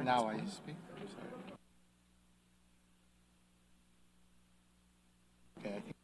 Now I speak. Sorry. Okay, I think.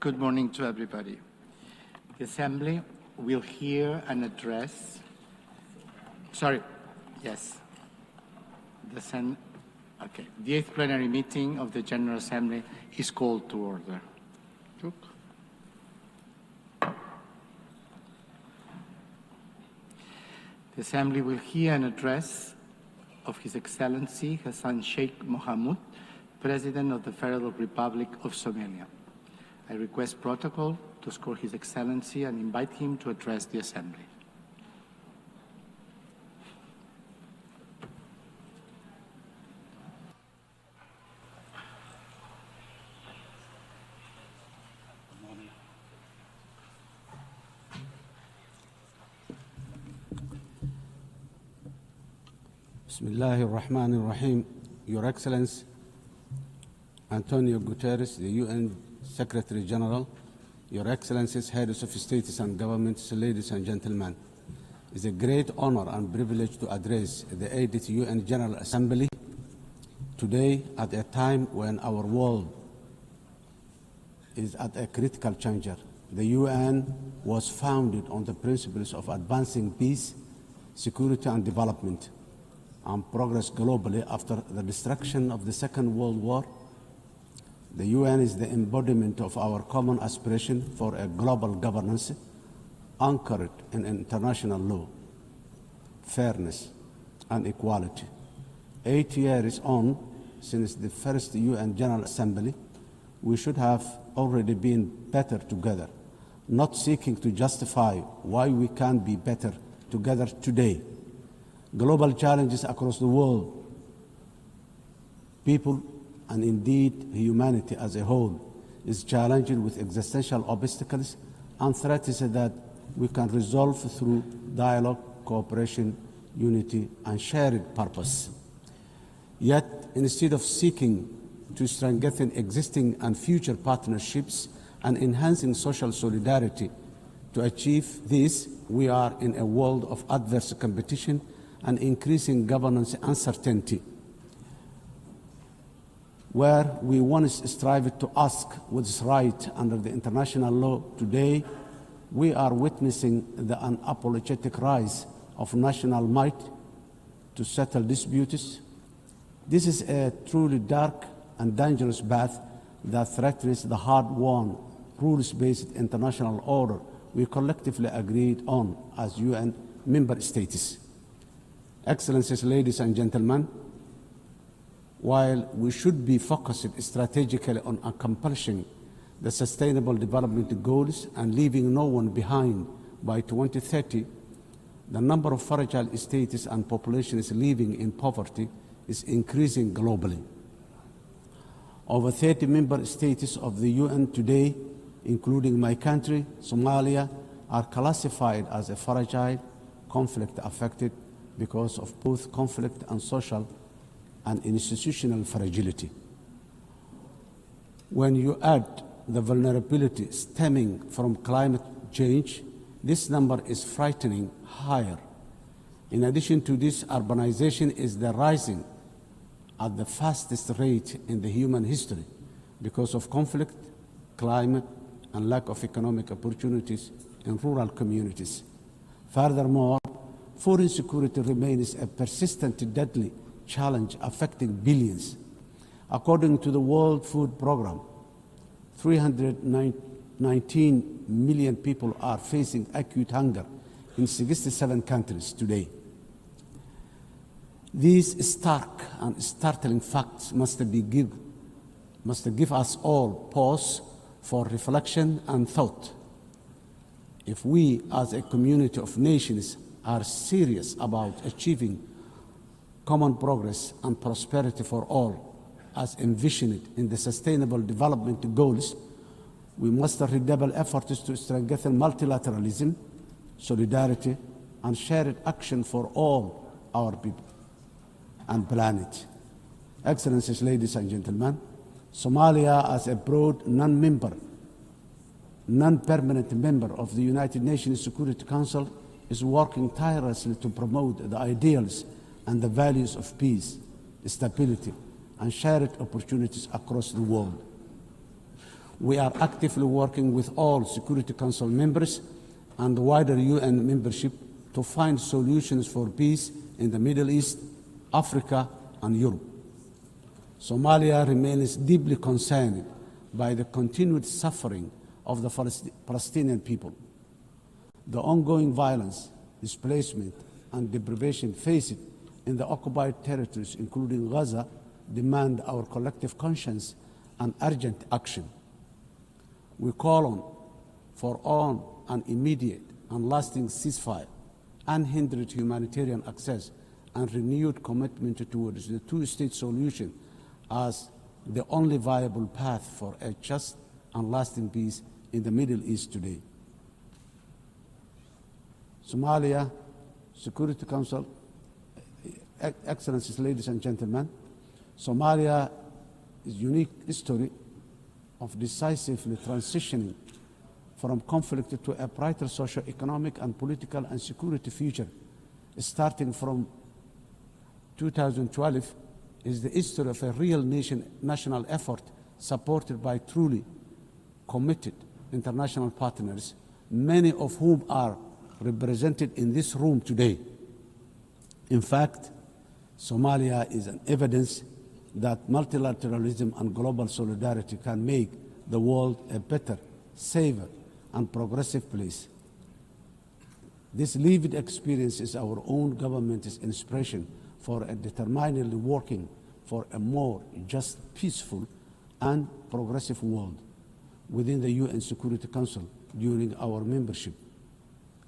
Good morning to everybody. The Assembly will hear an address. The 8th plenary meeting of the General Assembly is called to order. The Assembly will hear an address of His Excellency Hassan Sheikh Mohamud, President of the Federal Republic of Somalia. I request protocol to escort His Excellency and invite him to address the Assembly. Bismillahir Rahmanir Rahim. Your Excellency, António Guterres, the UN Secretary General, Your Excellencies, Heads of States and Governments, ladies and gentlemen, it's a great honor and privilege to address the 8th UN General Assembly today at a time when our world is at a critical juncture. The UN was founded on the principles of advancing peace, security and development, and progress globally after the destruction of the Second World War. The UN is the embodiment of our common aspiration for a global governance anchored in international law, fairness, and equality. 8 years on since the first UN General Assembly, we should have already been better together, not seeking to justify why we can't be better together today. Global challenges across the world, people, and indeed humanity as a whole, is challenged with existential obstacles and threats that we can resolve through dialogue, cooperation, unity, and shared purpose. Yet, instead of seeking to strengthen existing and future partnerships and enhancing social solidarity, to achieve this, we are in a world of adverse competition and increasing governance uncertainty. Where we once strived to ask what is right under the international law, today we are witnessing the unapologetic rise of national might to settle disputes. This is a truly dark and dangerous path that threatens the hard-won, rules-based international order we collectively agreed on as UN member states. Excellencies, ladies and gentlemen, while we should be focused strategically on accomplishing the Sustainable Development Goals and leaving no one behind by 2030, the number of fragile states and populations living in poverty is increasing globally. Over 30 member states of the UN today, including my country, Somalia, are classified as a fragile, conflict-affected because of both conflict and social and institutional fragility. When you add the vulnerability stemming from climate change, this number is frightening higher. In addition to this, urbanization is rising at the fastest rate in the human history because of conflict, climate, and lack of economic opportunities in rural communities. Furthermore, food insecurity remains a persistent, deadly challenge affecting billions. According to the World Food Programme, 319 million people are facing acute hunger in 67 countries today. These stark and startling facts must give us all pause for reflection and thought. If we, as a community of nations, are serious about achieving common progress and prosperity for all, as envisioned in the Sustainable Development Goals, we must redouble efforts to strengthen multilateralism, solidarity, and shared action for all our people and planet. Excellencies, ladies and gentlemen, Somalia, as a broad non-permanent member of the United Nations Security Council, is working tirelessly to promote the ideals and the values of peace, stability, and shared opportunities across the world. We are actively working with all Security Council members and the wider UN membership to find solutions for peace in the Middle East, Africa, and Europe. Somalia remains deeply concerned by the continued suffering of the Palestinian people. The ongoing violence, displacement, and deprivation faced in the occupied territories, including Gaza, demand our collective conscience and urgent action. We call for an immediate and lasting ceasefire, unhindered humanitarian access, and renewed commitment towards the two-state solution as the only viable path for a just and lasting peace in the Middle East today. Somalia Security Council, Excellencies, ladies and gentlemen, Somalia is a unique history of decisively transitioning from conflict to a brighter socio-economic and political and security future. Starting from 2012 is the history of a real national effort supported by truly committed international partners, many of whom are represented in this room today. In fact, Somalia is an evidence that multilateralism and global solidarity can make the world a better, safer, and progressive place. This lived experience is our own government's inspiration for a determinedly working for a more just, peaceful, and progressive world within the UN Security Council during our membership,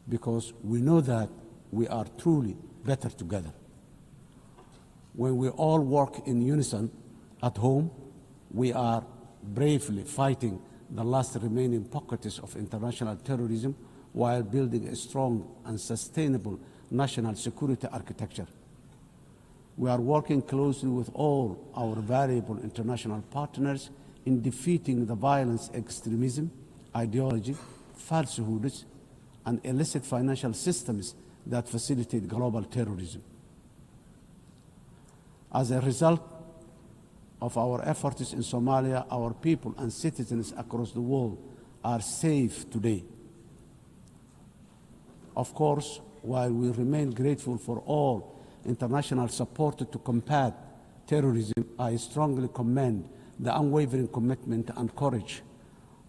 because we know that we are truly better together. When we all work in unison at home, we are bravely fighting the last remaining pockets of international terrorism while building a strong and sustainable national security architecture. We are working closely with all our valuable international partners in defeating the violence, extremism, ideology, falsehoods, and illicit financial systems that facilitate global terrorism. As a result of our efforts in Somalia, our people and citizens across the world are safe today. Of course, while we remain grateful for all international support to combat terrorism, I strongly commend the unwavering commitment and courage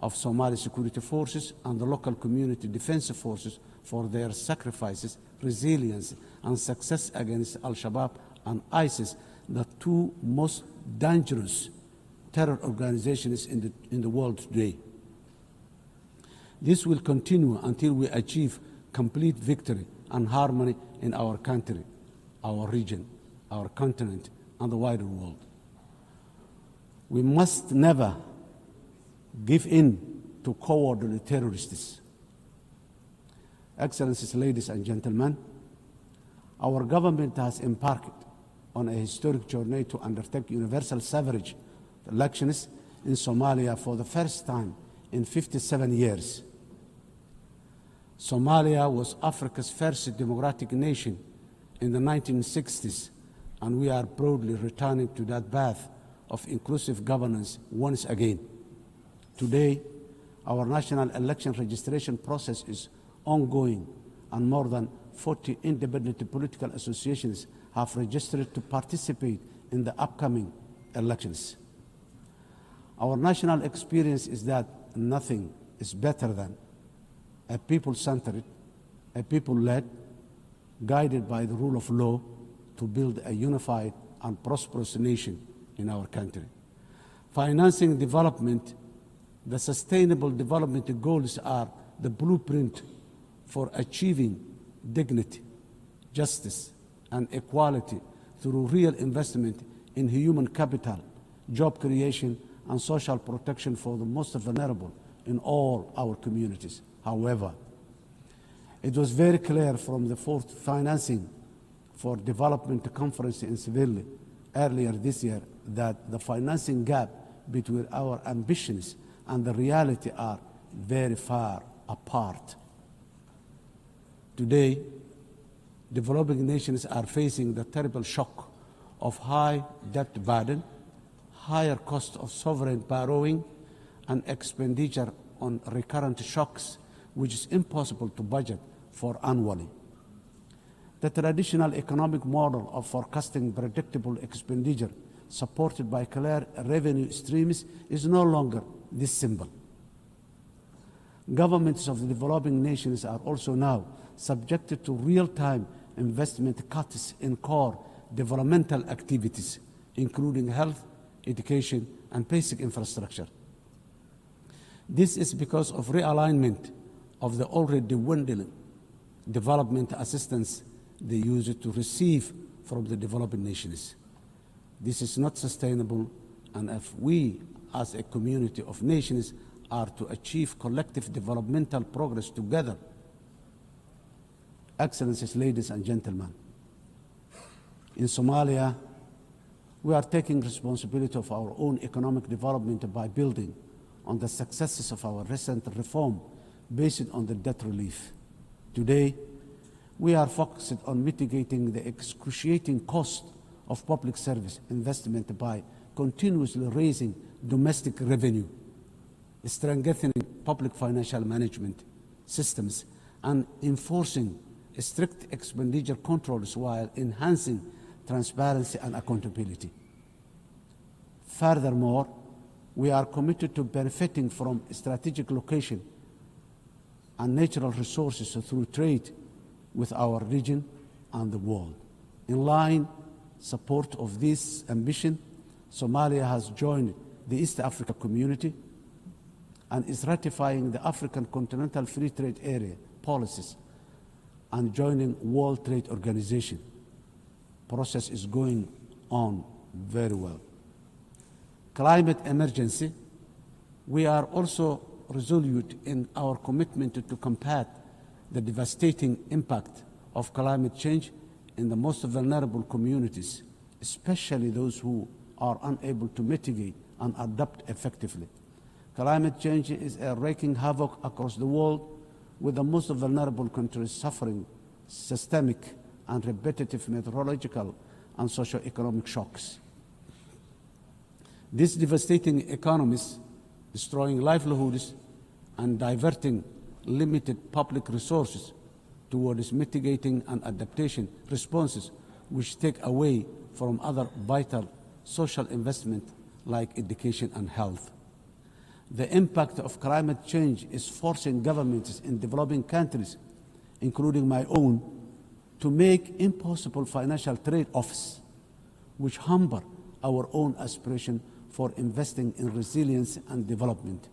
of Somali security forces and the local community defense forces for their sacrifices, resilience, and success against Al-Shabaab and ISIS, the two most dangerous terror organizations in the world today. This will continue until we achieve complete victory and harmony in our country, our region, our continent, and the wider world. We must never give in to cowardly terrorists. Excellencies, ladies and gentlemen, our government has embarked on a historic journey to undertake universal suffrage elections in Somalia for the first time in 57 years. Somalia was Africa's first democratic nation in the 1960s, and we are proudly returning to that path of inclusive governance once again. Today, our national election registration process is ongoing, and more than 40 independent political associations have registered to participate in the upcoming elections. Our national experience is that nothing is better than a people-centered, a people-led, guided by the rule of law to build a unified and prosperous nation in our country. Financing development, the sustainable development goals are the blueprint for achieving dignity, justice, and equality through real investment in human capital, job creation, and social protection for the most vulnerable in all our communities. However, it was very clear from the fourth financing for development conference in Seville earlier this year that the financing gap between our ambitions and the reality are very far apart. Today, developing nations are facing the terrible shock of high debt burden, higher cost of sovereign borrowing, and expenditure on recurrent shocks, which is impossible to budget for annually. The traditional economic model of forecasting predictable expenditure supported by clear revenue streams is no longer this simple. Governments of the developing nations are also now subjected to real-time investment cuts in core developmental activities, including health, education, and basic infrastructure. This is because of realignment of the already dwindling development assistance they use to receive from the developing nations. This is not sustainable, and if we, as a community of nations, are to achieve collective developmental progress together. Excellencies, ladies and gentlemen, in Somalia, we are taking responsibility of our own economic development by building on the successes of our recent reform based on the debt relief. Today, we are focused on mitigating the excruciating cost of public service investment by continuously raising domestic revenue, strengthening public financial management systems, and enforcing strict expenditure controls while enhancing transparency and accountability. Furthermore, we are committed to benefiting from strategic location and natural resources through trade with our region and the world. In line support of this ambition, Somalia has joined the East Africa Community and is ratifying the African Continental Free Trade Area policies and joining World Trade Organization. Process is going on very well. Climate emergency. We are also resolute in our commitment to combat the devastating impact of climate change in the most vulnerable communities, especially those who are unable to mitigate and adapt effectively. Climate change is wreaking havoc across the world, with the most vulnerable countries suffering systemic and repetitive meteorological and socio-economic shocks. These devastating economies, destroying livelihoods and diverting limited public resources towards mitigating and adaptation responses, which take away from other vital social investment like education and health. The impact of climate change is forcing governments in developing countries, including my own, to make impossible financial trade-offs, which hamper our own aspiration for investing in resilience and development.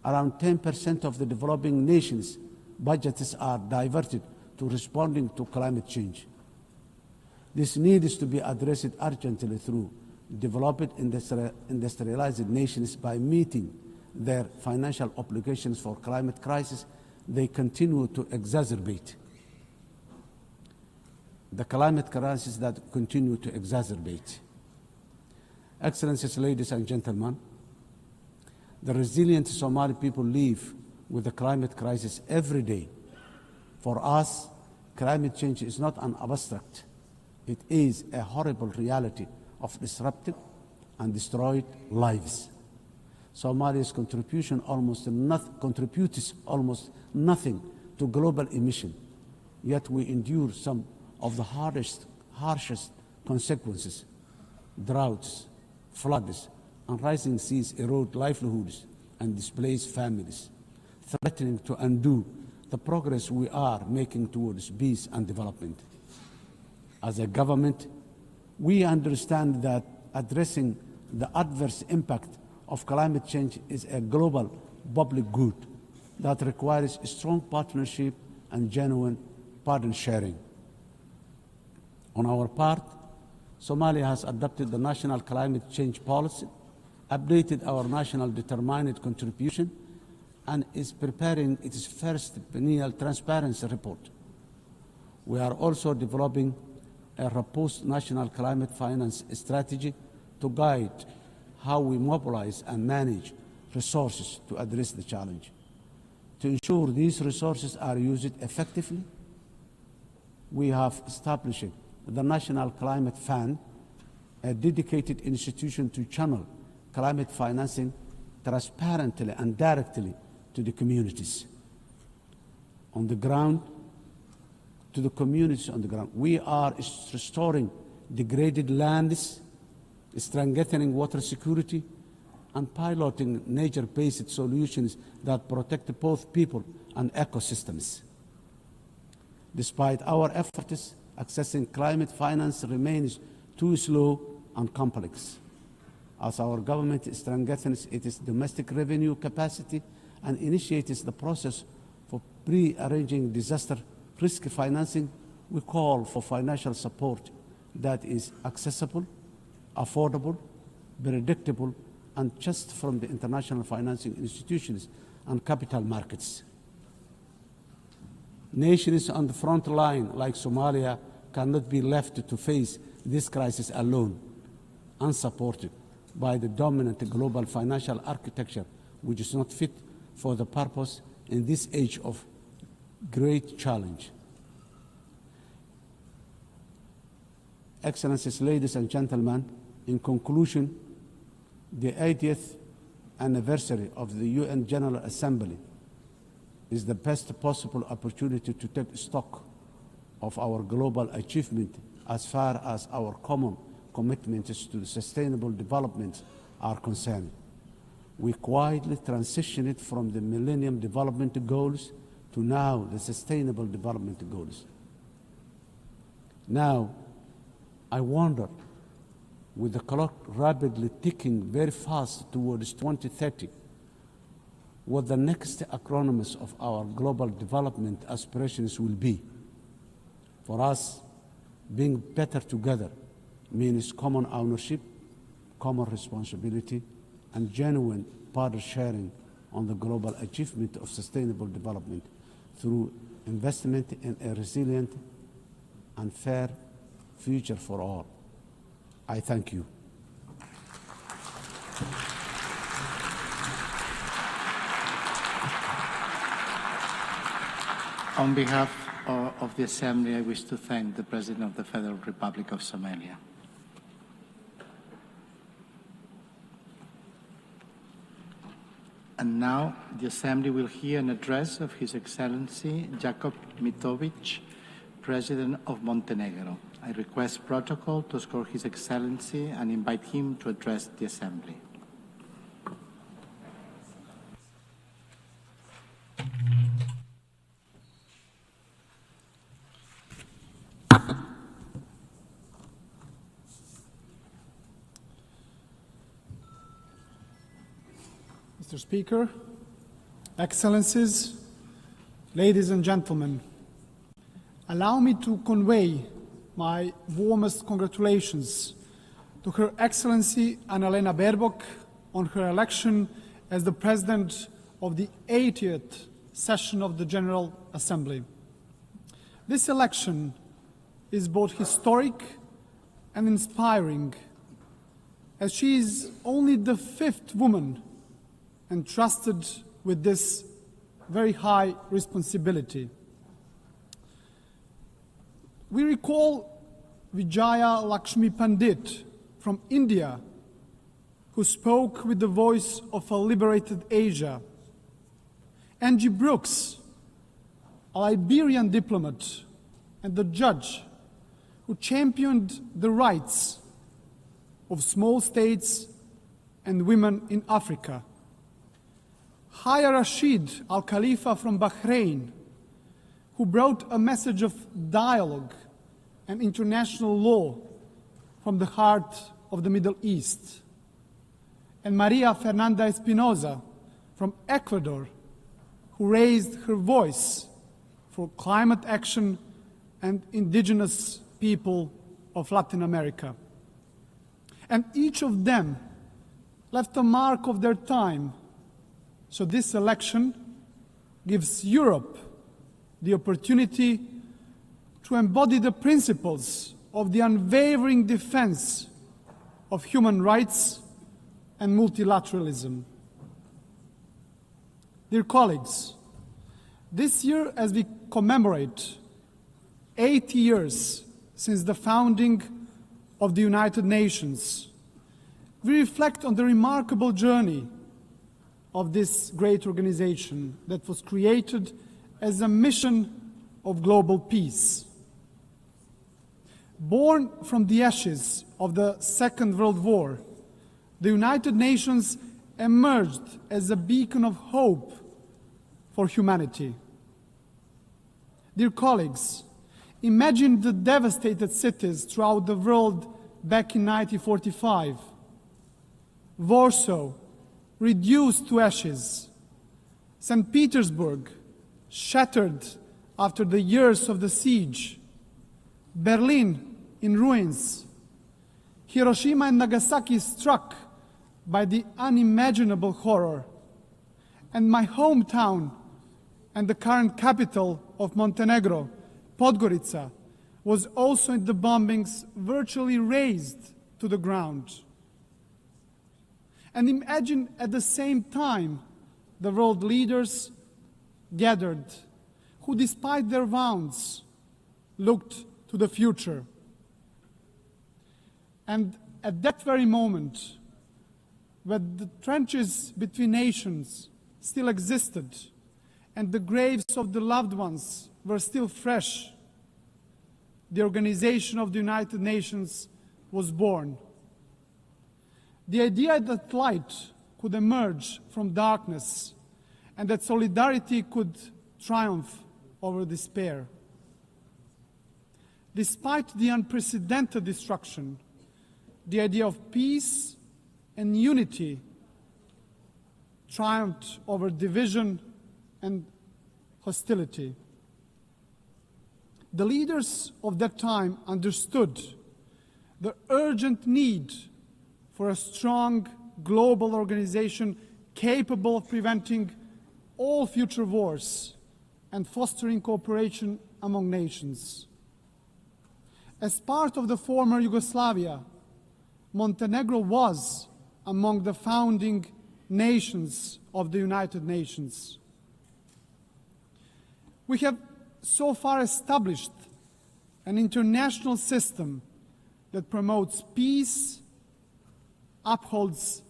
Around 10% of the developing nations' budgets are diverted to responding to climate change. This needs to be addressed urgently through developed industrialized nations by meeting their financial obligations for climate crisis they continue to exacerbate. The climate crisis that continue to exacerbate. Excellencies, ladies and gentlemen, the resilient Somali people live with the climate crisis every day. For us, climate change is not an abstract. It is a horrible reality of disrupted and destroyed lives. Somalia's contributes almost nothing to global emission, yet we endure some of the harshest consequences. Droughts, floods, and rising seas erode livelihoods and displace families, threatening to undo the progress we are making towards peace and development. As a government, we understand that addressing the adverse impact of climate change is a global public good that requires strong partnership and genuine burden sharing. On our part, Somalia has adopted the national climate change policy, updated our national determined contribution, and is preparing its first biennial transparency report. We are also developing a robust national climate finance strategy to guide how we mobilize and manage resources to address the challenge. To ensure these resources are used effectively, we have established the National Climate Fund, a dedicated institution to channel climate financing transparently and directly to the communities on the ground, to the communities on the ground. We are restoring degraded lands, strengthening water security, and piloting nature-based solutions that protect both people and ecosystems. Despite our efforts, accessing climate finance remains too slow and complex. As our government strengthens its domestic revenue capacity and initiates the process for pre-arranging disaster risk financing, we call for financial support that is accessible, affordable, predictable, and just from the international financing institutions and capital markets. Nations on the front line, like Somalia, cannot be left to face this crisis alone, unsupported by the dominant global financial architecture, which is not fit for the purpose in this age of great challenge. Excellencies, ladies and gentlemen, in conclusion, the 80th anniversary of the UN General Assembly is the best possible opportunity to take stock of our global achievement as far as our common commitments to sustainable development are concerned. We quietly transitioned from the Millennium Development Goals to now the Sustainable Development Goals. Now, I wonder, with the clock rapidly ticking very fast towards 2030, what the next acronyms of our global development aspirations will be. For us, being better together means common ownership, common responsibility, and genuine partner sharing on the global achievement of sustainable development through investment in a resilient and fair future for all. I thank you. On behalf of the Assembly, I wish to thank the President of the Federal Republic of Somalia. And now the Assembly will hear an address of His Excellency Jakob Mitovic, President of Montenegro. I request protocol to escort His Excellency and invite him to address the Assembly. Mr. Speaker, Excellencies, ladies and gentlemen, allow me to convey my warmest congratulations to Her Excellency Annalena Baerbock on her election as the President of the 80th session of the General Assembly. This election is both historic and inspiring, as she is only the 5th woman entrusted with this very high responsibility. We recall Vijaya Lakshmi Pandit from India, who spoke with the voice of a liberated Asia. Angie Brooks, a Liberian diplomat and the judge who championed the rights of small states and women in Africa. Haya Rashid Al Khalifa from Bahrain, who brought a message of dialogue and international law from the heart of the Middle East. And Maria Fernanda Espinosa from Ecuador, who raised her voice for climate action and indigenous people of Latin America. And each of them left a mark of their time. So this election gives Europe the opportunity to embody the principles of the unwavering defense of human rights and multilateralism. Dear colleagues, this year, as we commemorate 80 years since the founding of the United Nations, we reflect on the remarkable journey of this great organization that was created as a mission of global peace. Born from the ashes of the Second World War, the United Nations emerged as a beacon of hope for humanity. Dear colleagues, imagine the devastated cities throughout the world back in 1945. Warsaw, reduced to ashes. St. Petersburg, shattered after the years of the siege. Berlin, in ruins. Hiroshima and Nagasaki struck by the unimaginable horror. And my hometown and the current capital of Montenegro, Podgorica, was also in the bombings virtually razed to the ground. And imagine at the same time the world leaders gathered who, despite their wounds, looked to the future. And at that very moment, when the trenches between nations still existed and the graves of the loved ones were still fresh, the Organization of the United Nations was born. The idea that light could emerge from darkness and that solidarity could triumph over despair. Despite the unprecedented destruction, the idea of peace and unity triumphed over division and hostility. The leaders of that time understood the urgent need for a strong global organization capable of preventing all future wars and fostering cooperation among nations. As part of the former Yugoslavia, Montenegro was among the founding nations of the United Nations. We have so far established an international system that promotes peace, upholds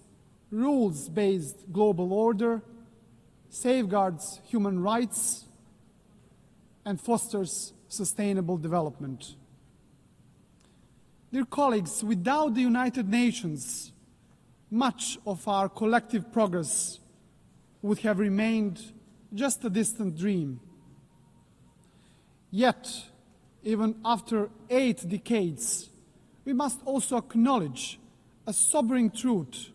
rules-based global order, safeguards human rights, and fosters sustainable development. Dear colleagues, without the United Nations, much of our collective progress would have remained just a distant dream. Yet, even after 8 decades, we must also acknowledge a sobering truth.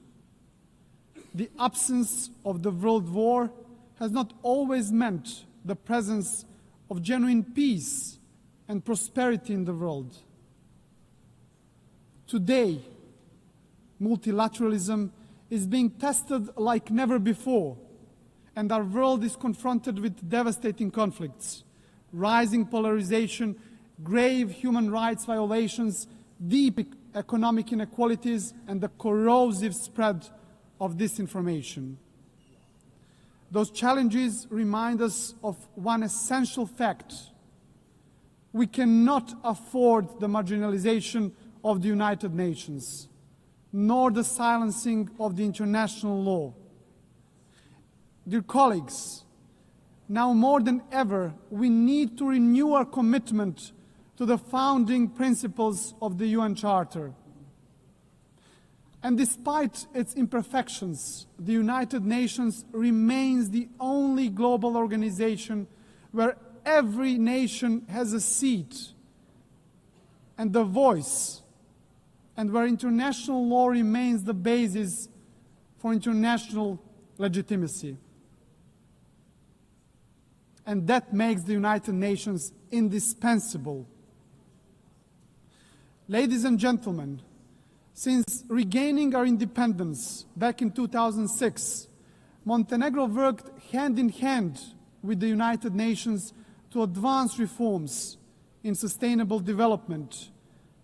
The absence of the World War has not always meant the presence of genuine peace and prosperity in the world. Today, multilateralism is being tested like never before, and our world is confronted with devastating conflicts, rising polarization, grave human rights violations, deep economic inequalities, and the corrosive spread of disinformation. Those challenges remind us of one essential fact: we cannot afford the marginalization of the United Nations, nor the silencing of the international law. Dear colleagues, now more than ever, we need to renew our commitment to the founding principles of the UN Charter. And despite its imperfections, the United Nations remains the only global organization where every nation has a seat and a voice, and where international law remains the basis for international legitimacy. And that makes the United Nations indispensable. Ladies and gentlemen, since regaining our independence back in 2006, Montenegro worked hand in hand with the United Nations to advance reforms in sustainable development,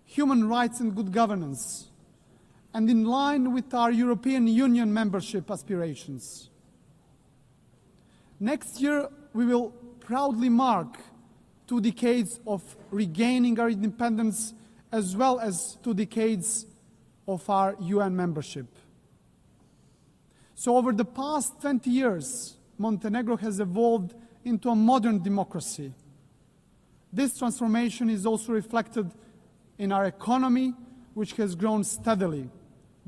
human rights and good governance, and in line with our European Union membership aspirations. Next year, we will proudly mark 2 decades of regaining our independence, as well as 2 decades of our UN membership. So over the past 20 years, Montenegro has evolved into a modern democracy. This transformation is also reflected in our economy, which has grown steadily,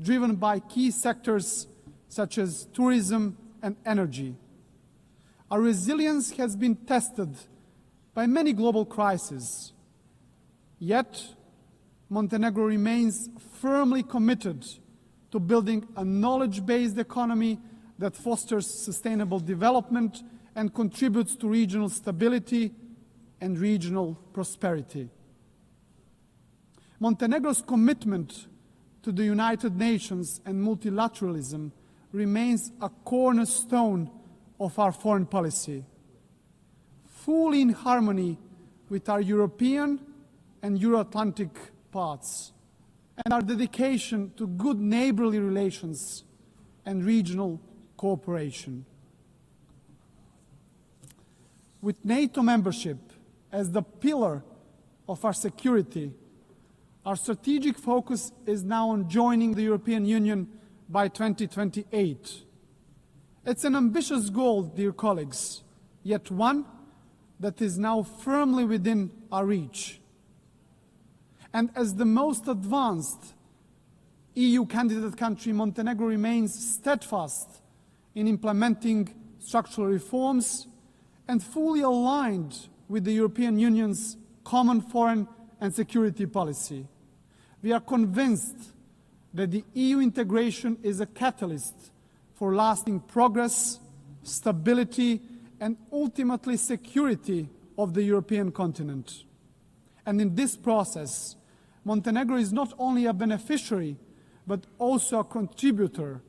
driven by key sectors such as tourism and energy. Our resilience has been tested by many global crises. Yet, Montenegro remains firmly committed to building a knowledge-based economy that fosters sustainable development and contributes to regional stability and regional prosperity. Montenegro's commitment to the United Nations and multilateralism remains a cornerstone of our foreign policy, fully in harmony with our European and Euro-Atlantic paths, and our dedication to good neighborly relations and regional cooperation. With NATO membership as the pillar of our security, our strategic focus is now on joining the European Union by 2028. It's an ambitious goal, dear colleagues, yet one that is now firmly within our reach. And as the most advanced EU candidate country, Montenegro remains steadfast in implementing structural reforms and fully aligned with the European Union's common foreign and security policy. We are convinced that the EU integration is a catalyst for lasting progress, stability, and ultimately security of the European continent. And in this process, Montenegro is not only a beneficiary, but also a contributor,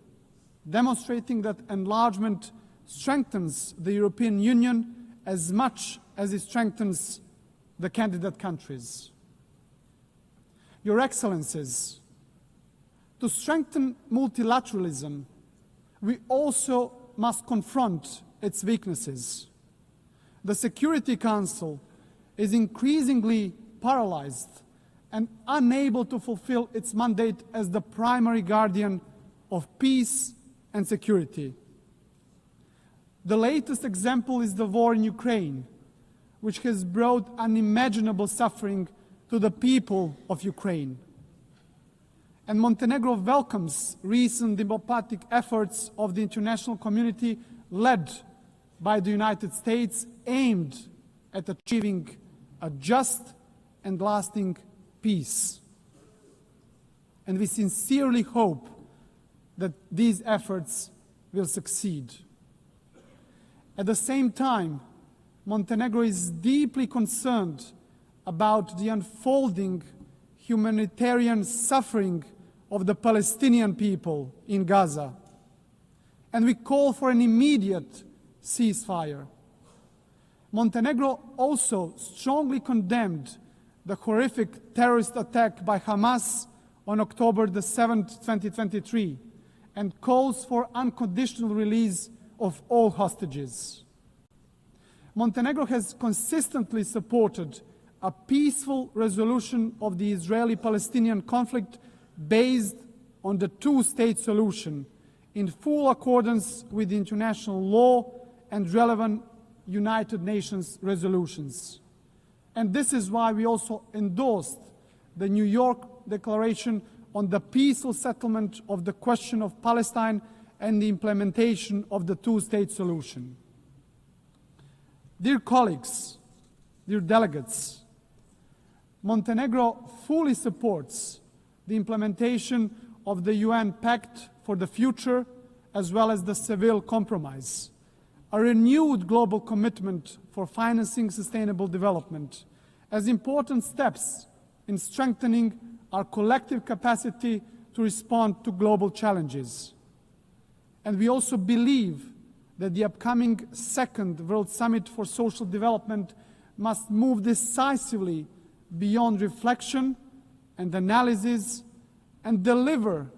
demonstrating that enlargement strengthens the European Union as much as it strengthens the candidate countries. Your Excellencies, to strengthen multilateralism, we also must confront its weaknesses. The Security Council is increasingly paralyzed and unable to fulfill its mandate as the primary guardian of peace and security. The latest example is the war in Ukraine, which has brought unimaginable suffering to the people of Ukraine. And Montenegro welcomes recent diplomatic efforts of the international community led by the United States aimed at achieving a just and lasting peace. And we sincerely hope that these efforts will succeed. At the same time, Montenegro is deeply concerned about the unfolding humanitarian suffering of the Palestinian people in Gaza, and we call for an immediate ceasefire. Montenegro also strongly condemned the horrific terrorist attack by Hamas on October the 7th, 2023, and calls for unconditional release of all hostages. Montenegro has consistently supported a peaceful resolution of the Israeli-Palestinian conflict based on the two-state solution in full accordance with international law and relevant United Nations resolutions. And this is why we also endorsed the New York Declaration on the peaceful settlement of the question of Palestine and the implementation of the two-state solution. Dear colleagues, dear delegates, Montenegro fully supports the implementation of the UN Pact for the Future, as well as the Seville Compromise, a renewed global commitment for financing sustainable development, as important steps in strengthening our collective capacity to respond to global challenges. And we also believe that the upcoming second World Summit for Social Development must move decisively beyond reflection and analysis and deliver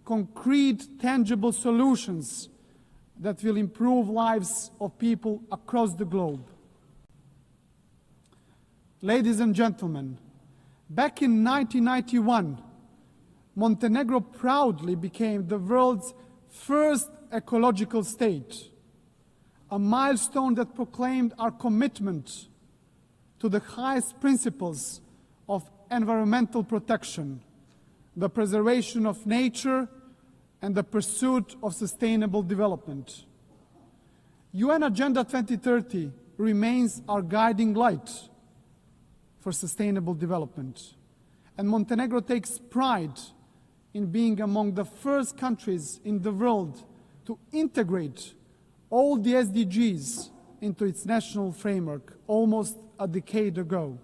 concrete, tangible solutions that will improve lives of people across the globe. Ladies and gentlemen, back in 1991, Montenegro proudly became the world's first ecological state, a milestone that proclaimed our commitment to the highest principles of environmental protection, the preservation of nature, and the pursuit of sustainable development. UN Agenda 2030 remains our guiding light for sustainable development, and Montenegro takes pride in being among the first countries in the world to integrate all the SDGs into its national framework almost a decade ago.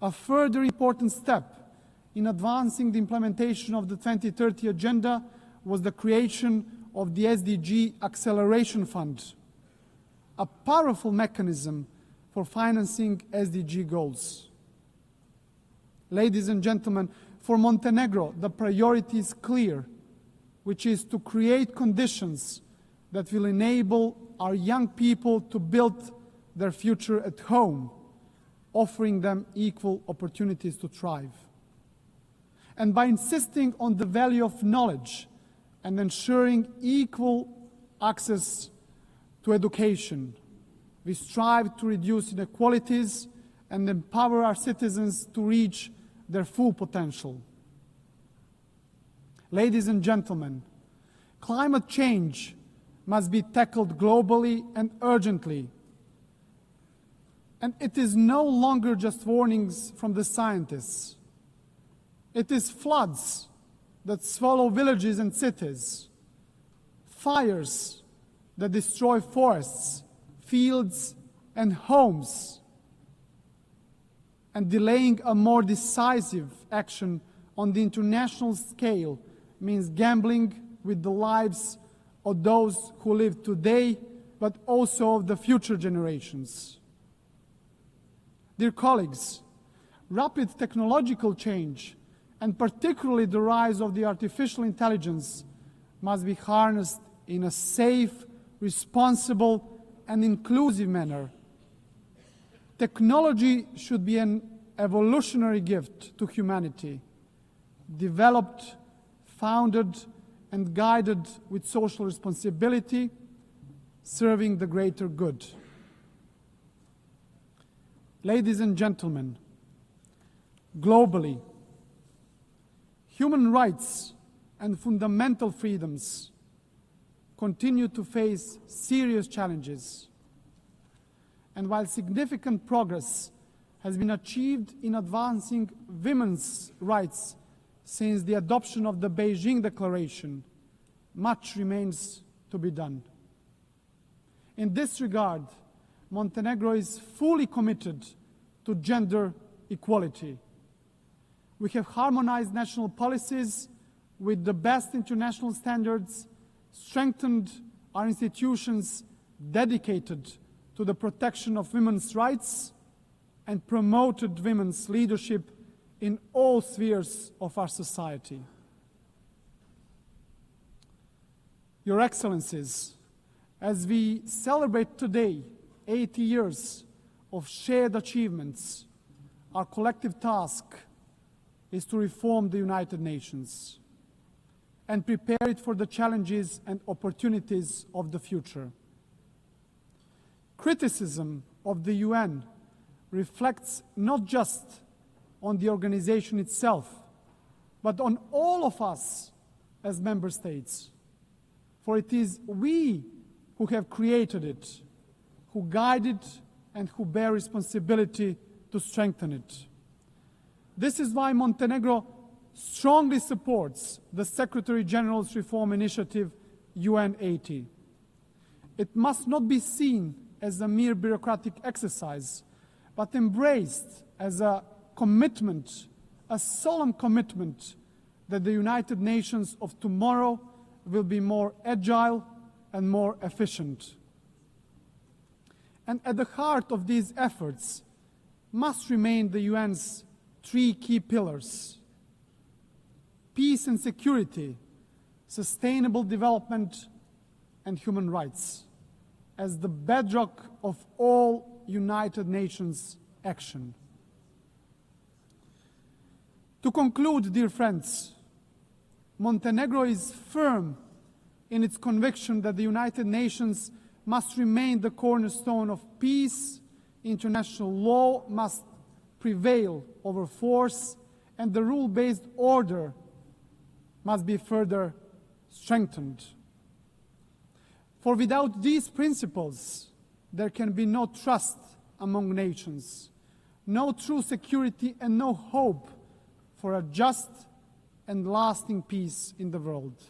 A further important step in advancing the implementation of the 2030 Agenda was the creation of the SDG Acceleration Fund, a powerful mechanism for financing SDG goals. Ladies and gentlemen, for Montenegro, the priority is clear, which is to create conditions that will enable our young people to build their future at home, offering them equal opportunities to thrive. And by insisting on the value of knowledge and ensuring equal access to education, we strive to reduce inequalities and empower our citizens to reach their full potential. Ladies and gentlemen, climate change must be tackled globally and urgently. And it is no longer just warnings from the scientists. It is floods that swallow villages and cities, fires that destroy forests, fields, and homes, and delaying a more decisive action on the international scale means gambling with the lives of those who live today, but also of the future generations. Dear colleagues, rapid technological change, and particularly the rise of the artificial intelligence, must be harnessed in a safe, responsible, and inclusive manner. Technology should be an evolutionary gift to humanity, developed, founded, and guided with social responsibility, serving the greater good. Ladies and gentlemen, globally, human rights and fundamental freedoms continue to face serious challenges. And while significant progress has been achieved in advancing women's rights since the adoption of the Beijing Declaration, much remains to be done. In this regard, Montenegro is fully committed to gender equality. We have harmonized national policies with the best international standards, strengthened our institutions dedicated to the protection of women's rights, and promoted women's leadership in all spheres of our society. Your Excellencies, as we celebrate today 80 years of shared achievements, our collective task is to reform the United Nations and prepare it for the challenges and opportunities of the future. Criticism of the UN reflects not just on the organization itself, but on all of us as member states. For it is we who have created it, who guide it, and who bear responsibility to strengthen it. This is why Montenegro strongly supports the Secretary General's reform initiative, UN 80. It must not be seen as a mere bureaucratic exercise, but embraced as a commitment, a solemn commitment that the United Nations of tomorrow will be more agile and more efficient. And at the heart of these efforts must remain the UN's three key pillars: peace and security, sustainable development, and human rights, as the bedrock of all United Nations action. To conclude, dear friends, Montenegro is firm in its conviction that the United Nations must remain the cornerstone of peace, international law must prevail over force, and the rule-based order must be further strengthened. For without these principles, there can be no trust among nations, no true security, and no hope for a just and lasting peace in the world.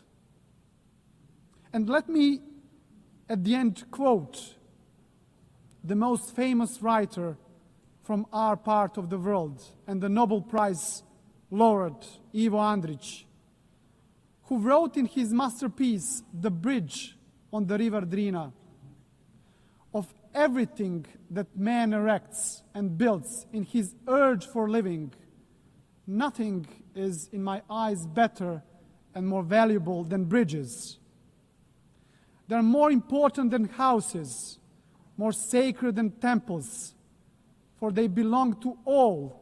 And let me, at the end, quote the most famous writer from our part of the world and the Nobel Prize laureate, Ivo Andrić, who wrote in his masterpiece, The Bridge on the River Drina, of everything that man erects and builds in his urge for living, nothing is, in my eyes, better and more valuable than bridges. They are more important than houses, more sacred than temples, for they belong to all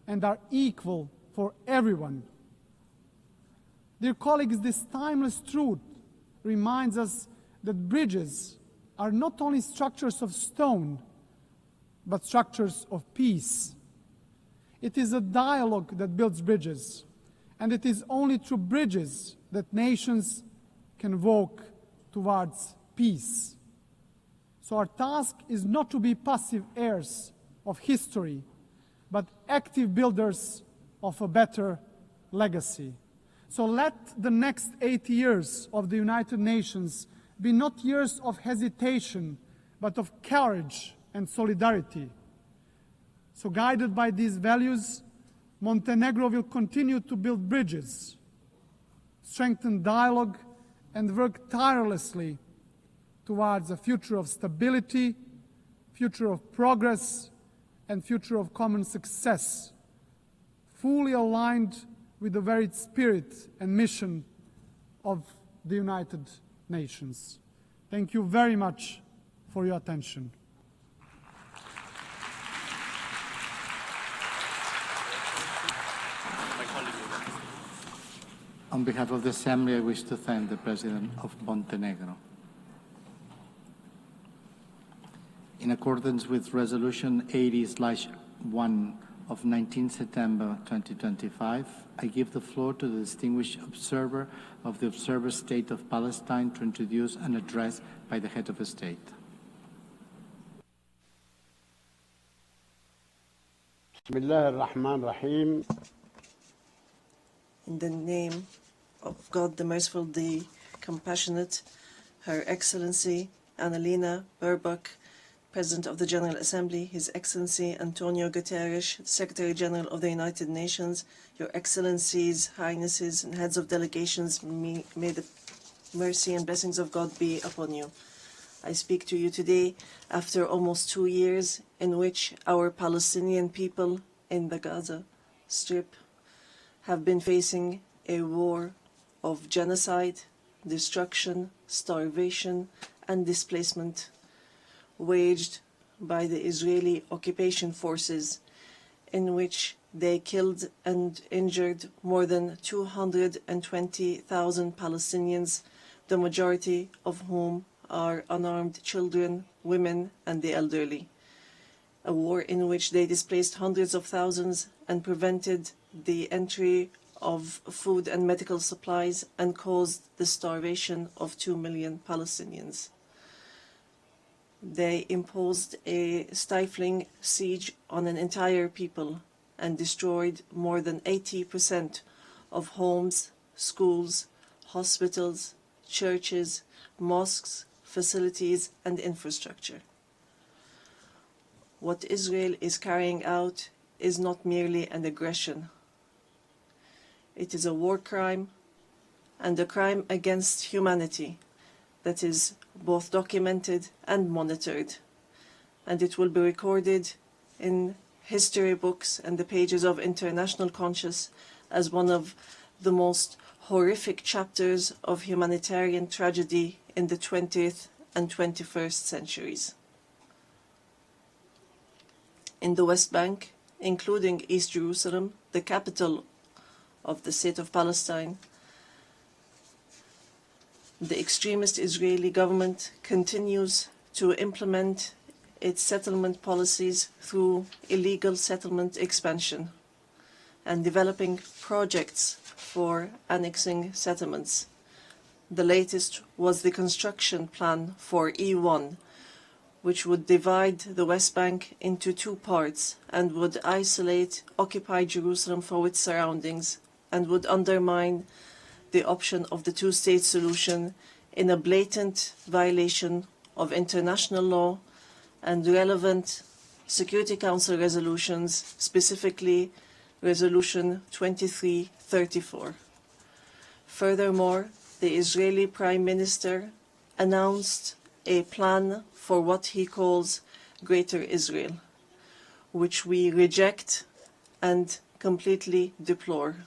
and are equal for everyone. Dear colleagues, this timeless truth reminds us that bridges are not only structures of stone, but structures of peace. It is a dialogue that builds bridges, and it is only through bridges that nations can walk towards peace. So our task is not to be passive heirs of history, but active builders of a better legacy. So let the next 80 years of the United Nations be not years of hesitation, but of courage and solidarity. So guided by these values, Montenegro will continue to build bridges, strengthen dialogue, and work tirelessly towards a future of stability, future of progress, and future of common success, fully aligned with the very spirit and mission of the United Nations. Thank you very much for your attention. On behalf of the Assembly, I wish to thank the President of Montenegro. In accordance with Resolution 80/1 of 19 September 2025, I give the floor to the distinguished observer of the Observer State of Palestine to introduce an address by the head of a state. Bismillahirrahmanirrahim. In the name of God, the Merciful, the Compassionate, Her Excellency Annalena Baerbock, President of the General Assembly, His Excellency António Guterres, Secretary General of the United Nations, Your Excellencies, Highnesses, and Heads of Delegations, may the mercy and blessings of God be upon you. I speak to you today after almost 2 years in which our Palestinian people in the Gaza Strip have been facing a war of genocide, destruction, starvation, and displacement waged by the Israeli occupation forces, in which they killed and injured more than 220,000 Palestinians, the majority of whom are unarmed children, women, and the elderly. A war in which they displaced hundreds of thousands and prevented the entry of food and medical supplies and caused the starvation of 2 million Palestinians. They imposed a stifling siege on an entire people and destroyed more than 80% of homes, schools, hospitals, churches, mosques, facilities, and infrastructure. What Israel is carrying out is not merely an aggression. It is a war crime and a crime against humanity that is both documented and monitored, and it will be recorded in history books and the pages of international conscience as one of the most horrific chapters of humanitarian tragedy in the 20th and 21st centuries. In the West Bank, including East Jerusalem, the capital of the State of Palestine, the extremist Israeli government continues to implement its settlement policies through illegal settlement expansion and developing projects for annexing settlements. The latest was the construction plan for E1, which would divide the West Bank into two parts and would isolate occupied Jerusalem from its surroundings and would undermine the option of the two-state solution in a blatant violation of international law and relevant Security Council resolutions, specifically Resolution 2334. Furthermore, the Israeli Prime Minister announced a plan for what he calls Greater Israel, which we reject and completely deplore,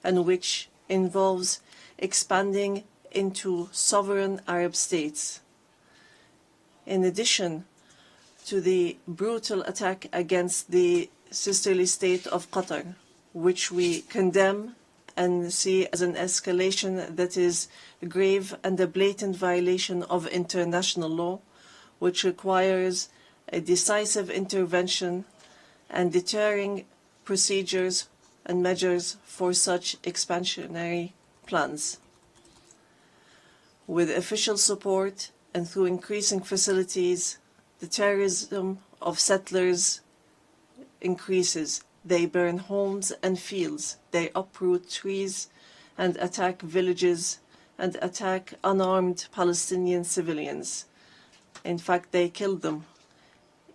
and which involves expanding into sovereign Arab states. In addition to the brutal attack against the sisterly state of Qatar, which we condemn and see as an escalation that is grave and a blatant violation of international law, which requires a decisive intervention and deterring procedures and measures for such expansionary plans. With official support and through increasing facilities, the terrorism of settlers increases. They burn homes and fields, they uproot trees and attack villages and attack unarmed Palestinian civilians. In fact, they kill them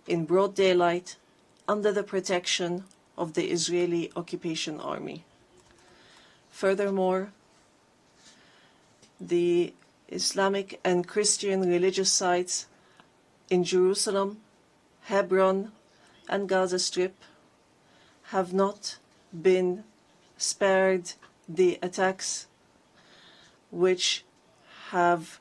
in broad daylight under the protection of the Israeli occupation army. Furthermore, the Islamic and Christian religious sites in Jerusalem, Hebron, and Gaza Strip have not been spared the attacks which have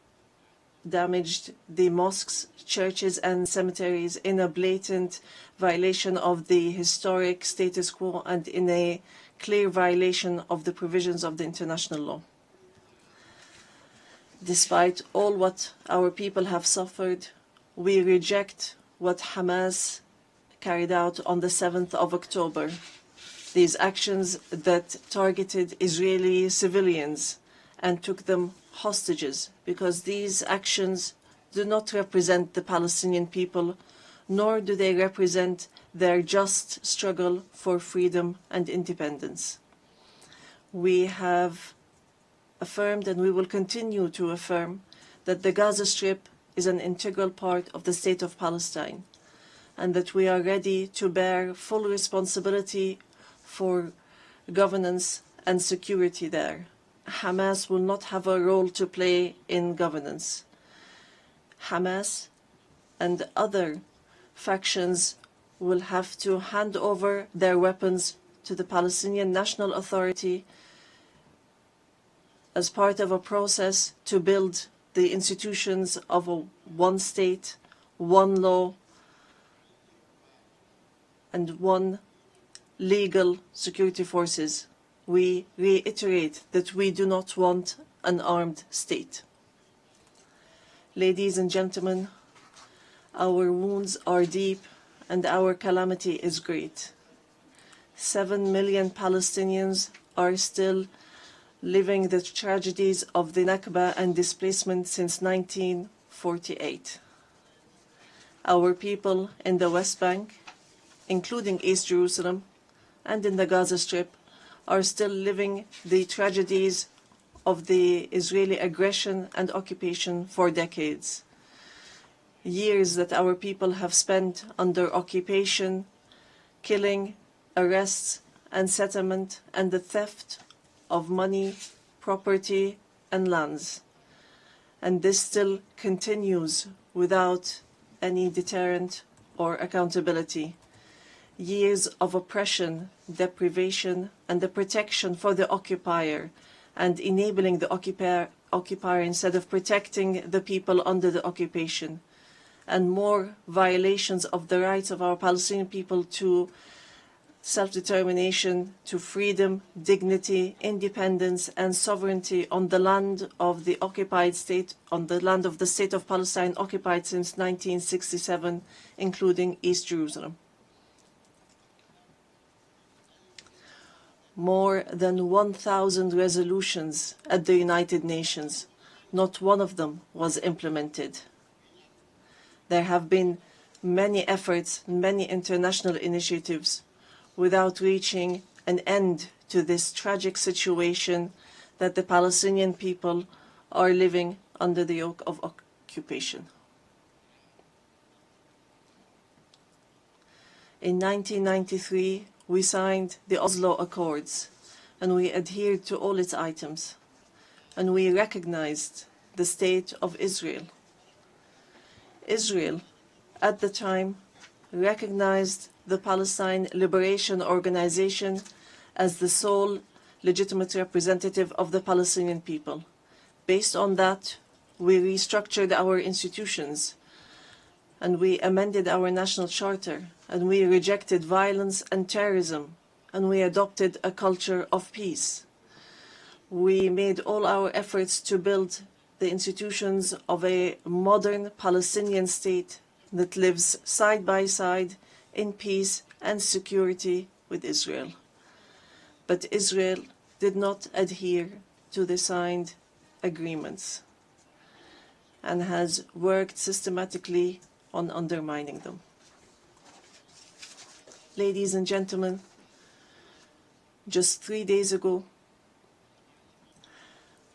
damaged the mosques, churches, and cemeteries in a blatant violation of the historic status quo and in a clear violation of the provisions of the international law. Despite all what our people have suffered, we reject what Hamas carried out on the 7th of October. These actions that targeted Israeli civilians and took them hostages, because these actions do not represent the Palestinian people, nor do they represent their just struggle for freedom and independence. We have affirmed, and we will continue to affirm, that the Gaza Strip is an integral part of the state of Palestine, and that we are ready to bear full responsibility for governance and security there. Hamas will not have a role to play in governance. Hamas and other factions will have to hand over their weapons to the Palestinian National Authority as part of a process to build the institutions of a one state, one law, and one legal security forces. We reiterate that we do not want an armed state. Ladies and gentlemen, our wounds are deep and our calamity is great. 7 million Palestinians are still living the tragedies of the Nakba and displacement since 1948. Our people in the West Bank, including East Jerusalem, and in the Gaza Strip, are still living the tragedies of the Israeli aggression and occupation for decades. Years that our people have spent under occupation, killing, arrests, and settlement, and the theft of money, property, and lands. And this still continues without any deterrent or accountability. Years of oppression, deprivation, and the protection for the occupier, and enabling the occupier instead of protecting the people under the occupation, and more violations of the rights of our Palestinian people to self-determination to freedom, dignity, independence, and sovereignty on the land of the occupied state, on the land of the State of Palestine occupied since 1967, including East Jerusalem. More than 1,000 resolutions at the United Nations. Not one of them was implemented. There have been many efforts, many international initiatives without reaching an end to this tragic situation that the Palestinian people are living under the yoke of occupation. In 1993, we signed the Oslo Accords, and we adhered to all its items, and we recognized the State of Israel. Israel, at the time, recognized the Palestine Liberation Organization as the sole legitimate representative of the Palestinian people. Based on that, we restructured our institutions, and we amended our national charter, and we rejected violence and terrorism, and we adopted a culture of peace. We made all our efforts to build the institutions of a modern Palestinian state that lives side by side in peace and security with Israel. But Israel did not adhere to the signed agreements and has worked systematically on undermining them. Ladies and gentlemen, just 3 days ago,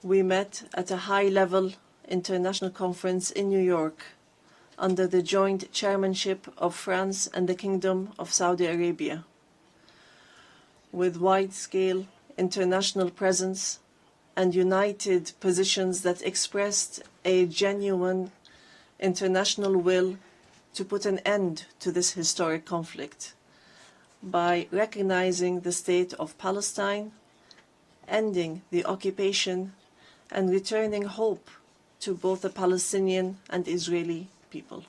we met at a high-level international conference in New York under the joint chairmanship of France and the Kingdom of Saudi Arabia, with wide-scale international presence and united positions that expressed a genuine international will to put an end to this historic conflict by recognizing the State of Palestine, ending the occupation, and returning hope to both the Palestinian and Israeli people.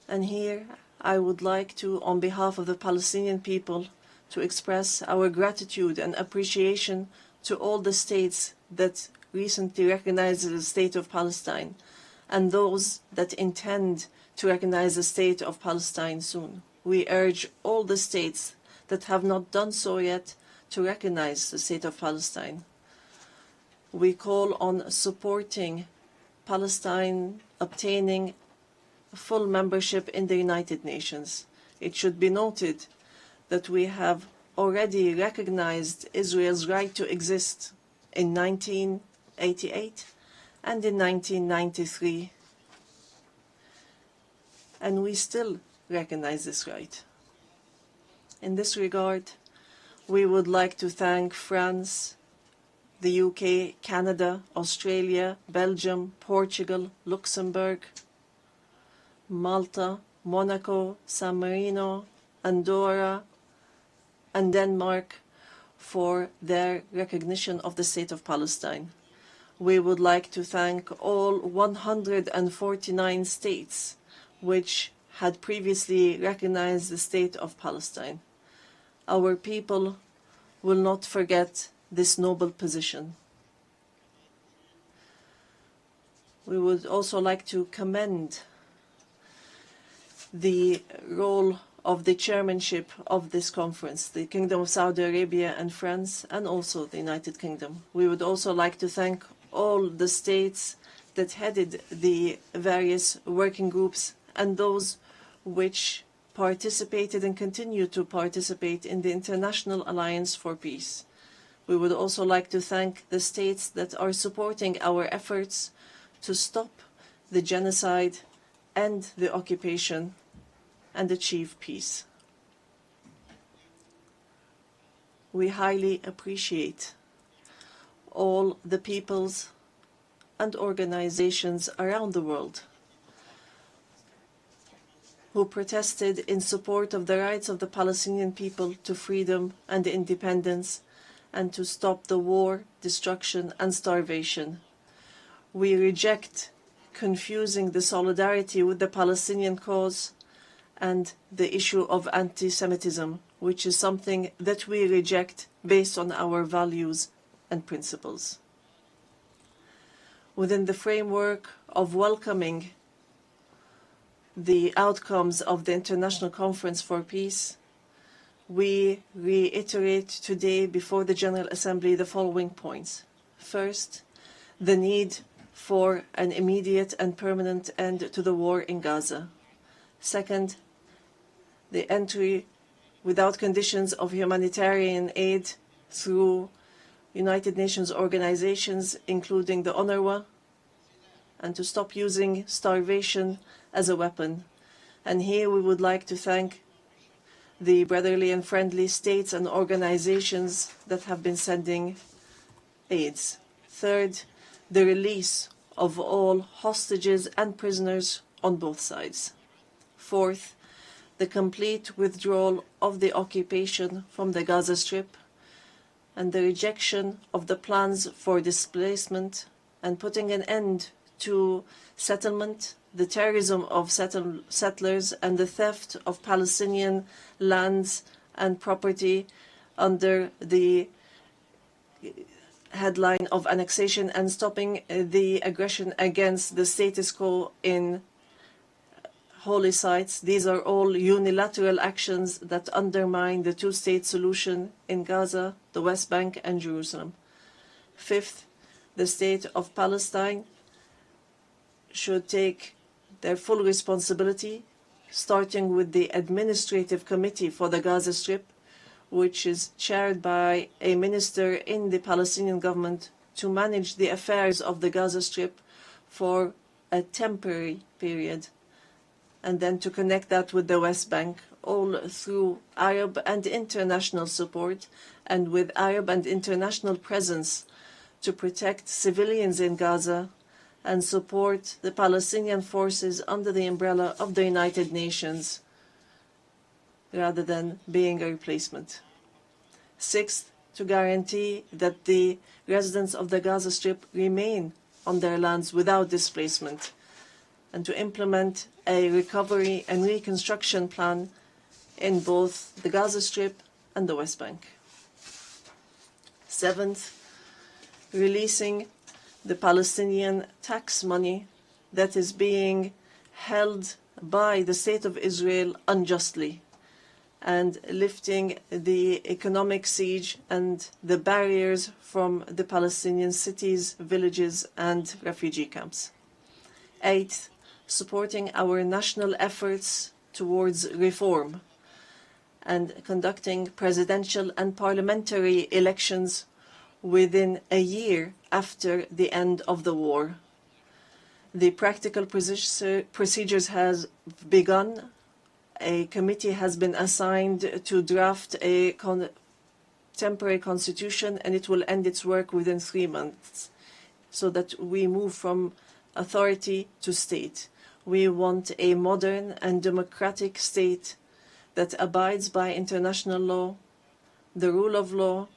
And here I would like to, on behalf of the Palestinian people, to express our gratitude and appreciation to all the states that recently recognized the State of Palestine and those that intend to recognize the State of Palestine soon. We urge all the states that have not done so yet to recognize the State of Palestine. We call on supporting Palestine obtaining full membership in the United Nations. It should be noted that we have already recognized Israel's right to exist in 1988 and in 1993, and we still recognize this right. In this regard, we would like to thank France, the UK, Canada, Australia, Belgium, Portugal, Luxembourg, Malta, Monaco, San Marino, Andorra, and Denmark for their recognition of the State of Palestine. We would like to thank all 149 states which had previously recognized the State of Palestine. Our people will not forget this noble position. We would also like to commend the role of the chairmanship of this conference, the Kingdom of Saudi Arabia and France, and also the United Kingdom. We would also like to thank all the states that headed the various working groups and those which participated and continue to participate in the International Alliance for Peace. We would also like to thank the states that are supporting our efforts to stop the genocide, end the occupation, and achieve peace. We highly appreciate all the peoples and organizations around the world who protested in support of the rights of the Palestinian people to freedom and independence and to stop the war, destruction, and starvation. We reject confusing the solidarity with the Palestinian cause and the issue of anti-Semitism, which is something that we reject based on our values and principles. Within the framework of welcoming the outcomes of the International Conference for Peace, we reiterate today before the General Assembly the following points. First, the need for an immediate and permanent end to the war in Gaza. Second, the entry without conditions of humanitarian aid through United Nations organizations, including the UNRWA, and to stop using starvation as a weapon. And here we would like to thank the brotherly and friendly states and organizations that have been sending aids. Third, the release of all hostages and prisoners on both sides. Fourth, the complete withdrawal of the occupation from the Gaza Strip and the rejection of the plans for displacement and putting an end to settlement, the terrorism of settlers, and the theft of Palestinian lands and property under the headline of annexation, and stopping the aggression against the status quo in holy sites. These are all unilateral actions that undermine the two-state solution in Gaza, the West Bank, and Jerusalem. Fifth, the state of Palestine should take their full responsibility, starting with the Administrative Committee for the Gaza Strip, which is chaired by a minister in the Palestinian government, to manage the affairs of the Gaza Strip for a temporary period, and then to connect that with the West Bank, all through Arab and international support, and with Arab and international presence to protect civilians in Gaza and support the Palestinian forces under the umbrella of the United Nations, rather than being a replacement. Sixth, to guarantee that the residents of the Gaza Strip remain on their lands without displacement, and to implement a recovery and reconstruction plan in both the Gaza Strip and the West Bank. Seventh, releasing the Palestinian tax money that is being held by the State of Israel unjustly, and lifting the economic siege and the barriers from the Palestinian cities, villages, and refugee camps. Eighth, supporting our national efforts towards reform and conducting presidential and parliamentary elections within a year after the end of the war. The practical procedures has begun. A committee has been assigned to draft a temporary constitution, and it will end its work within 3 months, so that we move from authority to state. We want a modern and democratic state that abides by international law, the rule of law,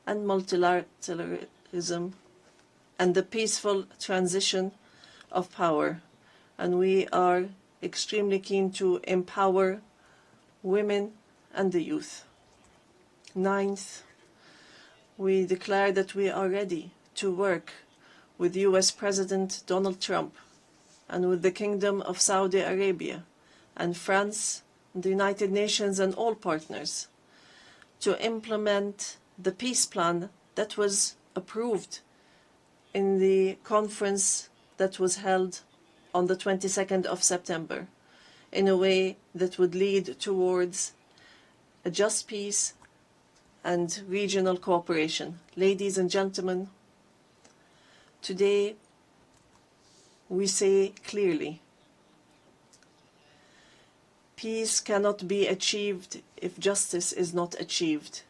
and multilateralism, and the peaceful transition of power. And we are extremely keen to empower women and the youth. Ninth, we declare that we are ready to work with US President Donald Trump and with the Kingdom of Saudi Arabia and France, and the United Nations, and all partners to implement the peace plan that was approved in the conference that was held on the 22nd of September, in a way that would lead towards a just peace and regional cooperation. Ladies and gentlemen, today we say clearly, peace cannot be achieved if justice is not achieved.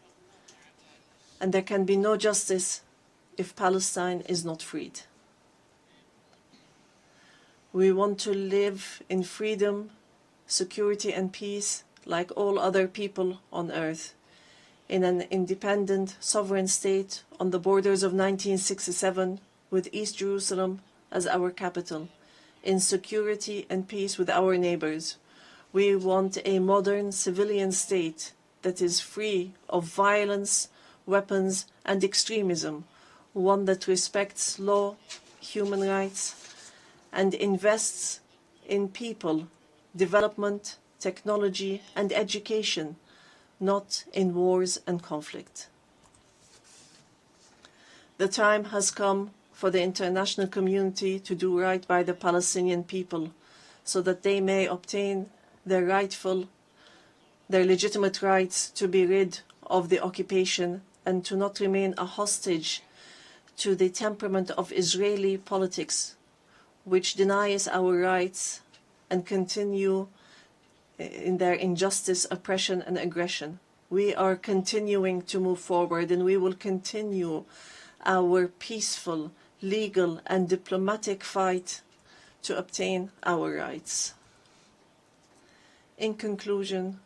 And there can be no justice if Palestine is not freed. We want to live in freedom, security, and peace like all other people on earth, in an independent, sovereign state on the borders of 1967, with East Jerusalem as our capital, in security and peace with our neighbors. We want a modern civilian state that is free of violence, weapons, and extremism, one that respects law, human rights, and invests in people, development, technology, and education, not in wars and conflict. The time has come for the international community to do right by the Palestinian people so that they may obtain their legitimate rights to be rid of the occupation and to not remain a hostage to the temperament of Israeli politics, which denies our rights and continue in their injustice, oppression, and aggression. We are continuing to move forward, and we will continue our peaceful, legal, and diplomatic fight to obtain our rights. In conclusion,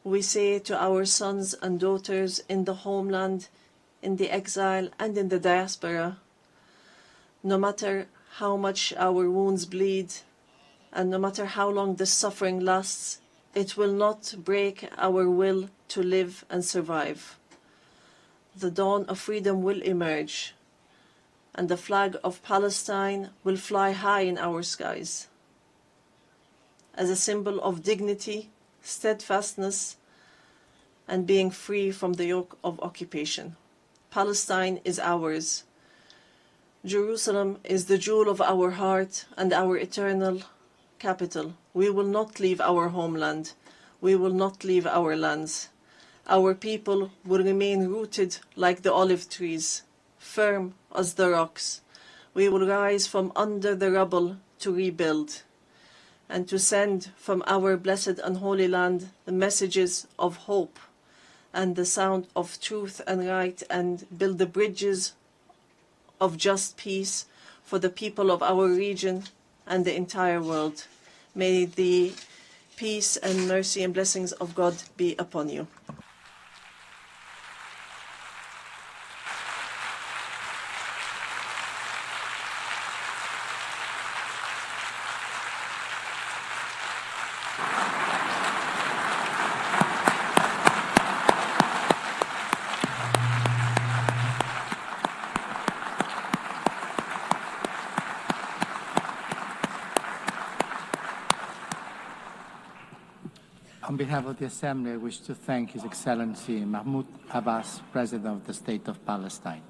we say to our sons and daughters in the homeland, in the exile, and in the diaspora, no matter how much our wounds bleed, and no matter how long the suffering lasts, it will not break our will to live and survive. The dawn of freedom will emerge, and the flag of Palestine will fly high in our skies as a symbol of dignity, steadfastness, and being free from the yoke of occupation. Palestine is ours. Jerusalem is the jewel of our heart and our eternal capital. We will not leave our homeland. We will not leave our lands. Our people will remain rooted like the olive trees, firm as the rocks. We will rise from under the rubble to rebuild and to send from our blessed and holy land the messages of hope and the sound of truth and right, and build the bridges of just peace for the people of our region and the entire world. May the peace and mercy and blessings of God be upon you. On behalf of the Assembly, I wish to thank His Excellency Mahmoud Abbas, President of the State of Palestine.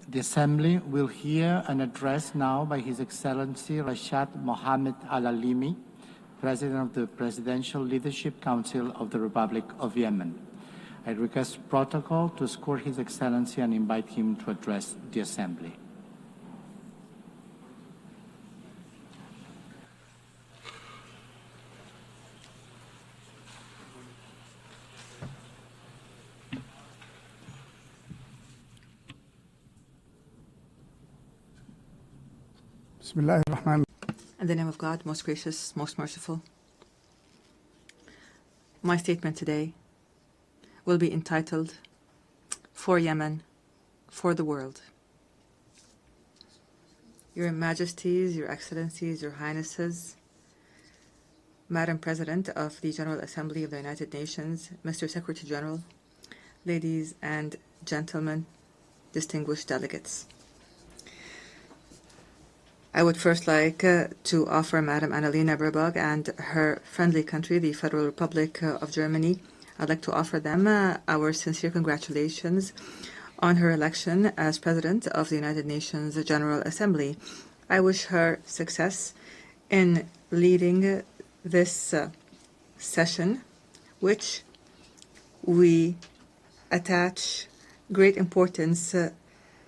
The Assembly will hear an address now by His Excellency Rashad Mohammed Al-Alimi, President of the Presidential Leadership Council of the Republic of Yemen. I request protocol to escort His Excellency and invite him to address the Assembly. In the name of God, most gracious, most merciful. My statement today will be entitled, For Yemen, for the World. Your Majesties, Your Excellencies, Your Highnesses, Madam President of the General Assembly of the United Nations, Mr. Secretary General, ladies and gentlemen, distinguished delegates. I would first like to offer Madam Annalena Baerbock and her friendly country, the Federal Republic of Germany, I'd like to offer them our sincere congratulations on her election as President of the United Nations General Assembly. I wish her success in leading this session, which we attach great importance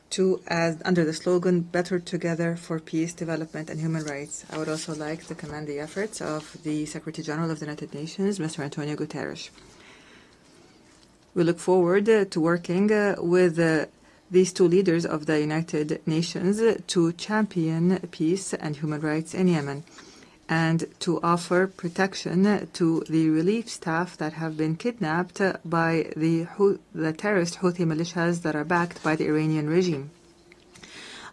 to as under the slogan, Better Together for Peace, Development and Human Rights. I would also like to commend the efforts of the Secretary General of the United Nations, Mr. António Guterres. We look forward to working with these two leaders of the United Nations to champion peace and human rights in Yemen and to offer protection to the relief staff that have been kidnapped by the terrorist Houthi militias that are backed by the Iranian regime.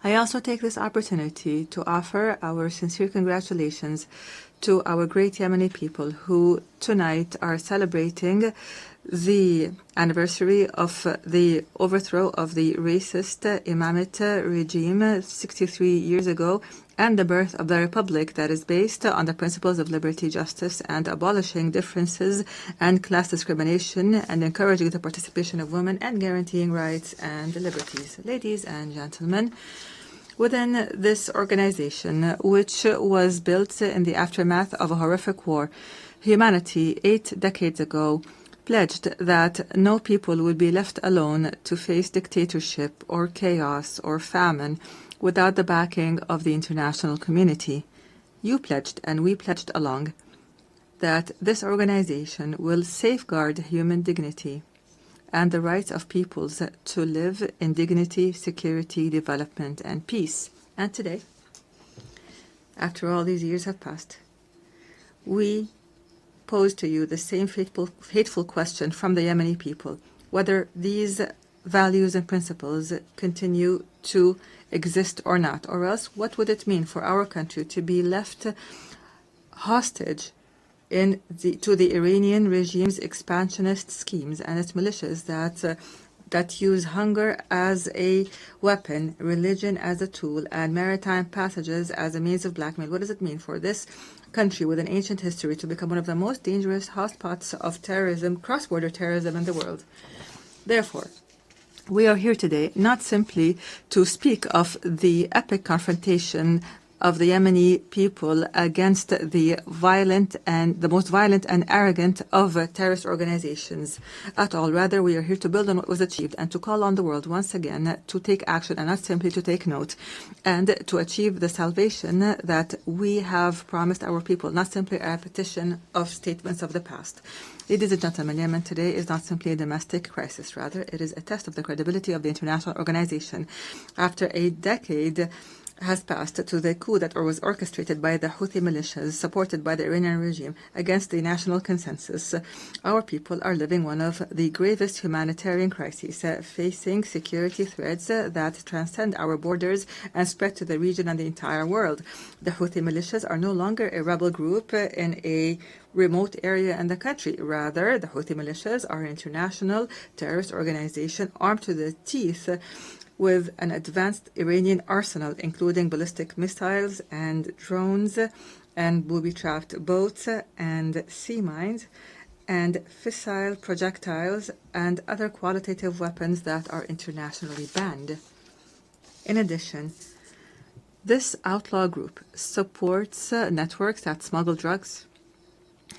I also take this opportunity to offer our sincere congratulations to our great Yemeni people who tonight are celebrating the anniversary of the overthrow of the racist Imamate regime 63 years ago and the birth of the republic that is based on the principles of liberty, justice, and abolishing differences and class discrimination and encouraging the participation of women and guaranteeing rights and liberties. Ladies and gentlemen, within this organization, which was built in the aftermath of a horrific war, humanity 8 decades ago pledged that no people would be left alone to face dictatorship or chaos or famine without the backing of the international community. You pledged, and we pledged along, that this organization will safeguard human dignity and the rights of peoples to live in dignity, security, development, and peace. And today, after all these years have passed, we pose to you the same fateful question from the Yemeni people, whether these values and principles continue to exist or not, or else what would it mean for our country to be left hostage to the Iranian regime's expansionist schemes and its militias that use hunger as a weapon, religion as a tool, and maritime passages as a means of blackmail? What does it mean for this country with an ancient history to become one of the most dangerous hotspots of terrorism, cross-border terrorism in the world? Therefore, we are here today not simply to speak of the epic confrontation of the Yemeni people against the most violent and arrogant of terrorist organizations at all. Rather, we are here to build on what was achieved and to call on the world once again to take action and not simply to take note, and to achieve the salvation that we have promised our people, not simply a repetition of statements of the past. Ladies and gentlemen, Yemen today is not simply a domestic crisis. Rather, it is a test of the credibility of the international organization. After a decade has passed to the coup that was orchestrated by the Houthi militias supported by the Iranian regime against the national consensus, our people are living one of the gravest humanitarian crises, facing security threats that transcend our borders and spread to the region and the entire world. The Houthi militias are no longer a rebel group in a remote area in the country. Rather, the Houthi militias are an international terrorist organization armed to the teeth with an advanced Iranian arsenal, including ballistic missiles and drones and booby-trapped boats and sea mines and fissile projectiles and other qualitative weapons that are internationally banned. In addition, this outlaw group supports networks that smuggle drugs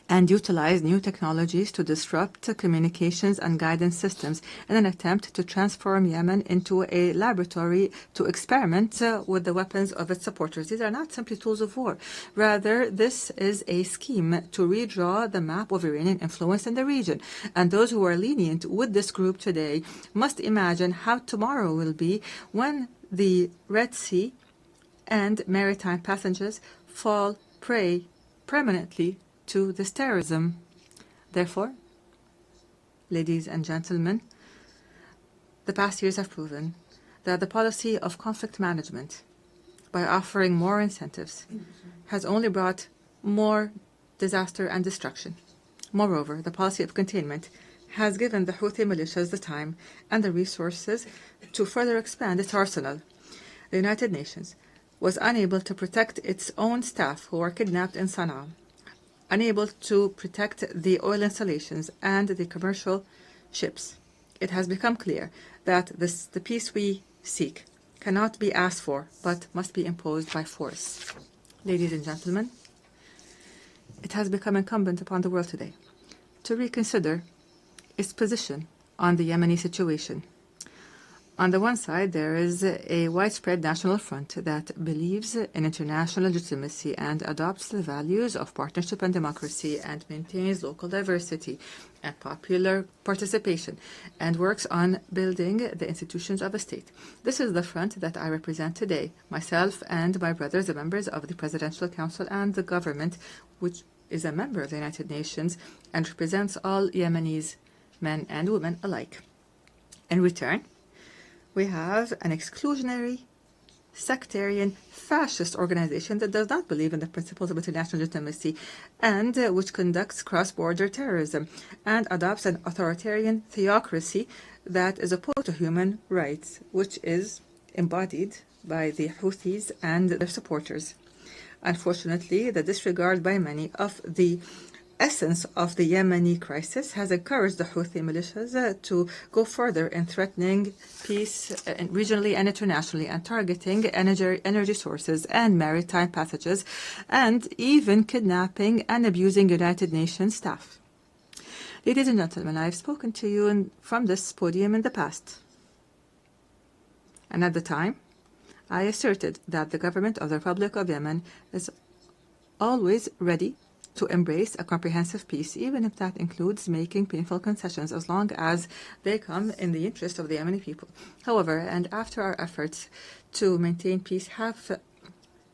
and utilize new technologies to disrupt communications and guidance systems in an attempt to transform Yemen into a laboratory to experiment with the weapons of its supporters. These are not simply tools of war. Rather, this is a scheme to redraw the map of Iranian influence in the region. And those who are lenient with this group today must imagine how tomorrow will be when the Red Sea and maritime passengers fall prey permanently to this terrorism. Therefore, ladies and gentlemen, the past years have proven that the policy of conflict management, by offering more incentives, has only brought more disaster and destruction. Moreover, the policy of containment has given the Houthi militias the time and the resources to further expand its arsenal. The United Nations was unable to protect its own staff who were kidnapped in Sana'a, unable to protect the oil installations and the commercial ships. It has become clear that the peace we seek cannot be asked for, but must be imposed by force. Ladies and gentlemen, it has become incumbent upon the world today to reconsider its position on the Yemeni situation. On the one side, there is a widespread national front that believes in international legitimacy and adopts the values of partnership and democracy and maintains local diversity and popular participation and works on building the institutions of a state. This is the front that I represent today, myself and my brothers, the members of the Presidential Council and the government, which is a member of the United Nations and represents all Yemenis, men and women alike. In return, we have an exclusionary sectarian, fascist organization that does not believe in the principles of international legitimacy and which conducts cross-border terrorism and adopts an authoritarian theocracy that is opposed to human rights, which is embodied by the Houthis and their supporters. Unfortunately, the disregard by many of the essence of the Yemeni crisis has encouraged the Houthi militias to go further in threatening peace regionally and internationally and targeting energy sources and maritime passages and even kidnapping and abusing United Nations staff. Ladies and gentlemen, I have spoken to you from this podium in the past. And at the time, I asserted that the government of the Republic of Yemen is always ready to embrace a comprehensive peace, even if that includes making painful concessions, as long as they come in the interest of the Yemeni people. However, and after our efforts to maintain peace have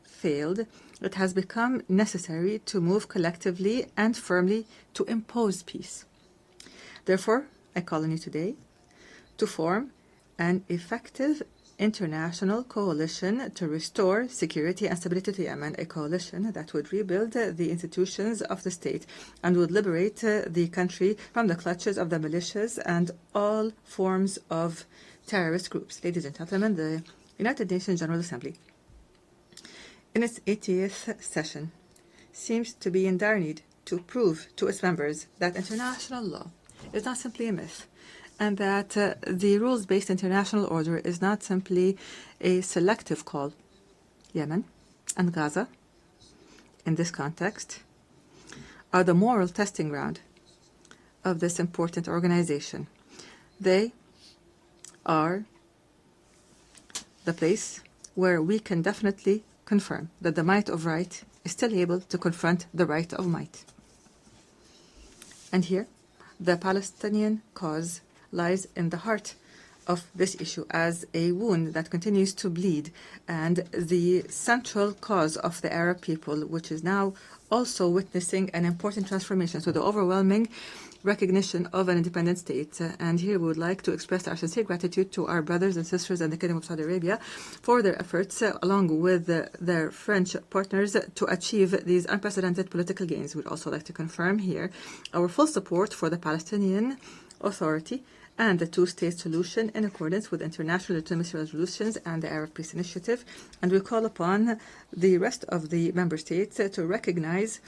failed, it has become necessary to move collectively and firmly to impose peace. Therefore, I call on you today to form an effective international coalition to restore security and stability to Yemen, a coalition that would rebuild the institutions of the state and would liberate the country from the clutches of the militias and all forms of terrorist groups. Ladies and gentlemen, the United Nations General Assembly, in its 80th session, seems to be in dire need to prove to its members that international law is not simply a myth, and that the rules-based international order is not simply a selective call. Yemen and Gaza, in this context, are the moral testing ground of this important organization. They are the place where we can definitely confirm that the might of right is still able to confront the right of might. And here, the Palestinian cause lies in the heart of this issue as a wound that continues to bleed and the central cause of the Arab people, which is now also witnessing an important transformation. So the overwhelming recognition of an independent state. And here we would like to express our sincere gratitude to our brothers and sisters in the Kingdom of Saudi Arabia for their efforts, along with their French partners, to achieve these unprecedented political gains. We'd also like to confirm here our full support for the Palestinian Authority and the two-state solution in accordance with international legitimacy resolutions and the Arab Peace Initiative. And we call upon the rest of the member states to recognize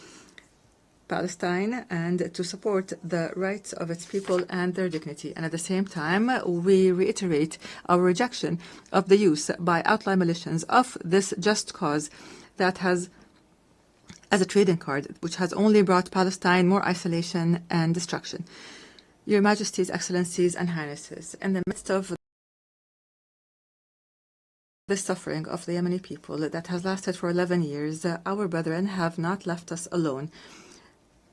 Palestine and to support the rights of its people and their dignity. And at the same time, we reiterate our rejection of the use by outlaw militias of this just cause that has as a trading card, which has only brought Palestine more isolation and destruction. Your Majesties, Excellencies, and Highnesses, in the midst of the suffering of the Yemeni people that has lasted for 11 years, our brethren have not left us alone,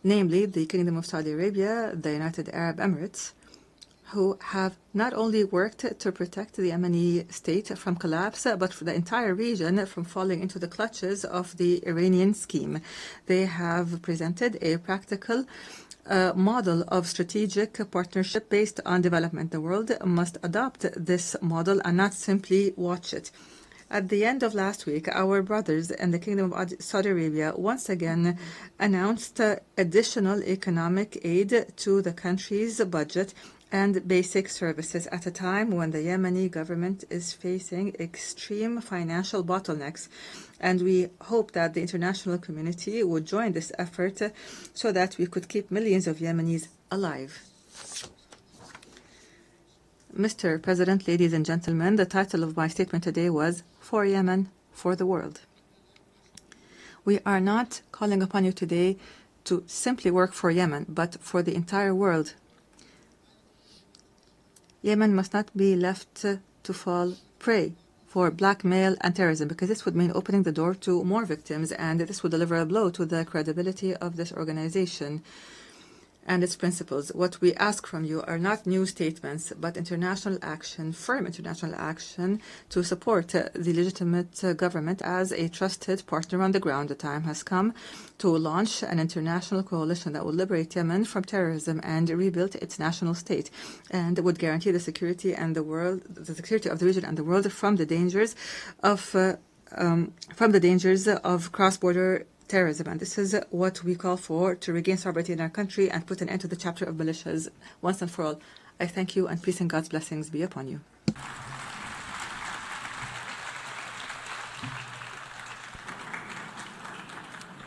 namely the Kingdom of Saudi Arabia, the United Arab Emirates, who have not only worked to protect the Yemeni state from collapse, but for the entire region from falling into the clutches of the Iranian scheme. They have presented a practical model of strategic partnership based on development. The world must adopt this model and not simply watch it. At the end of last week, our brothers in the Kingdom of Saudi Arabia once again announced additional economic aid to the country's budget and basic services at a time when the Yemeni government is facing extreme financial bottlenecks. And we hope that the international community would join this effort so that we could keep millions of Yemenis alive. Mr. President, ladies and gentlemen, the title of my statement today was For Yemen, for the World. We are not calling upon you today to simply work for Yemen, but for the entire world. Yemen must not be left to fall prey for blackmail and terrorism, because this would mean opening the door to more victims, and this would deliver a blow to the credibility of this organization. and its principles. What we ask from you are not new statements, but international action, firm international action to support the legitimate government as a trusted partner on the ground. The time has come to launch an international coalition that will liberate Yemen from terrorism and rebuild its national state, and would guarantee the security and the security of the region and the world from the dangers of cross-border terrorism. And this is what we call for, to regain sovereignty in our country and put an end to the chapter of militias once and for all. I thank you, and peace and God's blessings be upon you.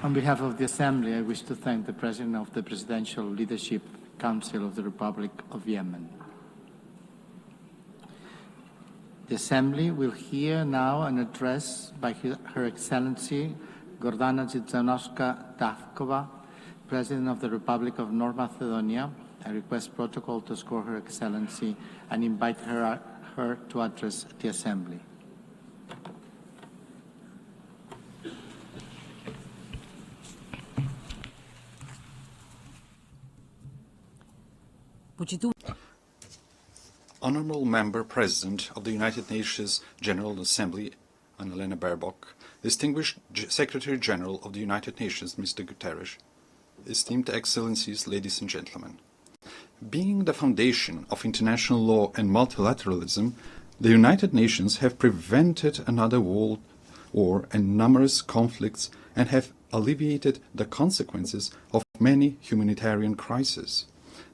On behalf of the Assembly, I wish to thank the President of the Presidential Leadership Council of the Republic of Yemen. The Assembly will hear now an address by Her Excellency Gordana Dzizanowska-Davkova, President of the Republic of North Macedonia. I request protocol to escort Her Excellency and invite her to address the Assembly. Honourable Member President of the United Nations General Assembly, Annalena Baerbock, distinguished Secretary General of the United Nations, Mr. Guterres, esteemed Excellencies, ladies and gentlemen. Being the foundation of international law and multilateralism, the United Nations have prevented another world war and numerous conflicts and have alleviated the consequences of many humanitarian crises.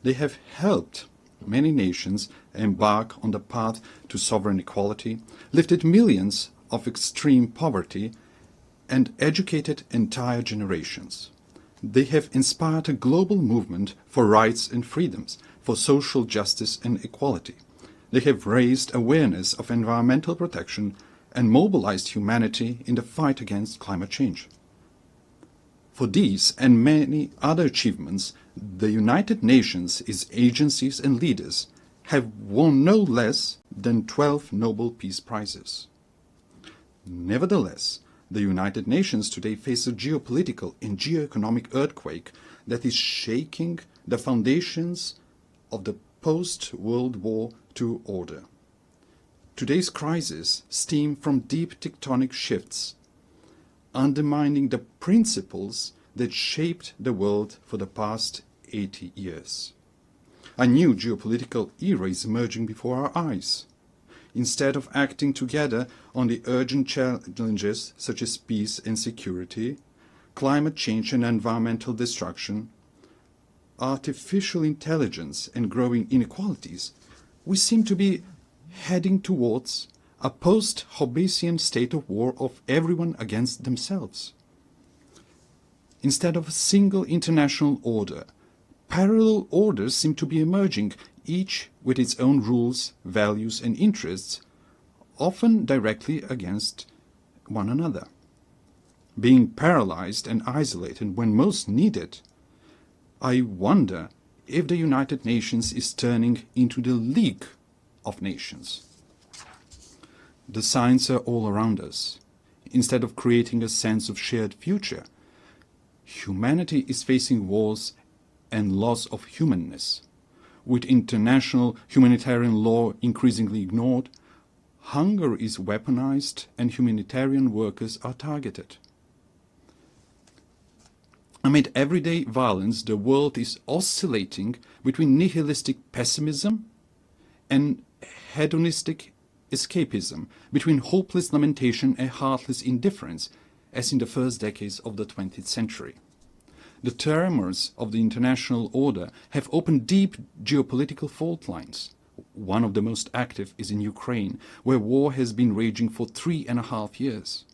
They have helped many nations embark on the path to sovereign equality, lifted millions of extreme poverty, and educated entire generations. They have inspired a global movement for rights and freedoms, for social justice and equality. They have raised awareness of environmental protection and mobilized humanity in the fight against climate change. For these and many other achievements, the United Nations, its agencies and leaders, have won no less than 12 Nobel Peace Prizes. Nevertheless, the United Nations today face a geopolitical and geoeconomic earthquake that is shaking the foundations of the post-World War II order. Today's crisis stems from deep tectonic shifts, undermining the principles that shaped the world for the past 80 years. A new geopolitical era is emerging before our eyes. Instead of acting together on the urgent challenges such as peace and security, climate change and environmental destruction, artificial intelligence and growing inequalities, we seem to be heading towards a post-Hobbesian state of war of everyone against themselves. Instead of a single international order, parallel orders seem to be emerging, each with its own rules, values and interests, often directly against one another. Being paralyzed and isolated when most needed, I wonder if the United Nations is turning into the League of Nations. The signs are all around us. Instead of creating a sense of shared future, humanity is facing wars and loss of humanness. With international humanitarian law increasingly ignored, hunger is weaponized and humanitarian workers are targeted. Amid everyday violence, the world is oscillating between nihilistic pessimism and hedonistic escapism, between hopeless lamentation and heartless indifference, as in the first decades of the 20th century. The tremors of the international order have opened deep geopolitical fault lines. One of the most active is in Ukraine, where war has been raging for 3.5 years.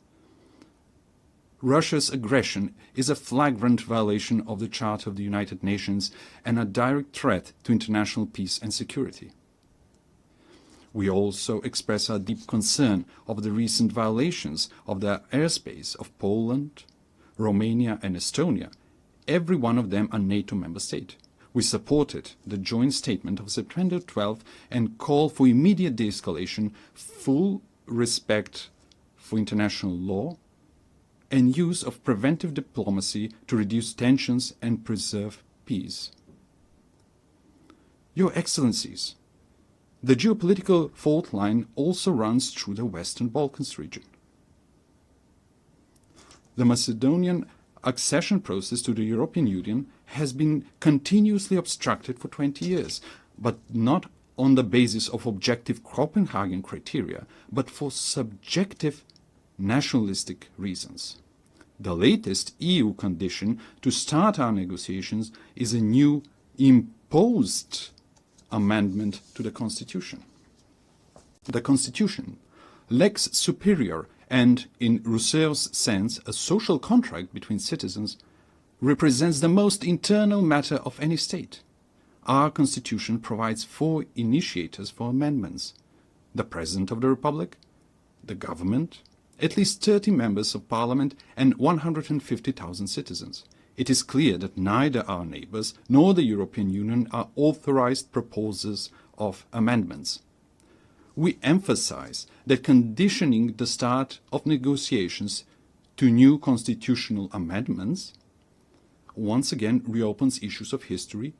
Russia's aggression is a flagrant violation of the Charter of the United Nations and a direct threat to international peace and security. We also express our deep concern of the recent violations of the airspace of Poland, Romania and Estonia, every one of them a NATO member state. We supported the joint statement of September 12 and call for immediate de-escalation, full respect for international law, and use of preventive diplomacy to reduce tensions and preserve peace. Your Excellencies, the geopolitical fault line also runs through the Western Balkans region. The Macedonian accession process to the European Union has been continuously obstructed for 20 years, but not on the basis of objective Copenhagen criteria, but for subjective nationalistic reasons. The latest EU condition to start our negotiations is a new imposed amendment to the Constitution. The Constitution, lex superior and, in Rousseau's sense, a social contract between citizens, represents the most internal matter of any state. Our Constitution provides 4 initiators for amendments: the President of the Republic, the government, at least 30 members of parliament, and 150,000 citizens. It is clear that neither our neighbors nor the European Union are authorized proposers of amendments. We emphasize that conditioning the start of negotiations to new constitutional amendments once again reopens issues of history,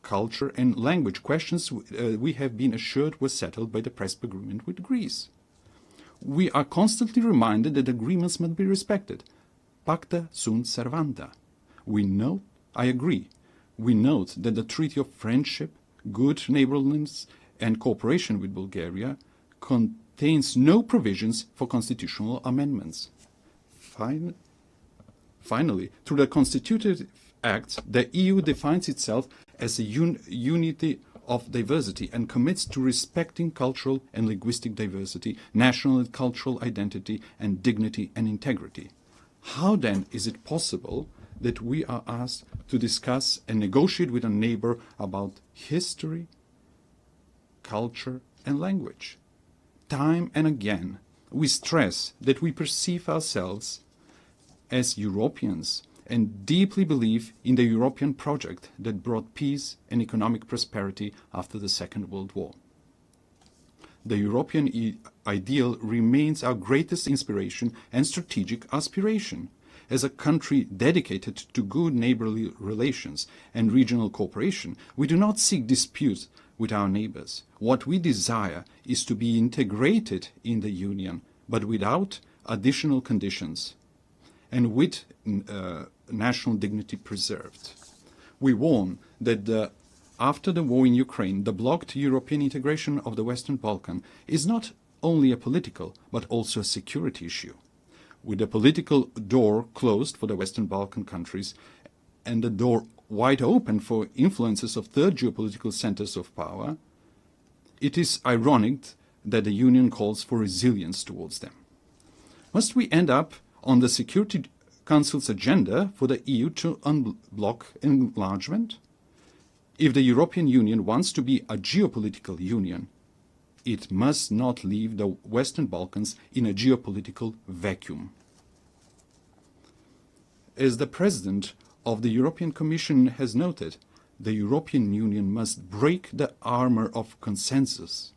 culture and language, questions we have been assured were settled by the Prespa agreement with Greece. We are constantly reminded that agreements must be respected. Pacta sunt servanda. I agree, we note that the Treaty of Friendship, Good Neighborliness and Cooperation with Bulgaria contains no provisions for constitutional amendments. Finally, through the constitutive acts, the EU defines itself as a unity of diversity and commits to respecting cultural and linguistic diversity, national and cultural identity, and dignity and integrity. How then is it possible that we are asked to discuss and negotiate with a neighbor about history, culture, and language? Time and again, we stress that we perceive ourselves as Europeans and deeply believe in the European project that brought peace and economic prosperity after the Second World War. The European ideal remains our greatest inspiration and strategic aspiration. As a country dedicated to good neighborly relations and regional cooperation, we do not seek disputes with our neighbors. What we desire is to be integrated in the Union, but without additional conditions and with national dignity preserved. We warn that after the war in Ukraine, the blocked European integration of the Western Balkans is not only a political but also a security issue. With the political door closed for the Western Balkan countries and the door wide open for influences of third geopolitical centers of power, it is ironic that the Union calls for resilience towards them. Must we end up on the Security Council's agenda for the EU to unblock enlargement? If the European Union wants to be a geopolitical union, it must not leave the Western Balkans in a geopolitical vacuum. As the President of the European Commission has noted, the European Union must break the armor of consensus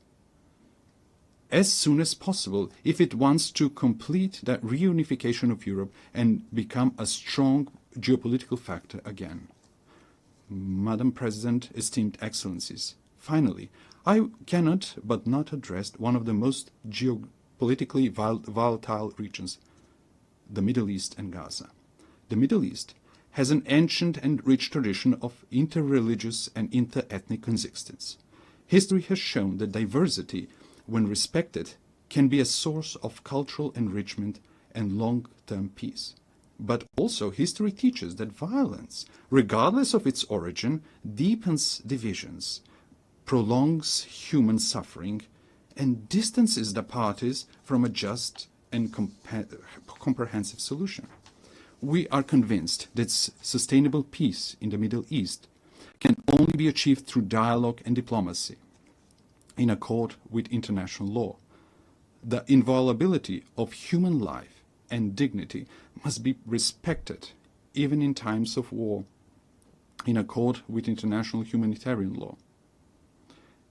as soon as possible if it wants to complete the reunification of Europe and become a strong geopolitical factor again. Madam President, esteemed Excellencies, finally, I cannot but not address one of the most geopolitically volatile regions, the Middle East and Gaza. The Middle East has an ancient and rich tradition of inter-religious and inter-ethnic coexistence. History has shown that diversity, when respected, can be a source of cultural enrichment and long-term peace. But also history teaches that violence, regardless of its origin, deepens divisions, prolongs human suffering, and distances the parties from a just and comprehensive solution. We are convinced that sustainable peace in the Middle East can only be achieved through dialogue and diplomacy, in accord with international law. The inviolability of human life and dignity must be respected, even in times of war, in accord with international humanitarian law.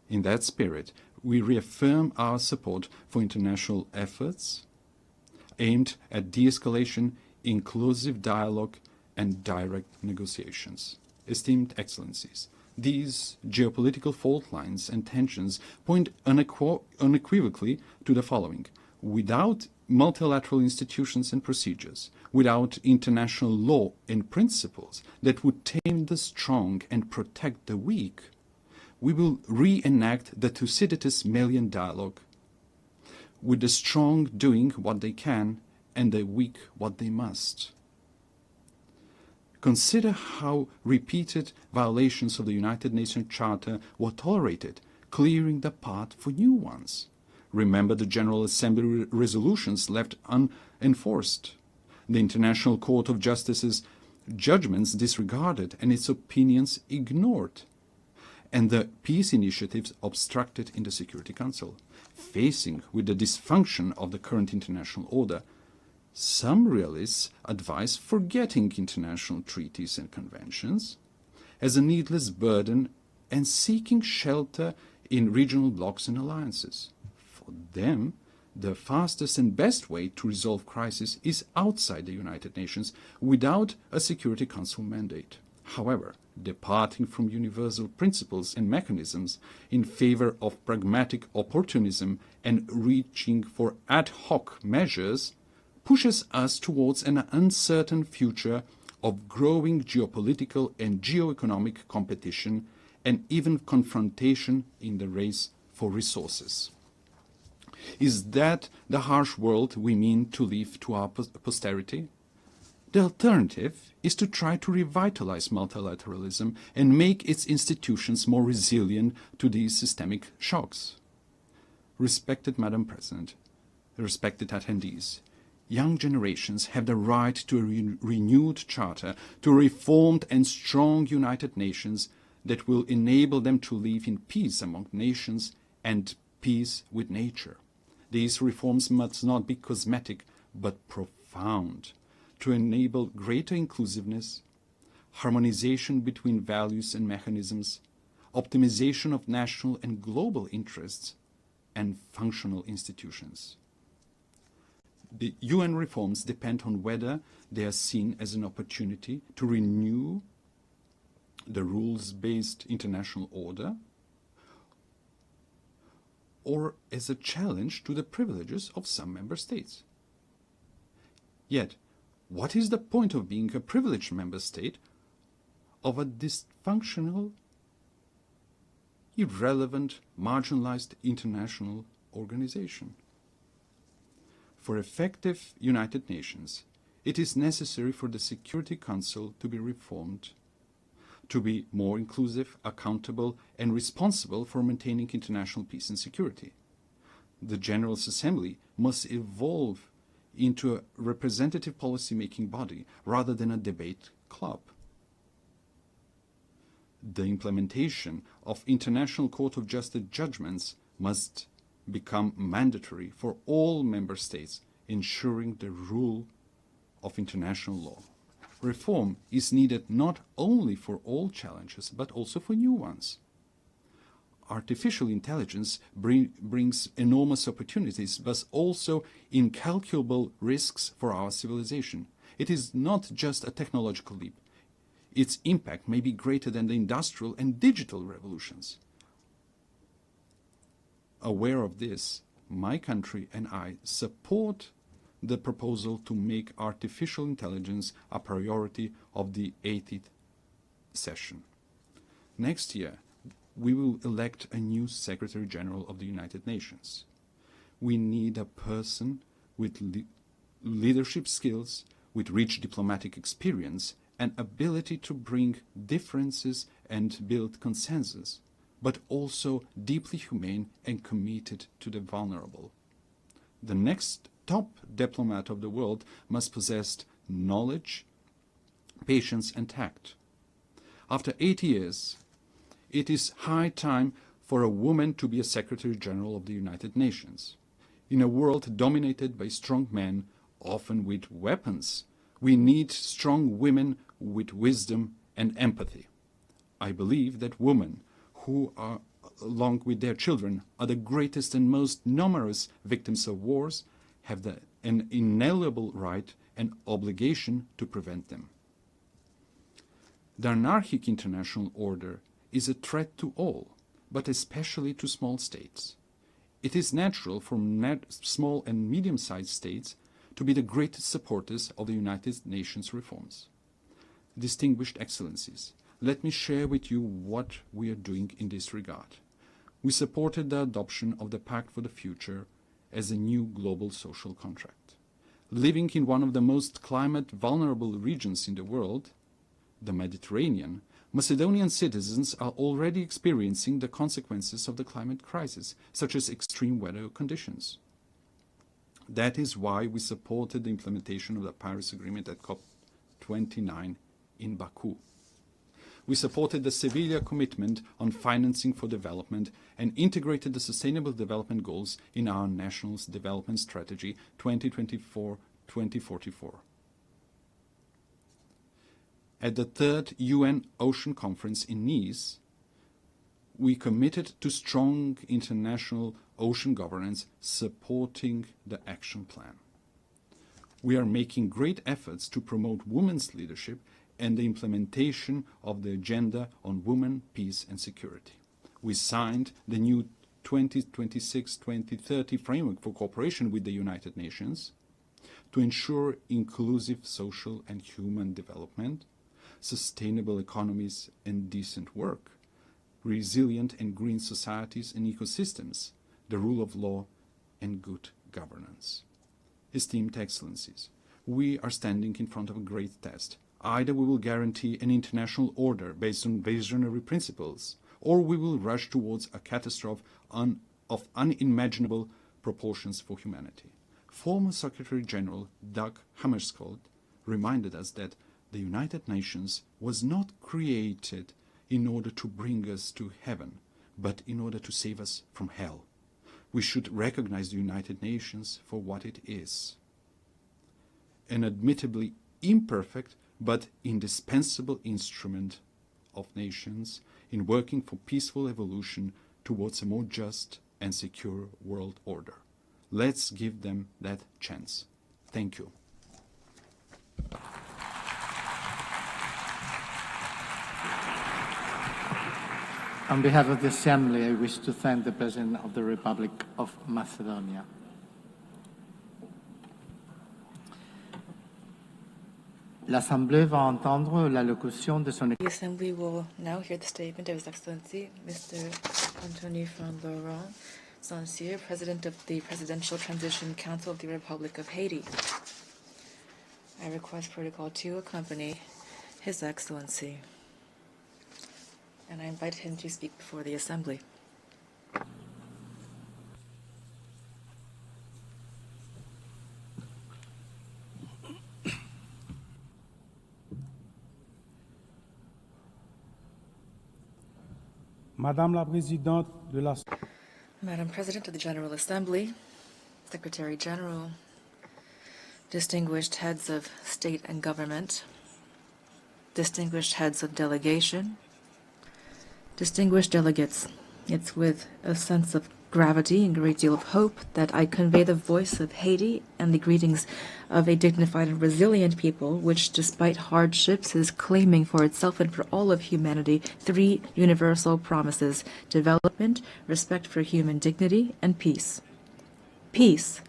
In that spirit, we reaffirm our support for international efforts aimed at de-escalation, inclusive dialogue, and direct negotiations. Esteemed Excellencies, These geopolitical fault lines and tensions point unequivocally to the following. Without multilateral institutions and procedures, without international law and principles that would tame the strong and protect the weak, we will reenact the Thucydides Melian dialogue, with the strong doing what they can and the weak what they must. Consider how repeated violations of the United Nations Charter were tolerated, clearing the path for new ones. Remember the General Assembly resolutions left unenforced, the International Court of Justice's judgments disregarded and its opinions ignored, and the peace initiatives obstructed in the Security Council. Facing with the dysfunction of the current international order, some realists advise forgetting international treaties and conventions as a needless burden and seeking shelter in regional blocs and alliances. For them, the fastest and best way to resolve crisis is outside the United Nations without a Security Council mandate. However, departing from universal principles and mechanisms in favor of pragmatic opportunism and reaching for ad hoc measures pushes us towards an uncertain future of growing geopolitical and geoeconomic competition and even confrontation in the race for resources. Is that the harsh world we mean to leave to our posterity? The alternative is to try to revitalize multilateralism and make its institutions more resilient to these systemic shocks. Respected Madam President, respected attendees, young generations have the right to a renewed charter, to a reformed and strong United Nations that will enable them to live in peace among nations and peace with nature. These reforms must not be cosmetic, but profound, to enable greater inclusiveness, harmonization between values and mechanisms, optimization of national and global interests, and functional institutions. The UN reforms depend on whether they are seen as an opportunity to renew the rules-based international order or as a challenge to the privileges of some member states. Yet, what is the point of being a privileged member state of a dysfunctional, irrelevant, marginalized international organization? For effective United Nations, it is necessary for the Security Council to be reformed, to be more inclusive, accountable, and responsible for maintaining international peace and security. The General Assembly must evolve into a representative policy-making body rather than a debate club. The implementation of International Court of Justice judgments must become mandatory for all member states, ensuring the rule of international law. Reform is needed not only for all challenges, but also for new ones. Artificial intelligence brings enormous opportunities, but also incalculable risks for our civilization. It is not just a technological leap. Its impact may be greater than the industrial and digital revolutions. Aware of this, my country and I support the proposal to make artificial intelligence a priority of the 80th session. Next year, we will elect a new Secretary General of the United Nations. We need a person with leadership skills, with rich diplomatic experience, and ability to bring differences and build consensus, but also deeply humane and committed to the vulnerable. The next top diplomat of the world must possess knowledge, patience, and tact. After 8 years, it is high time for a woman to be a Secretary General of the United Nations. In a world dominated by strong men, often with weapons, we need strong women with wisdom and empathy. I believe that women who are, along with their children, are the greatest and most numerous victims of wars, have an inalienable right and obligation to prevent them. The anarchic international order is a threat to all, but especially to small states. It is natural for small and medium-sized states to be the greatest supporters of the United Nations reforms. Distinguished Excellencies, let me share with you what we are doing in this regard. We supported the adoption of the Pact for the Future as a new global social contract. Living in one of the most climate-vulnerable regions in the world, the Mediterranean, Macedonian citizens are already experiencing the consequences of the climate crisis, such as extreme weather conditions. That is why we supported the implementation of the Paris Agreement at COP29 in Baku. We supported the Seville commitment on financing for development and integrated the Sustainable Development Goals in our National Development Strategy 2024-2044. At the third UN Ocean Conference in Nice, we committed to strong international ocean governance supporting the action plan. We are making great efforts to promote women's leadership and the implementation of the Agenda on Women, Peace and Security. We signed the new 2026-2030 framework for cooperation with the United Nations to ensure inclusive social and human development, sustainable economies and decent work, resilient and green societies and ecosystems, the rule of law and good governance. Esteemed Excellencies, we are standing in front of a great test. Either we will guarantee an international order based on visionary principles, or we will rush towards a catastrophe of unimaginable proportions for humanity. Former Secretary General Dag Hammarskjöld reminded us that the United Nations was not created in order to bring us to heaven, but in order to save us from hell. We should recognize the United Nations for what it is: an admittedly imperfect but indispensable instrument of nations in working for peaceful evolution towards a more just and secure world order. Let's give them that chance. Thank you. On behalf of the Assembly, I wish to thank the President of the Republic of Macedonia. L'Assemblée va entendre l'allocution de son... The Assembly will now hear the statement of His Excellency, Mr. António Sancier, President of the Presidential Transition Council of the Republic of Haiti. I request Protocol to accompany His Excellency, and I invite him to speak before the Assembly. Madame la Présidente de la... Madam President of the General Assembly, Secretary General, distinguished heads of state and government, distinguished heads of delegation, distinguished delegates, it's with a sense of gravity and a great deal of hope that I convey the voice of Haiti and the greetings of a dignified and resilient people which, despite hardships, is claiming for itself and for all of humanity 3 universal promises: development, respect for human dignity, and peace. Peace,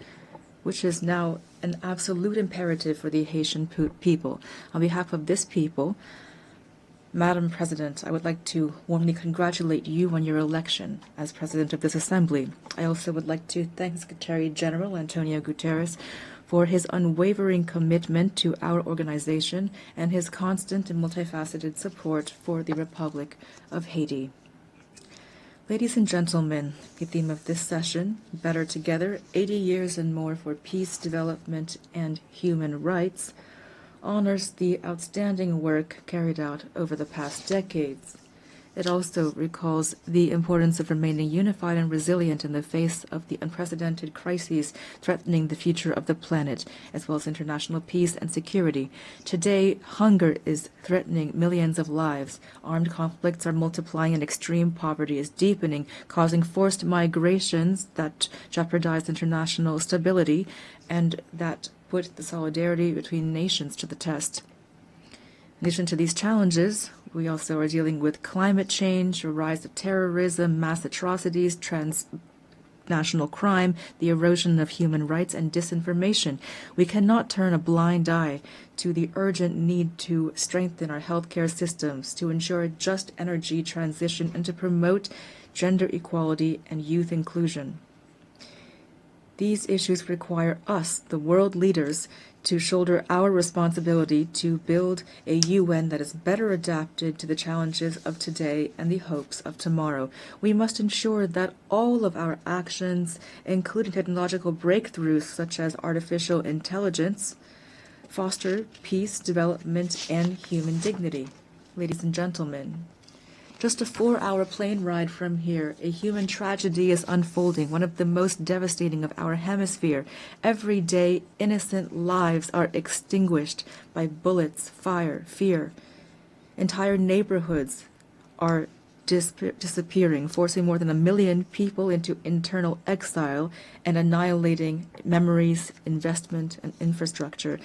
which is now an absolute imperative for the Haitian people. On behalf of this people, Madam President, I would like to warmly congratulate you on your election as President of this Assembly. I also would like to thank Secretary General António Guterres for his unwavering commitment to our organization and his constant and multifaceted support for the Republic of Haiti. Ladies and gentlemen, the theme of this session, Better Together, 80 Years and More for Peace, Development, and Human Rights, honors the outstanding work carried out over the past decades. It also recalls the importance of remaining unified and resilient in the face of the unprecedented crises threatening the future of the planet, as well as international peace and security. Today, hunger is threatening millions of lives. Armed conflicts are multiplying and extreme poverty is deepening, causing forced migrations that jeopardize international stability and that put the solidarity between nations to the test. In addition to these challenges, we also are dealing with climate change, a rise of terrorism, mass atrocities, transnational crime, the erosion of human rights, and disinformation. We cannot turn a blind eye to the urgent need to strengthen our healthcare systems, to ensure a just energy transition, and to promote gender equality and youth inclusion. These issues require us, the world leaders, to shoulder our responsibility to build a UN that is better adapted to the challenges of today and the hopes of tomorrow. We must ensure that all of our actions, including technological breakthroughs such as artificial intelligence, foster peace, development, and human dignity. Ladies and gentlemen, just a 4-hour plane ride from here, a human tragedy is unfolding, one of the most devastating of our hemisphere. Every day, innocent lives are extinguished by bullets, fire, fear. Entire neighborhoods are disappearing, forcing more than 1 million people into internal exile and annihilating memories, investment, and infrastructure.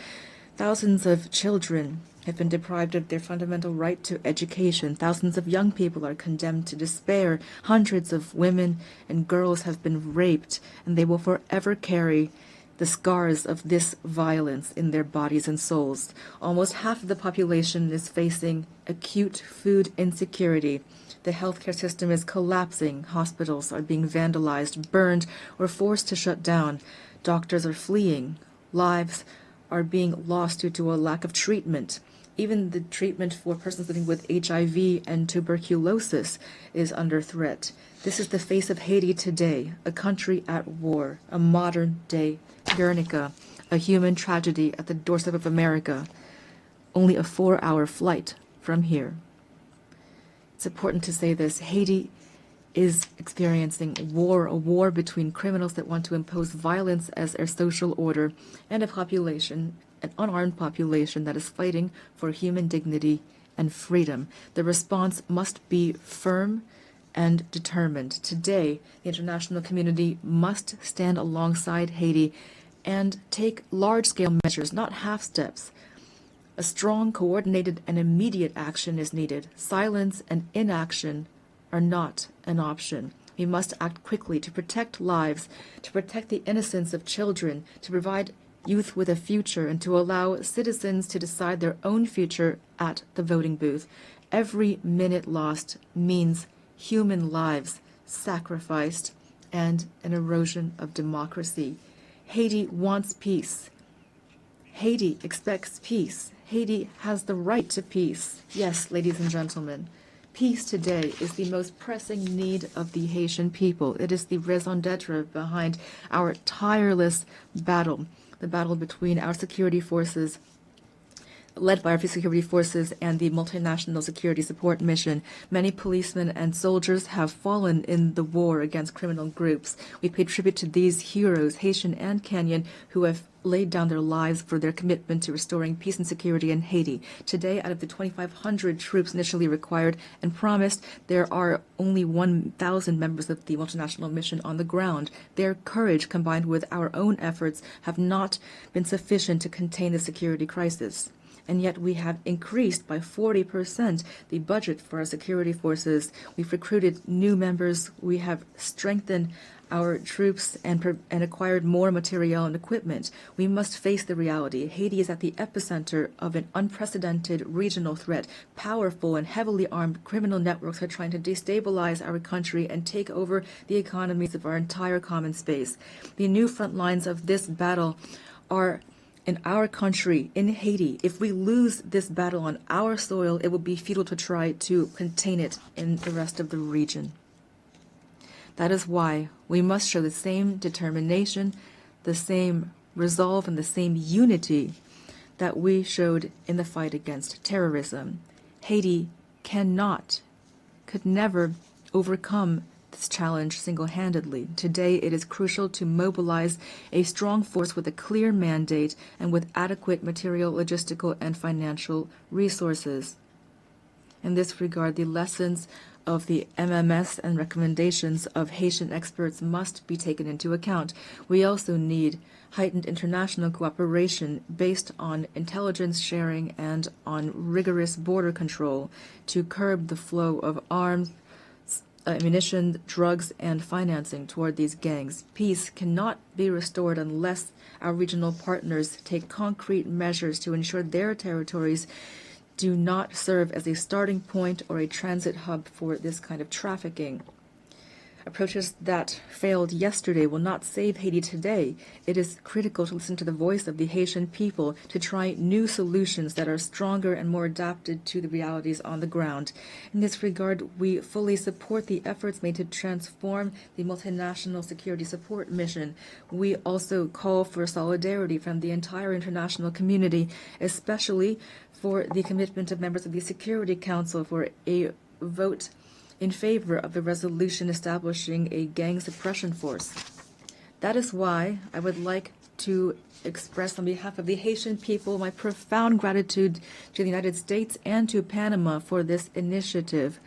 Thousands of children have been deprived of their fundamental right to education. Thousands of young people are condemned to despair. Hundreds of women and girls have been raped, and they will forever carry the scars of this violence in their bodies and souls. Almost half of the population is facing acute food insecurity. The healthcare system is collapsing. Hospitals are being vandalized, burned, or forced to shut down. Doctors are fleeing. Lives are being lost due to a lack of treatment. Even the treatment for persons living with HIV and tuberculosis is under threat. This is the face of Haiti today, a country at war, a modern-day Guernica, a human tragedy at the doorstep of America, only a 4-hour flight from here. It's important to say this. Haiti is experiencing war, a war between criminals that want to impose violence as their social order and a population, an unarmed population that is fighting for human dignity and freedom. The response must be firm and determined. Today, the international community must stand alongside Haiti and take large-scale measures, not half steps. A strong, coordinated, and immediate action is needed. Silence and inaction are not an option. We must act quickly to protect lives, to protect the innocence of children, to provide youth with a future, and to allow citizens to decide their own future at the voting booth. Every minute lost means human lives sacrificed and an erosion of democracy. Haiti wants peace. Haiti expects peace. Haiti has the right to peace. Yes, ladies and gentlemen. Peace today is the most pressing need of the Haitian people. It is the raison d'etre behind our tireless battle, the battle between our security forces, led by our security forces and the multinational security support mission. Many policemen and soldiers have fallen in the war against criminal groups. We pay tribute to these heroes, Haitian and Kenyan, who have laid down their lives for their commitment to restoring peace and security in Haiti. Today, out of the 2,500 troops initially required and promised, there are only 1,000 members of the multinational mission on the ground. Their courage, combined with our own efforts, have not been sufficient to contain the security crisis. And yet we have increased by 40% the budget for our security forces. We've recruited new members. We have strengthened our troops and acquired more material and equipment. We must face the reality. Haiti is at the epicenter of an unprecedented regional threat. Powerful and heavily armed criminal networks are trying to destabilize our country and take over the economies of our entire common space. The new front lines of this battle are in our country, in Haiti. If we lose this battle on our soil, it will be futile to try to contain it in the rest of the region. That is why we must show the same determination, the same resolve, and the same unity that we showed in the fight against terrorism. Haiti could never overcome this challenge single-handedly. Today, it is crucial to mobilize a strong force with a clear mandate and with adequate material, logistical, and financial resources. In this regard, the lessons of the MMS and recommendations of Haitian experts must be taken into account. We also need heightened international cooperation based on intelligence sharing and on rigorous border control to curb the flow of arms, ammunition, drugs, and financing toward these gangs. Peace cannot be restored unless our regional partners take concrete measures to ensure their territories do not serve as a starting point or a transit hub for this kind of trafficking. Approaches that failed yesterday will not save Haiti today. It is critical to listen to the voice of the Haitian people, to try new solutions that are stronger and more adapted to the realities on the ground. In this regard, we fully support the efforts made to transform the multinational security support mission. We also call for solidarity from the entire international community, especially for the commitment of members of the Security Council for a vote in favor of the resolution establishing a gang suppression force. That is why I would like to express on behalf of the Haitian people my profound gratitude to the United States and to Panama for this initiative,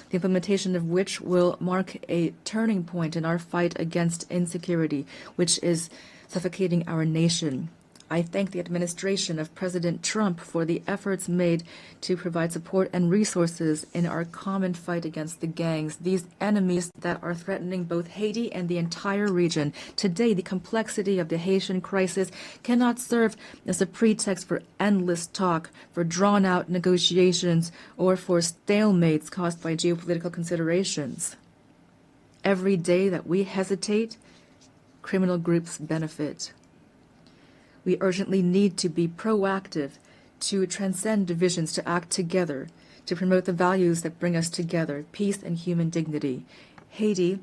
the implementation of which will mark a turning point in our fight against insecurity, which is suffocating our nation. I thank the administration of President Trump for the efforts made to provide support and resources in our common fight against the gangs, these enemies that are threatening both Haiti and the entire region. Today, the complexity of the Haitian crisis cannot serve as a pretext for endless talk, for drawn-out negotiations, or for stalemates caused by geopolitical considerations. Every day that we hesitate, criminal groups benefit. We urgently need to be proactive, to transcend divisions, to act together, to promote the values that bring us together, peace and human dignity. Haiti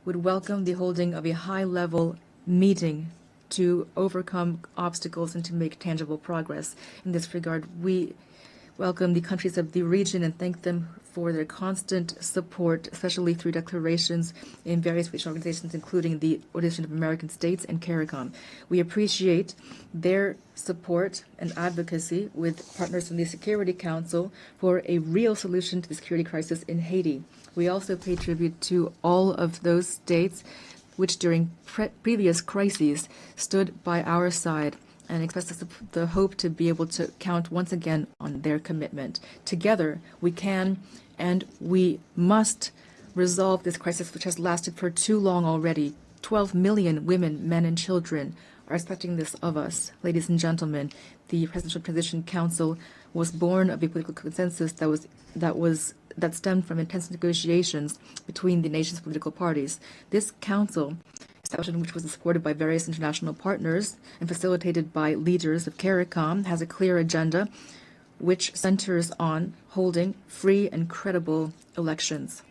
would welcome the holding of a high-level meeting to overcome obstacles and to make tangible progress. In this regard, we welcome the countries of the region and thank them for their constant support, especially through declarations in various regional organizations, including the Organization of American States and CARICOM. We appreciate their support and advocacy with partners from the Security Council for a real solution to the security crisis in Haiti. We also pay tribute to all of those states which during previous crises stood by our side and express the hope to be able to count once again on their commitment. Together, we can and we must resolve this crisis, which has lasted for too long already. 12 million women, men, and children are expecting this of us. Ladies and gentlemen, the Presidential Transition Council was born of a political consensus that stemmed from intense negotiations between the nation's political parties. This council, establishment which was supported by various international partners and facilitated by leaders of CARICOM, has a clear agenda which centers on holding free and credible elections.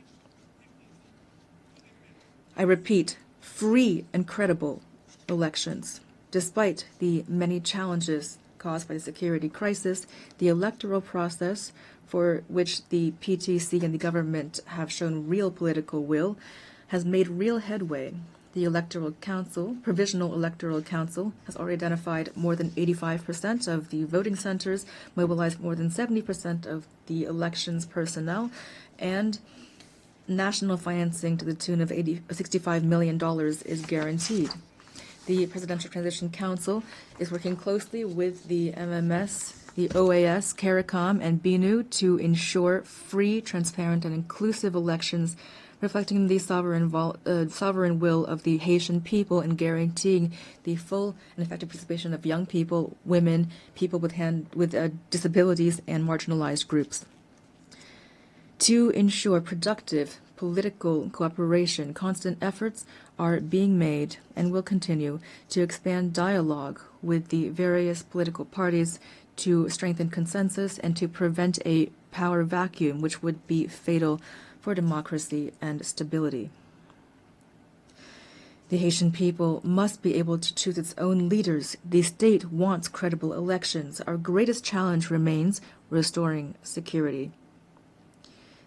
I repeat, free and credible elections. Despite the many challenges caused by the security crisis, the electoral process, for which the PTC and the government have shown real political will, has made real headway. The Electoral Council, Provisional Electoral Council, has already identified more than 85% of the voting centers, mobilized more than 70% of the elections personnel, and national financing to the tune of $65 million is guaranteed. The Presidential Transition Council is working closely with the MMS, the OAS, CARICOM, and BNU to ensure free, transparent, and inclusive elections reflecting the sovereign will of the Haitian people and guaranteeing the full and effective participation of young people, women, people with disabilities, and marginalized groups. To ensure productive political cooperation, constant efforts are being made and will continue to expand dialogue with the various political parties to strengthen consensus and to prevent a power vacuum which would be fatal for democracy and stability. The Haitian people must be able to choose its own leaders. The state wants credible elections. Our greatest challenge remains restoring security.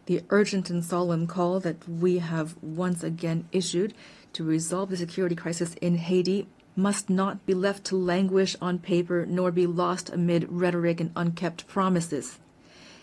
The urgent and solemn call that we have once again issued to resolve the security crisis in Haiti must not be left to languish on paper nor be lost amid rhetoric and unkept promises.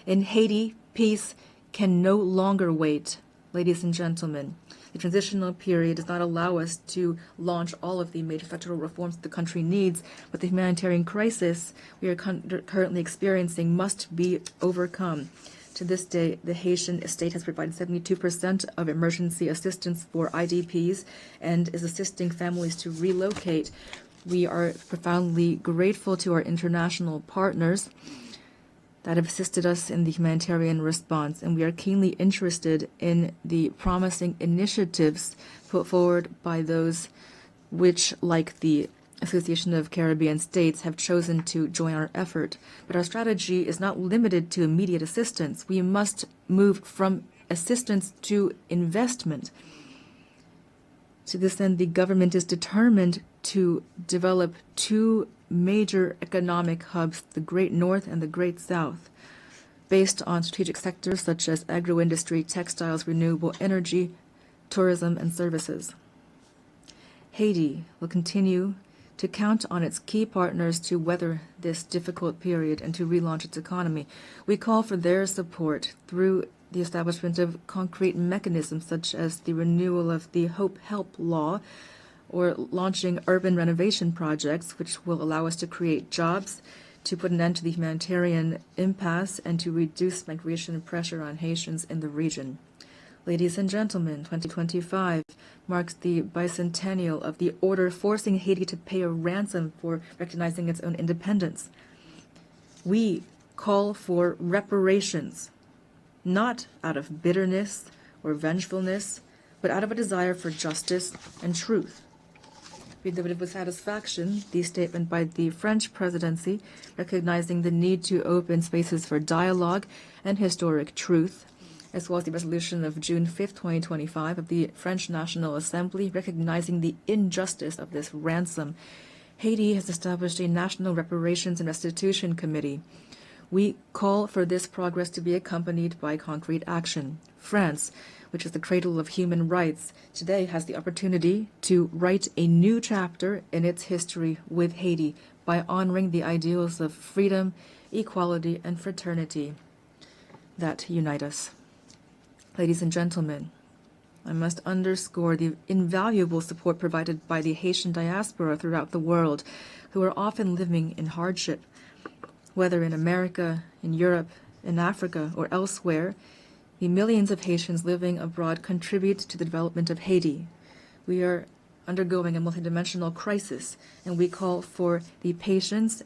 In Haiti, peace can no longer wait. Ladies and gentlemen, the transitional period does not allow us to launch all of the major structural reforms the country needs, but the humanitarian crisis we are currently experiencing must be overcome. To this day, the Haitian state has provided 72% of emergency assistance for IDPs and is assisting families to relocate. We are profoundly grateful to our international partners that have assisted us in the humanitarian response, and we are keenly interested in the promising initiatives put forward by those which, like the Association of Caribbean States, have chosen to join our effort. But our strategy is not limited to immediate assistance. We must move from assistance to investment. To this end, the government is determined to develop two major economic hubs, the Great North and the Great South, based on strategic sectors such as agro-industry, textiles, renewable energy, tourism, and services. Haiti will continue to count on its key partners to weather this difficult period and to relaunch its economy. We call for their support through the establishment of concrete mechanisms such as the renewal of the Hope Help Law, or launching urban renovation projects, which will allow us to create jobs, to put an end to the humanitarian impasse, and to reduce migration pressure on Haitians in the region. Ladies and gentlemen, 2025 marks the bicentennial of the order forcing Haiti to pay a ransom for recognizing its own independence. We call for reparations, not out of bitterness or vengefulness, but out of a desire for justice and truth. We delivered with satisfaction the statement by the French presidency recognizing the need to open spaces for dialogue and historic truth, as well as the resolution of June 5, 2025 of the French National Assembly recognizing the injustice of this ransom. Haiti has established a National Reparations and Restitution Committee. We call for this progress to be accompanied by concrete action. France, which is the cradle of human rights, today has the opportunity to write a new chapter in its history with Haiti by honoring the ideals of freedom, equality, and fraternity that unite us. Ladies and gentlemen, I must underscore the invaluable support provided by the Haitian diaspora throughout the world, who are often living in hardship. Whether in America, in Europe, in Africa, or elsewhere, the millions of Haitians living abroad contribute to the development of Haiti. We are undergoing a multidimensional crisis, and we call for patience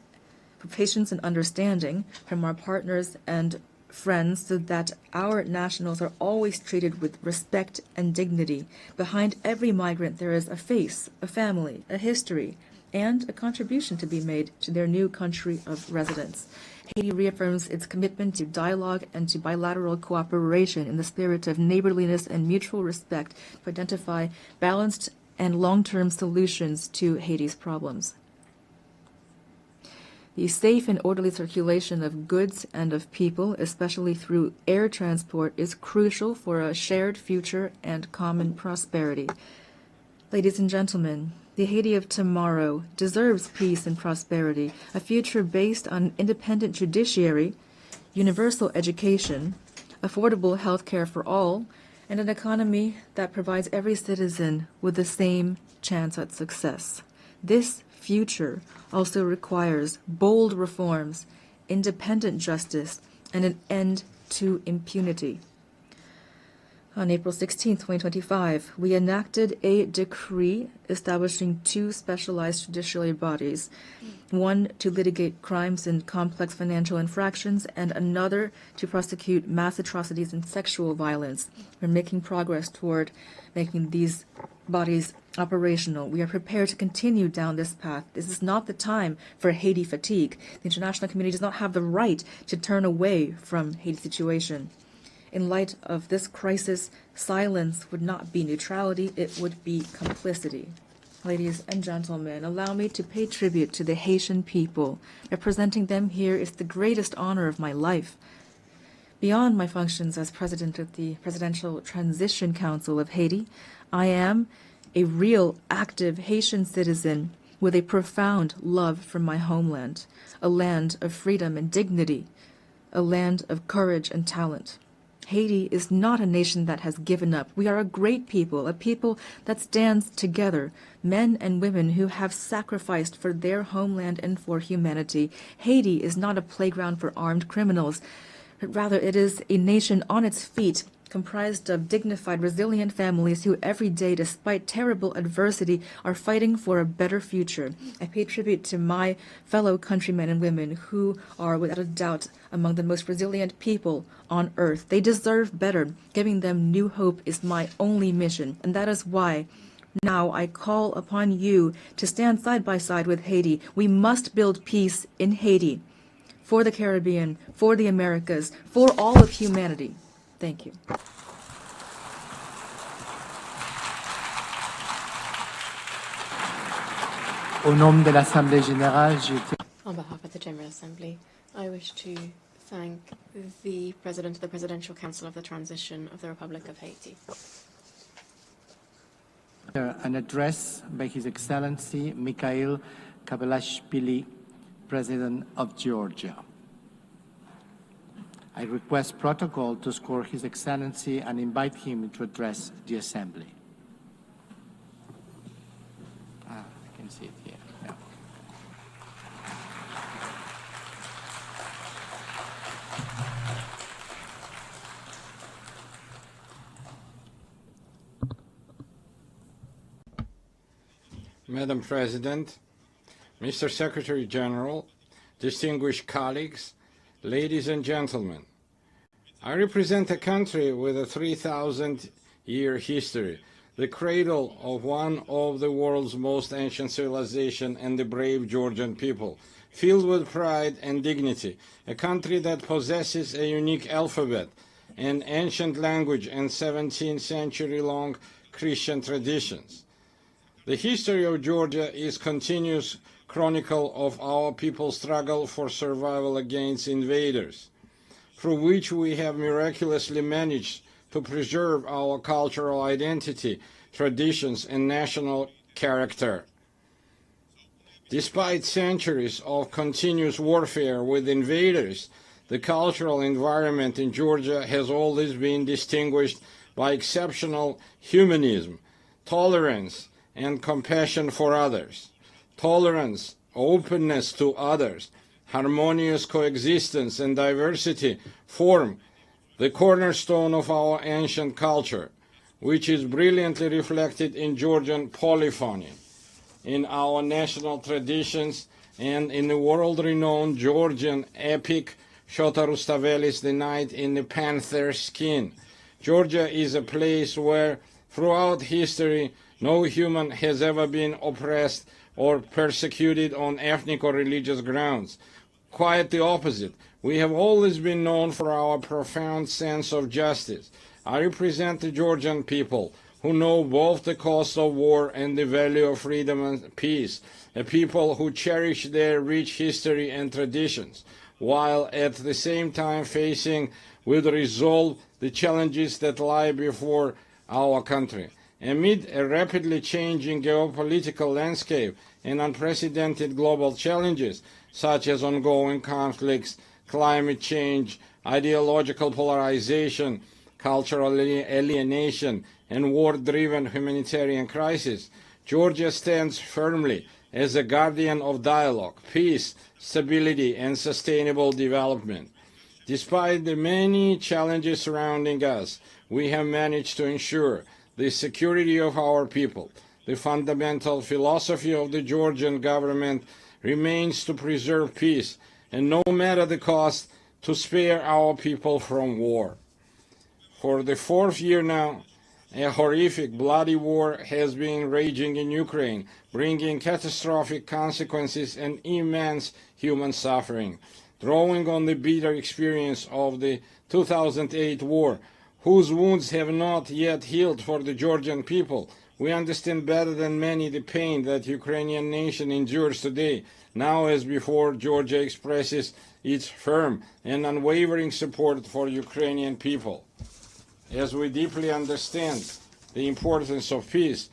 and understanding from our partners and friends so that our nationals are always treated with respect and dignity. Behind every migrant there is a face, a family, a history, and a contribution to be made to their new country of residence. Haiti reaffirms its commitment to dialogue and to bilateral cooperation in the spirit of neighborliness and mutual respect to identify balanced and long-term solutions to Haiti's problems. The safe and orderly circulation of goods and of people, especially through air transport, is crucial for a shared future and common prosperity. Ladies and gentlemen, the Haiti of tomorrow deserves peace and prosperity, a future based on an independent judiciary, universal education, affordable health care for all, and an economy that provides every citizen with the same chance at success. This future also requires bold reforms, independent justice, and an end to impunity. On April 16, 2025, we enacted a decree establishing two specialized judiciary bodies, one to litigate crimes and complex financial infractions, and another to prosecute mass atrocities and sexual violence. We're making progress toward making these bodies operational. We are prepared to continue down this path. This is not the time for Haiti fatigue. The international community does not have the right to turn away from Haiti's situation. In light of this crisis, silence would not be neutrality, it would be complicity. Ladies and gentlemen, allow me to pay tribute to the Haitian people. Representing them here is the greatest honor of my life. Beyond my functions as president of the Presidential Transition Council of Haiti, I am a real, active Haitian citizen with a profound love for my homeland, a land of freedom and dignity, a land of courage and talent. Haiti is not a nation that has given up. We are a great people, a people that stands together, men and women who have sacrificed for their homeland and for humanity. Haiti is not a playground for armed criminals, but rather it is a nation on its feet, comprised of dignified, resilient families who every day, despite terrible adversity, are fighting for a better future. I pay tribute to my fellow countrymen and women who are, without a doubt, among the most resilient people on earth. They deserve better. Giving them new hope is my only mission, and that is why now I call upon you to stand side by side with Haiti. We must build peace in Haiti, for the Caribbean, for the Americas, for all of humanity. Thank you. Au nom de l'Assemblée générale, On behalf of the General Assembly, I wish to thank the President of the Presidential Council of the Transition of the Republic of Haiti. an address by His Excellency Mikhail Kabalashvili, President of Georgia. I request protocol to score His Excellency and invite him to address the Assembly. I can see it here. Yeah. Madam President, Mr. Secretary General, distinguished colleagues, ladies and gentlemen, I represent a country with a 3,000-year history, the cradle of one of the world's most ancient civilizations and the brave Georgian people, filled with pride and dignity, a country that possesses a unique alphabet, an ancient language, and 17th century-long Christian traditions. The history of Georgia is continuous chronicle of our people's struggle for survival against invaders, through which we have miraculously managed to preserve our cultural identity, traditions, and national character. Despite centuries of continuous warfare with invaders, the cultural environment in Georgia has always been distinguished by exceptional humanism, tolerance, and compassion for others. Tolerance, openness to others, harmonious coexistence, and diversity form the cornerstone of our ancient culture, which is brilliantly reflected in Georgian polyphony, in our national traditions, and in the world-renowned Georgian epic Shota Rustaveli's The Knight in the Panther's Skin. Georgia is a place where, throughout history, no human has ever been oppressed or persecuted on ethnic or religious grounds. Quite the opposite. We have always been known for our profound sense of justice. I represent the Georgian people, who know both the cost of war and the value of freedom and peace, a people who cherish their rich history and traditions, while at the same time facing with resolve the challenges that lie before our country. Amid a rapidly changing geopolitical landscape and unprecedented global challenges, such as ongoing conflicts, climate change, ideological polarization, cultural alienation, and war-driven humanitarian crisis, Georgia stands firmly as a guardian of dialogue, peace, stability, and sustainable development. Despite the many challenges surrounding us, we have managed to ensure the security of our people. The fundamental philosophy of the Georgian government remains to preserve peace, and no matter the cost, to spare our people from war. For the fourth year now, a horrific, bloody war has been raging in Ukraine, bringing catastrophic consequences and immense human suffering. Drawing on the bitter experience of the 2008 war, whose wounds have not yet healed for the Georgian people, we understand better than many the pain that Ukrainian nation endures today. Now as before, Georgia expresses its firm and unwavering support for Ukrainian people. As we deeply understand the importance of peace,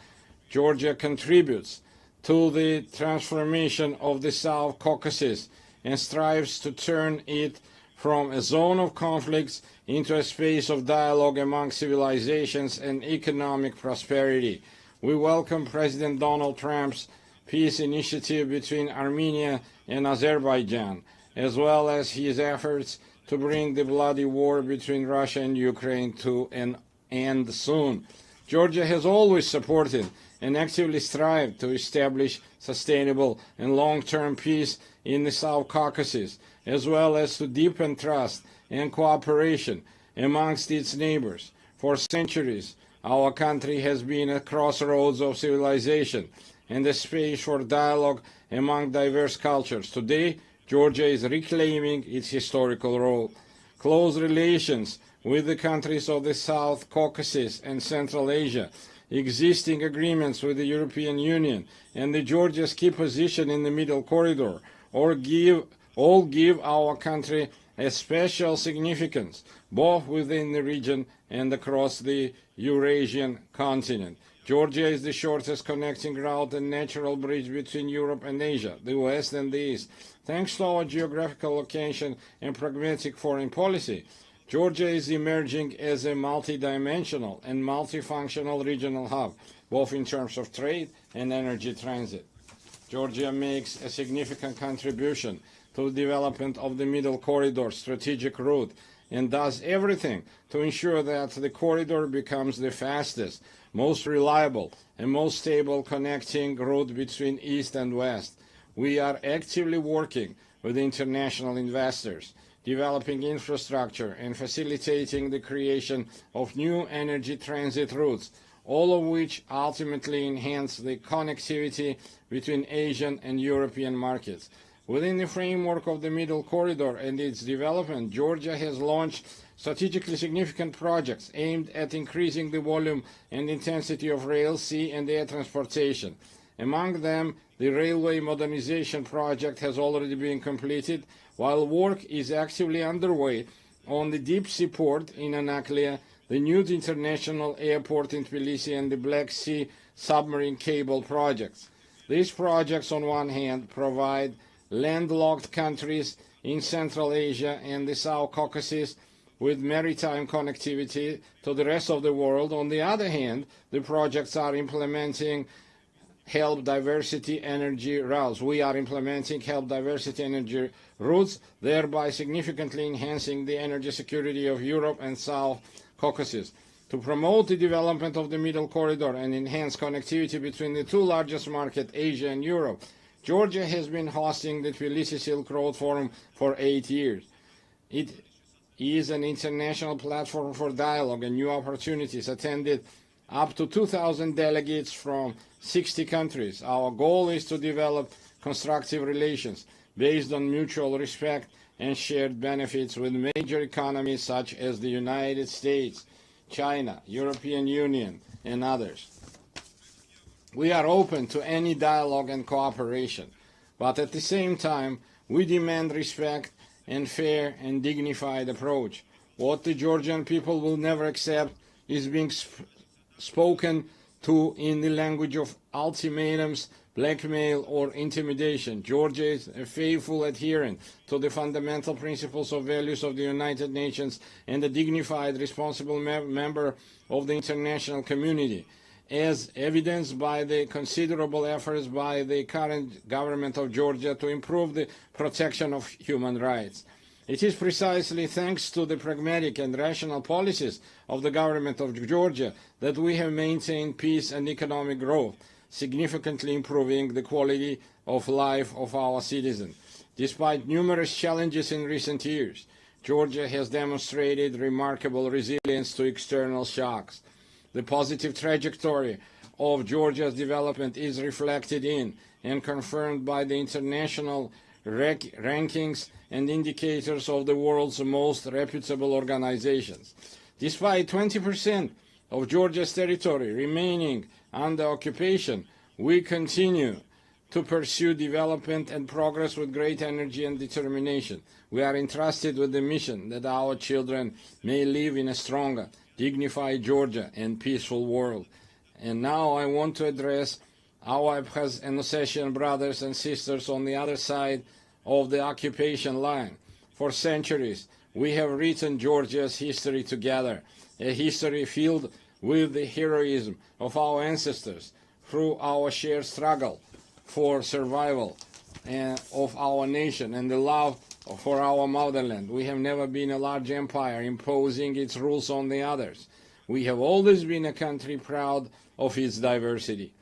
Georgia contributes to the transformation of the South Caucasus and strives to turn it from a zone of conflicts into a space of dialogue among civilizations and economic prosperity. We welcome President Donald Trump's peace initiative between Armenia and Azerbaijan, as well as his efforts to bring the bloody war between Russia and Ukraine to an end soon. Georgia has always supported and actively strived to establish sustainable and long-term peace in the South Caucasus, as well as to deepen trust and cooperation amongst its neighbors. For centuries, our country has been a crossroads of civilization and a space for dialogue among diverse cultures. Today, Georgia is reclaiming its historical role. Close relations with the countries of the South Caucasus and Central Asia, existing agreements with the European Union, and Georgia's key position in the Middle Corridor all give our country a special significance, both within the region and across the Eurasian continent. Georgia is the shortest connecting route and natural bridge between Europe and Asia, the West and the East. Thanks to our geographical location and pragmatic foreign policy, Georgia is emerging as a multidimensional and multifunctional regional hub, both in terms of trade and energy transit. Georgia makes a significant contribution to the development of the Middle Corridor strategic route and does everything to ensure that the corridor becomes the fastest, most reliable, and most stable connecting route between East and West. We are actively working with international investors, developing infrastructure and facilitating the creation of new energy transit routes, all of which ultimately enhance the connectivity between Asian and European markets. Within the framework of the Middle Corridor and its development, Georgia has launched strategically significant projects aimed at increasing the volume and intensity of rail, sea, and air transportation. Among them, the railway modernization project has already been completed, while work is actively underway on the deep sea port in Anaklia, the new international airport in Tbilisi, and the Black Sea submarine cable projects. These projects, on one hand, provide landlocked countries in Central Asia and the South Caucasus with maritime connectivity to the rest of the world. On the other hand, the projects are implementing help diversity energy routes. We are implementing help diversity energy routes, thereby significantly enhancing the energy security of Europe and South Caucasus. To promote the development of the Middle Corridor and enhance connectivity between the two largest markets, Asia and Europe, Georgia has been hosting the Tbilisi Silk Road Forum for 8 years. It is an international platform for dialogue and new opportunities, attended up to 2,000 delegates from 60 countries. Our goal is to develop constructive relations based on mutual respect and shared benefits with major economies such as the United States, China, European Union, and others. We are open to any dialogue and cooperation, but at the same time, we demand respect and fair and dignified approach. What the Georgian people will never accept is being spoken to in the language of ultimatums, blackmail, or intimidation. Georgia is a faithful adherent to the fundamental principles and values of the United Nations and a dignified, responsible member of the international community, as evidenced by the considerable efforts by the current government of Georgia to improve the protection of human rights. It is precisely thanks to the pragmatic and rational policies of the government of Georgia that we have maintained peace and economic growth, significantly improving the quality of life of our citizens. Despite numerous challenges in recent years, Georgia has demonstrated remarkable resilience to external shocks. The positive trajectory of Georgia's development is reflected in and confirmed by the international rankings and indicators of the world's most reputable organizations. Despite 20% of Georgia's territory remaining under occupation, we continue to pursue development and progress with great energy and determination. We are entrusted with the mission that our children may live in a stronger, dignified Georgia and peaceful world. And now I want to address our Abkhaz and Ossetian brothers and sisters on the other side of the occupation line. For centuries, we have written Georgia's history together, a history filled with the heroism of our ancestors through our shared struggle for survival of our nation and the love for our motherland. We have never been a large empire imposing its rules on the others. We have always been a country proud of its diversity.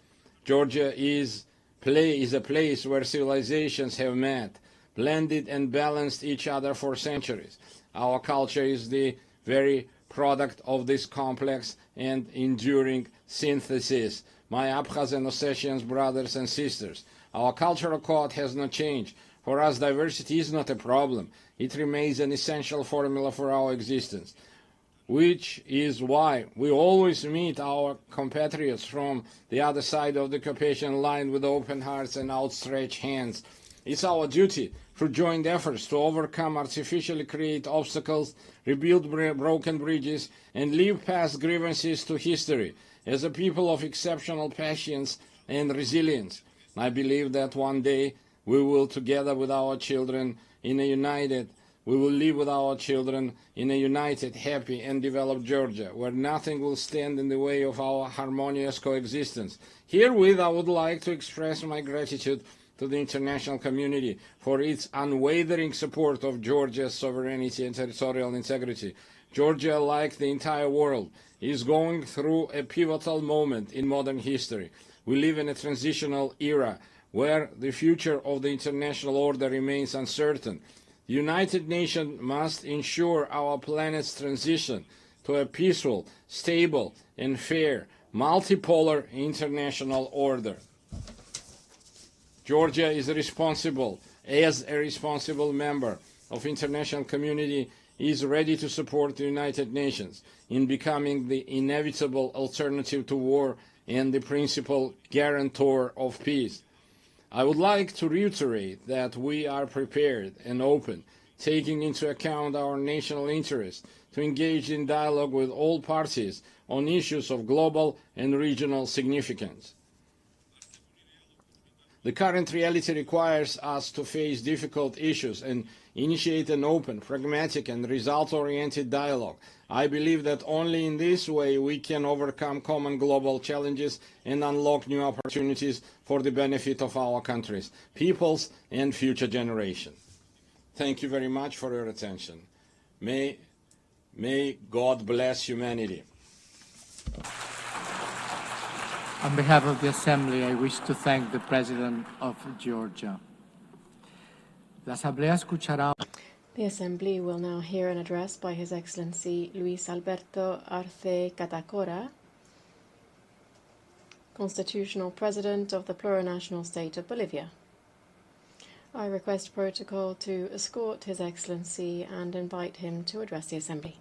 Georgia is a place where civilizations have met, blended and balanced each other for centuries. Our culture is the very product of this complex and enduring synthesis. My Abkhaz and Ossetian brothers and sisters, our cultural code has not changed. For us, diversity is not a problem. It remains an essential formula for our existence, which is why we always meet our compatriots from the other side of the occupation line with open hearts and outstretched hands. It's our duty through joint efforts to overcome artificially created obstacles, rebuild broken bridges, and leave past grievances to history as a people of exceptional patience and resilience. I believe that one day we will, together with our children, we will live with our children in a united, happy, and developed Georgia, where nothing will stand in the way of our harmonious coexistence. Herewith, I would like to express my gratitude to the international community for its unwavering support of Georgia's sovereignty and territorial integrity. Georgia, like the entire world, is going through a pivotal moment in modern history. We live in a transitional era where the future of the international order remains uncertain. The United Nations must ensure our planet's transition to a peaceful, stable, and fair, multipolar international order. Georgia is responsible, as a responsible member of international community, is ready to support the United Nations in becoming the inevitable alternative to war and the principal guarantor of peace. I would like to reiterate that we are prepared and open, taking into account our national interests, to engage in dialogue with all parties on issues of global and regional significance. The current reality requires us to face difficult issues and initiate an open, pragmatic, and result-oriented dialogue. I believe that only in this way we can overcome common global challenges and unlock new opportunities for the benefit of our countries, peoples, and future generations. Thank you very much for your attention. May God bless humanity. On behalf of the Assembly, I wish to thank the President of Georgia. La Asamblea escuchará. The Assembly will now hear an address by His Excellency Luis Alberto Arce Catacora, Constitutional President of the Plurinational State of Bolivia. I request protocol to escort His Excellency and invite him to address the Assembly.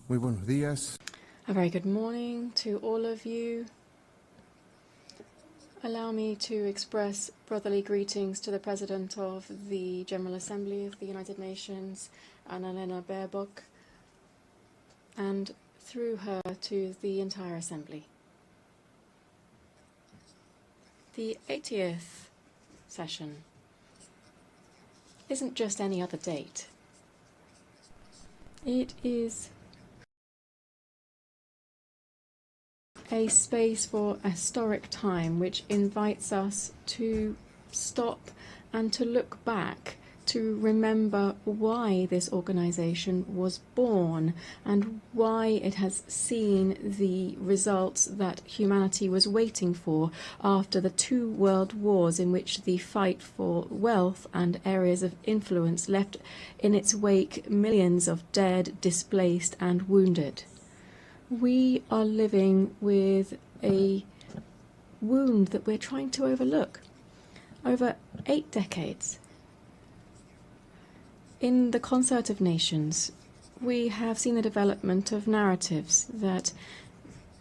Muy buenos días. A very good morning to all of you. Allow me to express brotherly greetings to the President of the General Assembly of the United Nations, Annalena Baerbock, and through her to the entire Assembly. The 80th session isn't just any other date. It is a space for a historic time which invites us to stop and to look back, to remember why this organization was born and why it has seen the results that humanity was waiting for after the 2 world wars in which the fight for wealth and areas of influence left in its wake millions of dead, displaced and wounded. We are living with a wound that we're trying to overlook. Over 8 decades, in the concert of nations, we have seen the development of narratives that,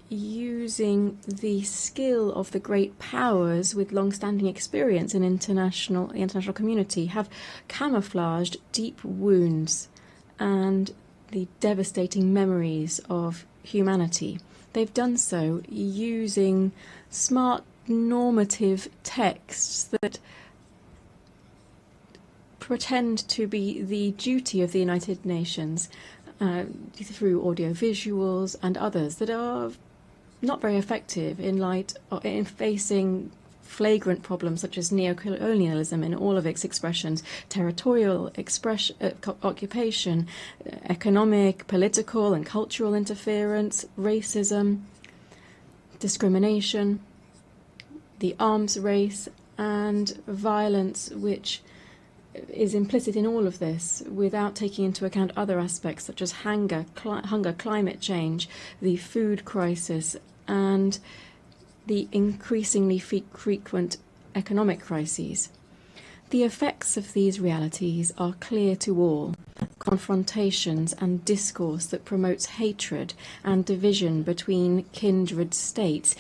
using the skill of the great powers with long-standing experience in the international community, have camouflaged deep wounds and the devastating memories of humanity. They've done so using smart normative texts that pretend to be the duty of the United Nations through audiovisuals and others that are not very effective in facing flagrant problems such as neocolonialism in all of its expressions, territorial occupation, economic, political and cultural interference, racism, discrimination, the arms race and violence which is implicit in all of this without taking into account other aspects such as hunger, climate change, the food crisis and the increasingly frequent economic crises. The effects of these realities are clear to all. Confrontations and discourse that promotes hatred and division between kindred states,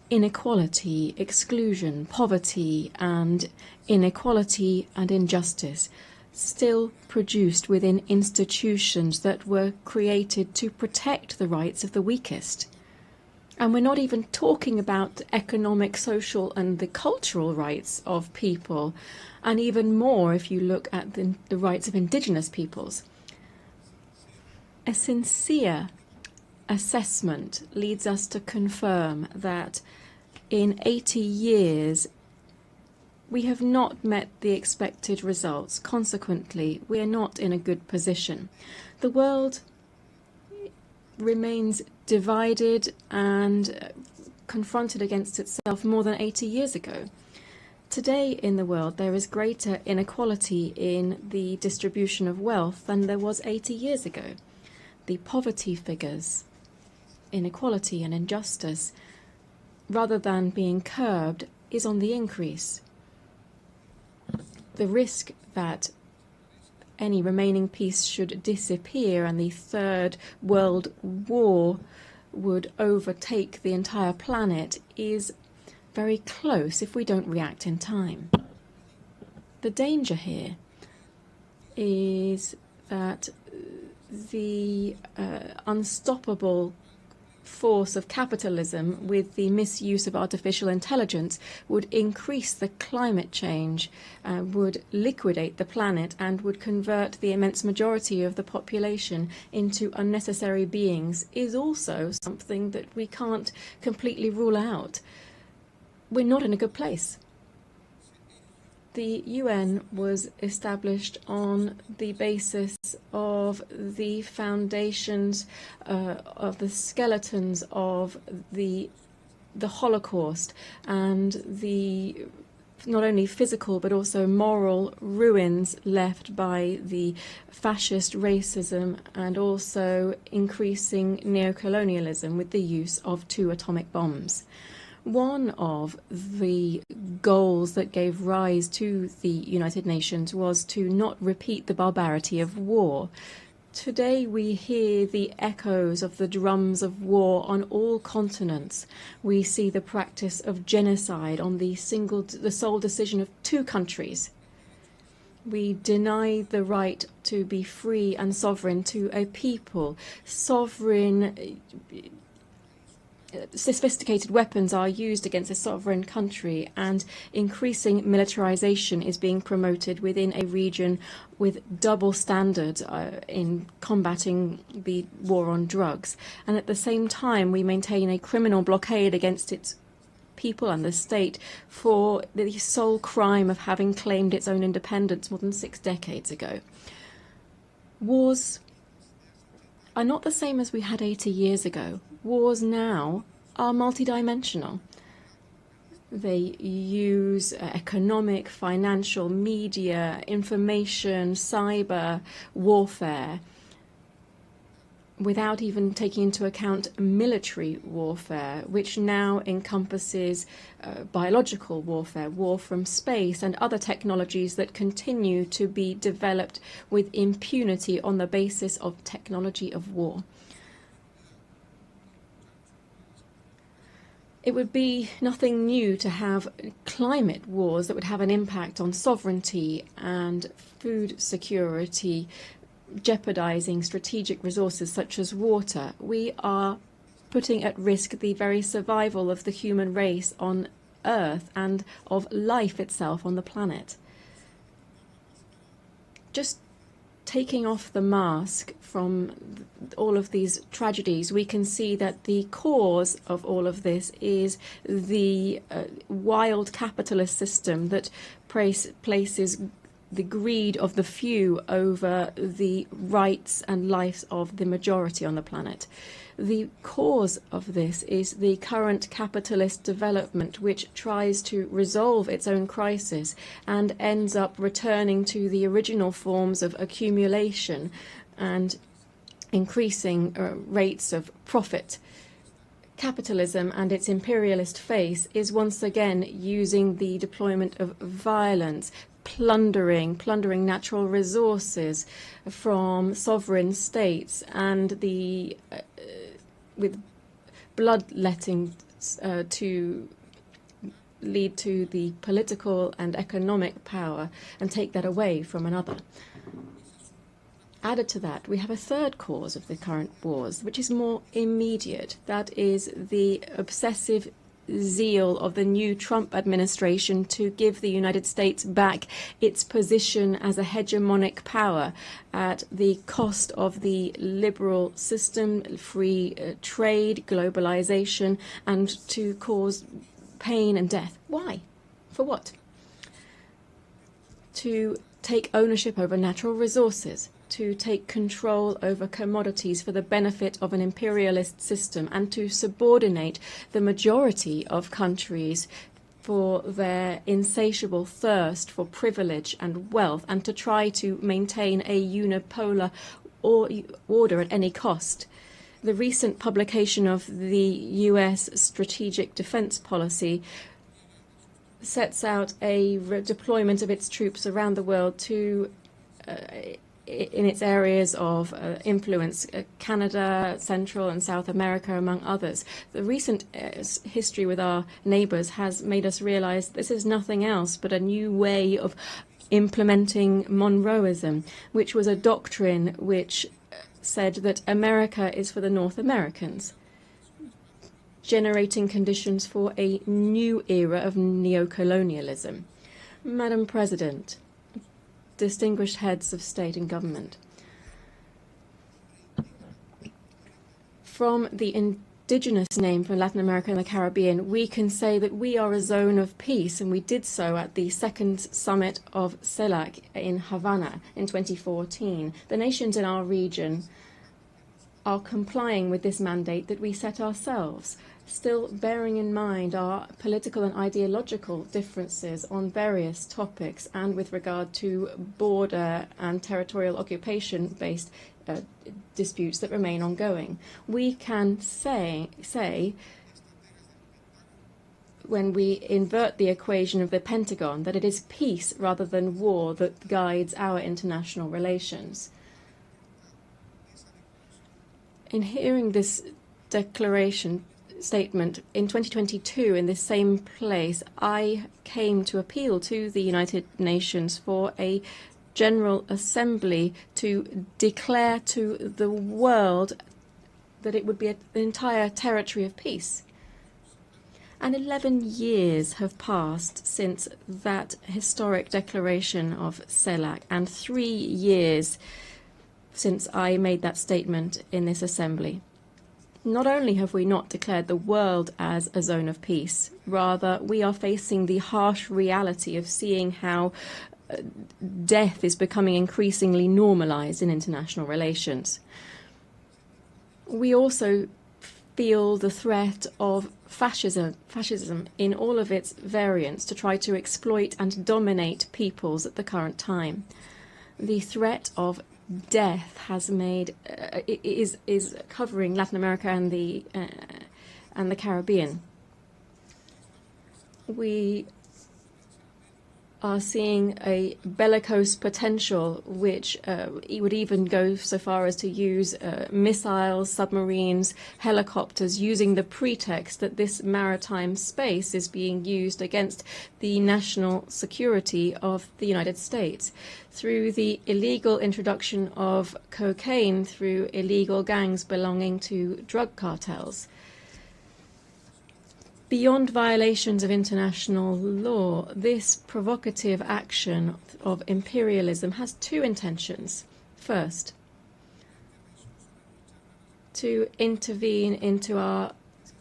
inequality, exclusion, poverty and inequality and injustice, still produced within institutions that were created to protect the rights of the weakest. And we're not even talking about economic, social and the cultural rights of people, and even more if you look at the rights of indigenous peoples. A sincere assessment leads us to confirm that in 80 years we have not met the expected results. Consequently, we are not in a good position. The world remains divided and confronted against itself more than 80 years ago. Today in the world there is greater inequality in the distribution of wealth than there was 80 years ago. The poverty figures, inequality and injustice, rather than being curbed, is on the increase. The risk that any remaining peace should disappear and the Third World War would overtake the entire planet is very close if we don't react in time. The danger here is that the unstoppable force of capitalism with the misuse of artificial intelligence would increase the climate change, would liquidate the planet and would convert the immense majority of the population into unnecessary beings is also something that we can't completely rule out. We're not in a good place. The UN was established on the basis of the foundations of the skeletons of the Holocaust and the not only physical but also moral ruins left by the fascist racism and also increasing neocolonialism with the use of 2 atomic bombs. One of the goals that gave rise to the United Nations was to not repeat the barbarity of war. Today we hear the echoes of the drums of war on all continents. We see the practice of genocide on the sole decision of 2 countries. We deny the right to be free and sovereign to a people. Sophisticated weapons are used against a sovereign country and increasing militarization is being promoted within a region with double standards in combating the war on drugs. And at the same time, we maintain a criminal blockade against its people and the state for the sole crime of having claimed its own independence more than 6 decades ago. Wars are not the same as we had 80 years ago. Wars now are multidimensional. They use economic, financial, media, information, cyber warfare, without even taking into account military warfare, which now encompasses biological warfare, war from space, and other technologies that continue to be developed with impunity on the basis of technology of war. It would be nothing new to have climate wars that would have an impact on sovereignty and food security jeopardizing strategic resources such as water. We are putting at risk the very survival of the human race on Earth and of life itself on the planet. Just taking off the mask from all of these tragedies, we can see that the cause of all of this is the wild capitalist system that places the greed of the few over the rights and lives of the majority on the planet. The cause of this is the current capitalist development, which tries to resolve its own crisis and ends up returning to the original forms of accumulation and increasing rates of profit. Capitalism and its imperialist face is once again using the deployment of violence, plundering natural resources from sovereign states, and with bloodletting to lead to the political and economic power and take that away from another. Added to that, we have a third cause of the current wars, which is more immediate. That is the obsessive zeal of the new Trump administration to give the United States back its position as a hegemonic power at the cost of the liberal system, free trade, globalization, and to cause pain and death. Why? For what? To take ownership over natural resources, to take control over commodities for the benefit of an imperialist system, and to subordinate the majority of countries for their insatiable thirst for privilege and wealth, and to try to maintain a unipolar order at any cost. The recent publication of the US Strategic Defense Policy sets out a deployment of its troops around the world to in its areas of influence, Canada, Central and South America, among others. The recent history with our neighbors has made us realize this is nothing else but a new way of implementing Monroeism, which was a doctrine which said that America is for the North Americans, generating conditions for a new era of neocolonialism. Madam President, distinguished heads of state and government, from the indigenous name for Latin America and the Caribbean, we can say that we are a zone of peace, and we did so at the second summit of CELAC in Havana in 2014. The nations in our region are complying with this mandate that we set ourselves, still bearing in mind our political and ideological differences on various topics and with regard to border and territorial occupation-based disputes that remain ongoing. We can say, when we invert the equation of the Pentagon, that it is peace rather than war that guides our international relations. In hearing this statement in 2022 in this same place, I came to appeal to the United Nations for a General Assembly to declare to the world that it would be an entire territory of peace. And 11 years have passed since that historic declaration of CELAC, and 3 years since I made that statement in this assembly. Not only have we not declared the world as a zone of peace, rather we are facing the harsh reality of seeing how death is becoming increasingly normalized in international relations. We also feel the threat of fascism in all of its variants to try to exploit and dominate peoples at the current time. The threat of death has made is covering Latin America and the Caribbean. We are seeing a bellicose potential, which would even go so far as to use missiles, submarines, helicopters, using the pretext that this maritime space is being used against the national security of the United States. Through the illegal introduction of cocaine through illegal gangs belonging to drug cartels. Beyond violations of international law, this provocative action of imperialism has two intentions. First, to intervene into our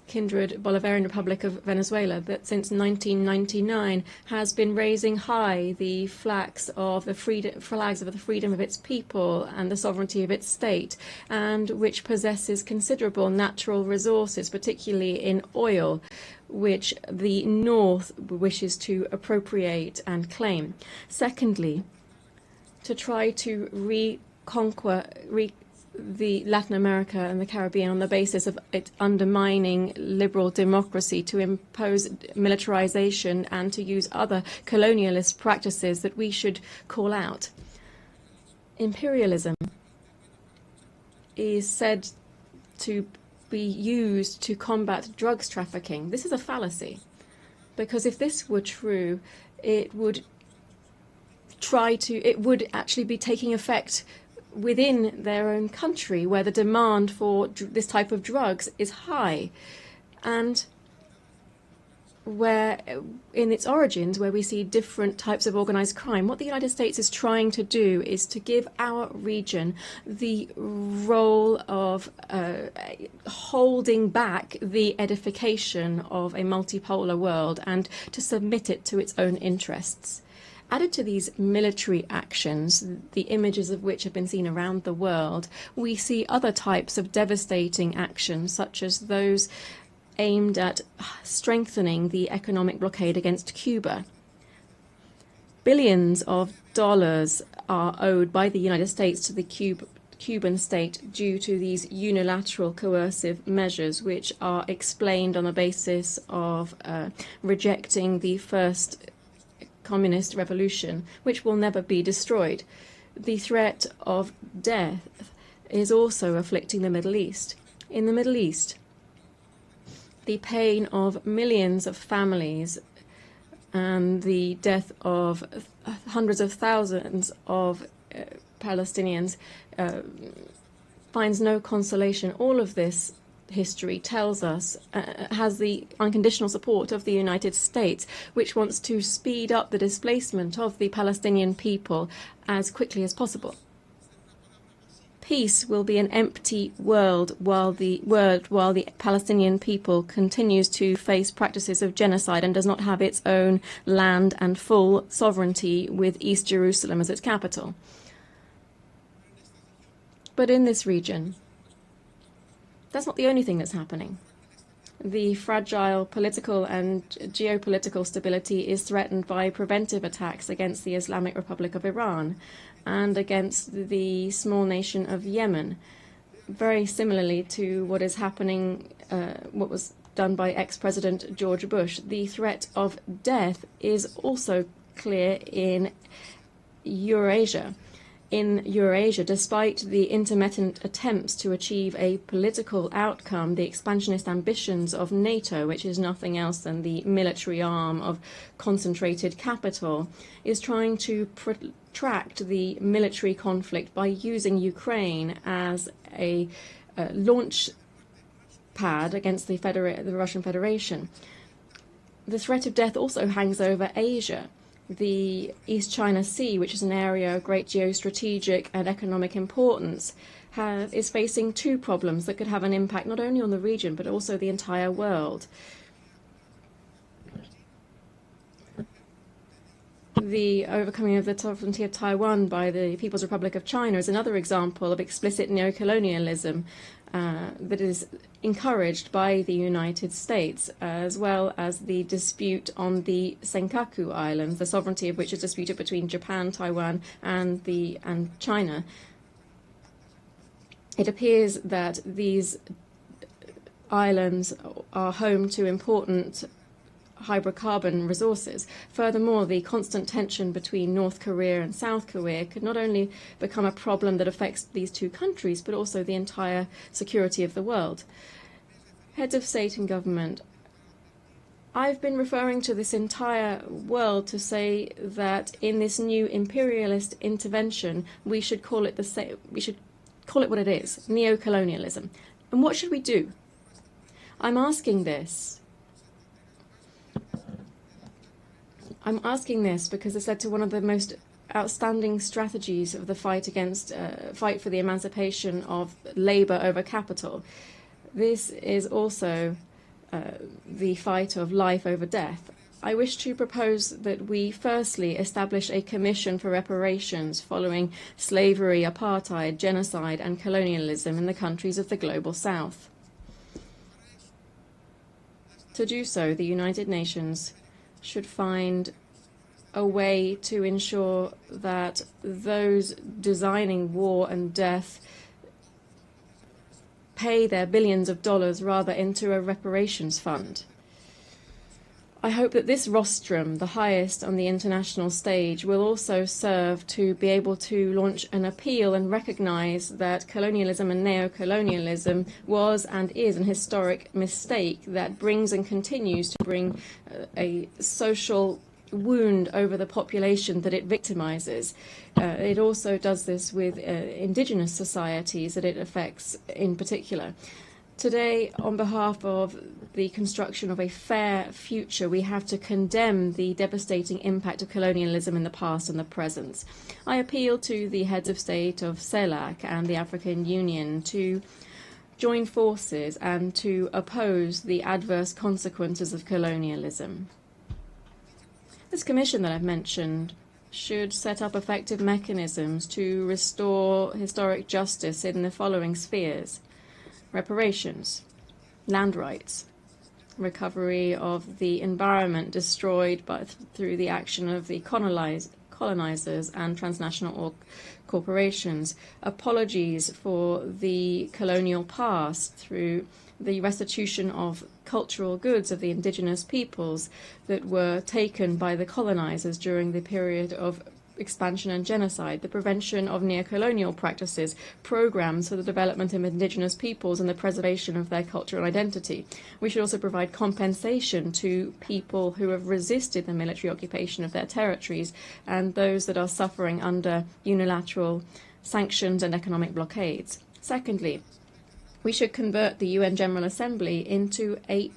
kindred Bolivarian Republic of Venezuela that since 1999 has been raising high the flags of the freedom of its people and the sovereignty of its state, and which possesses considerable natural resources, particularly in oil, which the North wishes to appropriate and claim. Secondly, to try to reconquer the Latin America and the Caribbean on the basis of it undermining liberal democracy, to impose militarization and to use other colonialist practices that we should call out. Imperialism is said to be used to combat drugs trafficking. This is a fallacy, because if this were true, it would actually be taking effect within their own country, where the demand for this type of drugs is high, and where in its origins, where we see different types of organized crime. What the United States is trying to do is to give our region the role of holding back the edification of a multipolar world and to submit it to its own interests. Added to these military actions, the images of which have been seen around the world, we see other types of devastating actions, such as those aimed at strengthening the economic blockade against Cuba. Billions of dollars are owed by the United States to the Cuban state due to these unilateral coercive measures, which are explained on the basis of rejecting the first communist revolution, which will never be destroyed. The threat of death is also afflicting the Middle East. In the Middle East, the pain of millions of families and the death of hundreds of thousands of Palestinians finds no consolation. All of this history tells us has the unconditional support of the United States, which wants to speed up the displacement of the Palestinian people as quickly as possible. Peace will be an empty world while the Palestinian people continues to face practices of genocide and does not have its own land and full sovereignty with East Jerusalem as its capital. But in this region, that's not the only thing that's happening. The fragile political and geopolitical stability is threatened by preventive attacks against the Islamic Republic of Iran and against the small nation of Yemen, very similarly to what is happening, what was done by ex-President George Bush. The threat of death is also clear in Eurasia. In Eurasia, despite the intermittent attempts to achieve a political outcome, the expansionist ambitions of NATO, which is nothing else than the military arm of concentrated capital, is trying to protract the military conflict by using Ukraine as a launch pad against the Russian Federation. The threat of death also hangs over Asia. The East China Sea, which is an area of great geostrategic and economic importance, is facing two problems that could have an impact not only on the region but also the entire world. The overcoming of the sovereignty of Taiwan by the People's Republic of China is another example of explicit neocolonialism that is encouraged by the United States, as well as the dispute on the Senkaku Islands, the sovereignty of which is disputed between Japan, Taiwan, and China. It appears that these islands are home to important hydrocarbon resources. Furthermore, the constant tension between North Korea and South Korea could not only become a problem that affects these two countries, but also the entire security of the world. Heads of state and government, I've been referring to this entire world to say that in this new imperialist intervention, we should call it what it is, neocolonialism. And what should we do? I'm asking this because it's led to one of the most outstanding strategies of the fight for the emancipation of labor over capital. This is also the fight of life over death. I wish to propose that we firstly establish a commission for reparations following slavery, apartheid, genocide and colonialism in the countries of the global south. To do so, the United Nations should find a way to ensure that those designing war and death pay their billions of dollars rather into a reparations fund. I hope that this rostrum, the highest on the international stage, will also serve to be able to launch an appeal and recognize that colonialism and neocolonialism was and is an historic mistake that brings and continues to bring a social wound over the population that it victimizes. It also does this with indigenous societies that it affects in particular. Today, on behalf of the construction of a fair future, we have to condemn the devastating impact of colonialism in the past and the present. I appeal to the heads of state of CELAC and the African Union to join forces and to oppose the adverse consequences of colonialism. This commission that I've mentioned should set up effective mechanisms to restore historic justice in the following spheres: reparations, land rights, recovery of the environment destroyed through the action of the colonizers and transnational corporations, apologies for the colonial past through the restitution of cultural goods of the indigenous peoples that were taken by the colonizers during the period of expansion and genocide, the prevention of neocolonial practices, programs for the development of indigenous peoples and the preservation of their cultural identity. We should also provide compensation to people who have resisted the military occupation of their territories and those that are suffering under unilateral sanctions and economic blockades. Secondly, we should convert the UN General Assembly into a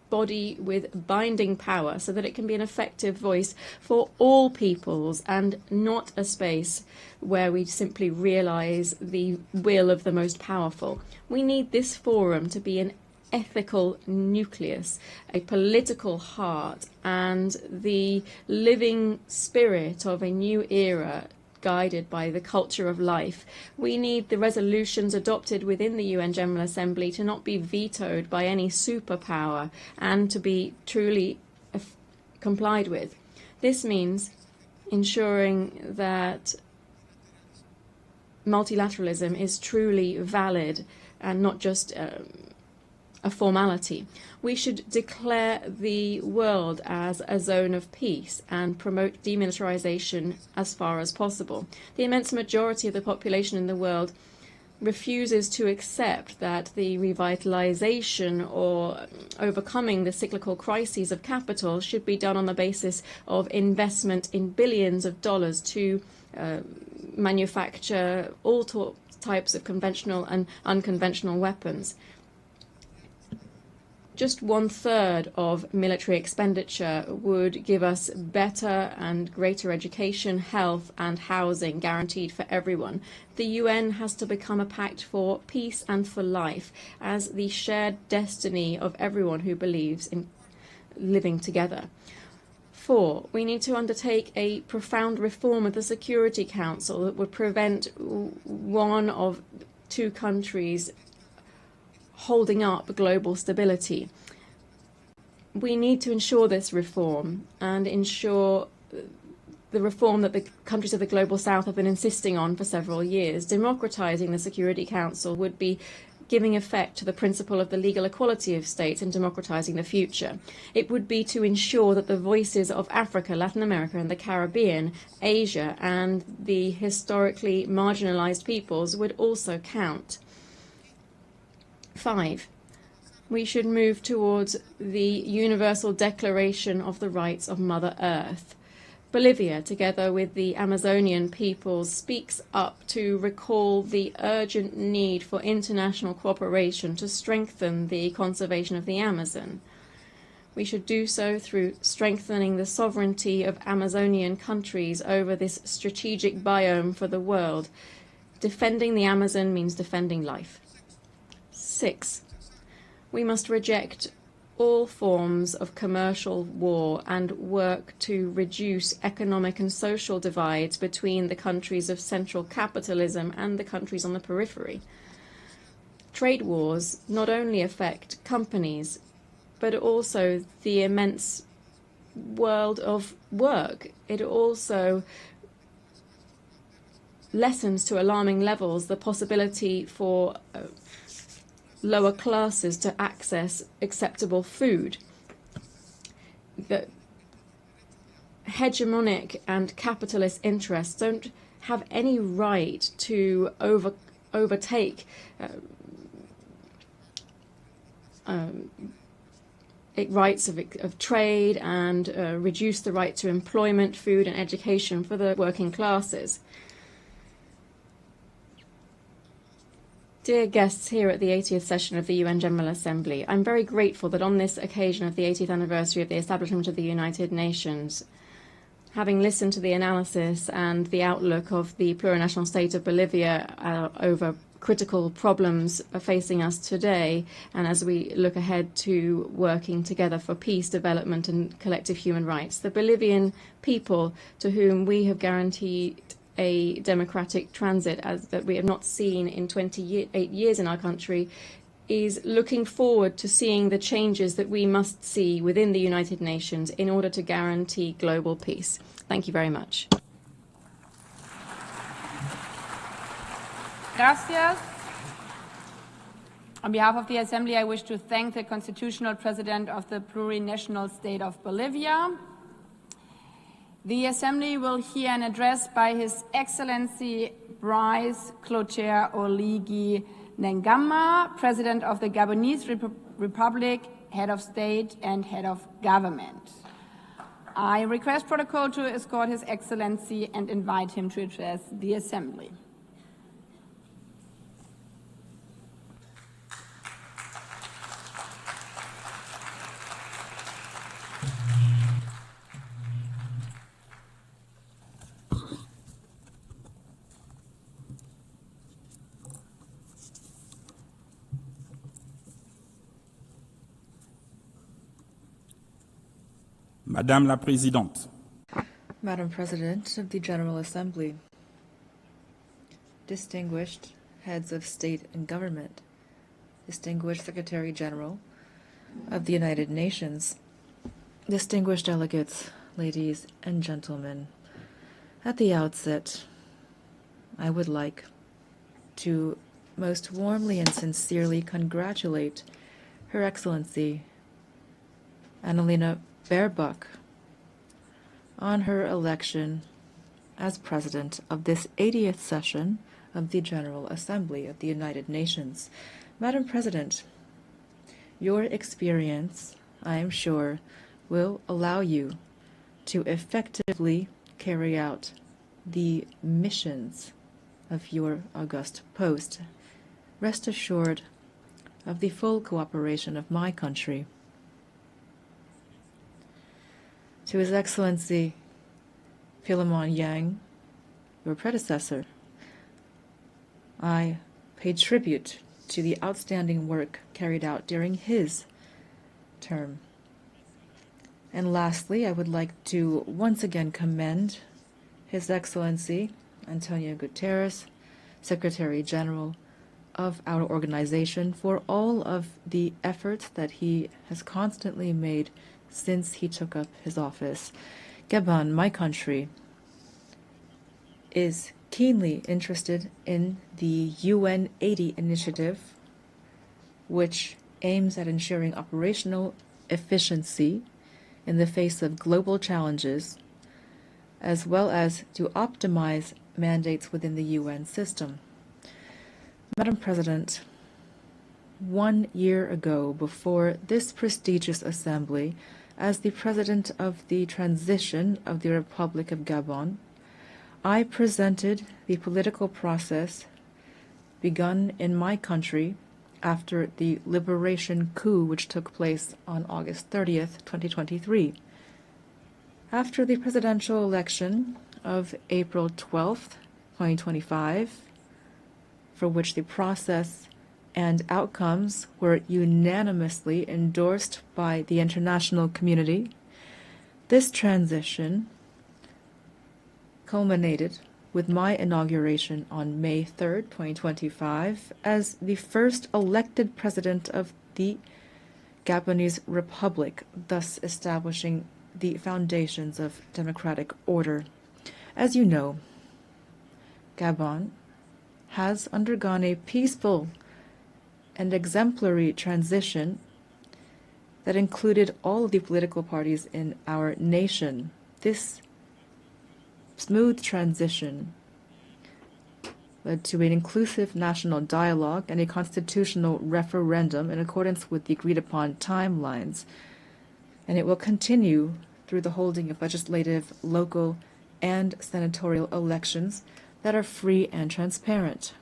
body with binding power so that it can be an effective voice for all peoples and not a space where we simply realize the will of the most powerful. We need this forum to be an ethical nucleus, a political heart, and the living spirit of a new era guided by the culture of life. We need the resolutions adopted within the UN General Assembly to not be vetoed by any superpower and to be truly complied with. This means ensuring that multilateralism is truly valid and not just a formality. We should declare the world as a zone of peace and promote demilitarization as far as possible. The immense majority of the population in the world refuses to accept that the revitalization or overcoming the cyclical crises of capital should be done on the basis of investment in billions of dollars to manufacture all types of conventional and unconventional weapons. Just 1/3 of military expenditure would give us better and greater education, health and housing guaranteed for everyone. The UN has to become a pact for peace and for life as the shared destiny of everyone who believes in living together. 4, we need to undertake a profound reform of the Security Council that would prevent one of two countries holding up global stability. We need to ensure this reform and ensure the reform that the countries of the global south have been insisting on for several years. Democratizing the Security Council would be giving effect to the principle of the legal equality of states and democratizing the future. It would be to ensure that the voices of Africa, Latin America, and the Caribbean, Asia, and the historically marginalized peoples would also count. 5. We should move towards the Universal Declaration of the Rights of Mother Earth. Bolivia, together with the Amazonian peoples, speaks up to recall the urgent need for international cooperation to strengthen the conservation of the Amazon. We should do so through strengthening the sovereignty of Amazonian countries over this strategic biome for the world. Defending the Amazon means defending life. 6. We must reject all forms of commercial war and work to reduce economic and social divides between the countries of central capitalism and the countries on the periphery. Trade wars not only affect companies, but also the immense world of work. It also lessens to alarming levels the possibility for lower classes to access acceptable food. The hegemonic and capitalist interests don't have any right to overtake rights of trade and reduce the right to employment, food and education for the working classes. Dear guests here at the 80th session of the UN General Assembly, I'm very grateful that on this occasion of the 80th anniversary of the establishment of the United Nations, having listened to the analysis and the outlook of the plurinational state of Bolivia over critical problems facing us today, and as we look ahead to working together for peace, development and collective human rights, the Bolivian people, to whom we have guaranteed a democratic transit that we have not seen in 28 years in our country, is looking forward to seeing the changes that we must see within the United Nations in order to guarantee global peace. Thank you very much. Gracias. On behalf of the Assembly, I wish to thank the Constitutional President of the Plurinational State of Bolivia. The Assembly will hear an address by His Excellency Brice Clotaire Oligui Nguema, President of the Gabonese Republic, Head of State and Head of Government. I request protocol to escort His Excellency and invite him to address the Assembly. Madame la Présidente. Madam President of the General Assembly, distinguished heads of state and government, distinguished Secretary General of the United Nations, distinguished delegates, ladies and gentlemen, at the outset, I would like to most warmly and sincerely congratulate Her Excellency Annalena Baerbock on her election as President of this 80th session of the General Assembly of the United Nations. Madam President, your experience, I am sure, will allow you to effectively carry out the missions of your august post. Rest assured of the full cooperation of my country. To His Excellency Philemon Yang, your predecessor, I pay tribute to the outstanding work carried out during his term. And lastly, I would like to once again commend His Excellency António Guterres, Secretary General of our organization, for all of the efforts that he has constantly made since he took up his office. Gabon, my country, is keenly interested in the UN 80 initiative which aims at ensuring operational efficiency in the face of global challenges, as well as to optimize mandates within the UN system. Madam President, 1 year ago, before this prestigious assembly, as the President of the Transition of the Republic of Gabon, I presented the political process begun in my country after the liberation coup which took place on August 30th, 2023. After the presidential election of April 12th, 2025, for which the process and outcomes were unanimously endorsed by the international community, this transition culminated with my inauguration on May 3rd, 2025, as the first elected president of the Gabonese Republic, thus establishing the foundations of democratic order. As you know, Gabon has undergone a peaceful and exemplary transition that included all of the political parties in our nation. This smooth transition led to an inclusive national dialogue and a constitutional referendum in accordance with the agreed-upon timelines, and it will continue through the holding of legislative, local, and senatorial elections that are free and transparent.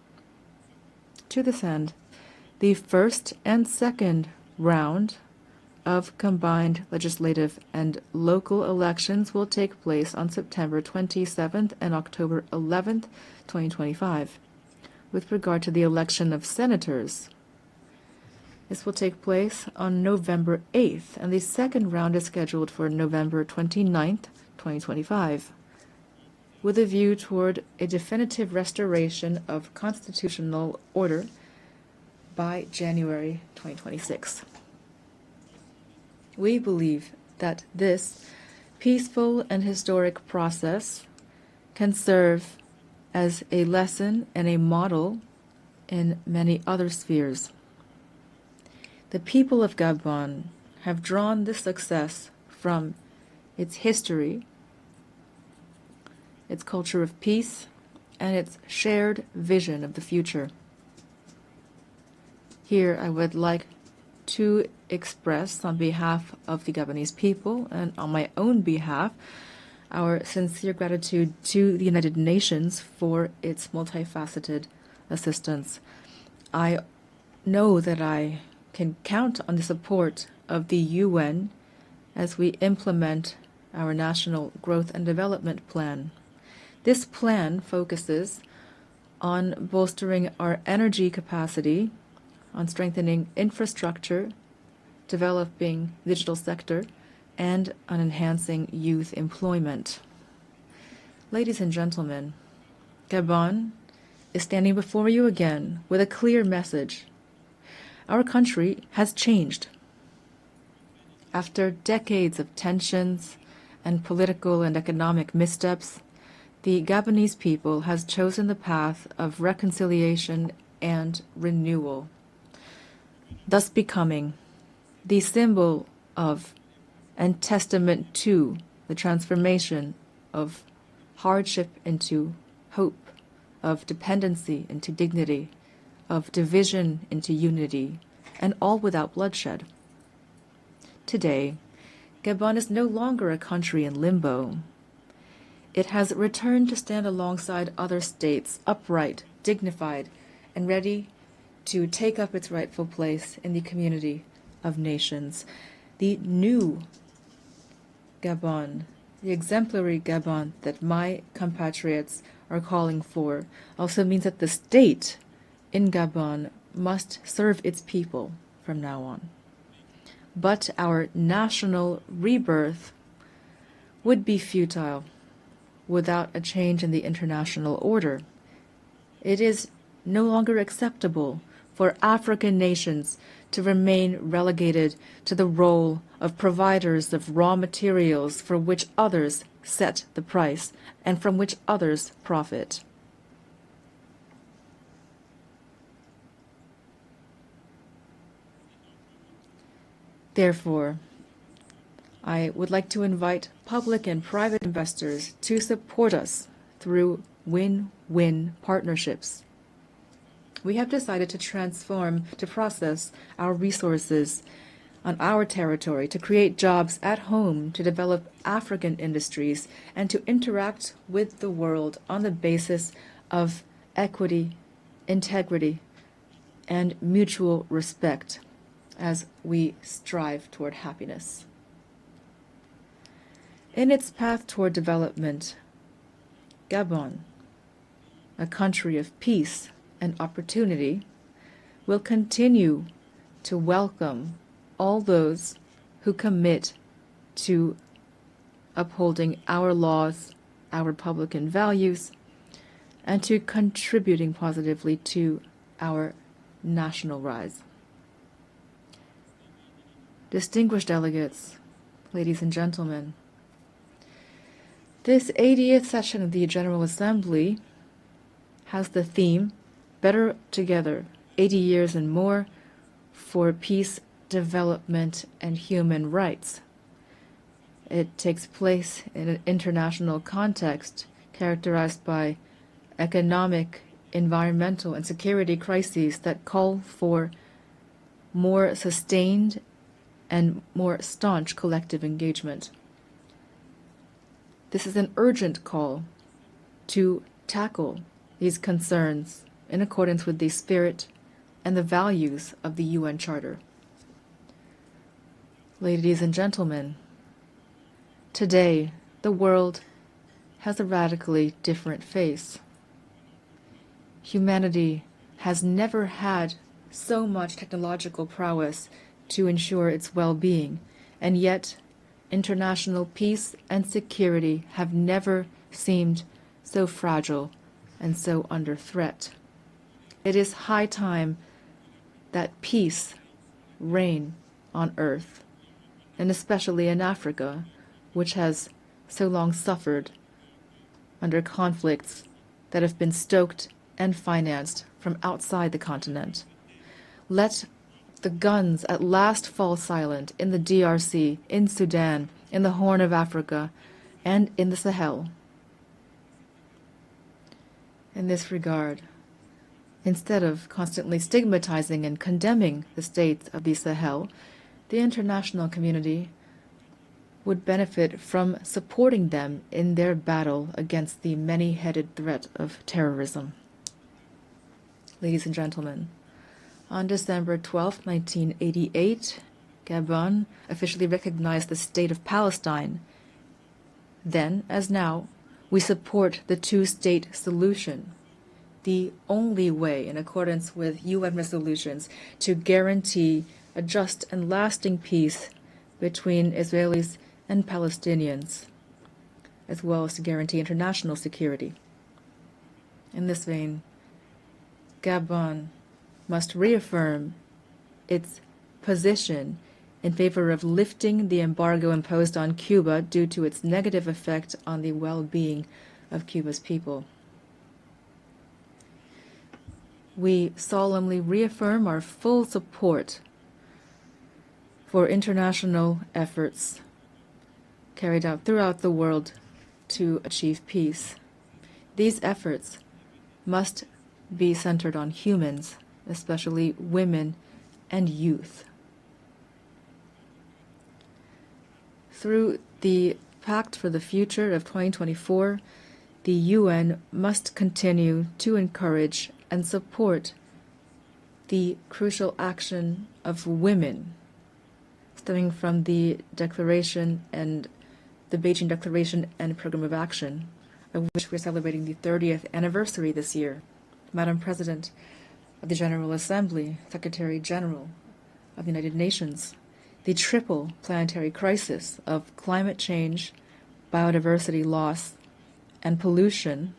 To this end, the first and second round of combined legislative and local elections will take place on September 27th and October 11th, 2025. With regard to the election of senators, this will take place on November 8th, and the second round is scheduled for November 29th, 2025, with a view toward a definitive restoration of constitutional order by January 2026. We believe that this peaceful and historic process can serve as a lesson and a model in many other spheres. The people of Gabon have drawn this success from its history, its culture of peace, and its shared vision of the future. Here I would like to express, on behalf of the Gabonese people and on my own behalf, our sincere gratitude to the United Nations for its multifaceted assistance. I know that I can count on the support of the UN as we implement our National Growth and Development Plan. This plan focuses on bolstering our energy capacity, on strengthening infrastructure, developing the digital sector, and on enhancing youth employment. Ladies and gentlemen, Gabon is standing before you again with a clear message. Our country has changed. After decades of tensions and political and economic missteps, the Gabonese people has chosen the path of reconciliation and renewal, thus becoming the symbol of and testament to the transformation of hardship into hope, of dependency into dignity, of division into unity, and all without bloodshed. Today, Gabon is no longer a country in limbo. It has returned to stand alongside other states, upright, dignified, and ready to take up its rightful place in the community of nations. The new Gabon, the exemplary Gabon that my compatriots are calling for, also means that the state in Gabon must serve its people from now on. But our national rebirth would be futile without a change in the international order. It is no longer acceptable for African nations to remain relegated to the role of providers of raw materials for which others set the price and from which others profit. Therefore, I would like to invite public and private investors to support us through win-win partnerships. We have decided to process our resources on our territory, to create jobs at home, to develop African industries, and to interact with the world on the basis of equity, integrity, and mutual respect as we strive toward happiness. In its path toward development, Gabon, a country of peace and opportunity, will continue to welcome all those who commit to upholding our laws, our Republican values, and to contributing positively to our national rise. Distinguished delegates, ladies and gentlemen, this 80th session of the General Assembly has the theme, Better Together, 80 Years and More for Peace, Development, and Human Rights. It takes place in an international context characterized by economic, environmental, and security crises that call for more sustained and more staunch collective engagement. This is an urgent call to tackle these concerns in accordance with the spirit and the values of the UN Charter. Ladies and gentlemen, today the world has a radically different face. Humanity has never had so much technological prowess to ensure its well-being, and yet international peace and security have never seemed so fragile and so under threat. It is high time that peace reign on earth, and especially in Africa, which has so long suffered under conflicts that have been stoked and financed from outside the continent. Let the guns at last fall silent in the DRC, in Sudan, in the Horn of Africa, and in the Sahel. In this regard, instead of constantly stigmatizing and condemning the states of the Sahel, the international community would benefit from supporting them in their battle against the many-headed threat of terrorism. Ladies and gentlemen, on December 12, 1988, Gabon officially recognized the State of Palestine. Then, as now, we support the two-state solution, the only way, in accordance with UN resolutions, to guarantee a just and lasting peace between Israelis and Palestinians, as well as to guarantee international security. In this vein, Gabon must reaffirm its position in favor of lifting the embargo imposed on Cuba due to its negative effect on the well-being of Cuba's people. We solemnly reaffirm our full support for international efforts carried out throughout the world to achieve peace. These efforts must be centered on humans, especially women and youth. Through the Pact for the Future of 2024, the UN must continue to encourage and support the crucial action of women, stemming from the Declaration and the Beijing Declaration and Program of Action, of which we're celebrating the 30th anniversary this year. Madam President of the General Assembly, Secretary General of the United Nations, the triple planetary crisis of climate change, biodiversity loss, and pollution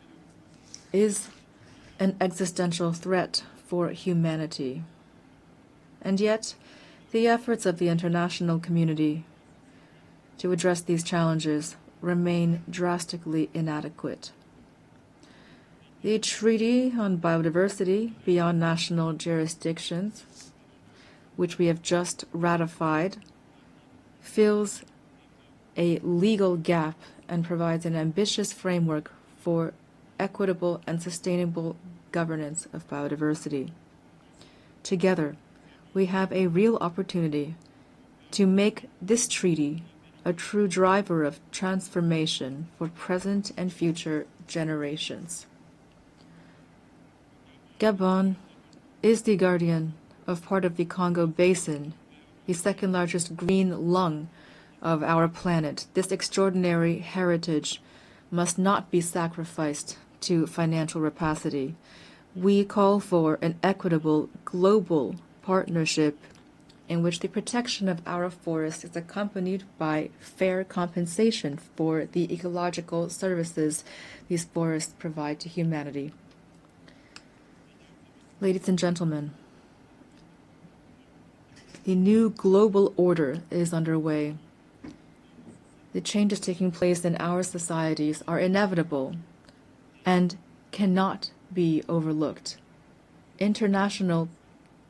is an existential threat for humanity. And yet, the efforts of the international community to address these challenges remain drastically inadequate. The Treaty on Biodiversity Beyond National Jurisdictions, which we have just ratified, fills a legal gap and provides an ambitious framework for equitable and sustainable governance of biodiversity. Together, we have a real opportunity to make this treaty a true driver of transformation for present and future generations. Gabon is the guardian of part of the Congo Basin, the second largest green lung of our planet. This extraordinary heritage must not be sacrificed to financial rapacity. We call for an equitable global partnership in which the protection of our forests is accompanied by fair compensation for the ecological services these forests provide to humanity. Ladies and gentlemen, the new global order is underway. The changes taking place in our societies are inevitable and cannot be overlooked. International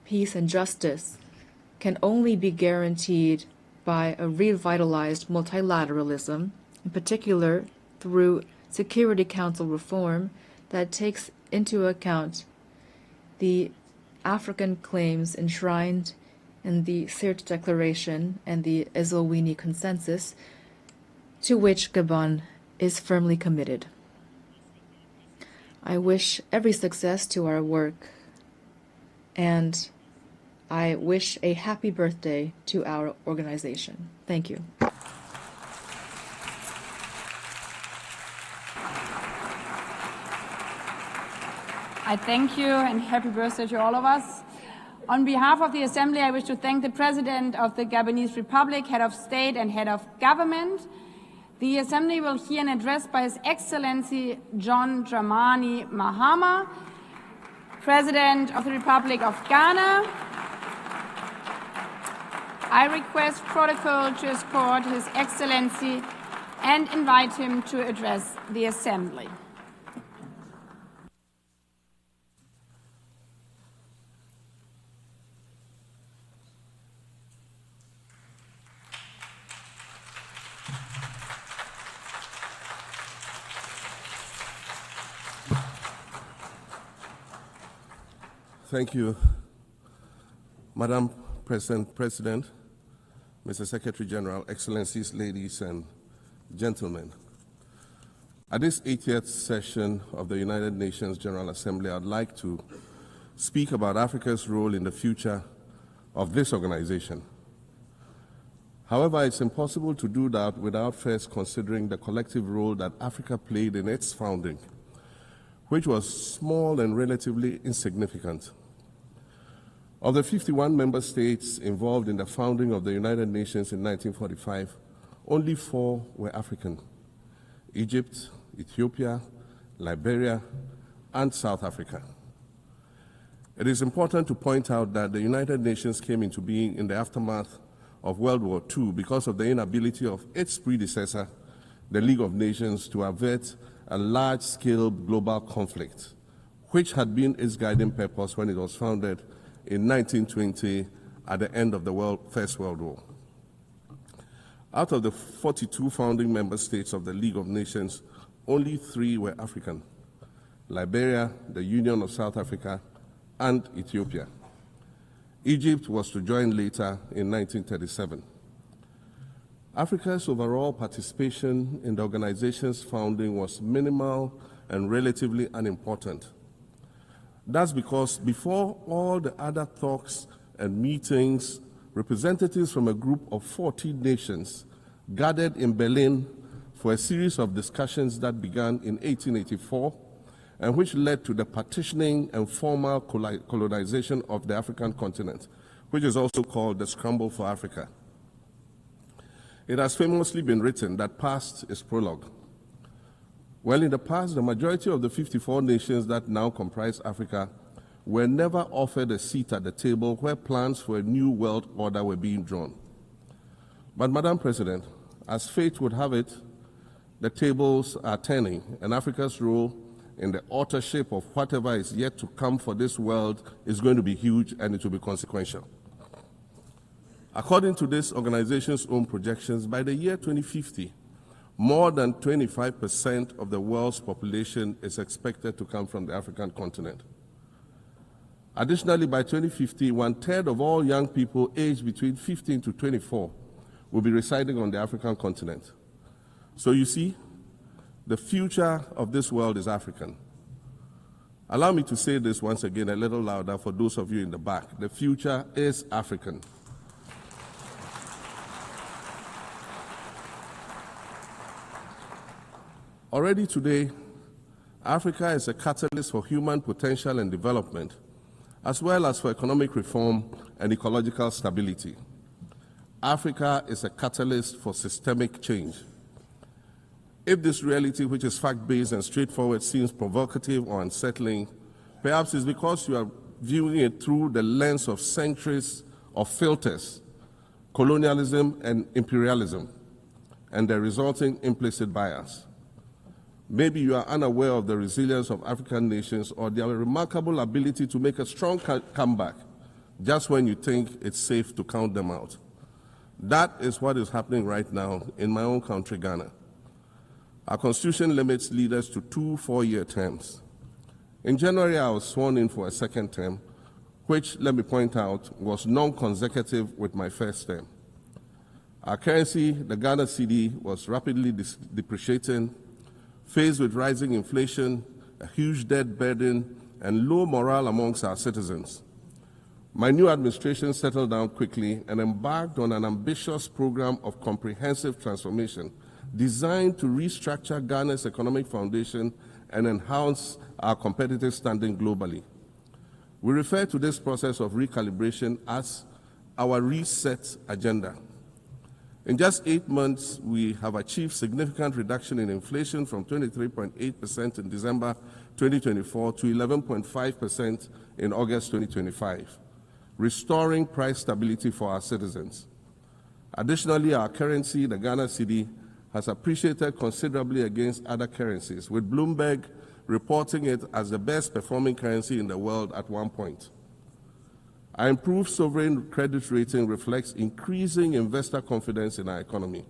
peace and justice can only be guaranteed by a revitalized multilateralism, in particular through Security Council reform that takes into account the African claims enshrined in the Sirte Declaration and the Eswatini Consensus, to which Gabon is firmly committed. I wish every success to our work, and I wish a happy birthday to our organization. Thank you. I thank you and happy birthday to all of us. On behalf of the Assembly, I wish to thank the President of the Gabonese Republic, Head of State and Head of Government. The Assembly will hear an address by His Excellency John Dramani Mahama, President of the Republic of Ghana. I request protocol to escort His Excellency and invite him to address the Assembly. Thank you, Madam President, Mr. Secretary General, Excellencies, ladies and gentlemen. At this 80th session of the United Nations General Assembly, I'd like to speak about Africa's role in the future of this organization. However, it's impossible to do that without first considering the collective role that Africa played in its founding, which was small and relatively insignificant. Of the 51 member states involved in the founding of the United Nations in 1945, only 4 were African: Egypt, Ethiopia, Liberia, and South Africa. It is important to point out that the United Nations came into being in the aftermath of World War II because of the inability of its predecessor, the League of Nations, to avert a large-scale global conflict, which had been its guiding purpose when it was founded in 1920 at the end of the First World War. Out of the 42 founding member states of the League of Nations, only 3 were African: Liberia, the Union of South Africa, and Ethiopia. Egypt was to join later in 1937. Africa's overall participation in the organization's founding was minimal and relatively unimportant. That's because before all the other talks and meetings, representatives from a group of 40 nations gathered in Berlin for a series of discussions that began in 1884 and which led to the partitioning and formal colonization of the African continent, which is also called the Scramble for Africa. It has famously been written that past is prologue. Well, in the past, the majority of the 54 nations that now comprise Africa were never offered a seat at the table where plans for a new world order were being drawn. But, Madam President, as fate would have it, the tables are turning, and Africa's role in the authorship of whatever is yet to come for this world is going to be huge, and it will be consequential. According to this organization's own projections, by the year 2050, more than 25% of the world's population is expected to come from the African continent. Additionally, by 2050, 1/3 of all young people aged between 15 to 24 will be residing on the African continent. So you see, the future of this world is African. Allow me to say this once again a little louder for those of you in the back. The future is African. Already today, Africa is a catalyst for human potential and development, as well as for economic reform and ecological stability. Africa is a catalyst for systemic change. If this reality, which is fact-based and straightforward, seems provocative or unsettling, perhaps it's because you are viewing it through the lens of centuries of filters, colonialism and imperialism, and the resulting implicit bias. Maybe you are unaware of the resilience of African nations or their remarkable ability to make a strong comeback just when you think it's safe to count them out. That is what is happening right now in my own country, Ghana. Our constitution limits leaders to 2 4-year terms. In January, I was sworn in for a second term, which, let me point out, was non-consecutive with my first term. Our currency, the Ghana cedi, was rapidly depreciating, faced with rising inflation, a huge debt burden, and low morale amongst our citizens. My new administration settled down quickly and embarked on an ambitious program of comprehensive transformation designed to restructure Ghana's economic foundation and enhance our competitive standing globally. We refer to this process of recalibration as our reset agenda. In just 8 months, we have achieved significant reduction in inflation from 23.8% in December 2024 to 11.5% in August 2025, restoring price stability for our citizens. Additionally, our currency, the Ghana cedi, has appreciated considerably against other currencies, with Bloomberg reporting it as the best performing currency in the world at one point. Our improved sovereign credit rating reflects increasing investor confidence in our economy,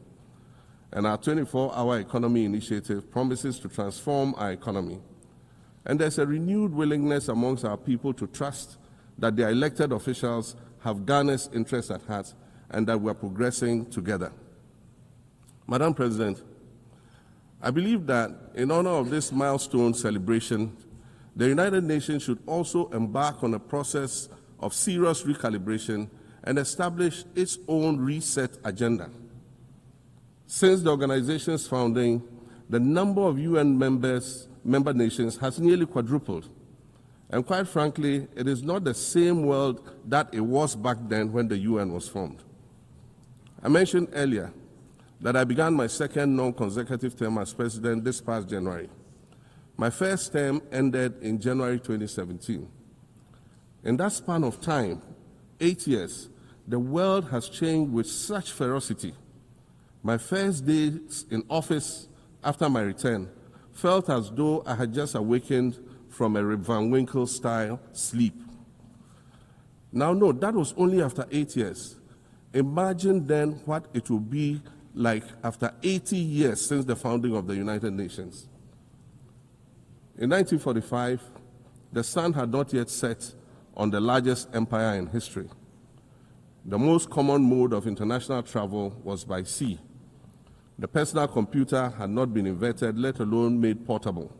and our 24-hour economy initiative promises to transform our economy. And there's a renewed willingness amongst our people to trust that their elected officials have Ghana's interests at heart and that we're progressing together. Madam President, I believe that in honor of this milestone celebration, the United Nations should also embark on a process of serious recalibration and establish its own reset agenda. Since the organization's founding, the number of UN member nations has nearly quadrupled. And quite frankly, it is not the same world that it was back then when the UN was formed. I mentioned earlier that I began my second non-consecutive term as president this past January. My first term ended in January 2017. In that span of time, 8 years, the world has changed with such ferocity. My first days in office after my return felt as though I had just awakened from a Rip Van Winkle-style sleep. Now, no, that was only after 8 years. Imagine then what it will be like after 80 years since the founding of the United Nations. In 1945, the sun had not yet set on the largest empire in history. The most common mode of international travel was by sea. The personal computer had not been invented, let alone made portable.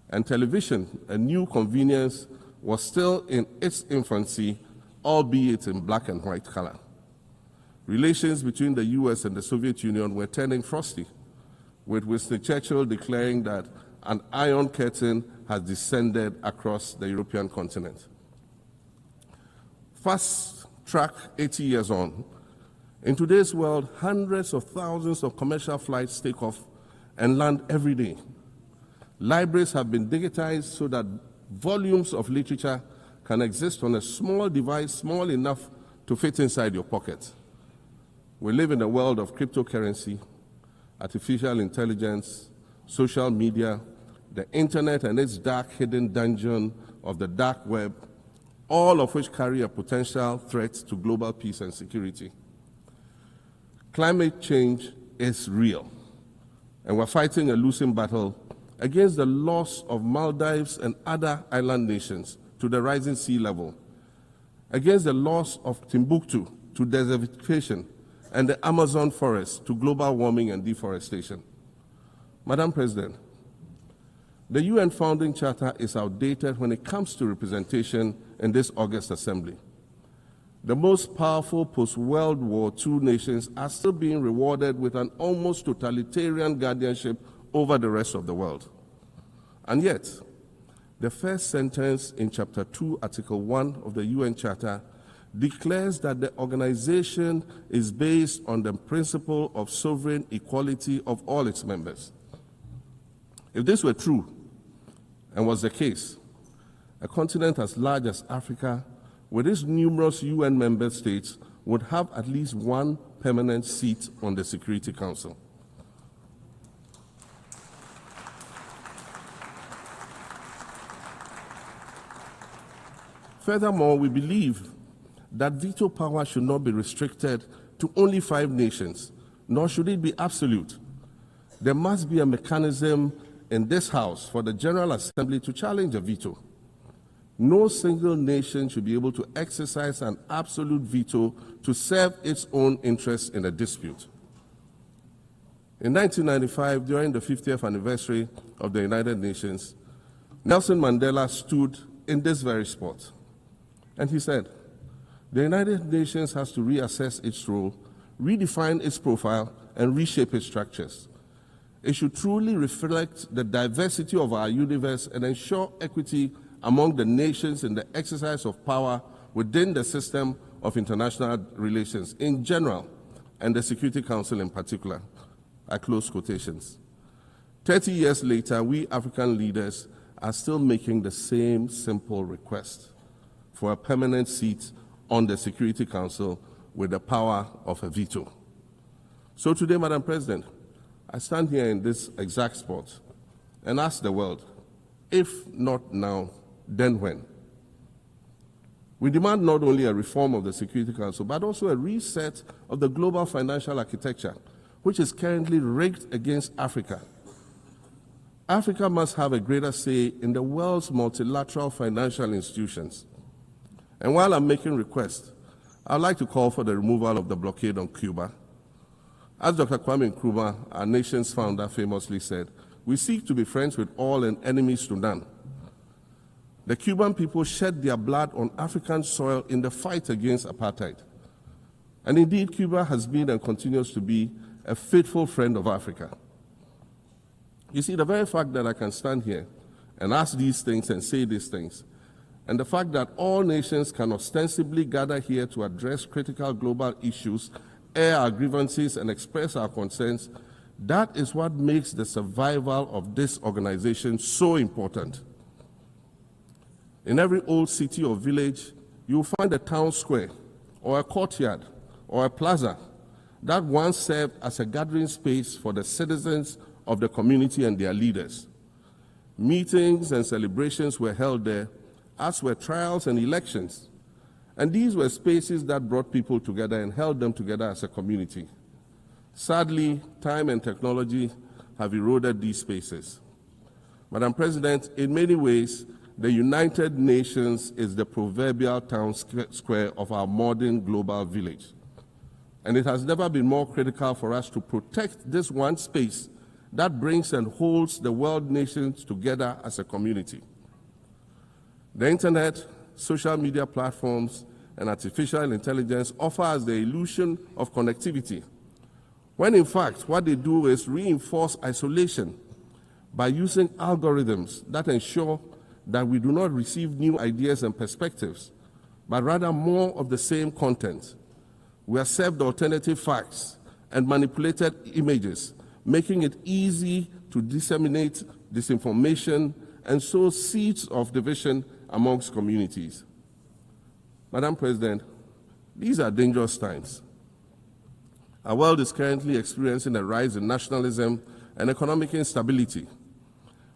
And television, a new convenience, was still in its infancy, albeit in black and white color. Relations between the US and the Soviet Union were turning frosty, with Winston Churchill declaring that an iron curtain has descended across the European continent. Fast track 80 years on. In today's world, hundreds of thousands of commercial flights take off and land every day. Libraries have been digitized so that volumes of literature can exist on a small device, small enough to fit inside your pocket. We live in a world of cryptocurrency, artificial intelligence, social media, the internet and its dark hidden dungeon of the dark web, all of which carry a potential threat to global peace and security. climate change is real, and we're fighting a losing battle against the loss of Maldives and other island nations to the rising sea level, against the loss of Timbuktu to desertification and the Amazon forest to global warming and deforestation. Madam President, the UN Founding Charter is outdated when it comes to representation in this August Assembly. The most powerful post-World War II nations are still being rewarded with an almost totalitarian guardianship over the rest of the world. And yet, the first sentence in Chapter 2, Article 1 of the UN Charter declares that the organization is based on the principle of sovereign equality of all its members. If this were true, and was the case, a continent as large as Africa, with its numerous UN member states, would have at least one permanent seat on the Security Council. Furthermore, we believe that veto power should not be restricted to only 5 nations, nor should it be absolute. There must be a mechanism in this House for the General Assembly to challenge a veto. No single nation should be able to exercise an absolute veto to serve its own interests in a dispute. In 1995, during the 50th anniversary of the United Nations, Nelson Mandela stood in this very spot, and he said, "The United Nations has to reassess its role, redefine its profile, and reshape its structures. It should truly reflect the diversity of our universe and ensure equity among the nations in the exercise of power within the system of international relations in general and the Security Council in particular." I close quotations. 30 years later, we African leaders are still making the same simple request for a permanent seat on the Security Council with the power of a veto. So today, Madam President, I stand here in this exact spot and ask the world, if not now, then when? We demand not only a reform of the Security Council, but also a reset of the global financial architecture, which is currently rigged against Africa. Africa must have a greater say in the world's multilateral financial institutions. And while I'm making requests, I'd like to call for the removal of the blockade on Cuba. As Dr. Kwame Nkrumah, our nation's founder, famously said, "We seek to be friends with all and enemies to none." The Cuban people shed their blood on African soil in the fight against apartheid. And indeed, Cuba has been and continues to be a faithful friend of Africa. You see, the very fact that I can stand here and ask these things and say these things, and the fact that all nations can ostensibly gather here to address critical global issues, air our grievances, and express our concerns, that is what makes the survival of this organization so important. In every old city or village, you will find a town square, or a courtyard, or a plaza that once served as a gathering space for the citizens of the community and their leaders. Meetings and celebrations were held there, as were trials and elections. And these were spaces that brought people together and held them together as a community. Sadly, time and technology have eroded these spaces. Madam President, in many ways, the United Nations is the proverbial town square of our modern global village. And it has never been more critical for us to protect this one space that brings and holds the world nations together as a community. The internet, social media platforms, and artificial intelligence offer us the illusion of connectivity, when in fact what they do is reinforce isolation by using algorithms that ensure that we do not receive new ideas and perspectives, but rather more of the same content. We are served alternative facts and manipulated images, making it easy to disseminate disinformation and sow seeds of division amongst communities. Madam President, these are dangerous times. Our world is currently experiencing a rise in nationalism and economic instability.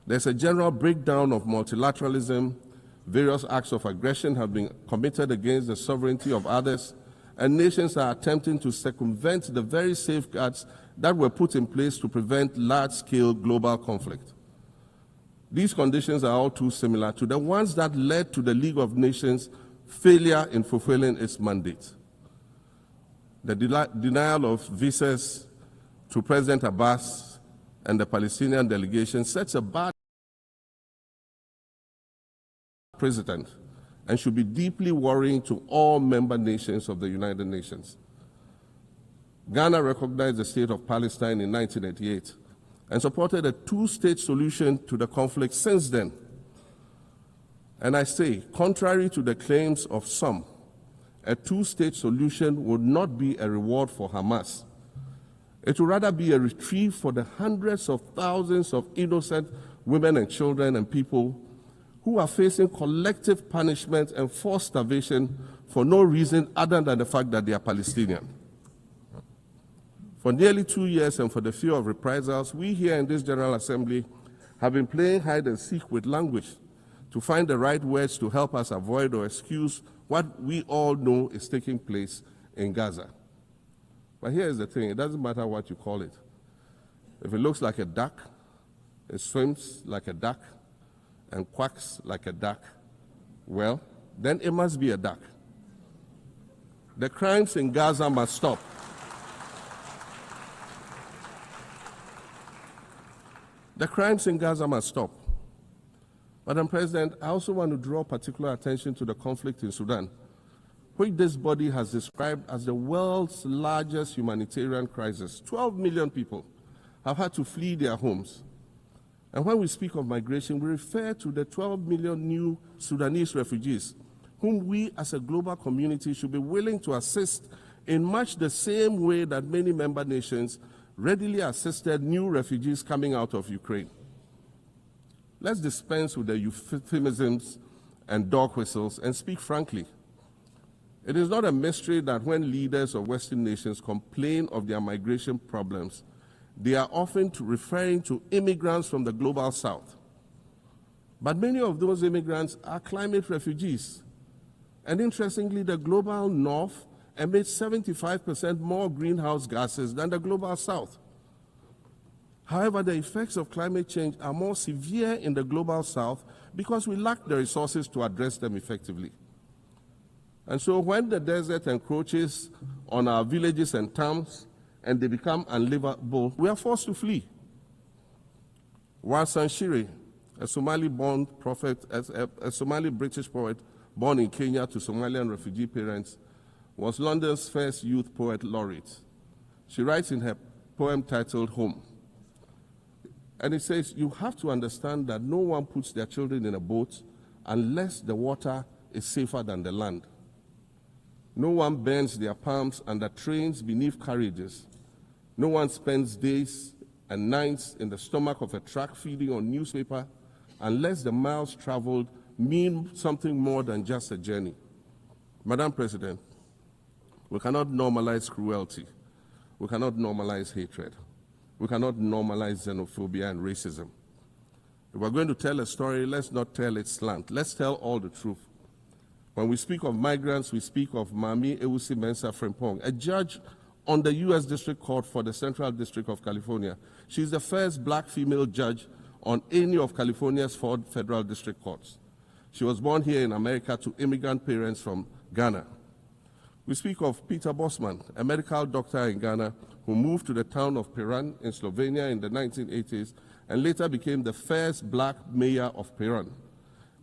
There's a general breakdown of multilateralism. Various acts of aggression have been committed against the sovereignty of others, and nations are attempting to circumvent the very safeguards that were put in place to prevent large-scale global conflict. These conditions are all too similar to the ones that led to the League of Nations' failure in fulfilling its mandate. The denial of visas to President Abbas and the Palestinian delegation sets a bad precedent and should be deeply worrying to all member nations of the United Nations. Ghana recognized the state of Palestine in 1988 and supported a two-state solution to the conflict since then. And I say, contrary to the claims of some, a two-state solution would not be a reward for Hamas. It would rather be a reprieve for the hundreds of thousands of innocent women and children and people who are facing collective punishment and forced starvation for no reason other than the fact that they are Palestinian. For nearly 2 years and for the fear of reprisals, we here in this General Assembly have been playing hide and seek with language to find the right words to help us avoid or excuse what we all know is taking place in Gaza. But here's the thing, it doesn't matter what you call it. If it looks like a duck, it swims like a duck, and quacks like a duck, well, then it must be a duck. The crimes in Gaza must stop. The crimes in Gaza must stop. Madam President, I also want to draw particular attention to the conflict in Sudan, which this body has described as the world's largest humanitarian crisis. 12 million people have had to flee their homes. And when we speak of migration, we refer to the 12 million new Sudanese refugees, whom we as a global community should be willing to assist in much the same way that many member nations readily assisted new refugees coming out of Ukraine. Let's dispense with the euphemisms and dog whistles and speak frankly. It is not a mystery that when leaders of Western nations complain of their migration problems, they are often referring to immigrants from the global south. But many of those immigrants are climate refugees. And interestingly, the global north emits 75% more greenhouse gases than the global south. However, the effects of climate change are more severe in the global south because we lack the resources to address them effectively. And so when the desert encroaches on our villages and towns and they become unlivable, we are forced to flee. Warsan Shire, a Somali-born prophet, a Somali-British poet born in Kenya to Somalian refugee parents, was London's first youth poet laureate. She writes in her poem titled Home. And it says, you have to understand that no one puts their children in a boat unless the water is safer than the land. No one bends their palms under trains beneath carriages. No one spends days and nights in the stomach of a truck feeding on newspaper unless the miles traveled mean something more than just a journey. Madam President, we cannot normalize cruelty. We cannot normalize hatred. We cannot normalize xenophobia and racism. If we're going to tell a story, let's not tell it slant. Let's tell all the truth. When we speak of migrants, we speak of Mami Ewusi Mensah Frimpong, a judge on the U.S. District Court for the Central District of California. She's the first black female judge on any of California's 4 federal district courts. She was born here in America to immigrant parents from Ghana. We speak of Peter Bosman, a medical doctor in Ghana who moved to the town of Piran in Slovenia in the 1980s and later became the first black mayor of Piran,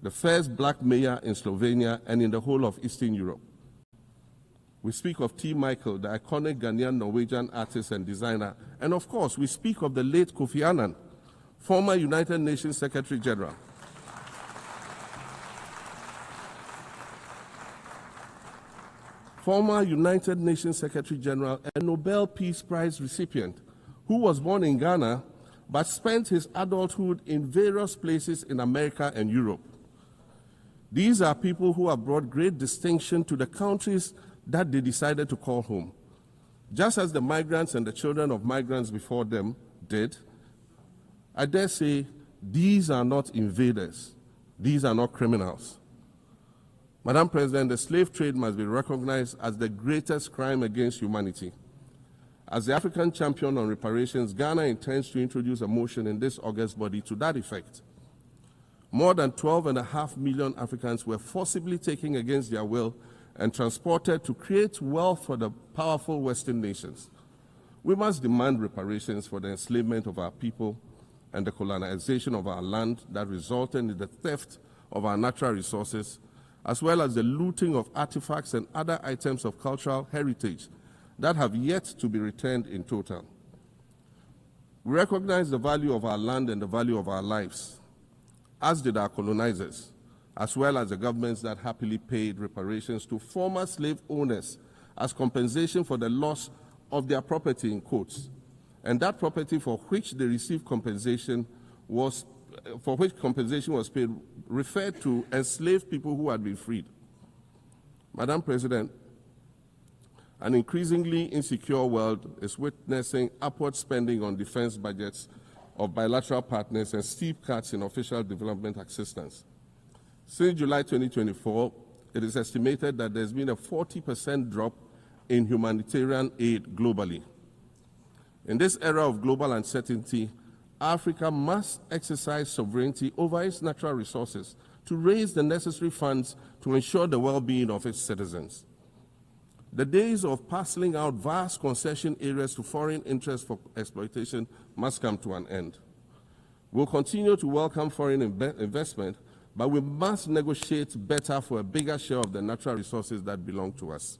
the first black mayor in Slovenia and in the whole of Eastern Europe. We speak of T. Michael, the iconic Ghanaian Norwegian artist and designer. And of course, we speak of the late Kofi Annan, former United Nations Secretary General. Former United Nations Secretary General and Nobel Peace Prize recipient, who was born in Ghana but spent his adulthood in various places in America and Europe. These are people who have brought great distinction to the countries that they decided to call home. Just as the migrants and the children of migrants before them did, I dare say these are not invaders. These are not criminals. Madam President, the slave trade must be recognized as the greatest crime against humanity. As the African champion on reparations, Ghana intends to introduce a motion in this August body to that effect. More than 12.5 million Africans were forcibly taken against their will and transported to create wealth for the powerful Western nations. We must demand reparations for the enslavement of our people and the colonization of our land that resulted in the theft of our natural resources, as well as the looting of artifacts and other items of cultural heritage that have yet to be returned in total. We recognize the value of our land and the value of our lives, as did our colonizers, as well as the governments that happily paid reparations to former slave owners as compensation for the loss of their property, in quotes, and that property for which they received compensation was paid referred to enslaved people who had been freed. Madam President, an increasingly insecure world is witnessing upward spending on defense budgets of bilateral partners and steep cuts in official development assistance. Since July 2024, it is estimated that there's been a 40% drop in humanitarian aid globally. In this era of global uncertainty, Africa must exercise sovereignty over its natural resources to raise the necessary funds to ensure the well-being of its citizens. The days of parceling out vast concession areas to foreign interests for exploitation must come to an end. We'll continue to welcome foreign investment, but we must negotiate better for a bigger share of the natural resources that belong to us.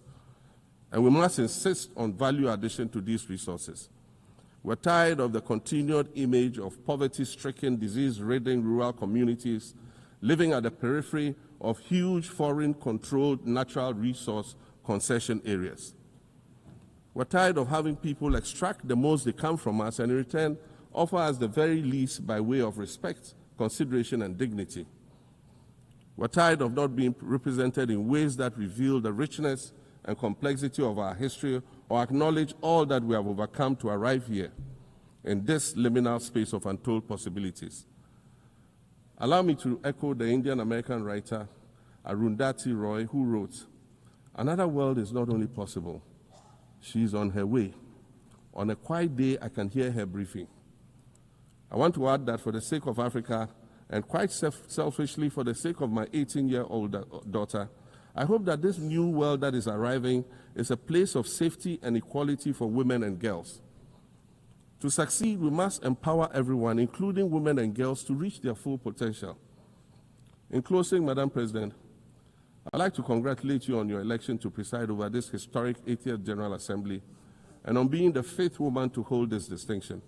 And we must insist on value addition to these resources. We're tired of the continued image of poverty-stricken, disease-ridden rural communities living at the periphery of huge foreign-controlled natural resource concession areas. We're tired of having people extract the most they can from us and in return offer us the very least by way of respect, consideration, and dignity. We're tired of not being represented in ways that reveal the richness and complexity of our history or acknowledge all that we have overcome to arrive here in this liminal space of untold possibilities. Allow me to echo the Indian-American writer Arundhati Roy, who wrote, "Another world is not only possible, she is on her way. On a quiet day, I can hear her briefing." I want to add that for the sake of Africa, and quite selfishly for the sake of my 18-year-old daughter, I hope that this new world that is arriving is a place of safety and equality for women and girls. To succeed, we must empower everyone, including women and girls, to reach their full potential. In closing, Madam President, I'd like to congratulate you on your election to preside over this historic 80th General Assembly and on being the 5th woman to hold this distinction.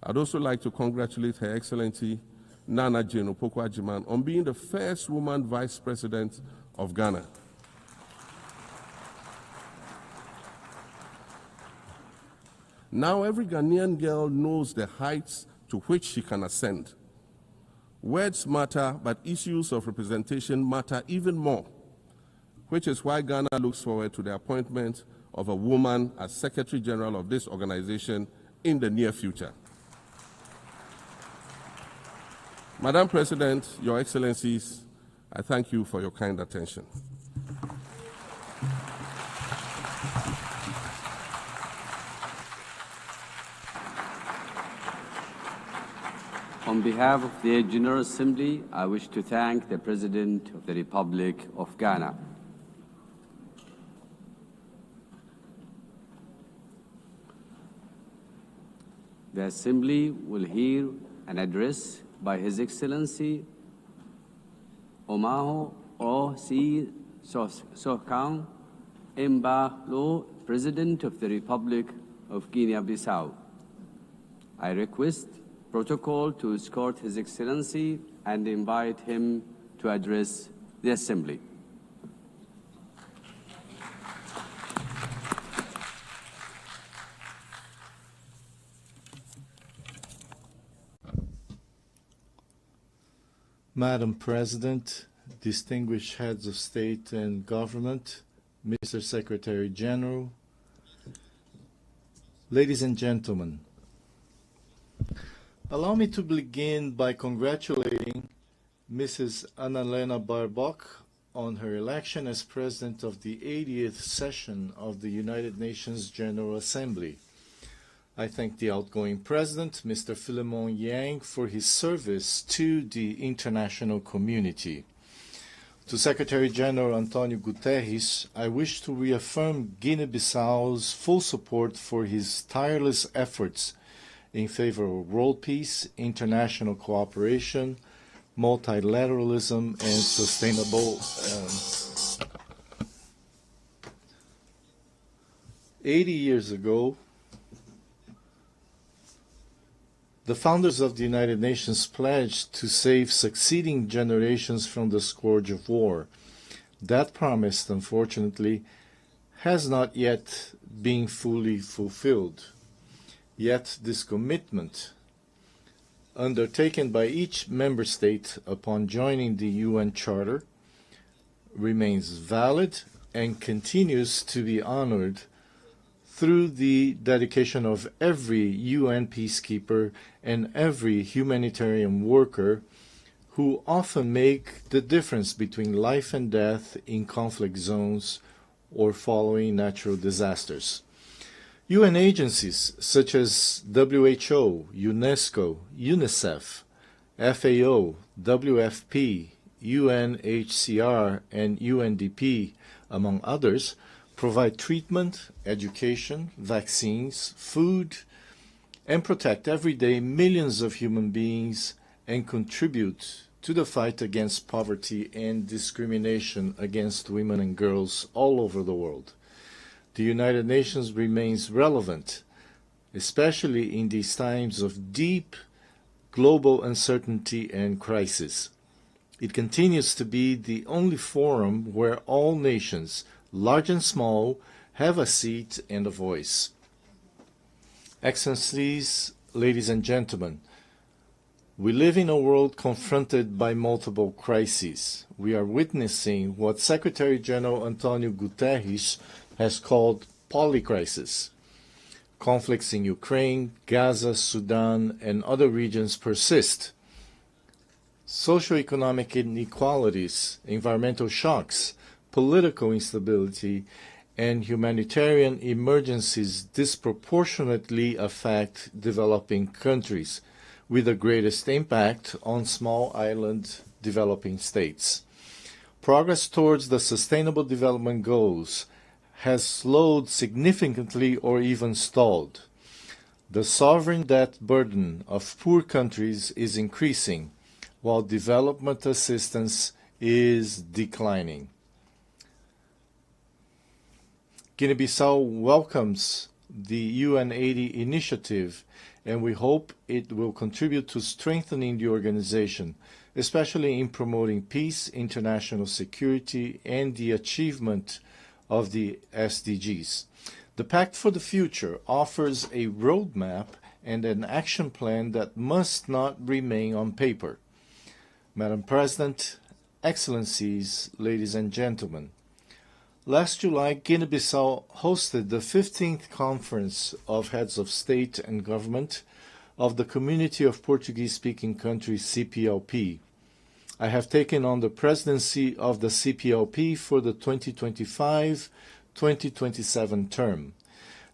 I'd also like to congratulate Her Excellency Nana Jane Opoku-Agyeman on being the first woman Vice President of Ghana. Now every Ghanaian girl knows the heights to which she can ascend. Words matter, but issues of representation matter even more, which is why Ghana looks forward to the appointment of a woman as Secretary General of this organization in the near future. Madam President, Your Excellencies, I thank you for your kind attention. On behalf of the General Assembly, I wish to thank the President of the Republic of Ghana. The Assembly will hear an address by His Excellency Omaho O.C. Sokang Embalo, President of the Republic of Guinea-Bissau. I request protocol to escort His Excellency and invite him to address the Assembly. Madam President, distinguished heads of state and government, Mr. Secretary General, ladies and gentlemen, allow me to begin by congratulating Mrs. Annalena Baerbock on her election as President of the 80th session of the United Nations General Assembly. I thank the outgoing President, Mr. Philemon Yang, for his service to the international community. To Secretary General António Guterres, I wish to reaffirm Guinea-Bissau's full support for his tireless efforts in favor of world peace, international cooperation, multilateralism, and sustainable 80 years ago, the founders of the United Nations pledged to save succeeding generations from the scourge of war. That promise, unfortunately, has not yet been fully fulfilled. Yet this commitment, undertaken by each member state upon joining the UN Charter, remains valid and continues to be honored through the dedication of every UN peacekeeper and every humanitarian worker who often make the difference between life and death in conflict zones or following natural disasters. UN agencies such as WHO, UNESCO, UNICEF, FAO, WFP, UNHCR, and UNDP, among others, provide treatment, education, vaccines, food, and protect every day millions of human beings and contribute to the fight against poverty and discrimination against women and girls all over the world. The United Nations remains relevant, especially in these times of deep global uncertainty and crisis. It continues to be the only forum where all nations, large and small, have a seat and a voice. Excellencies, ladies and gentlemen, we live in a world confronted by multiple crises. We are witnessing what Secretary General António Guterres has called polycrisis. Conflicts in Ukraine, Gaza, Sudan, and other regions persist. Socioeconomic inequalities, environmental shocks, political instability, and humanitarian emergencies disproportionately affect developing countries, with the greatest impact on small island developing states. Progress towards the Sustainable Development Goals has slowed significantly or even stalled. The sovereign debt burden of poor countries is increasing, while development assistance is declining. Guinea-Bissau welcomes the UN 80 initiative, and we hope it will contribute to strengthening the organization, especially in promoting peace, international security, and the achievement of the SDGs. The Pact for the Future offers a roadmap and an action plan that must not remain on paper. Madam President, Excellencies, ladies and gentlemen, last July, Guinea-Bissau hosted the 15th Conference of Heads of State and Government of the Community of Portuguese-Speaking Countries, CPLP. I have taken on the presidency of the CPLP for the 2025-2027 term.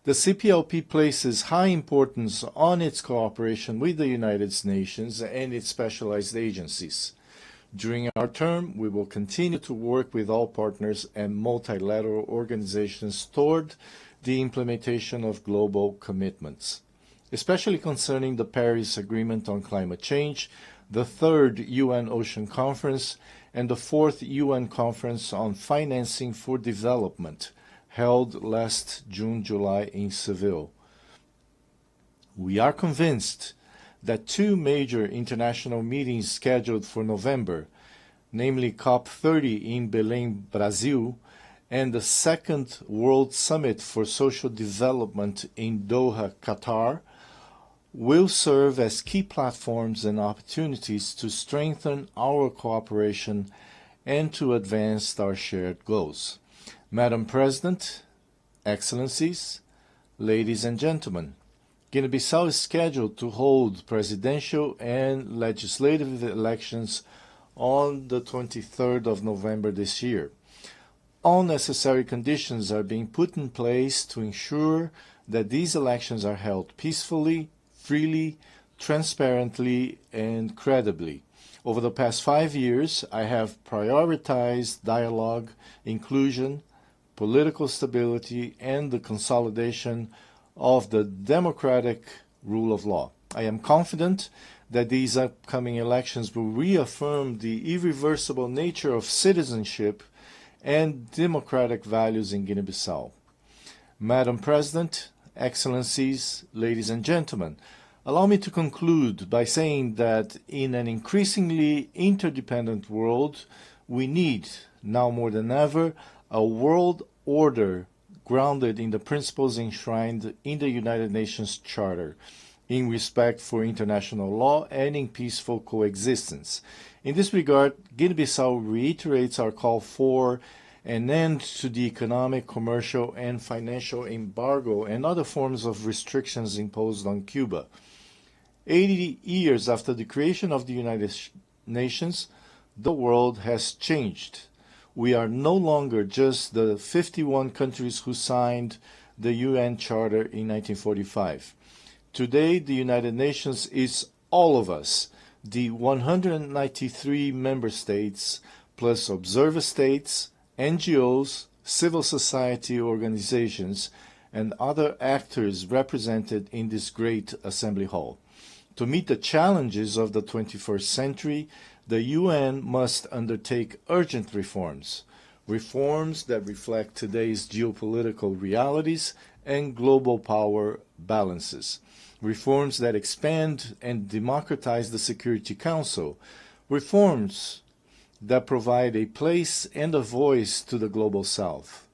The CPLP places high importance on its cooperation with the United Nations and its specialized agencies. During our term, we will continue to work with all partners and multilateral organizations toward the implementation of global commitments, especially concerning the Paris Agreement on Climate Change, the 3rd UN Ocean Conference, and the 4th UN Conference on Financing for Development, held last June-July in Seville. We are convinced that two major international meetings scheduled for November, namely COP30 in Belém, Brazil, and the 2nd World Summit for Social Development in Doha, Qatar, will serve as key platforms and opportunities to strengthen our cooperation and to advance our shared goals. Madam President, Excellencies, ladies and gentlemen, Guinea-Bissau is scheduled to hold presidential and legislative elections on the 23rd of November this year. All necessary conditions are being put in place to ensure that these elections are held peacefully, freely, transparently, and credibly. Over the past 5 years, I have prioritized dialogue, inclusion, political stability, and the consolidation of the democratic rule of law. I am confident that these upcoming elections will reaffirm the irreversible nature of citizenship and democratic values in Guinea-Bissau. Madam President, Excellencies, ladies and gentlemen, allow me to conclude by saying that in an increasingly interdependent world, we need, now more than ever, a world order grounded in the principles enshrined in the United Nations Charter, in respect for international law and in peaceful coexistence. In this regard, Guinea-Bissau reiterates our call for an end to the economic, commercial, and financial embargo and other forms of restrictions imposed on Cuba. 80 years after the creation of the United Nations, the world has changed. We are no longer just the 51 countries who signed the UN Charter in 1945. Today, the United Nations is all of us, the 193 member states, plus observer states, NGOs, civil society organizations, and other actors represented in this great assembly hall. To meet the challenges of the 21st century, the UN must undertake urgent reforms, reforms that reflect today's geopolitical realities and global power balances, reforms that expand and democratize the Security Council, reforms that provide a place and a voice to the Global South,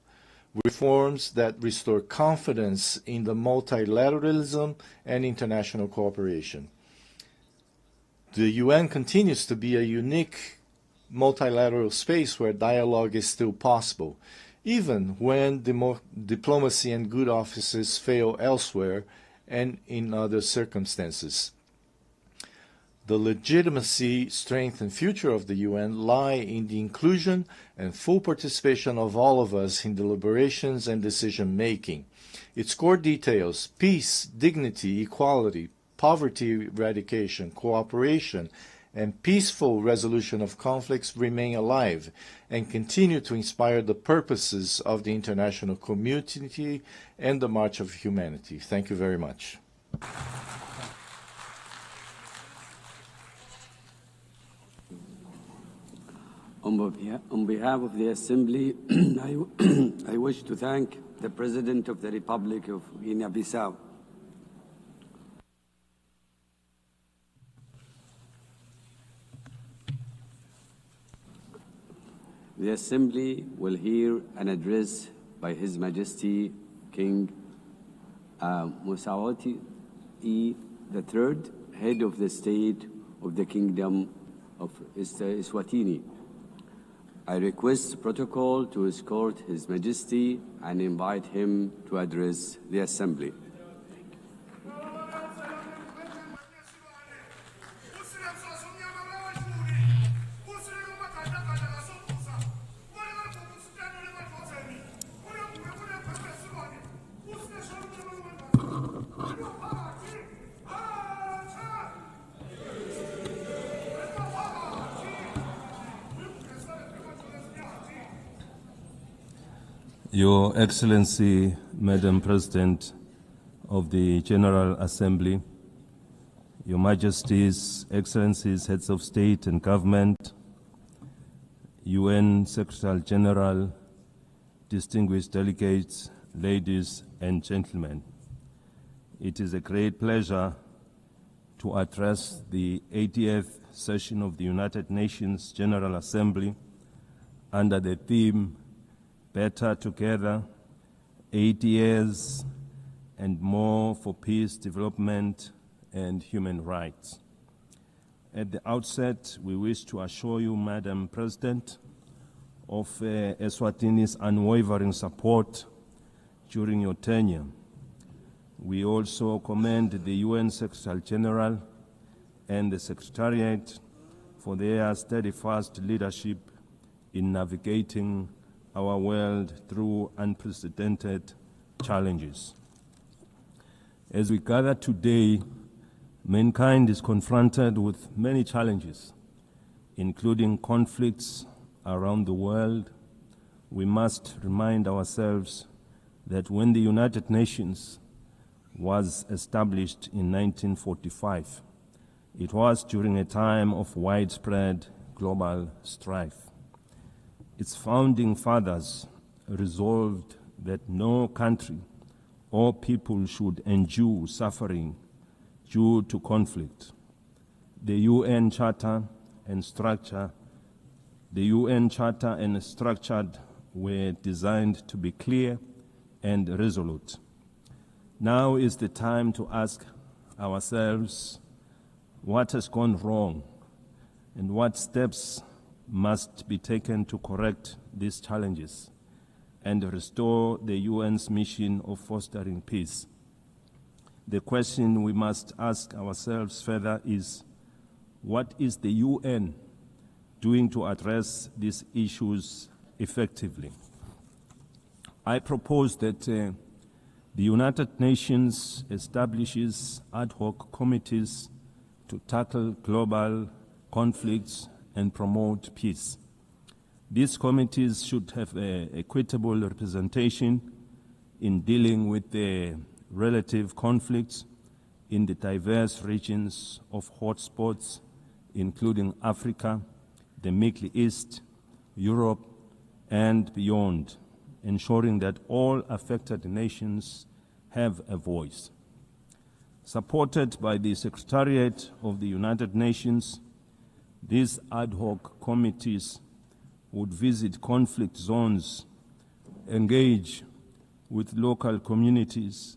reforms that restore confidence in the multilateralism and international cooperation. The UN continues to be a unique multilateral space where dialogue is still possible, even when diplomacy and good offices fail elsewhere and in other circumstances. The legitimacy, strength, and future of the UN lie in the inclusion and full participation of all of us in deliberations and decision-making. Its core details, peace, dignity, equality, poverty eradication, cooperation, and peaceful resolution of conflicts remain alive and continue to inspire the purposes of the international community and the March of Humanity. Thank you very much. On behalf of the Assembly, I wish to thank the President of the Republic of Guinea-Bissau. The Assembly will hear an address by His Majesty King Mosawati III, Head of the State of the Kingdom of Eswatini. I request protocol to escort His Majesty and invite him to address the Assembly. Your Excellency, Madam President of the General Assembly, Your Majesties, Excellencies, Heads of State and Government, UN Secretary General, distinguished delegates, ladies and gentlemen, it is a great pleasure to address the 80th session of the United Nations General Assembly under the theme Better Together, 80 years and more for peace, development, and human rights. At the outset, we wish to assure you, Madam President, of Eswatini's unwavering support during your tenure. We also commend the UN Secretary General and the Secretariat for their steadfast leadership in navigating our world through unprecedented challenges. As we gather today, mankind is confronted with many challenges, including conflicts around the world. We must remind ourselves that when the United Nations was established in 1945, it was during a time of widespread global strife. Its founding fathers resolved that no country or people should endure suffering due to conflict. The UN Charter and structure were designed to be clear and resolute. Now is the time to ask ourselves what has gone wrong and what steps must be taken to correct these challenges and restore the UN's mission of fostering peace. The question we must ask ourselves further is, what is the UN doing to address these issues effectively? I propose that the United Nations establishes ad hoc committees to tackle global conflicts and promote peace. These committees should have equitable representation in dealing with the relative conflicts in the diverse regions of hotspots, including Africa, the Middle East, Europe, and beyond, ensuring that all affected nations have a voice. Supported by the Secretariat of the United Nations, these ad hoc committees would visit conflict zones, engage with local communities,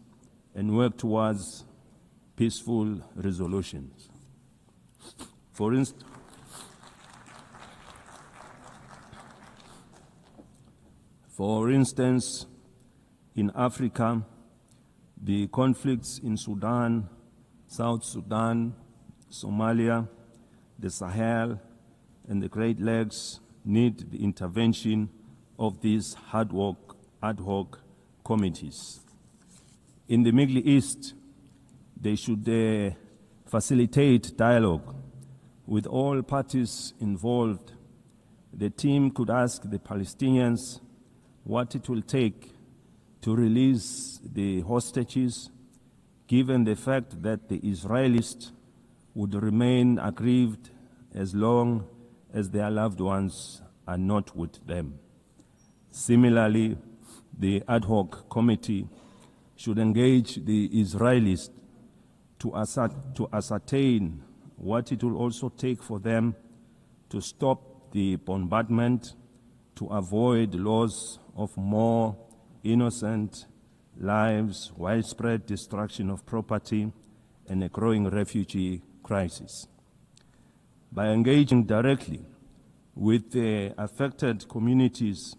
and work towards peaceful resolutions. For instance, in Africa, the conflicts in Sudan, South Sudan, Somalia, the Sahel, and the Great Lakes need the intervention of these ad hoc committees. In the Middle East, they should facilitate dialogue with all parties involved. The team could ask the Palestinians what it will take to release the hostages, given the fact that the Israelis would remain aggrieved as long as their loved ones are not with them. Similarly, the ad hoc committee should engage the Israelis to ascertain what it will also take for them to stop the bombardment, to avoid loss of more innocent lives, widespread destruction of property, and a growing refugee crisis. By engaging directly with the affected communities,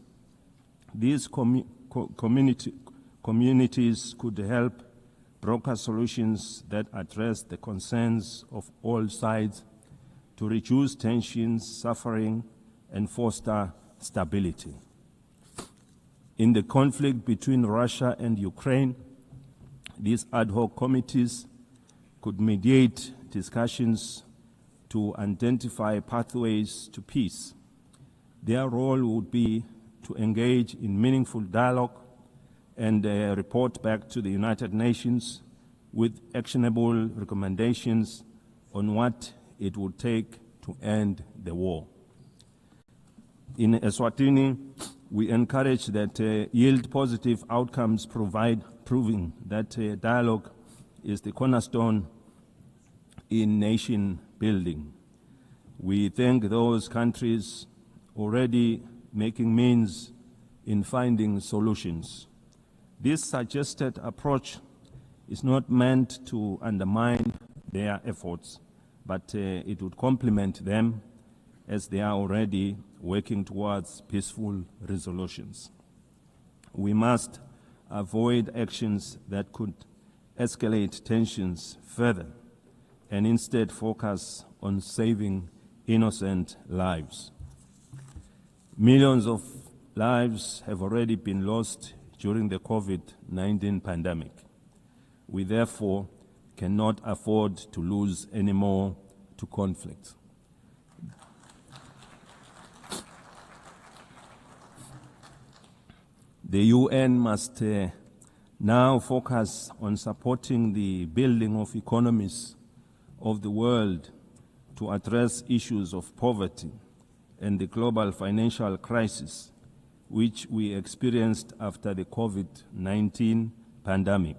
these communities could help broker solutions that address the concerns of all sides to reduce tensions, suffering, and foster stability. In the conflict between Russia and Ukraine, these ad hoc committees could mediate discussions to identify pathways to peace. Their role would be to engage in meaningful dialogue and report back to the United Nations with actionable recommendations on what it would take to end the war. In Eswatini, we encourage that yield positive outcomes proving that dialogue is the cornerstone in nation building. We thank those countries already making means in finding solutions. This suggested approach is not meant to undermine their efforts, but it would complement them as they are already working towards peaceful resolutions. We must avoid actions that could escalate tensions further and instead focus on saving innocent lives. Millions of lives have already been lost during the COVID-19 pandemic. We therefore cannot afford to lose any more to conflict. The UN must now focus on supporting the building of economies of the world to address issues of poverty and the global financial crisis which we experienced after the COVID-19 pandemic.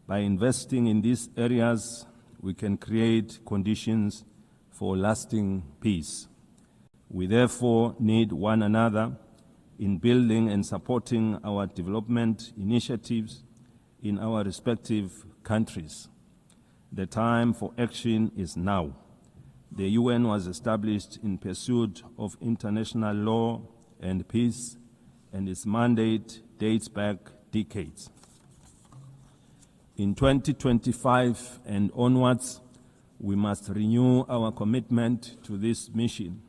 By investing in these areas, we can create conditions for lasting peace. We therefore need one another in building and supporting our development initiatives in our respective countries. The time for action is now. The UN was established in pursuit of international law and peace, and its mandate dates back decades. In 2025 and onwards, we must renew our commitment to this mission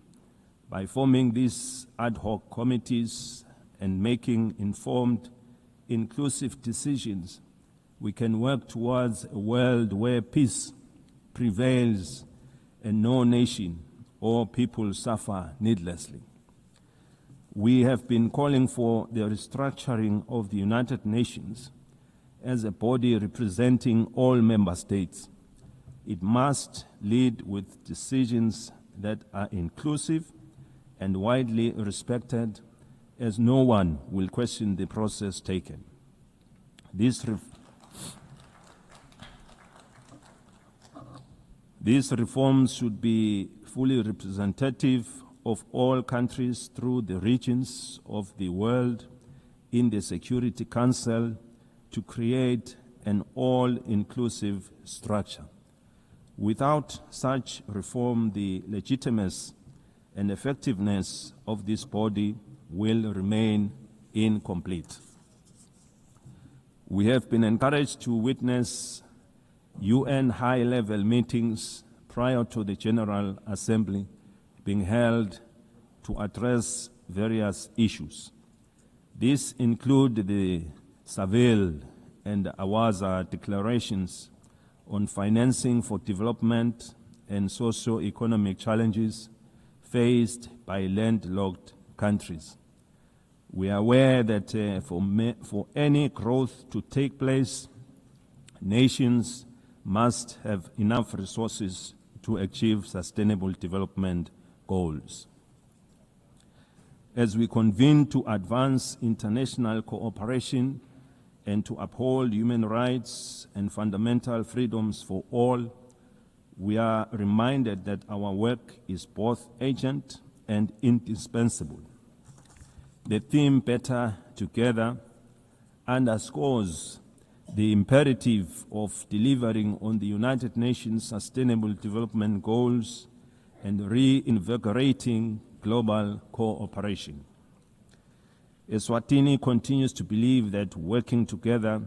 by forming these ad hoc committees and making informed, inclusive decisions. We can work towards a world where peace prevails and no nation or people suffer needlessly. We have been calling for the restructuring of the United Nations as a body representing all member states. It must lead with decisions that are inclusive and widely respected, as no one will question the process taken. These reforms should be fully representative of all countries through the regions of the world in the Security Council to create an all-inclusive structure. Without such reform, the legitimacy and effectiveness of this body will remain incomplete. We have been encouraged to witness UN high-level meetings prior to the General Assembly being held to address various issues. These include the Seville and Awaza declarations on financing for development and socio-economic challenges faced by landlocked countries. We are aware that for any growth to take place, nations must have enough resources to achieve sustainable development goals. As we convene to advance international cooperation and to uphold human rights and fundamental freedoms for all, we are reminded that our work is both urgent and indispensable. The theme Better Together underscores the imperative of delivering on the United Nations Sustainable Development Goals and reinvigorating global cooperation. Eswatini continues to believe that working together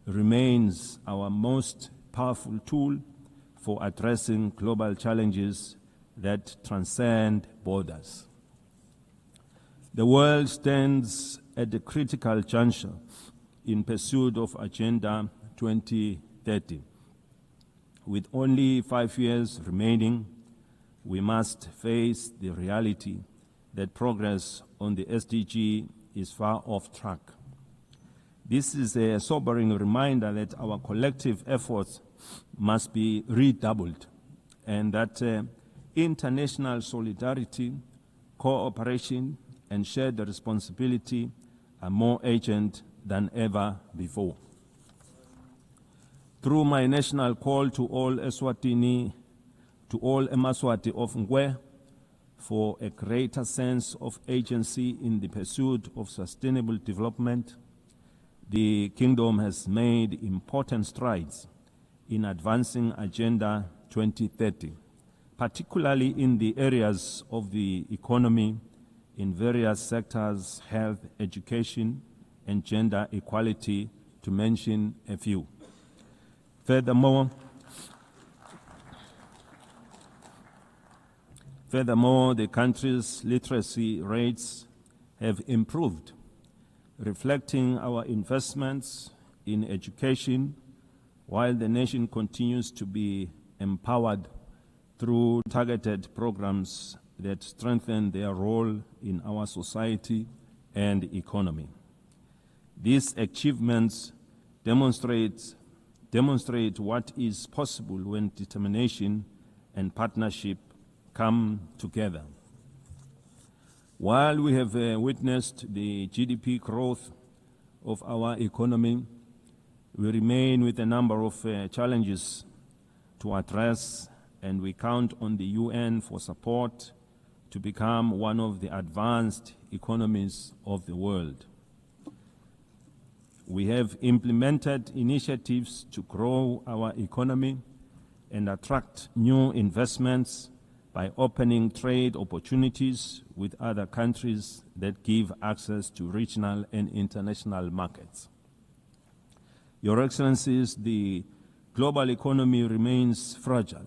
remains our most powerful tool for addressing global challenges that transcend borders. The world stands at a critical juncture in pursuit of Agenda 2030. With only 5 years remaining, we must face the reality that progress on the SDG is far off track. This is a sobering reminder that our collective efforts must be redoubled and that international solidarity, cooperation, and shared responsibility are more urgent than ever before. Through my national call to all Eswatini, to all Emaswati of Ngwe, for a greater sense of agency in the pursuit of sustainable development, the Kingdom has made important strides in advancing Agenda 2030, particularly in the areas of the economy, in various sectors, health, education, and gender equality, to mention a few. Furthermore, Furthermore, the country's literacy rates have improved, reflecting our investments in education, while the nation continues to be empowered through targeted programs that strengthen their role in our society and economy. These achievements demonstrate what is possible when determination and partnership come together. While we have witnessed the GDP growth of our economy, we remain with a number of challenges to address, and we count on the UN for support to become one of the advanced economies of the world. We have implemented initiatives to grow our economy and attract new investments by opening trade opportunities with other countries that give access to regional and international markets. Your Excellencies, the global economy remains fragile.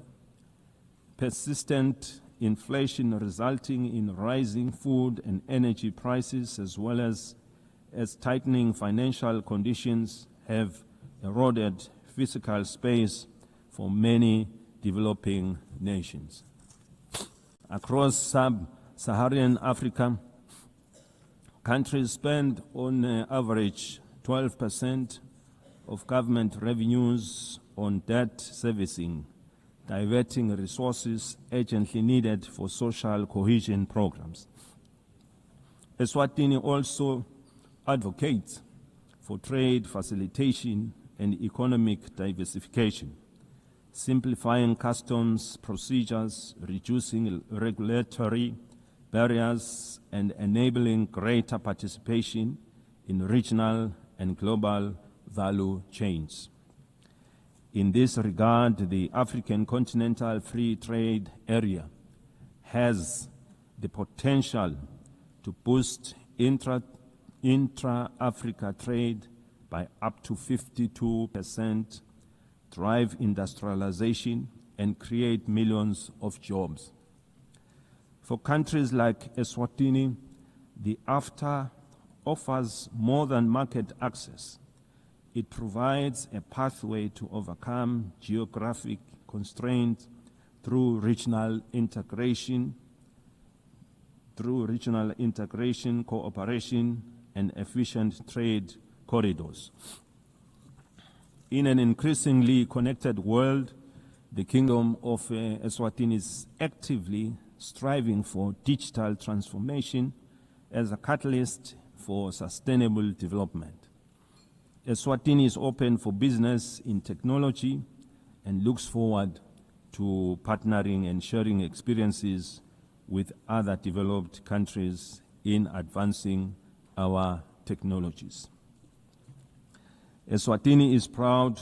Persistent inflation resulting in rising food and energy prices, as well as tightening financial conditions, have eroded fiscal space for many developing nations. Across sub-Saharan Africa, countries spend on average 12% of government revenues on debt servicing, diverting resources urgently needed for social cohesion programs. Eswatini also advocates for trade facilitation and economic diversification, simplifying customs procedures, reducing regulatory barriers, and enabling greater participation in regional and global value chains. In this regard, the African Continental Free Trade Area has the potential to boost intra-Africa trade by up to 52%, drive industrialization, and create millions of jobs. For countries like Eswatini, the AfTA offers more than market access. It provides a pathway to overcome geographic constraints through regional integration, cooperation, and efficient trade corridors. In an increasingly connected world, the Kingdom of Eswatini is actively striving for digital transformation as a catalyst for sustainable development. Eswatini is open for business in technology and looks forward to partnering and sharing experiences with other developed countries in advancing our technologies. Eswatini is proud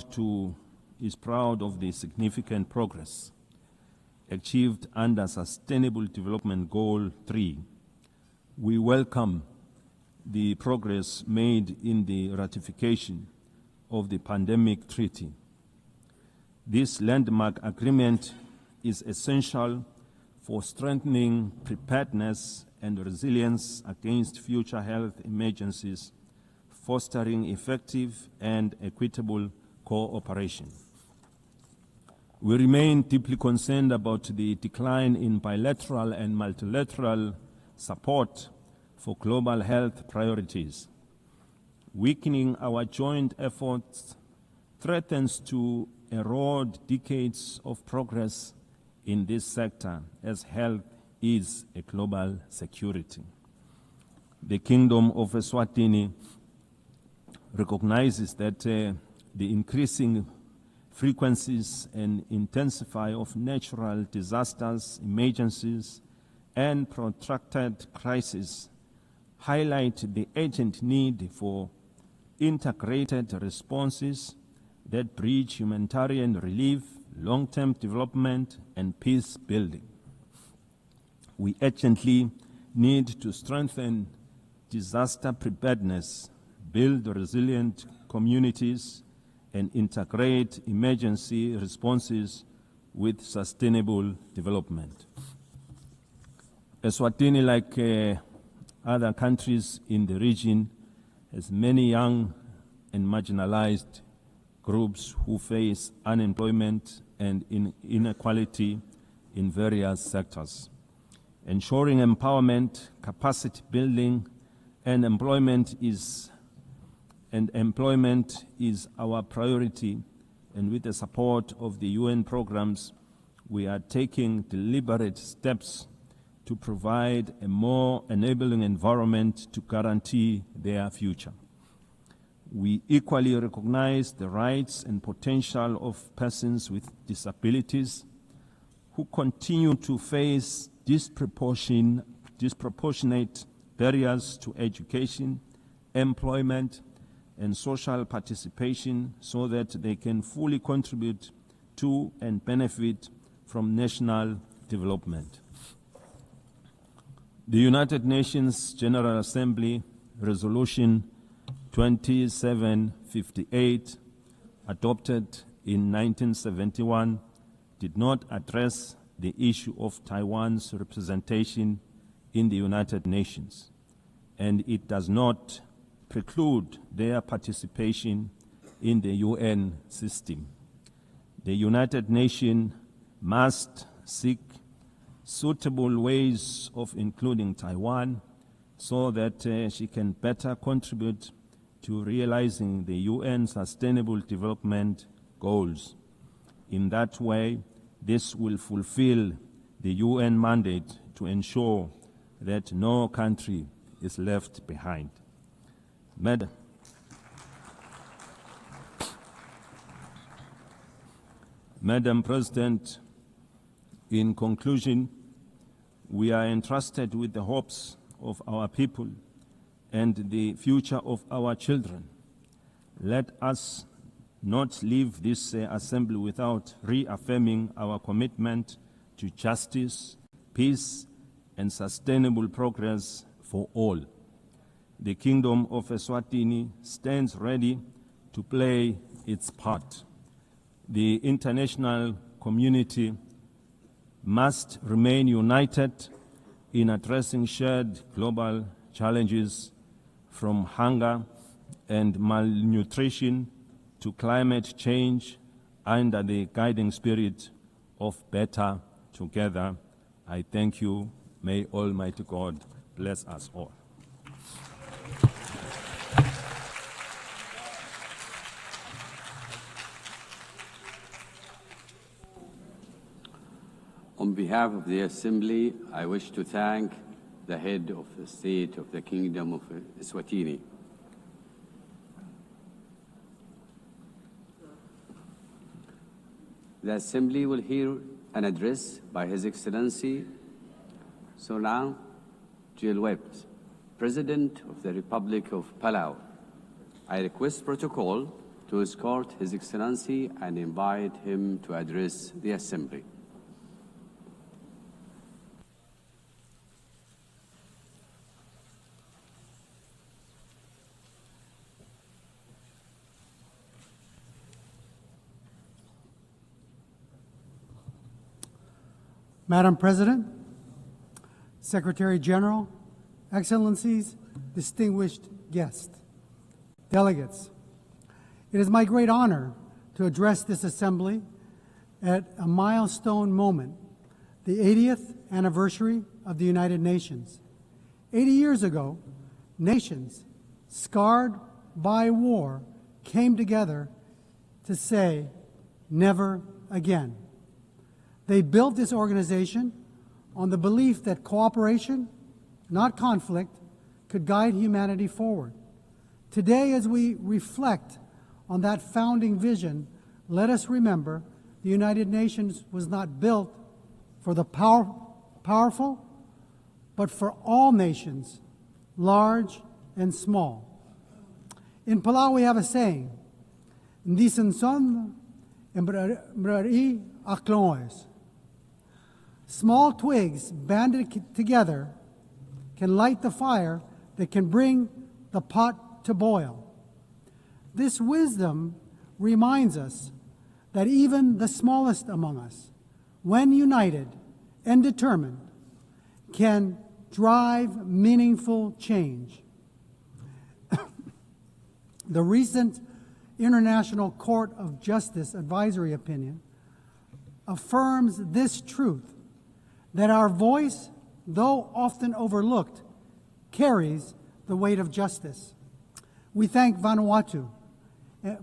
of the significant progress achieved under Sustainable Development Goal 3. We welcome the progress made in the ratification of the Pandemic Treaty. This landmark agreement is essential for strengthening preparedness and resilience against future health emergencies, fostering effective and equitable cooperation. We remain deeply concerned about the decline in bilateral and multilateral support for global health priorities. Weakening our joint efforts threatens to erode decades of progress in this sector, as health is a global security. The Kingdom of Eswatini recognizes that the increasing frequencies and intensity of natural disasters, emergencies, and protracted crises highlight the urgent need for integrated responses that bridge humanitarian relief, long-term development, and peace building. We urgently need to strengthen disaster preparedness, build resilient communities, and integrate emergency responses with sustainable development. Eswatini, like other countries in the region, has many young and marginalized groups who face unemployment and inequality in various sectors. Ensuring empowerment, capacity building, and employment is our priority, and with the support of the UN programs, we are taking deliberate steps to provide a more enabling environment to guarantee their future. We equally recognize the rights and potential of persons with disabilities who continue to face disproportionate barriers to education, employment, and social participation so that they can fully contribute to and benefit from national development. The United Nations General Assembly Resolution 2758, adopted in 1971, did not address the issue of Taiwan's representation in the United Nations, and it does not preclude their participation in the UN system. The United Nations must seek suitable ways of including Taiwan so that she can better contribute to realizing the UN Sustainable Development Goals. In that way, this will fulfill the UN mandate to ensure that no country is left behind. Madam President, in conclusion, we are entrusted with the hopes of our people and the future of our children. Let us not leave this assembly without reaffirming our commitment to justice, peace, and sustainable progress for all. The Kingdom of Eswatini stands ready to play its part. The international community must remain united in addressing shared global challenges, from hunger and malnutrition to climate change, under the guiding spirit of better together. I thank you. May Almighty God bless us all. On behalf of the Assembly, I wish to thank the head of the state of the Kingdom of Eswatini. The Assembly will hear an address by His Excellency Sonang Jilwept, President of the Republic of Palau. I request protocol to escort His Excellency and invite him to address the Assembly. Madam President, Secretary General, Excellencies, distinguished guests, delegates, it is my great honor to address this assembly at a milestone moment, the 80th anniversary of the United Nations. 80 years ago, nations scarred by war came together to say, never again. They built this organization on the belief that cooperation, not conflict, could guide humanity forward. Today, as we reflect on that founding vision, let us remember the United Nations was not built for the powerful, but for all nations, large and small. In Palau, we have a saying, "Ndisan son embrari akloes." Small twigs banded together can light the fire that can bring the pot to boil. This wisdom reminds us that even the smallest among us, when united and determined, can drive meaningful change. The recent International Court of Justice advisory opinion affirms this truth, that our voice, though often overlooked, carries the weight of justice. We thank Vanuatu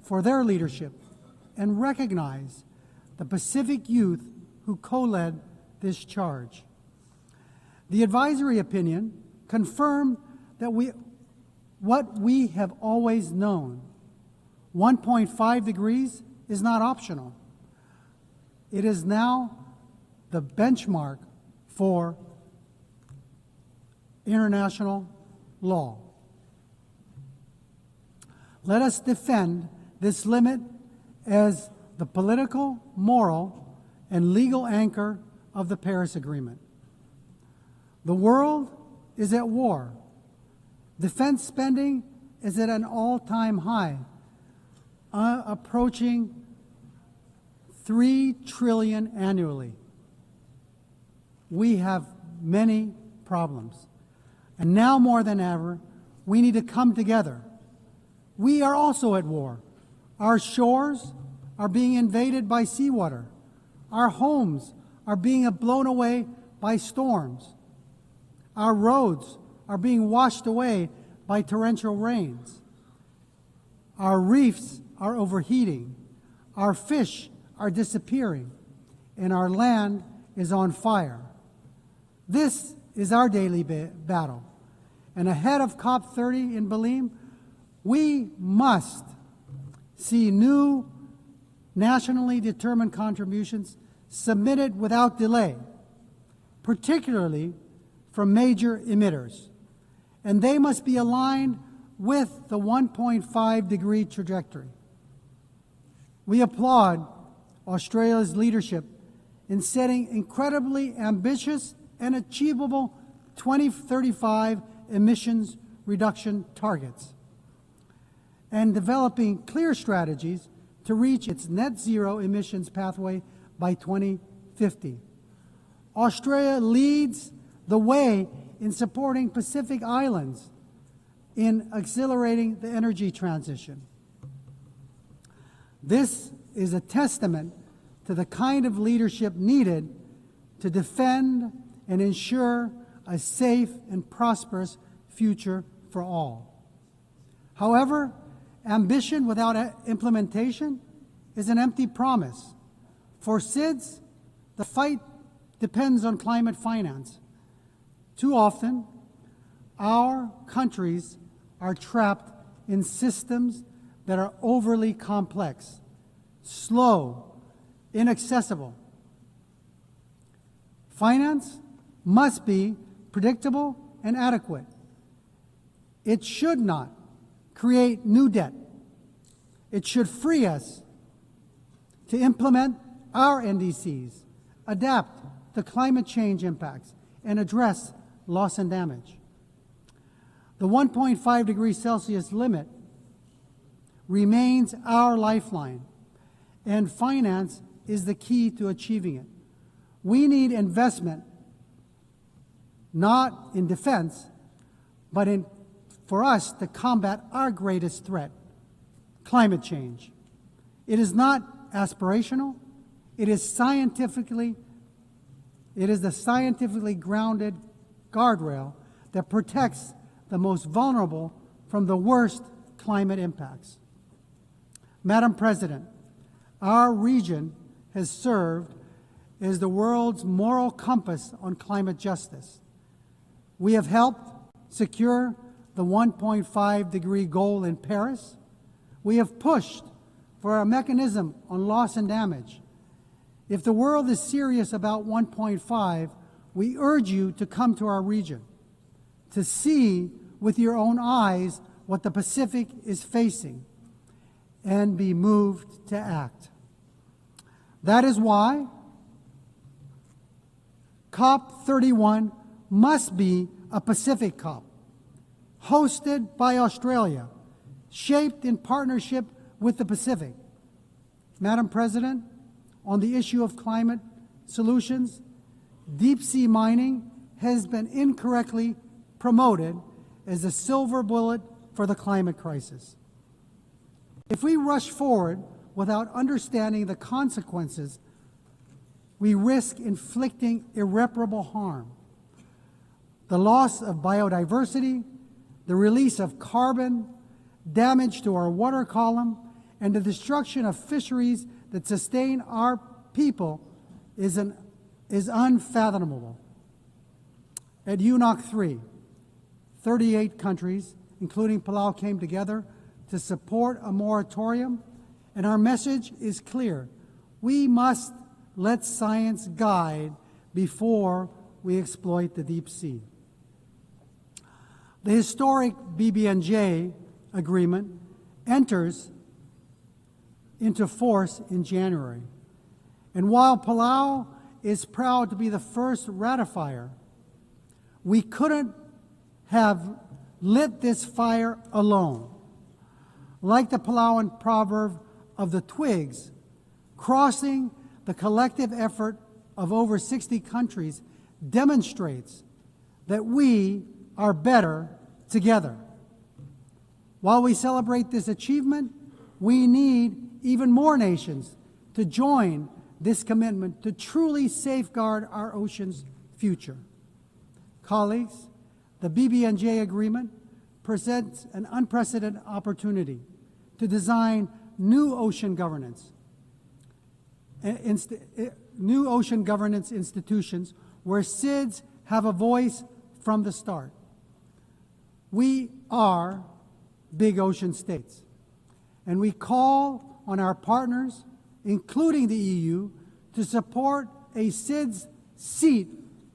for their leadership and recognize the Pacific youth who co-led this charge. The advisory opinion confirmed that what we have always known. 1.5 degrees is not optional. It is now the benchmark for international law. Let us defend this limit as the political, moral, and legal anchor of the Paris Agreement. The world is at war. Defense spending is at an all-time high, approaching $3 trillion annually. We have many problems. And now more than ever, we need to come together. We are also at war. Our shores are being invaded by seawater. Our homes are being blown away by storms. Our roads are being washed away by torrential rains. Our reefs are overheating. Our fish are disappearing. And our land is on fire. This is our daily battle. And ahead of COP30 in Belém, we must see new nationally determined contributions submitted without delay, particularly from major emitters. And they must be aligned with the 1.5 degree trajectory. We applaud Australia's leadership in setting incredibly ambitious and achievable 2035 emissions reduction targets and developing clear strategies to reach its net zero emissions pathway by 2050. Australia leads the way in supporting Pacific Islands in accelerating the energy transition. This is a testament to the kind of leadership needed to defend and ensure a safe and prosperous future for all. However, ambition without implementation is an empty promise. For SIDS, the fight depends on climate finance. Too often, our countries are trapped in systems that are overly complex, slow, inaccessible. Finance must be predictable and adequate. It should not create new debt. It should free us to implement our NDCs, adapt to climate change impacts, and address loss and damage. The 1.5 degrees Celsius limit remains our lifeline, and finance is the key to achieving it. We need investment, not in defense, but for us to combat our greatest threat, climate change. It is not aspirational. It is the scientifically grounded guardrail that protects the most vulnerable from the worst climate impacts. Madam President, our region has served as the world's moral compass on climate justice. We have helped secure the 1.5 degree goal in Paris. We have pushed for a mechanism on loss and damage. If the world is serious about 1.5, we urge you to come to our region, to see with your own eyes what the Pacific is facing, and be moved to act. That is why COP31 must be a Pacific COP, hosted by Australia, shaped in partnership with the Pacific. Madam President, on the issue of climate solutions, deep sea mining has been incorrectly promoted as a silver bullet for the climate crisis. If we rush forward without understanding the consequences, we risk inflicting irreparable harm. The loss of biodiversity, the release of carbon, damage to our water column, and the destruction of fisheries that sustain our people is unfathomable. At UNOC 3, 38 countries, including Palau, came together to support a moratorium, and our message is clear. We must let science guide before we exploit the deep sea. The historic BBNJ agreement enters into force in January. And while Palau is proud to be the first ratifier, we couldn't have lit this fire alone. Like the Palauan proverb of the twigs, crossing the collective effort of over 60 countries demonstrates that we are better together. While we celebrate this achievement, we need even more nations to join this commitment to truly safeguard our ocean's future. Colleagues, the BBNJ agreement presents an unprecedented opportunity to design new ocean governance institutions where SIDS have a voice from the start. We are big ocean states, and we call on our partners, including the EU, to support a SIDS seat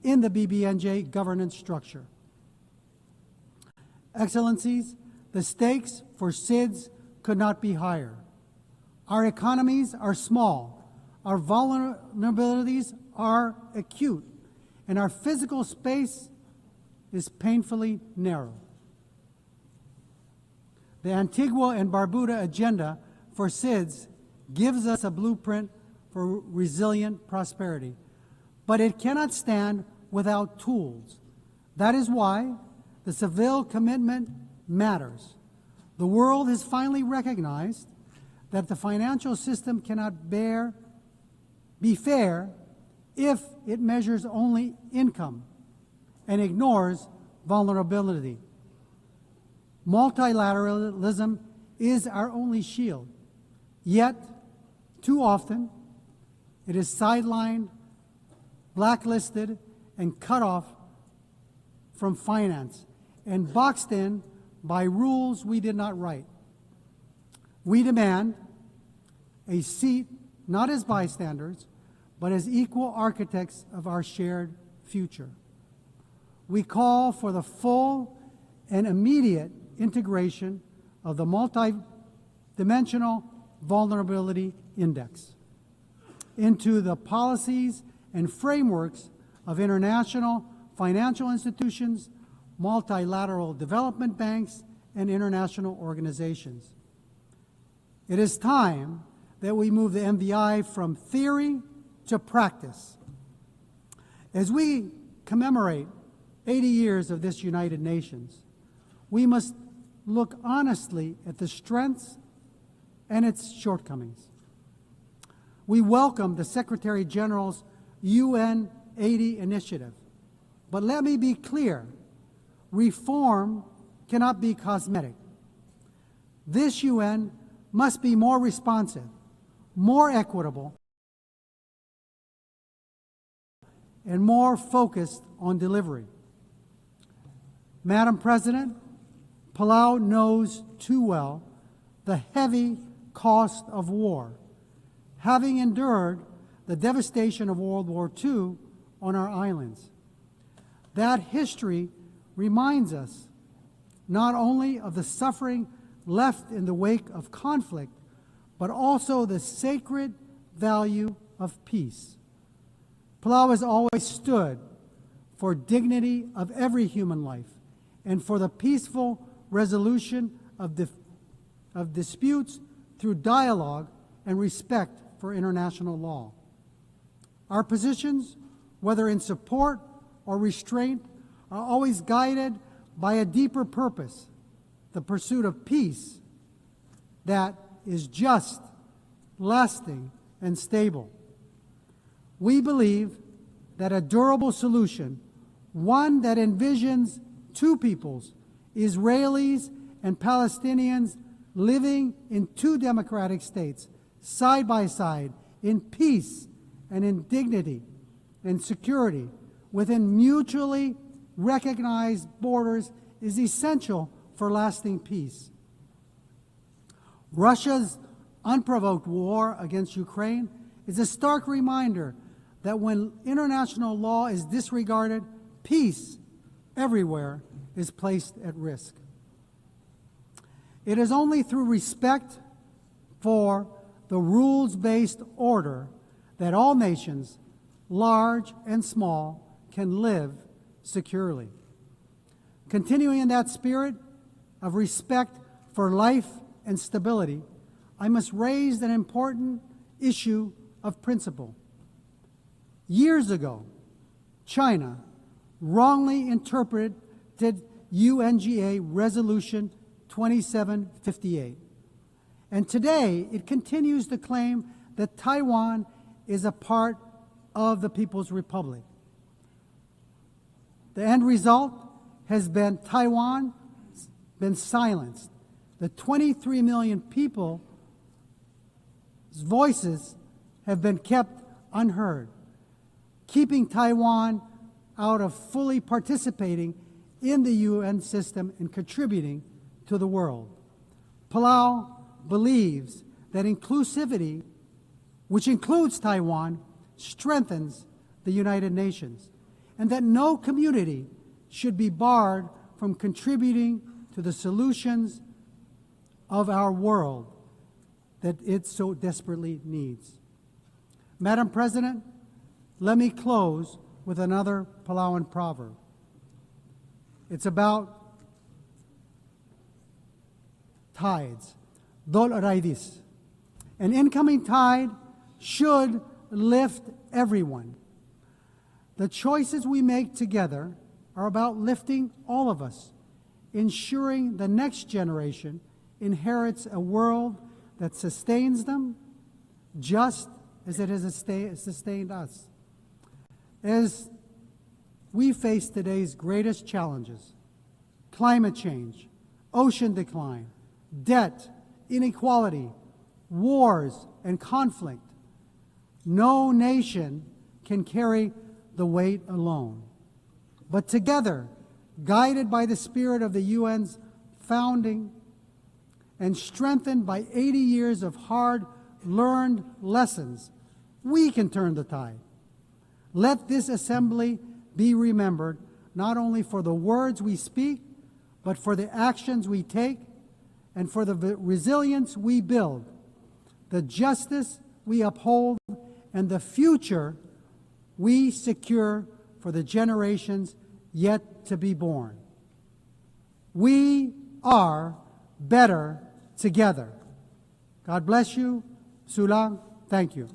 in the BBNJ governance structure. Excellencies, the stakes for SIDS could not be higher. Our economies are small, our vulnerabilities are acute, and our physical space is painfully narrow. The Antigua and Barbuda agenda for SIDS gives us a blueprint for resilient prosperity, but it cannot stand without tools. That is why the Seville commitment matters. The world has finally recognized that the financial system cannot be fair if it measures only income and ignores vulnerability. Multilateralism is our only shield, yet too often it is sidelined, blacklisted, and cut off from finance and boxed in by rules we did not write. We demand a seat not as bystanders, but as equal architects of our shared future. We call for the full and immediate integration of the multi-dimensional vulnerability index into the policies and frameworks of international financial institutions, multilateral development banks, and international organizations. It is time that we move the MVI from theory to practice. As we commemorate 80 years of this United Nations, we must look honestly at the strengths and its shortcomings. We welcome the Secretary General's UN 80 initiative, but let me be clear, reform cannot be cosmetic. This UN must be more responsive, more equitable, and more focused on delivery. Madam President, Palau knows too well the heavy cost of war, having endured the devastation of World War II on our islands. That history reminds us not only of the suffering left in the wake of conflict, but also the sacred value of peace. Palau has always stood for dignity of every human life and for the peaceful resolution of disputes through dialogue and respect for international law. Our positions, whether in support or restraint are always guided by a deeper purpose, the pursuit of peace that is just, lasting, and stable. We believe that a durable solution, one that envisions two peoples, Israelis and Palestinians living in two democratic states, side by side, in peace and in dignity and security, within mutually recognized borders, is essential for lasting peace. Russia's unprovoked war against Ukraine is a stark reminder that when international law is disregarded, peace everywhere is placed at risk. It is only through respect for the rules-based order that all nations, large and small, can live securely. Continuing in that spirit of respect for life and stability, I must raise an important issue of principle. Years ago, China wrongly interpreted UNGA Resolution 2758. And today, it continues to claim that Taiwan is a part of the People's Republic. The end result has been Taiwan been silenced. The 23 million people's voices have been kept unheard, keeping Taiwan out of fully participating in the UN system and contributing to the world. Palau believes that inclusivity, which includes Taiwan, strengthens the United Nations, and that no community should be barred from contributing to the solutions of our world that it so desperately needs. Madam President, let me close with another Palauan proverb. It's about tides, dol raidis. An incoming tide should lift everyone. The choices we make together are about lifting all of us, ensuring the next generation inherits a world that sustains them just as it has sustained us. As we face today's greatest challenges, climate change, ocean decline, debt, inequality, wars, and conflict, no nation can carry the weight alone. But together, guided by the spirit of the UN's founding and strengthened by 80 years of hard-learned lessons, we can turn the tide. Let this assembly be remembered not only for the words we speak, but for the actions we take and for the resilience we build, the justice we uphold, and the future we secure for the generations yet to be born. We are better together. God bless you. Sulang, thank you.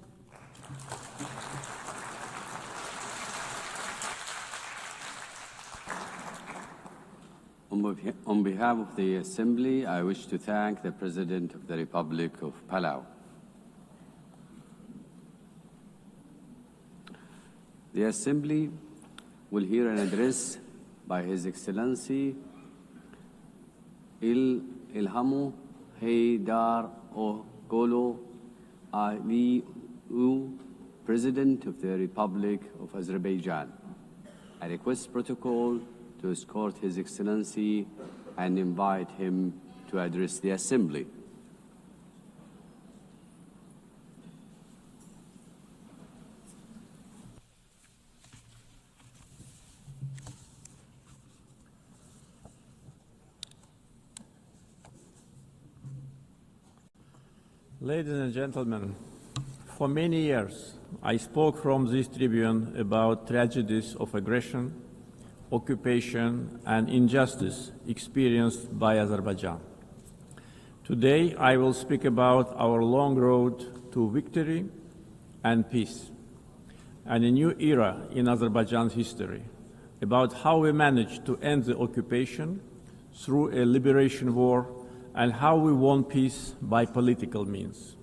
On behalf of the Assembly, I wish to thank the President of the Republic of Palau. The Assembly will hear an address by His Excellency Ilhamu Haydar Ogolo Aliou, President of the Republic of Azerbaijan. I request protocol to escort His Excellency and invite him to address the Assembly. Ladies and gentlemen, for many years I spoke from this tribune about tragedies of aggression, occupation, and injustice experienced by Azerbaijan. Today I will speak about our long road to victory and peace, and a new era in Azerbaijan's history, about how we managed to end the occupation through a liberation war and how we won peace by political means.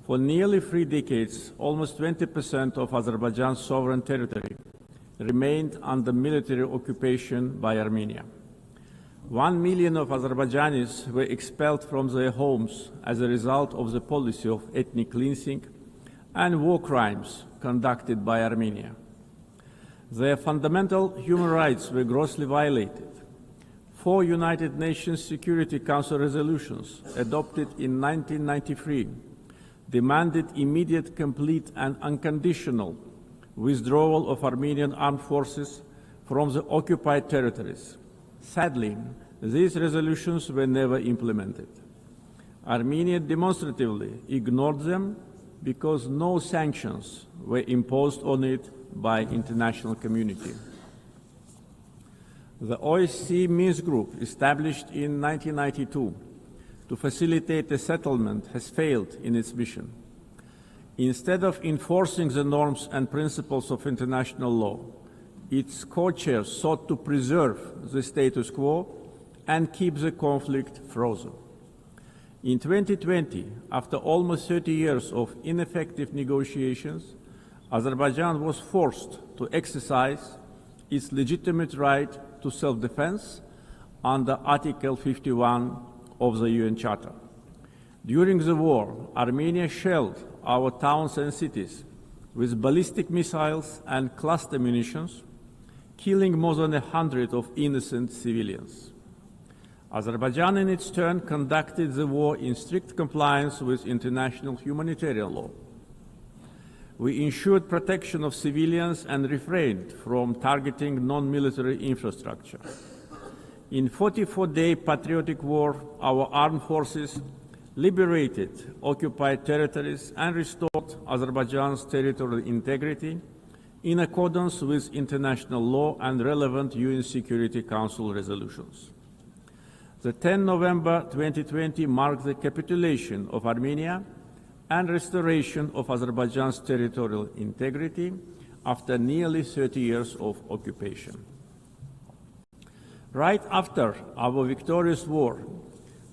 For nearly 3 decades, almost 20% of Azerbaijan's sovereign territory remained under military occupation by Armenia. 1 million of Azerbaijanis were expelled from their homes as a result of the policy of ethnic cleansing and war crimes conducted by Armenia. Their fundamental human rights were grossly violated. 4 United Nations Security Council resolutions adopted in 1993 demanded immediate, complete, and unconditional withdrawal of Armenian armed forces from the occupied territories. Sadly, these resolutions were never implemented. Armenia demonstratively ignored them because no sanctions were imposed on it by the international community. The OSCE Minsk Group, established in 1992 to facilitate a settlement, has failed in its mission. Instead of enforcing the norms and principles of international law, its co-chairs sought to preserve the status quo and keep the conflict frozen. In 2020, after almost 30 years of ineffective negotiations, Azerbaijan was forced to exercise its legitimate right to self-defense under Article 51 of the UN Charter. During the war, Armenia shelled our towns and cities with ballistic missiles and cluster munitions, killing more than 100 of innocent civilians. Azerbaijan, in its turn, conducted the war in strict compliance with international humanitarian law. We ensured protection of civilians and refrained from targeting non-military infrastructure. In 44-day patriotic war, our armed forces liberated occupied territories and restored Azerbaijan's territorial integrity in accordance with international law and relevant UN Security Council resolutions. The 10 November 2020 marked the capitulation of Armenia and restoration of Azerbaijan's territorial integrity after nearly 30 years of occupation. Right after our victorious war,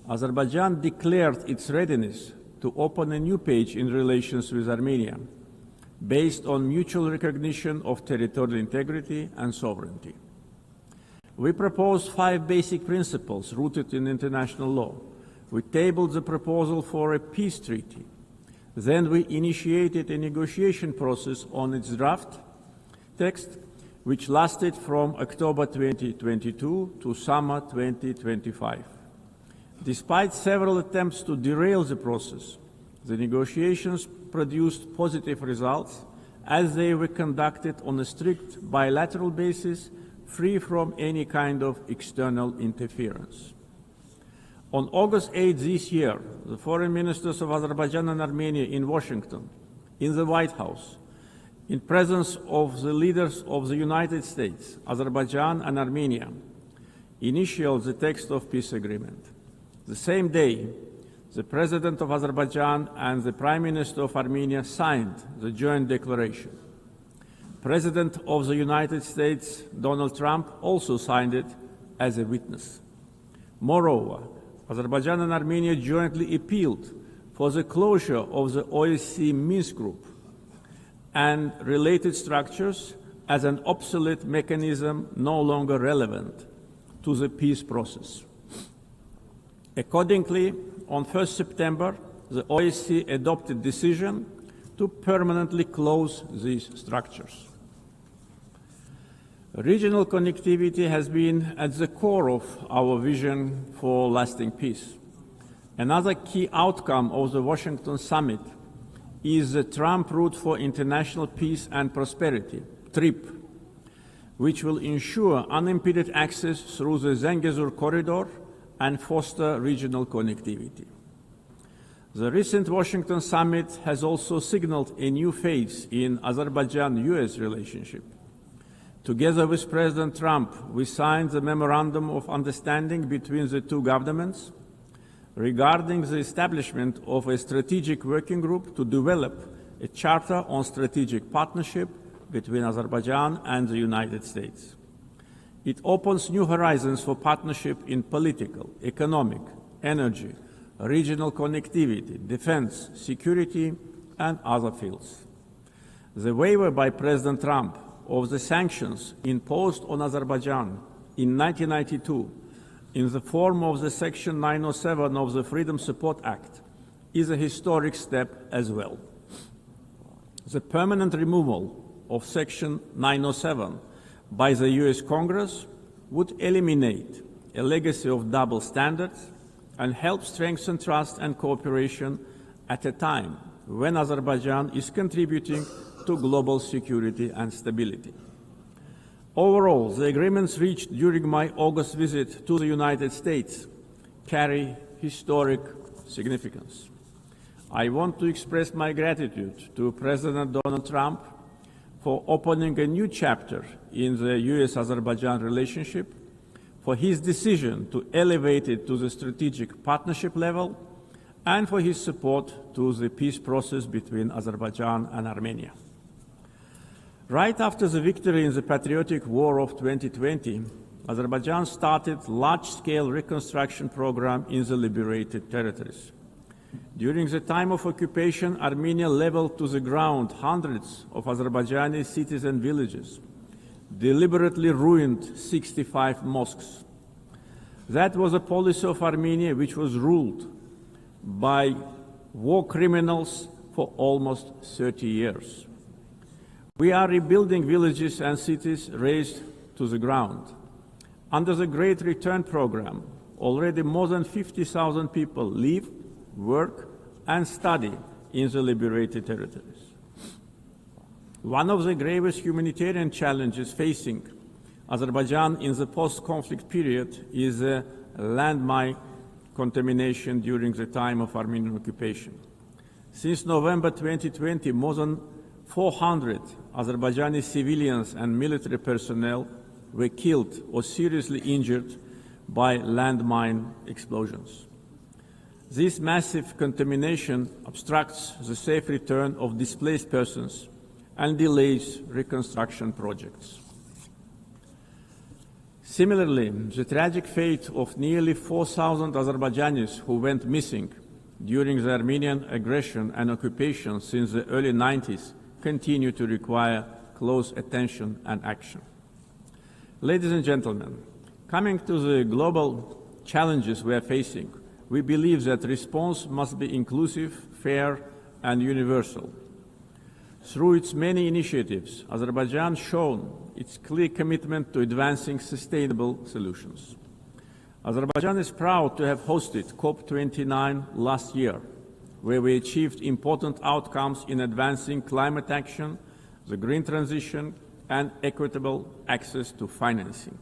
Azerbaijan declared its readiness to open a new page in relations with Armenia, based on mutual recognition of territorial integrity and sovereignty. We proposed 5 basic principles rooted in international law. We tabled the proposal for a peace treaty. Then we initiated a negotiation process on its draft text, which lasted from October 2022 to summer 2025. Despite several attempts to derail the process, the negotiations produced positive results as they were conducted on a strict bilateral basis, free from any kind of external interference. On August 8 this year, the foreign ministers of Azerbaijan and Armenia in Washington, in the White House, in presence of the leaders of the United States, Azerbaijan and Armenia, initialed the text of peace agreement. The same day, the President of Azerbaijan and the Prime Minister of Armenia signed the joint declaration. President of the United States, Donald Trump, also signed it as a witness. Moreover, Azerbaijan and Armenia jointly appealed for the closure of the OSCE Minsk Group and related structures as an obsolete mechanism no longer relevant to the peace process. Accordingly, on 1 September, the OSCE adopted a decision to permanently close these structures. Regional connectivity has been at the core of our vision for lasting peace. Another key outcome of the Washington summit is the Trump Route for International Peace and Prosperity, TRIP, which will ensure unimpeded access through the Zangezur corridor and foster regional connectivity. The recent Washington summit has also signaled a new phase in Azerbaijan-US relationship. Together with President Trump, we signed the Memorandum of Understanding between the two governments regarding the establishment of a strategic working group to develop a charter on strategic partnership between Azerbaijan and the United States. It opens new horizons for partnership in political, economic, energy, regional connectivity, defense, security, and other fields. The waiver by President Trump of the sanctions imposed on Azerbaijan in 1992 in the form of the Section 907 of the Freedom Support Act is a historic step as well. The permanent removal of Section 907 by the US Congress would eliminate a legacy of double standards and help strengthen trust and cooperation at a time when Azerbaijan is contributing to global security and stability. Overall, the agreements reached during my August visit to the United States carry historic significance. I want to express my gratitude to President Donald Trump for opening a new chapter in the US-Azerbaijan relationship, for his decision to elevate it to the strategic partnership level, and for his support to the peace process between Azerbaijan and Armenia. Right after the victory in the patriotic war of 2020, Azerbaijan started a large-scale reconstruction program in the liberated territories. During the time of occupation, Armenia leveled to the ground hundreds of Azerbaijani cities and villages, deliberately ruined 65 mosques. That was a policy of Armenia which was ruled by war criminals for almost 30 years. We are rebuilding villages and cities razed to the ground. Under the Great Return Program, already more than 50,000 people live, work, and study in the liberated territories. One of the gravest humanitarian challenges facing Azerbaijan in the post-conflict period is landmine contamination during the time of Armenian occupation. Since November 2020, more than 400 Azerbaijani civilians and military personnel were killed or seriously injured by landmine explosions. This massive contamination obstructs the safe return of displaced persons and delays reconstruction projects. Similarly, the tragic fate of nearly 4,000 Azerbaijanis who went missing during the Armenian aggression and occupation since the early 90s continue to require close attention and action. Ladies and gentlemen, coming to the global challenges we are facing, we believe that response must be inclusive, fair, and universal. Through its many initiatives, Azerbaijan has shown its clear commitment to advancing sustainable solutions. Azerbaijan is proud to have hosted COP29 last year, where we achieved important outcomes in advancing climate action, the green transition, and equitable access to financing.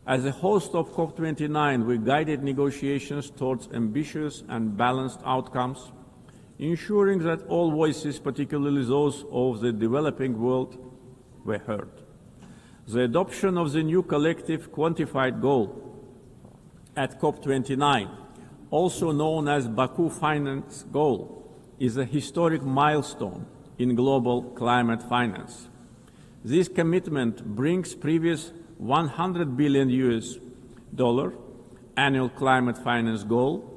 As a host of COP29, we guided negotiations towards ambitious and balanced outcomes, ensuring that all voices, particularly those of the developing world, were heard. The adoption of the new collective quantified goal at COP29, also known as Baku Finance Goal, is a historic milestone in global climate finance. This commitment brings previous $100 billion annual climate finance goal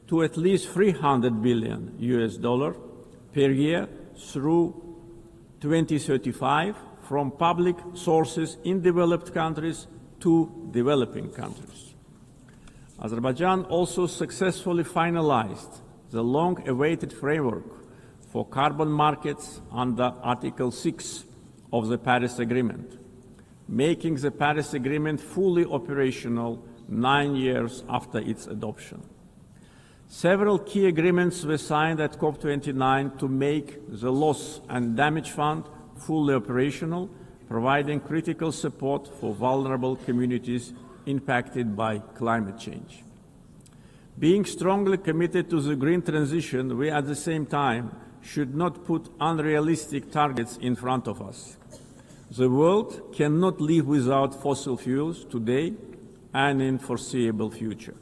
to at least $300 billion per year through 2035 from public sources in developed countries to developing countries. Azerbaijan also successfully finalized the long-awaited framework for carbon markets under Article 6 of the Paris Agreement, making the Paris Agreement fully operational 9 years after its adoption. Several key agreements were signed at COP29 to make the Loss and Damage Fund fully operational, providing critical support for vulnerable communities impacted by climate change. Being strongly committed to the green transition, we at the same time should not put unrealistic targets in front of us. The world cannot live without fossil fuels today and in foreseeable future.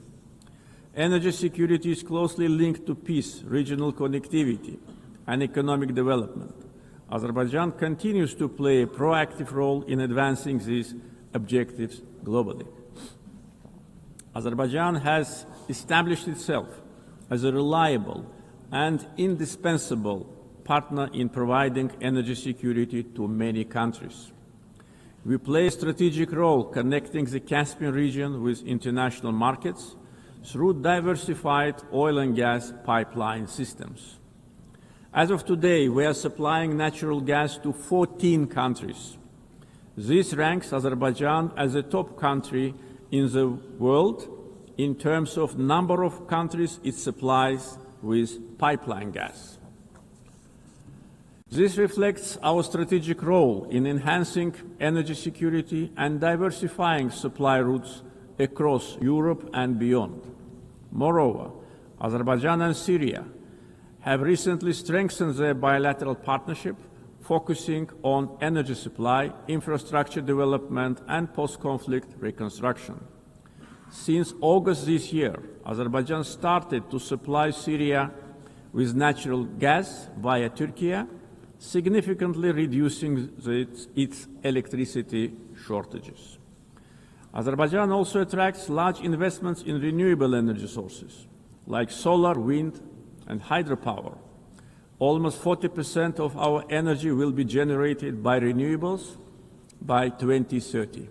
Energy security is closely linked to peace, regional connectivity, and economic development. Azerbaijan continues to play a proactive role in advancing these objectives globally. Azerbaijan has established itself as a reliable and indispensable partner in providing energy security to many countries. We play a strategic role connecting the Caspian region with international markets through diversified oil and gas pipeline systems. As of today, we are supplying natural gas to 14 countries. This ranks Azerbaijan as a top country in the world in terms of number of countries it supplies with pipeline gas. This reflects our strategic role in enhancing energy security and diversifying supply routes across Europe and beyond. Moreover, Azerbaijan and Syria have recently strengthened their bilateral partnership, focusing on energy supply, infrastructure development, and post-conflict reconstruction. Since August this year, Azerbaijan started to supply Syria with natural gas via Turkey, significantly reducing its electricity shortages. Azerbaijan also attracts large investments in renewable energy sources, like solar, wind, and hydropower. Almost 40% of our energy will be generated by renewables by 2030.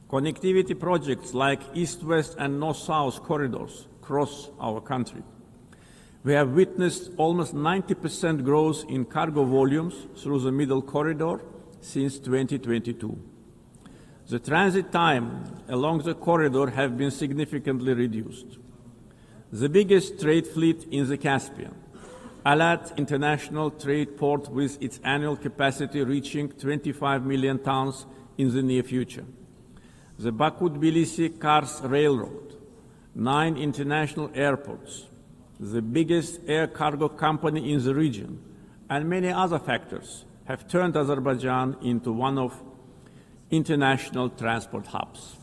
Connectivity projects like East-West and North-South corridors cross our country. We have witnessed almost 90% growth in cargo volumes through the Middle Corridor since 2022. The transit time along the corridor has been significantly reduced. The biggest trade fleet in the Caspian, Alat International Trade Port, with its annual capacity reaching 25 million tons in the near future. The Baku-Tbilisi-Kars Railroad, 9 international airports, the biggest air cargo company in the region, and many other factors have turned Azerbaijan into one of international transport hubs.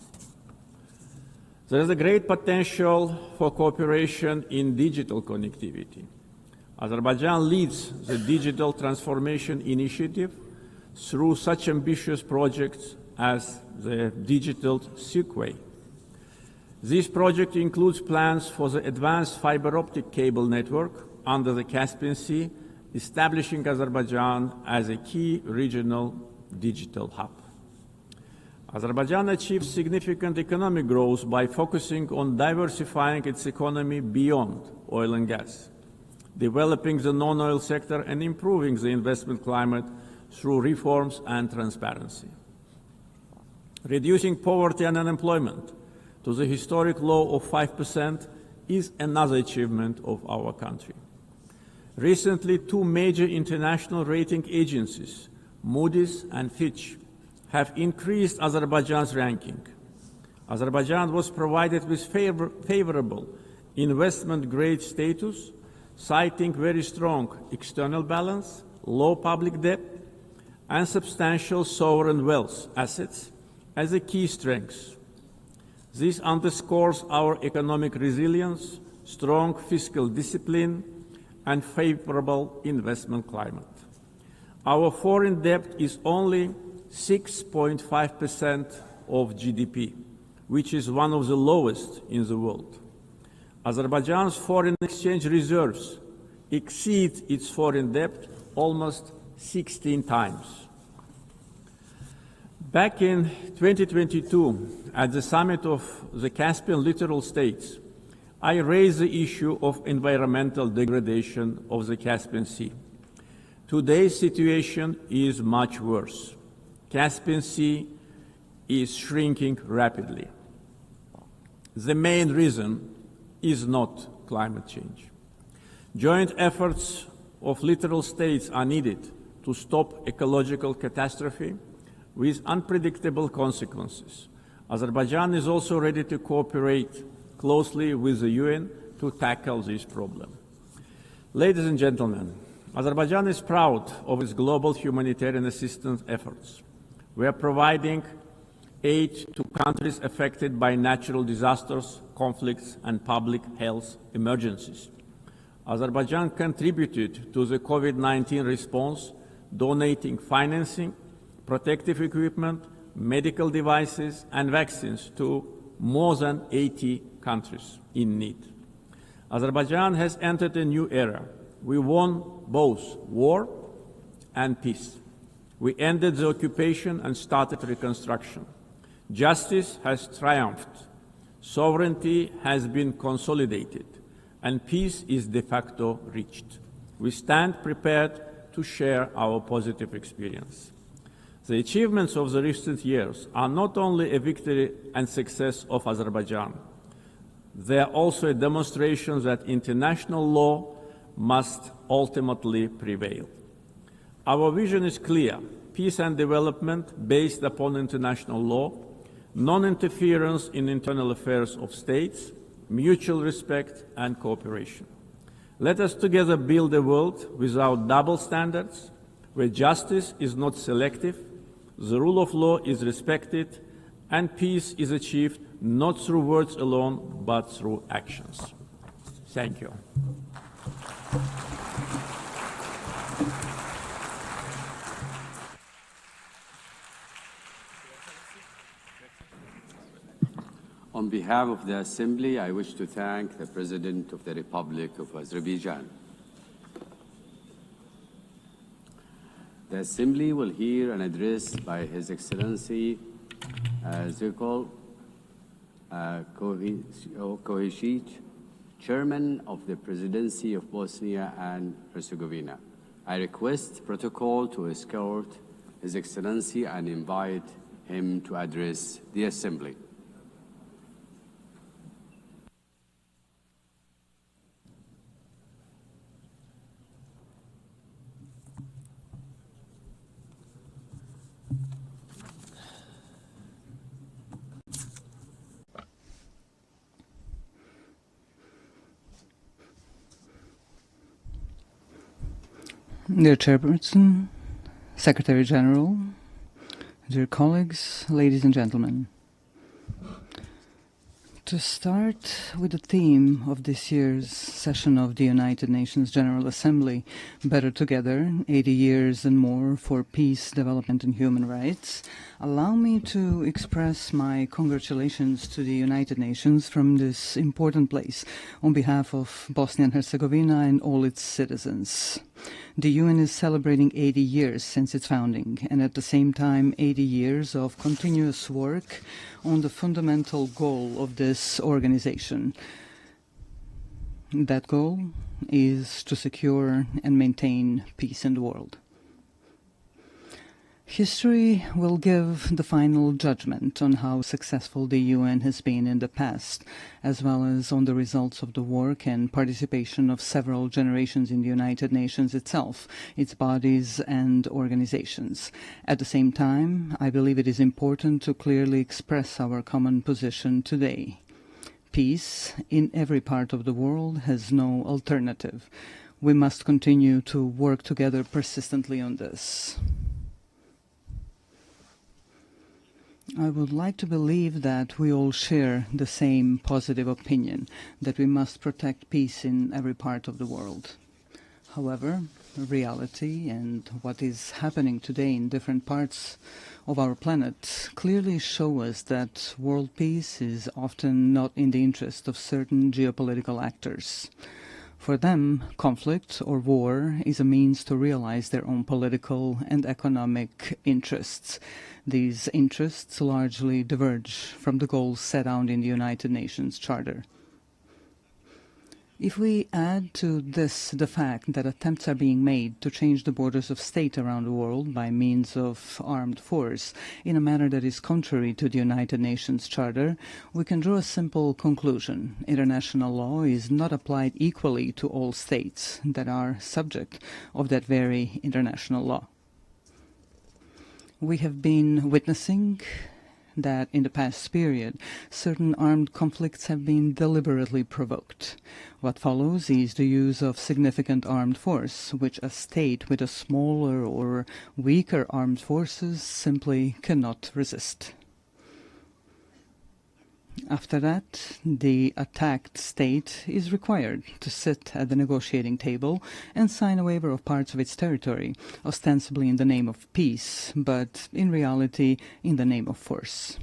There is a great potential for cooperation in digital connectivity. Azerbaijan leads the Digital Transformation Initiative through such ambitious projects as the Digital Silkway. This project includes plans for the advanced fiber optic cable network under the Caspian Sea, establishing Azerbaijan as a key regional digital hub. Azerbaijan achieved significant economic growth by focusing on diversifying its economy beyond oil and gas, developing the non-oil sector and improving the investment climate through reforms and transparency. Reducing poverty and unemployment to the historic low of 5% is another achievement of our country. Recently, 2 major international rating agencies, Moody's and Fitch, have increased Azerbaijan's ranking. Azerbaijan was provided with favorable investment-grade status, citing very strong external balance, low public debt, and substantial sovereign wealth assets as a key strengths. This underscores our economic resilience, strong fiscal discipline, and favorable investment climate. Our foreign debt is only 6.5% of GDP, which is one of the lowest in the world. Azerbaijan's foreign exchange reserves exceed its foreign debt almost 16 times. Back in 2022, at the summit of the Caspian littoral states, I raised the issue of environmental degradation of the Caspian Sea. Today's situation is much worse. Caspian Sea is shrinking rapidly. The main reason is not climate change. Joint efforts of littoral states are needed to stop ecological catastrophe with unpredictable consequences. Azerbaijan is also ready to cooperate closely with the UN to tackle this problem. Ladies and gentlemen, Azerbaijan is proud of its global humanitarian assistance efforts. We are providing aid to countries affected by natural disasters, conflicts, and public health emergencies. Azerbaijan contributed to the COVID-19 response, donating financing, protective equipment, medical devices, and vaccines to more than 80 countries in need. Azerbaijan has entered a new era. We won both war and peace. We ended the occupation and started reconstruction. Justice has triumphed. Sovereignty has been consolidated, and peace is de facto reached. We stand prepared to share our positive experience. The achievements of the recent years are not only a victory and success of Azerbaijan, they are also a demonstration that international law must ultimately prevail. Our vision is clear: peace and development based upon international law, non-interference in internal affairs of states, mutual respect and cooperation. Let us together build a world without double standards, where justice is not selective, the rule of law is respected, and peace is achieved not through words alone, but through actions. Thank you. On behalf of the Assembly, I wish to thank the President of the Republic of Azerbaijan. The Assembly will hear an address by His Excellency Zirkol Kohesic, Chairman of the Presidency of Bosnia and Herzegovina. I request protocol to escort His Excellency and invite him to address the Assembly. Dear Chairperson, Secretary General, dear colleagues, ladies and gentlemen. To start with the theme of this year's session of the United Nations General Assembly, Better Together, 80 Years and More for Peace, Development and Human Rights, allow me to express my congratulations to the United Nations from this important place on behalf of Bosnia and Herzegovina and all its citizens. The UN is celebrating 80 years since its founding, and at the same time 80 years of continuous work on the fundamental goal of this organization. That goal is to secure and maintain peace in the world. History will give the final judgment on how successful the UN has been in the past, as well as on the results of the work and participation of several generations in the United Nations itself, its bodies and organizations. At the same time, I believe it is important to clearly express our common position today. Peace in every part of the world has no alternative. We must continue to work together persistently on this. I would like to believe that we all share the same positive opinion, that we must protect peace in every part of the world. However, reality and what is happening today in different parts of our planet clearly show us that world peace is often not in the interest of certain geopolitical actors. For them, conflict or war is a means to realize their own political and economic interests. These interests largely diverge from the goals set out in the United Nations Charter. If we add to this the fact that attempts are being made to change the borders of state around the world by means of armed force in a manner that is contrary to the United Nations Charter, we can draw a simple conclusion. International law is not applied equally to all states that are subject of that very international law. We have been witnessing that in the past period, certain armed conflicts have been deliberately provoked. What follows is the use of significant armed force, which a state with a smaller or weaker armed forces simply cannot resist. After that, the attacked state is required to sit at the negotiating table and sign a waiver of parts of its territory, ostensibly in the name of peace, but in reality in the name of force.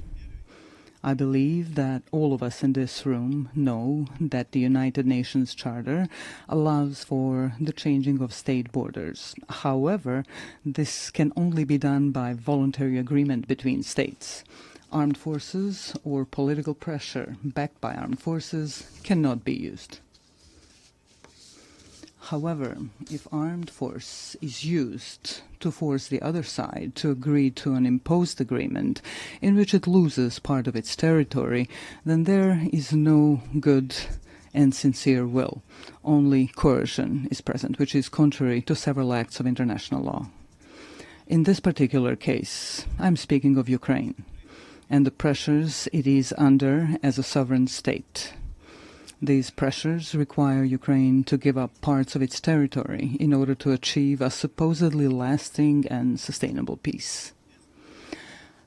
I believe that all of us in this room know that the United Nations Charter allows for the changing of state borders. However, this can only be done by voluntary agreement between states. Armed forces or political pressure backed by armed forces cannot be used. However, if armed force is used to force the other side to agree to an imposed agreement in which it loses part of its territory, then there is no good and sincere will. Only coercion is present, which is contrary to several acts of international law. In this particular case, I'm speaking of Ukraine and the pressures it is under as a sovereign state. These pressures require Ukraine to give up parts of its territory in order to achieve a supposedly lasting and sustainable peace.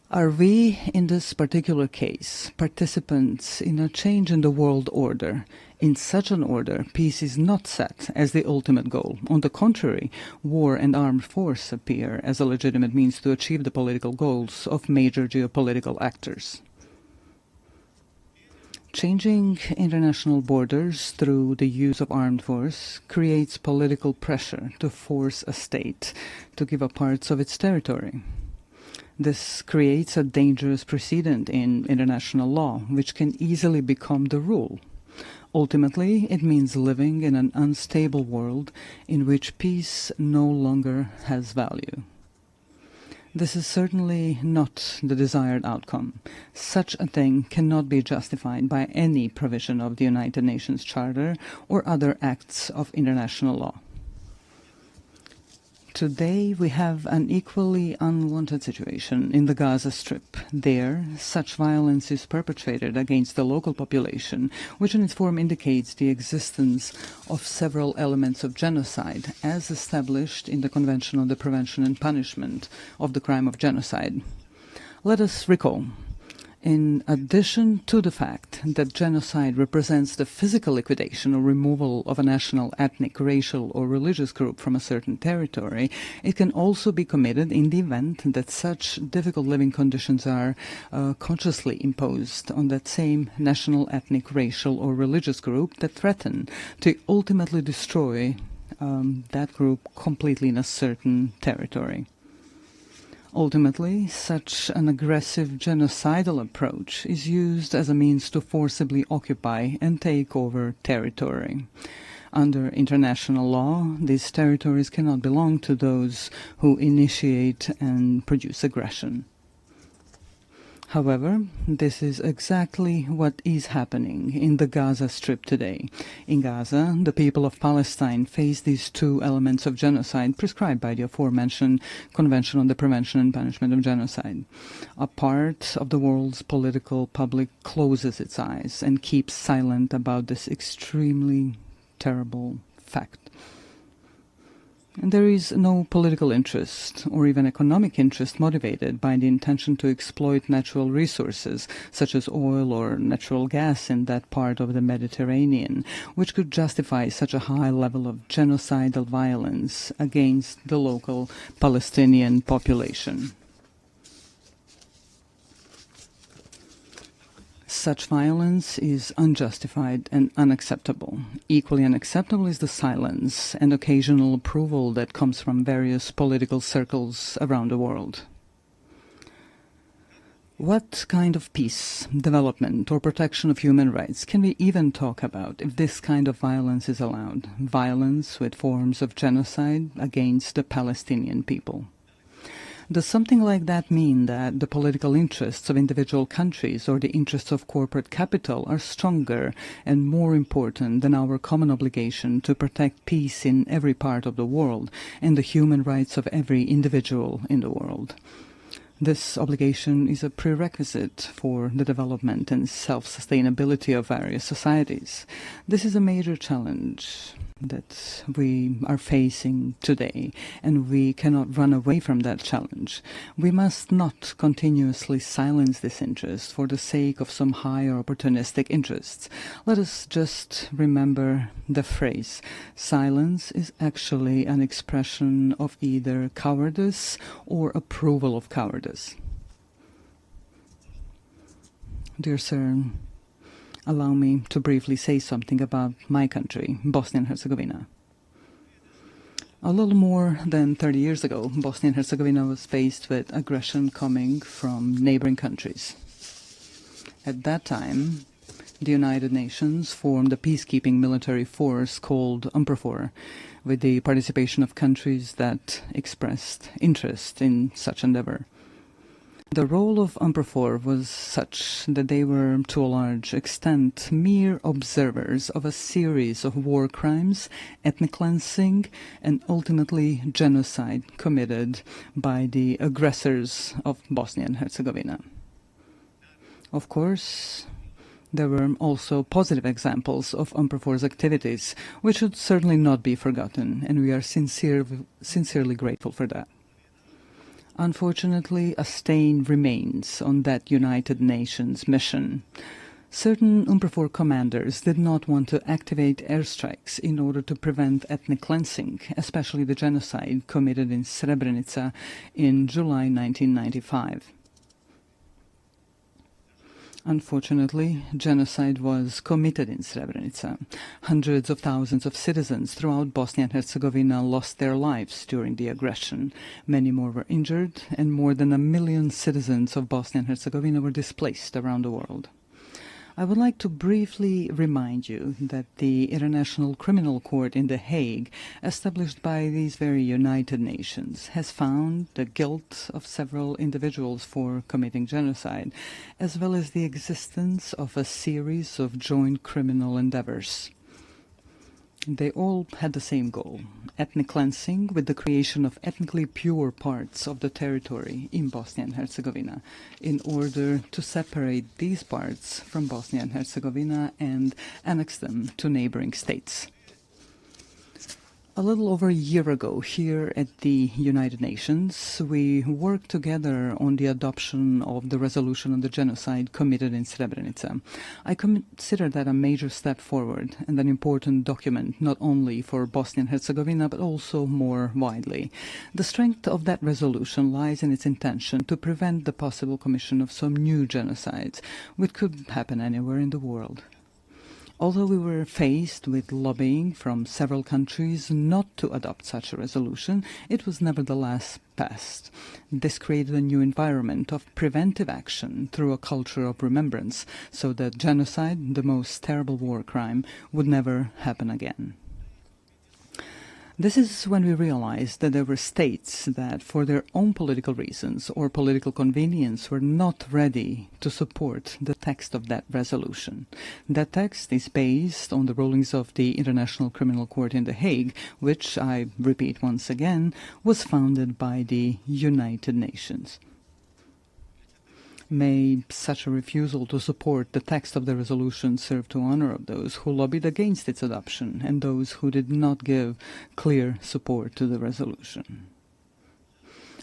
Are we, in this particular case, participants in a change in the world order? In such an order, peace is not set as the ultimate goal. On the contrary, war and armed force appear as a legitimate means to achieve the political goals of major geopolitical actors. Changing international borders through the use of armed force creates political pressure to force a state to give up parts of its territory. This creates a dangerous precedent in international law, which can easily become the rule. Ultimately, it means living in an unstable world in which peace no longer has value. This is certainly not the desired outcome. Such a thing cannot be justified by any provision of the United Nations Charter or other acts of international law. Today we have an equally unwanted situation in the Gaza Strip. There, such violence is perpetrated against the local population, which in its form indicates the existence of several elements of genocide, as established in the Convention on the Prevention and Punishment of the Crime of Genocide. Let us recall, in addition to the fact that genocide represents the physical liquidation or removal of a national, ethnic, racial, or religious group from a certain territory, it can also be committed in the event that such difficult living conditions are consciously imposed on that same national, ethnic, racial, or religious group that threaten to ultimately destroy that group completely in a certain territory. Ultimately, such an aggressive genocidal approach is used as a means to forcibly occupy and take over territory. Under international law, these territories cannot belong to those who initiate and produce aggression. However, this is exactly what is happening in the Gaza Strip today. In Gaza, the people of Palestine face these two elements of genocide prescribed by the aforementioned Convention on the Prevention and Punishment of Genocide. A part of the world's political public closes its eyes and keeps silent about this extremely terrible fact. And there is no political interest or even economic interest motivated by the intention to exploit natural resources such as oil or natural gas in that part of the Mediterranean, which could justify such a high level of genocidal violence against the local Palestinian population. Such violence is unjustified and unacceptable. Equally unacceptable is the silence and occasional approval that comes from various political circles around the world. What kind of peace, development, or protection of human rights can we even talk about if this kind of violence is allowed? Violence with forms of genocide against the Palestinian people. Does something like that mean that the political interests of individual countries or the interests of corporate capital are stronger and more important than our common obligation to protect peace in every part of the world and the human rights of every individual in the world? This obligation is a prerequisite for the development and self-sustainability of various societies. This is a major challenge that we are facing today, and we cannot run away from that challenge. We must not continuously silence this interest for the sake of some higher opportunistic interests. Let us just remember the phrase, silence is actually an expression of either cowardice or approval of cowardice. Dear sir, allow me to briefly say something about my country, Bosnia and Herzegovina. A little more than 30 years ago, Bosnia and Herzegovina was faced with aggression coming from neighboring countries. At that time, the United Nations formed a peacekeeping military force called UNPROFOR, with the participation of countries that expressed interest in such endeavor. The role of UNPROFOR was such that they were, to a large extent, mere observers of a series of war crimes, ethnic cleansing, and ultimately genocide committed by the aggressors of Bosnia and Herzegovina. Of course, there were also positive examples of UNPROFOR's activities, which should certainly not be forgotten, and we are sincerely grateful for that. Unfortunately, a stain remains on that United Nations mission. Certain UNPROFOR commanders did not want to activate airstrikes in order to prevent ethnic cleansing, especially the genocide committed in Srebrenica in July 1995. Unfortunately, genocide was committed in Srebrenica. Hundreds of thousands of citizens throughout Bosnia and Herzegovina lost their lives during the aggression. Many more were injured, and more than 1 million citizens of Bosnia and Herzegovina were displaced around the world. I would like to briefly remind you that the International Criminal Court in The Hague, established by these very United Nations, has found the guilt of several individuals for committing genocide, as well as the existence of a series of joint criminal endeavors. They all had the same goal, ethnic cleansing, with the creation of ethnically pure parts of the territory in Bosnia and Herzegovina, in order to separate these parts from Bosnia and Herzegovina and annex them to neighboring states. A little over a year ago, here at the United Nations, we worked together on the adoption of the resolution on the genocide committed in Srebrenica. I consider that a major step forward and an important document, not only for Bosnia and Herzegovina, but also more widely. The strength of that resolution lies in its intention to prevent the possible commission of some new genocides, which could happen anywhere in the world. Although we were faced with lobbying from several countries not to adopt such a resolution, it was nevertheless passed. This created a new environment of preventive action through a culture of remembrance, so that genocide, the most terrible war crime, would never happen again. This is when we realized that there were states that, for their own political reasons or political convenience, were not ready to support the text of that resolution. That text is based on the rulings of the International Criminal Court in The Hague, which, I repeat once again, was founded by the United Nations. May such a refusal to support the text of the resolution serve to honor those who lobbied against its adoption and those who did not give clear support to the resolution.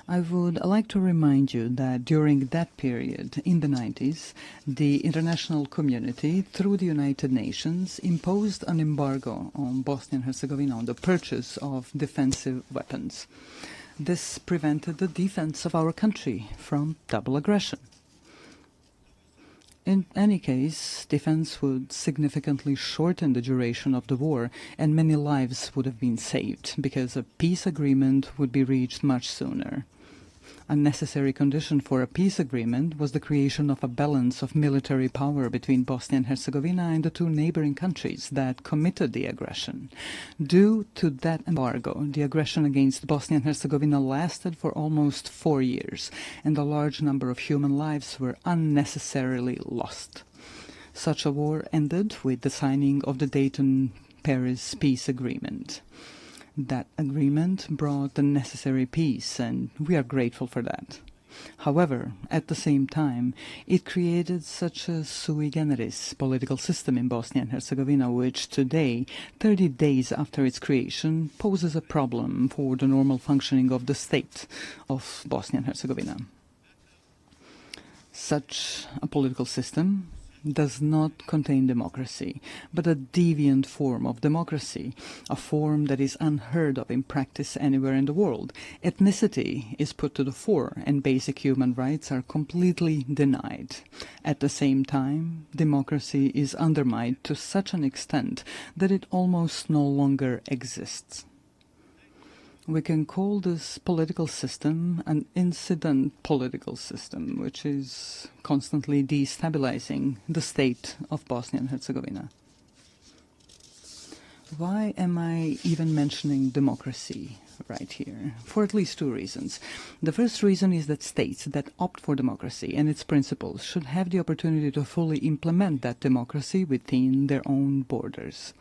I would like to remind you that during that period, in the 90s, the international community, through the United Nations, imposed an embargo on Bosnia and Herzegovina on the purchase of defensive weapons. This prevented the defense of our country from double aggression. In any case, defense would significantly shorten the duration of the war, and many lives would have been saved, because a peace agreement would be reached much sooner. A necessary condition for a peace agreement was the creation of a balance of military power between Bosnia and Herzegovina and the two neighboring countries that committed the aggression. Due to that embargo, the aggression against Bosnia and Herzegovina lasted for almost 4 years, and a large number of human lives were unnecessarily lost. Such a war ended with the signing of the Dayton-Paris peace agreement. That agreement brought the necessary peace, and we are grateful for that. However, at the same time, it created such a sui generis political system in Bosnia and Herzegovina, which today, 30 days after its creation, poses a problem for the normal functioning of the state of Bosnia and Herzegovina. Such a political system does not contain democracy, but a deviant form of democracy, a form that is unheard of in practice anywhere in the world. Ethnicity is put to the fore, and basic human rights are completely denied. At the same time, democracy is undermined to such an extent that it almost no longer exists. We can call this political system an incident political system, which is constantly destabilizing the state of Bosnia and Herzegovina. Why am I even mentioning democracy right here? For at least two reasons. The first reason is that states that opt for democracy and its principles should have the opportunity to fully implement that democracy within their own borders.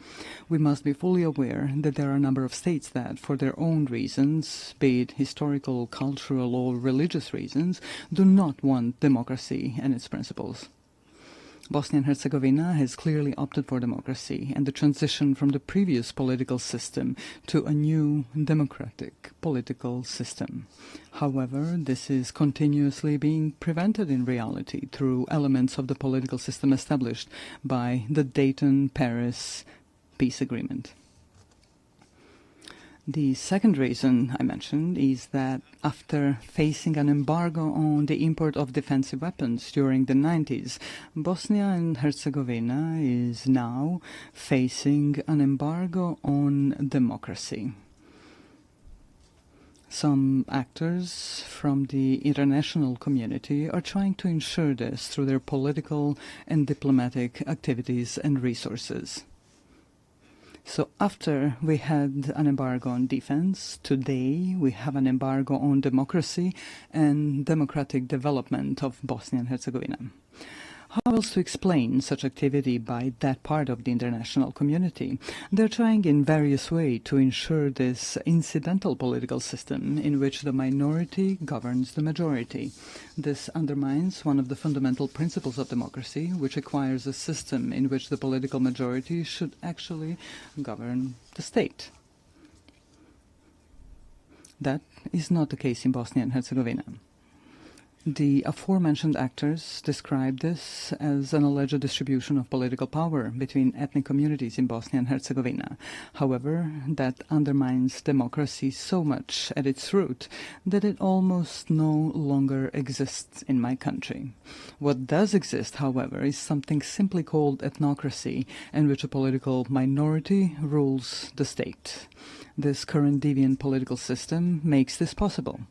We must be fully aware that there are a number of states that, for their own reasons, be it historical, cultural, or religious reasons, do not want democracy and its principles. Bosnia and Herzegovina has clearly opted for democracy and the transition from the previous political system to a new democratic political system. However, this is continuously being prevented in reality through elements of the political system established by the Dayton-Paris peace agreement. The second reason I mentioned is that after facing an embargo on the import of defensive weapons during the 90s, Bosnia and Herzegovina is now facing an embargo on democracy. Some actors from the international community are trying to ensure this through their political and diplomatic activities and resources. So after we had an embargo on defense, today we have an embargo on democracy and democratic development of Bosnia and Herzegovina. How else to explain such activity by that part of the international community? They're trying in various ways to ensure this incidental political system in which the minority governs the majority. This undermines one of the fundamental principles of democracy, which requires a system in which the political majority should actually govern the state. That is not the case in Bosnia and Herzegovina. The aforementioned actors describe this as an alleged distribution of political power between ethnic communities in Bosnia and Herzegovina. However, that undermines democracy so much at its root that it almost no longer exists in my country. What does exist, however, is something simply called ethnocracy, in which a political minority rules the state. This current deviant political system makes this possible.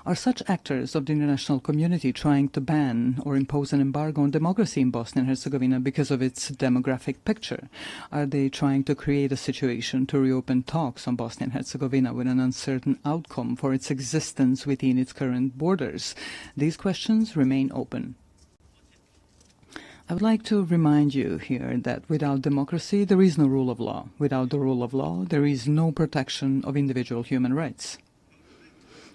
Are such actors of the international community trying to ban or impose an embargo on democracy in Bosnia and Herzegovina because of its demographic picture? Are they trying to create a situation to reopen talks on Bosnia and Herzegovina with an uncertain outcome for its existence within its current borders? These questions remain open. I would like to remind you here that without democracy, there is no rule of law. Without the rule of law, there is no protection of individual human rights.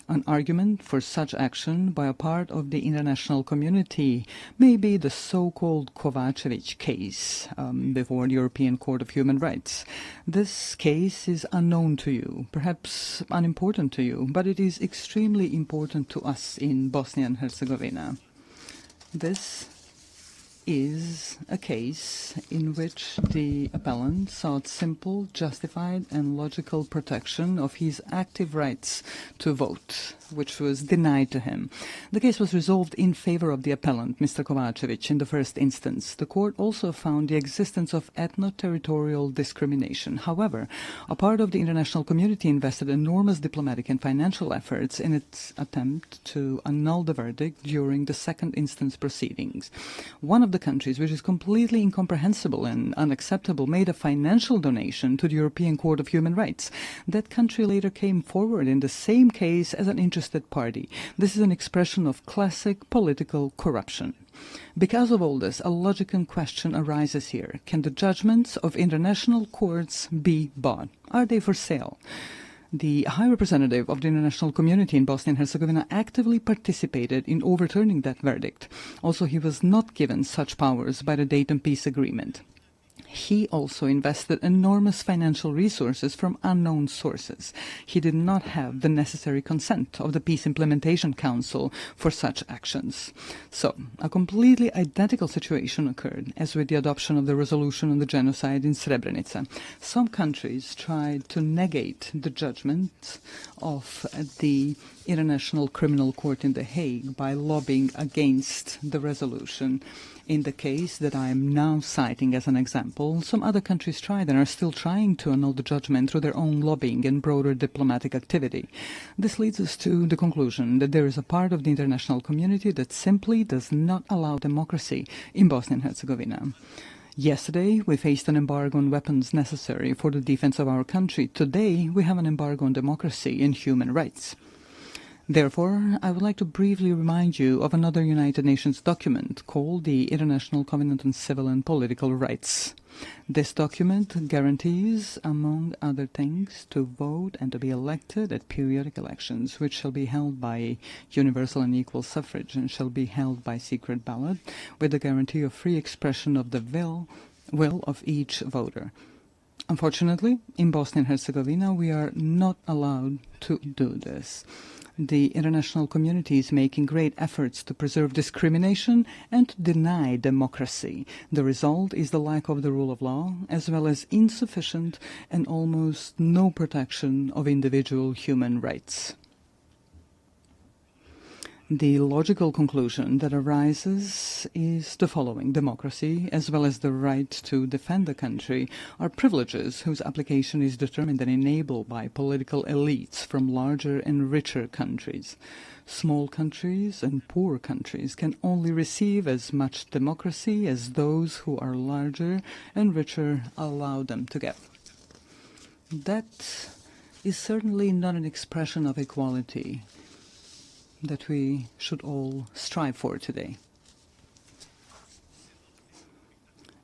An argument for such action by a part of the international community may be the so-called Kovacevic case before the European Court of Human Rights. This case is unknown to you, perhaps unimportant to you, but it is extremely important to us in Bosnia and Herzegovina. This is a case in which the appellant sought simple, justified and logical protection of his active rights to vote, which was denied to him. The case was resolved in favor of the appellant, Mr. Kovacevic, in the first instance. The court also found the existence of ethno-territorial discrimination. However, a part of the international community invested enormous diplomatic and financial efforts in its attempt to annul the verdict during the second instance proceedings. One of the countries, which is completely incomprehensible and unacceptable, made a financial donation to the European Court of Human Rights. That country later came forward in the same case as an interested party. This is an expression of classic political corruption. Because of all this, a logical question arises here. Can the judgments of international courts be bought? Are they for sale? The High Representative of the international community in Bosnia and Herzegovina actively participated in overturning that verdict. Also, he was not given such powers by the Dayton Peace Agreement. He also invested enormous financial resources from unknown sources. He did not have the necessary consent of the Peace Implementation Council for such actions. So, a completely identical situation occurred as with the adoption of the resolution on the genocide in Srebrenica. Some countries tried to negate the judgment of the International Criminal Court in The Hague by lobbying against the resolution. In the case that I am now citing as an example, some other countries tried and are still trying to annul the judgment through their own lobbying and broader diplomatic activity. This leads us to the conclusion that there is a part of the international community that simply does not allow democracy in Bosnia and Herzegovina. Yesterday, we faced an embargo on weapons necessary for the defense of our country. Today, we have an embargo on democracy and human rights. Therefore, I would like to briefly remind you of another United Nations document called the International Covenant on Civil and Political Rights. This document guarantees, among other things, to vote and to be elected at periodic elections, which shall be held by universal and equal suffrage and shall be held by secret ballot, with the guarantee of free expression of the will of each voter. Unfortunately, in Bosnia and Herzegovina, we are not allowed to do this. The international community is making great efforts to preserve discrimination and to deny democracy. The result is the lack of the rule of law, as well as insufficient and almost no protection of individual human rights. The logical conclusion that arises is the following. Democracy, as well as the right to defend the country, are privileges whose application is determined and enabled by political elites from larger and richer countries. Small countries and poor countries can only receive as much democracy as those who are larger and richer allow them to get. That is certainly not an expression of equality that we should all strive for today.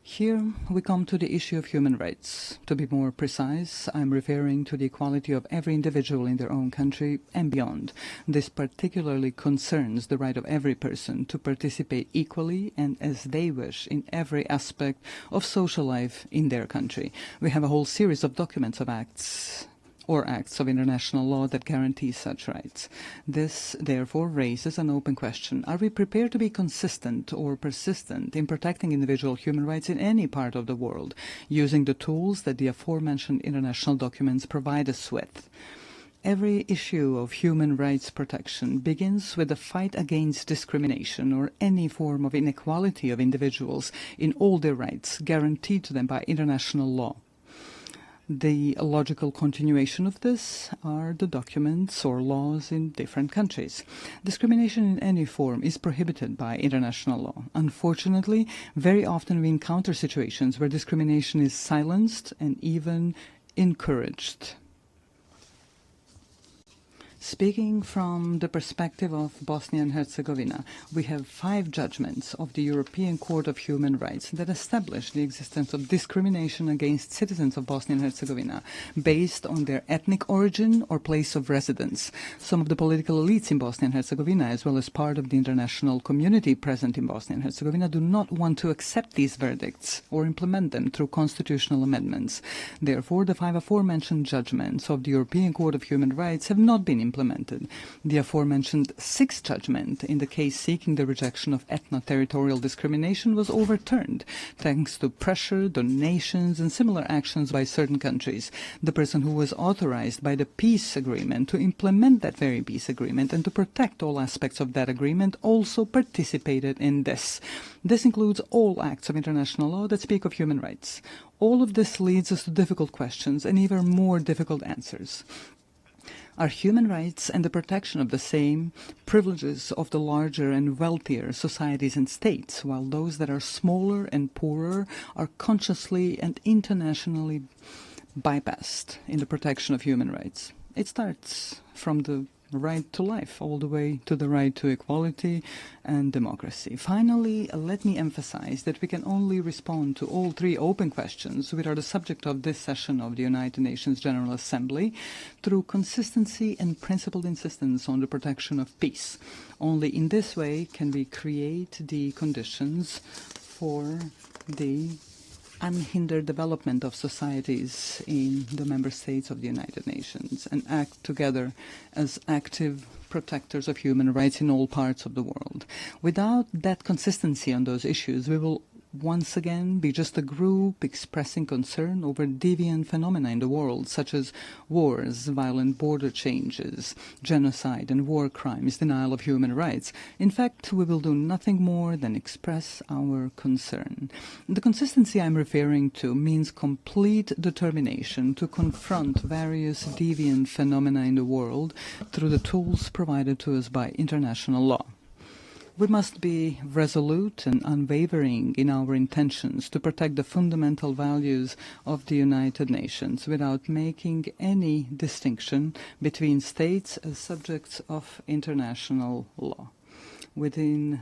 Here we come to the issue of human rights. To be more precise, I'm referring to the equality of every individual in their own country and beyond. This particularly concerns the right of every person to participate equally and as they wish in every aspect of social life in their country. We have a whole series of documents of acts of international law that guarantee such rights. This, therefore, raises an open question. Are we prepared to be consistent or persistent in protecting individual human rights in any part of the world, using the tools that the aforementioned international documents provide us with? Every issue of human rights protection begins with a fight against discrimination or any form of inequality of individuals in all their rights guaranteed to them by international law. The logical continuation of this are the documents or laws in different countries. Discrimination in any form is prohibited by international law. Unfortunately, very often we encounter situations where discrimination is silenced and even encouraged. Speaking from the perspective of Bosnia and Herzegovina, we have 5 judgments of the European Court of Human Rights that establish the existence of discrimination against citizens of Bosnia and Herzegovina based on their ethnic origin or place of residence. Some of the political elites in Bosnia and Herzegovina, as well as part of the international community present in Bosnia and Herzegovina, do not want to accept these verdicts or implement them through constitutional amendments. Therefore, the 5 aforementioned judgments of the European Court of Human Rights have not been implemented. The aforementioned 6th judgment in the case seeking the rejection of ethno-territorial discrimination was overturned thanks to pressure, donations and similar actions by certain countries. The person who was authorized by the peace agreement to implement that very peace agreement and to protect all aspects of that agreement also participated in this. This includes all acts of international law that speak of human rights. All of this leads us to difficult questions and even more difficult answers. Are human rights and the protection of the same privileges of the larger and wealthier societies and states, while those that are smaller and poorer are consciously and internationally bypassed in the protection of human rights? It starts from the right to life, all the way to the right to equality and democracy. Finally, let me emphasize that we can only respond to all three open questions, which are the subject of this session of the United Nations General Assembly, through consistency and principled insistence on the protection of peace. Only in this way can we create the conditions for the unhindered development of societies in the member states of the United Nations and act together as active protectors of human rights in all parts of the world. Without that consistency on those issues, we will once again be just a group expressing concern over deviant phenomena in the world, such as wars, violent border changes, genocide and war crimes, denial of human rights. In fact, we will do nothing more than express our concern. The consistency I'm referring to means complete determination to confront various deviant phenomena in the world through the tools provided to us by international law. We must be resolute and unwavering in our intentions to protect the fundamental values of the United Nations without making any distinction between states as subjects of international law. Within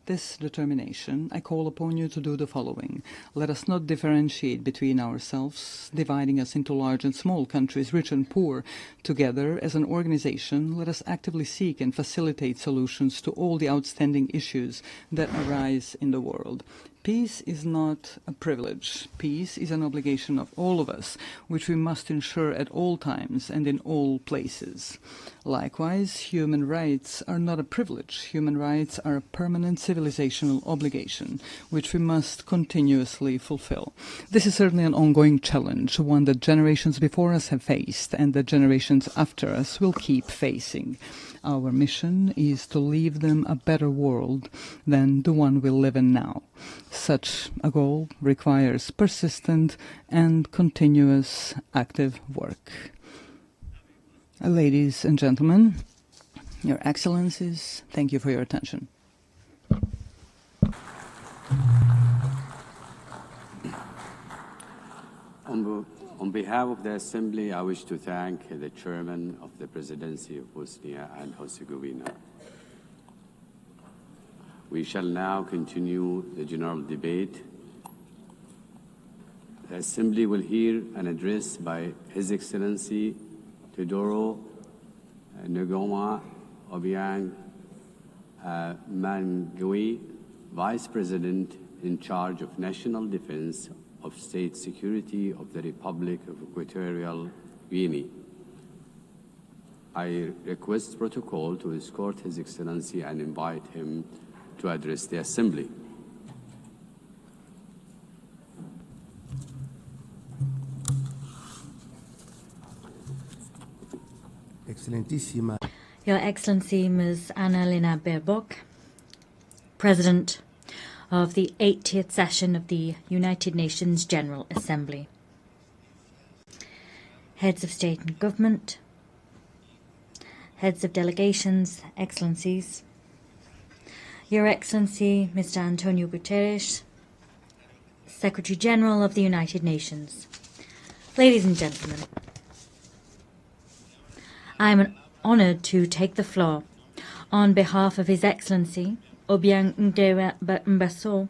this determination, I call upon you to do the following. Let us not differentiate between ourselves, dividing us into large and small countries, rich and poor. Together, as an organization, let us actively seek and facilitate solutions to all the outstanding issues that arise in the world. Peace is not a privilege. Peace is an obligation of all of us, which we must ensure at all times and in all places. Likewise, human rights are not a privilege. Human rights are a permanent civilizational obligation, which we must continuously fulfill. This is certainly an ongoing challenge, one that generations before us have faced and that generations after us will keep facing. Our mission is to leave them a better world than the one we live in now. Such a goal requires persistent and continuous active work. Ladies and gentlemen, Your Excellencies, thank you for your attention. On behalf of the Assembly, I wish to thank the Chairman of the Presidency of Bosnia and Herzegovina. We shall now continue the general debate. The Assembly will hear an address by His Excellency Teodoro Ngoma Obiang Mangui, Vice President in charge of National Defense of State Security of the Republic of Equatorial Guinea. I request protocol to escort His Excellency and invite him to address the Assembly. Excelentíssima. Your Excellency Ms. Annalena Baerbock, President of the 80th session of the United Nations General Assembly. Heads of State and Government, Heads of Delegations, Excellencies, Your Excellency Mr. António Guterres, Secretary General of the United Nations. Ladies and gentlemen, I am honoured to take the floor on behalf of His Excellency Obiang Mbaso,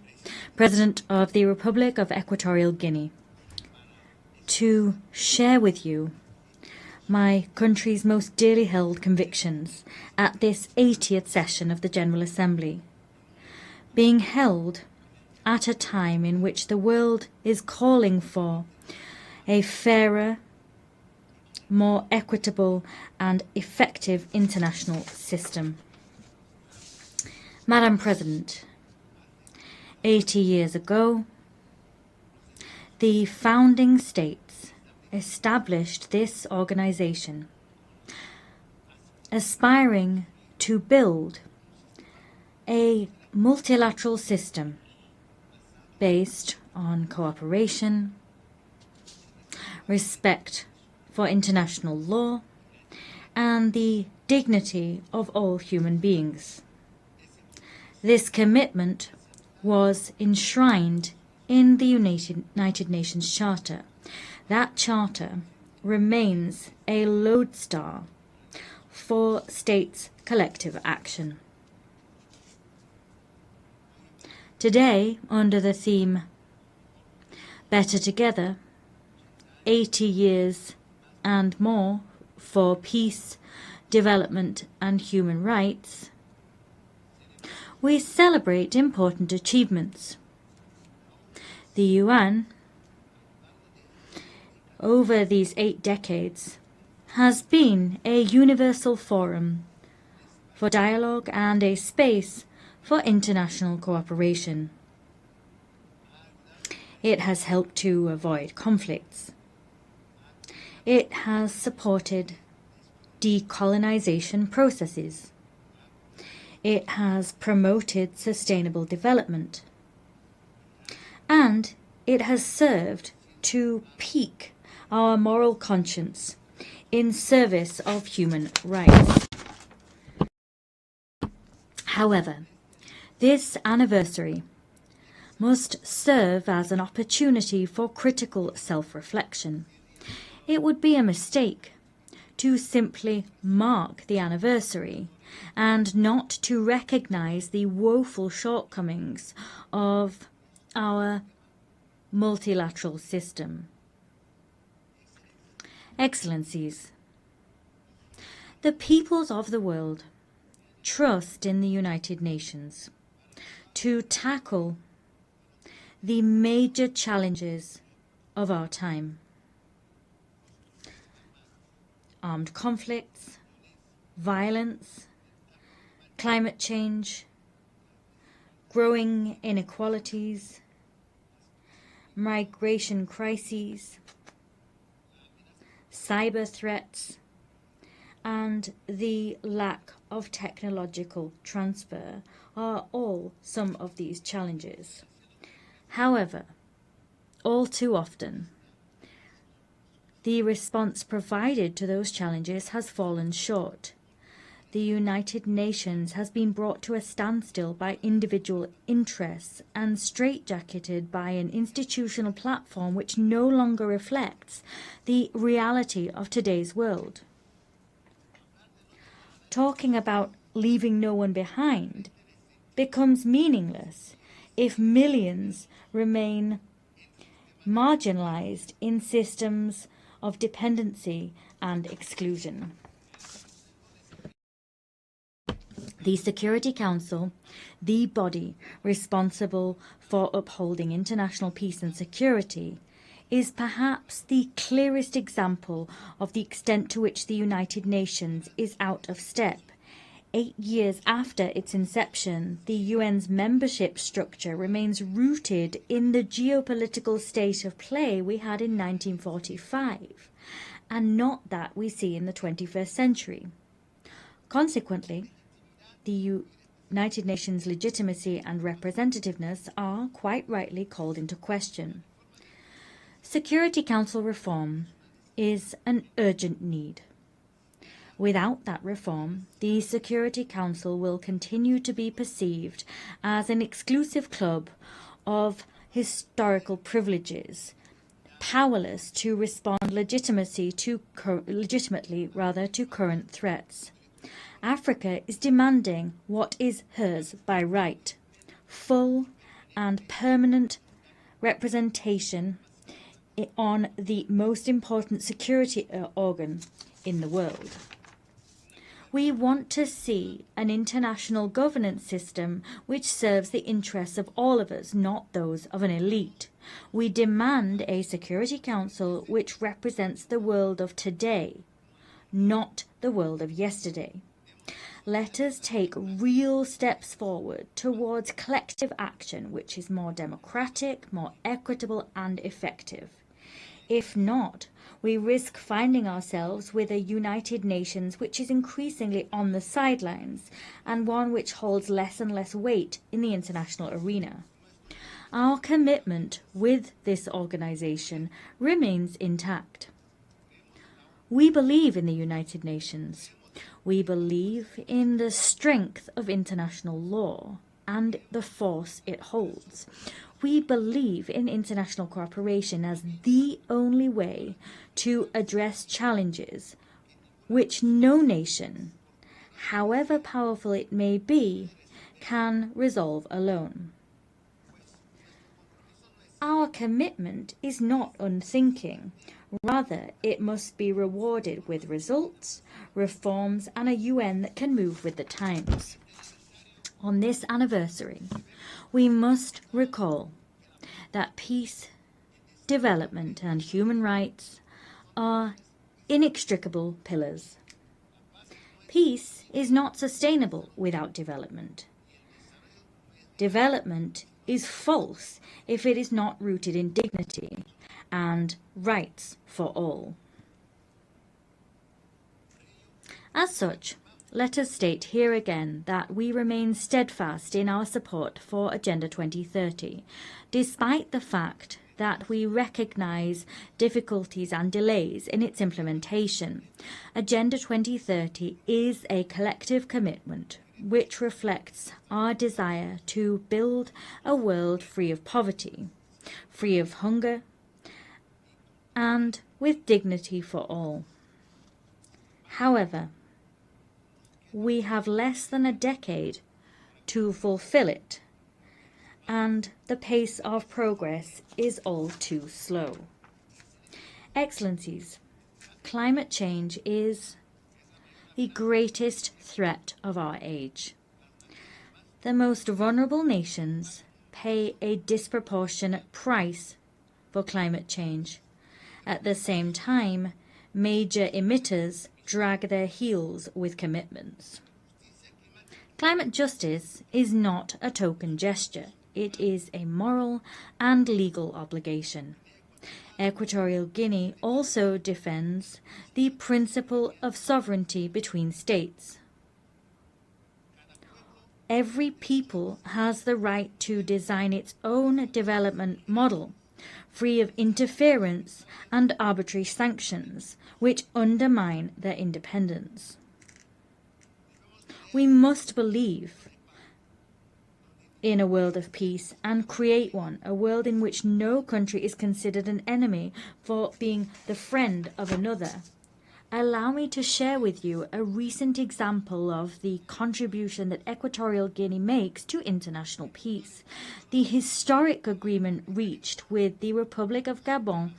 President of the Republic of Equatorial Guinea, to share with you my country's most dearly held convictions at this 80th session of the General Assembly, being held at a time in which the world is calling for a fairer, more equitable and effective international system. Madam President, 80 years ago, the founding states established this organization, aspiring to build a multilateral system based on cooperation, respect for international law, and the dignity of all human beings. This commitment was enshrined in the United Nations Charter. That charter remains a lodestar for states' collective action. Today, under the theme Better Together, 80 years and more for peace, development and human rights, we celebrate important achievements. The UN, over these 8 decades, has been a universal forum for dialogue and a space for international cooperation. It has helped to avoid conflicts. It has supported decolonization processes. It has promoted sustainable development. And it has served to pique our moral conscience in service of human rights. However, this anniversary must serve as an opportunity for critical self-reflection. It would be a mistake to simply mark the anniversary and not to recognize the woeful shortcomings of our multilateral system. Excellencies, the peoples of the world trust in the United Nations to tackle the major challenges of our time. Armed conflicts, violence, climate change, growing inequalities, migration crises, cyber threats, and the lack of technological transfer are all some of these challenges. However, all too often, the response provided to those challenges has fallen short. The United Nations has been brought to a standstill by individual interests and straitjacketed by an institutional platform which no longer reflects the reality of today's world. Talking about leaving no one behind becomes meaningless if millions remain marginalized in systems of dependency and exclusion. The Security Council, the body responsible for upholding international peace and security, is perhaps the clearest example of the extent to which the United Nations is out of step. 8 years after its inception, the UN's membership structure remains rooted in the geopolitical state of play we had in 1945, and not that we see in the 21st century. Consequently, the United Nations' legitimacy and representativeness are quite rightly called into question. Security Council reform is an urgent need. Without that reform, the Security Council will continue to be perceived as an exclusive club of historical privileges, powerless to respond legitimately to current threats. Africa is demanding what is hers by right: full and permanent representation on the most important security organ in the world. We want to see an international governance system which serves the interests of all of us, not those of an elite. We demand a Security Council which represents the world of today, not the world of yesterday. Let us take real steps forward towards collective action which is more democratic, more equitable and effective. If not, we risk finding ourselves with a United Nations which is increasingly on the sidelines and one which holds less and less weight in the international arena. Our commitment with this organization remains intact. We believe in the United Nations. We believe in the strength of international law and the force it holds. We believe in international cooperation as the only way to address challenges which no nation however powerful it may be, can resolve alone. Our commitment is not unthinking. Rather, it must be rewarded with results, reforms, and a UN that can move with the times. On this anniversary, we must recall that peace, development, and human rights are inextricable pillars. Peace is not sustainable without development. Development is false if it is not rooted in dignity and rights for all. As such, let us state here again that we remain steadfast in our support for Agenda 2030, despite the fact that we recognize difficulties and delays in its implementation. Agenda 2030 is a collective commitment which reflects our desire to build a world free of poverty, free of hunger, and with dignity for all. However, we have less than a decade to fulfill it, and the pace of progress is all too slow. Excellencies, climate change is the greatest threat of our age. The most vulnerable nations pay a disproportionate price for climate change. At the same time, major emitters drag their heels with commitments. Climate justice is not a token gesture. It is a moral and legal obligation. Equatorial Guinea also defends the principle of sovereignty between states. Every people has the right to design its own development model, free of interference and arbitrary sanctions, which undermine their independence. We must believe in a world of peace and create one, a world in which no country is considered an enemy for being the friend of another. Allow me to share with you a recent example of the contribution that Equatorial Guinea makes to international peace. The historic agreement reached with the Republic of Gabon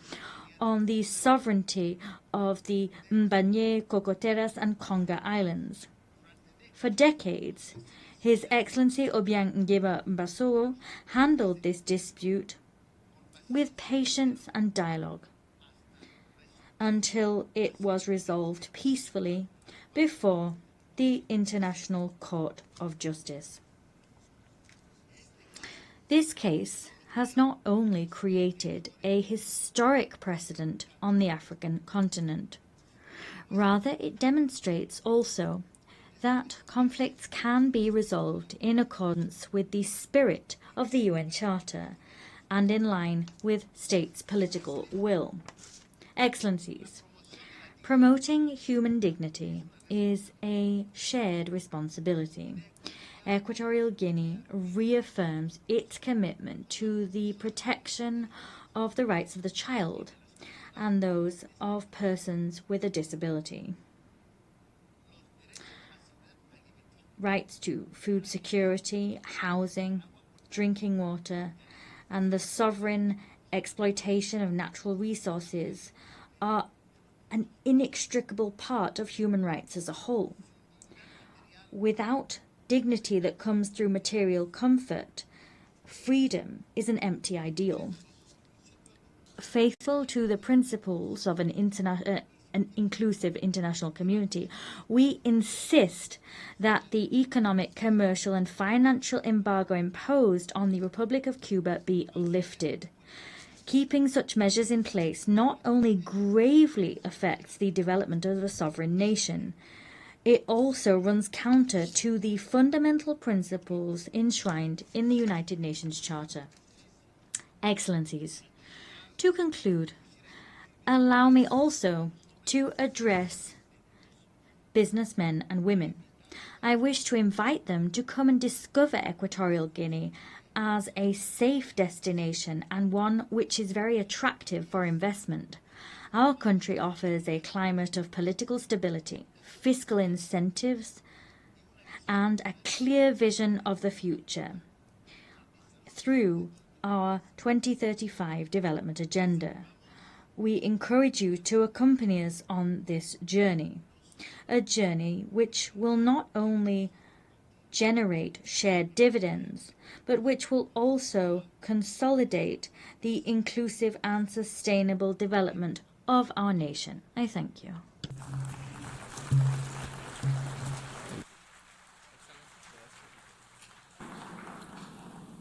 on the sovereignty of the Mbanye, Cocoteras, and Conga Islands. For decades, His Excellency Obiang Nguema Mbasogo handled this dispute with patience and dialogue until it was resolved peacefully before the International Court of Justice. This case has not only created a historic precedent on the African continent, rather it demonstrates also that conflicts can be resolved in accordance with the spirit of the UN Charter and in line with states' political will. Excellencies, promoting human dignity is a shared responsibility. Equatorial Guinea reaffirms its commitment to the protection of the rights of the child and those of persons with a disability. Rights to food security, housing, drinking water, and the sovereign exploitation of natural resources are an inextricable part of human rights as a whole. Without dignity that comes through material comfort, freedom is an empty ideal. Faithful to the principles of an inclusive international community, we insist that the economic, commercial, and financial embargo imposed on the Republic of Cuba be lifted. Keeping such measures in place not only gravely affects the development of a sovereign nation, it also runs counter to the fundamental principles enshrined in the United Nations Charter. Excellencies, to conclude, allow me also to address businessmen and women. I wish to invite them to come and discover Equatorial Guinea as a safe destination and one which is very attractive for investment. Our country offers a climate of political stability, fiscal incentives, and a clear vision of the future through our 2035 development agenda. We encourage you to accompany us on this journey, a journey which will not only generate shared dividends, but which will also consolidate the inclusive and sustainable development of our nation. I thank you.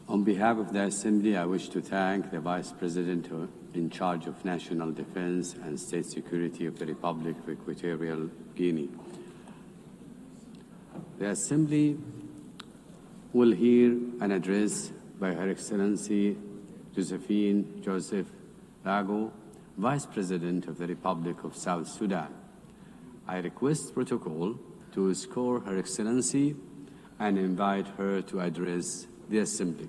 On behalf of the Assembly, I wish to thank the Vice President in charge of National Defense and State Security of the Republic of Equatorial Guinea. The Assembly will hear an address by Her Excellency Josephine Joseph Lago, Vice President of the Republic of South Sudan. I request protocol to escort Her Excellency and invite her to address the Assembly.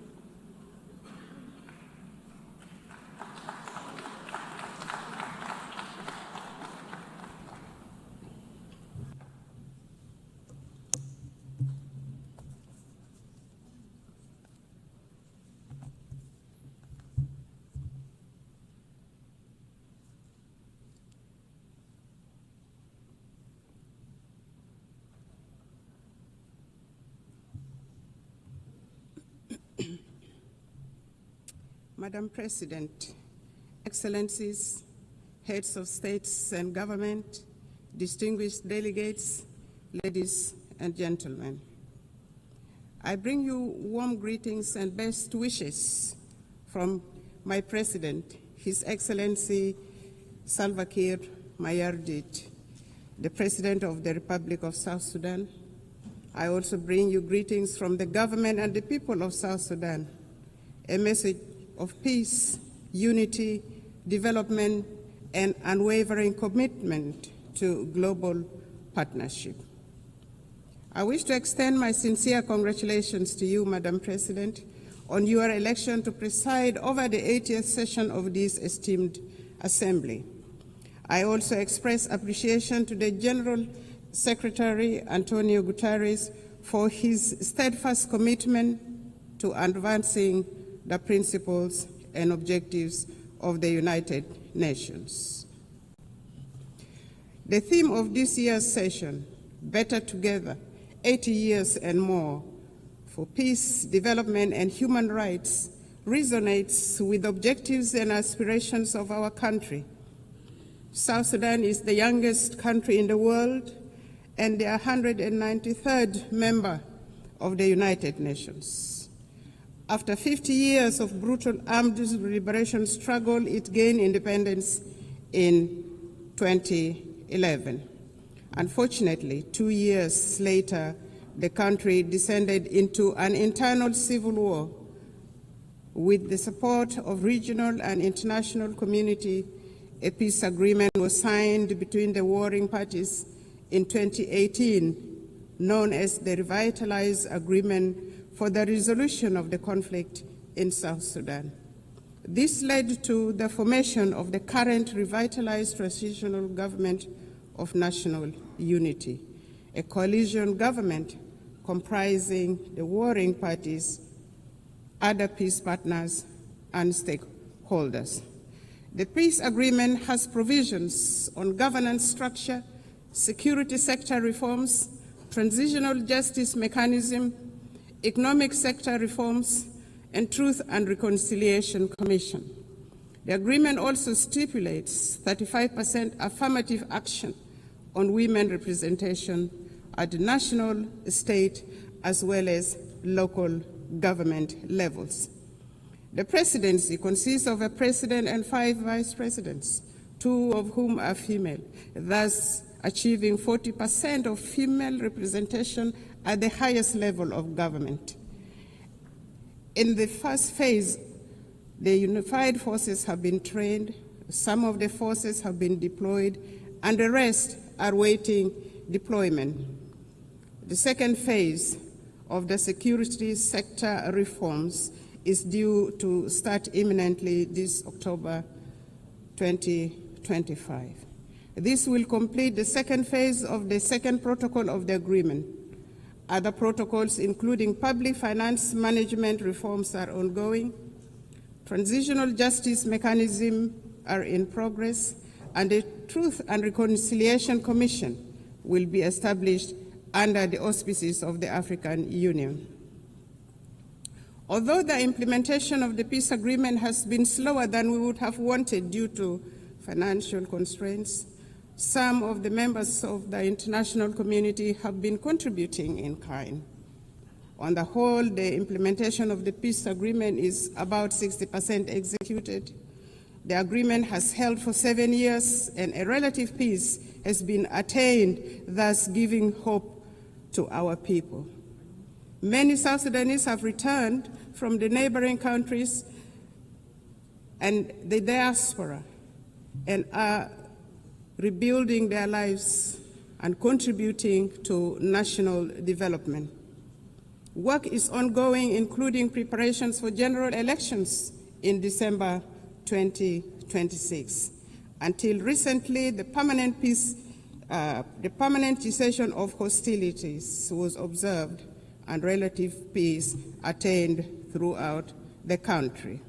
Madam President, Excellencies, Heads of States and Government, distinguished delegates, ladies and gentlemen. I bring you warm greetings and best wishes from my President, His Excellency Salva Kiir Mayardit, the President of the Republic of South Sudan. I also bring you greetings from the government and the people of South Sudan, a message of peace, unity, development, and unwavering commitment to global partnership. I wish to extend my sincere congratulations to you, Madam President, on your election to preside over the 80th session of this esteemed Assembly. I also express appreciation to the General Secretary, António Guterres, for his steadfast commitment to advancing the principles and objectives of the United Nations. The theme of this year's session, Better Together, 80 years and more, for peace, development, and human rights, resonates with objectives and aspirations of our country. South Sudan is the youngest country in the world and the 193rd member of the United Nations. After 50 years of brutal armed liberation struggle, it gained independence in 2011. Unfortunately, 2 years later, the country descended into an internal civil war. With the support of regional and international community, a peace agreement was signed between the warring parties in 2018, known as the Revitalized Agreement for the Resolution of the Conflict in South Sudan. This led to the formation of the current revitalized transitional government of national unity, a coalition government comprising the warring parties, other peace partners, and stakeholders. The peace agreement has provisions on governance structure, security sector reforms, transitional justice mechanism, economic sector reforms, and Truth and Reconciliation Commission. The agreement also stipulates 35% affirmative action on women representation at the national, state, as well as local government levels. The presidency consists of a president and 5 vice presidents, 2 of whom are female, thus achieving 40% of female representation at the highest level of government. In the first phase, the unified forces have been trained, some of the forces have been deployed, and the rest are waiting deployment. The second phase of the security sector reforms is due to start imminently this October 2025. This will complete the second phase of the second protocol of the agreement. Other protocols, including public finance management reforms, are ongoing. Transitional justice mechanisms are in progress, and a Truth and Reconciliation Commission will be established under the auspices of the African Union. Although the implementation of the peace agreement has been slower than we would have wanted due to financial constraints, some of the members of the international community have been contributing in kind. On the whole, the implementation of the peace agreement is about 60% executed. The agreement has held for 7 years, and a relative peace has been attained, thus giving hope to our people. Many South Sudanese have returned from the neighboring countries and the diaspora and are rebuilding their lives and contributing to national development. Work is ongoing, including preparations for general elections in December 2026. Until recently, the permanent cessation of hostilities was observed and relative peace attained throughout the country.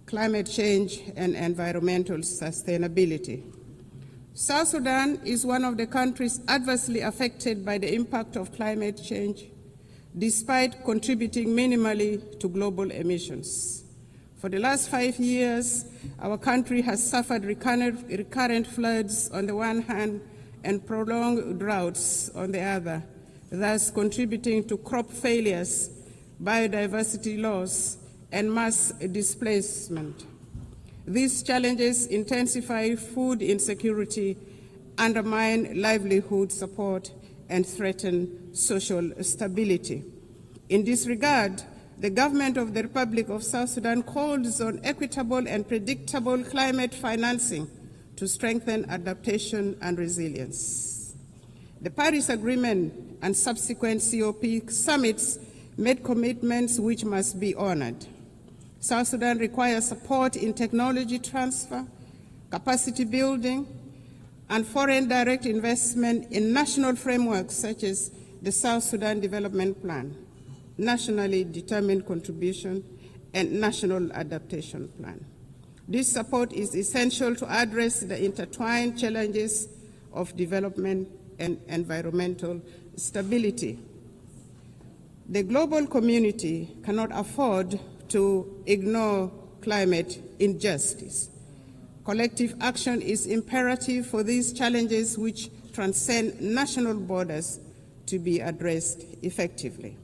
Climate change and environmental sustainability. South Sudan is one of the countries adversely affected by the impact of climate change, despite contributing minimally to global emissions. For the last 5 years, our country has suffered recurrent floods on the one hand and prolonged droughts on the other, thus contributing to crop failures, biodiversity loss, and mass displacement. These challenges intensify food insecurity, undermine livelihood support, and threaten social stability. In this regard, the government of the Republic of South Sudan calls on equitable and predictable climate financing to strengthen adaptation and resilience. The Paris Agreement and subsequent COP summits made commitments which must be honored. South Sudan requires support in technology transfer, capacity building, and foreign direct investment in national frameworks such as the South Sudan Development Plan, nationally determined contribution, and national adaptation plan. This support is essential to address the intertwined challenges of development and environmental stability. The global community cannot afford to ignore climate injustice. Collective action is imperative for these challenges which transcend national borders to be addressed effectively.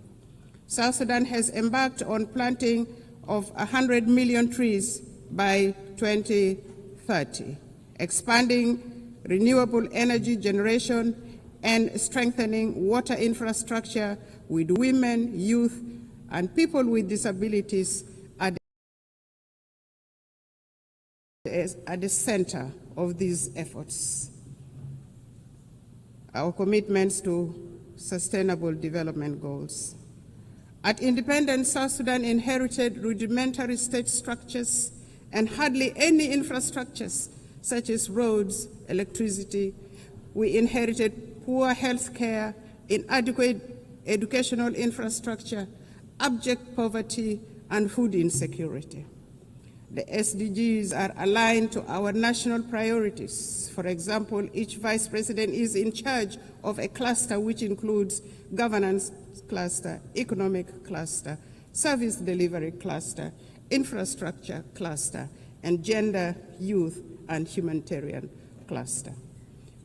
South Sudan has embarked on planting of 100 million trees by 2030, expanding renewable energy generation and strengthening water infrastructure with women, youth, and people with disabilities at the center of these efforts. Our commitments to sustainable development goals. At independence, South Sudan inherited rudimentary state structures and hardly any infrastructures such as roads, electricity. We inherited poor health care, inadequate educational infrastructure, abject poverty, and food insecurity. The SDGs are aligned to our national priorities. For example, each vice president is in charge of a cluster which includes governance cluster, economic cluster, service delivery cluster, infrastructure cluster, and gender, youth, and humanitarian cluster.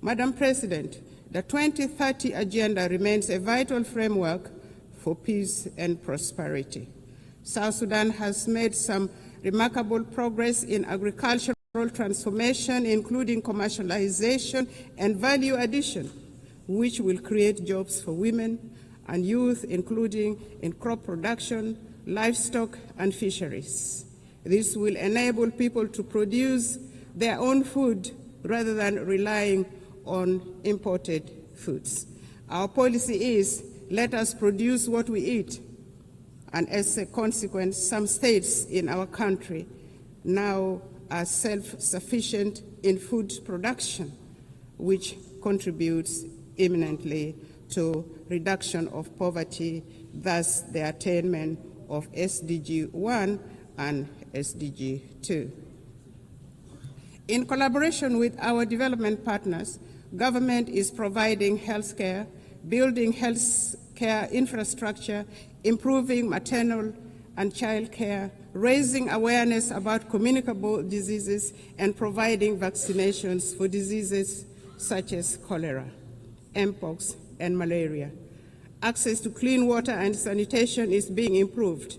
Madam President, the 2030 Agenda remains a vital framework for peace and prosperity. South Sudan has made some remarkable progress in agricultural transformation, including commercialization and value addition, which will create jobs for women and youth, including in crop production, livestock, and fisheries. This will enable people to produce their own food rather than relying on imported foods. Our policy is, let us produce what we eat. And as a consequence, some states in our country now are self-sufficient in food production, which contributes imminently to reduction of poverty, thus the attainment of SDG 1 and SDG 2. In collaboration with our development partners, government is providing health care, building health care infrastructure, improving maternal and child care, raising awareness about communicable diseases, and providing vaccinations for diseases such as cholera, mpox, and malaria. Access to clean water and sanitation is being improved.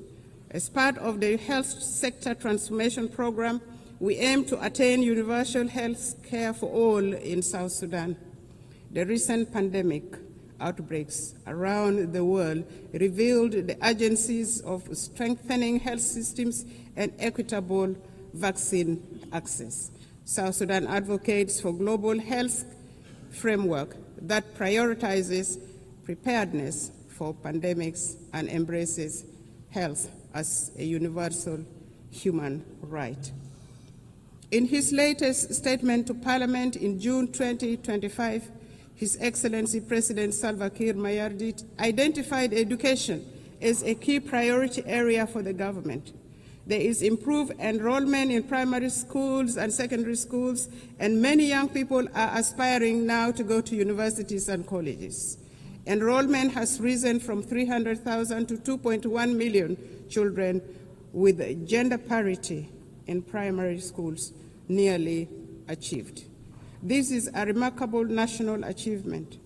As part of the health sector transformation program, we aim to attain universal health care for all in South Sudan. The recent pandemic outbreaks around the world revealed the urgencies of strengthening health systems and equitable vaccine access. South Sudan advocates for global health framework that prioritizes preparedness for pandemics and embraces health as a universal human right. In his latest statement to Parliament in June 2025, His Excellency President Salva Kiir Mayardit identified education as a key priority area for the government. There is improved enrollment in primary schools and secondary schools, and many young people are aspiring now to go to universities and colleges. Enrollment has risen from 300,000 to 2.1 million children, with gender parity in primary schools nearly achieved. This is a remarkable national achievement.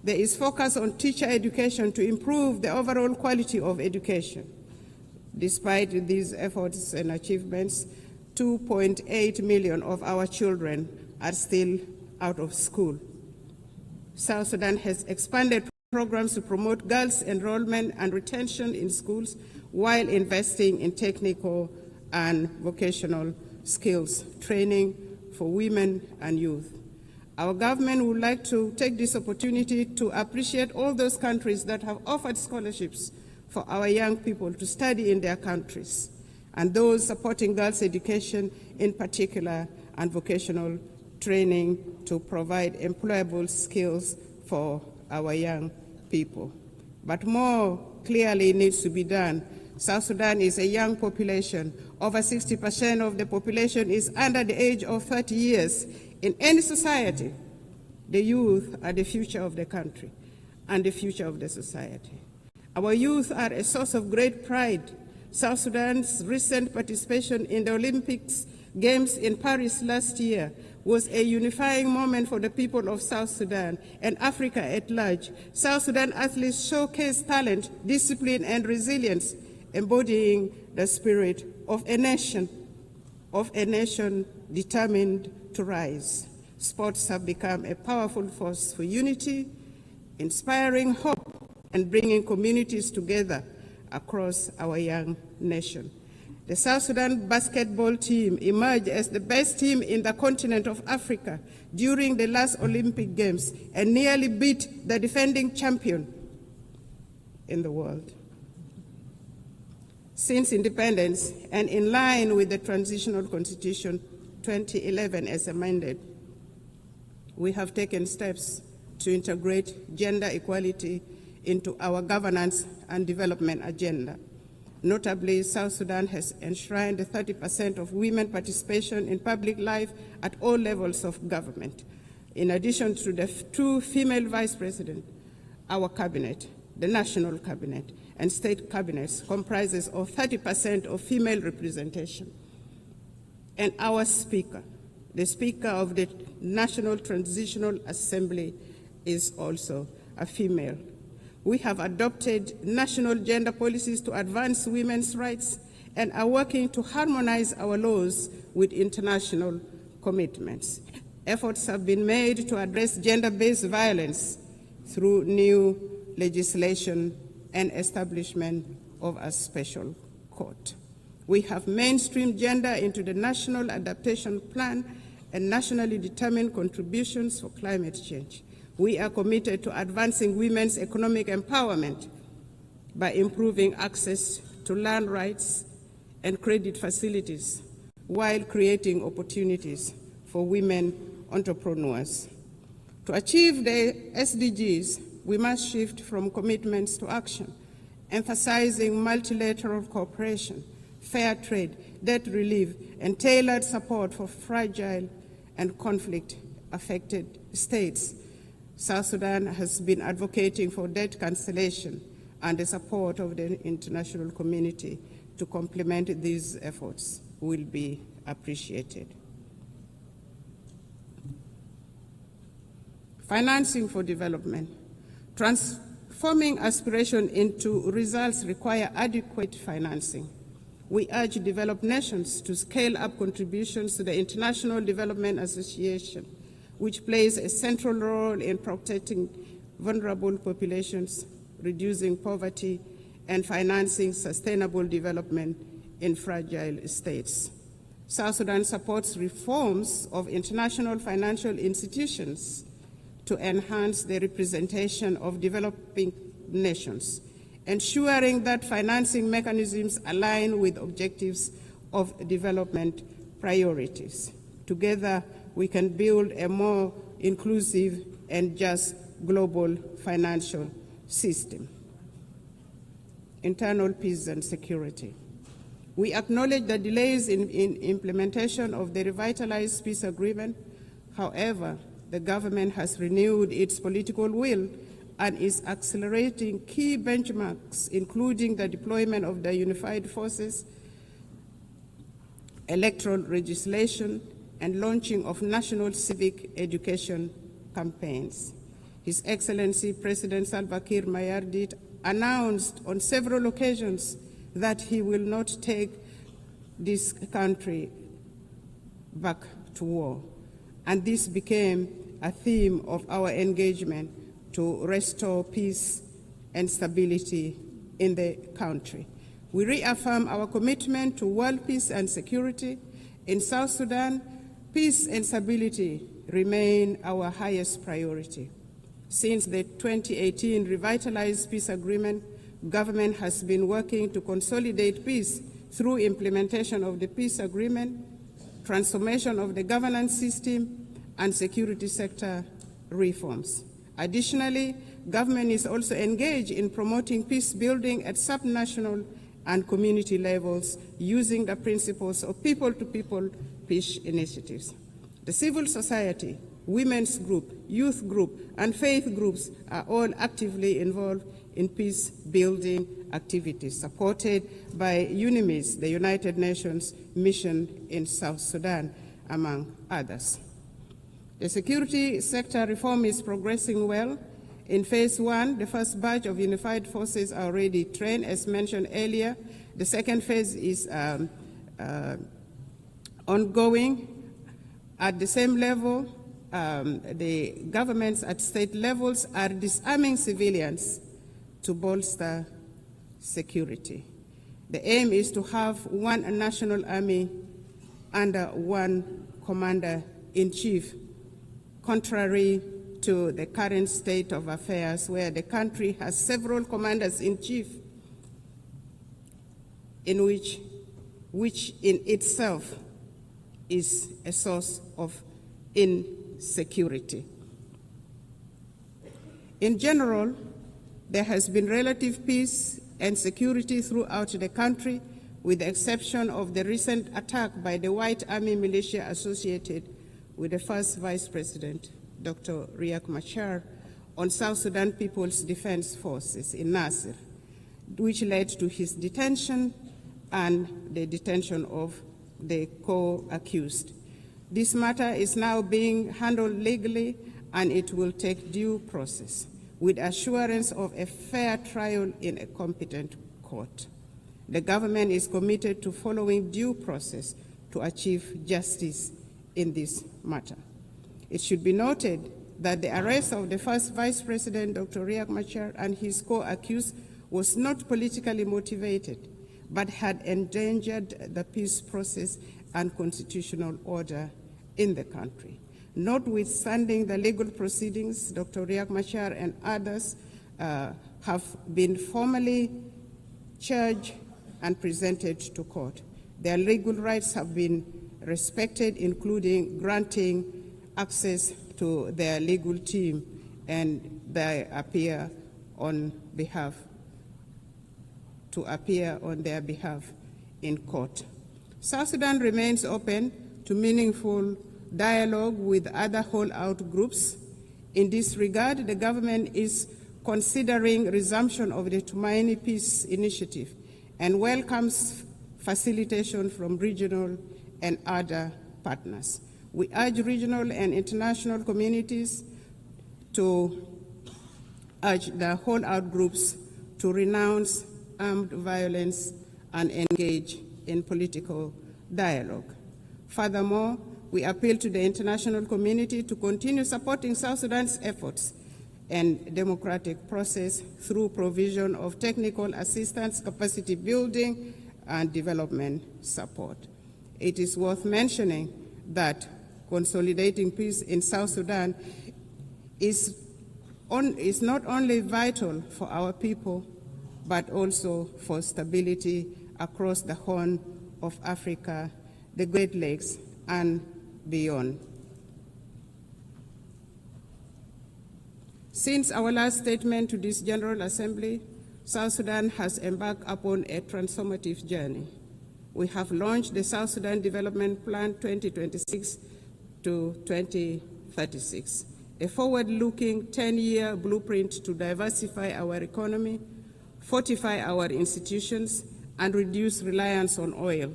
There is focus on teacher education to improve the overall quality of education. Despite these efforts and achievements, 2.8 million of our children are still out of school. South Sudan has expanded programs to promote girls' enrollment and retention in schools while investing in technical and vocational skills training for women and youth. Our government would like to take this opportunity to appreciate all those countries that have offered scholarships for our young people to study in their countries, and those supporting girls' education in particular and vocational training to provide employable skills for our young people. But more clearly needs to be done. South Sudan is a young population. Over 60% of the population is under the age of 30 years. In any society, the youth are the future of the country and the future of the society. Our youth are a source of great pride. South Sudan's recent participation in the Olympics Games in Paris last year was a unifying moment for the people of South Sudan and Africa at large. South Sudan athletes showcased talent, discipline, and resilience, embodying the spirit of a nation determined to rise. Sports have become a powerful force for unity, inspiring hope, and bringing communities together across our young nation. The South Sudan basketball team emerged as the best team in the continent of Africa during the last Olympic Games and nearly beat the defending champion in the world. Since independence, and in line with the Transitional Constitution 2011 as amended, we have taken steps to integrate gender equality into our governance and development agenda. Notably, South Sudan has enshrined 30% of women participation in public life at all levels of government. In addition to the two female vice presidents, our cabinet, the national cabinet, and state cabinets comprises of 30% of female representation. And our speaker, the Speaker of the National Transitional Assembly, is also a female. We have adopted national gender policies to advance women's rights and are working to harmonize our laws with international commitments. Efforts have been made to address gender-based violence through new legislation and establishment of a special court. We have mainstreamed gender into the National Adaptation Plan and nationally determined contributions for climate change. We are committed to advancing women's economic empowerment by improving access to land rights and credit facilities while creating opportunities for women entrepreneurs. To achieve the SDGs, we must shift from commitments to action, emphasizing multilateral cooperation, fair trade, debt relief, and tailored support for fragile and conflict-affected states. South Sudan has been advocating for debt cancellation and the support of the international community to complement these efforts will be appreciated. Financing for development. Transforming aspiration into results require adequate financing. We urge developed nations to scale up contributions to the International Development Association, which plays a central role in protecting vulnerable populations, reducing poverty, and financing sustainable development in fragile states. South Sudan supports reforms of international financial institutions to enhance the representation of developing nations, ensuring that financing mechanisms align with objectives of development priorities. Together, we can build a more inclusive and just global financial system. Internal peace and security. We acknowledge the delays in implementation of the revitalized peace agreement. However, the government has renewed its political will and is accelerating key benchmarks, including the deployment of the unified forces, electoral legislation, and launching of national civic education campaigns. His Excellency President Salva Kiir Mayardit announced on several occasions that he will not take this country back to war. And this became a theme of our engagement to restore peace and stability in the country. We reaffirm our commitment to world peace and security. In South Sudan, peace and stability remain our highest priority. Since the 2018 revitalized peace agreement, government has been working to consolidate peace through implementation of the peace agreement, transformation of the governance system, and security sector reforms. Additionally, government is also engaged in promoting peace building at subnational and community levels using the principles of people-to-people peace initiatives. The civil society, women's group, youth group, and faith groups are all actively involved in peace building activities supported by UNIMIS, the United Nations mission in South Sudan, among others. The security sector reform is progressing well. In phase one, the first batch of unified forces are already trained, as mentioned earlier. The second phase is ongoing. At the same level, the governments at state levels are disarming civilians to bolster security. The aim is to have one national army under one commander-in-chief, contrary to the current state of affairs where the country has several commanders-in-chief, which in itself is a source of insecurity. In general, there has been relative peace and security throughout the country, with the exception of the recent attack by the White Army militia associated with the first Vice President, Dr. Riek Machar, on South Sudan People's Defense Forces in Nasir, which led to his detention and the detention of the co-accused. This matter is now being handled legally, and it will take due process, with assurance of a fair trial in a competent court. The government is committed to following due process to achieve justice in this matter. It should be noted that the arrest of the first Vice President, Dr. Riek Machar, and his co-accused was not politically motivated, but had endangered the peace process and constitutional order in the country. Notwithstanding the legal proceedings, Dr. Riek Machar and others have been formally charged and presented to court. Their legal rights have been respected, including granting access to their legal team and they appear on their behalf in court. South Sudan remains open to meaningful dialogue with other holdout groups. In this regard, the government is considering resumption of the Tumaini Peace Initiative and welcomes facilitation from regional and other partners. We urge regional and international communities to urge the holdout groups to renounce armed violence and engage in political dialogue. Furthermore, we appeal to the international community to continue supporting South Sudan's efforts and democratic process through provision of technical assistance, capacity building, and development support. It is worth mentioning that consolidating peace in South Sudan is not only vital for our people, but also for stability across the Horn of Africa, the Great Lakes, and beyond. Since our last statement to this General Assembly, South Sudan has embarked upon a transformative journey. We have launched the South Sudan Development Plan 2026 to 2036, a forward-looking 10-year blueprint to diversify our economy, fortify our institutions, and reduce reliance on oil.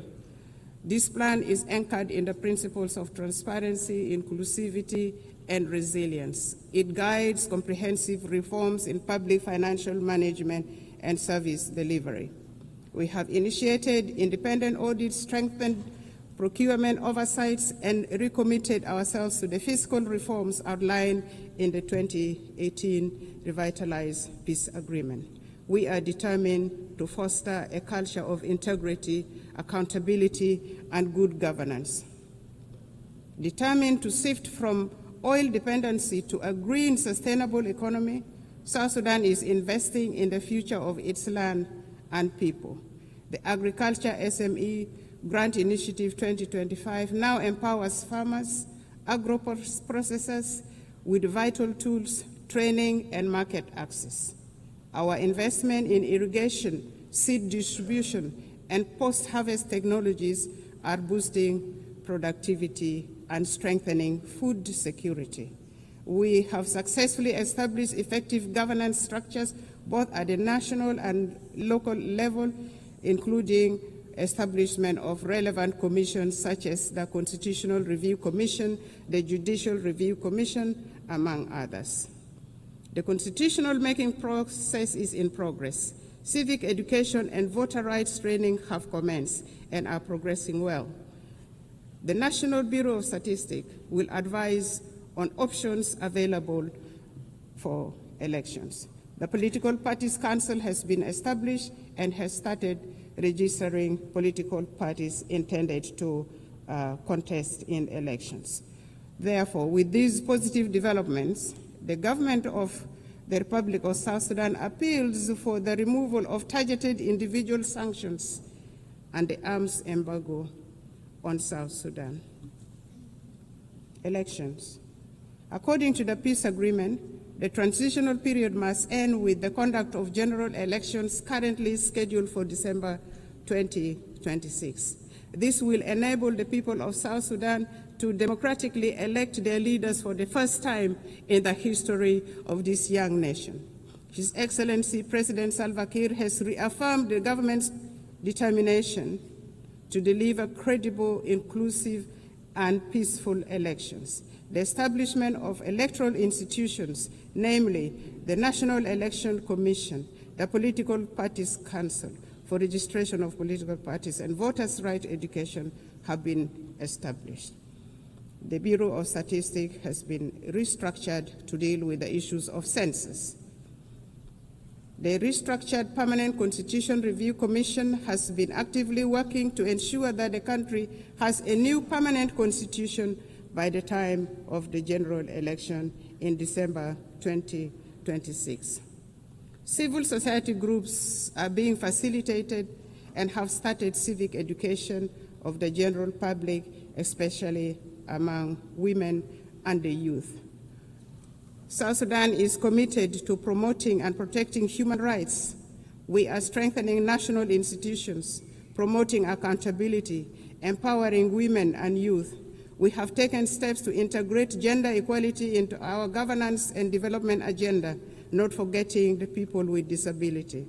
This plan is anchored in the principles of transparency, inclusivity, and resilience. It guides comprehensive reforms in public financial management and service delivery. We have initiated independent audits, strengthened procurement oversights, and recommitted ourselves to the fiscal reforms outlined in the 2018 Revitalized Peace Agreement. We are determined to foster a culture of integrity, accountability, and good governance. Determined to shift from oil dependency to a green, sustainable economy, South Sudan is investing in the future of its land and people. The Agriculture SME Grant Initiative 2025 now empowers farmers, agro-processors with vital tools, training, and market access. Our investment in irrigation, seed distribution, and post-harvest technologies are boosting productivity and strengthening food security. We have successfully established effective governance structures both at the national and local level, including establishment of relevant commissions such as the Constitutional Review Commission, the Judicial Review Commission, among others. The constitutional making process is in progress. Civic education and voter rights training have commenced and are progressing well. The National Bureau of Statistics will advise on options available for elections. The Political Parties Council has been established and has started registering political parties intended to contest in elections. Therefore, with these positive developments, the government of the Republic of South Sudan appeals for the removal of targeted individual sanctions and the arms embargo on South Sudan. Elections. According to the peace agreement, the transitional period must end with the conduct of general elections currently scheduled for December 2026. This will enable the people of South Sudan to democratically elect their leaders for the first time in the history of this young nation. His Excellency President Salva Kiir has reaffirmed the government's determination to deliver credible, inclusive, and peaceful elections. The establishment of electoral institutions, namely the National Election Commission, the Political Parties Council for registration of political parties, and voters' right education have been established. The Bureau of Statistics has been restructured to deal with the issues of census. The restructured Permanent Constitution Review Commission has been actively working to ensure that the country has a new permanent constitution by the time of the general election in December 2026. Civil society groups are being facilitated and have started civic education of the general public, especially among women and the youth. South Sudan is committed to promoting and protecting human rights. We are strengthening national institutions, promoting accountability, empowering women and youth. We have taken steps to integrate gender equality into our governance and development agenda, not forgetting the people with disability.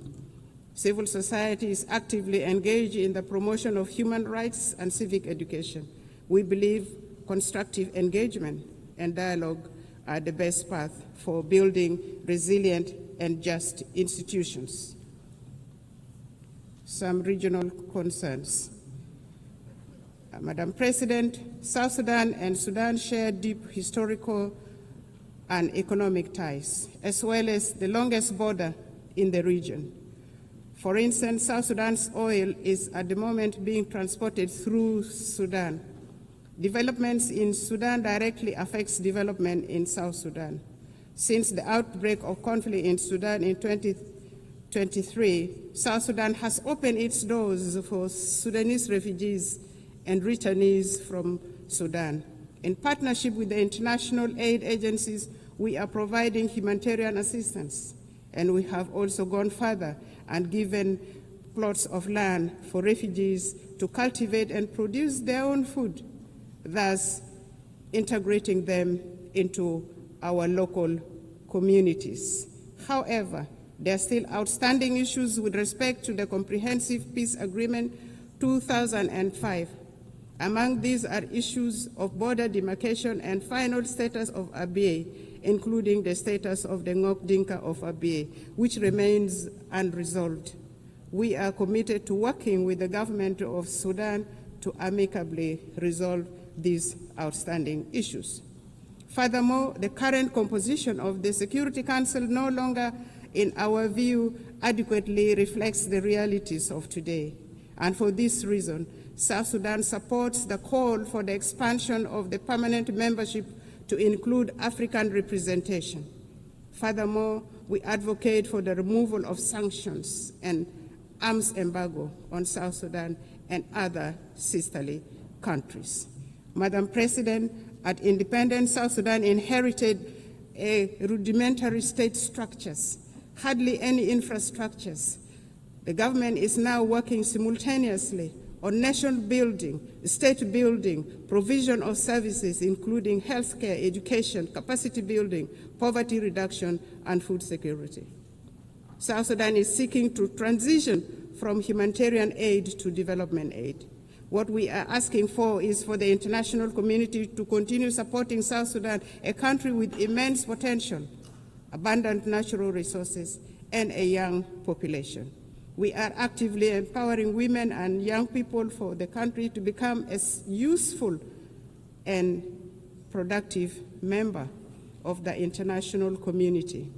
Civil society is actively engaged in the promotion of human rights and civic education. We believe constructive engagement and dialogue are the best path for building resilient and just institutions. Some regional concerns. Madam President, South Sudan and Sudan share deep historical and economic ties, as well as the longest border in the region. For instance, South Sudan's oil is at the moment being transported through Sudan. Developments in Sudan directly affects development in South Sudan. Since the outbreak of conflict in Sudan in 2023, South Sudan has opened its doors for Sudanese refugees and returnees from Sudan. In partnership with the international aid agencies, we are providing humanitarian assistance, and we have also gone further and given plots of land for refugees to cultivate and produce their own food, thus integrating them into our local communities. However, there are still outstanding issues with respect to the Comprehensive Peace Agreement 2005. Among these are issues of border demarcation and final status of Abyei, including the status of the Ngok Dinka of Abyei, which remains unresolved. We are committed to working with the government of Sudan to amicably resolve these outstanding issues. Furthermore, the current composition of the Security Council no longer, in our view, adequately reflects the realities of today. And for this reason, South Sudan supports the call for the expansion of the permanent membership to include African representation. Furthermore, we advocate for the removal of sanctions and arms embargo on South Sudan and other sisterly countries. Madam President, at independence, South Sudan inherited rudimentary state structures, hardly any infrastructures. The government is now working simultaneously on nation building, state building, provision of services including healthcare, education, capacity building, poverty reduction, and food security. South Sudan is seeking to transition from humanitarian aid to development aid. What we are asking for is for the international community to continue supporting South Sudan, a country with immense potential, abundant natural resources, and a young population. We are actively empowering women and young people for the country to become a useful and productive member of the international community.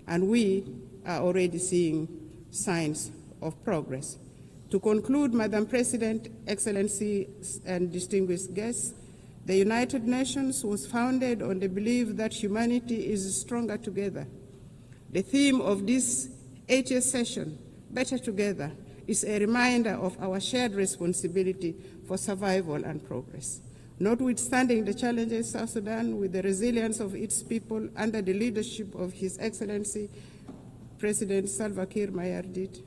And we are already seeing signs of progress. To conclude, Madam President, Excellencies, and distinguished guests, the United Nations was founded on the belief that humanity is stronger together. The theme of this 80th session, Better Together, is a reminder of our shared responsibility for survival and progress. Notwithstanding the challenges, South Sudan, with the resilience of its people under the leadership of His Excellency President Salva Kiir Mayardit,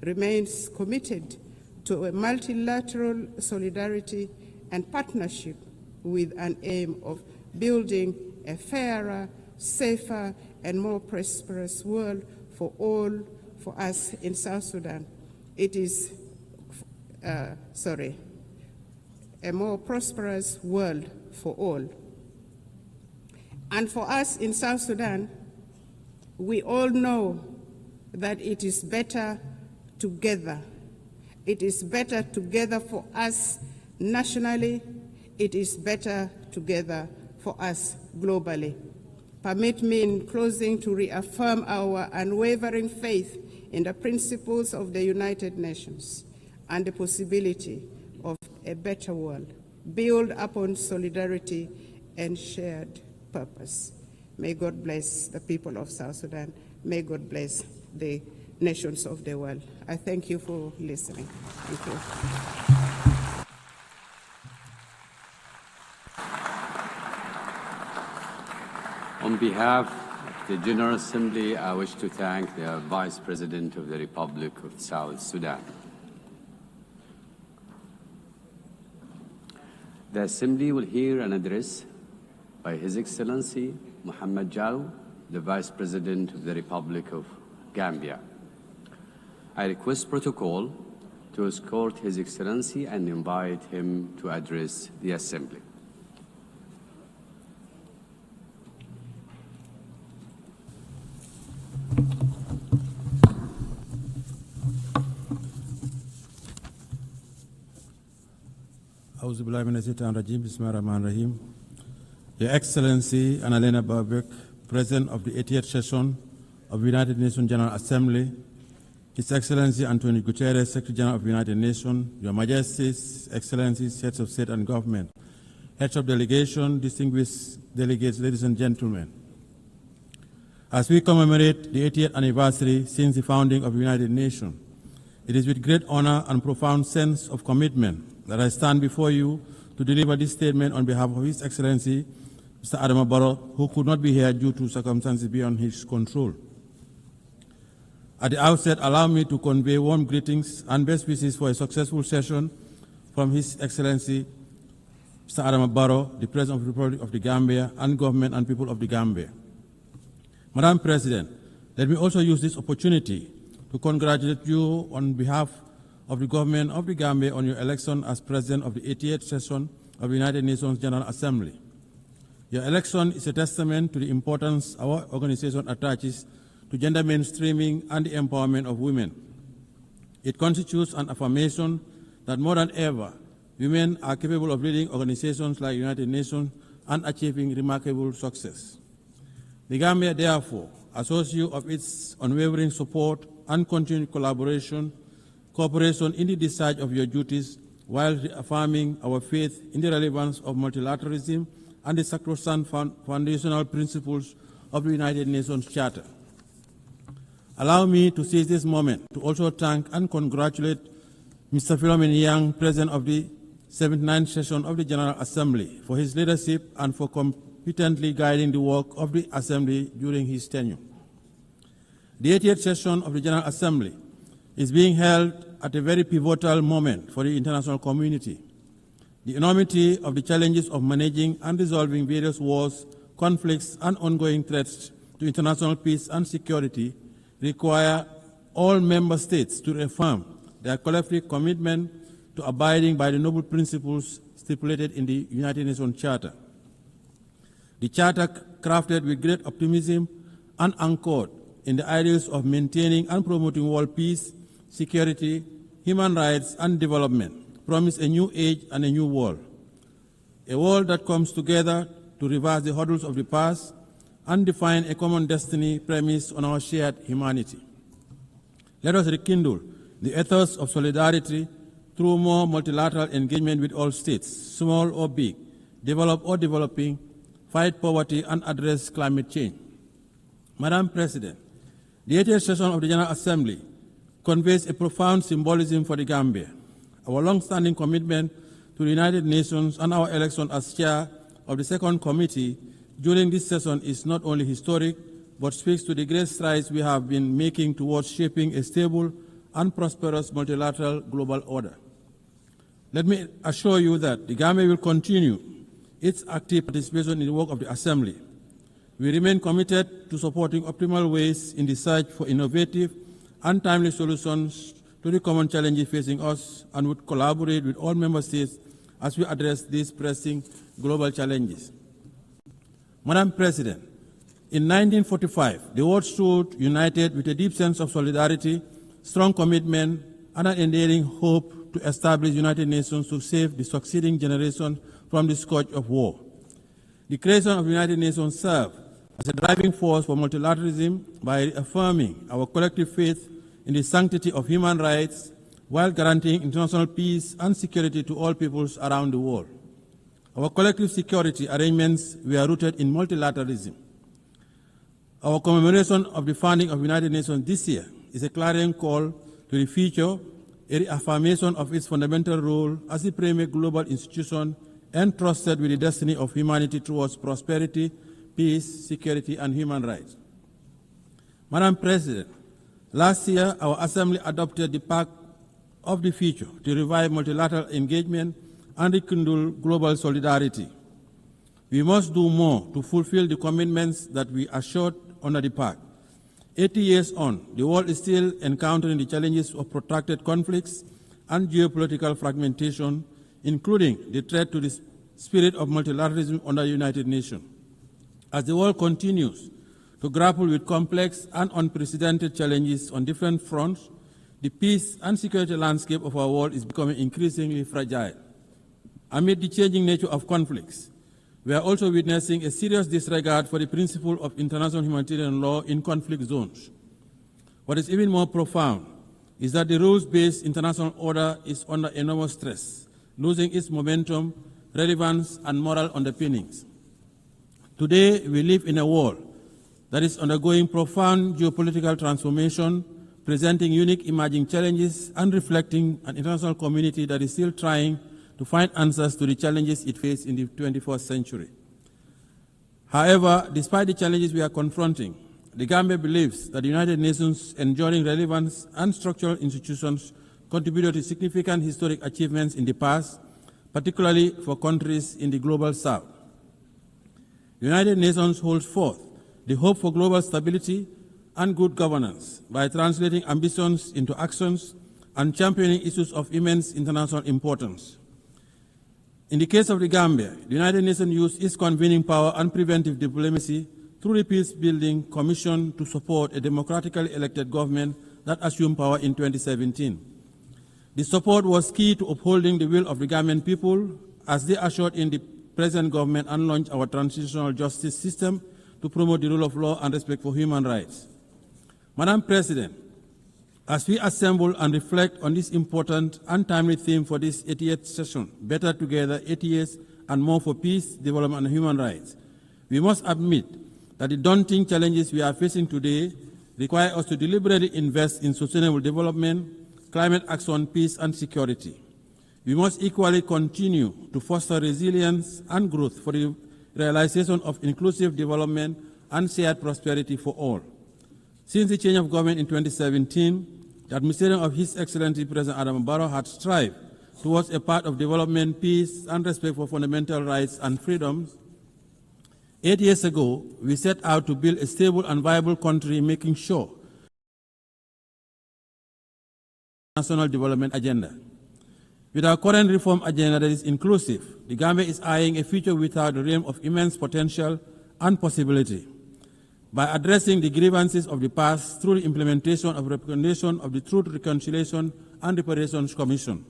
remains committed to a multilateral solidarity and partnership with an aim of building a fairer, safer, and more prosperous world for all, for us in South Sudan. It is, a more prosperous world for all. And for us in South Sudan, we all know that it is better together. It is better together for us nationally. It is better together for us globally. Permit me in closing to reaffirm our unwavering faith in the principles of the United Nations and the possibility of a better world built upon solidarity and shared purpose. May God bless the people of South Sudan. May God bless the nations of the world. I thank you for listening. Thank you. On behalf of the General Assembly, I wish to thank the Vice President of the Republic of South Sudan. The Assembly will hear an address by His Excellency Mohamed Jaw, the Vice President of the Republic of Gambia. I request protocol to escort His Excellency and invite him to address the Assembly. Your Excellency Annalena Baerbock, President of the 80th session of the United Nations General Assembly, His Excellency António Guterres, Secretary General of the United Nations, Your Majesties, Excellencies, Heads of State and Government, Heads of Delegation, distinguished delegates, ladies and gentlemen. As we commemorate the 80th anniversary since the founding of the United Nations, it is with great honor and profound sense of commitment that I stand before you to deliver this statement on behalf of His Excellency, Mr. Adama Barrow, who could not be here due to circumstances beyond his control. At the outset, allow me to convey warm greetings and best wishes for a successful session from His Excellency, Mr. Adama Barrow, the President of the Republic of the Gambia, and government and people of the Gambia. Madam President, let me also use this opportunity to congratulate you on behalf of the government of the Gambia on your election as President of the 88th session of the United Nations General Assembly. Your election is a testament to the importance our organization attaches to gender mainstreaming and the empowerment of women. It constitutes an affirmation that more than ever, women are capable of leading organizations like the United Nations and achieving remarkable success. The Gambia, therefore, assures you of its unwavering support and continued cooperation in the discharge of your duties while reaffirming our faith in the relevance of multilateralism and the sacrosanct foundational principles of the United Nations Charter. Allow me to seize this moment to also thank and congratulate Mr. Philomen Yang, President of the 79th session of the General Assembly, for his leadership and for competently guiding the work of the Assembly during his tenure. The 80th session of the General Assembly is being held at a very pivotal moment for the international community. The enormity of the challenges of managing and resolving various wars, conflicts, and ongoing threats to international peace and security require all member states to reaffirm their collective commitment to abiding by the noble principles stipulated in the United Nations Charter. The Charter, crafted with great optimism and anchored in the ideals of maintaining and promoting world peace, security, human rights, and development, promise a new age and a new world. A world that comes together to reverse the hurdles of the past and define a common destiny premised on our shared humanity. Let us rekindle the ethos of solidarity through more multilateral engagement with all states, small or big, developed or developing, fight poverty, and address climate change. Madam President, the 80th session of the General Assembly conveys a profound symbolism for the Gambia. Our long-standing commitment to the United Nations and our election as chair of the second committee during this session is not only historic, but speaks to the great strides we have been making towards shaping a stable and prosperous multilateral global order. Let me assure you that the Gambia will continue its active participation in the work of the Assembly. We remain committed to supporting optimal ways in the search for innovative and timely solutions to the common challenges facing us, and would collaborate with all member states as we address these pressing global challenges. Madam President, in 1945, the world stood united with a deep sense of solidarity, strong commitment, and an enduring hope to establish the United Nations to save the succeeding generation from the scourge of war. The creation of the United Nations served as a driving force for multilateralism by affirming our collective faith in the sanctity of human rights while guaranteeing international peace and security to all peoples around the world. Our collective security arrangements were rooted in multilateralism. Our commemoration of the founding of the United Nations this year is a clarion call to the future, a reaffirmation of its fundamental role as the premier global institution entrusted with the destiny of humanity towards prosperity, peace, security, and human rights. Madam President, last year our Assembly adopted the Pact of the Future to revive multilateral engagement and rekindle global solidarity. We must do more to fulfill the commitments that we assured under the Pact. 80 years on, the world is still encountering the challenges of protracted conflicts and geopolitical fragmentation, including the threat to the spirit of multilateralism under the United Nations. As the world continues to grapple with complex and unprecedented challenges on different fronts, the peace and security landscape of our world is becoming increasingly fragile. Amid the changing nature of conflicts, we are also witnessing a serious disregard for the principle of international humanitarian law in conflict zones. What is even more profound is that the rules-based international order is under enormous stress, losing its momentum, relevance, and moral underpinnings. Today, we live in a world that is undergoing profound geopolitical transformation, presenting unique emerging challenges and reflecting an international community that is still trying to find answers to the challenges it faces in the 21st century. However, despite the challenges we are confronting, the Gambia believes that the United Nations' enduring relevance and structural institutions contributed to significant historic achievements in the past, particularly for countries in the global south. The United Nations holds forth the hope for global stability and good governance by translating ambitions into actions and championing issues of immense international importance. In the case of the Gambia, the United Nations used its convening power and preventive diplomacy through the Peace-Building Commission to support a democratically elected government that assumed power in 2017. The support was key to upholding the will of the Gambian people as they assured in the present government and launched our transitional justice system to promote the rule of law and respect for human rights. Madam President, as we assemble and reflect on this important and timely theme for this 80th session, Better Together, 80 years and more for peace, development, and human rights, we must admit that the daunting challenges we are facing today require us to deliberately invest in sustainable development, climate action, peace, and security. We must equally continue to foster resilience and growth for the realization of inclusive development and shared prosperity for all. Since the change of government in 2017, the administration of His Excellency President Adam Barrow had strived towards a path of development, peace, and respect for fundamental rights and freedoms. 8 years ago, we set out to build a stable and viable country, making sure national development agenda. With our current reform agenda that is inclusive, the Gambia is eyeing a future without the realm of immense potential and possibility. By addressing the grievances of the past through the implementation of recommendation of the Truth, Reconciliation and Reparations Commission.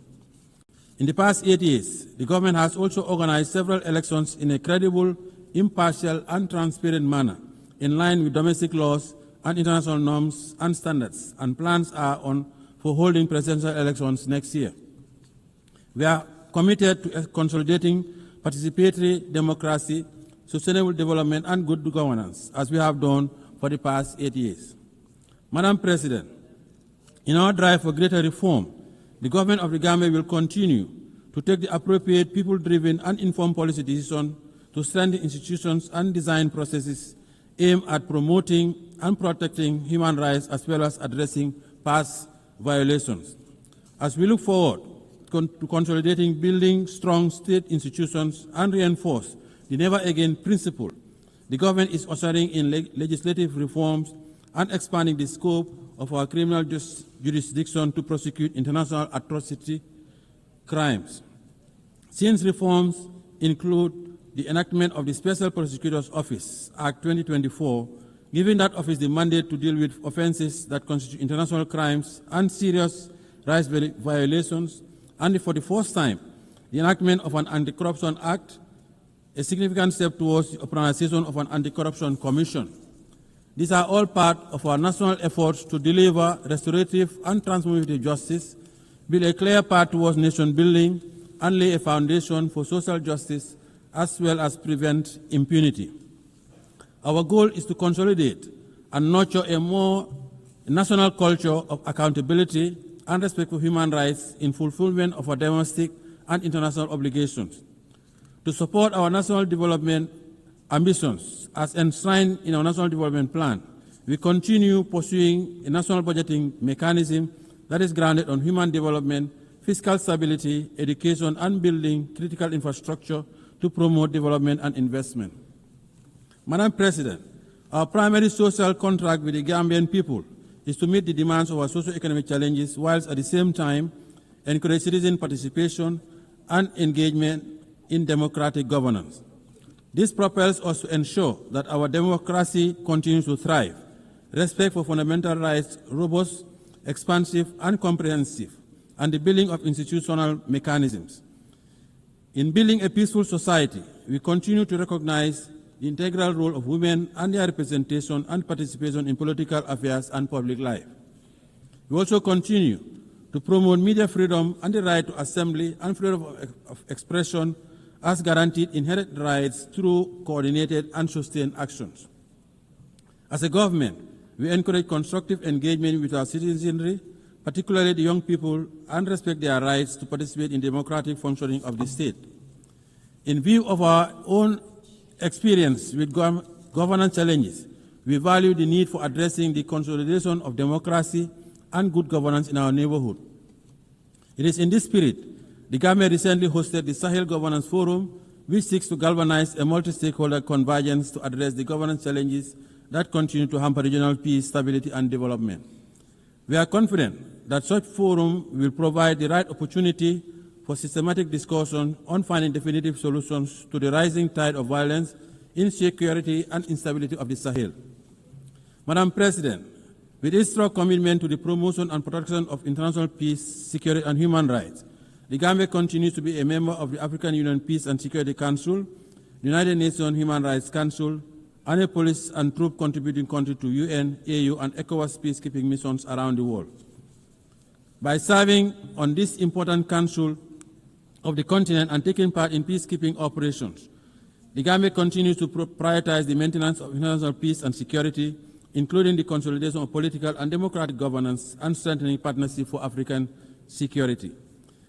In the past 8 years, the government has also organized several elections in a credible, impartial and transparent manner, in line with domestic laws and international norms and standards, and plans are on for holding presidential elections next year. We are committed to consolidating participatory democracy, sustainable development, and good governance, as we have done for the past 8 years. Madam President, in our drive for greater reform, the government of the Gambia will continue to take the appropriate people-driven and informed policy decisions to strengthen institutions and design processes aimed at promoting and protecting human rights as well as addressing past violations. As we look forward to consolidating, building strong state institutions and reinforce the never again principle, the government is ushering in legislative reforms and expanding the scope of our criminal jurisdiction to prosecute international atrocity crimes. Since reforms include the enactment of the Special Prosecutor's Office, Act 2024, giving that office the mandate to deal with offenses that constitute international crimes and serious rights violations, and for the first time, the enactment of an Anti-Corruption Act, a significant step towards the organization of an Anti-Corruption Commission. These are all part of our national efforts to deliver restorative and transformative justice, build a clear path towards nation building, and lay a foundation for social justice, as well as prevent impunity. Our goal is to consolidate and nurture a more national culture of accountability and respect for human rights in fulfillment of our domestic and international obligations. To support our national development ambitions as enshrined in our National Development Plan, we continue pursuing a national budgeting mechanism that is grounded on human development, fiscal stability, education, and building critical infrastructure to promote development and investment. Madam President, our primary social contract with the Gambian people is to meet the demands of our socio-economic challenges whilst at the same time encourage citizen participation and engagement in democratic governance. This propels us to ensure that our democracy continues to thrive, respect for fundamental rights, robust, expansive, and comprehensive, and the building of institutional mechanisms. In building a peaceful society, we continue to recognize the integral role of women and their representation and participation in political affairs and public life. We also continue to promote media freedom and the right to assembly and freedom of expression as guaranteed inherent rights through coordinated and sustained actions. As a government, we encourage constructive engagement with our citizenry, particularly the young people, and respect their rights to participate in democratic functioning of the state. In view of our own experience with governance challenges, we value the need for addressing the consolidation of democracy and good governance in our neighborhood. It is in this spirit the Gambia recently hosted the Sahel Governance Forum, which seeks to galvanize a multi-stakeholder convergence to address the governance challenges that continue to hamper regional peace, stability, and development. We are confident that such forum will provide the right opportunity for systematic discussion on finding definitive solutions to the rising tide of violence, insecurity, and instability of the Sahel. Madam President, with its strong commitment to the promotion and protection of international peace, security, and human rights, the Gambia continues to be a member of the African Union Peace and Security Council, the United Nations Human Rights Council, and a police and troop contributing country to UN, AU, and ECOWAS peacekeeping missions around the world. By serving on this important council of the continent and taking part in peacekeeping operations, the Gambia continues to prioritize the maintenance of international peace and security, including the consolidation of political and democratic governance and strengthening partnership for African security.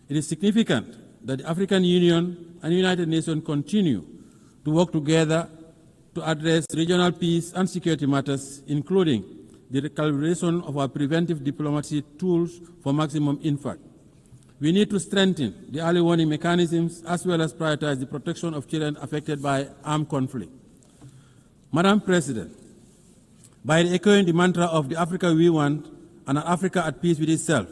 It is significant that the African Union and the United Nations continue to work together to address regional peace and security matters, including the recalibration of our preventive diplomacy tools for maximum impact. We need to strengthen the early warning mechanisms as well as prioritize the protection of children affected by armed conflict. Madam President, by echoing the mantra of the Africa we want and an Africa at peace with itself,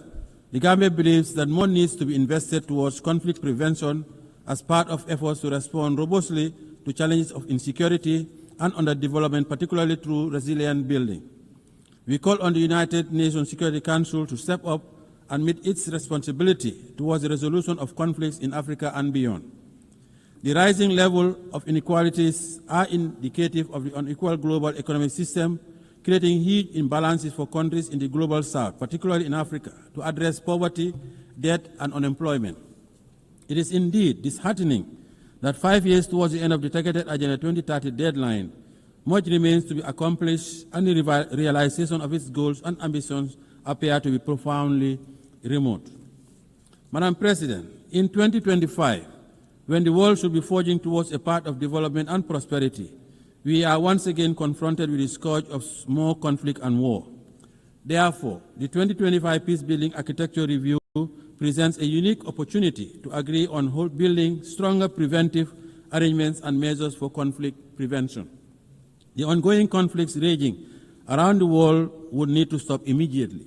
the Gambia believes that more needs to be invested towards conflict prevention as part of efforts to respond robustly to challenges of insecurity and underdevelopment, particularly through resilient building. We call on the United Nations Security Council to step up and meet its responsibility towards the resolution of conflicts in Africa and beyond. The rising level of inequalities are indicative of the unequal global economic system, creating huge imbalances for countries in the global south, particularly in Africa, to address poverty, debt, and unemployment. It is indeed disheartening that 5 years towards the end of the targeted Agenda 2030 deadline, much remains to be accomplished and the realization of its goals and ambitions appear to be profoundly remote. Madam President, in 2025, when the world should be forging towards a path of development and prosperity, we are once again confronted with the scourge of more conflict and war. Therefore, the 2025 Peace-Building Architecture Review presents a unique opportunity to agree on building stronger preventive arrangements and measures for conflict prevention. The ongoing conflicts raging around the world would need to stop immediately.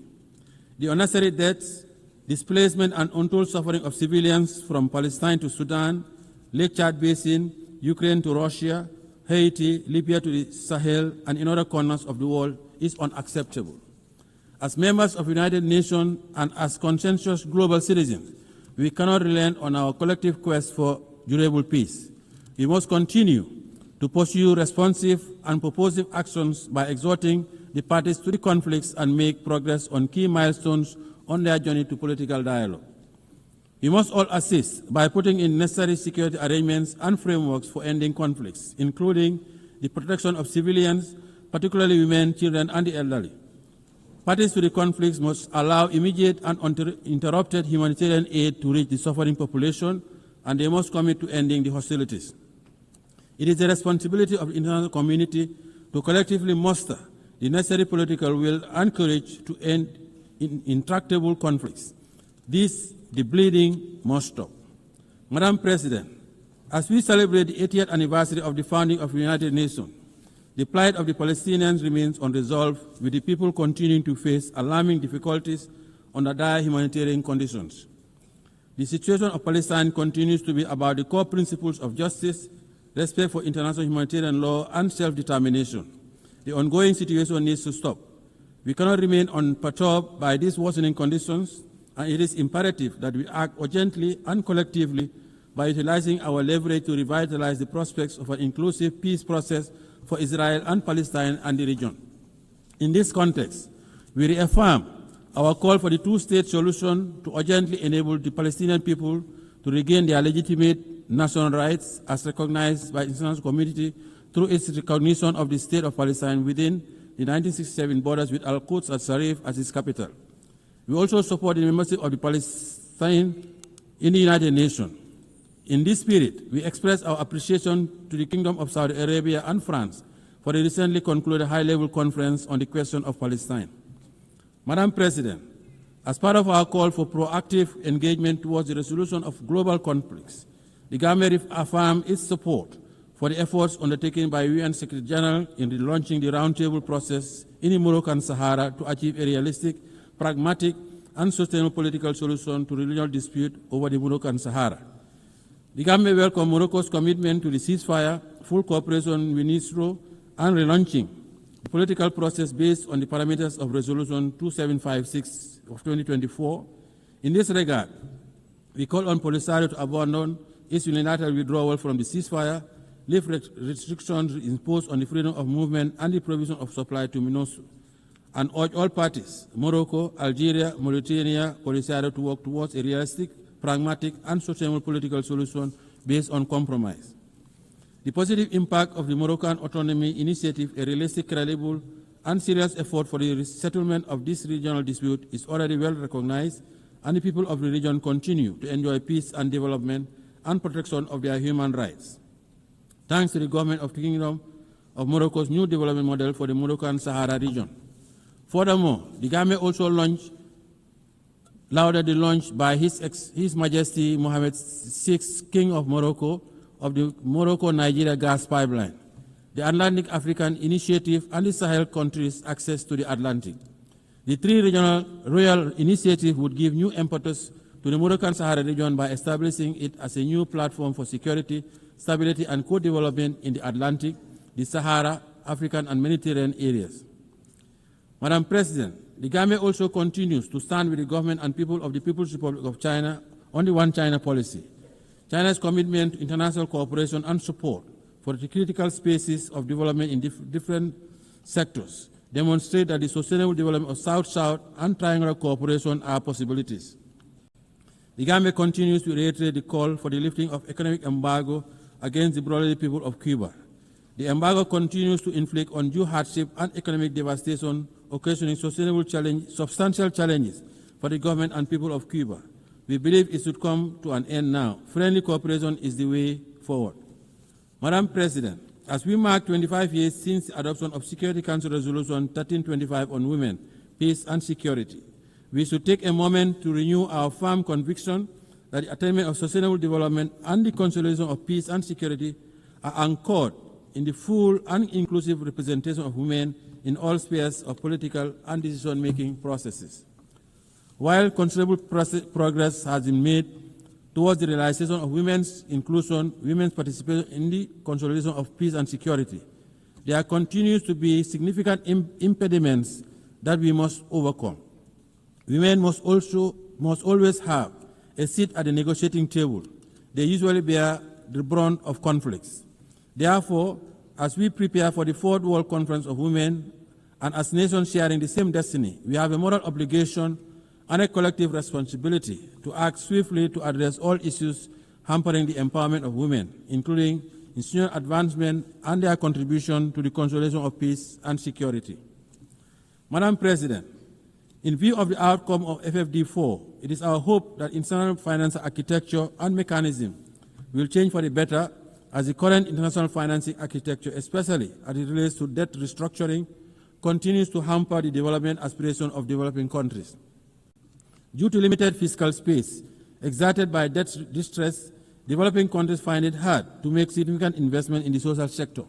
The unnecessary deaths, displacement, and untold suffering of civilians from Palestine to Sudan, Lake Chad Basin, Ukraine to Russia, Haiti, Libya to the Sahel, and in other corners of the world is unacceptable. As members of the United Nations and as conscientious global citizens, we cannot relent on our collective quest for durable peace. We must continue to pursue responsive and purposive actions by exhorting the parties to the conflicts and make progress on key milestones on their journey to political dialogue. We must all assist by putting in necessary security arrangements and frameworks for ending conflicts, including the protection of civilians, particularly women, children, and the elderly. Parties to the conflicts must allow immediate and uninterrupted humanitarian aid to reach the suffering population, and they must commit to ending the hostilities. It is the responsibility of the international community to collectively muster the necessary political will and courage to end intractable conflicts. The bleeding must stop. Madam President, as we celebrate the 80th anniversary of the founding of the United Nations, the plight of the Palestinians remains unresolved, with the people continuing to face alarming difficulties under dire humanitarian conditions. The situation of Palestine continues to be about the core principles of justice, respect for international humanitarian law, and self-determination. The ongoing situation needs to stop. We cannot remain unperturbed by these worsening conditions, and it is imperative that we act urgently and collectively by utilizing our leverage to revitalize the prospects of an inclusive peace process for Israel and Palestine and the region. In this context, we reaffirm our call for the two-state solution to urgently enable the Palestinian people to regain their legitimate national rights as recognized by the international community through its recognition of the state of Palestine within the 1967 borders with Al-Quds al-Sharif as its capital. We also support the membership of the Palestine in the United Nations. In this spirit, we express our appreciation to the Kingdom of Saudi Arabia and France for the recently concluded high-level conference on the question of Palestine. Madam President, as part of our call for proactive engagement towards the resolution of global conflicts, the government affirms its support for the efforts undertaken by UN Secretary General in launching the roundtable process in the Moroccan Sahara to achieve a realistic, pragmatic, and sustainable political solution to the regional dispute over the Moroccan Sahara. The government welcomes Morocco's commitment to the ceasefire, full cooperation with Israel, and relaunching the political process based on the parameters of Resolution 2756 of 2024. In this regard, we call on Polisario to abandon its unilateral withdrawal from the ceasefire, lift restrictions imposed on the freedom of movement and the provision of supply to MINUSO, and urge all parties, Morocco, Algeria, Mauritania, Polisario, to work towards a realistic, pragmatic, and sustainable political solution based on compromise. The positive impact of the Moroccan Autonomy Initiative, a realistic, credible, and serious effort for the settlement of this regional dispute, is already well recognized, and the people of the region continue to enjoy peace and development and protection of their human rights. Thanks to the government of the Kingdom of Morocco's new development model for the Moroccan Sahara region. Furthermore, the government also lauded the launch by His Majesty Mohammed VI, King of Morocco, of the Morocco-Nigeria gas pipeline, the Atlantic African Initiative, and the Sahel countries' access to the Atlantic. The three regional royal initiatives would give new impetus to the Moroccan Sahara region by establishing it as a new platform for security, stability, and co-development in the Atlantic, the Sahara, African, and Mediterranean areas. Madam President, the government also continues to stand with the government and people of the People's Republic of China on the One China policy. China's commitment to international cooperation and support for the critical spaces of development in different sectors demonstrate that the sustainable development of South-South and triangular cooperation are possibilities. The government continues to reiterate the call for the lifting of economic embargo against the brotherly people of Cuba. The embargo continues to inflict undue hardship and economic devastation, occasioning substantial challenges for the government and people of Cuba. We believe it should come to an end now. Friendly cooperation is the way forward. Madam President, as we mark 25 years since the adoption of Security Council Resolution 1325 on women, peace, and security, we should take a moment to renew our firm conviction that the attainment of sustainable development and the consolidation of peace and security are anchored in the full and inclusive representation of women in all spheres of political and decision-making processes. While considerable progress has been made towards the realization of women's inclusion, women's participation in the consolidation of peace and security, there continues to be significant impediments that we must overcome. Women must always have a seat at the negotiating table. They usually bear the brunt of conflicts. Therefore, as we prepare for the Fourth World Conference of Women, and as nations sharing the same destiny, we have a moral obligation and a collective responsibility to act swiftly to address all issues hampering the empowerment of women, including institutional advancement and their contribution to the consolidation of peace and security. Madam President, in view of the outcome of FFD4, it is our hope that international financial architecture and mechanism will change for the better as the current international financing architecture, especially as it relates to debt restructuring, continues to hamper the development aspirations of developing countries. Due to limited fiscal space exerted by debt distress, developing countries find it hard to make significant investment in the social sector.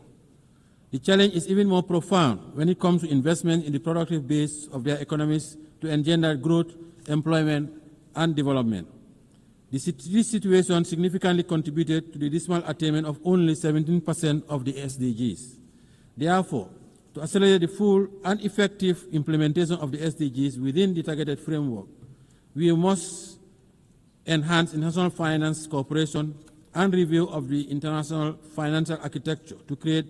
The challenge is even more profound when it comes to investment in the productive base of their economies to engender growth, employment, and development. This situation significantly contributed to the dismal attainment of only 17% of the SDGs. Therefore, to accelerate the full and effective implementation of the SDGs within the targeted framework, we must enhance international finance cooperation and review of the international financial architecture to create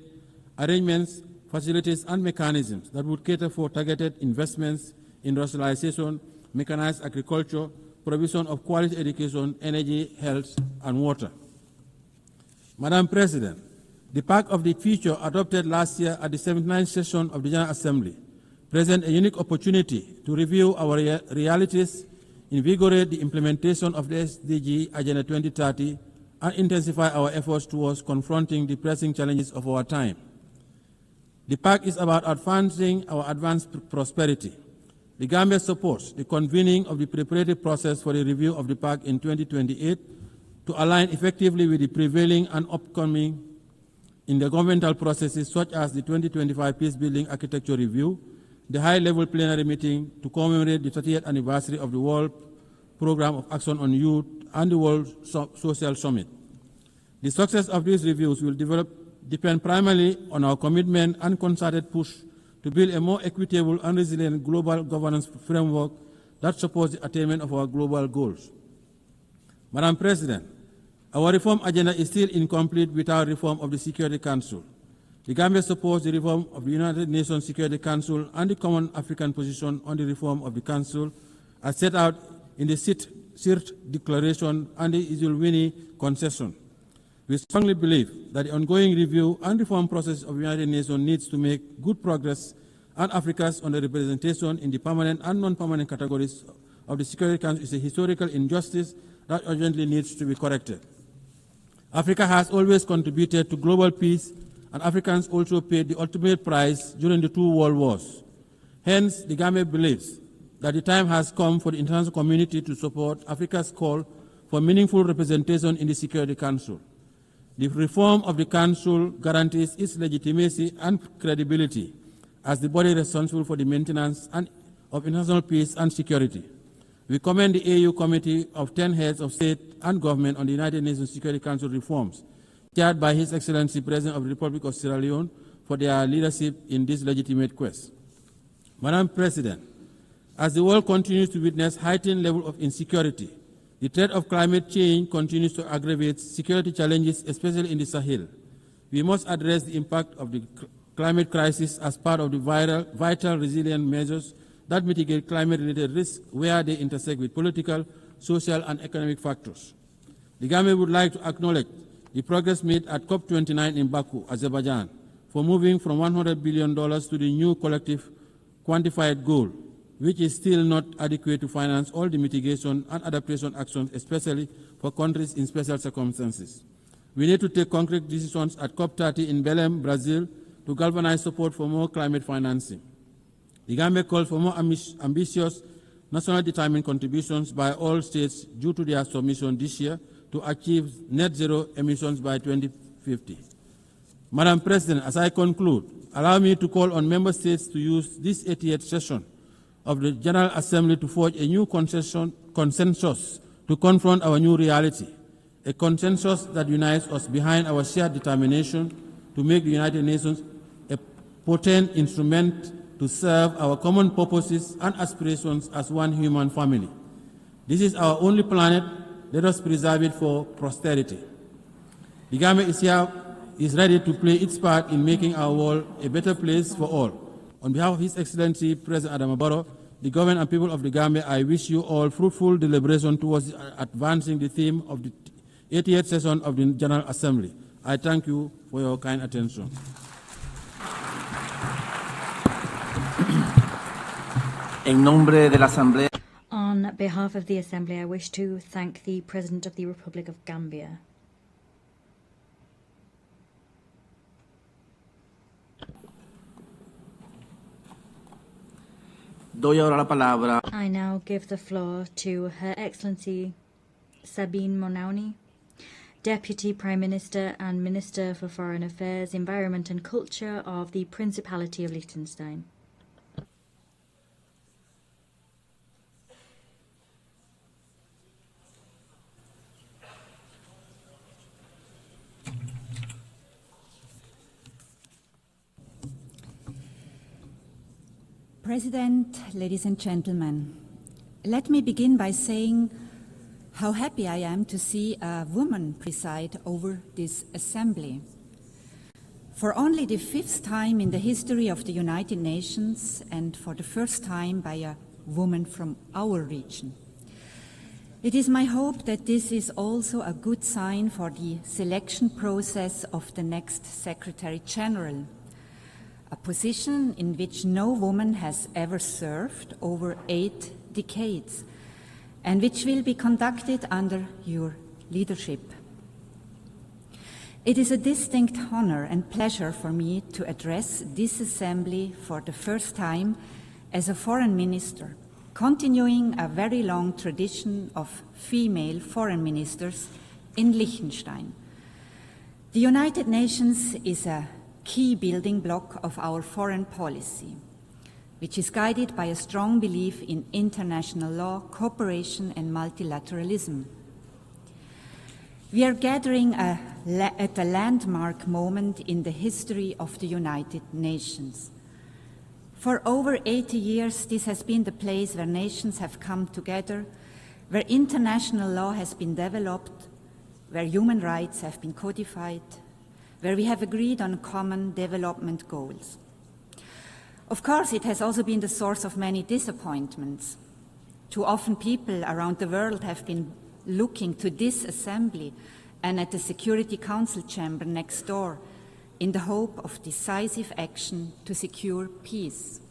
arrangements, facilities, and mechanisms that would cater for targeted investments, industrialization, mechanized agriculture, provision of quality education, energy, health, and water. Madam President, the Pact of the Future adopted last year at the 79th session of the General Assembly presents a unique opportunity to review our realities, invigorate the implementation of the SDG Agenda 2030, and intensify our efforts towards confronting the pressing challenges of our time. The Pact is about advancing our advanced prosperity. The Gambia supports the convening of the preparatory process for the review of the Pact in 2028 to align effectively with the prevailing and upcoming intergovernmental processes such as the 2025 Peacebuilding Architecture Review, the high-level plenary meeting to commemorate the 30th anniversary of the World Programme of Action on Youth, and the World Social Summit. The success of these reviews will depend primarily on our commitment and concerted push to build a more equitable and resilient global governance framework that supports the attainment of our global goals. Madam President, our reform agenda is still incomplete without reform of the Security Council. The Gambia supports the reform of the United Nations Security Council and the Common African Position on the reform of the Council as set out in the CIRT Declaration and the Isulwini Concession. We strongly believe that the ongoing review and reform process of the United Nations needs to make good progress, and Africa's underrepresentation in the permanent and non-permanent categories of the Security Council is a historical injustice that urgently needs to be corrected. Africa has always contributed to global peace, and Africans also paid the ultimate price during the 2 world wars. Hence, the Gambia believes that the time has come for the international community to support Africa's call for meaningful representation in the Security Council. The reform of the Council guarantees its legitimacy and credibility as the body responsible for the maintenance of international peace and security. We commend the AU Committee of 10 heads of state and government on the United Nations Security Council reforms, chaired by His Excellency President of the Republic of Sierra Leone, for their leadership in this legitimate quest. Madam President, as the world continues to witness heightened level of insecurity, the threat of climate change continues to aggravate security challenges, especially in the Sahel. We must address the impact of the climate crisis as part of the vital resilient measures that mitigate climate-related risks where they intersect with political, social, and economic factors. The Gambia would like to acknowledge the progress made at COP29 in Baku, Azerbaijan, for moving from $100 billion to the new collective quantified goal, which is still not adequate to finance all the mitigation and adaptation actions, especially for countries in special circumstances. We need to take concrete decisions at COP30 in Belém, Brazil, to galvanize support for more climate financing. The Gambia calls for more ambitious nationally determined contributions by all states due to their submission this year to achieve net zero emissions by 2050. Madam President, as I conclude, allow me to call on member states to use this 88th session of the General Assembly to forge a new consensus to confront our new reality, a consensus that unites us behind our shared determination to make the United Nations a potent instrument to serve our common purposes and aspirations as one human family. This is our only planet. Let us preserve it for posterity. The Gambia is ready to play its part in making our world a better place for all. On behalf of His Excellency President Adama Barrow, the government and people of the Gambia, I wish you all fruitful deliberation towards advancing the theme of the 88th session of the General Assembly. I thank you for your kind attention. En nombre de la Asamblea. On behalf of the Assembly, I wish to thank the President of the Republic of Gambia. Doy ahora la palabra. I now give the floor to Her Excellency Sabine Monauni, Deputy Prime Minister and Minister for Foreign Affairs, Environment and Culture of the Principality of Liechtenstein. President, ladies and gentlemen, let me begin by saying how happy I am to see a woman preside over this assembly. For only the 5th time in the history of the United Nations, and for the first time by a woman from our region. It is my hope that this is also a good sign for the selection process of the next Secretary General, a position in which no woman has ever served over 8 decades, and which will be conducted under your leadership. It is a distinct honor and pleasure for me to address this assembly for the first time as a foreign minister, continuing a very long tradition of female foreign ministers in Liechtenstein. The United Nations is a key building block of our foreign policy, which is guided by a strong belief in international law, cooperation and multilateralism. We are gathering at a landmark moment in the history of the United Nations. For over 80 years, this has been the place where nations have come together, where international law has been developed, where human rights have been codified, where we have agreed on common development goals. Of course, it has also been the source of many disappointments. Too often people around the world have been looking to this assembly and at the Security Council chamber next door in the hope of decisive action to secure peace.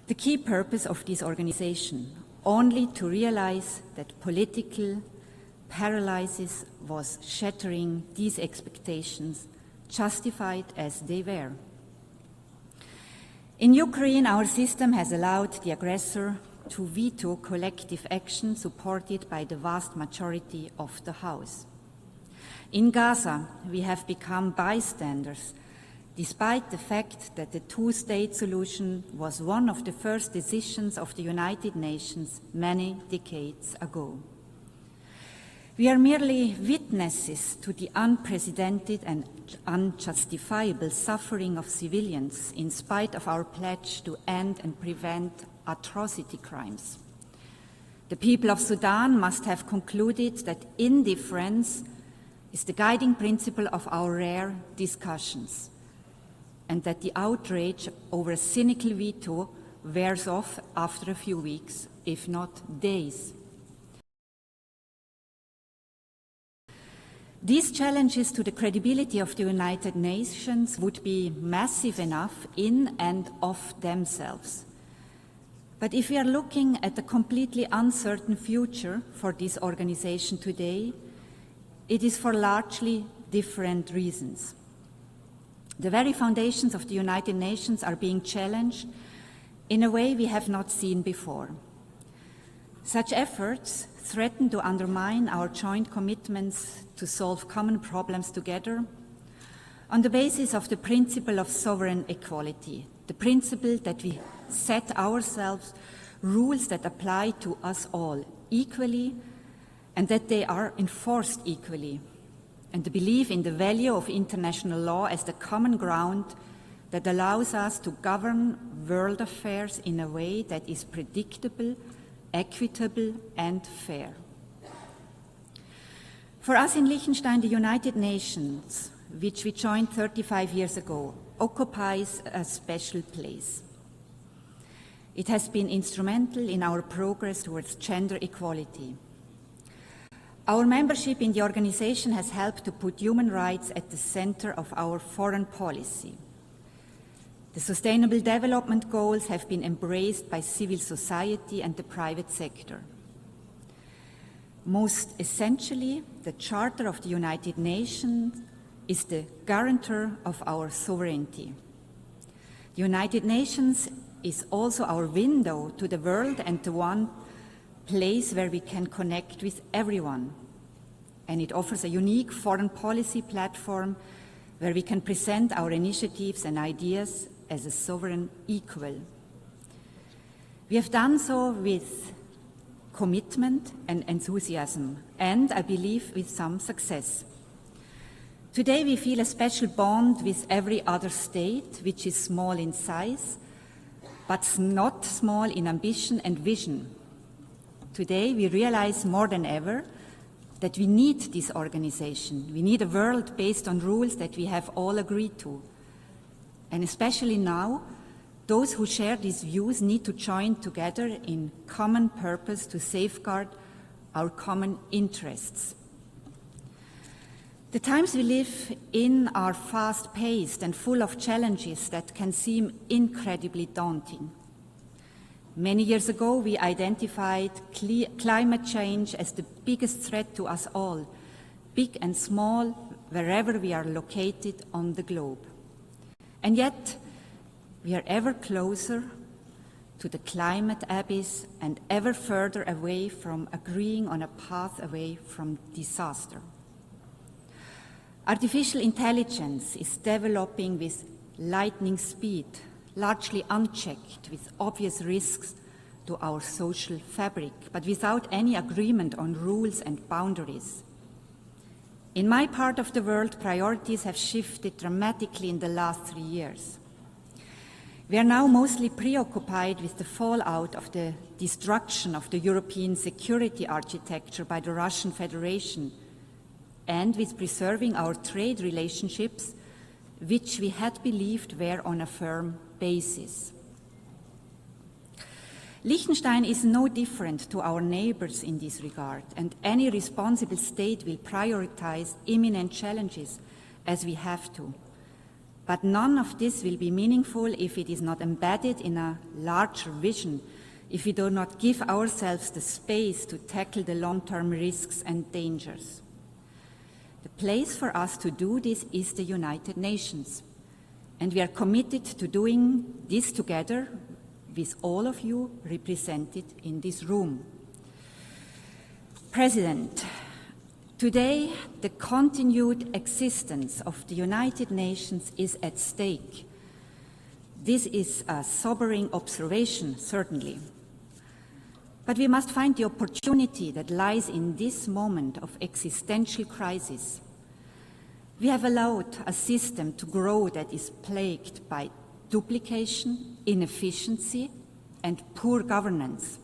The key purpose of this organization, only to realize that political paralysis was shattering these expectations, justified as they were. In Ukraine, our system has allowed the aggressor to veto collective action supported by the vast majority of the House. In Gaza, we have become bystanders, despite the fact that the two-state solution was one of the first decisions of the United Nations many decades ago. We are merely witnesses to the unprecedented and unjustifiable suffering of civilians in spite of our pledge to end and prevent atrocity crimes. The people of Sudan must have concluded that indifference is the guiding principle of our rare discussions, and that the outrage over a cynical veto wears off after a few weeks, if not days. These challenges to the credibility of the United Nations would be massive enough in and of themselves. But if we are looking at a completely uncertain future for this organization today, it is for largely different reasons. The very foundations of the United Nations are being challenged in a way we have not seen before. Such efforts threaten to undermine our joint commitments to solve common problems together on the basis of the principle of sovereign equality, the principle that we set ourselves rules that apply to us all equally and that they are enforced equally, and the belief in the value of international law as the common ground that allows us to govern world affairs in a way that is predictable, equitable and fair. For us in Liechtenstein, the United Nations, which we joined 35 years ago, occupies a special place. It has been instrumental in our progress towards gender equality. Our membership in the organization has helped to put human rights at the center of our foreign policy. The Sustainable Development Goals have been embraced by civil society and the private sector. Most essentially, the Charter of the United Nations is the guarantor of our sovereignty. The United Nations is also our window to the world and the one place where we can connect with everyone. And it offers a unique foreign policy platform where we can present our initiatives and ideas as a sovereign equal. We have done so with commitment and enthusiasm, and I believe with some success. Today we feel a special bond with every other state, which is small in size, but not small in ambition and vision. Today we realize more than ever that we need this organization. We need a world based on rules that we have all agreed to. And especially now, those who share these views need to join together in common purpose to safeguard our common interests. The times we live in are fast-paced and full of challenges that can seem incredibly daunting. Many years ago, we identified climate change as the biggest threat to us all, big and small, wherever we are located on the globe. And yet, we are ever closer to the climate abyss and ever further away from agreeing on a path away from disaster. Artificial intelligence is developing with lightning speed, largely unchecked, with obvious risks to our social fabric, but without any agreement on rules and boundaries. In my part of the world, priorities have shifted dramatically in the last 3 years. We are now mostly preoccupied with the fallout of the destruction of the European security architecture by the Russian Federation and with preserving our trade relationships, which we had believed were on a firm basis. Liechtenstein is no different to our neighbors in this regard, and any responsible state will prioritize imminent challenges as we have to. But none of this will be meaningful if it is not embedded in a larger vision, if we do not give ourselves the space to tackle the long-term risks and dangers. The place for us to do this is the United Nations, and we are committed to doing this together with all of you represented in this room. President, today the continued existence of the United Nations is at stake. This is a sobering observation, certainly. But we must find the opportunity that lies in this moment of existential crisis. We have allowed a system to grow that is plagued by duplication, inefficiency, and poor governance.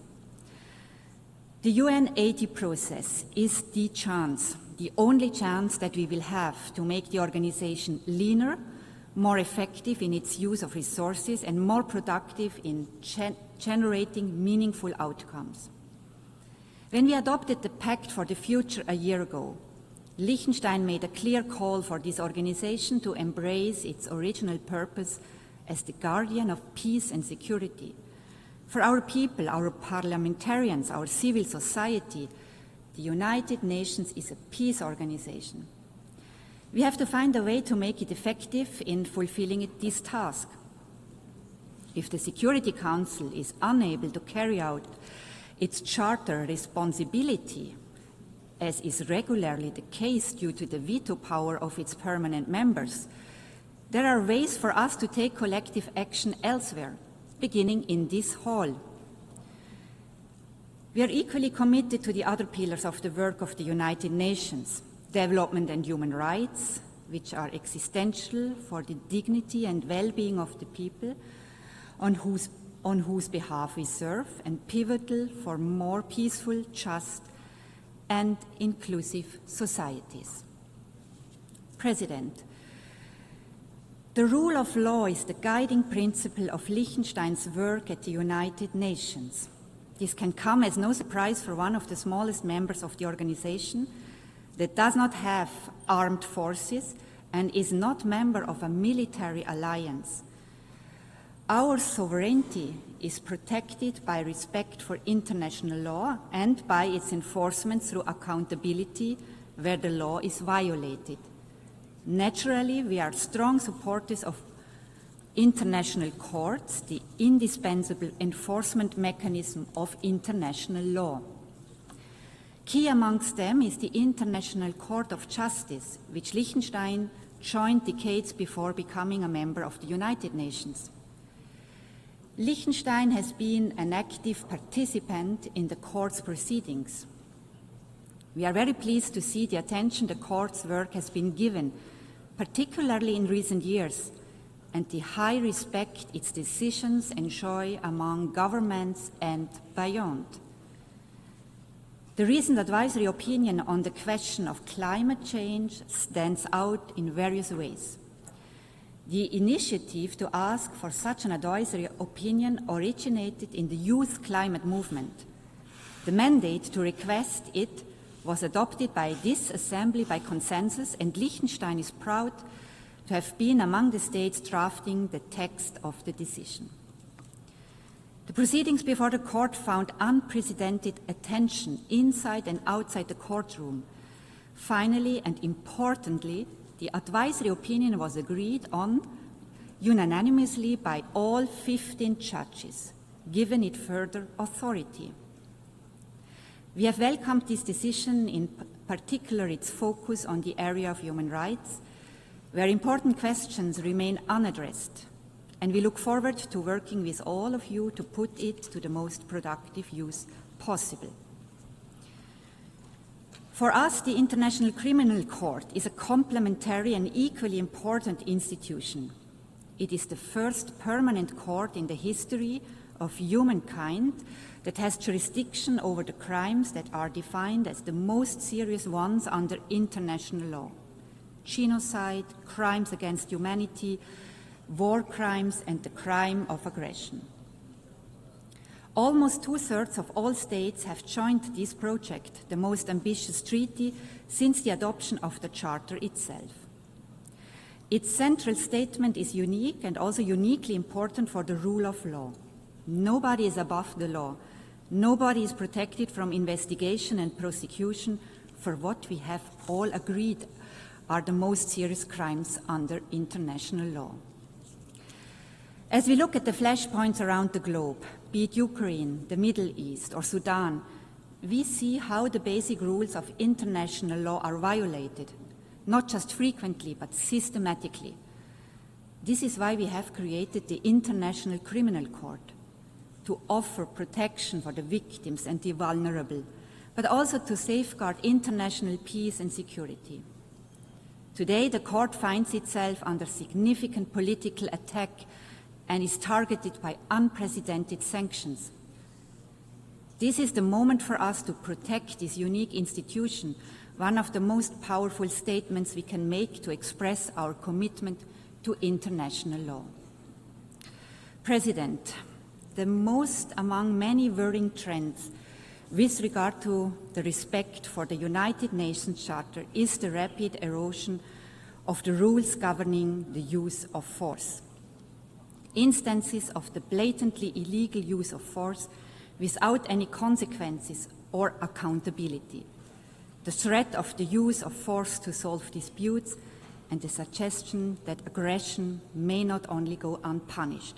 The UN 80 process is the chance, the only chance that we will have to make the organization leaner, more effective in its use of resources, and more productive in generating meaningful outcomes. When we adopted the Pact for the Future a year ago, Liechtenstein made a clear call for this organization to embrace its original purpose as the guardian of peace and security. For our people, our parliamentarians, our civil society, the United Nations is a peace organization. We have to find a way to make it effective in fulfilling this task. If the Security Council is unable to carry out its charter responsibility, as is regularly the case due to the veto power of its permanent members, there are ways for us to take collective action elsewhere, beginning in this hall. We are equally committed to the other pillars of the work of the United Nations: development and human rights, which are existential for the dignity and well-being of the people on whose behalf we serve, and pivotal for more peaceful, just, and inclusive societies. President, the rule of law is the guiding principle of Liechtenstein's work at the United Nations. This can come as no surprise for one of the smallest members of the organization that does not have armed forces and is not member of a military alliance. Our sovereignty is protected by respect for international law and by its enforcement through accountability where the law is violated. Naturally, we are strong supporters of international courts the indispensable enforcement mechanism of international law. Key amongst them is the International Court of Justice, which Liechtenstein joined decades before becoming a member of the United Nations. Liechtenstein has been an active participant in the court's proceedings. We are very pleased to see the attention the court's work has been given, particularly in recent years, and the high respect its decisions enjoy among governments and beyond. The recent advisory opinion on the question of climate change stands out in various ways. The initiative to ask for such an advisory opinion originated in the youth climate movement. The mandate to request it was adopted by this Assembly by consensus, and Liechtenstein is proud to have been among the states drafting the text of the decision. The proceedings before the court found unprecedented attention inside and outside the courtroom. Finally and importantly, the advisory opinion was agreed on unanimously by all 15 judges, giving it further authority. We have welcomed this decision, in particular its focus on the area of human rights, where important questions remain unaddressed, and we look forward to working with all of you to put it to the most productive use possible. For us, the International Criminal Court is a complementary and equally important institution. It is the first permanent court in the history of humankind that has jurisdiction over the crimes that are defined as the most serious ones under international law: genocide, crimes against humanity, war crimes, and the crime of aggression. Almost 2/3 of all states have joined this project, the most ambitious treaty since the adoption of the Charter itself. Its central statement is unique and also uniquely important for the rule of law. Nobody is above the law. Nobody is protected from investigation and prosecution for what we have all agreed are the most serious crimes under international law. As we look at the flashpoints around the globe, be it Ukraine, the Middle East, or Sudan, we see how the basic rules of international law are violated, not just frequently, but systematically. This is why we have created the International Criminal Court, to offer protection for the victims and the vulnerable, but also to safeguard international peace and security. Today, the court finds itself under significant political attack and is targeted by unprecedented sanctions. This is the moment for us to protect this unique institution, one of the most powerful statements we can make to express our commitment to international law. President, the most among many worrying trends with regard to the respect for the United Nations Charter is the rapid erosion of the rules governing the use of force. Instances of the blatantly illegal use of force without any consequences or accountability, the threat of the use of force to solve disputes, and the suggestion that aggression may not only go unpunished,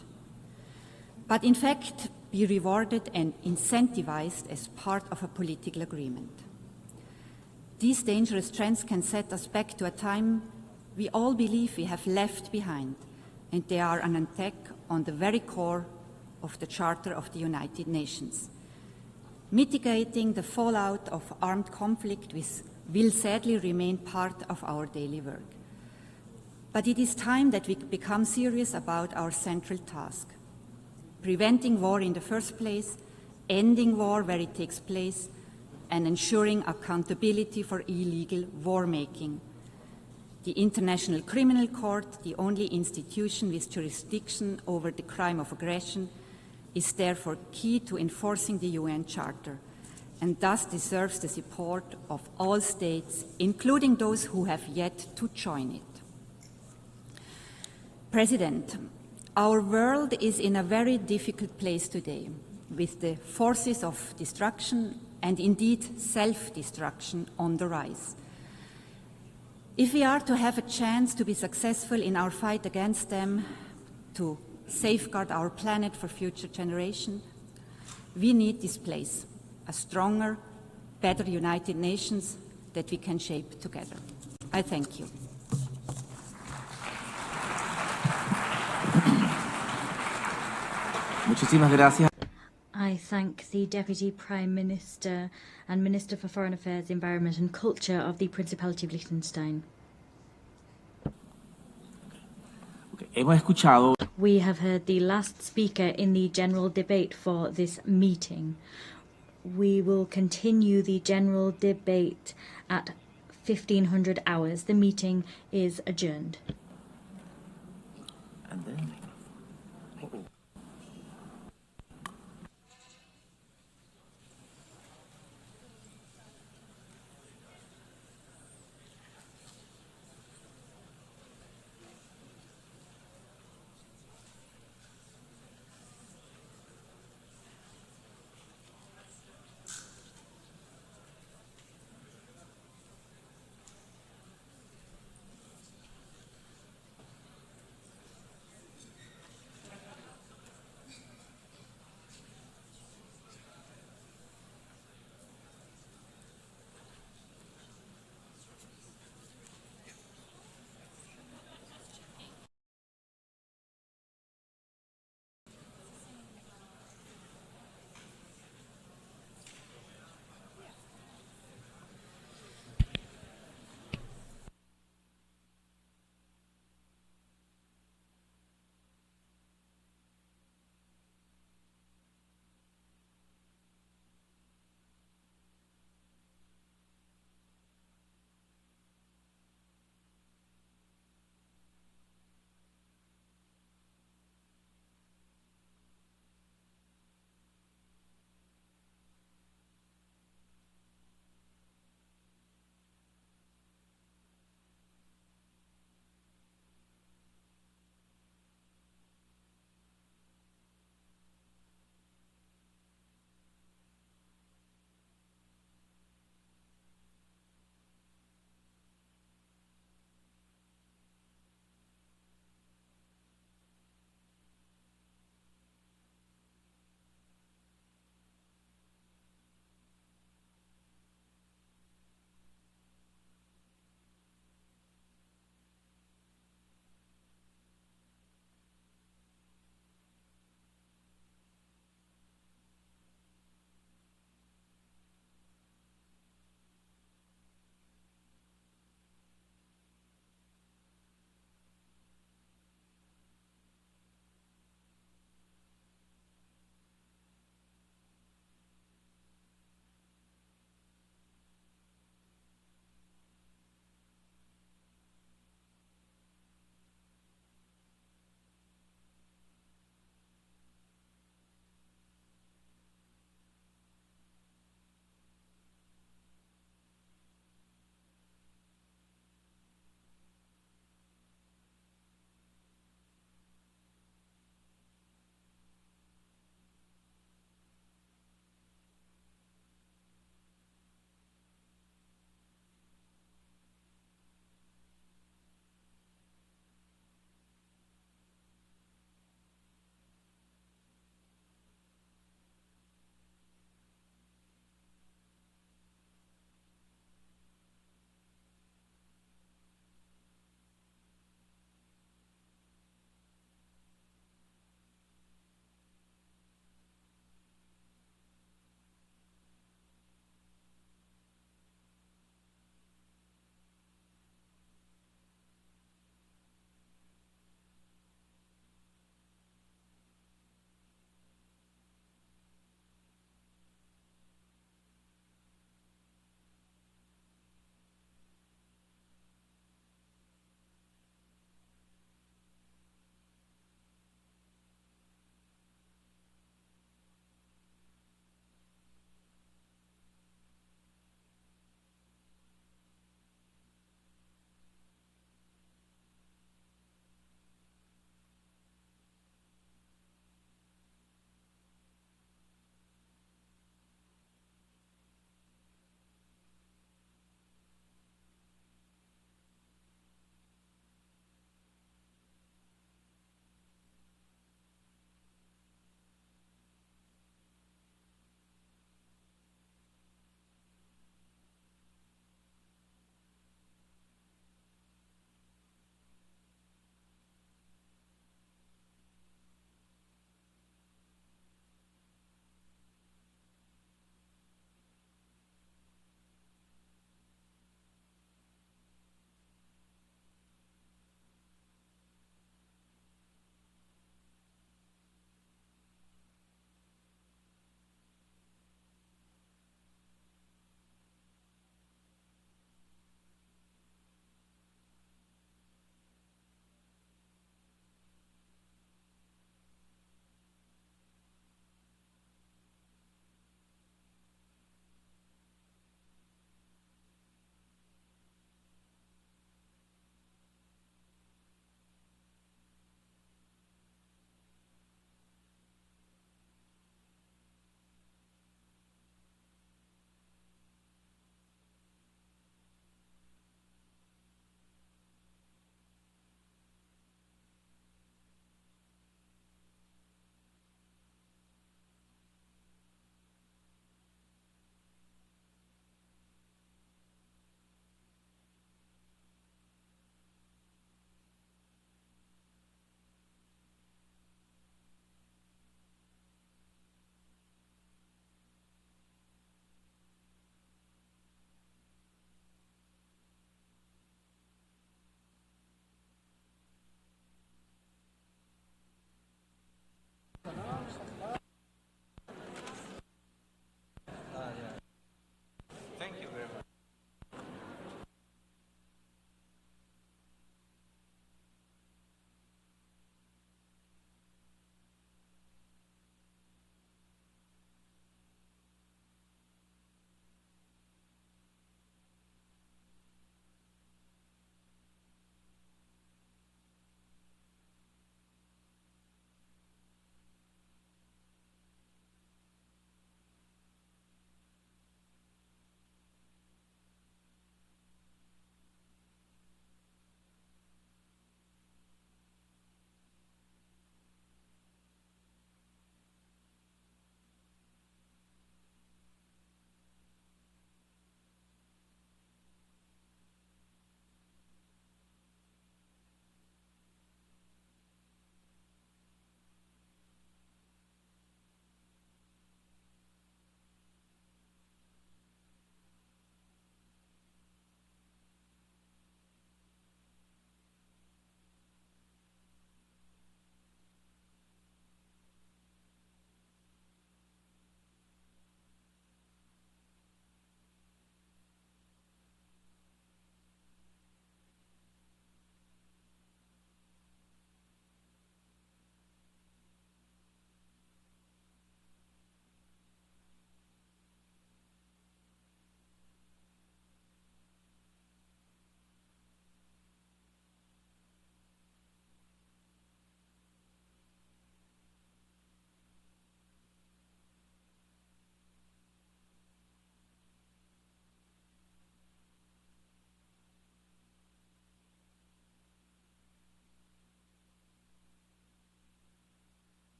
but in fact be rewarded and incentivized as part of a political agreement. These dangerous trends can set us back to a time we all believe we have left behind, and they are an attack on the very core of the Charter of the United Nations. Mitigating the fallout of armed conflict will sadly remain part of our daily work. But it is time that we become serious about our central task: preventing war in the first place, ending war where it takes place, and ensuring accountability for illegal war-making. The International Criminal Court, the only institution with jurisdiction over the crime of aggression, is therefore key to enforcing the UN Charter, and thus deserves the support of all states, including those who have yet to join it. President, our world is in a very difficult place today, with the forces of destruction and indeed self-destruction on the rise. If we are to have a chance to be successful in our fight against them, to safeguard our planet for future generations, we need this place, a stronger, better United Nations that we can shape together. I thank you. Muchísimas gracias. I thank the Deputy Prime Minister and Minister for Foreign Affairs, Environment and Culture of the Principality of Liechtenstein. Hemos escuchado. We have heard the last speaker in the general debate for this meeting. We will continue the general debate at 1500 hours. The meeting is adjourned. And then...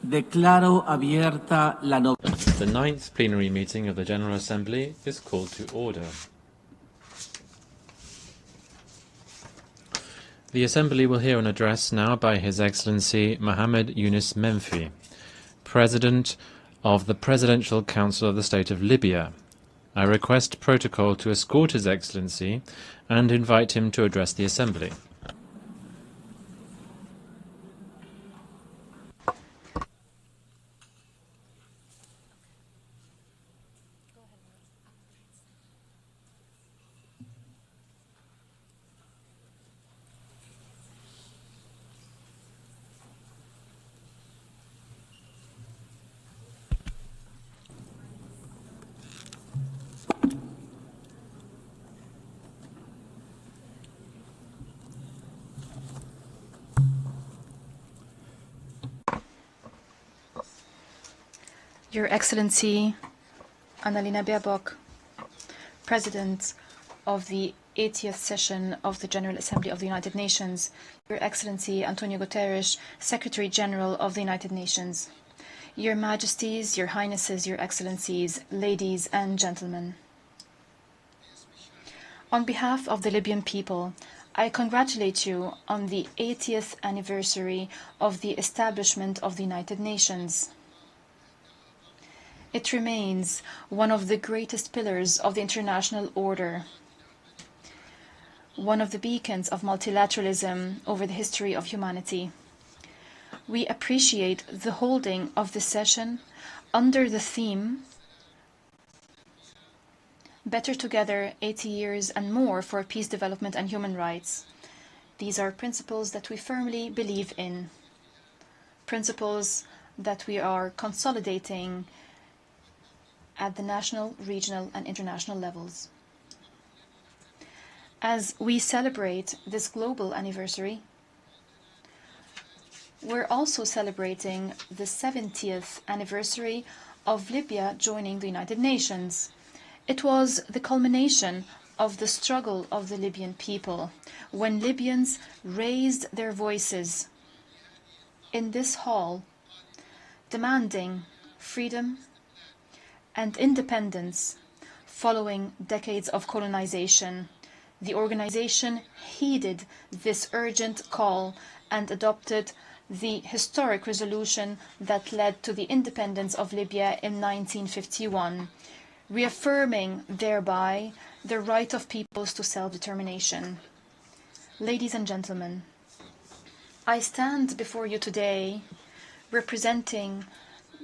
Declaro abierta la The 9th plenary meeting of the General Assembly is called to order. The Assembly will hear an address now by His Excellency Mohammed Yunus Menfi, President of the Presidential Council of the State of Libya. I request protocol to escort His Excellency and invite him to address the Assembly. Your Excellency Annalena Baerbock, President of the 80th session of the General Assembly of the United Nations, Your Excellency António Guterres, Secretary General of the United Nations, Your Majesties, Your Highnesses, Your Excellencies, ladies and gentlemen. On behalf of the Libyan people, I congratulate you on the 80th anniversary of the establishment of the United Nations. It remains one of the greatest pillars of the international order, one of the beacons of multilateralism over the history of humanity. We appreciate the holding of this session under the theme Better Together, 80 Years and More for Peace, Development and Human Rights. These are principles that we firmly believe in, principles that we are consolidating at the national, regional and international levels. As we celebrate this global anniversary, we're also celebrating the 70th anniversary of Libya joining the United Nations. It was the culmination of the struggle of the Libyan people when Libyans raised their voices in this hall, demanding freedom and independence following decades of colonization. The organization heeded this urgent call and adopted the historic resolution that led to the independence of Libya in 1951, reaffirming thereby the right of peoples to self-determination. Ladies and gentlemen, I stand before you today representing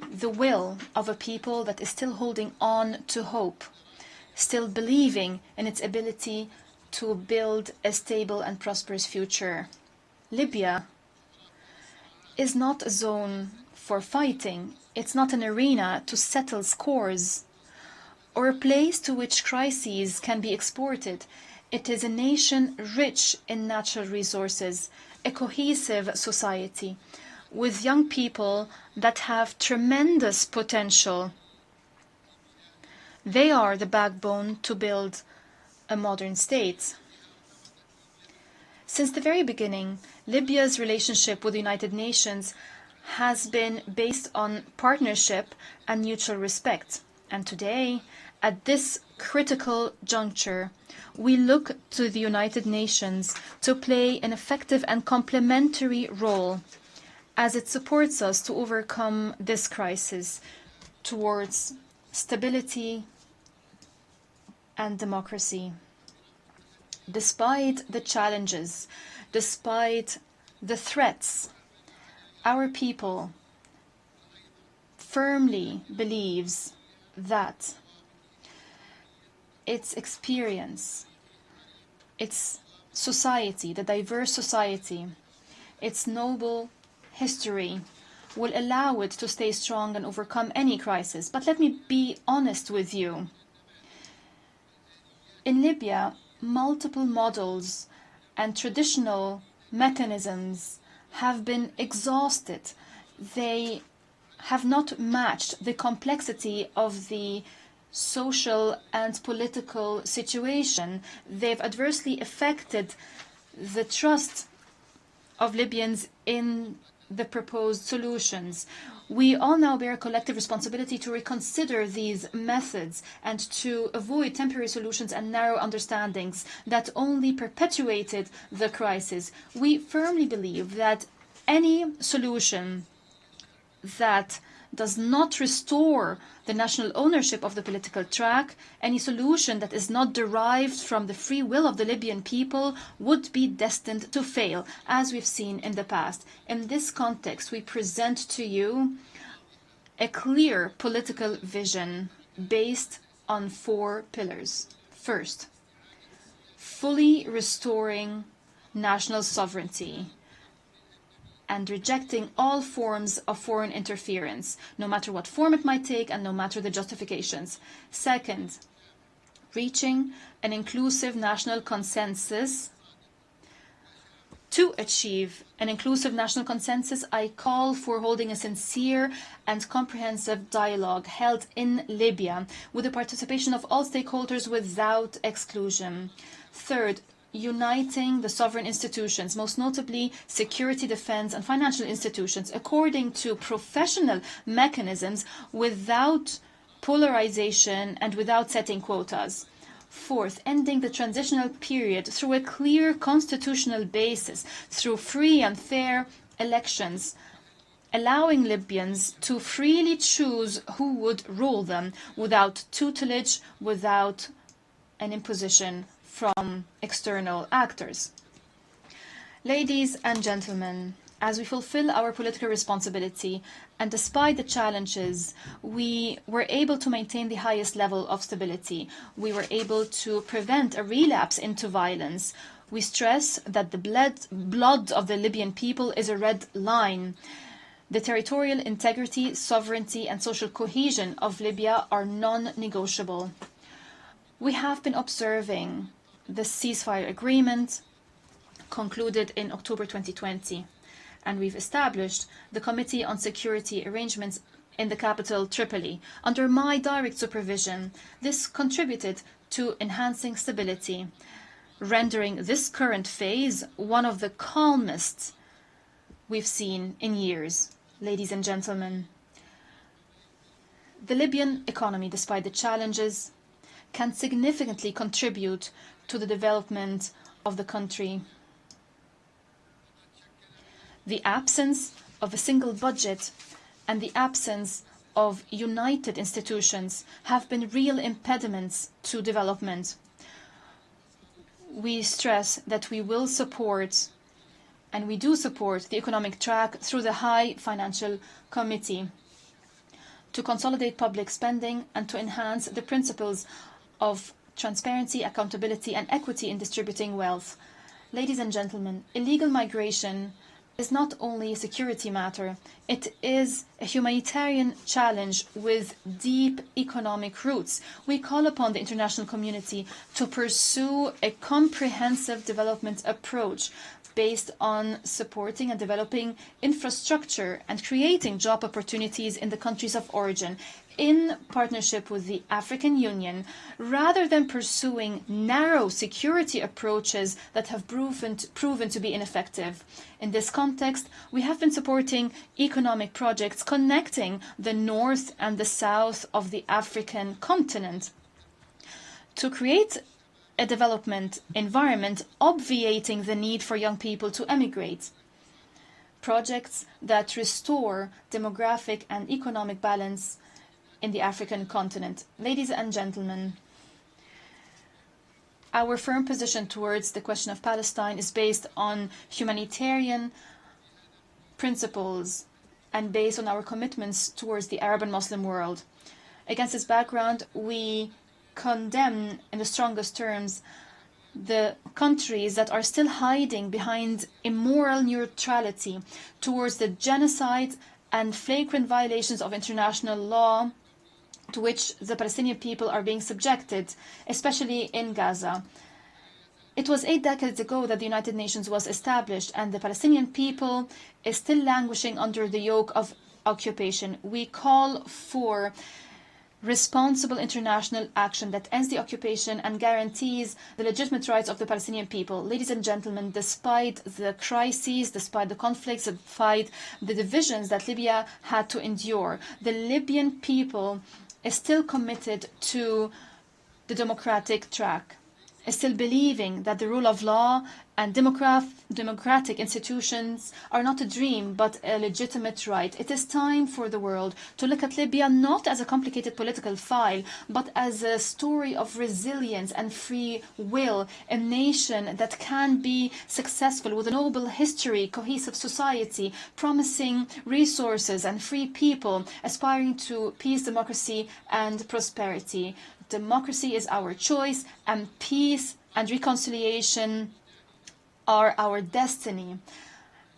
the will of a people that is still holding on to hope, still believing in its ability to build a stable and prosperous future. Libya is not a zone for fighting. It's not an arena to settle scores or a place to which crises can be exported. It is a nation rich in natural resources, a cohesive society, with young people that have tremendous potential. They are the backbone to build a modern state. Since the very beginning, Libya's relationship with the United Nations has been based on partnership and mutual respect. And today, at this critical juncture, we look to the United Nations to play an effective and complementary role as it supports us to overcome this crisis towards stability and democracy. Despite the challenges, despite the threats, our people firmly believes that its experience, its society, the diverse society, its noble history will allow it to stay strong and overcome any crisis. But let me be honest with you. In Libya, multiple models and traditional mechanisms have been exhausted. They have not matched the complexity of the social and political situation. They've adversely affected the trust of Libyans in the proposed solutions. We all now bear a collective responsibility to reconsider these methods and to avoid temporary solutions and narrow understandings that only perpetuated the crisis. We firmly believe that any solution that does not restore the national ownership of the political track, any solution that is not derived from the free will of the Libyan people would be destined to fail, as we've seen in the past. In this context, we present to you a clear political vision based on 4 pillars. First, fully restoring national sovereignty and rejecting all forms of foreign interference, no matter what form it might take and no matter the justifications. Second, reaching an inclusive national consensus. To achieve an inclusive national consensus, I call for holding a sincere and comprehensive dialogue held in Libya with the participation of all stakeholders without exclusion. Third, uniting the sovereign institutions, most notably security, defense, and financial institutions, according to professional mechanisms without polarization and without setting quotas. Fourth, ending the transitional period through a clear constitutional basis, through free and fair elections, allowing Libyans to freely choose who would rule them without tutelage, without an imposition from external actors. Ladies and gentlemen, as we fulfill our political responsibility, and despite the challenges, we were able to maintain the highest level of stability. We were able to prevent a relapse into violence. We stress that the blood of the Libyan people is a red line. The territorial integrity, sovereignty, and social cohesion of Libya are non-negotiable. We have been observing the ceasefire agreement concluded in October 2020, and we've established the Committee on Security Arrangements in the capital, Tripoli. Under my direct supervision, this contributed to enhancing stability, rendering this current phase one of the calmest we've seen in years. Ladies and gentlemen, the Libyan economy, despite the challenges, can significantly contribute to the development of the country. The absence of a single budget and the absence of united institutions have been real impediments to development. We stress that we will support, and we do support, the economic track through the High Financial Committee to consolidate public spending and to enhance the principles of transparency, accountability, and equity in distributing wealth. Ladies and gentlemen, illegal migration is not only a security matter, it is a humanitarian challenge with deep economic roots. We call upon the international community to pursue a comprehensive development approach based on supporting and developing infrastructure and creating job opportunities in the countries of origin, in partnership with the African Union, rather than pursuing narrow security approaches that have proven to be ineffective. In this context, we have been supporting economic projects connecting the north and the south of the African continent to create a development environment obviating the need for young people to emigrate. Projects that restore demographic and economic balance in the African continent. Ladies and gentlemen, our firm position towards the question of Palestine is based on humanitarian principles and based on our commitments towards the Arab and Muslim world. Against this background, we condemn in the strongest terms the countries that are still hiding behind immoral neutrality towards the genocide and flagrant violations of international law to which the Palestinian people are being subjected, especially in Gaza. It was 8 decades ago that the United Nations was established, and the Palestinian people is still languishing under the yoke of occupation. We call for responsible international action that ends the occupation and guarantees the legitimate rights of the Palestinian people. Ladies and gentlemen, despite the crises, despite the conflicts, despite the divisions that Libya had to endure, the Libyan people is still committed to the democratic track, is still believing that the rule of law and democratic institutions are not a dream but a legitimate right. It is time for the world to look at Libya not as a complicated political file, but as a story of resilience and free will, a nation that can be successful with a noble history, cohesive society, promising resources and free people, aspiring to peace, democracy and prosperity. Democracy is our choice, and peace and reconciliation are our destiny.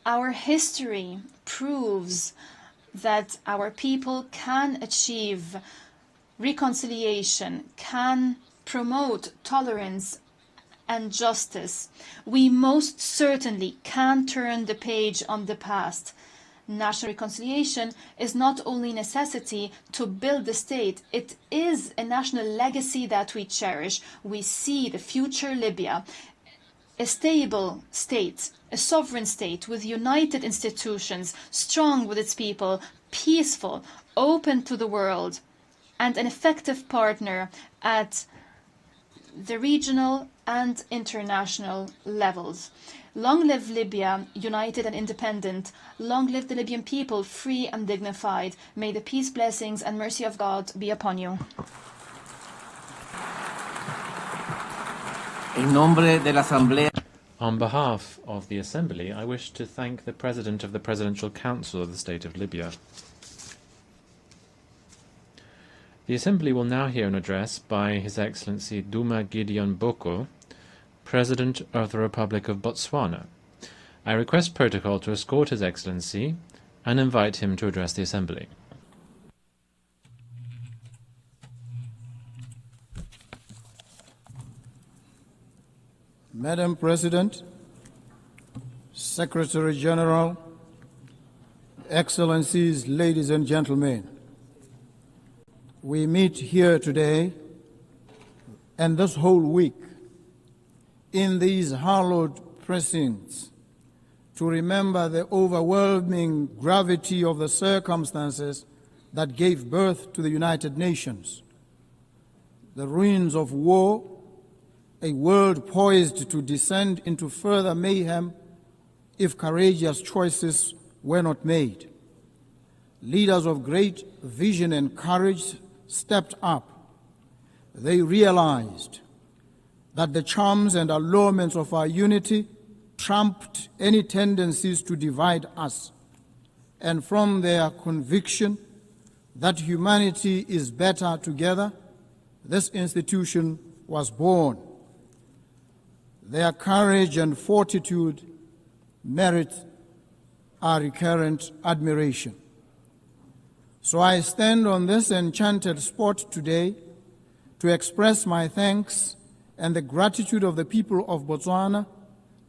Our history proves that our people can achieve reconciliation, can promote tolerance and justice. We most certainly can turn the page on the past. National reconciliation is not only a necessity to build the state, it is a national legacy that we cherish. We see the future Libya, a stable state, a sovereign state with united institutions, strong with its people, peaceful, open to the world, and an effective partner at the regional and international levels. Long live Libya, united and independent. Long live the Libyan people, free and dignified. May the peace, blessings, and mercy of God be upon you. On behalf of the Assembly, I wish to thank the President of the Presidential Council of the State of Libya. The Assembly will now hear an address by His Excellency Duma Gideon Boko, President of the Republic of Botswana. I request protocol to escort His Excellency and invite him to address the Assembly. Madam President, Secretary General, Excellencies, ladies and gentlemen, we meet here today and this whole week in these hallowed precincts to remember the overwhelming gravity of the circumstances that gave birth to the United Nations, the ruins of war, a world poised to descend into further mayhem if courageous choices were not made. Leaders of great vision and courage stepped up. They realized that the charms and allurements of our unity trumped any tendencies to divide us. And from their conviction that humanity is better together, this institution was born. Their courage and fortitude merit our recurrent admiration. So I stand on this enchanted spot today to express my thanks and the gratitude of the people of Botswana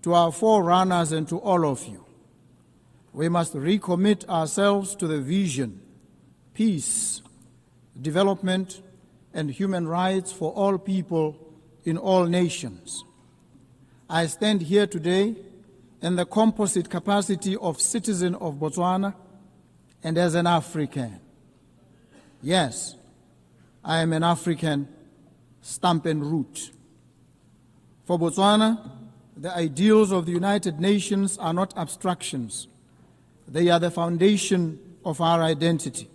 to our forerunners and to all of you. We must recommit ourselves to the vision, peace, development, and human rights for all people in all nations. I stand here today in the composite capacity of citizen of Botswana and as an African. Yes, I am an African, stamp and root. For Botswana, the ideals of the United Nations are not abstractions. They are the foundation of our identity.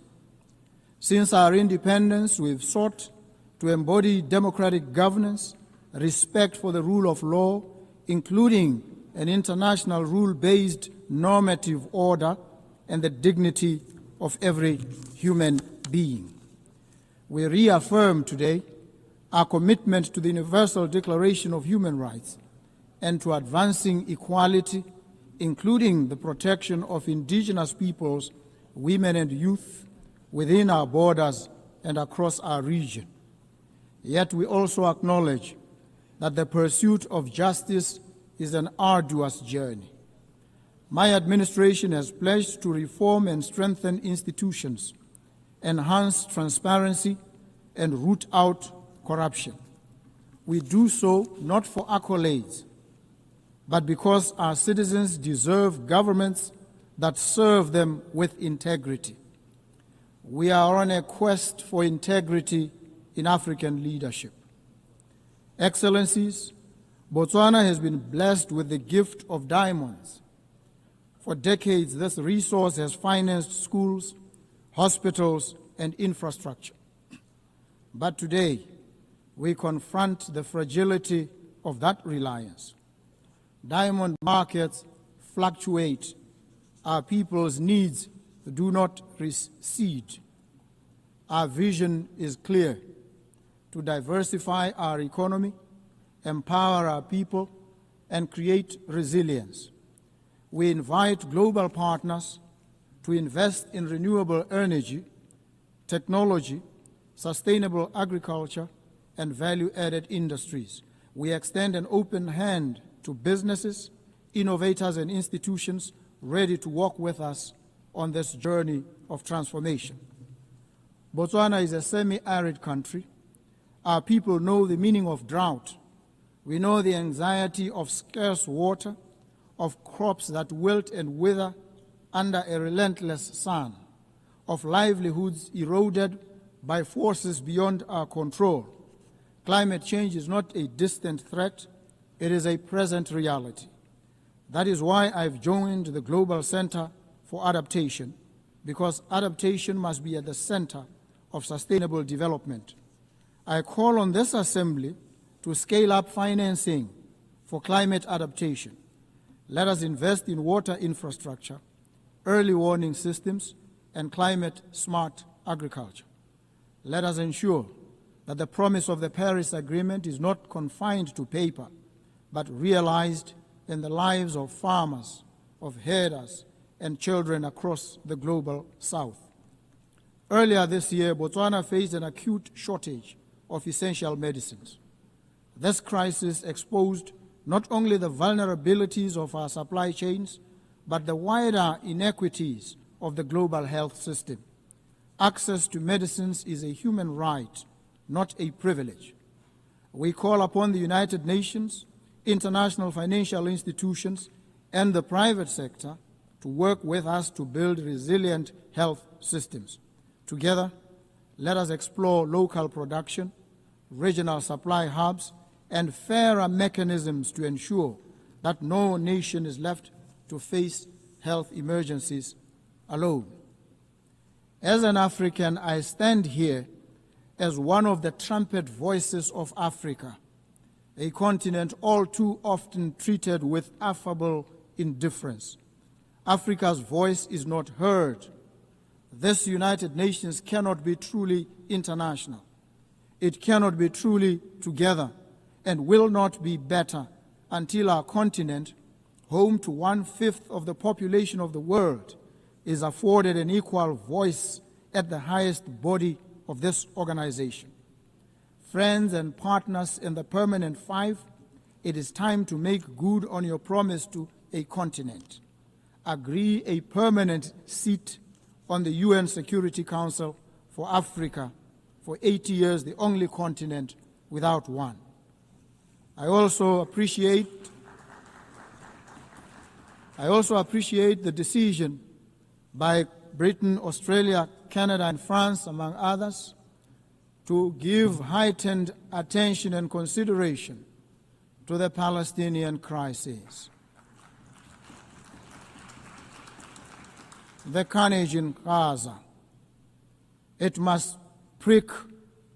Since our independence, we've sought to embody democratic governance, respect for the rule of law, including an international rule-based normative order, and the dignity of every human being. We reaffirm today our commitment to the Universal Declaration of Human Rights and to advancing equality, including the protection of indigenous peoples, women and youth within our borders and across our region. Yet we also acknowledge that the pursuit of justice is an arduous journey. My administration has pledged to reform and strengthen institutions, enhance transparency, and root out corruption. We do so not for accolades, but because our citizens deserve governments that serve them with integrity. We are on a quest for integrity in African leadership. Excellencies, Botswana has been blessed with the gift of diamonds. For decades, this resource has financed schools, hospitals, and infrastructure. But today, we confront the fragility of that reliance. Diamond markets fluctuate. Our people's needs do not recede. Our vision is clear: to diversify our economy, empower our people, and create resilience. We invite global partners to invest in renewable energy, technology, sustainable agriculture, and value-added industries. We extend an open hand to businesses, innovators, and institutions ready to walk with us on this journey of transformation. Botswana is a semi-arid country. Our people know the meaning of drought. We know the anxiety of scarce water, of crops that wilt and wither under a relentless sun, of livelihoods eroded by forces beyond our control. Climate change is not a distant threat, it is a present reality. That is why I've joined the Global Center for Adaptation, because adaptation must be at the center of sustainable development. I call on this Assembly to scale up financing for climate adaptation. Let us invest in water infrastructure, early warning systems, and climate-smart agriculture. Let us ensure that the promise of the Paris Agreement is not confined to paper, but realized in the lives of farmers, of herders, and children across the global South. Earlier this year, Botswana faced an acute shortage of essential medicines. This crisis exposed not only the vulnerabilities of our supply chains, but the wider inequities of the global health system. Access to medicines is a human right, not a privilege. We call upon the United Nations, international financial institutions, and the private sector to work with us to build resilient health systems. Together, let us explore local production, regional supply hubs, and fairer mechanisms to ensure that no nation is left to face health emergencies alone. As an African, I stand here as one of the trumpet voices of Africa, a continent all too often treated with affable indifference. Africa's voice is not heard. This United Nations cannot be truly international. It cannot be truly together and will not be better until our continent, home to 1/5 of the population of the world, is afforded an equal voice at the highest body of this organization. Friends and partners in the Permanent Five, it is time to make good on your promise to a continent. Agree a permanent seat on the UN Security Council for Africa for 80 years, the only continent without one. I also appreciate the decision by Britain, Australia, Canada, and France, among others, to give heightened attention and consideration to the Palestinian crisis. The carnage in Gaza, it must prick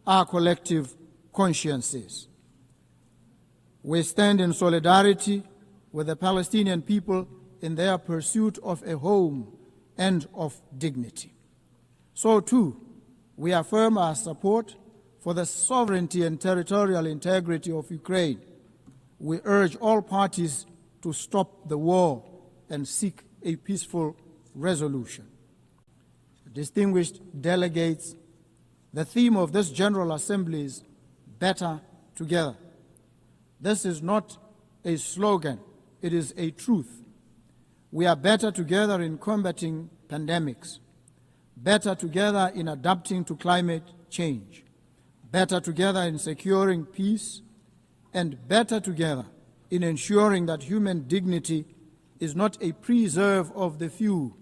our collective consciences. We stand in solidarity with the Palestinian people in their pursuit of a home and of dignity. So too, we affirm our support for the sovereignty and territorial integrity of Ukraine. We urge all parties to stop the war and seek a peaceful resolution. Distinguished delegates, the theme of this General Assembly is better together. This is not a slogan, it is a truth. We are better together in combating pandemics, better together in adapting to climate change, better together in securing peace, and better together in ensuring that human dignity is not a preserve of the few,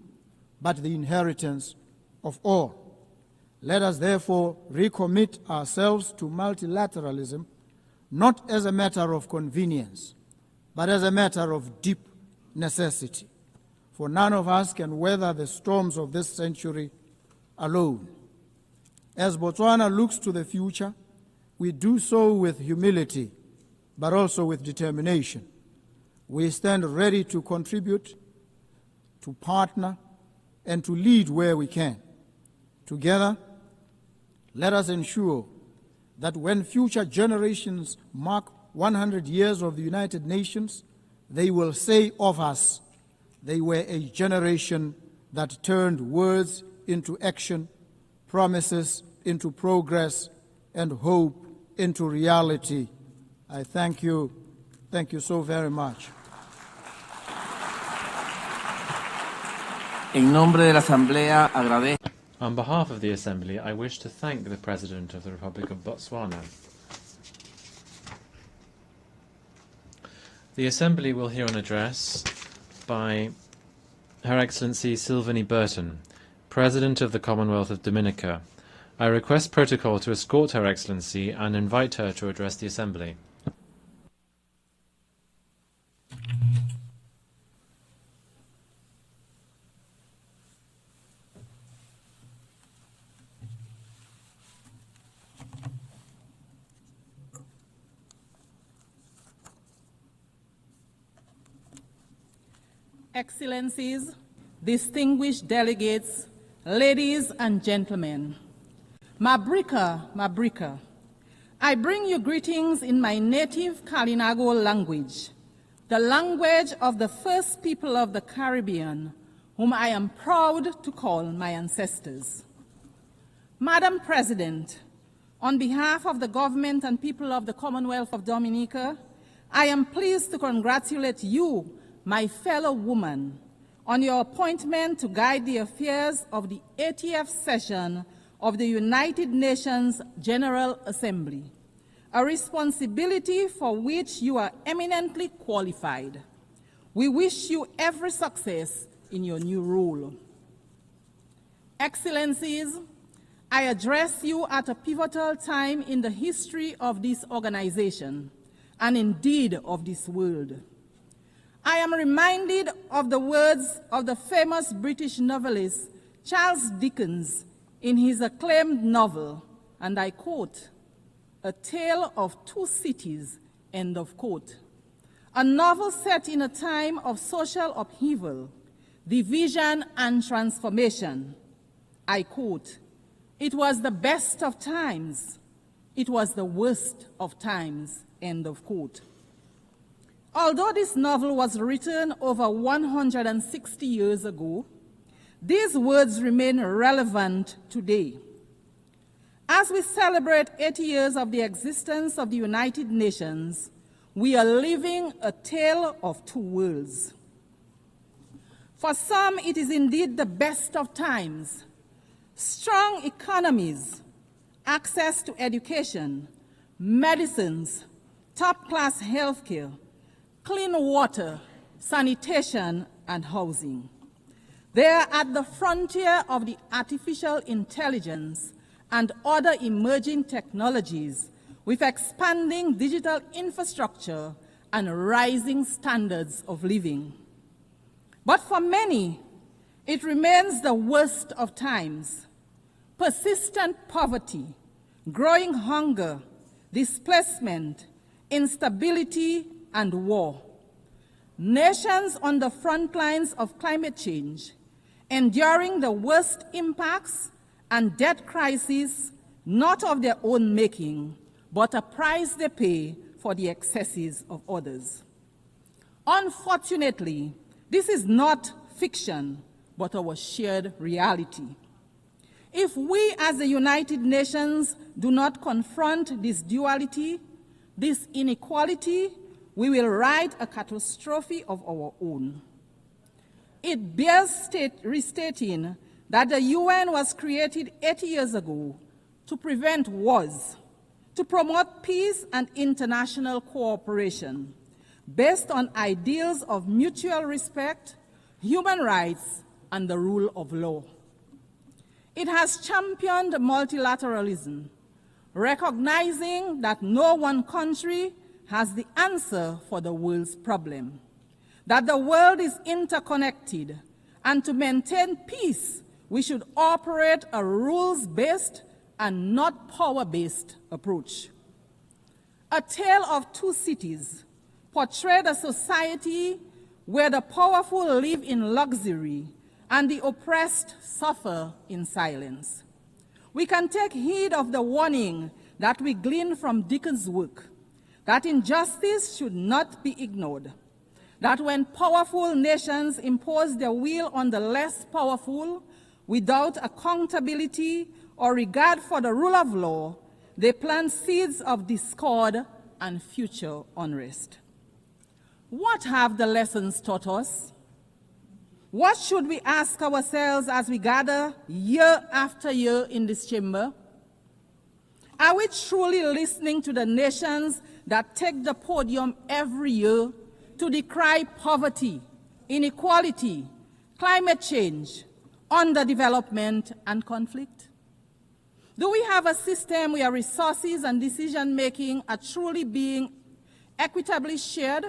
but the inheritance of all. Let us therefore recommit ourselves to multilateralism, not as a matter of convenience, but as a matter of deep necessity. For none of us can weather the storms of this century alone. As Botswana looks to the future, we do so with humility, but also with determination. We stand ready to contribute, to partner, and to lead where we can. Together, let us ensure that when future generations mark 100 years of the United Nations, they will say of us, they were a generation that turned words into action, promises into progress, and hope into reality. I thank you. Thank you so very much. En nombre de la Asamblea, agradezco. On behalf of the Assembly, I wish to thank the President of the Republic of Botswana. The Assembly will hear an address by Her Excellency Sylvanie Burton, President of the Commonwealth of Dominica. I request protocol to escort Her Excellency and invite her to address the Assembly. Excellencies, distinguished delegates, ladies and gentlemen, Mabrika, Mabrika, I bring you greetings in my native Kalinago language, the language of the first people of the Caribbean, whom I am proud to call my ancestors. Madam President, on behalf of the government and people of the Commonwealth of Dominica, I am pleased to congratulate you, my fellow woman, on your appointment to guide the affairs of the 80th session of the United Nations General Assembly, a responsibility for which you are eminently qualified. We wish you every success in your new role. Excellencies, I address you at a pivotal time in the history of this organization, and indeed of this world. I am reminded of the words of the famous British novelist Charles Dickens in his acclaimed novel, and I quote, "A Tale of Two Cities," end of quote. A novel set in a time of social upheaval, division, and transformation. I quote, "It was the best of times. It was the worst of times," end of quote. Although this novel was written over 160 years ago, these words remain relevant today. As we celebrate 80 years of the existence of the United Nations, we are living a tale of two worlds. For some, it is indeed the best of times. Strong economies, access to education, medicines, top-class healthcare, clean water, sanitation, and housing. They are at the frontier of the artificial intelligence and other emerging technologies with expanding digital infrastructure and rising standards of living. But for many, it remains the worst of times. Persistent poverty, growing hunger, displacement, instability, and war. Nations on the front lines of climate change, enduring the worst impacts and debt crises, not of their own making, but a price they pay for the excesses of others. Unfortunately, this is not fiction, but our shared reality. If we as the United Nations do not confront this duality, this inequality, we will write a catastrophe of our own. It bears restating that the UN was created 80 years ago to prevent wars, to promote peace and international cooperation based on ideals of mutual respect, human rights, and the rule of law. It has championed multilateralism, recognizing that no one country has the answer for the world's problem, that the world is interconnected, and to maintain peace, we should operate a rules-based and not power-based approach. A Tale of Two Cities portrayed a society where the powerful live in luxury and the oppressed suffer in silence. We can take heed of the warning that we glean from Dickens' work, that injustice should not be ignored, that when powerful nations impose their will on the less powerful without accountability or regard for the rule of law, they plant seeds of discord and future unrest. What have the lessons taught us? What should we ask ourselves as we gather year after year in this chamber? Are we truly listening to the nations that take the podium every year to decry poverty, inequality, climate change, underdevelopment, and conflict? Do we have a system where resources and decision-making are truly being equitably shared,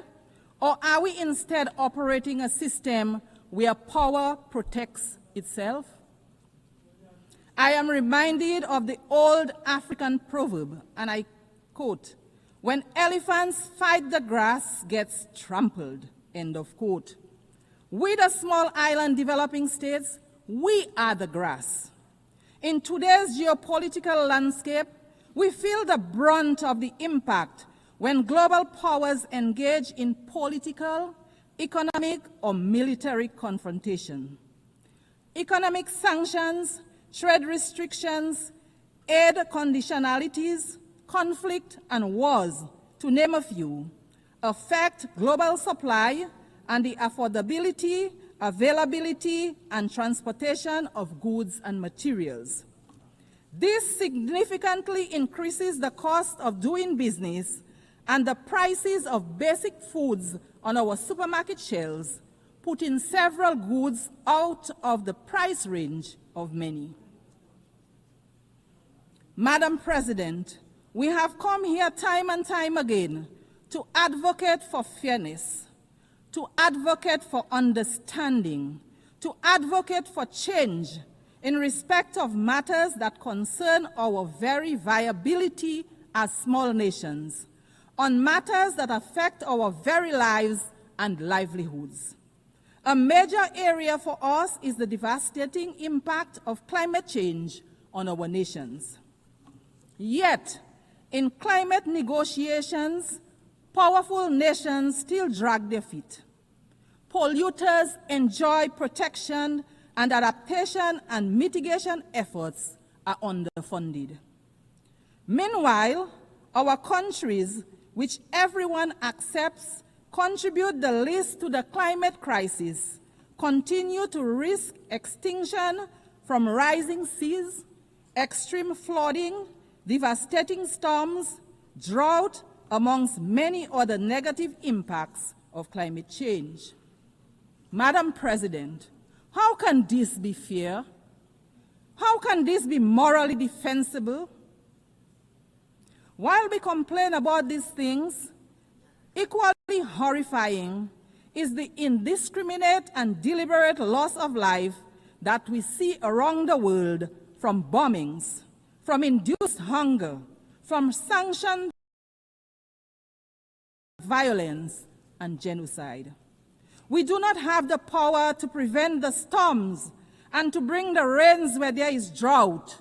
or are we instead operating a system where power protects itself? I am reminded of the old African proverb, and I quote, "When elephants fight, the grass gets trampled," end of quote. We, the small island developing states, we are the grass. In today's geopolitical landscape, we feel the brunt of the impact when global powers engage in political, economic, or military confrontation. Economic sanctions, trade restrictions, aid conditionalities, conflict, and wars, to name a few, affect global supply and the affordability, availability, and transportation of goods and materials. This significantly increases the cost of doing business and the prices of basic foods on our supermarket shelves, putting several goods out of the price range of many. Madam President, we have come here time and time again to advocate for fairness, to advocate for understanding, to advocate for change in respect of matters that concern our very viability as small nations, on matters that affect our very lives and livelihoods. A major area for us is the devastating impact of climate change on our nations. Yet, in climate negotiations, powerful nations still drag their feet. Polluters enjoy protection, and adaptation and mitigation efforts are underfunded. Meanwhile, our countries, which everyone accepts contribute the least to the climate crisis, continue to risk extinction from rising seas, extreme flooding, devastating storms, drought, amongst many other negative impacts of climate change. Madam President, how can this be fair? How can this be morally defensible? While we complain about these things, equally horrifying is the indiscriminate and deliberate loss of life that we see around the world from bombings, from induced hunger, from sanctioned violence and genocide. We do not have the power to prevent the storms and to bring the rains where there is drought,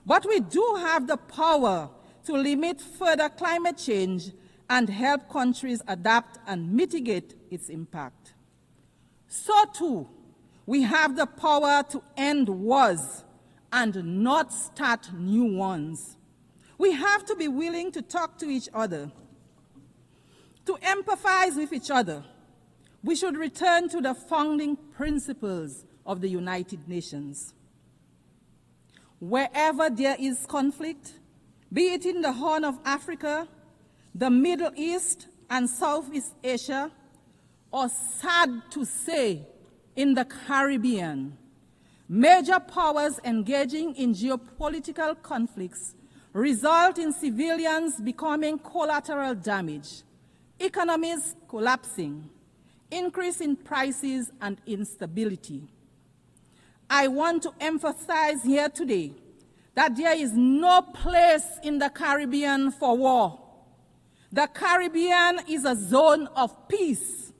but we do have the power to limit further climate change and help countries adapt and mitigate its impact. So too, we have the power to end wars and not start new ones. We have to be willing to talk to each other, to empathize with each other. We should return to the founding principles of the United Nations. Wherever there is conflict, be it in the Horn of Africa, the Middle East, and Southeast Asia, or sad to say, in the Caribbean. Major powers engaging in geopolitical conflicts result in civilians becoming collateral damage, economies collapsing, increase in prices and instability. I want to emphasize here today that there is no place in the Caribbean for war. The Caribbean is a zone of peace.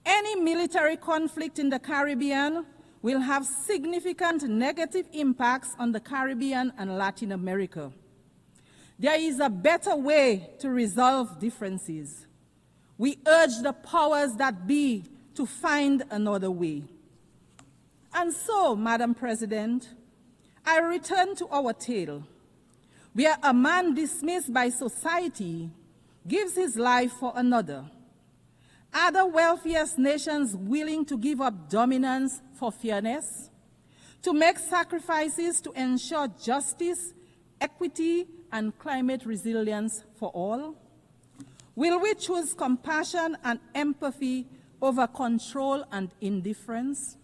Any military conflict in the Caribbean will have significant negative impacts on the Caribbean and Latin America. There is a better way to resolve differences. We urge the powers that be to find another way. And so, Madam President, I return to our tale, where a man dismissed by society gives his life for another. Are the wealthiest nations willing to give up dominance for fairness, to make sacrifices to ensure justice, equity, and climate resilience for all? Will we choose compassion and empathy over control and indifference?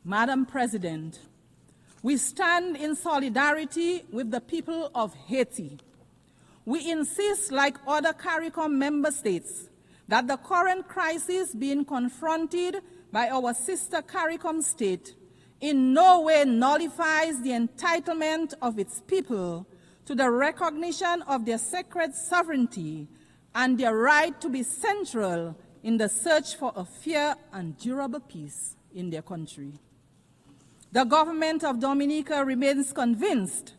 Madam President, we stand in solidarity with the people of Haiti. We insist, like other CARICOM member states, that the current crisis being confronted by our sister CARICOM state in no way nullifies the entitlement of its people to the recognition of their sacred sovereignty and their right to be central in the search for a fair and durable peace in their country. The government of Dominica remains convinced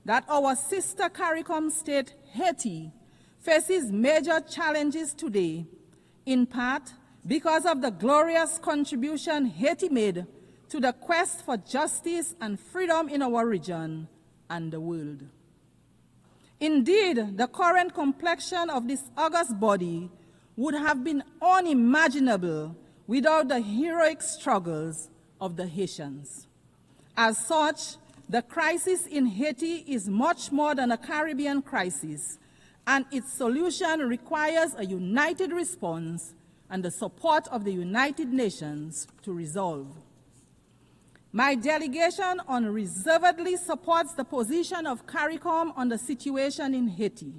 that our sister CARICOM state, Haiti, faces major challenges today, in part because of the glorious contribution Haiti made to the quest for justice and freedom in our region and the world. Indeed, the current complexion of this august body would have been unimaginable without the heroic struggles of the Haitians. As such, the crisis in Haiti is much more than a Caribbean crisis, and its solution requires a united response and the support of the United Nations to resolve. My delegation unreservedly supports the position of CARICOM on the situation in Haiti,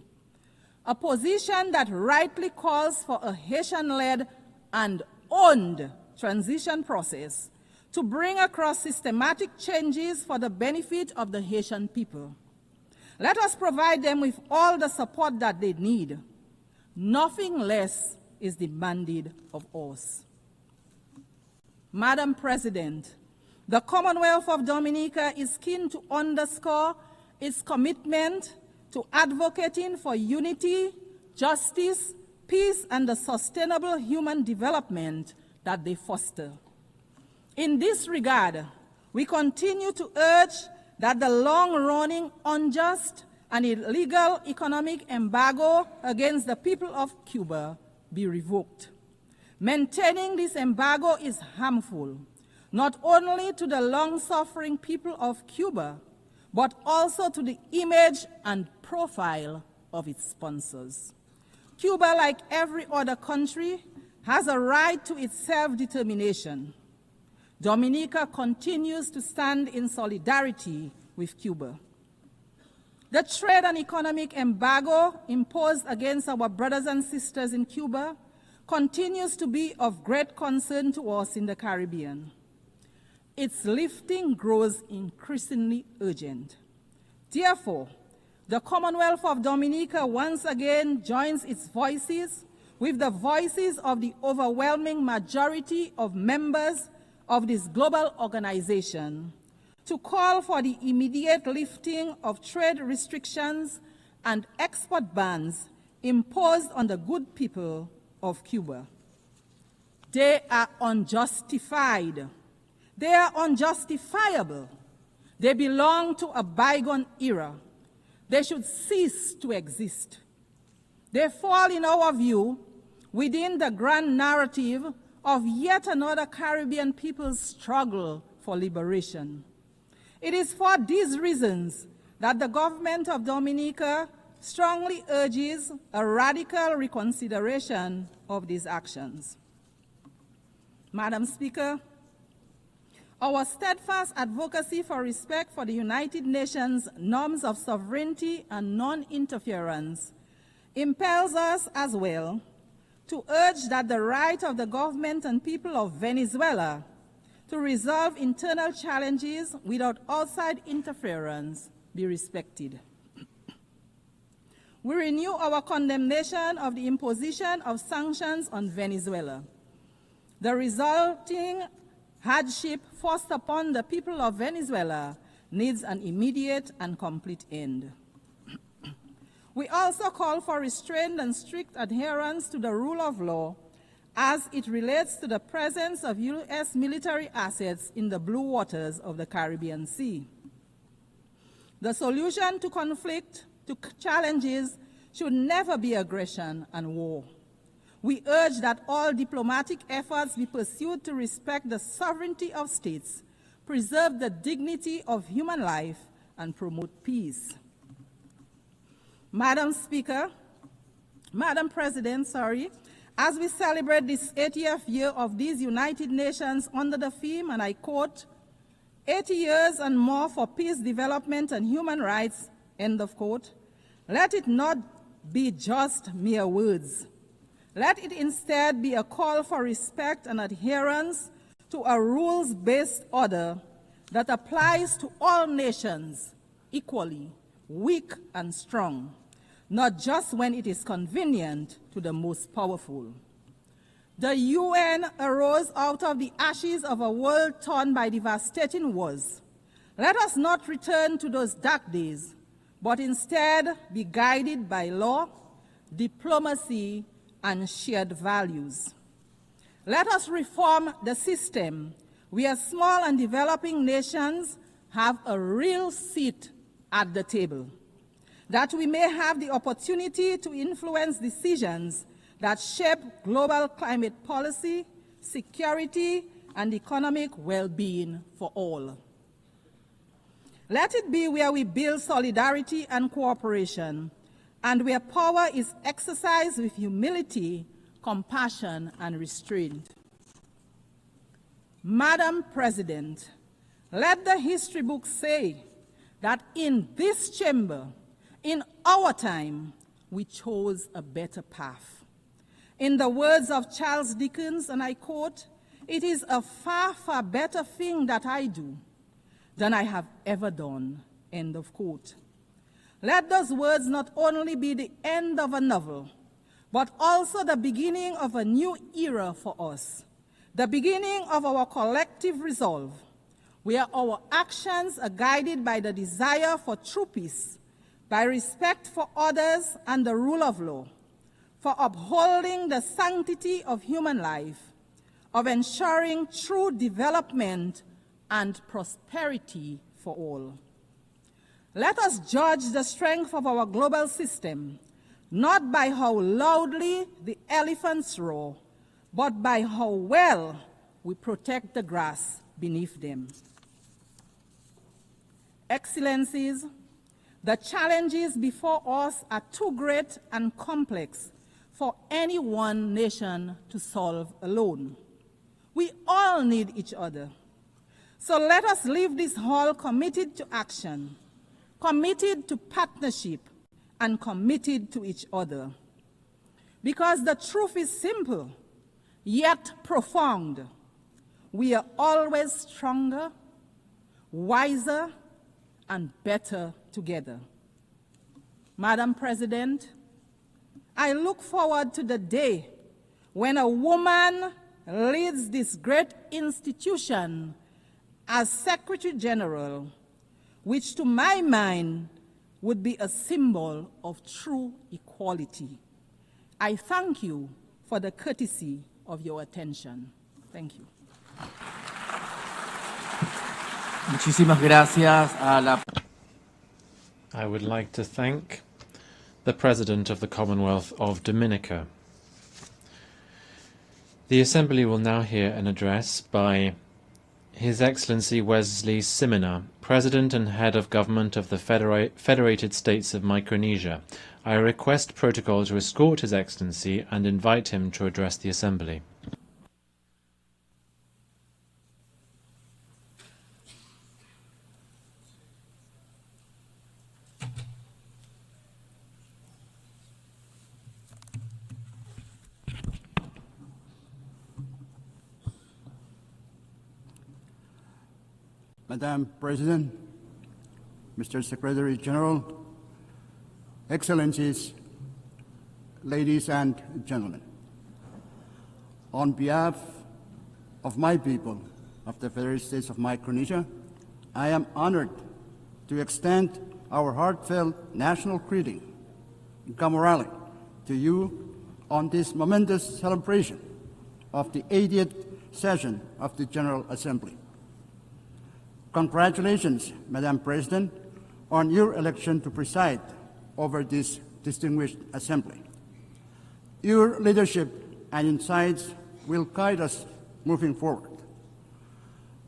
a position that rightly calls for a Haitian-led and owned transition process to bring across systematic changes for the benefit of the Haitian people. Let us provide them with all the support that they need. Nothing less is demanded of us. Madam President, the Commonwealth of Dominica is keen to underscore its commitment to advocating for unity, justice, peace, and the sustainable human development that they foster. In this regard, we continue to urge that the long-running, unjust, and illegal economic embargo against the people of Cuba be revoked. Maintaining this embargo is harmful, not only to the long-suffering people of Cuba, but also to the image and profile of its sponsors. Cuba, like every other country, has a right to its self-determination. Dominica continues to stand in solidarity with Cuba. The trade and economic embargo imposed against our brothers and sisters in Cuba continues to be of great concern to us in the Caribbean. Its lifting grows increasingly urgent. Therefore, the Commonwealth of Dominica once again joins its voices with the voices of the overwhelming majority of members of this global organization to call for the immediate lifting of trade restrictions and export bans imposed on the good people of Cuba. They are unjustified. They are unjustifiable. They belong to a bygone era. They should cease to exist. They fall, in our view, within the grand narrative of yet another Caribbean people's struggle for liberation. It is for these reasons that the government of Dominica strongly urges a radical reconsideration of these actions. Madam Speaker, our steadfast advocacy for respect for the United Nations norms of sovereignty and non-interference impels us as well to urge that the right of the government and people of Venezuela to resolve internal challenges without outside interference be respected. We renew our condemnation of the imposition of sanctions on Venezuela. The resulting hardship forced upon the people of Venezuela needs an immediate and complete end. We also call for restrained and strict adherence to the rule of law as it relates to the presence of U.S. military assets in the blue waters of the Caribbean Sea. The solution to conflict, to challenges, should never be aggression and war. We urge that all diplomatic efforts be pursued to respect the sovereignty of states, preserve the dignity of human life, and promote peace. Madam President, as we celebrate this 80th year of these United Nations under the theme, and I quote, 80 years and more for peace, development, and human rights, end of quote, let it not be just mere words. Let it instead be a call for respect and adherence to a rules-based order that applies to all nations equally, weak and strong, not just when it is convenient to the most powerful. The UN arose out of the ashes of a world torn by devastating wars. Let us not return to those dark days, but instead be guided by law, diplomacy, and shared values. Let us reform the system where small and developing nations have a real seat at the table, that we may have the opportunity to influence decisions that shape global climate policy, security, and economic well-being for all. Let it be where we build solidarity and cooperation, and where power is exercised with humility, compassion, and restraint. Madam President, let the history books say that in this chamber, in our time, we chose a better path. In the words of Charles Dickens, and I quote, "It is a far, far better thing that I do than I have ever done," end of quote. Let those words not only be the end of a novel, but also the beginning of a new era for us, the beginning of our collective resolve, where our actions are guided by the desire for true peace, by respect for others and the rule of law, for upholding the sanctity of human life, of ensuring true development and prosperity for all. Let us judge the strength of our global system, not by how loudly the elephants roar, but by how well we protect the grass beneath them. Excellencies, the challenges before us are too great and complex for any one nation to solve alone. We all need each other. So let us leave this hall committed to action, committed to partnership, and committed to each other. Because the truth is simple, yet profound. We are always stronger, wiser, and better together. Madam President, I look forward to the day when a woman leads this great institution as Secretary General, which to my mind would be a symbol of true equality. I thank you for the courtesy of your attention. Thank you. Muchísimas gracias a la... I would like to thank the President of the Commonwealth of Dominica. The Assembly will now hear an address by His Excellency Wesley Simina, President and Head of Government of the Federated States of Micronesia. I request protocol to escort His Excellency and invite him to address the Assembly. Madam President, Mr. Secretary General, Excellencies, ladies and gentlemen, on behalf of my people of the Federated States of Micronesia, I am honored to extend our heartfelt national greeting in Kamorale to you on this momentous celebration of the 80th session of the General Assembly. Congratulations, Madam President, on your election to preside over this distinguished assembly. Your leadership and insights will guide us moving forward.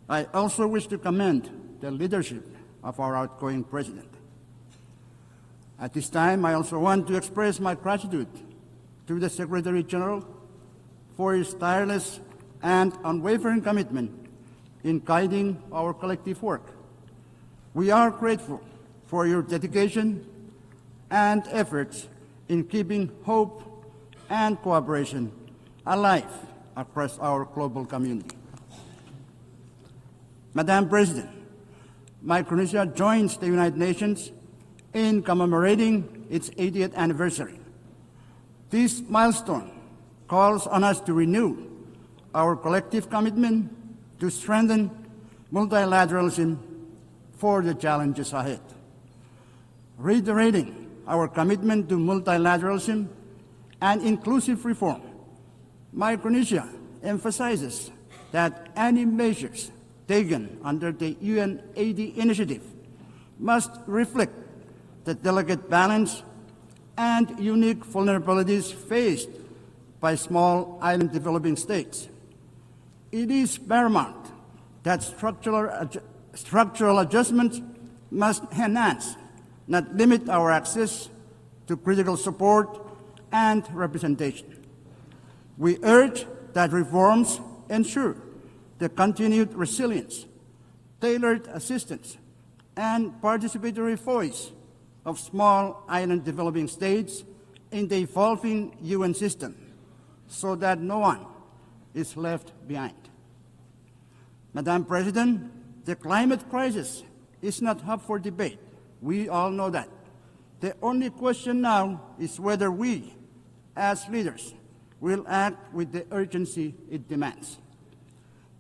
I also wish to commend the leadership of our outgoing president. At this time, I also want to express my gratitude to the Secretary General for his tireless and unwavering commitment in guiding our collective work. We are grateful for your dedication and efforts in keeping hope and cooperation alive across our global community. Madam President, Micronesia joins the United Nations in commemorating its 80th anniversary. This milestone calls on us to renew our collective commitment to strengthen multilateralism for the challenges ahead. Reiterating our commitment to multilateralism and inclusive reform, Micronesia emphasizes that any measures taken under the UN80 initiative must reflect the delicate balance and unique vulnerabilities faced by small island developing states. It is paramount that structural adjustments must enhance, not limit our access to critical support and representation. We urge that reforms ensure the continued resilience, tailored assistance, and participatory voice of small island developing states in the evolving UN system so that no one is left behind. Madam President, the climate crisis is not up for debate. We all know that. The only question now is whether we, as leaders, will act with the urgency it demands.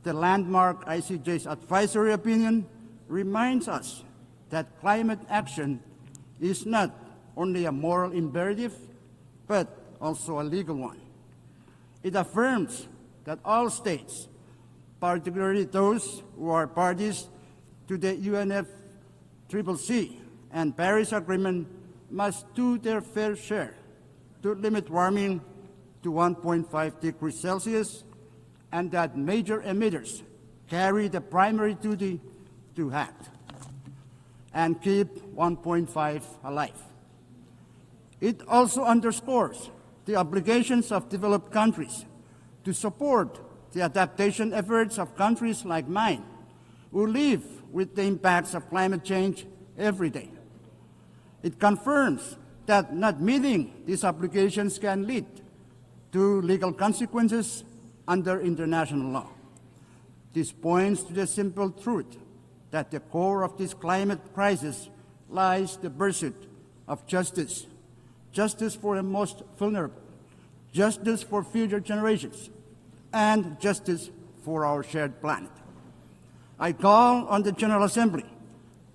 The landmark ICJ's advisory opinion reminds us that climate action is not only a moral imperative, but also a legal one. It affirms that all states, particularly those who are parties to the UNFCCC and Paris Agreement, must do their fair share to limit warming to 1.5 degrees Celsius, and that major emitters carry the primary duty to act and keep 1.5 alive. It also underscores the obligations of developed countries to support the adaptation efforts of countries like mine, who live with the impacts of climate change every day. It confirms that not meeting these obligations can lead to legal consequences under international law. This points to the simple truth that the core of this climate crisis lies the pursuit of justice, justice for the most vulnerable, justice for future generations, and justice for our shared planet. I call on the General Assembly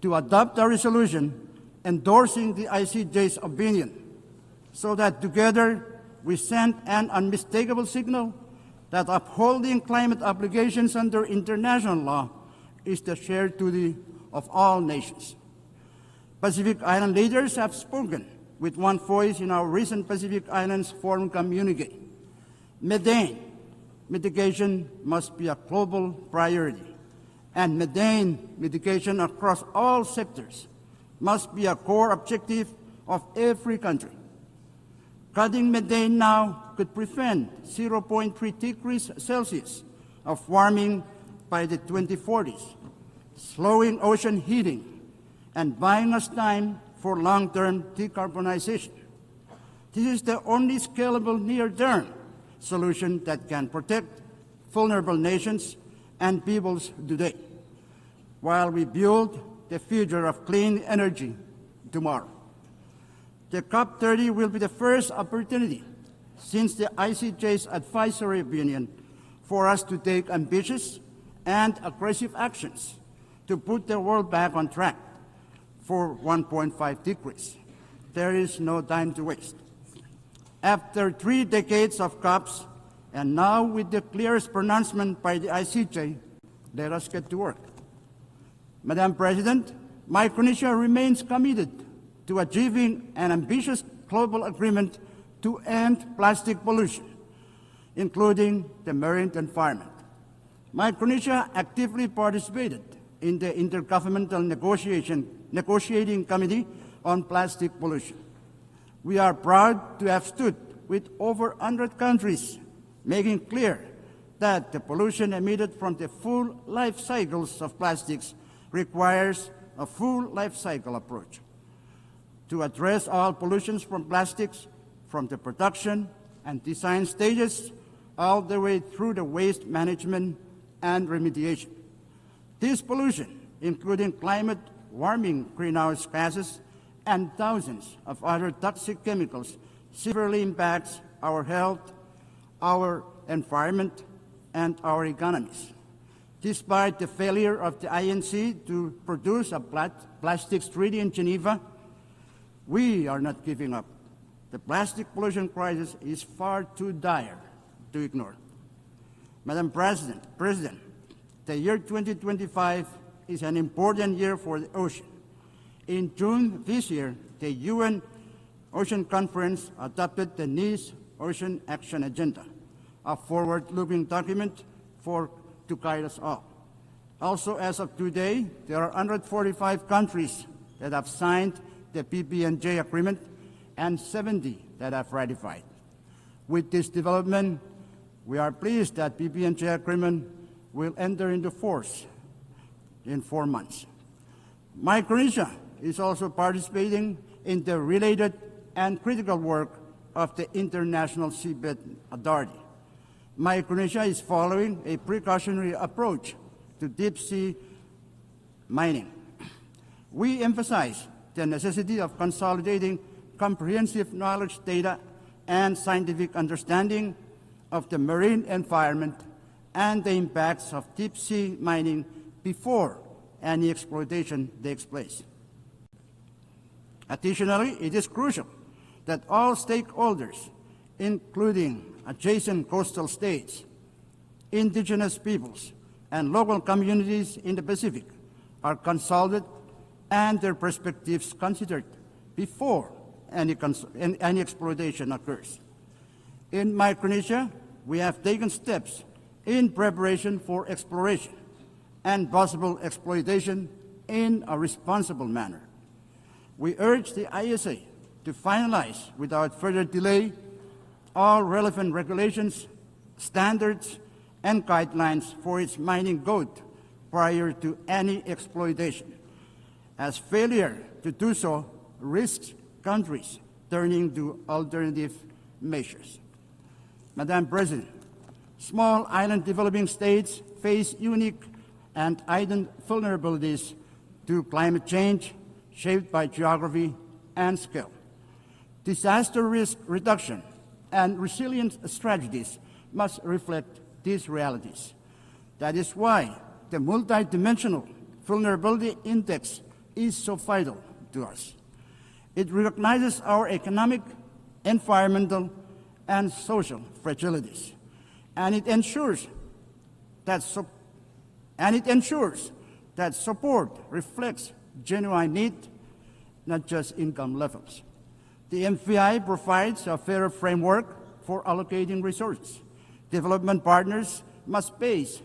to adopt a resolution endorsing the ICJ's opinion so that together we send an unmistakable signal that upholding climate obligations under international law is the shared duty of all nations. Pacific Island leaders have spoken with one voice in our recent Pacific Islands Forum communique. Methane mitigation must be a global priority, and methane mitigation across all sectors must be a core objective of every country. Cutting methane now could prevent 0.3 degrees Celsius of warming by the 2040s, slowing ocean heating and buying us time for long-term decarbonization. This is the only scalable near-term solution that can protect vulnerable nations and peoples today, while we build the future of clean energy tomorrow. The COP30 will be the first opportunity since the ICJ's advisory opinion for us to take ambitious and aggressive actions to put the world back on track for 1.5 degrees. There is no time to waste. After 3 decades of COPs, and now with the clearest pronouncement by the ICJ, let us get to work. Madam President, Micronesia remains committed to achieving an ambitious global agreement to end plastic pollution, including the marine environment. Micronesia actively participated in the Intergovernmental Negotiating Committee on Plastic Pollution. We are proud to have stood with over 100 countries, making clear that the pollution emitted from the full life cycles of plastics requires a full life cycle approach to address all pollutions from plastics, from the production and design stages all the way through the waste management and remediation. This pollution, including climate warming greenhouse gases and thousands of other toxic chemicals, severely impacts our health, our environment, and our economies. Despite the failure of the INC to produce a plastics treaty in Geneva, we are not giving up. The plastic pollution crisis is far too dire to ignore. Madam President, the year 2025 is an important year for the ocean. In June this year, the UN Ocean Conference adopted the Nice Ocean Action Agenda, a forward-looking document to guide us all. Also, as of today, there are 145 countries that have signed the PB&J agreement and 70 that have ratified. With this development, we are pleased that PB&J agreement will enter into force in 4 months. Micronesia is also participating in the related and critical work of the International Seabed Authority. Micronesia is following a precautionary approach to deep-sea mining. We emphasize the necessity of consolidating comprehensive knowledge, data, and scientific understanding of the marine environment and the impacts of deep-sea mining before any exploitation takes place. Additionally, it is crucial that all stakeholders, including adjacent coastal states, indigenous peoples, and local communities in the Pacific, are consulted and their perspectives considered before any exploitation occurs. In Micronesia, we have taken steps in preparation for exploration and possible exploitation in a responsible manner. We urge the ISA to finalize without further delay all relevant regulations, standards, and guidelines for its mining code prior to any exploitation, as failure to do so risks countries turning to alternative measures. Madam President, small island developing states face unique and heightened vulnerabilities to climate change shaped by geography and scale. Disaster risk reduction and resilience strategies must reflect these realities. That is why the multidimensional vulnerability index is so vital to us. It recognizes our economic, environmental, and social fragilities, and it ensures that support reflects genuine need, not just income levels. The MVI provides a fairer framework for allocating resources. Development partners must base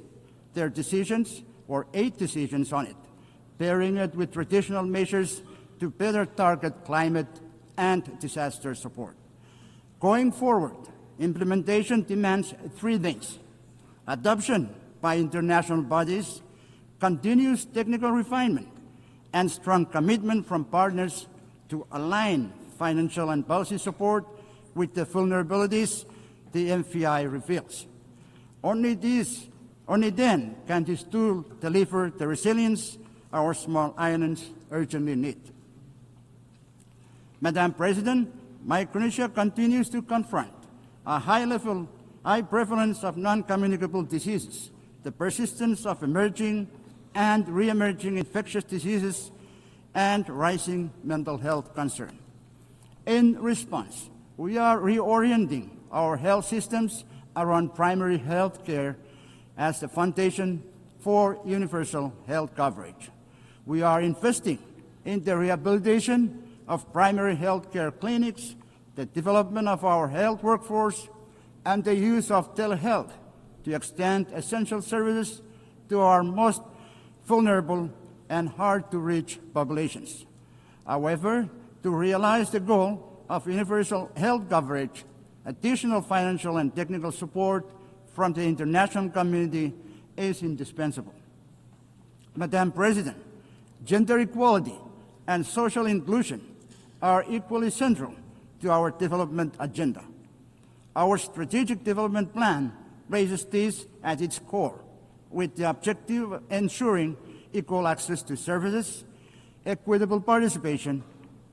their decisions or 8 decisions on it, pairing it with traditional measures to better target climate and disaster support. Going forward, implementation demands 3 things: adoption by international bodies, continuous technical refinement, and strong commitment from partners to align financial and policy support with the vulnerabilities the MFI reveals. Only then can this tool deliver the resilience our small islands urgently need. Madam President, Micronesia continues to confront a high prevalence of non-communicable diseases, the persistence of emerging and re-emerging infectious diseases, and rising mental health concern. In response, we are reorienting our health systems around primary health care as the foundation for universal health coverage. We are investing in the rehabilitation of primary health care clinics, the development of our health workforce, and the use of telehealth to extend essential services to our most vulnerable and hard-to-reach populations. However, to realize the goal of universal health coverage, additional financial and technical support from the international community is indispensable. Madam President, gender equality and social inclusion are equally central to our development agenda. Our strategic development plan places this at its core, with the objective of ensuring equal access to services, equitable participation,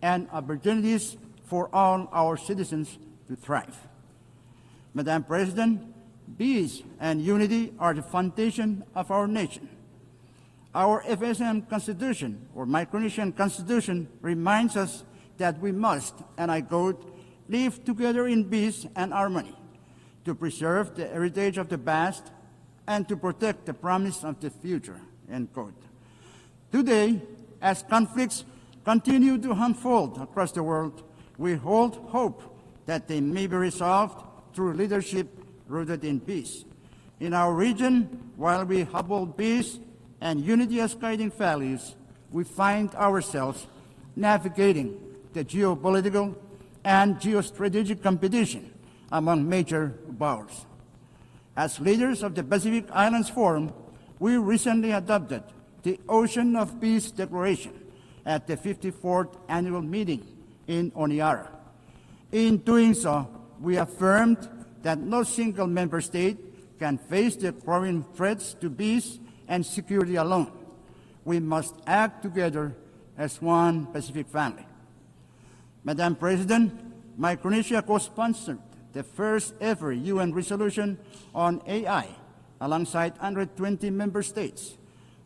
and opportunities for all our citizens to thrive. Madam President, peace and unity are the foundation of our nation. Our FSM Constitution, or Micronesian Constitution, reminds us that we must, and I quote, live together in peace and harmony, to preserve the heritage of the past and to protect the promise of the future, end quote. Today, as conflicts continue to unfold across the world, we hold hope that they may be resolved through leadership rooted in peace. In our region, while we uphold peace and unity as guiding values, we find ourselves navigating the geopolitical and geostrategic competition among major powers. As leaders of the Pacific Islands Forum, we recently adopted the Ocean of Peace Declaration at the 54th annual meeting in Honiara. In doing so, we affirmed that no single member state can face the growing threats to peace and security alone. We must act together as one Pacific family. Madam President, Micronesia co-sponsored the first ever UN resolution on AI alongside 120 member states.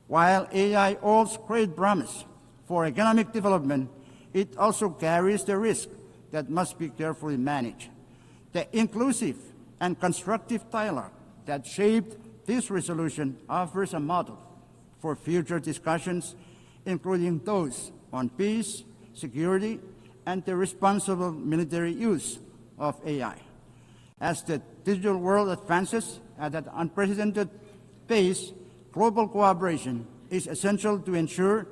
While AI holds great promise for economic development, it also carries the risk that must be carefully managed. The inclusive and constructive dialogue that shaped this resolution offers a model for future discussions, including those on peace, security, and the responsible military use of AI. As the digital world advances at an unprecedented pace, global cooperation is essential to ensure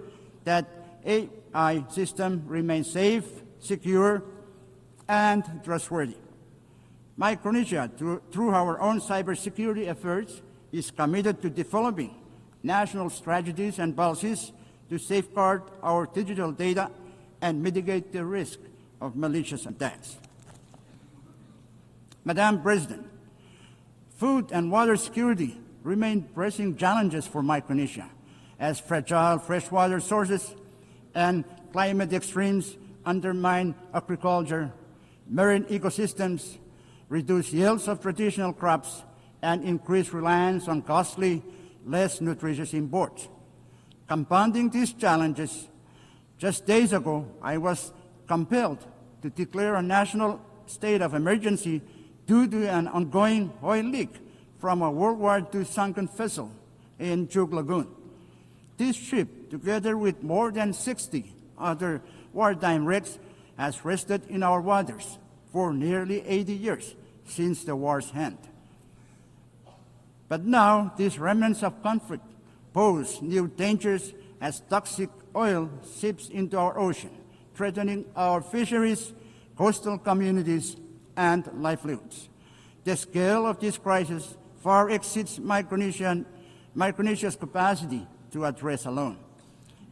that AI systems remain safe, secure, and trustworthy. Micronesia, through our own cybersecurity efforts, is committed to developing national strategies and policies to safeguard our digital data and mitigate the risk of malicious attacks. Madam President, food and water security remain pressing challenges for Micronesia, as fragile freshwater sources and climate extremes undermine agriculture, marine ecosystems, reduce yields of traditional crops, and increase reliance on costly, less nutritious imports. Compounding these challenges, just days ago, I was compelled to declare a national state of emergency due to an ongoing oil leak from a World War II sunken vessel in Chuk Lagoon. This ship, together with more than 60 other wartime wrecks, has rested in our waters for nearly 80 years since the war's end. But now, these remnants of conflict pose new dangers as toxic oil seeps into our ocean, threatening our fisheries, coastal communities, and livelihoods. The scale of this crisis far exceeds Micronesia's capacity to address alone.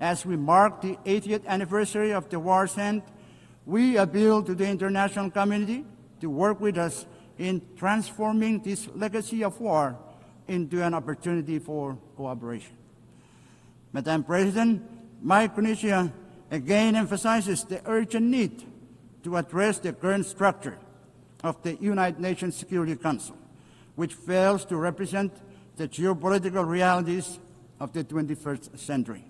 As we mark the 80th anniversary of the war's end, we appeal to the international community to work with us in transforming this legacy of war into an opportunity for cooperation. Madam President, Micronesia again emphasizes the urgent need to address the current structure of the United Nations Security Council, which fails to represent the geopolitical realities of the 21st century.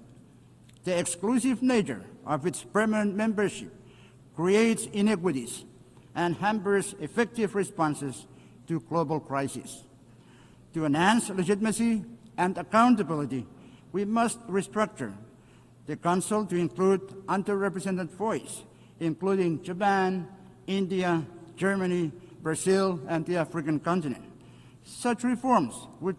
The exclusive nature of its permanent membership creates inequities and hampers effective responses to global crises. To enhance legitimacy and accountability, we must restructure the Council to include underrepresented voices, including Japan, India, Germany, Brazil, and the African continent. Such reforms would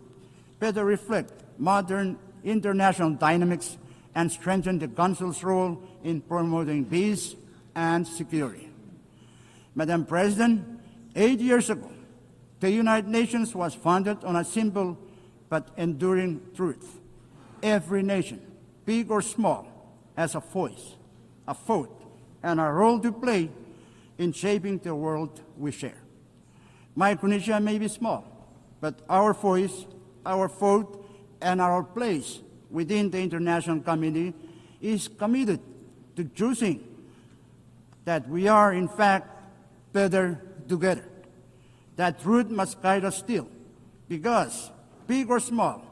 better reflect modern international dynamics and strengthen the Council's role in promoting peace and security. Madam President, 8 years ago, the United Nations was founded on a simple but enduring truth. Every nation, big or small, has a voice, a vote, and a role to play in shaping the world we share. Micronesia may be small, but our voice, our vote, and our place within the international community is committed to choosing that we are, in fact, better together. That truth must guide us still, because, big or small,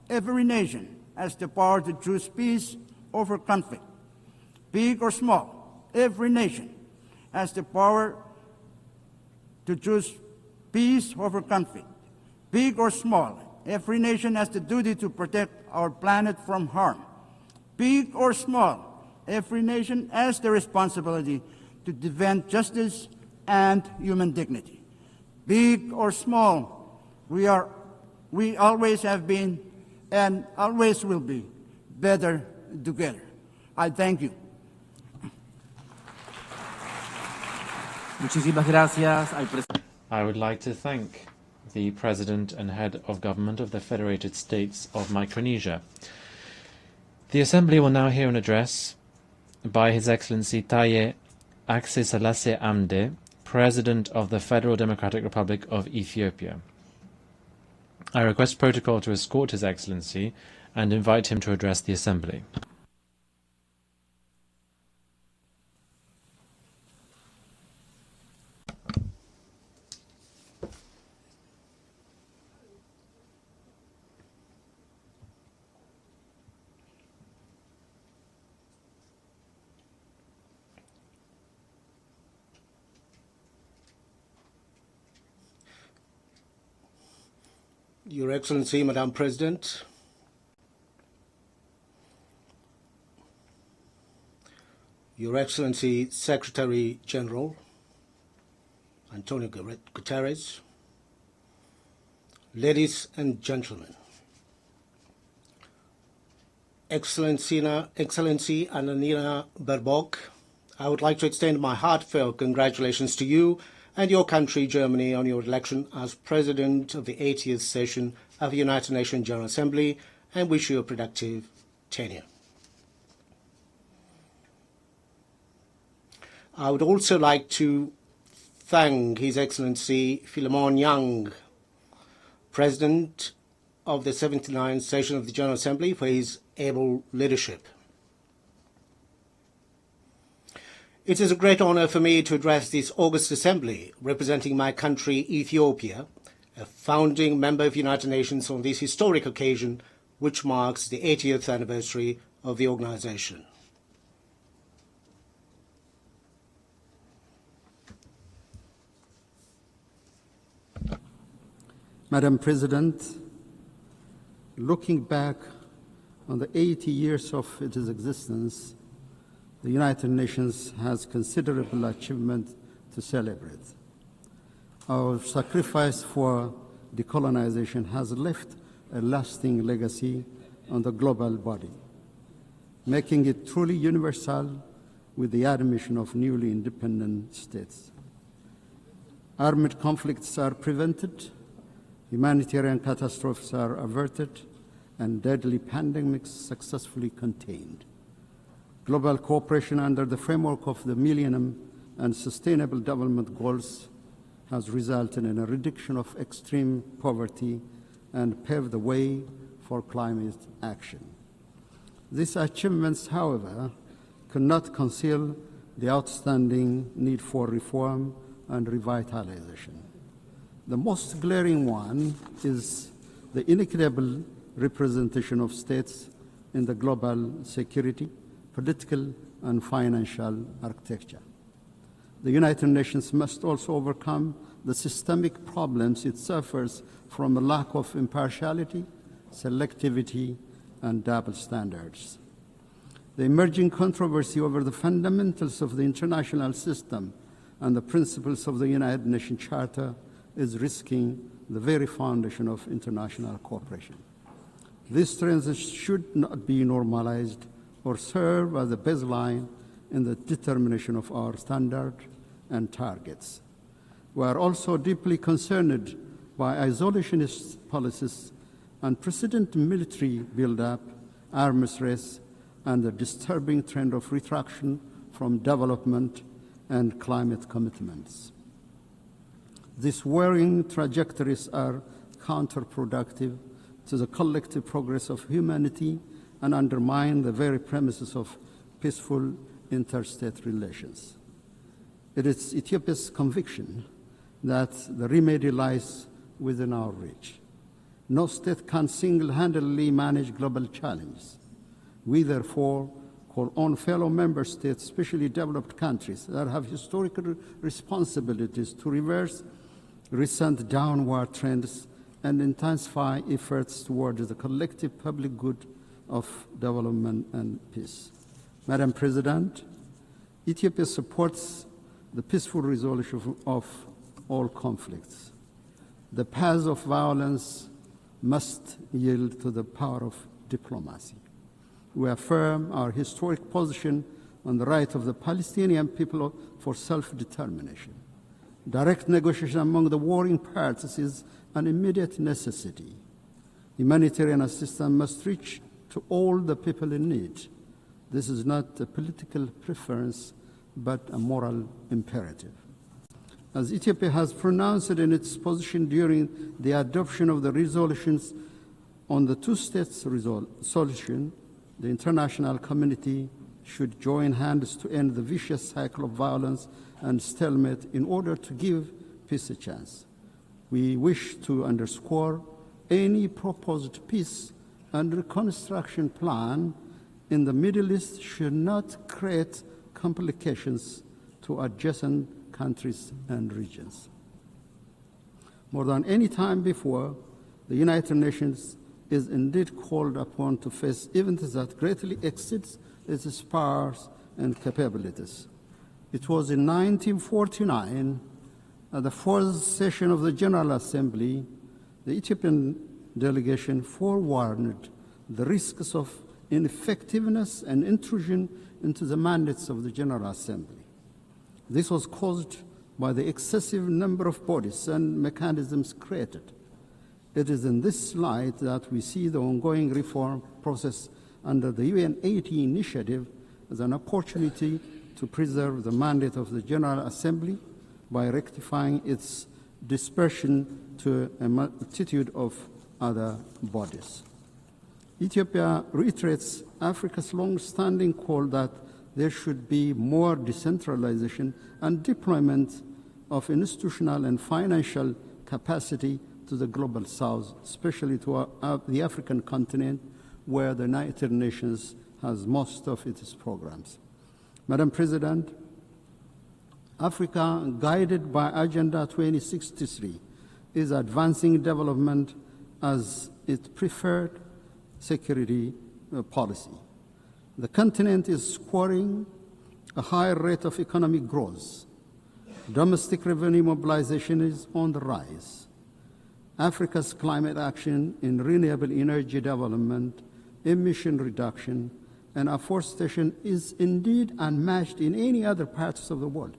every nation has the power to choose peace over conflict. Big or small, every nation has the power to choose peace over conflict. Big or small, every nation has the duty to protect our planet from harm. Big or small, every nation has the responsibility to defend justice and human dignity. Big or small, we always have been and always will be better together. I thank you. Muchísimas gracias al I would like to thank the President and Head of Government of the Federated States of Micronesia. The Assembly will now hear an address by His Excellency Taye Atse Selassie Amde, President of the Federal Democratic Republic of Ethiopia. I request protocol to escort His Excellency and invite him to address the Assembly. Your Excellency, Madam President, Your Excellency, Secretary General António Guterres, ladies and gentlemen, Excellency Annalena Baerbock, I would like to extend my heartfelt congratulations to you and your country, Germany, on your election as President of the 80th session of the United Nations General Assembly, and wish you a productive tenure. I would also like to thank His Excellency Philemon Yang, President of the 79th session of the General Assembly, for his able leadership. It is a great honor for me to address this August Assembly, representing my country, Ethiopia, a founding member of the United Nations, on this historic occasion, which marks the 80th anniversary of the organization. Madam President, looking back on the 80 years of its existence, the United Nations has considerable achievement to celebrate. Our sacrifice for decolonization has left a lasting legacy on the global body, making it truly universal with the admission of newly independent states. Armed conflicts are prevented, humanitarian catastrophes are averted, and deadly pandemics successfully contained. Global cooperation under the framework of the Millennium and Sustainable Development Goals has resulted in a reduction of extreme poverty and paved the way for climate action. These achievements, however, cannot conceal the outstanding need for reform and revitalization. The most glaring one is the inequitable representation of states in the global security, political, and financial architecture. The United Nations must also overcome the systemic problems it suffers from a lack of impartiality, selectivity, and double standards. The emerging controversy over the fundamentals of the international system and the principles of the United Nations Charter is risking the very foundation of international cooperation. These trends should not be normalized or serve as a baseline in the determination of our standards and targets. We are also deeply concerned by isolationist policies, unprecedented military buildup, arms race, and the disturbing trend of retraction from development and climate commitments. These worrying trajectories are counterproductive to the collective progress of humanity and undermine the very premises of peaceful interstate relations. It is Ethiopia's conviction that the remedy lies within our reach. No state can single-handedly manage global challenges. We therefore call on fellow member states, especially developed countries that have historical responsibilities, to reverse recent downward trends and intensify efforts towards the collective public good of development and peace. Madam President, Ethiopia supports the peaceful resolution of all conflicts. The path of violence must yield to the power of diplomacy. We affirm our historic position on the right of the Palestinian people for self-determination. Direct negotiation among the warring parties is an immediate necessity. Humanitarian assistance must reach to all the people in need. This is not a political preference, but a moral imperative. As Ethiopia has pronounced in its position during the adoption of the resolutions on the two-state solution, the international community should join hands to end the vicious cycle of violence and stalemate in order to give peace a chance. We wish to underscore any proposed peace and reconstruction plan in the Middle East should not create complications to adjacent countries and regions. More than any time before, the United Nations is indeed called upon to face events that greatly exceeds its powers and capabilities. It was in 1949, at the fourth session of the General Assembly, the Ethiopian delegation forewarned the risks of ineffectiveness and intrusion into the mandates of the General Assembly. This was caused by the excessive number of bodies and mechanisms created. It is in this light that we see the ongoing reform process under the UN 80 initiative as an opportunity to preserve the mandate of the General Assembly by rectifying its dispersion to a multitude of other bodies. Ethiopia reiterates Africa's long-standing call that there should be more decentralization and deployment of institutional and financial capacity to the global south, especially to the African continent, where the United Nations has most of its programs. Madam President, Africa, guided by Agenda 2063, is advancing development as its preferred security policy. The continent is scoring a higher rate of economic growth. Domestic revenue mobilization is on the rise. Africa's climate action in renewable energy development emission reduction, and afforestation is indeed unmatched in any other parts of the world.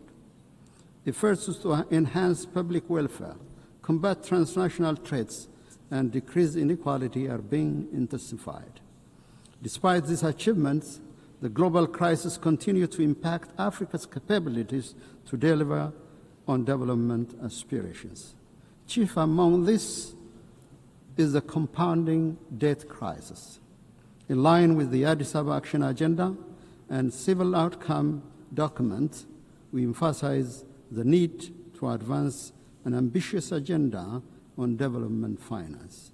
Efforts to enhance public welfare, combat transnational threats, and decrease inequality are being intensified. Despite these achievements, the global crisis continues to impact Africa's capabilities to deliver on development aspirations. Chief among this is the compounding debt crisis. In line with the Addis Ababa Action Agenda and Civil Outcome document, we emphasize the need to advance an ambitious agenda on development finance.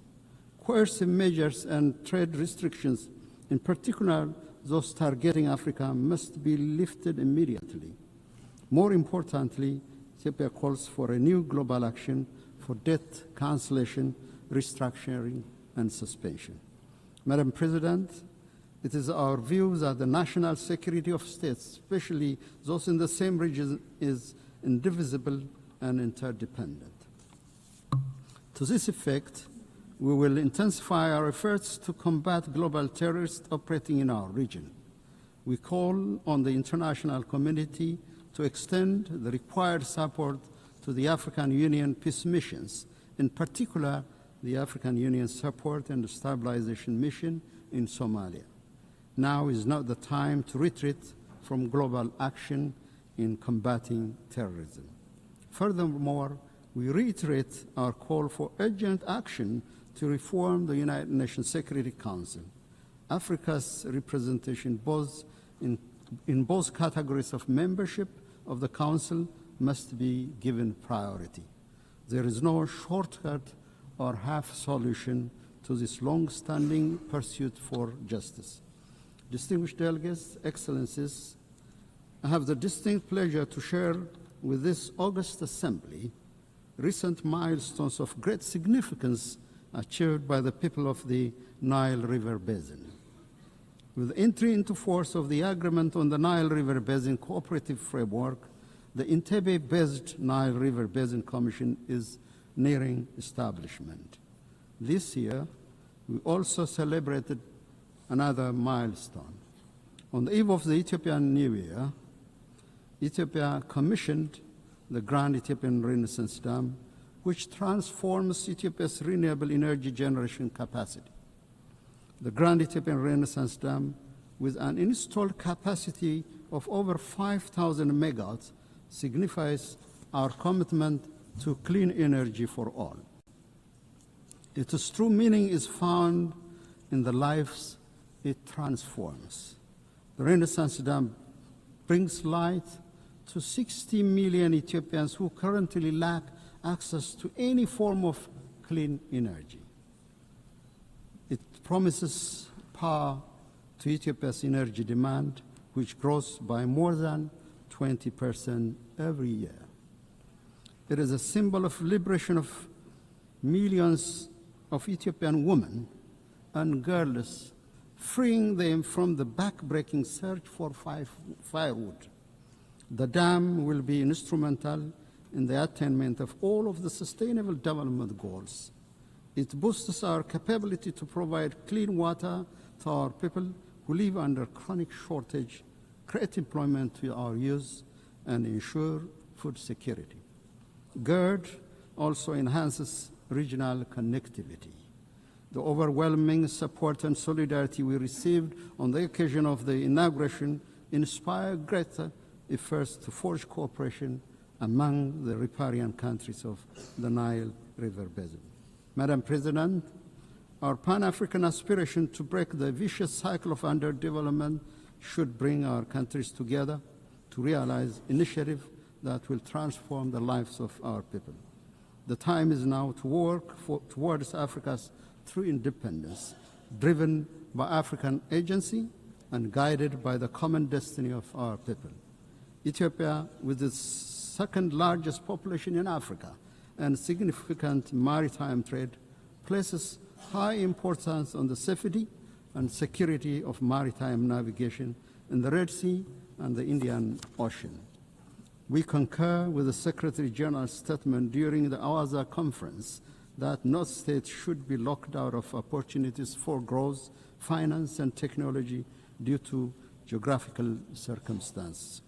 Coercive measures and trade restrictions, in particular those targeting Africa, must be lifted immediately. More importantly, Ethiopia calls for a new global action for debt cancellation, restructuring, and suspension. Madam President, it is our view that the national security of states, especially those in the same region, is indivisible and interdependent. To this effect, we will intensify our efforts to combat global terrorists operating in our region. We call on the international community to extend the required support to the African Union peace missions, in particular the African Union Support and Stabilization Mission in Somalia. Now is not the time to retreat from global action in combating terrorism. Furthermore, we reiterate our call for urgent action to reform the United Nations Security Council. Africa's representation in both categories of membership of the Council must be given priority. There is no shortcut or half solution to this long-standing pursuit for justice. Distinguished delegates, excellencies, I have the distinct pleasure to share with this august assembly recent milestones of great significance achieved by the people of the Nile River Basin. With entry into force of the Agreement on the Nile River Basin Cooperative Framework, the Entebbe-based Nile River Basin Commission is nearing establishment. This year, we also celebrated another milestone. On the eve of the Ethiopian New Year, Ethiopia commissioned the Grand Ethiopian Renaissance Dam, which transforms Ethiopia's renewable energy generation capacity. The Grand Ethiopian Renaissance Dam, with an installed capacity of over 5,000 megawatts, signifies our commitment to clean energy for all. Its true meaning is found in the lives it transforms. The Renaissance Dam brings light to 60 million Ethiopians who currently lack access to any form of clean energy. It promises power to Ethiopia's energy demand, which grows by more than 20% every year. It is a symbol of liberation of millions of Ethiopian women and girls, freeing them from the back-breaking search for firewood. The dam will be instrumental in the attainment of all of the Sustainable Development Goals. It boosts our capability to provide clean water to our people who live under chronic shortage, create employment to our youth, and ensure food security. GERD also enhances regional connectivity. The overwhelming support and solidarity we received on the occasion of the inauguration inspired greater efforts to forge cooperation among the riparian countries of the Nile River Basin. Madam President, our Pan-African aspiration to break the vicious cycle of underdevelopment should bring our countries together to realize initiatives that will transform the lives of our people. The time is now to work towards Africa's true independence, driven by African agency and guided by the common destiny of our people. Ethiopia, with its second largest population in Africa and significant maritime trade, places high importance on the safety and security of maritime navigation in the Red Sea and the Indian Ocean. We concur with the Secretary General's statement during the Awaza conference that no state should be locked out of opportunities for growth, finance, and technology due to geographical circumstances.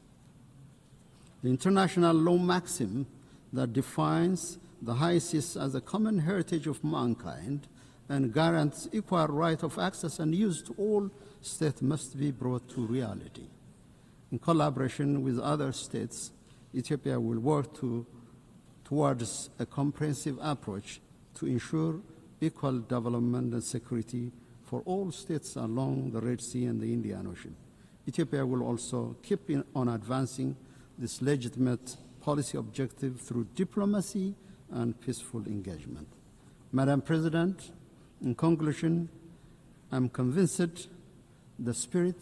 The international law maxim that defines the high seas as a common heritage of mankind and guarantees equal right of access and use to all states must be brought to reality. In collaboration with other states, Ethiopia will work towards a comprehensive approach to ensure equal development and security for all states along the Red Sea and the Indian Ocean. Ethiopia will also keep on advancing this legitimate policy objective through diplomacy and peaceful engagement. Madam President, in conclusion, I'm convinced the spirit,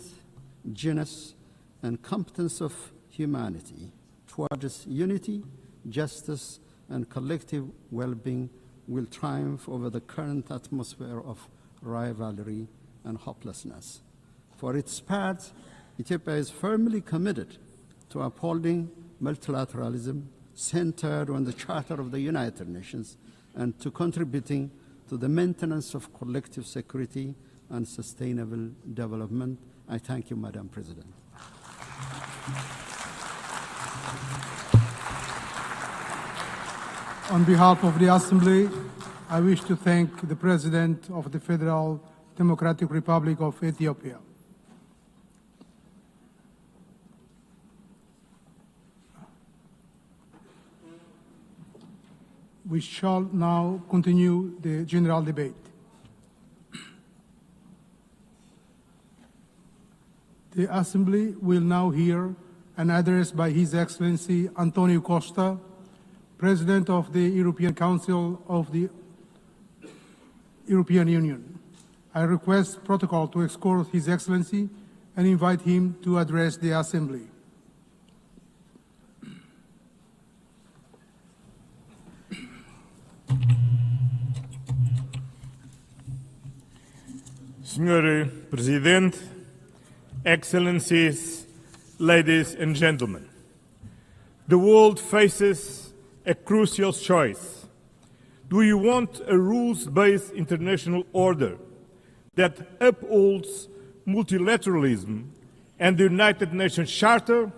genius, and competence of humanity towards unity, justice, and collective well-being will triumph over the current atmosphere of rivalry and hopelessness. For its part, Ethiopia is firmly committed to upholding multilateralism centered on the Charter of the United Nations and to contributing to the maintenance of collective security and sustainable development. I thank you, Madam President. On behalf of the Assembly, I wish to thank the President of the Federal Democratic Republic of Ethiopia. We shall now continue the general debate. The Assembly will now hear an address by His Excellency António Costa, President of the European Council of the European Union. I request protocol to escort His Excellency and invite him to address the Assembly. Senhor Presidente, Excellencies, ladies and gentlemen, the world faces a crucial choice. Do you want a rules-based international order that upholds multilateralism and the United Nations Charter,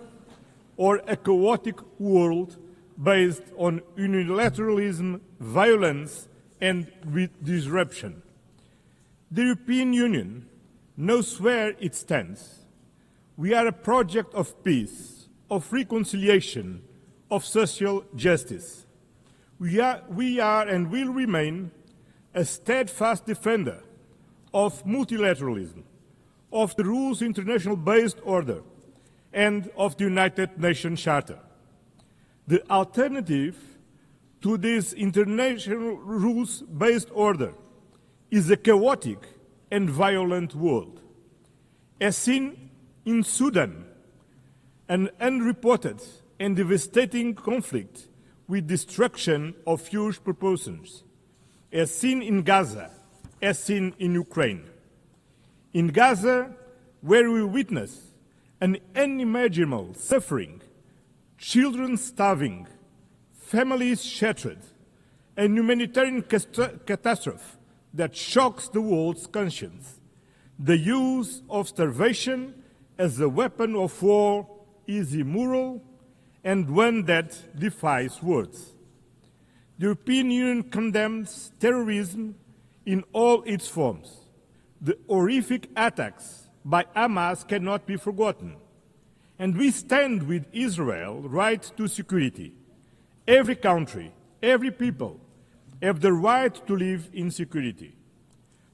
or a chaotic world based on unilateralism, violence, and disruption? The European Union knows where it stands. We are a project of peace, of reconciliation, of social justice. We are and will remain a steadfast defender of multilateralism, of the rules international-based order, and of the United Nations Charter. The alternative to this international rules-based order is a chaotic and violent world. As seen in Sudan, an unreported and devastating conflict with destruction of huge proportions, as seen in Gaza, as seen in Ukraine. In Gaza, where we witness an unimaginable suffering, children starving, families shattered, a humanitarian catastrophe that shocks the world's conscience. The use of starvation as a weapon of war is immoral and one that defies words. The European Union condemns terrorism in all its forms. The horrific attacks by Hamas cannot be forgotten. And we stand with Israel's right to security. Every country, every people have the right to live in security.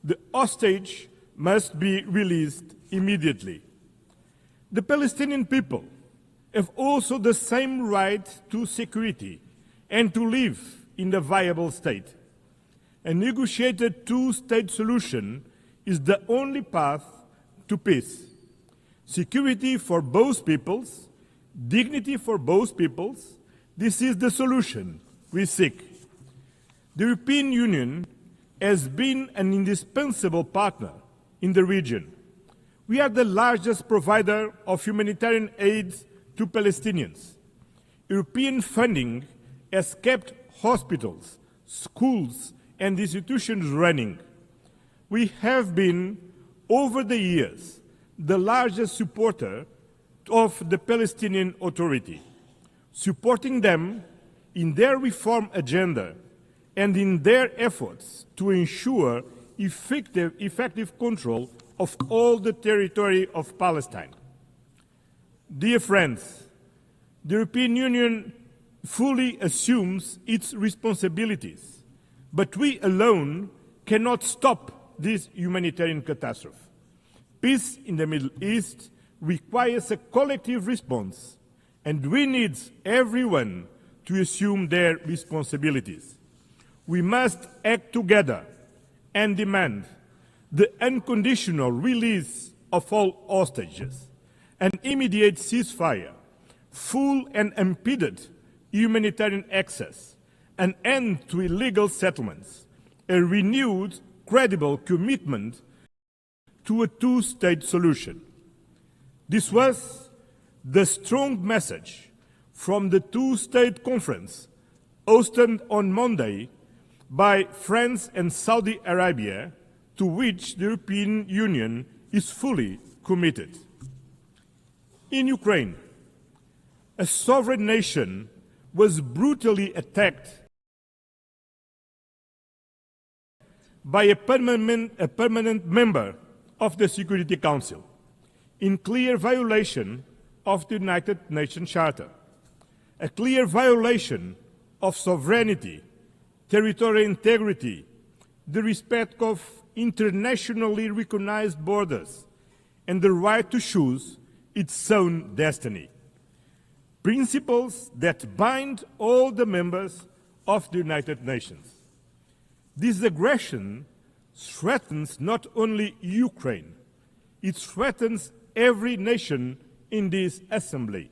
The hostage must be released immediately. The Palestinian people have also the same right to security and to live in a viable state. A negotiated two-state solution is the only path to peace. Security for both peoples, dignity for both peoples, this is the solution we seek. The European Union has been an indispensable partner in the region. We are the largest provider of humanitarian aid to Palestinians. European funding has kept hospitals, schools, and institutions running. We have been, over the years, the largest supporter of the Palestinian Authority, supporting them in their reform agenda and in their efforts to ensure effective control of all the territory of Palestine. Dear friends, the European Union fully assumes its responsibilities, but we alone cannot stop this humanitarian catastrophe. Peace in the Middle East requires a collective response, and we need everyone to assume their responsibilities. We must act together and demand the unconditional release of all hostages, an immediate ceasefire, full and unimpeded humanitarian access, an end to illegal settlements, a renewed, credible commitment to a two-state solution. This was the strong message from the two-state conference hosted on Monday by France and Saudi Arabia, to which the European Union is fully committed. In Ukraine, a sovereign nation was brutally attacked by a permanent member of the Security Council, in clear violation of the United Nations Charter, a clear violation of sovereignty, territorial integrity, the respect of internationally recognized borders, and the right to choose its own destiny. Principles that bind all the members of the United Nations. This aggression threatens not only Ukraine, it threatens every nation in this assembly.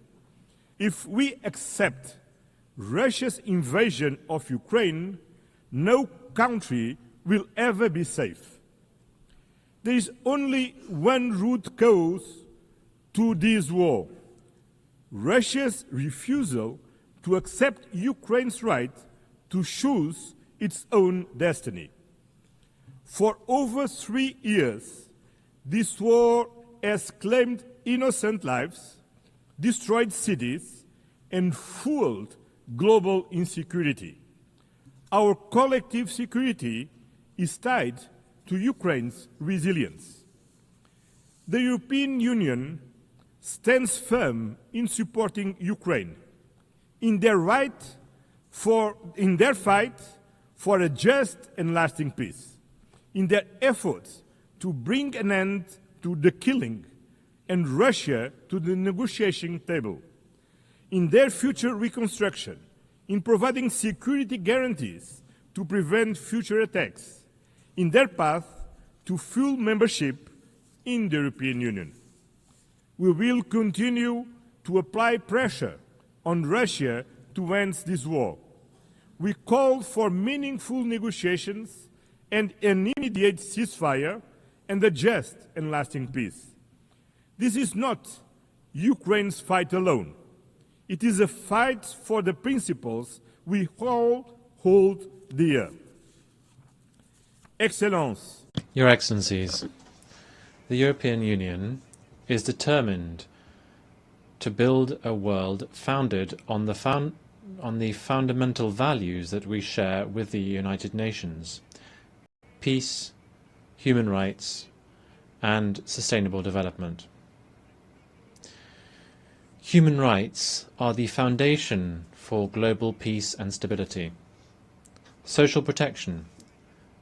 If we accept Russia's invasion of Ukraine, no country will ever be safe. There is only one root cause to this war: Russia's refusal to accept Ukraine's right to choose its own destiny. For over 3 years, this war has claimed innocent lives, destroyed cities, and fueled global insecurity. Our collective security is tied to Ukraine's resilience. The European Union stands firm in supporting Ukraine in their fight for a just and lasting peace, in their efforts to bring an end to the killing and Russia to the negotiation table, in their future reconstruction, in providing security guarantees to prevent future attacks, in their path to full membership in the European Union. We will continue to apply pressure on Russia to end this war. We call for meaningful negotiations and an immediate ceasefire and a just and lasting peace. This is not Ukraine's fight alone. It is a fight for the principles we all hold dear. Excellence. Your Excellencies, the European Union is determined to build a world founded on the fundamental values that we share with the United Nations: peace, human rights, and sustainable development. Human rights are the foundation for global peace and stability. Social protection,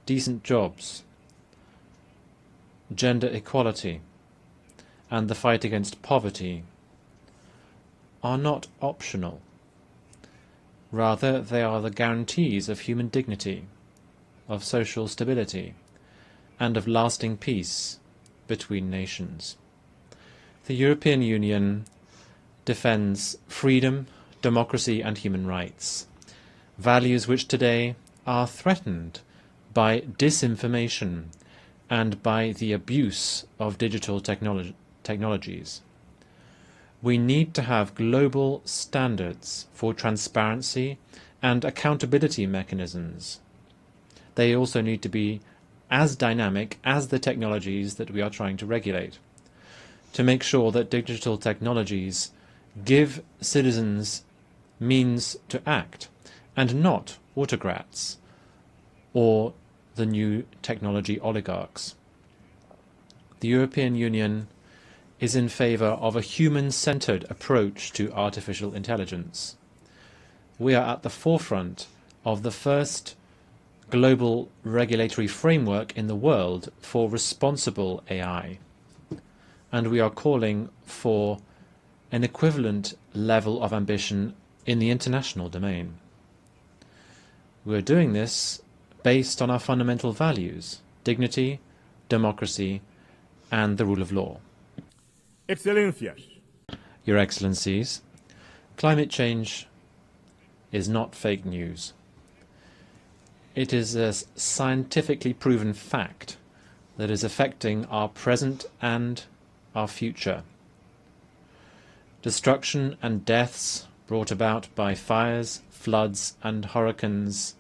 decent jobs, gender equality, and the fight against poverty are not optional. Rather, they are the guarantees of human dignity, of social stability, and of lasting peace between nations. The European Union defends freedom, democracy, and human rights, values which today are threatened by disinformation and by the abuse of digital technologies. We need to have global standards for transparency and accountability mechanisms, they also need to be as dynamic as the technologies that we are trying to regulate, to make sure that digital technologies give citizens means to act, and not autocrats or the new technology oligarchs. The European Union is in favour of a human-centred approach to artificial intelligence. We are at the forefront of the first global regulatory framework in the world for responsible AI, and we are calling for an equivalent level of ambition in the international domain. We are doing this based on our fundamental values: dignity, democracy, and the rule of law. Excellencias. Your Excellencies, climate change is not fake news. It is a scientifically proven fact that is affecting our present and our future. Destruction and deaths brought about by fires, floods, and hurricanes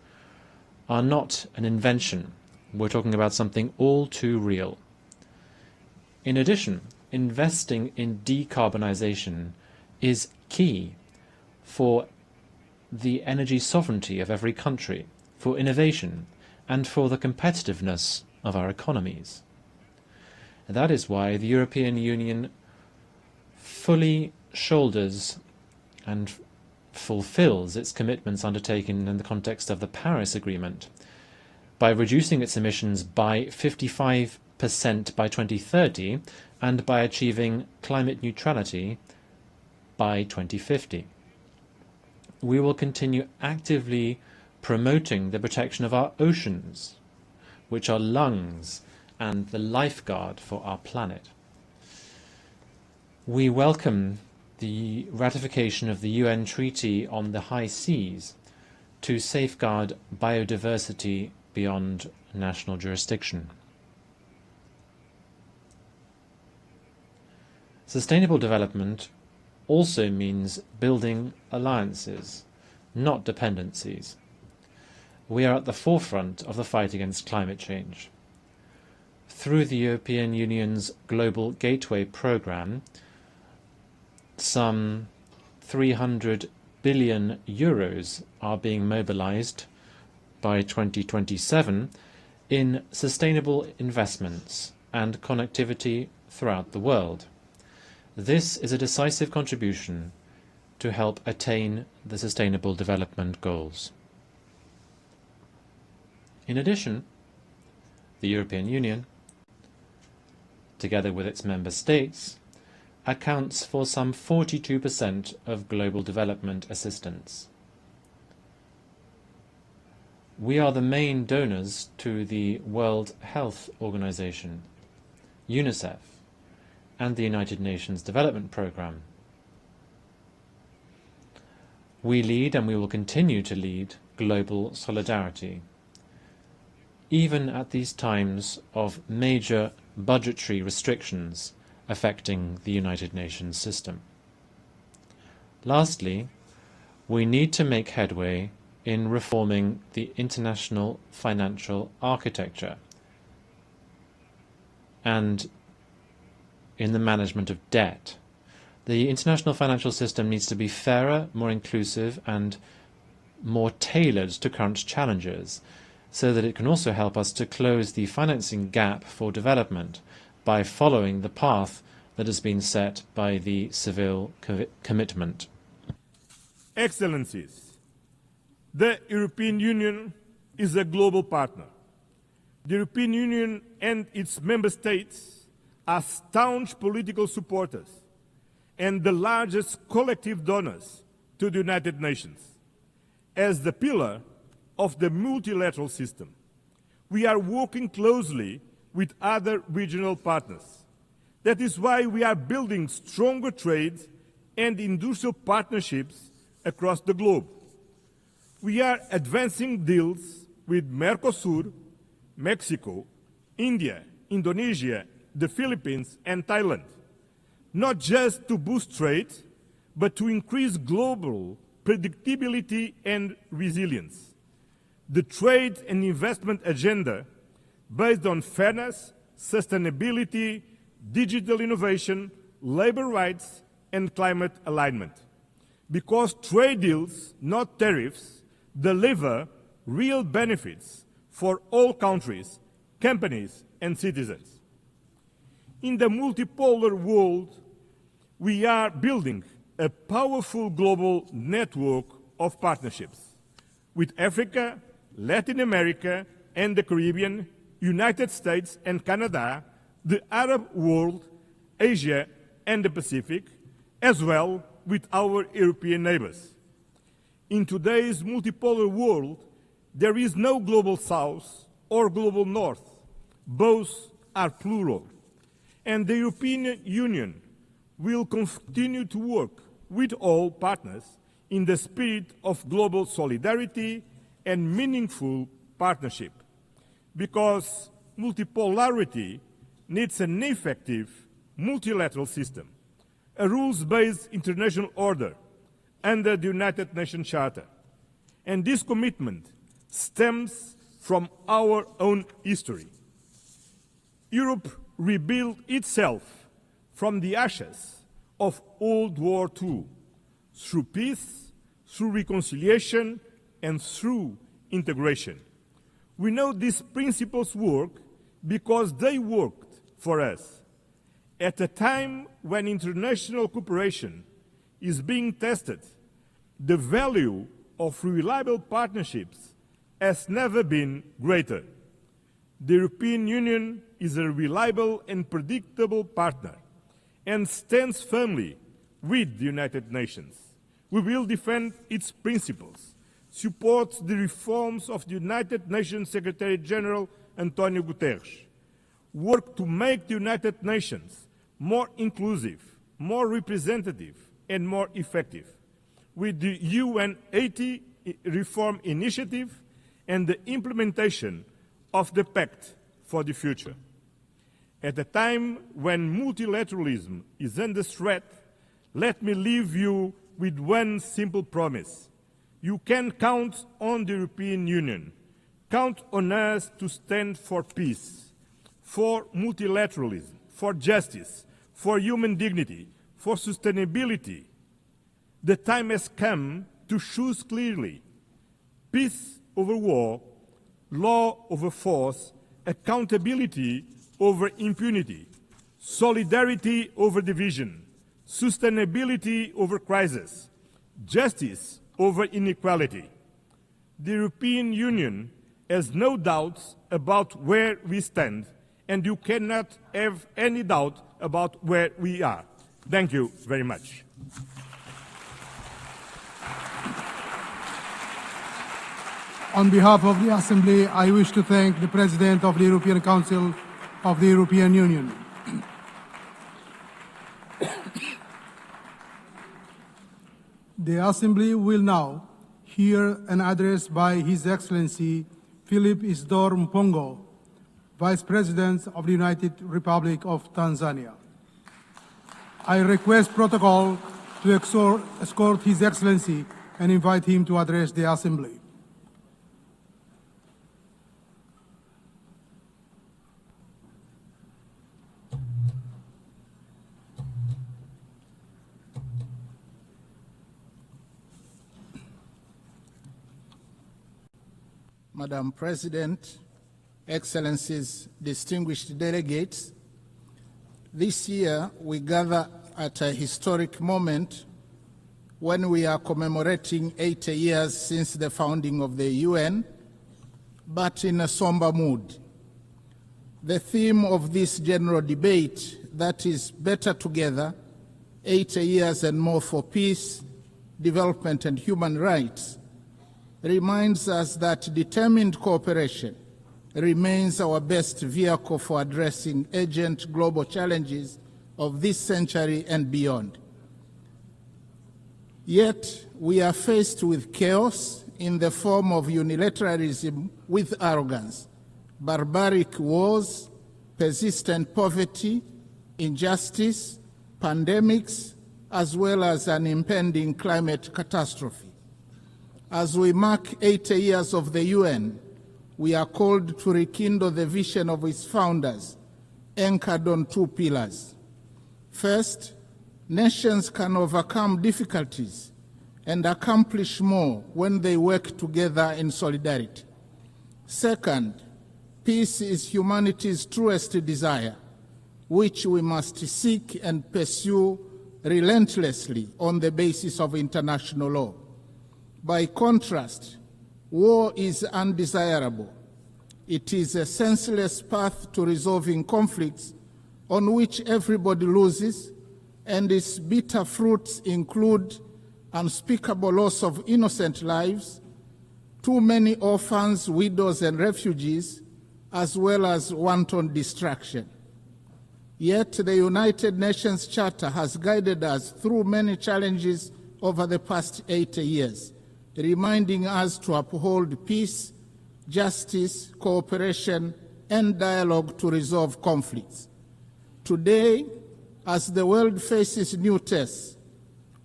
are not an invention. We're talking about something all too real. In addition, investing in decarbonization is key for the energy sovereignty of every country, for innovation, and for the competitiveness of our economies. And that is why the European Union fully shoulders and fulfills its commitments undertaken in the context of the Paris Agreement by reducing its emissions by 55% by 2030 and by achieving climate neutrality by 2050. We will continue actively promoting the protection of our oceans, which are lungs and the lifeguard for our planet. We welcome the ratification of the UN Treaty on the High Seas to safeguard biodiversity beyond national jurisdiction. Sustainable development also means building alliances, not dependencies. We are at the forefront of the fight against climate change. Through the European Union's Global Gateway programme, some 300 billion euros are being mobilized by 2027 in sustainable investments and connectivity throughout the world. This is a decisive contribution to help attain the Sustainable Development Goals. In addition, the European Union, together with its member states, accounts for some 42% of global development assistance. We are the main donors to the World Health Organization, UNICEF, and the United Nations Development Programme. We lead, and we will continue to lead, global solidarity, even at these times of major budgetary restrictions affecting the United Nations system. Lastly, we need to make headway in reforming the international financial architecture and in the management of debt. The international financial system needs to be fairer, more inclusive, and more tailored to current challenges, so that it can also help us to close the financing gap for development by following the path that has been set by the Seville commitment. Excellencies, the European Union is a global partner. The European Union and its member states are staunch political supporters and the largest collective donors to the United Nations. As the pillar of the multilateral system, we are working closely with other regional partners. That is why we are building stronger trade and industrial partnerships across the globe. We are advancing deals with Mercosur, Mexico, India, Indonesia, the Philippines, and Thailand, not just to boost trade, but to increase global predictability and resilience. the trade and investment agenda based on fairness, sustainability, digital innovation, labor rights, and climate alignment. Because trade deals, not tariffs, deliver real benefits for all countries, companies, and citizens. In the multipolar world, we are building a powerful global network of partnerships with Africa, Latin America, and the Caribbean, United States and Canada, the Arab world, Asia, and the Pacific, as well with our European neighbors. In today's multipolar world, there is no global south or global north. Both are plural. And the European Union will continue to work with all partners in the spirit of global solidarity and meaningful partnership. Because multipolarity needs an effective multilateral system, a rules-based international order under the United Nations Charter. And this commitment stems from our own history. Europe rebuilt itself from the ashes of World War II through peace, through reconciliation, and through integration. We know these principles work because they worked for us. At a time when international cooperation is being tested, the value of reliable partnerships has never been greater. The European Union is a reliable and predictable partner and stands firmly with the United Nations. We will defend its principles, support the reforms of the United Nations Secretary General António Guterres, work to make the United Nations more inclusive, more representative, and more effective, with the UN 80 reform initiative and the implementation of the Pact for the Future. At a time when multilateralism is under threat, let me leave you with one simple promise. You can count on the European Union. Count on us to stand for peace, for multilateralism, for justice, for human dignity, for sustainability. The time has come to choose clearly: peace over war, law over force, accountability over impunity, solidarity over division, sustainability over crisis, justice over inequality. The European Union has no doubts about where we stand, and you cannot have any doubt about where we are. Thank you very much. On behalf of the Assembly, I wish to thank the President of the European Council of the European Union. The Assembly will now hear an address by His Excellency Philip Isdor Mpongo, Vice President of the United Republic of Tanzania. I request protocol to escort His Excellency and invite him to address the Assembly. Madam President, Excellencies, distinguished delegates, this year we gather at a historic moment when we are commemorating 80 years since the founding of the UN, but in a somber mood. The theme of this general debate, that is better together, 80 years and more for peace, development and human rights, reminds us that determined cooperation remains our best vehicle for addressing urgent global challenges of this century and beyond. Yet, we are faced with chaos in the form of unilateralism with arrogance, barbaric wars, persistent poverty, injustice, pandemics, as well as an impending climate catastrophe. As we mark 80 years of the UN, we are called to rekindle the vision of its founders, anchored on two pillars. First, nations can overcome difficulties and accomplish more when they work together in solidarity. Second, peace is humanity's truest desire, which we must seek and pursue relentlessly on the basis of international law. By contrast, war is undesirable. It is a senseless path to resolving conflicts on which everybody loses, and its bitter fruits include unspeakable loss of innocent lives, too many orphans, widows, and refugees, as well as wanton destruction. Yet the United Nations Charter has guided us through many challenges over the past 80 years, reminding us to uphold peace, justice, cooperation, and dialogue to resolve conflicts. Today, as the world faces new tests,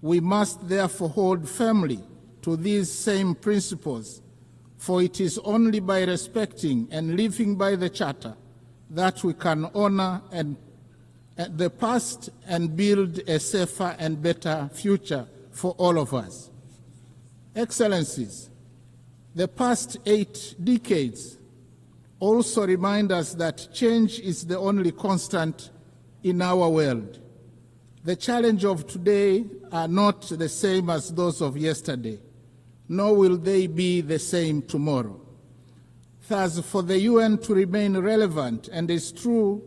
we must therefore hold firmly to these same principles, for it is only by respecting and living by the Charter that we can honor the past and build a safer and better future for all of us. Excellencies, the past 8 decades also remind us that change is the only constant in our world. The challenges of today are not the same as those of yesterday, nor will they be the same tomorrow. Thus, for the UN to remain relevant and is true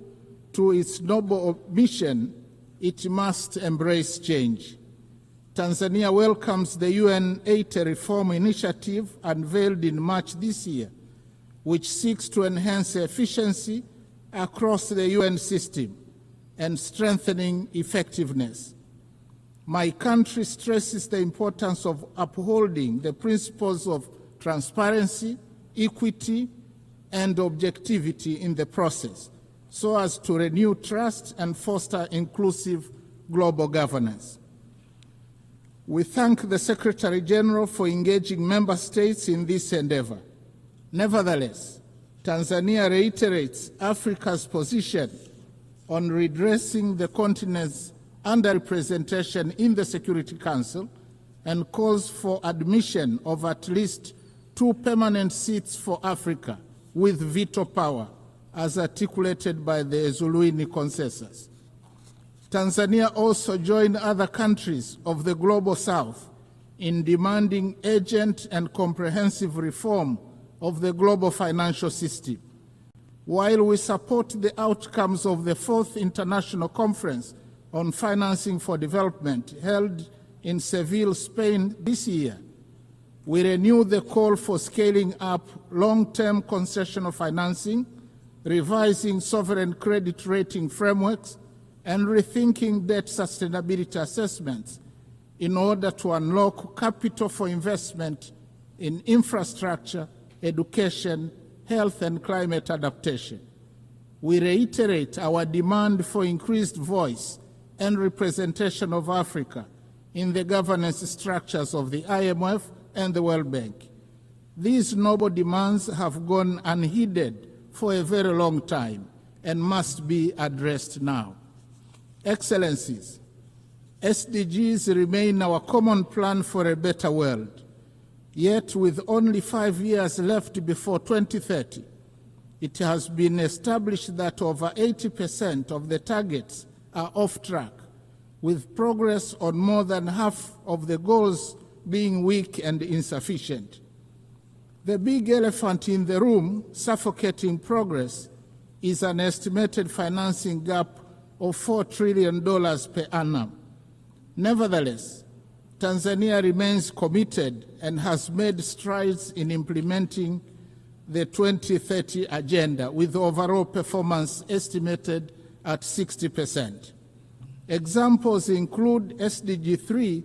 to its noble mission, it must embrace change. Tanzania welcomes the UN 80 reform initiative unveiled in March this year, which seeks to enhance efficiency across the UN system and strengthening effectiveness. My country stresses the importance of upholding the principles of transparency, equity, and objectivity in the process, so as to renew trust and foster inclusive global governance. We thank the Secretary General for engaging member states in this endeavor. Nevertheless, Tanzania reiterates Africa's position on redressing the continent's underrepresentation in the Security Council and calls for admission of at least 2 permanent seats for Africa with veto power, as articulated by the Zuluini Consensus. Tanzania also joined other countries of the Global South in demanding urgent and comprehensive reform of the global financial system. While we support the outcomes of the 4th International Conference on Financing for Development held in Seville, Spain this year, we renew the call for scaling up long-term concessional financing, revising sovereign credit rating frameworks, and rethinking debt sustainability assessments in order to unlock capital for investment in infrastructure, education, health, and climate adaptation. We reiterate our demand for increased voice and representation of Africa in the governance structures of the IMF and the World Bank. These noble demands have gone unheeded for a very long time and must be addressed now. Excellencies, SDGs remain our common plan for a better world. Yet, with only 5 years left before 2030, it has been established that over 80% of the targets are off track, with progress on more than half of the goals being weak and insufficient. The big elephant in the room, suffocating progress, is an estimated financing gap of $4 trillion per annum. Nevertheless, Tanzania remains committed and has made strides in implementing the 2030 agenda, with overall performance estimated at 60%. Examples include SDG 3,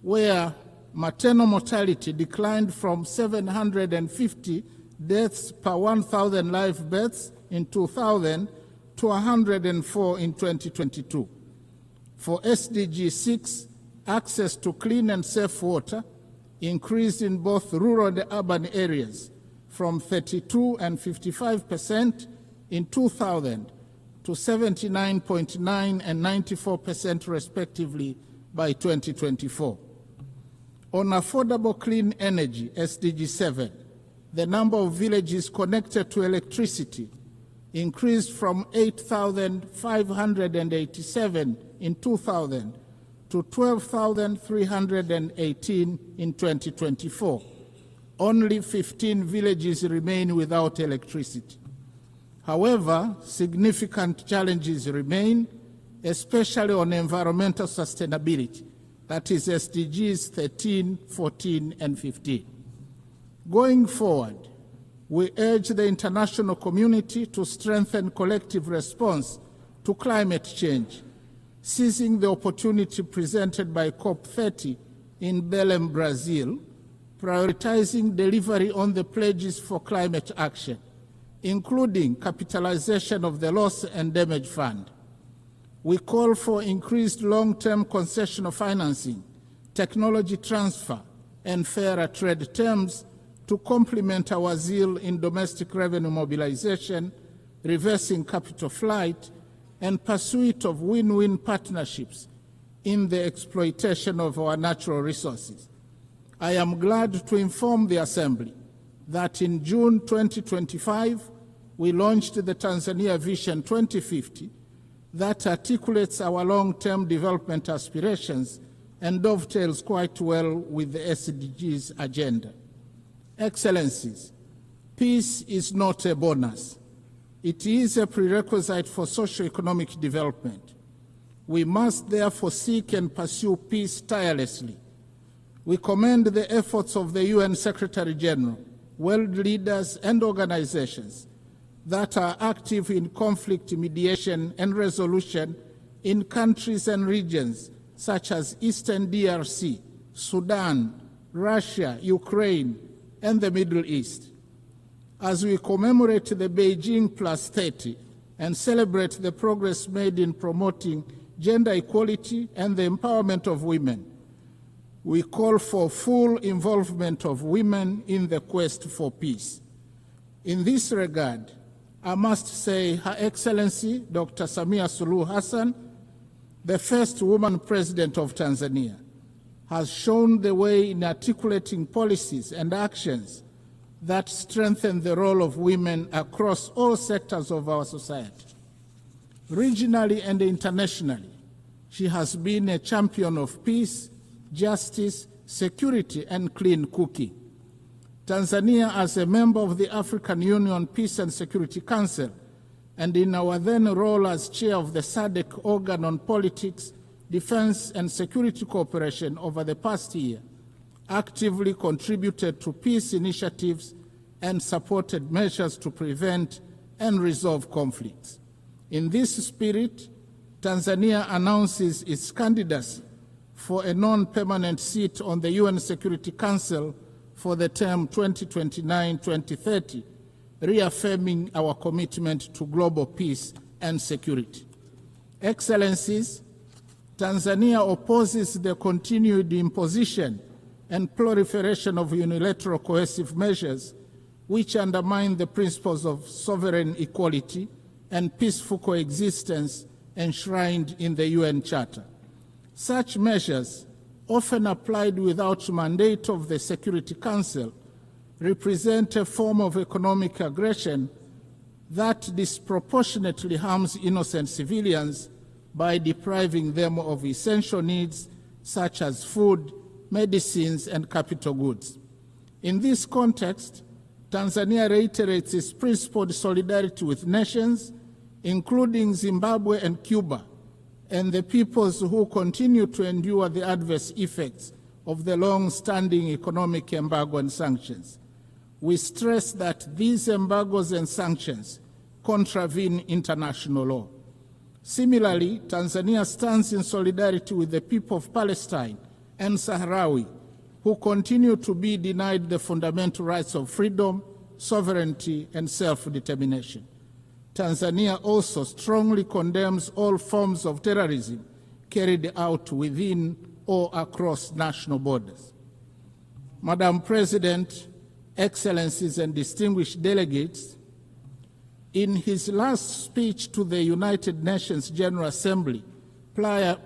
where maternal mortality declined from 750 deaths per 1,000 live births in 2000 to 104 in 2022. For SDG 6, access to clean and safe water, increased in both rural and urban areas from 32 and 55% in 2000 to 79.9 and 94% respectively by 2024. On affordable clean energy, SDG 7, the number of villages connected to electricity increased from 8,587 in 2000 to 12,318 in 2024. Only 15 villages remain without electricity. However, significant challenges remain, especially on environmental sustainability, that is SDGs 13, 14, and 15. Going forward, we urge the international community to strengthen collective response to climate change, seizing the opportunity presented by COP30 in Belém, Brazil, prioritizing delivery on the pledges for climate action, including capitalization of the Loss and Damage Fund. We call for increased long-term concessional financing, technology transfer, and fairer trade terms to complement our zeal in domestic revenue mobilization, reversing capital flight, and pursuit of win-win partnerships in the exploitation of our natural resources. I am glad to inform the Assembly that in June 2025, we launched the Tanzania Vision 2050 that articulates our long-term development aspirations and dovetails quite well with the SDGs agenda. Excellencies, peace is not a bonus. It is a prerequisite for socio-economic development. We must therefore seek and pursue peace tirelessly. We commend the efforts of the UN Secretary General, world leaders, and organizations that are active in conflict mediation and resolution in countries and regions such as Eastern DRC, Sudan, Russia, Ukraine, and the Middle East. As we commemorate the Beijing Plus 30 and celebrate the progress made in promoting gender equality and the empowerment of women, we call for full involvement of women in the quest for peace. In this regard, I must say Her Excellency Dr. Samia Suluhu Hassan, the first woman president of Tanzania, has shown the way in articulating policies and actions that strengthen the role of women across all sectors of our society. Regionally and internationally, she has been a champion of peace, justice, security, and clean cooking. Tanzania, as a member of the African Union Peace and Security Council, and in our then role as chair of the SADC organ on politics, defense, and security cooperation over the past year, actively contributed to peace initiatives and supported measures to prevent and resolve conflicts. In this spirit, Tanzania announces its candidacy for a non-permanent seat on the UN Security Council for the term 2029-2030, reaffirming our commitment to global peace and security. Excellencies, Tanzania opposes the continued imposition and proliferation of unilateral coercive measures which undermine the principles of sovereign equality and peaceful coexistence enshrined in the UN Charter. Such measures, often applied without mandate of the Security Council, represent a form of economic aggression that disproportionately harms innocent civilians by depriving them of essential needs such as food, medicines, and capital goods. In this context, Tanzania reiterates its principled solidarity with nations, including Zimbabwe and Cuba, and the peoples who continue to endure the adverse effects of the long-standing economic embargo and sanctions. We stress that these embargoes and sanctions contravene international law. Similarly, Tanzania stands in solidarity with the people of Palestine and Sahrawi, who continue to be denied the fundamental rights of freedom, sovereignty, and self-determination. Tanzania also strongly condemns all forms of terrorism carried out within or across national borders. Madam President, Excellencies and distinguished delegates, in his last speech to the United Nations General Assembly prior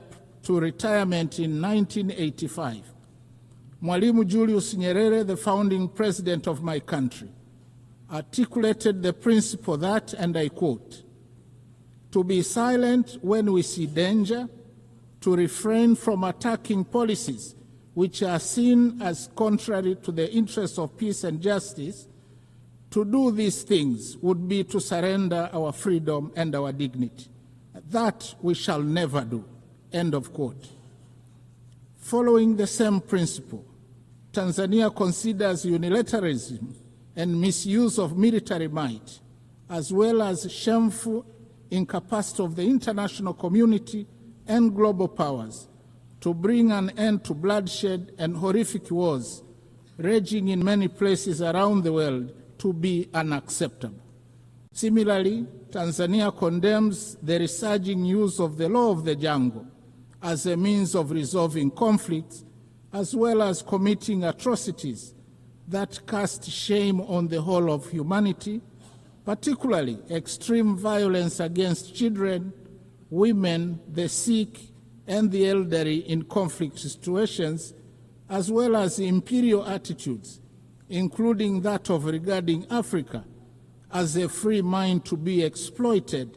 to retirement in 1985, Mwalimu Julius Nyerere, the founding president of my country, articulated the principle that, and I quote, "To be silent when we see danger, to refrain from attacking policies which are seen as contrary to the interests of peace and justice, to do these things would be to surrender our freedom and our dignity. That we shall never do." End of quote. Following the same principle, Tanzania considers unilateralism and misuse of military might, as well as shameful incapacity of the international community and global powers to bring an end to bloodshed and horrific wars raging in many places around the world, to be unacceptable. Similarly, Tanzania condemns the resurging use of the law of the jungle as a means of resolving conflicts, as well as committing atrocities that cast shame on the whole of humanity, particularly extreme violence against children, women, the sick, and the elderly in conflict situations, as well as imperial attitudes, including that of regarding Africa as a free mine to be exploited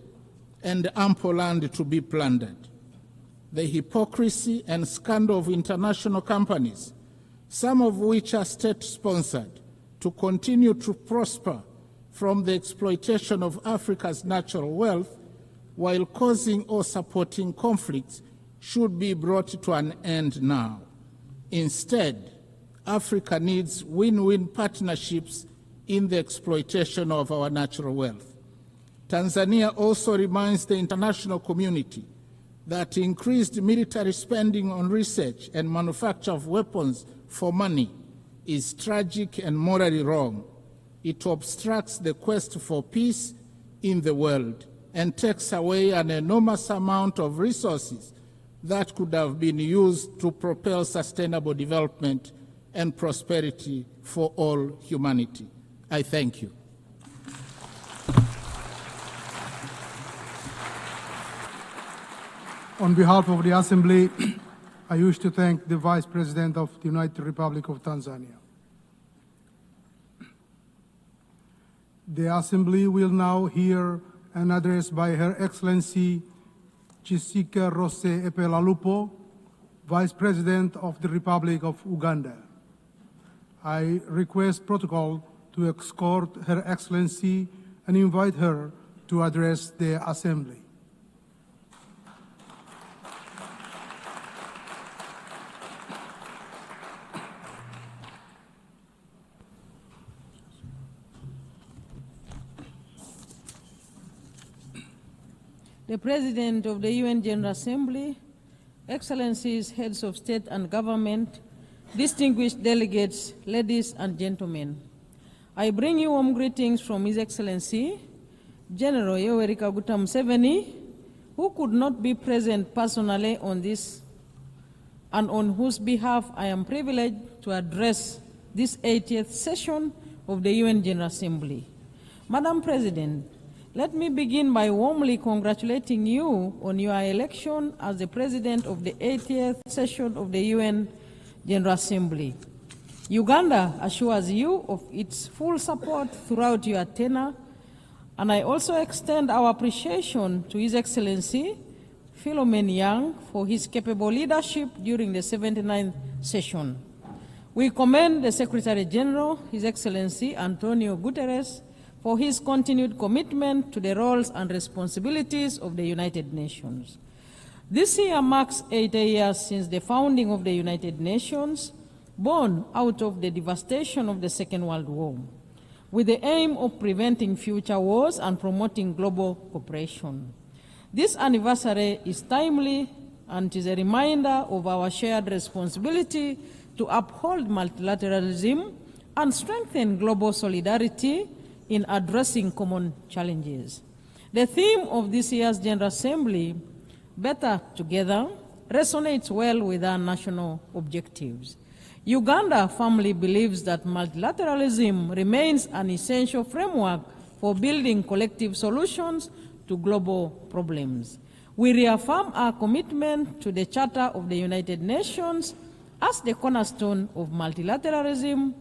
and ample land to be plundered. The hypocrisy and scandal of international companies, some of which are state-sponsored, to continue to prosper from the exploitation of Africa's natural wealth while causing or supporting conflicts, should be brought to an end now. Instead, Africa needs win-win partnerships in the exploitation of our natural wealth. Tanzania also reminds the international community that increased military spending on research and manufacture of weapons for money is tragic and morally wrong. It obstructs the quest for peace in the world and takes away an enormous amount of resources that could have been used to propel sustainable development and prosperity for all humanity. I thank you. On behalf of the Assembly, I wish to thank the Vice President of the United Republic of Tanzania. The Assembly will now hear an address by Her Excellency Chisika Rose Epelalupo, Vice President of the Republic of Uganda. I request protocol to escort Her Excellency and invite her to address the Assembly. The President of the UN General Assembly, Excellencies, Heads of State and Government, distinguished delegates, ladies and gentlemen, I bring you warm greetings from His Excellency, General Yoweri Kaguta Museveni, who could not be present personally on this and on whose behalf I am privileged to address this 80th session of the UN General Assembly. Madam President, let me begin by warmly congratulating you on your election as the President of the 80th session of the UN General Assembly. Uganda assures you of its full support throughout your tenure, and I also extend our appreciation to His Excellency Philomen Yang for his capable leadership during the 79th session. We commend the Secretary General, His Excellency António Guterres, for his continued commitment to the roles and responsibilities of the United Nations. This year marks 80 years since the founding of the United Nations, born out of the devastation of the Second World War, with the aim of preventing future wars and promoting global cooperation. This anniversary is timely and is a reminder of our shared responsibility to uphold multilateralism and strengthen global solidarity in addressing common challenges. The theme of this year's General Assembly, Better Together, resonates well with our national objectives. Uganda firmly believes that multilateralism remains an essential framework for building collective solutions to global problems. We reaffirm our commitment to the Charter of the United Nations as the cornerstone of multilateralism,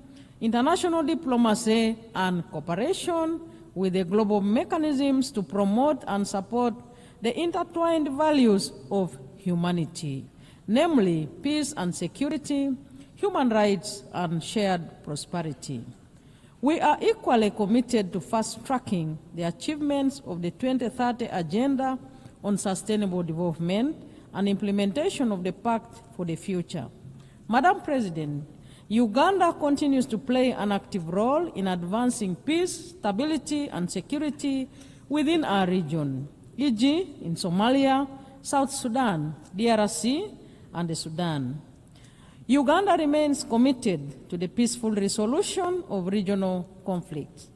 international diplomacy, and cooperation with the global mechanisms to promote and support the intertwined values of humanity, namely peace and security, human rights, and shared prosperity. We are equally committed to fast-tracking the achievements of the 2030 Agenda on Sustainable Development and implementation of the Pact for the Future. Madam President, Uganda continues to play an active role in advancing peace, stability, and security within our region, e.g. in Somalia, South Sudan, DRC, and the Sudan. Uganda remains committed to the peaceful resolution of regional conflicts.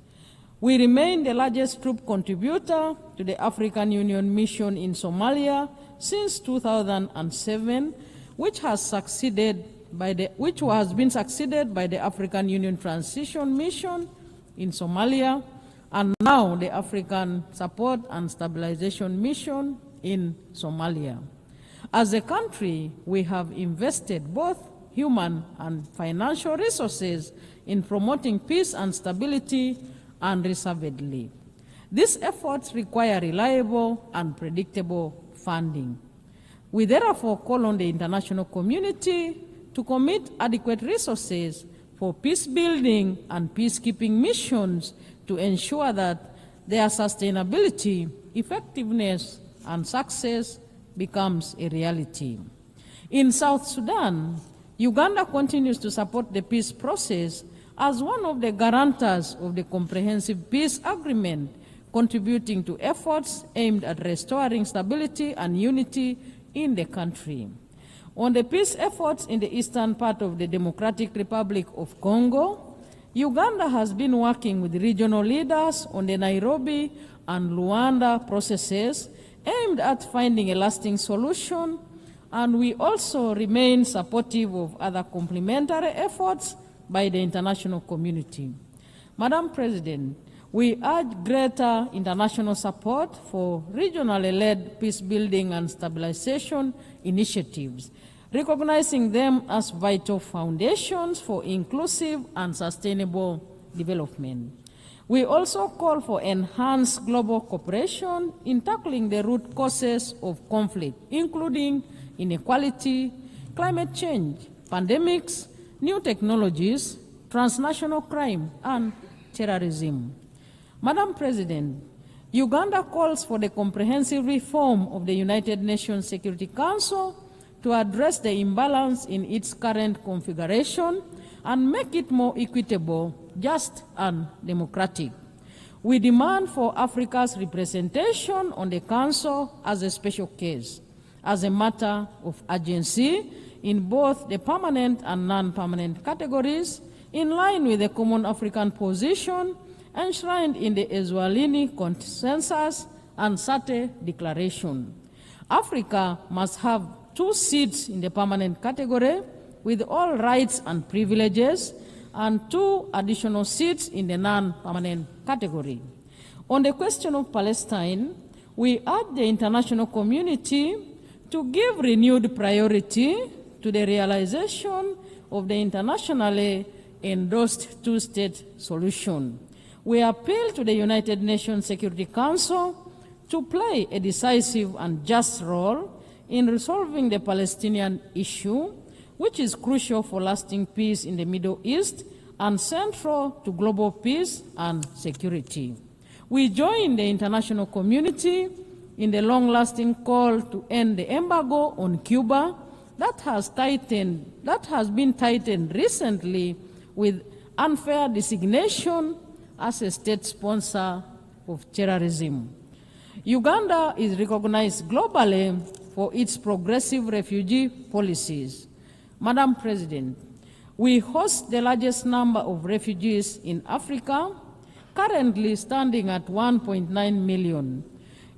We remain the largest troop contributor to the African Union mission in Somalia since 2007, which has been succeeded by the African Union Transition Mission in Somalia, and now the African Support and Stabilization Mission in Somalia. As a country, we have invested both human and financial resources in promoting peace and stability unreservedly. These efforts require reliable and predictable funding. We therefore call on the international community to commit adequate resources for peace-building and peacekeeping missions to ensure that their sustainability, effectiveness, and success becomes a reality. In South Sudan, Uganda continues to support the peace process as one of the guarantors of the Comprehensive Peace Agreement, contributing to efforts aimed at restoring stability and unity in the country. On the peace efforts in the eastern part of the Democratic Republic of Congo, Uganda has been working with regional leaders on the Nairobi and Luanda processes aimed at finding a lasting solution, and we also remain supportive of other complementary efforts by the international community. Madam President, we urge greater international support for regionally led peace-building and stabilization initiatives, recognizing them as vital foundations for inclusive and sustainable development. We also call for enhanced global cooperation in tackling the root causes of conflict, including inequality, climate change, pandemics, new technologies, transnational crime, and terrorism. Madam President, Uganda calls for the comprehensive reform of the United Nations Security Council to address the imbalance in its current configuration and make it more equitable, just, and democratic. We demand for Africa's representation on the Council as a special case, as a matter of urgency in both the permanent and non-permanent categories, in line with the common African position enshrined in the Eswatini Consensus and SATE Declaration. Africa must have 2 seats in the permanent category with all rights and privileges, and 2 additional seats in the non-permanent category. On the question of Palestine, we urge the international community to give renewed priority to the realization of the internationally endorsed 2-state solution. We appeal to the United Nations Security Council to play a decisive and just role in resolving the Palestinian issue, which is crucial for lasting peace in the Middle East and central to global peace and security. We join the international community in the long-lasting call to end the embargo on Cuba that has been tightened recently with unfair designation as a state sponsor of terrorism. Uganda is recognized globally for its progressive refugee policies. Madam President, we host the largest number of refugees in Africa, currently standing at 1.9 million.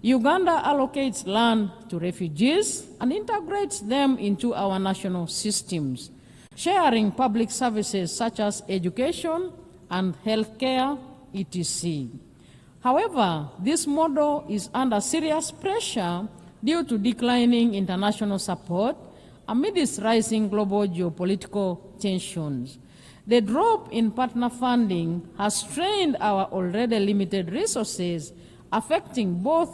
Uganda allocates land to refugees and integrates them into our national systems. sharing public services such as education and healthcare, etc. However, this model is under serious pressure due to declining international support amidst rising global geopolitical tensions. The drop in partner funding has strained our already limited resources, affecting both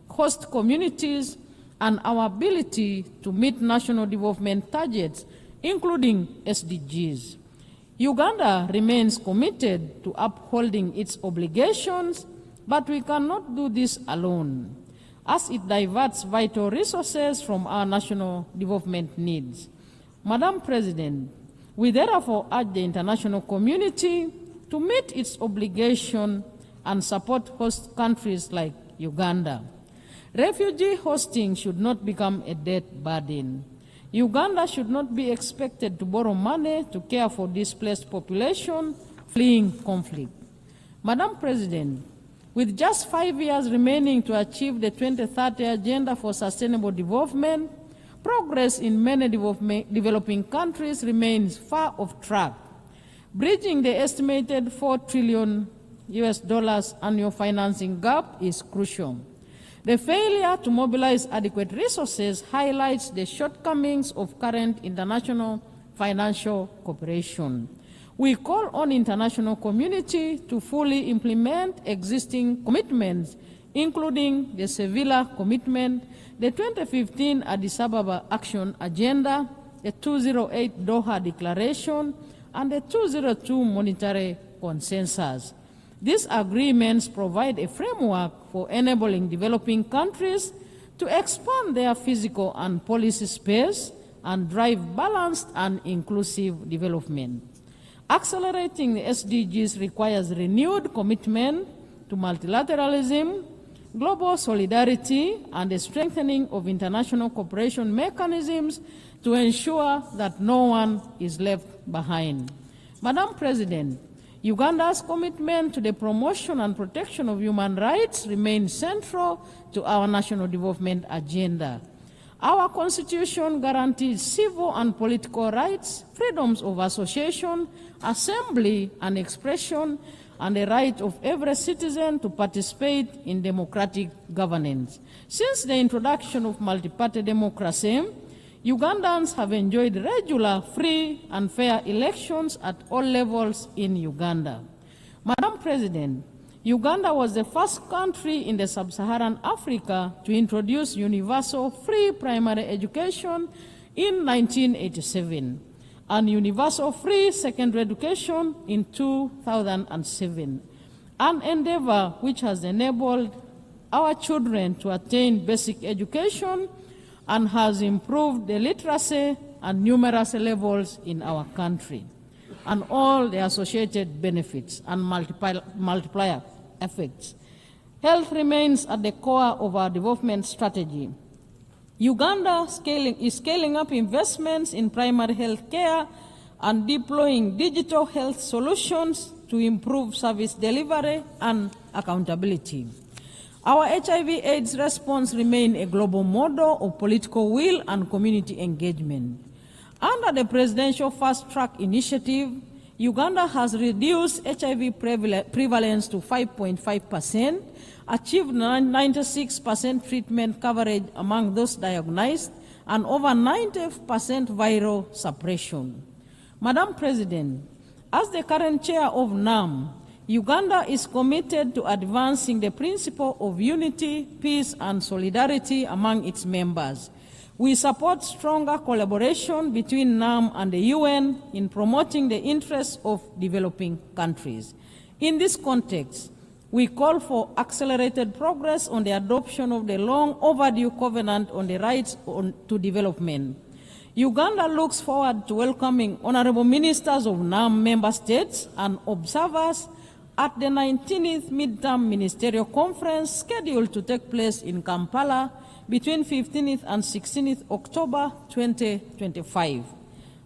host communities and our ability to meet national development targets, including SDGs. Uganda remains committed to upholding its obligations, but we cannot do this alone, as it diverts vital resources from our national development needs. Madam President, we therefore urge the international community to meet its obligation and support host countries like Uganda. Refugee hosting should not become a debt burden. Uganda should not be expected to borrow money to care for displaced population fleeing conflict. Madam President, with just 5 years remaining to achieve the 2030 Agenda for Sustainable Development, progress in many developing countries remains far off track. Bridging the estimated $4 trillion annual financing gap is crucial. The failure to mobilize adequate resources highlights the shortcomings of current international financial cooperation. We call on the international community to fully implement existing commitments, including the Seville Commitment, the 2015 Addis Ababa Action Agenda, the 208 Doha Declaration, and the 202 Monetary Consensus. These agreements provide a framework for enabling developing countries to expand their physical and policy space and drive balanced and inclusive development. Accelerating the SDGs requires renewed commitment to multilateralism, global solidarity, and the strengthening of international cooperation mechanisms to ensure that no one is left behind. Madam President, Uganda's commitment to the promotion and protection of human rights remains central to our national development agenda. Our Constitution guarantees civil and political rights, freedoms of association, assembly and expression, and the right of every citizen to participate in democratic governance. Since the introduction of multi-party democracy, Ugandans have enjoyed regular, free, and fair elections at all levels in Uganda. Madam President, Uganda was the first country in the sub-Saharan Africa to introduce universal free primary education in 1987 and universal free secondary education in 2007, an endeavor which has enabled our children to attain basic education and has improved the literacy and numeracy levels in our country, and all the associated benefits and multiplier effects. Health remains at the core of our development strategy. Uganda is scaling up investments in primary health care and deploying digital health solutions to improve service delivery and accountability. Our HIV/AIDS response remains a global model of political will and community engagement. Under the Presidential Fast Track Initiative, Uganda has reduced HIV prevalence to 5.5%, achieved 96% treatment coverage among those diagnosed, and over 90% viral suppression. Madam President, as the current chair of NAM, Uganda is committed to advancing the principle of unity, peace, and solidarity among its members. We support stronger collaboration between NAM and the UN in promoting the interests of developing countries. In this context, we call for accelerated progress on the adoption of the long overdue Covenant on the Rights to Development. Uganda looks forward to welcoming honorable ministers of NAM member states and observers at the 19th Midterm Ministerial Conference scheduled to take place in Kampala between 15th and 16th October 2025.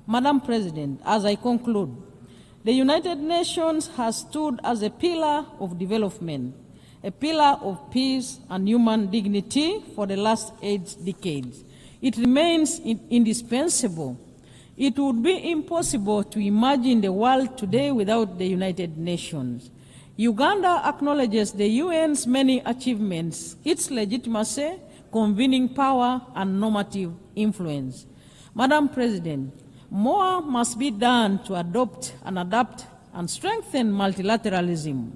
Madam President, as I conclude, the United Nations has stood as a pillar of development, a pillar of peace and human dignity for the last 8 decades. It remains indispensable. It would be impossible to imagine the world today without the United Nations. Uganda acknowledges the UN's many achievements, its legitimacy, convening power, and normative influence. Madam President, more must be done to adopt and adapt and strengthen multilateralism.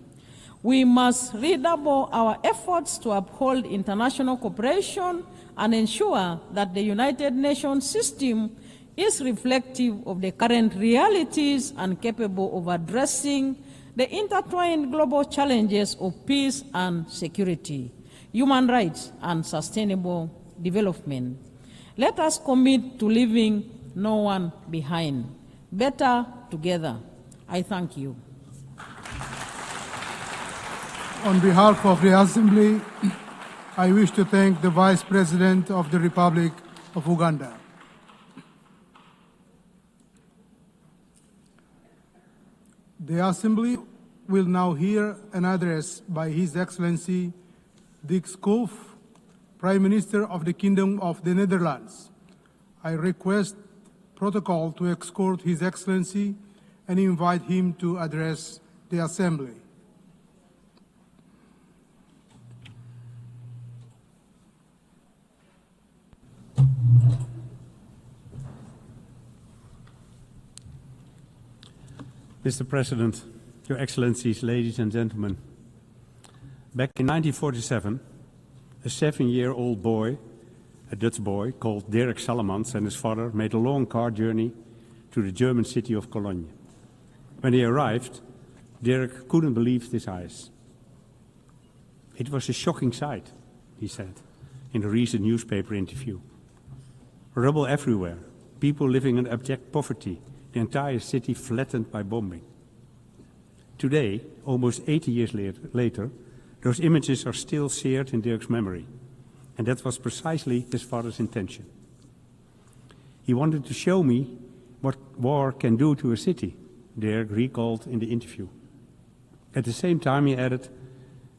We must redouble our efforts to uphold international cooperation and ensure that the United Nations system is reflective of the current realities and capable of addressing the intertwined global challenges of peace and security, human rights, and sustainable development. Let us commit to leaving no one behind. Better together. I thank you. On behalf of the Assembly, I wish to thank the Vice President of the Republic of Uganda. The Assembly will now hear an address by His Excellency Dick Schoof, Prime Minister of the Kingdom of the Netherlands. I request protocol to escort His Excellency and invite him to address the Assembly. Mr. President, Your Excellencies, ladies and gentlemen, back in 1947, a 7-year-old boy, a Dutch boy called Dirk Salemans, and his father made a long car journey to the German city of Cologne. When they arrived, Dirk couldn't believe his eyes. It was a shocking sight, he said in a recent newspaper interview. Rubble everywhere, people living in abject poverty, the entire city flattened by bombing. Today, almost 80 years later, those images are still seared in Dirk's memory, and that was precisely his father's intention. He wanted to show me what war can do to a city, Dirk recalled in the interview. At the same time, he added,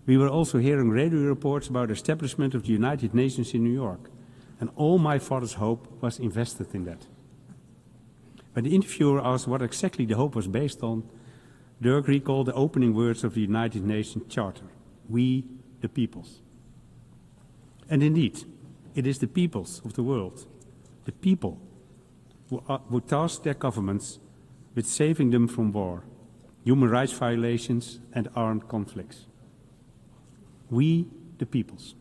we were also hearing radio reports about the establishment of the United Nations in New York, and all my father's hope was invested in that. When the interviewer asked what exactly the hope was based on, Dirk recalled the opening words of the United Nations Charter, we the peoples. And indeed, it is the peoples of the world, the people, who task their governments with saving them from war, human rights violations and armed conflicts. We the peoples.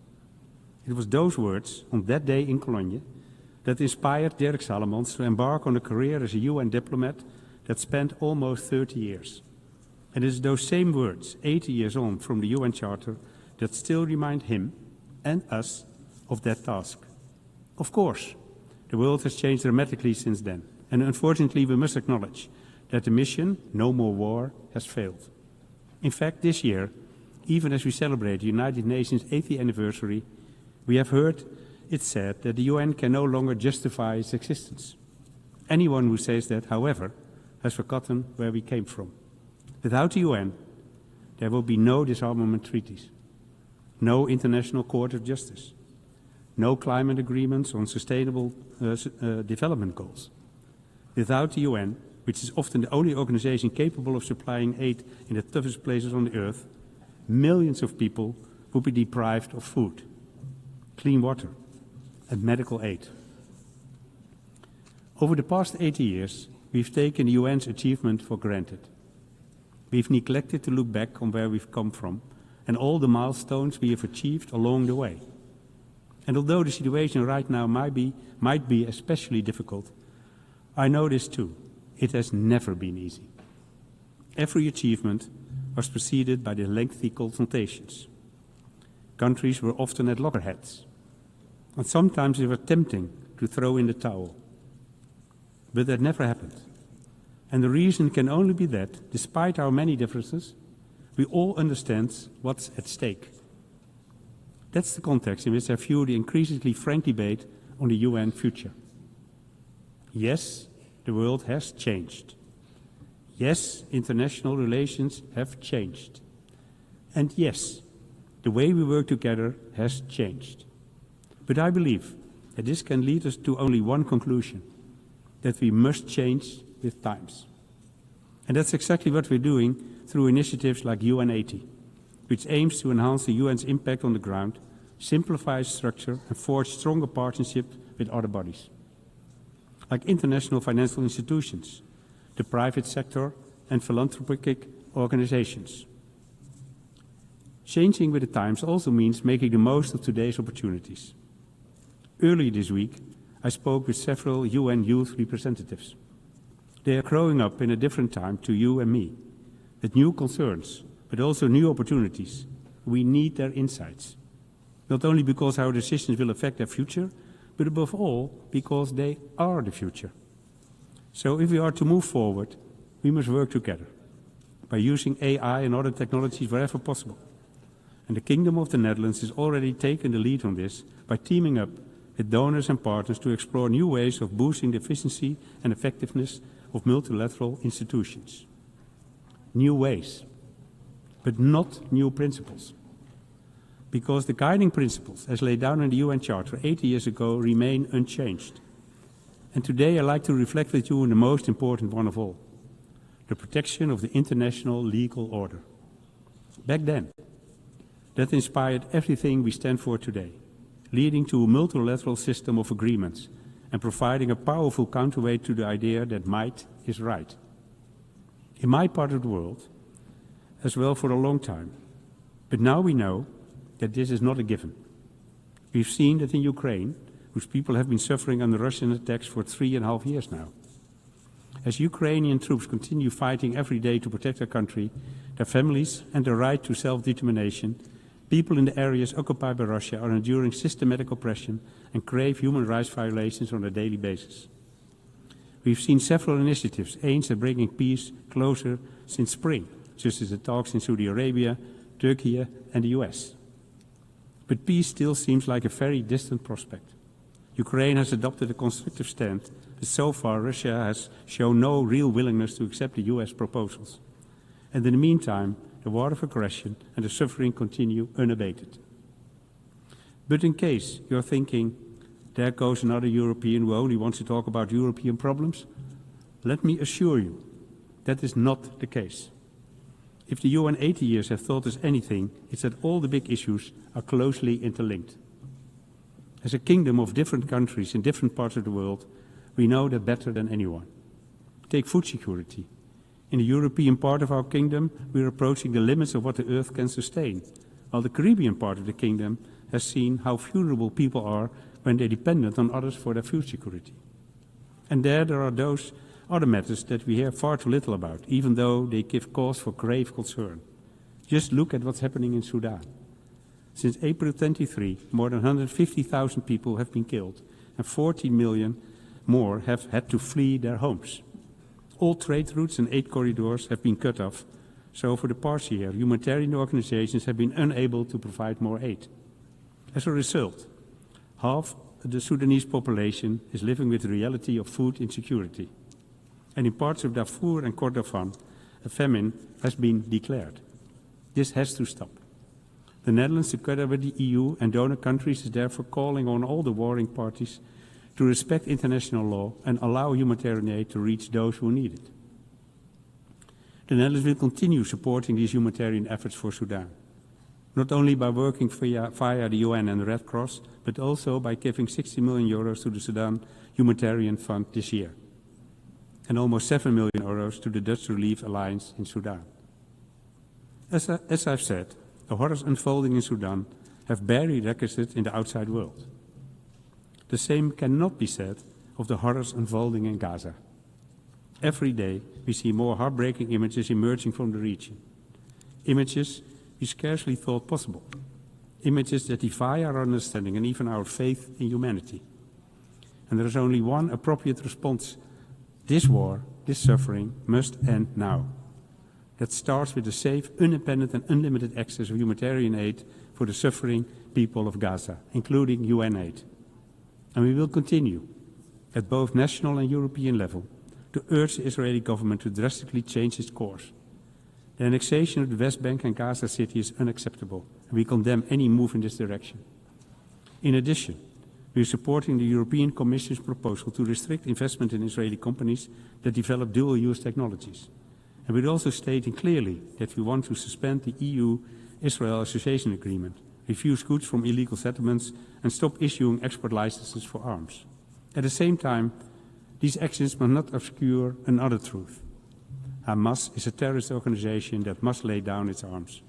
It was those words on that day in Cologne that inspired Dirk Salemans to embark on a career as a UN diplomat that spanned almost 30 years. And it is those same words, 80 years on from the UN Charter, that still remind him and us of that task. Of course, the world has changed dramatically since then, and unfortunately we must acknowledge that the mission, no more war, has failed. In fact, this year, even as we celebrate the United Nations 80th anniversary, we have heard it said that the UN can no longer justify its existence. Anyone who says that, however, has forgotten where we came from. Without the UN, there will be no disarmament treaties, no International Court of Justice, no climate agreements on sustainable development goals. Without the UN, which is often the only organization capable of supplying aid in the toughest places on the earth, millions of people would be deprived of food, clean water, and medical aid. Over the past 80 years, we've taken the UN's achievement for granted. We've neglected to look back on where we've come from and all the milestones we have achieved along the way. And although the situation right now might be especially difficult, I know this too. It has never been easy. Every achievement was preceded by the lengthy consultations. Countries were often at loggerheads, and sometimes it was tempting to throw in the towel. But that never happened. And the reason can only be that, despite our many differences, we all understand what's at stake. That's the context in which I view the increasingly frank debate on the UN future. Yes, the world has changed. Yes, international relations have changed. And yes, the way we work together has changed. But I believe that this can lead us to only one conclusion. that we must change with times. And that's exactly what we're doing through initiatives like UN80, which aims to enhance the UN's impact on the ground, simplify structure, and forge stronger partnerships with other bodies, like international financial institutions, the private sector, and philanthropic organizations. Changing with the times also means making the most of today's opportunities. Earlier this week, I spoke with several UN youth representatives. They are growing up in a different time to you and me, with new concerns, but also new opportunities. We need their insights, not only because our decisions will affect their future, but above all, because they are the future. So if we are to move forward, we must work together by using AI and other technologies wherever possible. And the Kingdom of the Netherlands has already taken the lead on this by teaming up with donors and partners to explore new ways of boosting the efficiency and effectiveness of multilateral institutions. New ways, but not new principles. Because the guiding principles, as laid down in the UN Charter 80 years ago, remain unchanged. And today I'd like to reflect with you on the most important one of all, the protection of the international legal order. Back then, that inspired everything we stand for today, leading to a multilateral system of agreements and providing a powerful counterweight to the idea that might is right. In my part of the world, as well for a long time. But now we know that this is not a given. We've seen that in Ukraine, whose people have been suffering under Russian attacks for 3.5 years now. As Ukrainian troops continue fighting every day to protect their country, their families and their right to self-determination, people in the areas occupied by Russia are enduring systematic oppression and grave human rights violations on a daily basis. We've seen several initiatives aimed at bringing peace closer since spring, just as the talks in Saudi Arabia, Turkey and the US. But peace still seems like a very distant prospect. Ukraine has adopted a constructive stand, but so far Russia has shown no real willingness to accept the US proposals. And in the meantime, the war of aggression and the suffering continue unabated. But in case you're thinking, there goes another European who only wants to talk about European problems, let me assure you, that is not the case. If the UN 80 years have taught us anything, it's that all the big issues are closely interlinked. As a kingdom of different countries in different parts of the world, we know that better than anyone. Take food security. In the European part of our kingdom, we are approaching the limits of what the earth can sustain, while the Caribbean part of the kingdom has seen how vulnerable people are when they're dependent on others for their food security. And there are those other matters that we hear far too little about, even though they give cause for grave concern. Just look at what's happening in Sudan. Since April 23, more than 150,000 people have been killed, and 14 million more have had to flee their homes. All trade routes and aid corridors have been cut off, so for the past year, humanitarian organizations have been unable to provide more aid. As a result, half the Sudanese population is living with the reality of food insecurity. And in parts of Darfur and Kordofan, a famine has been declared. This has to stop. The Netherlands, together with the EU and donor countries, is therefore calling on all the warring parties to respect international law and allow humanitarian aid to reach those who need it. The Netherlands will continue supporting these humanitarian efforts for Sudan, not only by working via the UN and the Red Cross, but also by giving 60 million euros to the Sudan Humanitarian Fund this year, and almost 7 million euros to the Dutch Relief Alliance in Sudan. As I've said, the horrors unfolding in Sudan have barely registered in the outside world. The same cannot be said of the horrors unfolding in Gaza. Every day we see more heartbreaking images emerging from the region. Images we scarcely thought possible. Images that defy our understanding and even our faith in humanity. And there is only one appropriate response. This war, this suffering, must end now. That starts with the safe, independent and unlimited access of humanitarian aid for the suffering people of Gaza, including UN aid. And we will continue, at both national and European level, to urge the Israeli government to drastically change its course. The annexation of the West Bank and Gaza City is unacceptable, and we condemn any move in this direction. In addition, We are supporting the European Commission's proposal to restrict investment in Israeli companies that develop dual-use technologies. And we're also stating clearly that we want to suspend the EU-Israel Association Agreement, refuse goods from illegal settlements, and stop issuing export licenses for arms. At the same time, these actions must not obscure another truth. Hamas is a terrorist organization that must lay down its arms.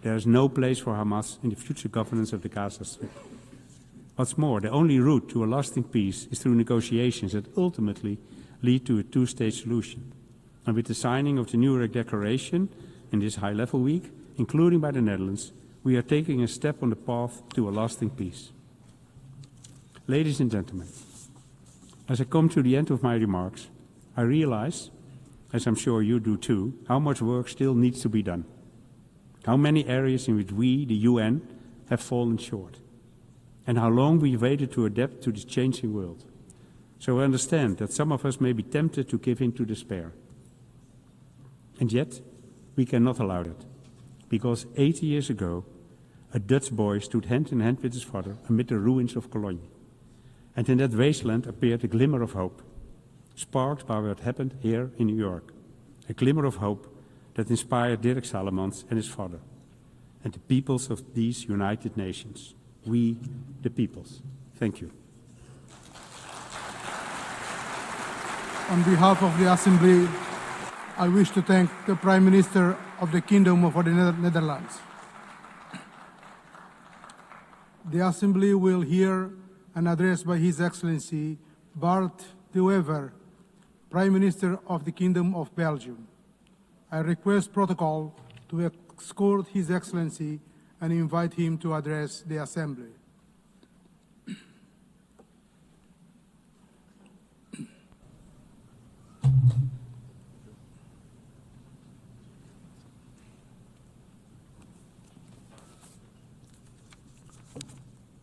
There is no place for Hamas in the future governance of the Gaza Strip. What's more, the only route to a lasting peace is through negotiations that ultimately lead to a two-state solution. And with the signing of the Nuremberg Declaration in this high-level week, including by the Netherlands, we are taking a step on the path to a lasting peace. Ladies and gentlemen, as I come to the end of my remarks, I realize, as I'm sure you do too, how much work still needs to be done. How many areas in which we, the UN, have fallen short. And how long we've waited to adapt to this changing world. So I understand that some of us may be tempted to give in to despair. And yet, we cannot allow that. Because 80 years ago, a Dutch boy stood hand in hand with his father amid the ruins of Cologne. And in that wasteland appeared a glimmer of hope, sparked by what happened here in New York. A glimmer of hope that inspired Dirk Salomons and his father, and the peoples of these United Nations. We, the peoples. Thank you. On behalf of the Assembly, I wish to thank the Prime Minister of the Kingdom of the Netherlands. The Assembly will hear an address by His Excellency Bart de Wever, Prime Minister of the Kingdom of Belgium. I request protocol to escort His Excellency and invite him to address the Assembly.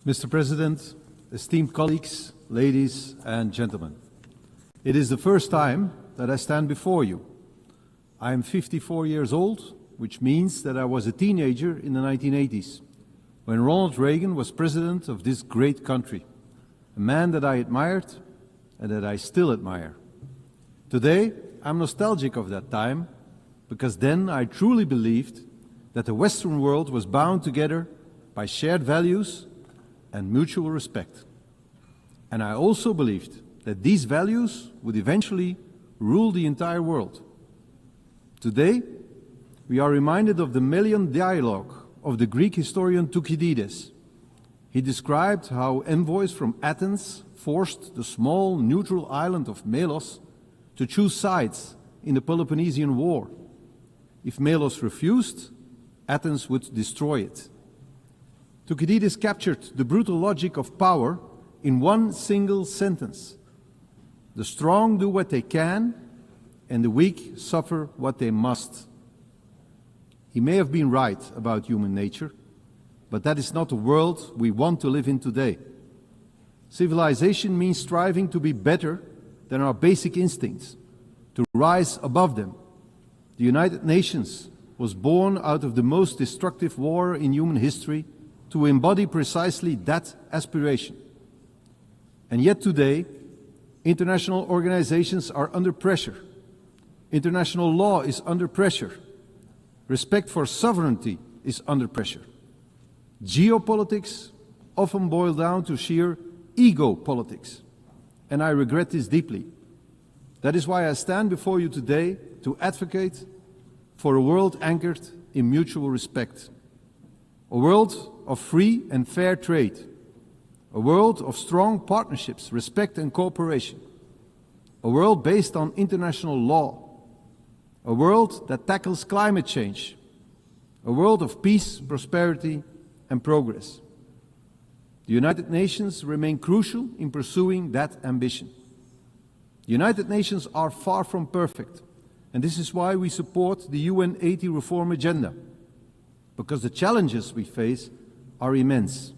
Mr. President, esteemed colleagues, ladies and gentlemen, it is the first time that I stand before you. I am 54 years old, which means that I was a teenager in the 1980s, when Ronald Reagan was president of this great country, a man that I admired and that I still admire. Today, I'm nostalgic of that time, because then I truly believed that the Western world was bound together by shared values and mutual respect. And I also believed that these values would eventually rule the entire world. Today, we are reminded of the Melian dialogue of the Greek historian Thucydides. He described how envoys from Athens forced the small neutral island of Melos to choose sides in the Peloponnesian War. If Melos refused, Athens would destroy it. Thucydides captured the brutal logic of power in one single sentence. The strong do what they can, and the weak suffer what they must. He may have been right about human nature, but that is not the world we want to live in today. Civilization means striving to be better than our basic instincts, to rise above them. The United Nations was born out of the most destructive war in human history to embody precisely that aspiration. And yet today, international organizations are under pressure. International law is under pressure. Respect for sovereignty is under pressure. Geopolitics often boil down to sheer ego politics, and I regret this deeply. That is why I stand before you today to advocate for a world anchored in mutual respect. A world of free and fair trade. A world of strong partnerships, respect and cooperation. A world based on international law. A world that tackles climate change. A world of peace, prosperity and progress. The United Nations remain crucial in pursuing that ambition. The United Nations are far from perfect, and this is why we support the UN 80 reform agenda, because the challenges we face are immense.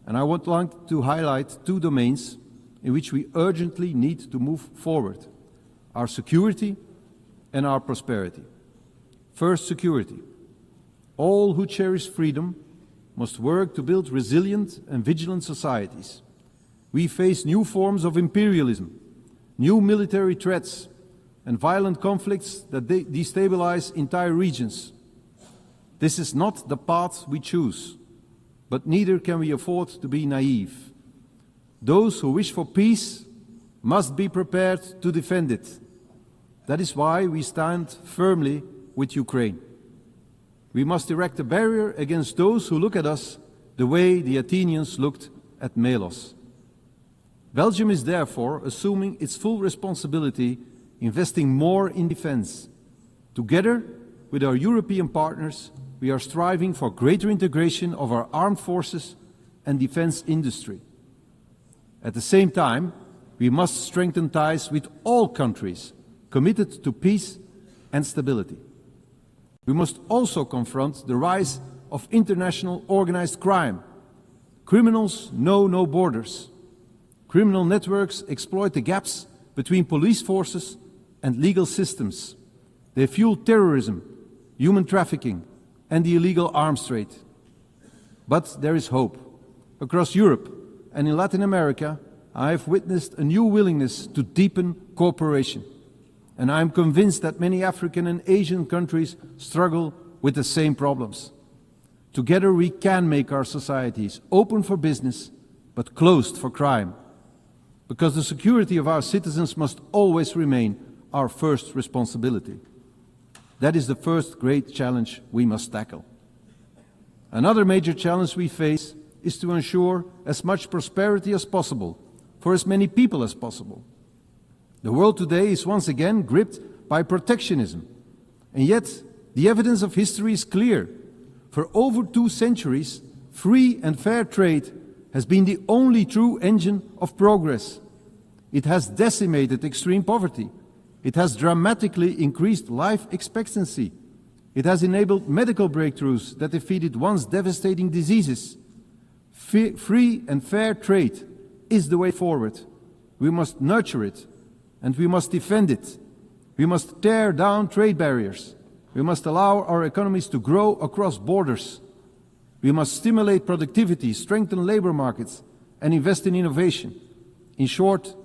And I would like to highlight two domains in which we urgently need to move forward: our security and our prosperity. First, security. All who cherish freedom must work to build resilient and vigilant societies, We face new forms of imperialism, new military threats, and violent conflicts that destabilize entire regions. This is not the path we choose, but neither can we afford to be naive. Those who wish for peace must be prepared to defend it. That is why we stand firmly with Ukraine. We must erect a barrier against those who look at us the way the Athenians looked at Melos. Belgium is therefore assuming its full responsibility, investing more in defense. Together with our European partners, we are striving for greater integration of our armed forces and defense industry. At the same time, we must strengthen ties with all countries committed to peace and stability. We must also confront the rise of international organized crime. Criminals know no borders. Criminal networks exploit the gaps between police forces and legal systems. They fuel terrorism, human trafficking, and the illegal arms trade. But there is hope. Across Europe and in Latin America, I have witnessed a new willingness to deepen cooperation. And I am convinced that many African and Asian countries struggle with the same problems. Together we can make our societies open for business, but closed for crime. Because the security of our citizens must always remain our first responsibility. That is the first great challenge we must tackle. Another major challenge we face is to ensure as much prosperity as possible for as many people as possible. The world today is once again gripped by protectionism, and yet the evidence of history is clear. For over 2 centuries, free and fair trade has been the only true engine of progress. It has decimated extreme poverty. It has dramatically increased life expectancy. It has enabled medical breakthroughs that defeated once devastating diseases. Free and fair trade is the way forward. We must nurture it, and we must defend it. We must tear down trade barriers. We must allow our economies to grow across borders. We must stimulate productivity, strengthen labor markets, and invest in innovation. In short,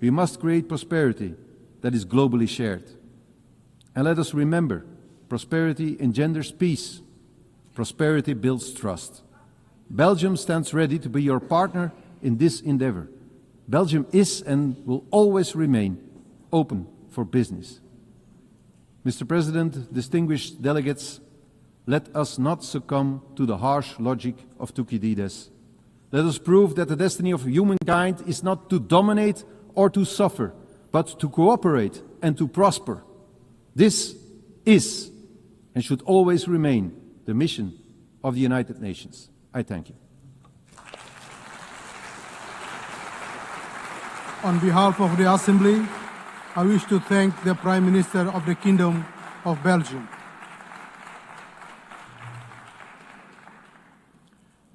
we must create prosperity that is globally shared. And let us remember, prosperity engenders peace. Prosperity builds trust. Belgium stands ready to be your partner in this endeavor. Belgium is and will always remain open for business. Mr. President, distinguished delegates, let us not succumb to the harsh logic of Thucydides. Let us prove that the destiny of humankind is not to dominate or to suffer, but to cooperate and to prosper. This is and should always remain the mission of the United Nations. I thank you. On behalf of the Assembly, I wish to thank the Prime Minister of the Kingdom of Belgium.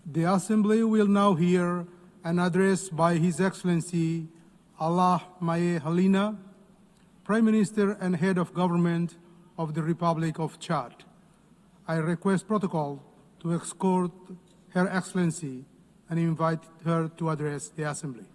The Assembly will now hear an address by His Excellency Allah Maye Halina, Prime Minister and Head of Government of the Republic of Chad. I request protocol to escort Her Excellency and invite her to address the Assembly.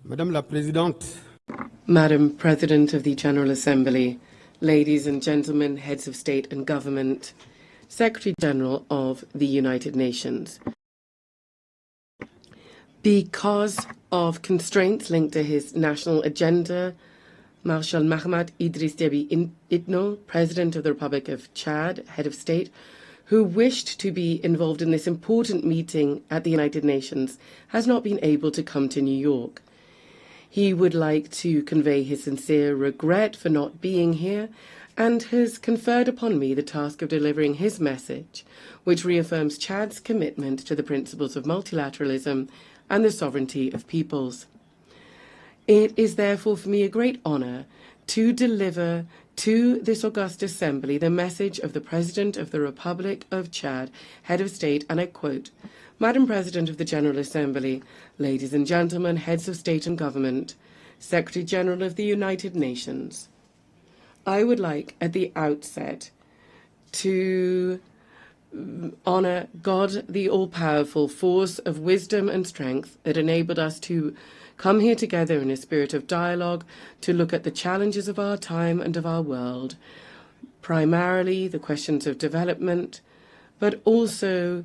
Madame la Présidente, Madam President of the General Assembly, ladies and gentlemen, heads of state and government, Secretary General of the United Nations. Because of constraints linked to his national agenda, Marshal Mahamat Idriss Déby Itno, President of the Republic of Chad, head of state, who wished to be involved in this important meeting at the United Nations, has not been able to come to New York. He would like to convey his sincere regret for not being here and has conferred upon me the task of delivering his message, which reaffirms Chad's commitment to the principles of multilateralism and the sovereignty of peoples. It is therefore for me a great honor to deliver to this august assembly the message of the President of the Republic of Chad, Head of State, and I quote, Madam President of the General Assembly, ladies and gentlemen, heads of state and government, Secretary General of the United Nations, I would like at the outset to honor God, the all-powerful force of wisdom and strength that enabled us to come here together in a spirit of dialogue to look at the challenges of our time and of our world, primarily the questions of development, but also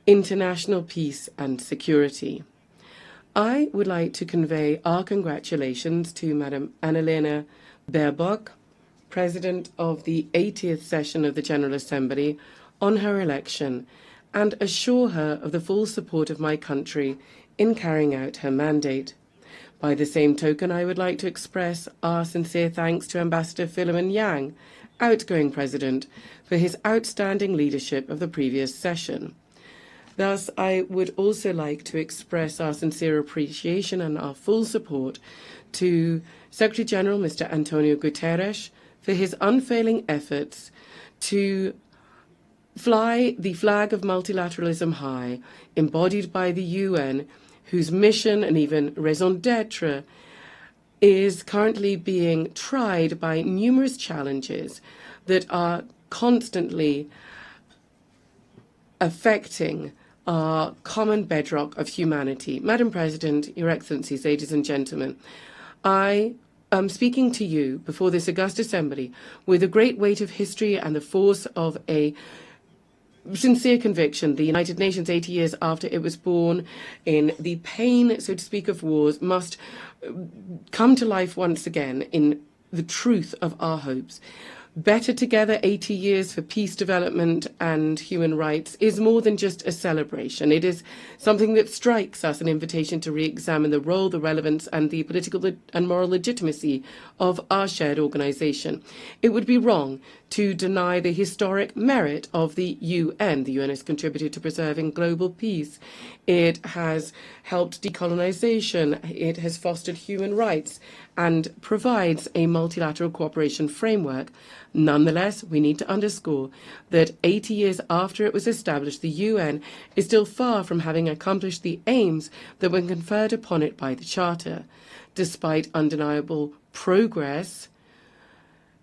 international peace and security. I would like to convey our congratulations to Madam Annalena Baerbock, President of the 80th session of the General Assembly, on her election, and assure her of the full support of my country in carrying out her mandate. By the same token, I would like to express our sincere thanks to Ambassador Philemon Yang, outgoing President, for his outstanding leadership of the previous session. Thus, I would also like to express our sincere appreciation and our full support to Secretary General Mr. António Guterres for his unfailing efforts to fly the flag of multilateralism high, embodied by the UN, whose mission and even raison d'etre is currently being tried by numerous challenges that are constantly affecting our common bedrock of humanity. Madam President, Your Excellencies, ladies and gentlemen, I am speaking to you before this august assembly with the great weight of history and the force of a sincere conviction. The United Nations, 80 years after it was born, in the pain, so to speak, of wars, must come to life once again in the truth of our hopes. Better Together, 80 years for peace, development and human rights is more than just a celebration. It is something that strikes us an invitation to re-examine the role, the relevance and the political and moral legitimacy of our shared organization. It would be wrong to deny the historic merit of the UN. The UN has contributed to preserving global peace. It has helped decolonization. It has fostered human rights and provides a multilateral cooperation framework. Nonetheless, we need to underscore that 80 years after it was established, the UN is still far from having accomplished the aims that were conferred upon it by the Charter. Despite undeniable progress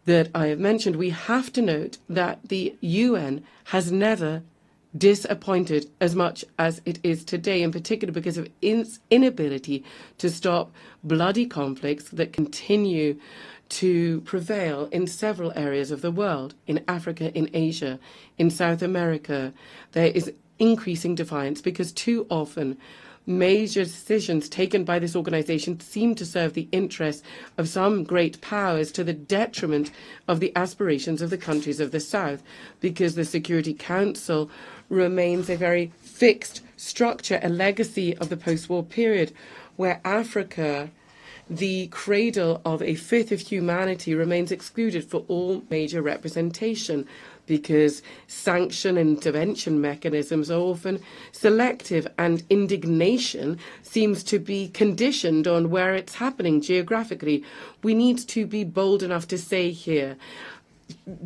that I have mentioned, we have to note that the UN has never disappointed as much as it is today, in particular because of its inability to stop bloody conflicts that continue to prevail in several areas of the world, in Africa, in Asia, in South America. There is increasing defiance because too often major decisions taken by this organization seem to serve the interests of some great powers to the detriment of the aspirations of the countries of the South, because the Security Council remains a very fixed structure, a legacy of the post-war period, where Africa, the cradle of a fifth of humanity, remains excluded for all major representation, because sanction and intervention mechanisms are often selective and indignation seems to be conditioned on where it's happening geographically. We need to be bold enough to say here,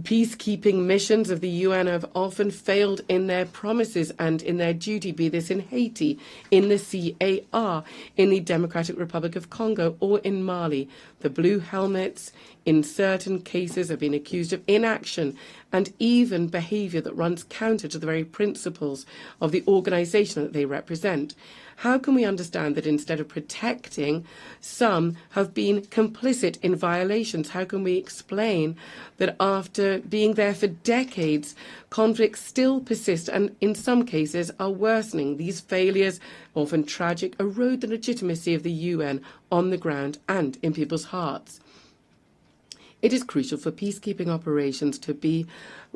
peacekeeping missions of the UN have often failed in their promises and in their duty, be this in Haiti, in the CAR, in the Democratic Republic of Congo, or in Mali. The Blue Helmets, in certain cases, have been accused of inaction and even behavior that runs counter to the very principles of the organization that they represent. How can we understand that instead of protecting, some have been complicit in violations? How can we explain that after being there for decades, conflicts still persist and in some cases are worsening? These failures, often tragic, erode the legitimacy of the UN on the ground and in people's hearts. It is crucial for peacekeeping operations to be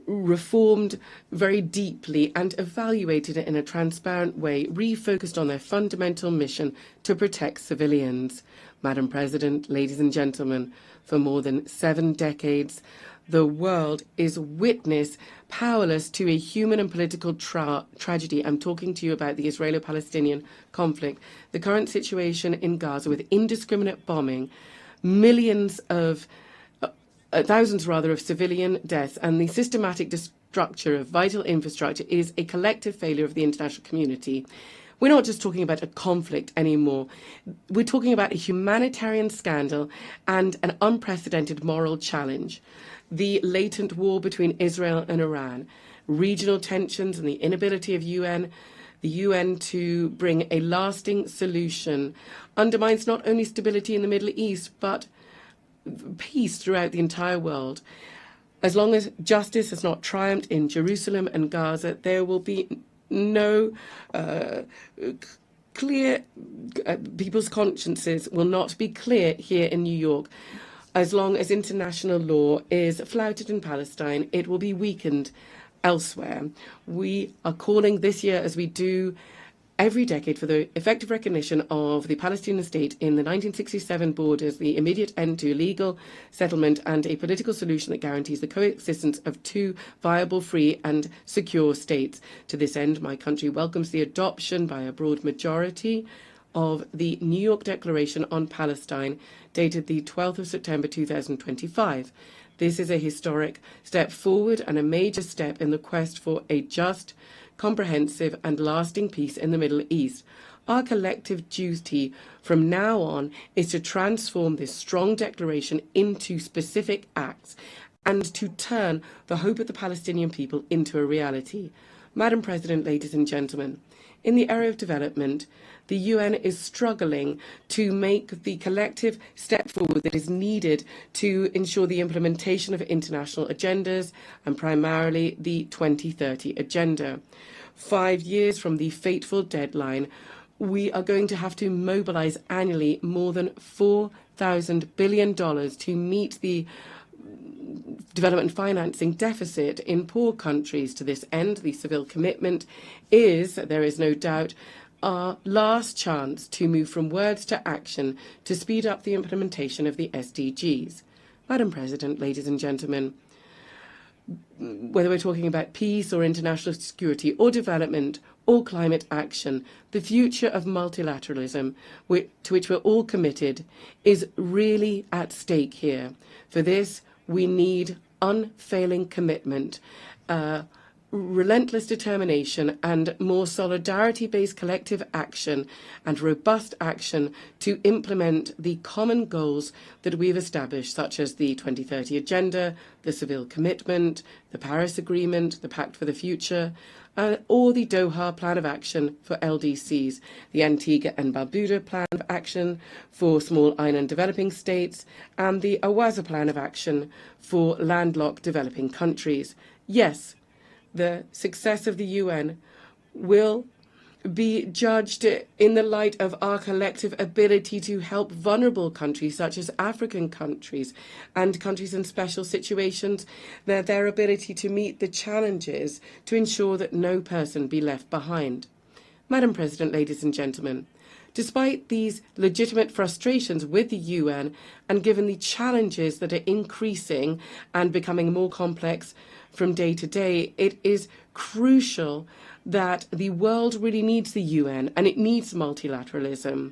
reformed very deeply and evaluated in a transparent way, refocused on their fundamental mission to protect civilians. Madam President, ladies and gentlemen, for more than 7 decades, the world is witness powerless to a human and political tragedy. I'm talking to you about the Israeli-Palestinian conflict, the current situation in Gaza with indiscriminate bombing, millions of thousands rather, of civilian deaths and the systematic destruction of vital infrastructure is a collective failure of the international community. We're not just talking about a conflict anymore. We're talking about a humanitarian scandal and an unprecedented moral challenge. The latent war between Israel and Iran, regional tensions and the inability of the UN to bring a lasting solution undermines not only stability in the Middle East, but peace throughout the entire world. As long as justice has not triumphed in Jerusalem and Gaza, there will be no clear, people's consciences will not be clear here in New York. As long as international law is flouted in Palestine, it will be weakened elsewhere. We are calling this year, as we do every decade, for the effective recognition of the Palestinian state in the 1967 borders, the immediate end to illegal settlement, and a political solution that guarantees the coexistence of two viable, free and secure states. To this end, my country welcomes the adoption by a broad majority of the New York Declaration on Palestine, dated the 12th of September 2025. This is a historic step forward and a major step in the quest for a just, comprehensive and lasting peace in the Middle East. Our collective duty from now on is to transform this strong declaration into specific acts and to turn the hope of the Palestinian people into a reality. Madam President, ladies and gentlemen, in the area of development, the UN is struggling to make the collective step forward that is needed to ensure the implementation of international agendas, and primarily the 2030 Agenda. 5 years from the fateful deadline, we are going to have to mobilize annually more than $4,000 billion to meet the development financing deficit in poor countries. To this end, the civil commitment is, there is no doubt, our last chance to move from words to action to speed up the implementation of the SDGs. Madam President, ladies and gentlemen, whether we're talking about peace or international security or development or climate action, the future of multilateralism, to which we're all committed, is really at stake here. For this, we need unfailing commitment, relentless determination, and more solidarity-based collective action and robust action to implement the common goals that we've established, such as the 2030 Agenda, the Civil Commitment, the Paris Agreement, the Pact for the Future, or the Doha Plan of Action for LDCs, the Antigua and Barbuda Plan of Action for small island developing states, and the Awaza Plan of Action for landlocked developing countries. Yes, the success of the UN will be judged in the light of our collective ability to help vulnerable countries such as African countries and countries in special situations, their ability to meet the challenges to ensure that no person be left behind. Madam President, ladies and gentlemen, despite these legitimate frustrations with the UN and given the challenges that are increasing and becoming more complex from day to day, it is crucial that the world really needs the UN and it needs multilateralism,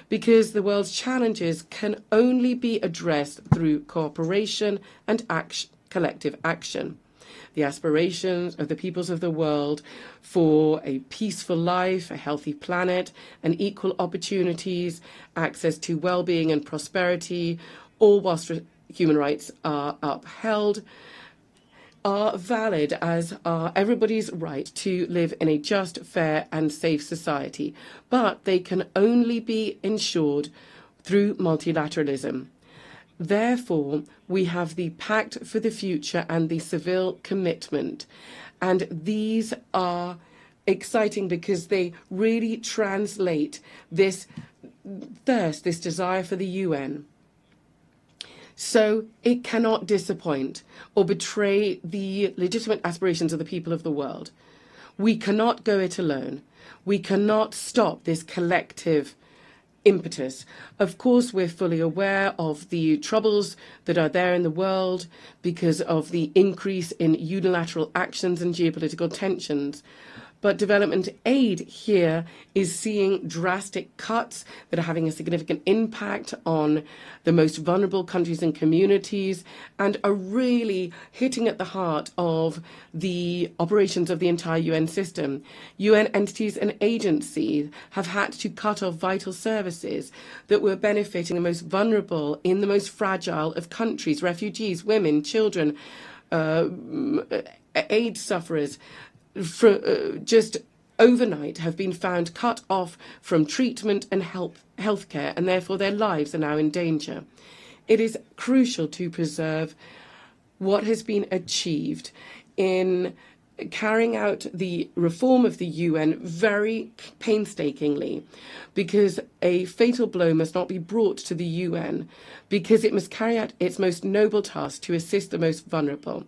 because the world's challenges can only be addressed through cooperation and collective action. The aspirations of the peoples of the world for a peaceful life, a healthy planet, and equal opportunities, access to well-being and prosperity, all whilst human rights are upheld, are valid, as are everybody's right to live in a just, fair and safe society. But they can only be ensured through multilateralism. Therefore, we have the Pact for the Future and the Civil Commitment. And these are exciting because they really translate this thirst, this desire for the UN. So it cannot disappoint or betray the legitimate aspirations of the people of the world. We cannot go it alone. We cannot stop this collective impetus. Of course, we're fully aware of the troubles that are there in the world because of the increase in unilateral actions and geopolitical tensions. But development aid here is seeing drastic cuts that are having a significant impact on the most vulnerable countries and communities and are really hitting at the heart of the operations of the entire UN system. UN entities and agencies have had to cut off vital services that were benefiting the most vulnerable in the most fragile of countries, refugees, women, children, AIDS sufferers. Just overnight have been found cut off from treatment and healthcare, and therefore their lives are now in danger. It is crucial to preserve what has been achieved in carrying out the reform of the UN very painstakingly, because a fatal blow must not be brought to the UN, because it must carry out its most noble task to assist the most vulnerable.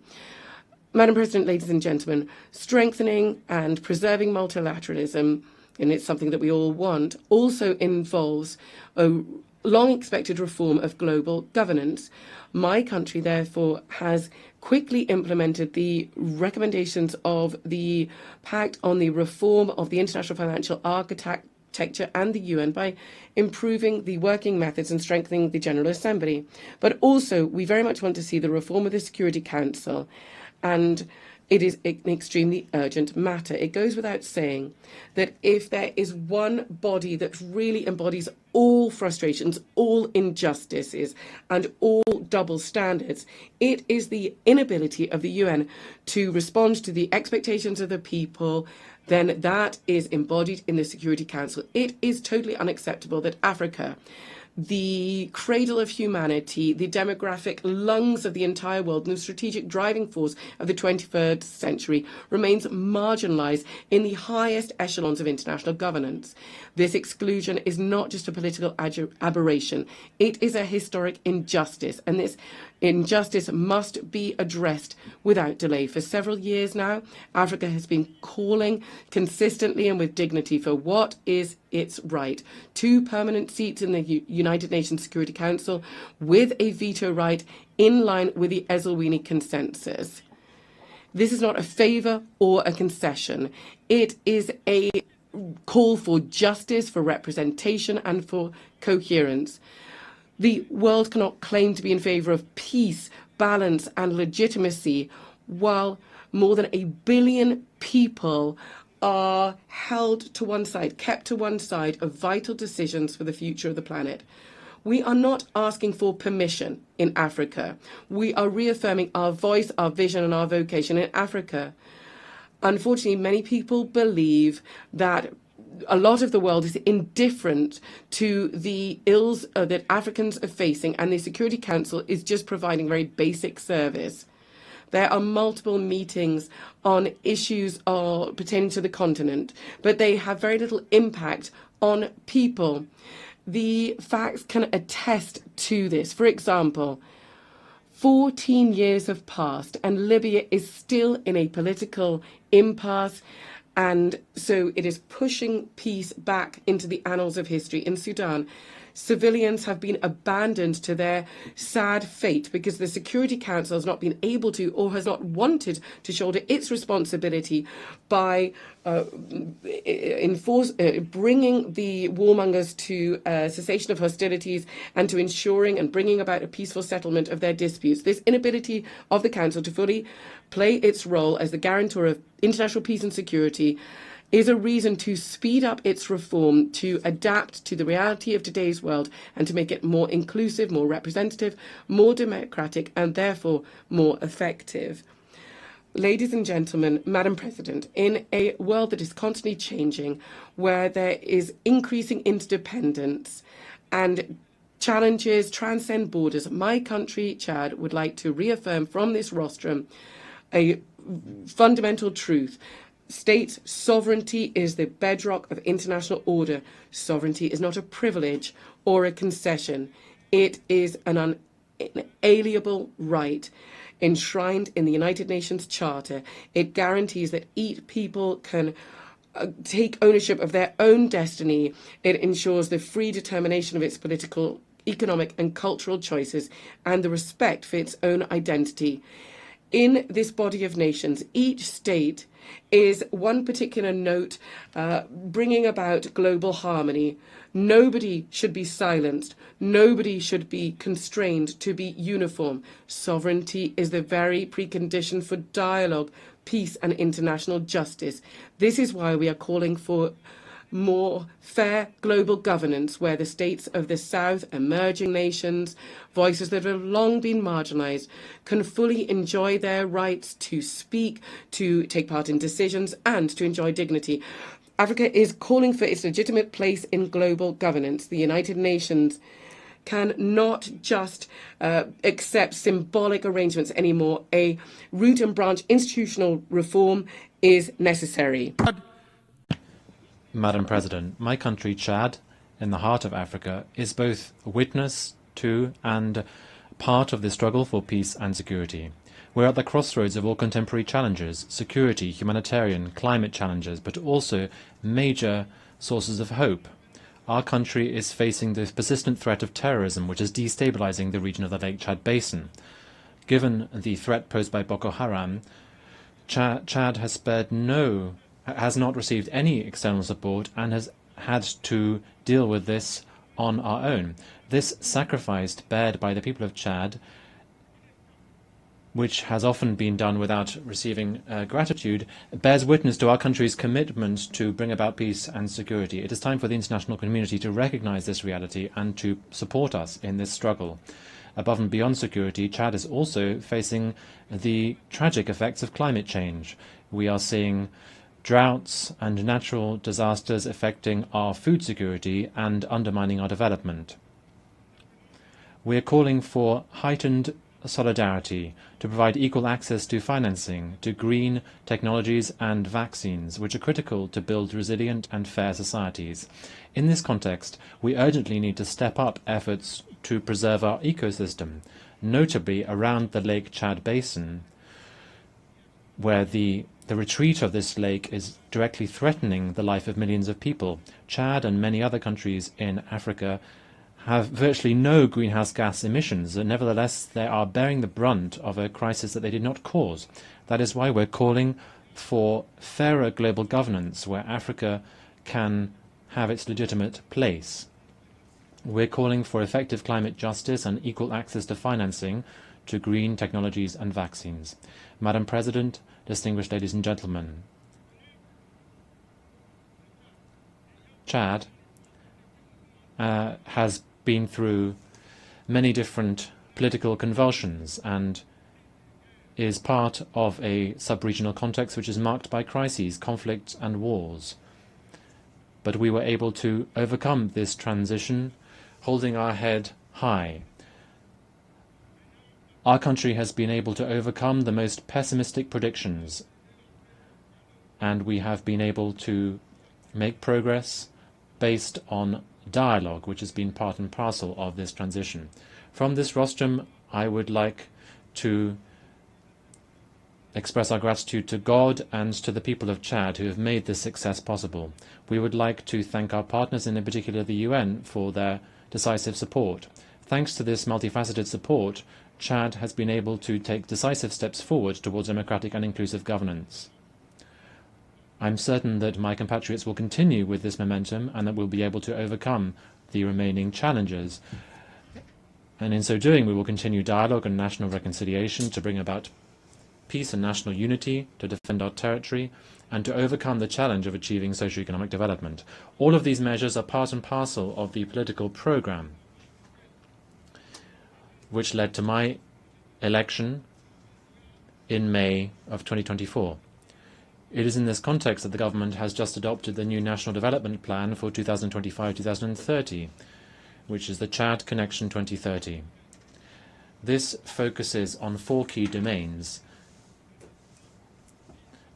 Madam President, ladies and gentlemen, strengthening and preserving multilateralism, and it's something that we all want, also involves a long-expected reform of global governance. My country, therefore, has quickly implemented the recommendations of the Pact on the Reform of the International Financial Architecture and the UN by improving the working methods and strengthening the General Assembly. But also, we very much want to see the reform of the Security Council, and it is an extremely urgent matter. It goes without saying that if there is one body that really embodies all frustrations, all injustices, and all double standards, it is the inability of the UN to respond to the expectations of the people, then that is embodied in the Security Council. It is totally unacceptable that Africa, the cradle of humanity, the demographic lungs of the entire world, and the strategic driving force of the 21st century, remains marginalized in the highest echelons of international governance. This exclusion is not just a political aberration. It is a historic injustice, and this injustice must be addressed without delay. For several years now, Africa has been calling consistently and with dignity for what is its right. 2 permanent seats in the United Nations Security Council with a veto right in line with the Esselwini Consensus. This is not a favour or a concession. It is a call for justice, for representation, and for coherence. The world cannot claim to be in favour of peace, balance, and legitimacy while more than 1 billion people are held to one side, kept to one side of vital decisions for the future of the planet. We are not asking for permission in Africa. We are reaffirming our voice, our vision, and our vocation in Africa. Unfortunately, many people believe that a lot of the world is indifferent to the ills that Africans are facing, and the Security Council is just providing very basic service. There are multiple meetings on issues pertaining to the continent, but they have very little impact on people. The facts can attest to this. For example, 14 years have passed and Libya is still in a political impasse, and so it is pushing peace back into the annals of history. In Sudan, civilians have been abandoned to their sad fate because the Security Council has not been able to or has not wanted to shoulder its responsibility by bringing the warmongers to cessation of hostilities and to ensuring and bringing about a peaceful settlement of their disputes. This inability of the Council to fully play its role as the guarantor of international peace and security is a reason to speed up its reform, to adapt to the reality of today's world, and to make it more inclusive, more representative, more democratic, and therefore more effective. Ladies and gentlemen, Madam President, in a world that is constantly changing, where there is increasing interdependence and challenges transcend borders, my country, Chad, would like to reaffirm from this rostrum a fundamental truth. State sovereignty is the bedrock of international order. Sovereignty is not a privilege or a concession. It is an inalienable right enshrined in the United Nations Charter. It guarantees that each people can take ownership of their own destiny. It ensures the free determination of its political, economic, and cultural choices and the respect for its own identity. in this body of nations, each state is one particular note bringing about global harmony. Nobody should be silenced. Nobody should be constrained to be uniform. Sovereignty is the very precondition for dialogue, peace, and international justice. This is why we are calling for more fair global governance, where the states of the South, emerging nations, voices that have long been marginalized, can fully enjoy their rights to speak, to take part in decisions, and to enjoy dignity. Africa is calling for its legitimate place in global governance. The United Nations cannot just accept symbolic arrangements anymore. A root and branch institutional reform is necessary. Madam President, my country, Chad, in the heart of Africa, is both a witness to and part of the struggle for peace and security. We're at the crossroads of all contemporary challenges: security, humanitarian, climate challenges, but also major sources of hope. Our country is facing the persistent threat of terrorism, which is destabilizing the region of the Lake Chad Basin. Given the threat posed by Boko Haram, Chad has not received any external support and has had to deal with this on our own. This sacrifice bared by the people of Chad, which has often been done without receiving gratitude, bears witness to our country's commitment to bring about peace and security. It is time for the international community to recognize this reality and to support us in this struggle. Above and beyond security, Chad is also facing the tragic effects of climate change. We are seeing droughts and natural disasters affecting our food security and undermining our development. We are calling for heightened solidarity to provide equal access to financing, to green technologies and vaccines, which are critical to build resilient and fair societies. In this context, we urgently need to step up efforts to preserve our ecosystem, notably around the Lake Chad Basin, where the retreat of this lake is directly threatening the life of millions of people. Chad and many other countries in Africa have virtually no greenhouse gas emissions, and nevertheless they are bearing the brunt of a crisis that they did not cause. That is why we're calling for fairer global governance, where Africa can have its legitimate place. We're calling for effective climate justice and equal access to financing, to green technologies and vaccines. Madam President, distinguished ladies and gentlemen, Chad has been through many different political convulsions and is part of a sub-regional context which is marked by crises, conflicts and wars. But we were able to overcome this transition, holding our head high. Our country has been able to overcome the most pessimistic predictions, and we have been able to make progress based on dialogue, which has been part and parcel of this transition. From this rostrum, I would like to express our gratitude to God and to the people of Chad who have made this success possible. We would like to thank our partners, and in particular the UN, for their decisive support. Thanks to this multifaceted support, Chad has been able to take decisive steps forward towards democratic and inclusive governance. I'm certain that my compatriots will continue with this momentum and that we'll be able to overcome the remaining challenges. And in so doing, we will continue dialogue and national reconciliation to bring about peace and national unity, to defend our territory, and to overcome the challenge of achieving socio-economic development. All of these measures are part and parcel of the political program which led to my election in May of 2024. It is in this context that the government has just adopted the new National Development Plan for 2025-2030, which is the Chad Connection 2030. This focuses on 4 key domains,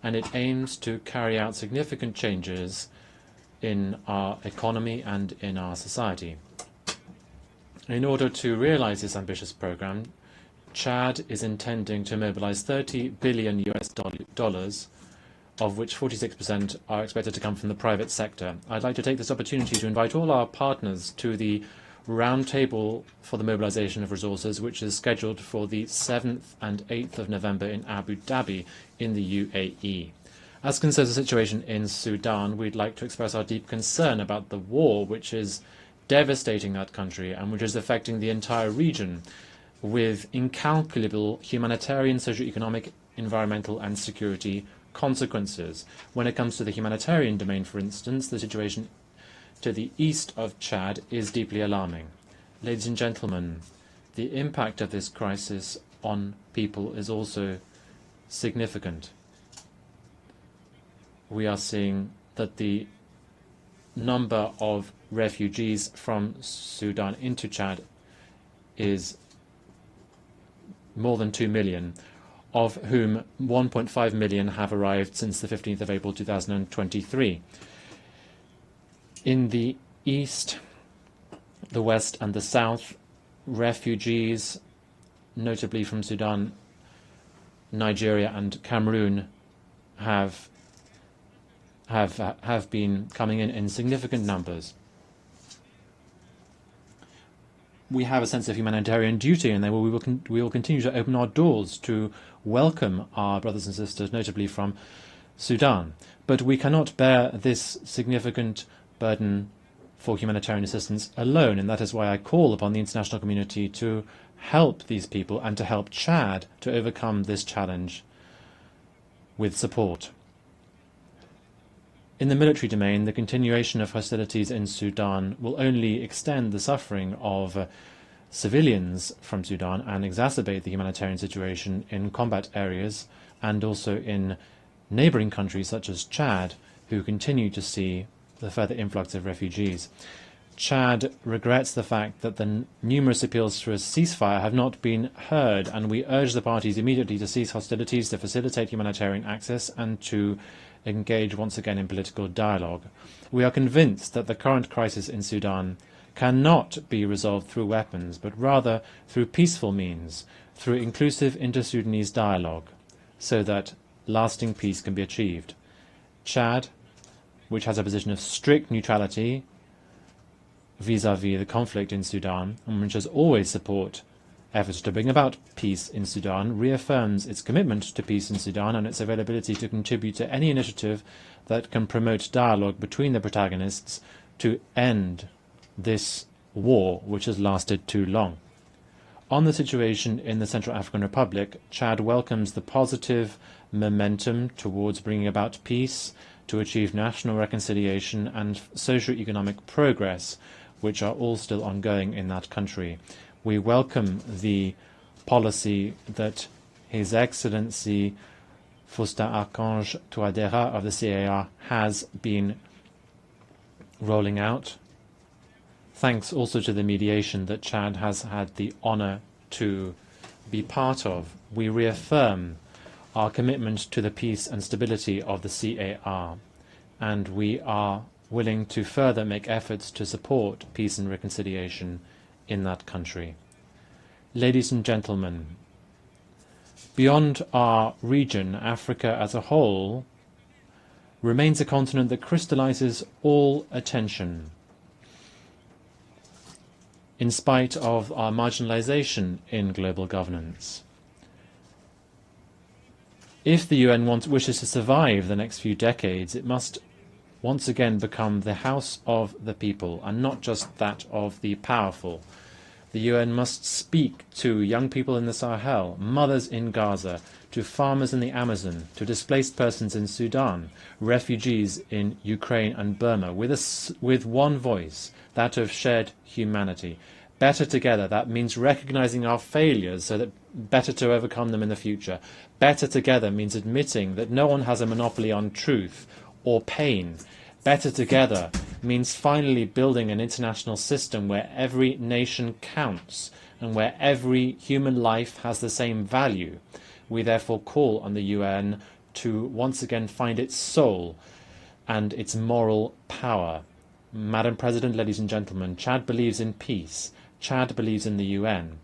and it aims to carry out significant changes in our economy and in our society. In order to realize this ambitious program, Chad is intending to mobilize $30 billion US, of which 46% are expected to come from the private sector. I'd like to take this opportunity to invite all our partners to the roundtable for the mobilization of resources, which is scheduled for the 7th and 8th of November in Abu Dhabi in the UAE. As concerns the situation in Sudan, we'd like to express our deep concern about the war which is devastating that country and which is affecting the entire region with incalculable humanitarian, socio-economic, environmental and security consequences. When it comes to the humanitarian domain, for instance, the situation to the east of Chad is deeply alarming. Ladies and gentlemen, the impact of this crisis on people is also significant. We are seeing that the number of refugees from Sudan into Chad is more than 2 million, of whom 1.5 million have arrived since the 15th of April 2023. In the east, the west and the south, refugees, notably from Sudan, Nigeria and Cameroon, have been coming in significant numbers. We have a sense of humanitarian duty, and we will continue to open our doors to welcome our brothers and sisters, notably from Sudan. But we cannot bear this significant burden for humanitarian assistance alone, and that is why I call upon the international community to help these people and to help Chad to overcome this challenge with support. In the military domain, the continuation of hostilities in Sudan will only extend the suffering of civilians from Sudan and exacerbate the humanitarian situation in combat areas and also in neighboring countries such as Chad, who continue to see the further influx of refugees. Chad regrets the fact that the numerous appeals for a ceasefire have not been heard, and we urge the parties immediately to cease hostilities, to facilitate humanitarian access, and to engage once again in political dialogue. We are convinced that the current crisis in Sudan cannot be resolved through weapons, but rather through peaceful means, through inclusive inter-Sudanese dialogue, so that lasting peace can be achieved. Chad, which has a position of strict neutrality vis-à-vis the conflict in Sudan, and which has always supported efforts to bring about peace in Sudan, reaffirms its commitment to peace in Sudan and its availability to contribute to any initiative that can promote dialogue between the protagonists to end this war which has lasted too long. On the situation in the Central African Republic, Chad welcomes the positive momentum towards bringing about peace, to achieve national reconciliation and socio-economic progress, which are all still ongoing in that country. We welcome the policy that His Excellency Faustin Archange Touadéra of the CAR has been rolling out, thanks also to the mediation that Chad has had the honor to be part of. We reaffirm our commitment to the peace and stability of the CAR, and we are willing to further make efforts to support peace and reconciliation in that country. Ladies and gentlemen, beyond our region, Africa as a whole remains a continent that crystallizes all attention, in spite of our marginalization in global governance. If the UN wishes to survive the next few decades, it must once again become the house of the people and not just that of the powerful. The UN must speak to young people in the Sahel, mothers in Gaza, to farmers in the Amazon, to displaced persons in Sudan, refugees in Ukraine and Burma, with one voice, that of shared humanity. Better together, that means recognizing our failures so that better to overcome them in the future. Better together means admitting that no one has a monopoly on truth or pain. Better together means finally building an international system where every nation counts and where every human life has the same value. We therefore call on the UN to once again find its soul and its moral power. Madam President, ladies and gentlemen, Chad believes in peace. Chad believes in the UN.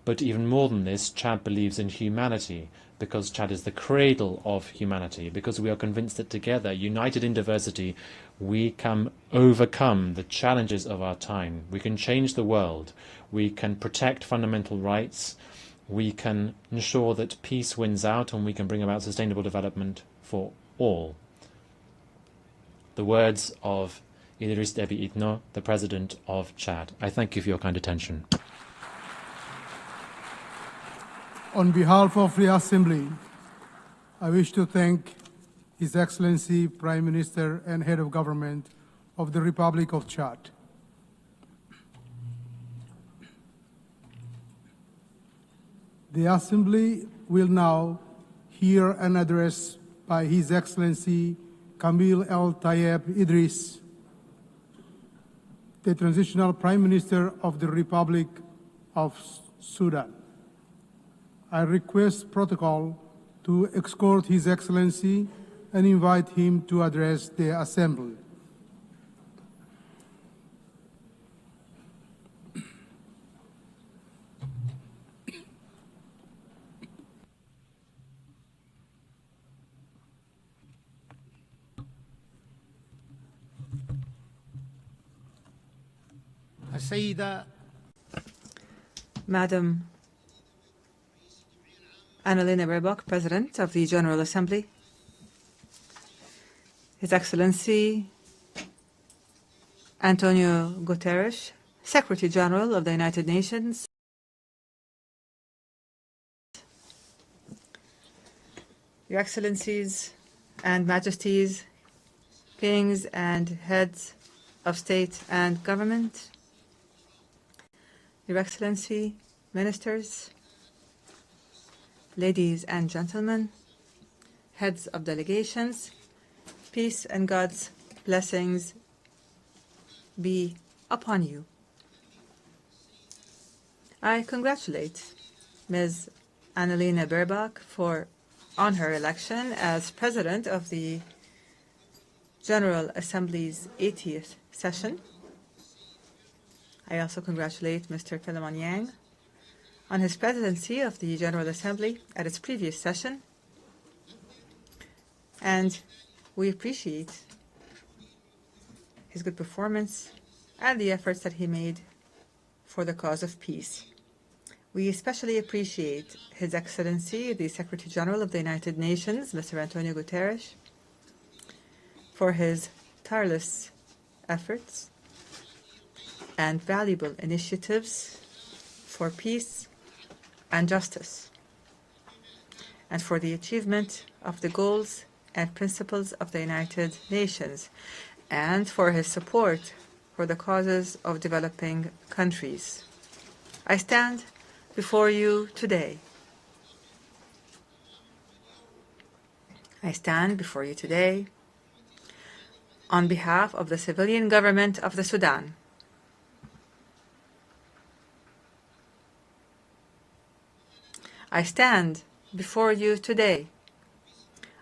But even more than this, Chad believes in humanity, because Chad is the cradle of humanity, because we are convinced that together, united in diversity, we can overcome the challenges of our time. We can change the world. We can protect fundamental rights. We can ensure that peace wins out, and we can bring about sustainable development for all. The words of Idriss Déby Itno, the President of Chad. I thank you for your kind attention. On behalf of the Assembly, I wish to thank His Excellency Prime Minister and Head of Government of the Republic of Chad. The Assembly will now hear an address by His Excellency Kamil El Tayeb Idris, the Transitional Prime Minister of the Republic of Sudan. I request protocol to escort His Excellency and invite him to address the Assembly. Madam Annalena Baerbock, President of the General Assembly, His Excellency António Guterres, Secretary General of the United Nations, Your Excellencies and Majesties, Kings and Heads of State and Government, Your Excellency, Ministers, ladies and gentlemen, heads of delegations, peace and God's blessings be upon you. I congratulate Ms. Annalena Baerbock on her election as President of the General Assembly's 80th session. I also congratulate Mr. Philemon Yang on his presidency of the General Assembly at its previous session, and we appreciate his good performance and the efforts that he made for the cause of peace. We especially appreciate His Excellency, the Secretary General of the United Nations, Mr. António Guterres, for his tireless efforts and valuable initiatives for peace and justice, and for the achievement of the goals and principles of the United Nations, and for his support for the causes of developing countries. I stand before you today. On behalf of the civilian government of the Sudan. I stand before you today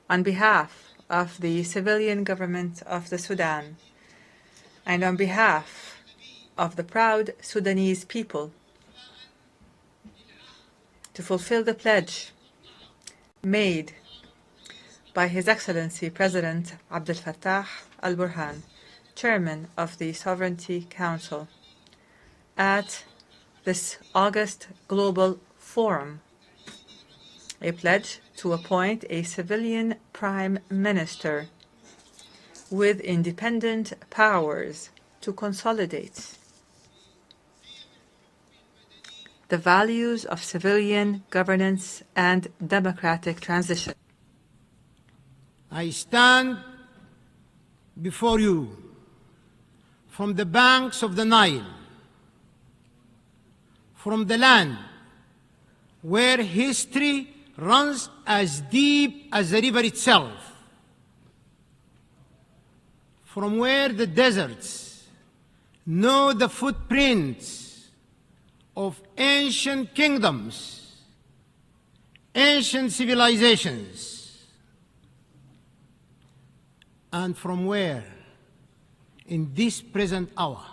on behalf of the civilian government of the Sudan and on behalf of the proud Sudanese people to fulfill the pledge made by His Excellency President Abdel Fattah al-Burhan, Chairman of the Sovereignty Council, at this August Global Forum, a pledge to appoint a civilian prime minister with independent powers to consolidate the values of civilian governance and democratic transition. I stand before you from the banks of the Nile, from the land where history runs as deep as the river itself, from where the deserts know the footprints of ancient kingdoms, ancient civilizations, and from where, in this present hour,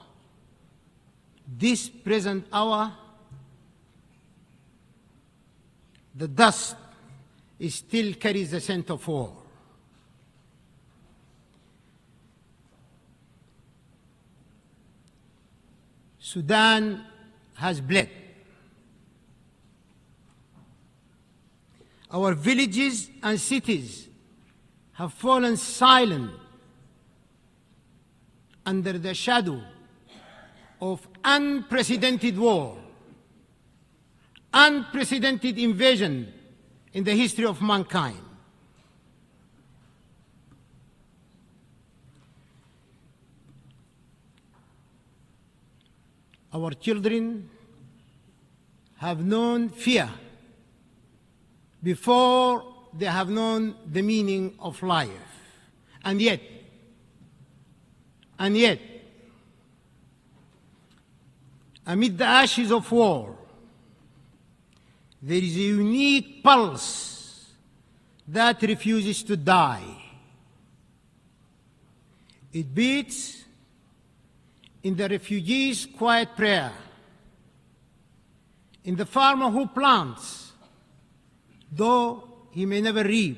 the dust still carries the scent of war. Sudan has bled. Our villages and cities have fallen silent under the shadow of unprecedented war, unprecedented invasion in the history of mankind. Our children have known fear before they have known the meaning of life. And yet, amid the ashes of war, there is a unique pulse that refuses to die. It beats in the refugee's quiet prayer, in the farmer who plants, though he may never reap,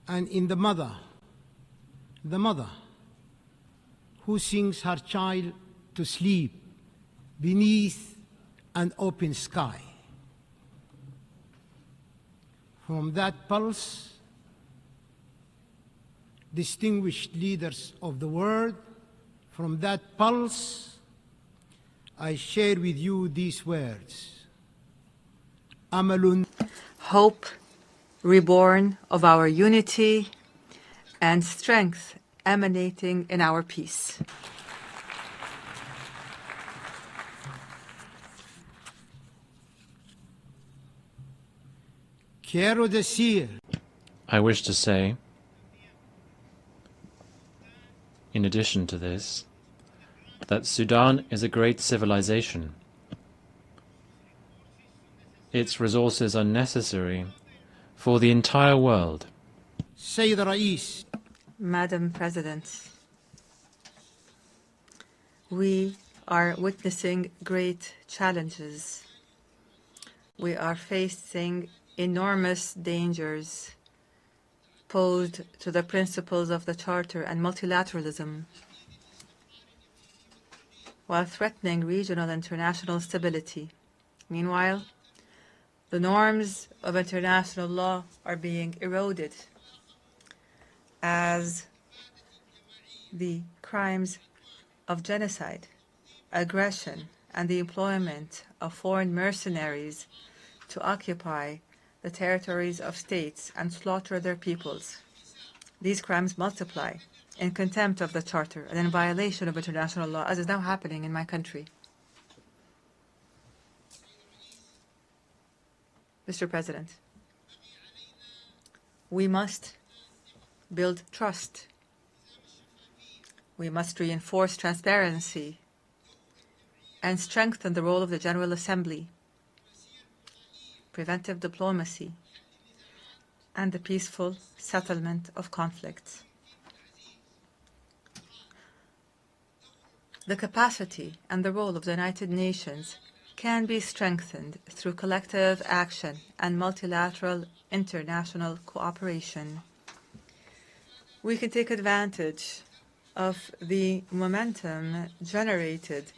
and in the mother who sings her child to sleep beneath an open sky. From that pulse, distinguished leaders of the world, from that pulse, I share with you these words. Amalun. Hope reborn of our unity and strength emanating in our peace. I wish to say, in addition to this, that Sudan is a great civilization. Its resources are necessary for the entire world. Madam President, we are witnessing great challenges. We are facing enormous dangers posed to the principles of the Charter and multilateralism, while threatening regional and international stability. Meanwhile, the norms of international law are being eroded as the crimes of genocide, aggression, and the employment of foreign mercenaries to occupy the territories of states and slaughter their peoples. These crimes multiply in contempt of the Charter and in violation of international law, as is now happening in my country. Mr. President, we must build trust. We must reinforce transparency and strengthen the role of the General Assembly, preventive diplomacy, and the peaceful settlement of conflicts. The capacity and the role of the United Nations can be strengthened through collective action and multilateral international cooperation. We can take advantage of the momentum generated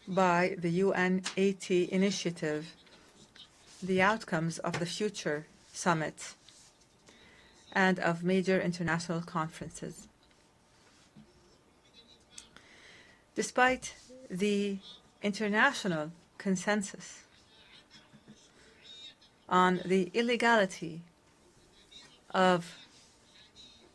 by the UN80 initiative, the outcomes of the future summit, and of major international conferences. Despite the international consensus on the illegality of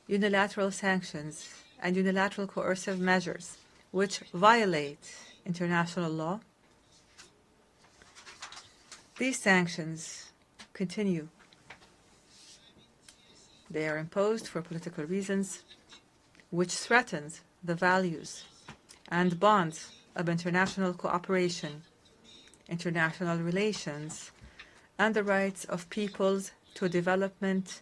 unilateral sanctions and unilateral coercive measures which violate international law, these sanctions continue. They are imposed for political reasons, which threatens the values and bonds of international cooperation, international relations, and the rights of peoples to development,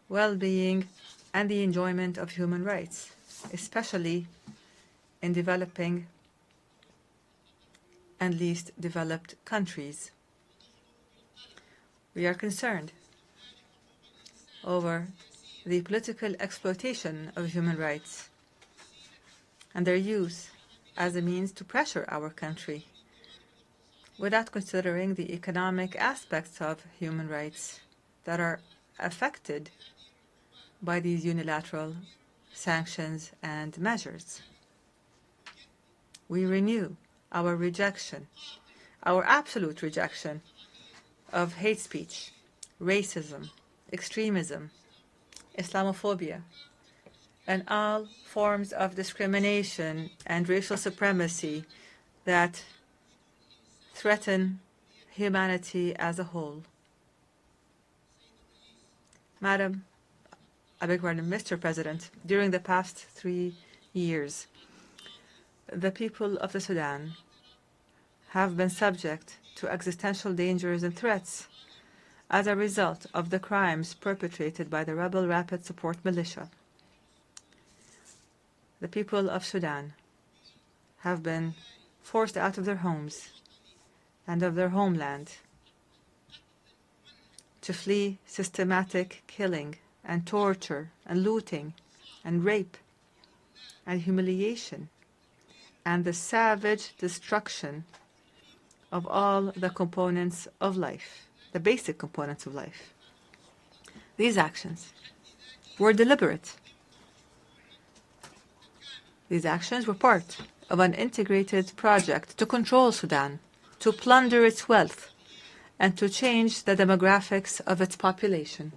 well-being, and the enjoyment of human rights, especially in developing and least developed countries. We are concerned over the political exploitation of human rights and their use as a means to pressure our country without considering the economic aspects of human rights that are affected by these unilateral sanctions and measures. We renew our rejection, our absolute rejection of hate speech, racism, extremism, Islamophobia, and all forms of discrimination and racial supremacy that threaten humanity as a whole. Mr. President, during the past 3 years, the people of the Sudan have been subject to existential dangers and threats as a result of the crimes perpetrated by the rebel Rapid Support Militia. The people of Sudan have been forced out of their homes and of their homeland to flee systematic killing and torture and looting and rape and humiliation and the savage destruction of all the components of life, the basic components of life. These actions were deliberate. These actions were part of an integrated project to control Sudan, to plunder its wealth, and to change the demographics of its population.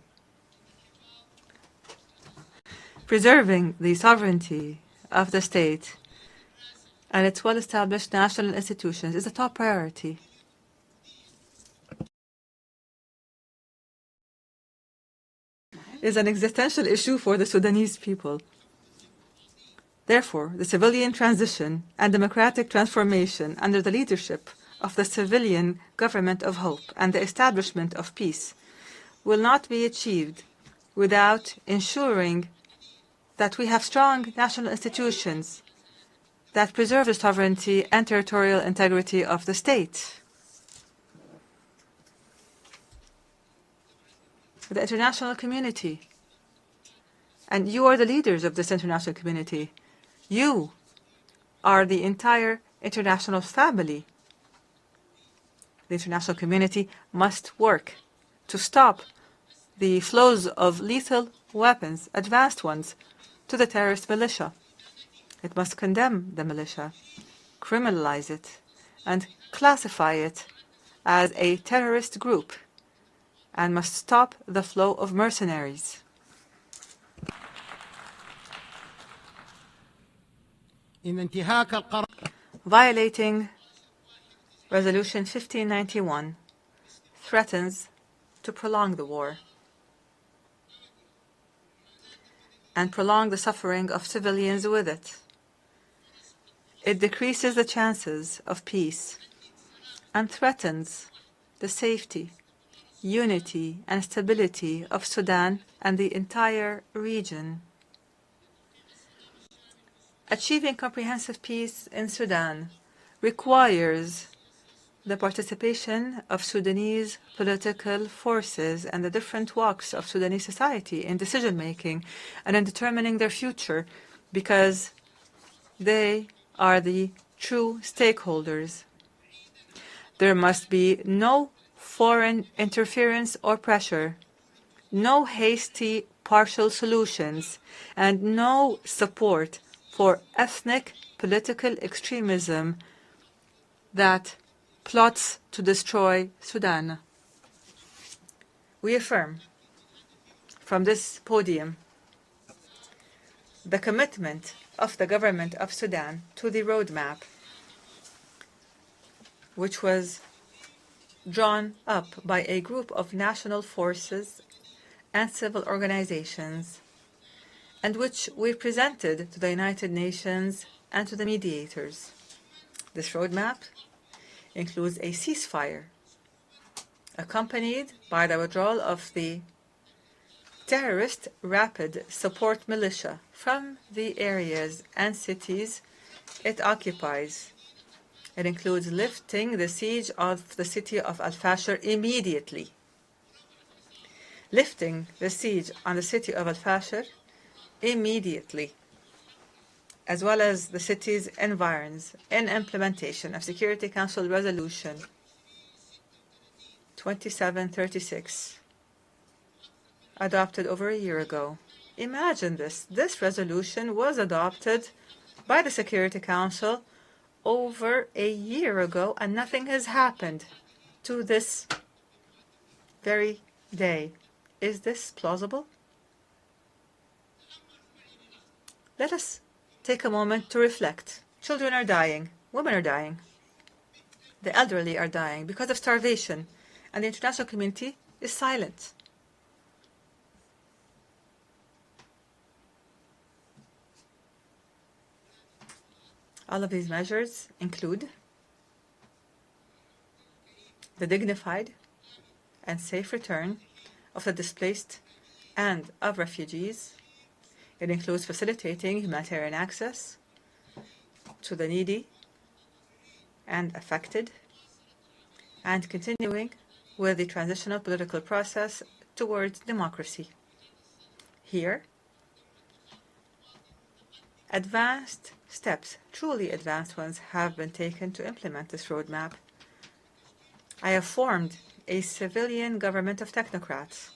Preserving the sovereignty of the state and its well-established national institutions is a top priority. It is an existential issue for the Sudanese people. Therefore, the civilian transition and democratic transformation under the leadership of the civilian government of hope and the establishment of peace will not be achieved without ensuring that we have strong national institutions that preserve the sovereignty and territorial integrity of the state. The international community, and you are the leaders of this international community, you are the entire international family. The international community must work to stop the flows of lethal weapons, advanced ones, to the terrorist militia. It must condemn the militia, criminalize it, and classify it as a terrorist group, and must stop the flow of mercenaries. Violating Resolution 1591 threatens to prolong the war and prolong the suffering of civilians with it. It decreases the chances of peace and threatens the safety, unity, and stability of Sudan and the entire region. Achieving comprehensive peace in Sudan requires the participation of Sudanese political forces and the different walks of Sudanese society in decision-making and in determining their future, because they are the true stakeholders. There must be no foreign interference or pressure, no hasty partial solutions, and no support for ethnic political extremism that plots to destroy Sudan. We affirm from this podium the commitment of the government of Sudan to the roadmap, which was drawn up by a group of national forces and civil organizations, and which we presented to the United Nations and to the mediators. This roadmap includes a ceasefire, accompanied by the withdrawal of the terrorist Rapid Support Militia from the areas and cities it occupies. It includes lifting the siege of the city of Al-Fashir immediately. Lifting the siege on the city of Al-Fashir immediately. as well as the city's environs, in implementation of Security Council Resolution 2736, adopted over a year ago. Imagine this. This resolution was adopted by the Security Council over a year ago, and nothing has happened to this very day. Is this plausible? Let us take a moment to reflect. Children are dying. Women are dying. The elderly are dying because of starvation, and the international community is silent. All of these measures include the dignified and safe return of the displaced and of refugees. It includes facilitating humanitarian access to the needy and affected, and continuing with the transitional political process towards democracy. Here, advanced steps, truly advanced ones, have been taken to implement this roadmap. I have formed a civilian government of technocrats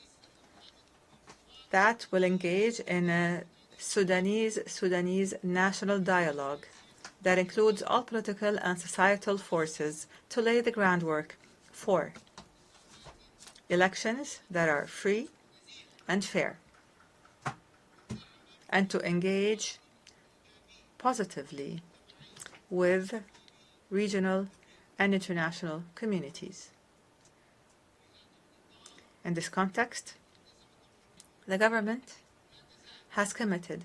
that will engage in a Sudanese national dialogue that includes all political and societal forces to lay the groundwork for elections that are free and fair, and to engage positively with regional and international communities. In this context, the government has committed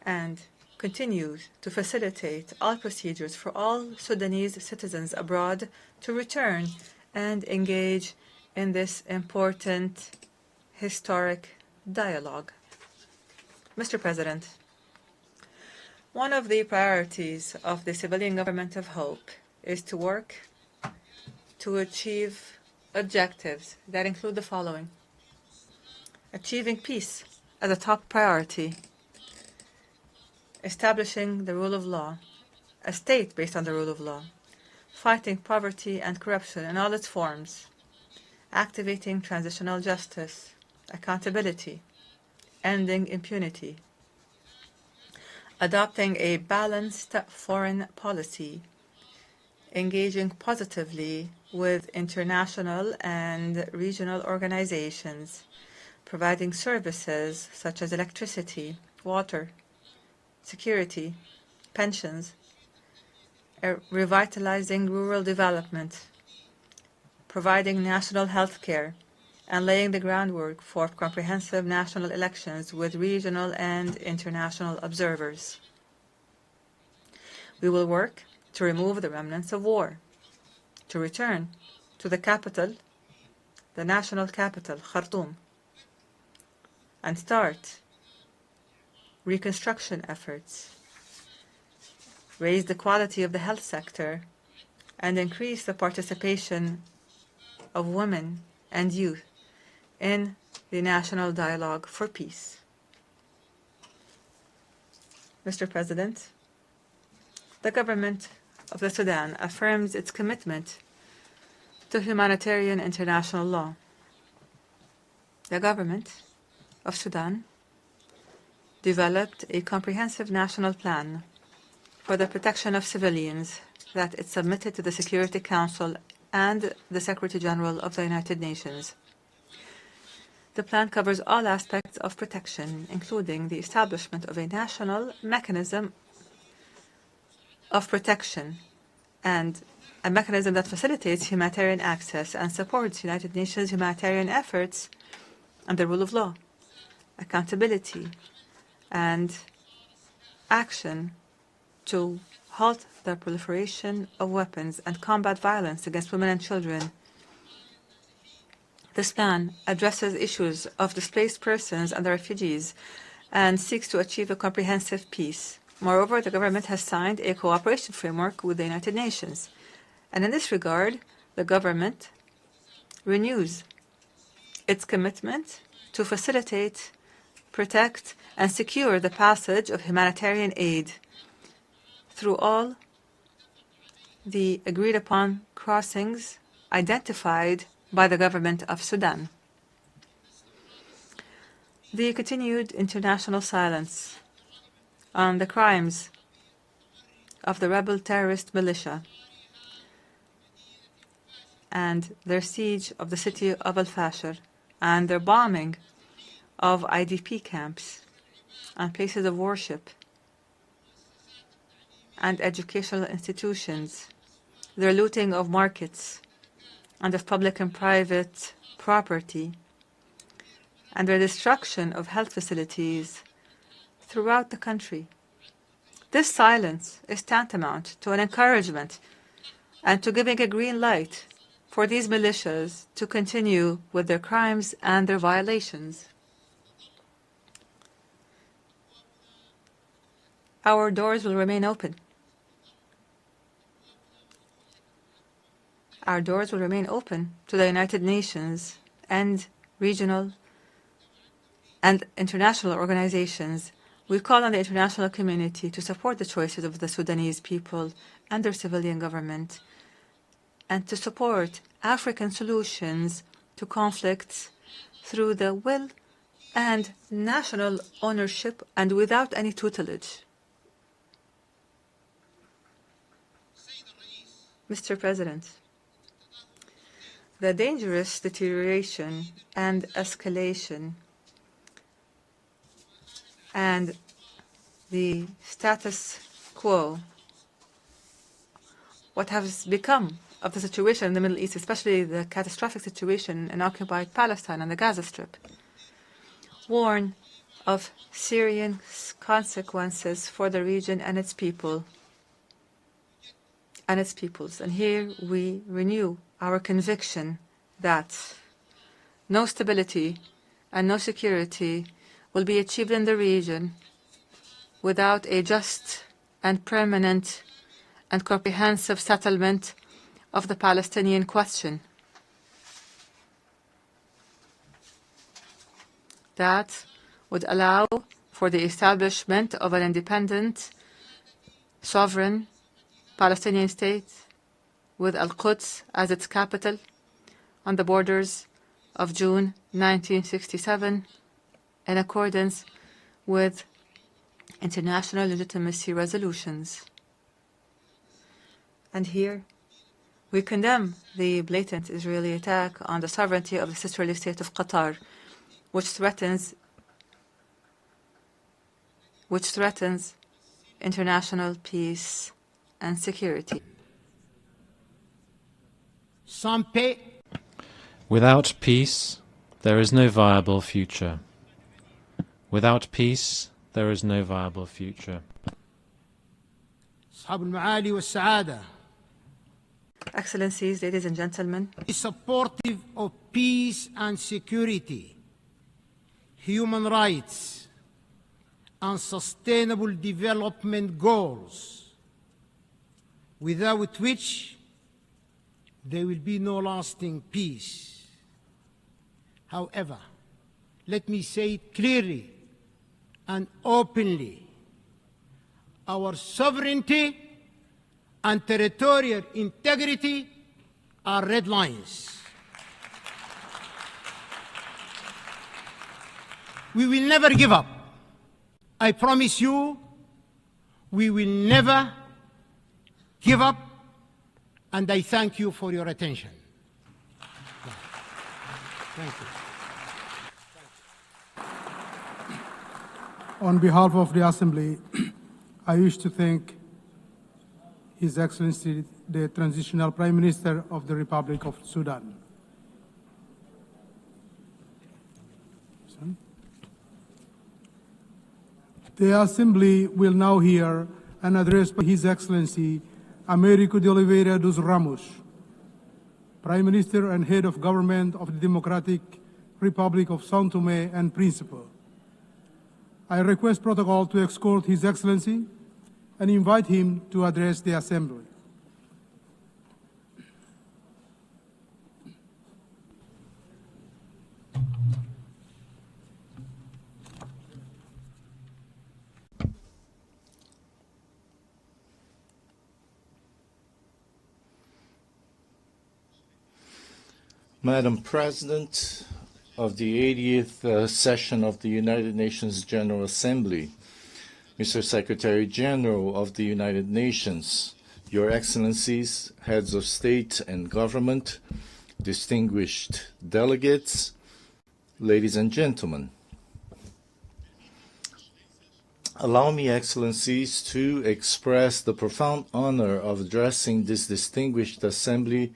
and continues to facilitate all procedures for all Sudanese citizens abroad to return and engage in this important historic dialogue. Mr. President, one of the priorities of the civilian government of hope is to work to achieve objectives that include the following: achieving peace as a top priority, establishing the rule of law, a state based on the rule of law, fighting poverty and corruption in all its forms, activating transitional justice, accountability, ending impunity, adopting a balanced foreign policy, engaging positively with international and regional organizations, providing services such as electricity, water, security, pensions, revitalizing rural development, providing national health care, and laying the groundwork for comprehensive national elections with regional and international observers. We will work to remove the remnants of war, to return to the capital, the national capital, Khartoum, and start reconstruction efforts, raise the quality of the health sector, and increase the participation of women and youth in the national dialogue for peace. Mr. President, the government of the Sudan affirms its commitment to humanitarian international law. The government of Sudan developed a comprehensive national plan for the protection of civilians that it submitted to the Security Council and the Secretary General of the United Nations. The plan covers all aspects of protection, including the establishment of a national mechanism of protection and a mechanism that facilitates humanitarian access and supports United Nations humanitarian efforts and the rule of law, accountability, and action to halt the proliferation of weapons and combat violence against women and children. This plan addresses issues of displaced persons and the refugees and seeks to achieve a comprehensive peace. Moreover, the government has signed a cooperation framework with the United Nations. And in this regard, the government renews its commitment to facilitate, protect, and secure the passage of humanitarian aid through all the agreed-upon crossings identified by the government of Sudan. The continued international silence on the crimes of the rebel terrorist militia and their siege of the city of Al-Fashir and their bombing of IDP camps and places of worship and educational institutions, their looting of markets and of public and private property, and their destruction of health facilities throughout the country. This silence is tantamount to an encouragement and to giving a green light for these militias to continue with their crimes and their violations. Our doors will remain open. Our doors will remain open to the United Nations and regional and international organizations. We call on the international community to support the choices of the Sudanese people and their civilian government, and to support African solutions to conflicts through the will and national ownership and without any tutelage. Mr. President, the dangerous deterioration and escalation and the status quo, what has become of the situation in the Middle East, especially the catastrophic situation in occupied Palestine and the Gaza Strip, warn of serious consequences for the region and its people and its peoples. And here we renew our conviction that no stability and no security will be achieved in the region without a just and permanent and comprehensive settlement of the Palestinian question. That would allow for the establishment of an independent, sovereign Palestinian state with Al-Quds as its capital on the borders of June 1967 in accordance with international legitimacy resolutions. And here we condemn the blatant Israeli attack on the sovereignty of the sisterly state of Qatar, which threatens international peace and security. Without peace, there is no viable future. Without peace, there is no viable future. Excellencies, ladies and gentlemen, is supportive of peace and security, human rights, and sustainable development goals, without which there will be no lasting peace. However, let me say it clearly and openly, our sovereignty and territorial integrity are red lines. We will never give up. I promise you, we will never give up, and I thank you for your attention. Thank you. On behalf of the Assembly, I wish to thank His Excellency, the Transitional Prime Minister of the Republic of Sudan. The Assembly will now hear an address by His Excellency Américo de Oliveira dos Ramos, Prime Minister and Head of Government of the Democratic Republic of São Tomé and Príncipe. I request protocol to escort His Excellency and invite him to address the Assembly. Madam President of the 80th session of the United Nations General Assembly, Mr. Secretary General of the United Nations, Your Excellencies, Heads of State and Government, distinguished delegates, ladies and gentlemen. Allow me, Excellencies, to express the profound honor of addressing this distinguished assembly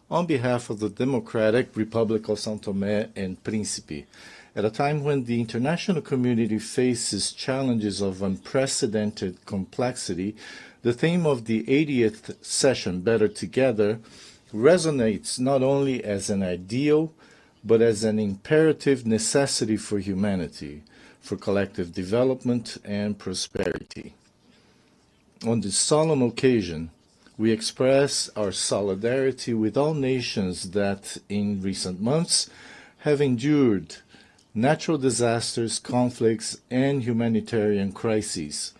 on behalf of the Democratic Republic of São Tomé and Príncipe, at a time when the international community faces challenges of unprecedented complexity. The theme of the 80th session, Better Together, resonates not only as an ideal, but as an imperative necessity for humanity, for collective development and prosperity. On this solemn occasion, we express our solidarity with all nations that, in recent months, have endured natural disasters, conflicts, and humanitarian crises.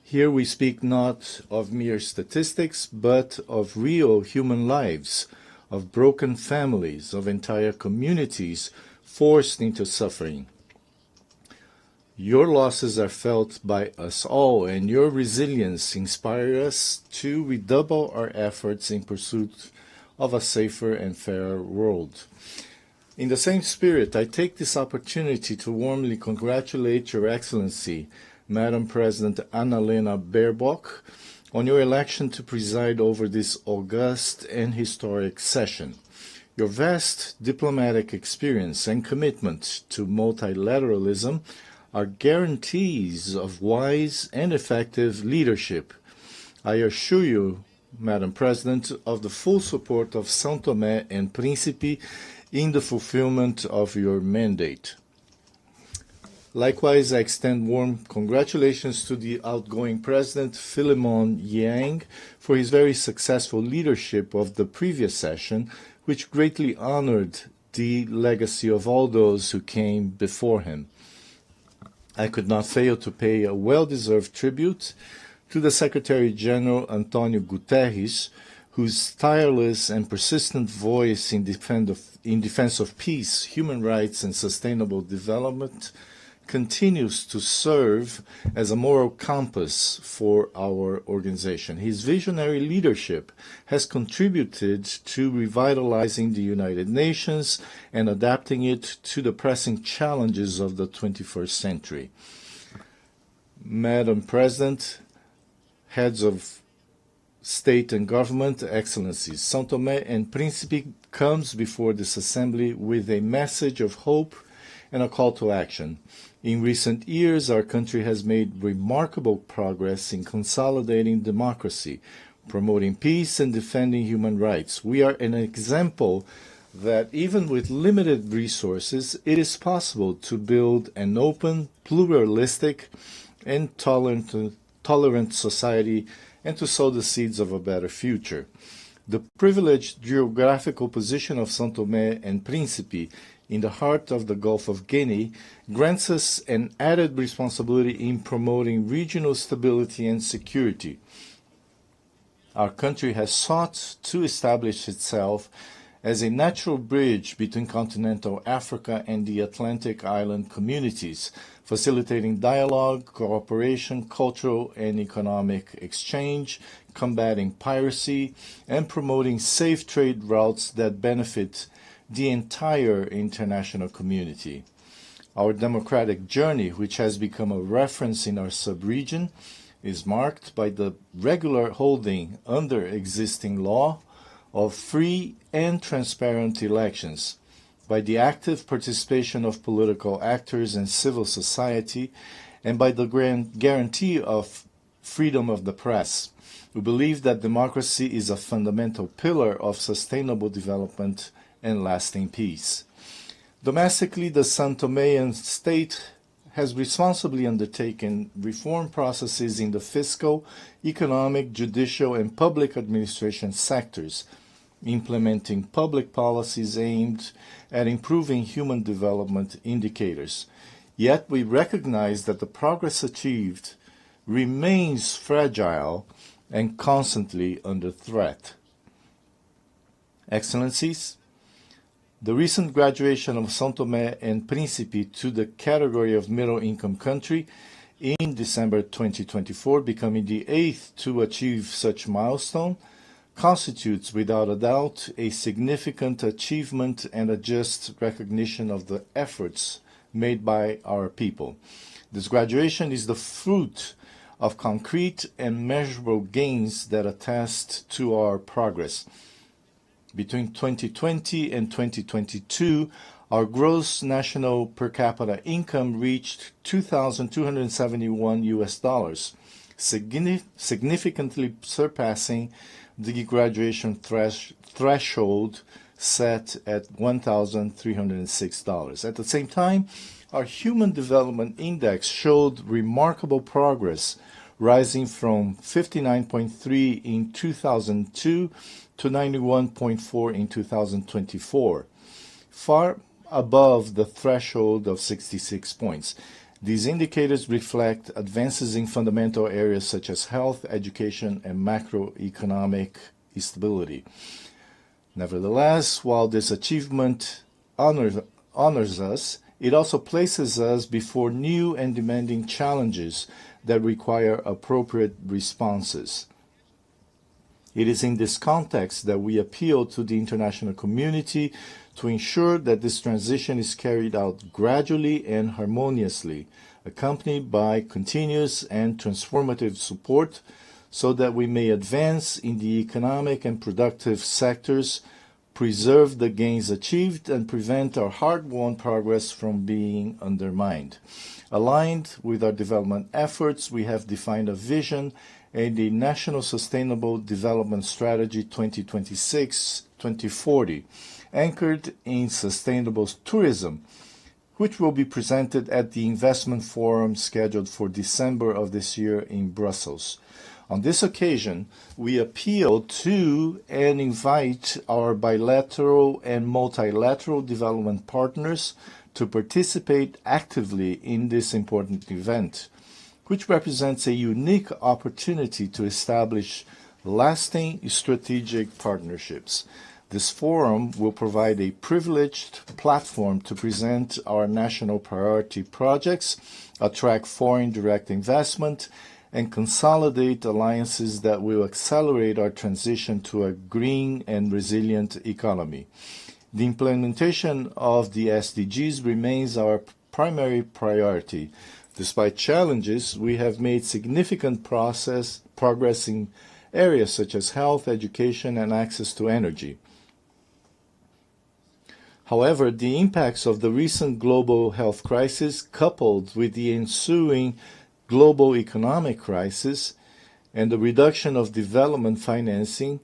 Here we speak not of mere statistics, but of real human lives, of broken families, of entire communities forced into suffering. Your losses are felt by us all, and your resilience inspires us to redouble our efforts in pursuit of a safer and fairer world. In the same spirit, I take this opportunity to warmly congratulate Your Excellency, Madam President Annalena Baerbock, on your election to preside over this august and historic session. Your vast diplomatic experience and commitment to multilateralism are guarantees of wise and effective leadership. I assure you, Madam President, of the full support of São Tomé and Príncipe in the fulfillment of your mandate. Likewise, I extend warm congratulations to the outgoing President, Philemon Yang, for his very successful leadership of the previous session, which greatly honored the legacy of all those who came before him. I could not fail to pay a well-deserved tribute to the Secretary-General António Guterres, whose tireless and persistent voice in defense of peace, human rights, and sustainable development continues to serve as a moral compass for our organization. His visionary leadership has contributed to revitalizing the United Nations and adapting it to the pressing challenges of the 21st century. Madam President, Heads of State and Government, Excellencies, São Tomé and Príncipe comes before this Assembly with a message of hope and a call to action. In recent years, our country has made remarkable progress in consolidating democracy, promoting peace, and defending human rights. We are an example that even with limited resources, it is possible to build an open, pluralistic, and tolerant society and to sow the seeds of a better future. The privileged geographical position of São Tomé and Príncipe in the heart of the Gulf of Guinea grants us an added responsibility in promoting regional stability and security. Our country has sought to establish itself as a natural bridge between continental Africa and the Atlantic island communities, facilitating dialogue, cooperation, cultural and economic exchange, combating piracy, and promoting safe trade routes that benefit the entire international community. Our democratic journey, which has become a reference in our sub-region, is marked by the regular holding under existing law of free and transparent elections, by the active participation of political actors and civil society, and by the guarantee of freedom of the press. We believe that democracy is a fundamental pillar of sustainable development and lasting peace. Domestically, the São Toméan state has responsibly undertaken reform processes in the fiscal, economic, judicial, and public administration sectors, implementing public policies aimed at improving human development indicators. Yet we recognize that the progress achieved remains fragile and constantly under threat. Excellencies, The recent graduation of São Tomé and Príncipe to the category of middle-income country in December 2024, becoming the 8th to achieve such milestone, constitutes without a doubt a significant achievement and a just recognition of the efforts made by our people. This graduation is the fruit of concrete and measurable gains that attest to our progress. Between 2020 and 2022, our gross national per capita income reached $2,271, significantly surpassing the graduation threshold set at $1,306. At the same time, our Human Development Index showed remarkable progress, rising from 59.3 in 2002 to 91.4 in 2024, far above the threshold of 66 points. These indicators reflect advances in fundamental areas such as health, education, and macroeconomic stability. Nevertheless, while this achievement honors us, it also places us before new and demanding challenges that require appropriate responses. It is in this context that we appeal to the international community to ensure that this transition is carried out gradually and harmoniously, accompanied by continuous and transformative support, so that we may advance in the economic and productive sectors, preserve the gains achieved, and prevent our hard-won progress from being undermined. Aligned with our development efforts, we have defined a vision and the National Sustainable Development Strategy 2026-2040, anchored in sustainable tourism, which will be presented at the Investment Forum scheduled for December of this year in Brussels. On this occasion, we appeal to and invite our bilateral and multilateral development partners to participate actively in this important event, which represents a unique opportunity to establish lasting strategic partnerships. This forum will provide a privileged platform to present our national priority projects, attract foreign direct investment, and consolidate alliances that will accelerate our transition to a green and resilient economy. The implementation of the SDGs remains our primary priority. Despite challenges, we have made significant progress in areas such as health, education, and access to energy. However, the impacts of the recent global health crisis, coupled with the ensuing global economic crisis and the reduction of development financing,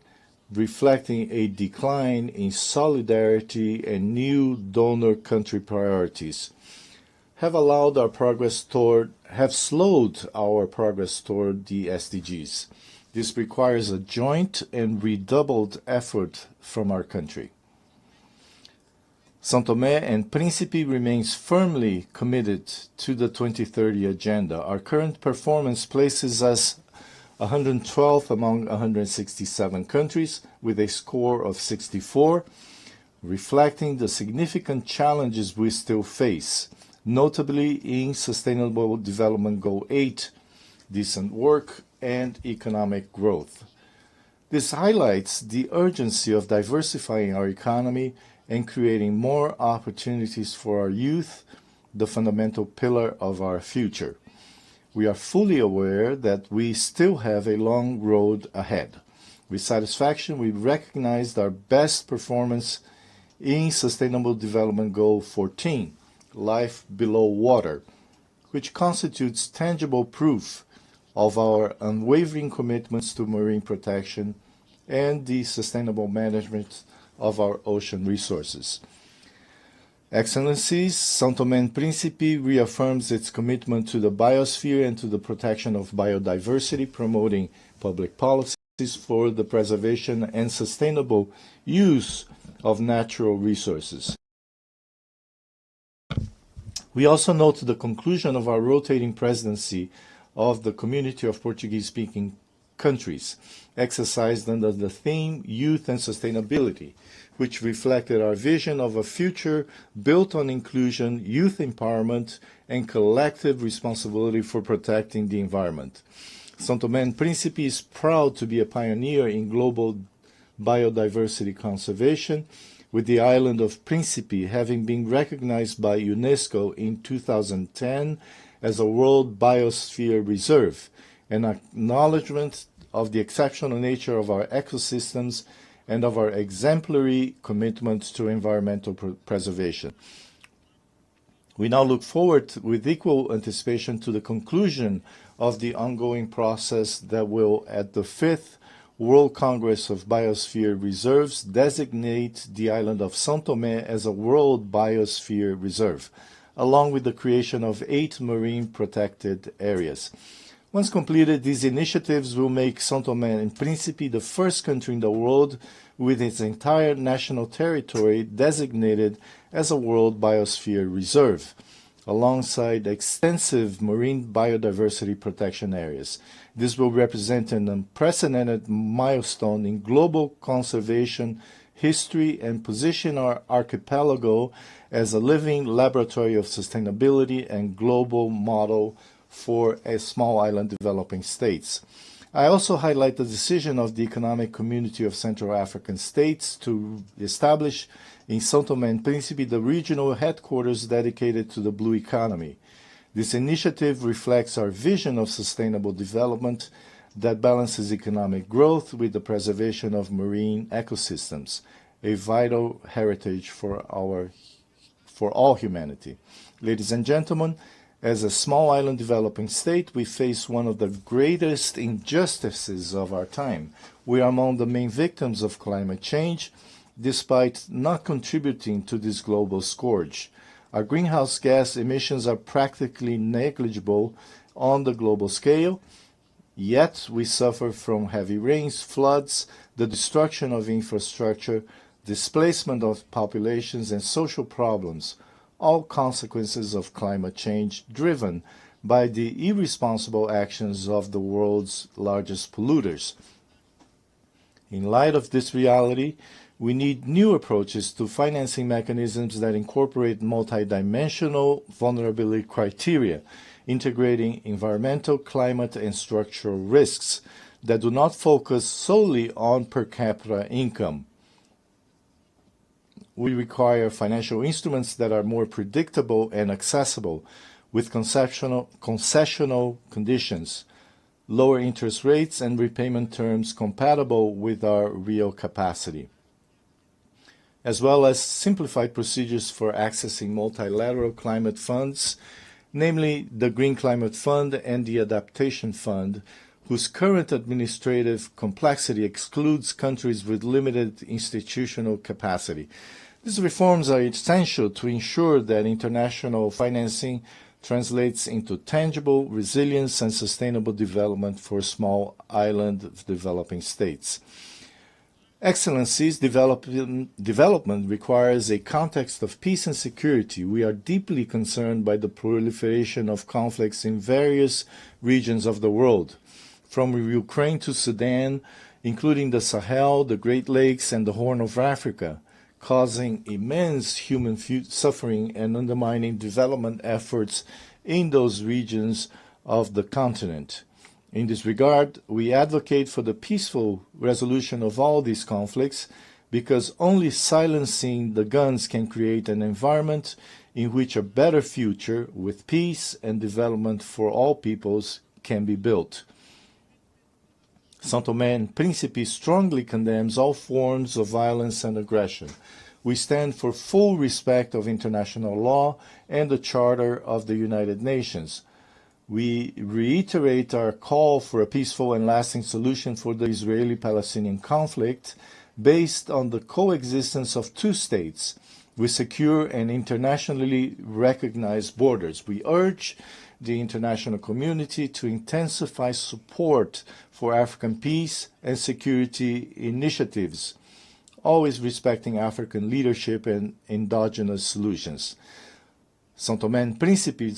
reflecting a decline in solidarity and new donor country priorities, have slowed our progress toward the SDGs. This requires a joint and redoubled effort from our country. São Tomé and Príncipe remains firmly committed to the 2030 agenda. Our current performance places us 112th among 167 countries with a score of 64, reflecting the significant challenges we still face, notably in Sustainable Development Goal 8, decent work and economic growth. This highlights the urgency of diversifying our economy and creating more opportunities for our youth, the fundamental pillar of our future. We are fully aware that we still have a long road ahead. With satisfaction, we recognized our best performance in Sustainable Development Goal 14, Life Below Water, which constitutes tangible proof of our unwavering commitments to marine protection and the sustainable management of our ocean resources. Excellencies, São Tomé and Príncipe reaffirms its commitment to the biosphere and to the protection of biodiversity, promoting public policies for the preservation and sustainable use of natural resources. We also note the conclusion of our rotating presidency of the Community of Portuguese-Speaking countries, exercised under the theme Youth and Sustainability, which reflected our vision of a future built on inclusion, youth empowerment, and collective responsibility for protecting the environment. São Tomé and Príncipe is proud to be a pioneer in global biodiversity conservation, with the island of Príncipe having been recognized by UNESCO in 2010 as a World Biosphere Reserve, an acknowledgement of the exceptional nature of our ecosystems and of our exemplary commitment to environmental preservation. We now look forward with equal anticipation to the conclusion of the ongoing process that will, at the 5th World Congress of Biosphere Reserves, designate the island of São Tomé as a World Biosphere Reserve, along with the creation of 8 marine protected areas. Once completed, these initiatives will make São Tomé and Príncipe the first country in the world with its entire national territory designated as a World Biosphere Reserve, alongside extensive marine biodiversity protection areas. This will represent an unprecedented milestone in global conservation history and position our archipelago as a living laboratory of sustainability and global model for a small island developing states. I also highlight the decision of the Economic Community of Central African States to establish in São Tomé and Príncipe the regional headquarters dedicated to the blue economy. This initiative reflects our vision of sustainable development that balances economic growth with the preservation of marine ecosystems, a vital heritage for all humanity. Ladies and gentlemen, as a small island developing state, we face one of the greatest injustices of our time. We are among the main victims of climate change, despite not contributing to this global scourge. Our greenhouse gas emissions are practically negligible on the global scale, yet we suffer from heavy rains, floods, the destruction of infrastructure, displacement of populations, and social problems, all consequences of climate change driven by the irresponsible actions of the world's largest polluters. In light of this reality, we need new approaches to financing mechanisms that incorporate multidimensional vulnerability criteria, integrating environmental, climate, and structural risks that do not focus solely on per capita income. We require financial instruments that are more predictable and accessible, with concessional conditions, lower interest rates, and repayment terms compatible with our real capacity, as well as simplified procedures for accessing multilateral climate funds, namely the Green Climate Fund and the Adaptation Fund, whose current administrative complexity excludes countries with limited institutional capacity. These reforms are essential to ensure that international financing translates into tangible resilience and sustainable development for small island developing states. Excellencies, development requires a context of peace and security. We are deeply concerned by the proliferation of conflicts in various regions of the world, from Ukraine to Sudan, including the Sahel, the Great Lakes, and the Horn of Africa, causing immense human suffering and undermining development efforts in those regions of the continent. In this regard, we advocate for the peaceful resolution of all these conflicts, because only silencing the guns can create an environment in which a better future with peace and development for all peoples can be built. São Tomé and Príncipe strongly condemns all forms of violence and aggression. We stand for full respect of international law and the Charter of the United Nations. We reiterate our call for a peaceful and lasting solution for the Israeli-Palestinian conflict based on the coexistence of two states with secure and internationally recognized borders. We urge the international community to intensify support for African peace and security initiatives, always respecting African leadership and endogenous solutions. São Tomé and Príncipe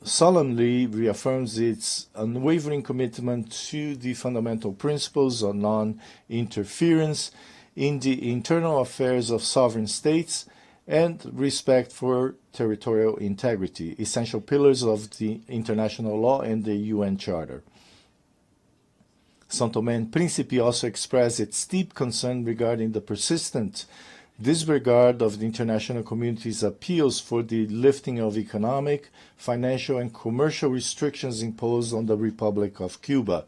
solemnly reaffirms its unwavering commitment to the fundamental principles of non-interference in the internal affairs of sovereign states and respect for territorial integrity, essential pillars of the international law and the UN Charter. São Tomé and Príncipe also expressed its deep concern regarding the persistent disregard of the international community's appeals for the lifting of economic, financial, and commercial restrictions imposed on the Republic of Cuba.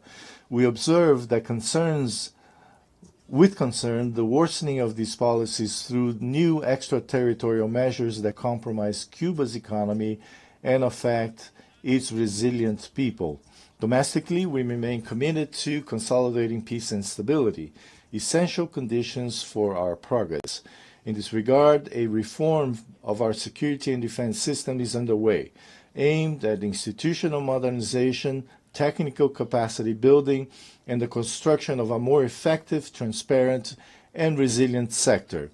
We observe that with concern the worsening of these policies through new extraterritorial measures that compromise Cuba's economy and affect its resilient people. Domestically, we remain committed to consolidating peace and stability, essential conditions for our progress. In this regard, a reform of our security and defense system is underway, aimed at institutional modernization, technical capacity building, and the construction of a more effective, transparent, and resilient sector,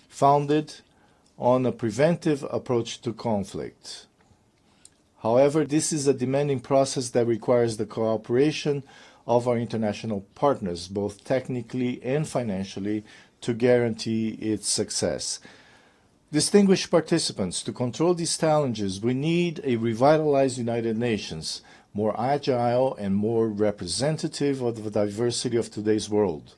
founded on a preventive approach to conflict. However, this is a demanding process that requires the cooperation of our international partners, both technically and financially, to guarantee its success. Distinguished participants, to control these challenges, we need a revitalized United Nations, more agile and more representative of the diversity of today's world.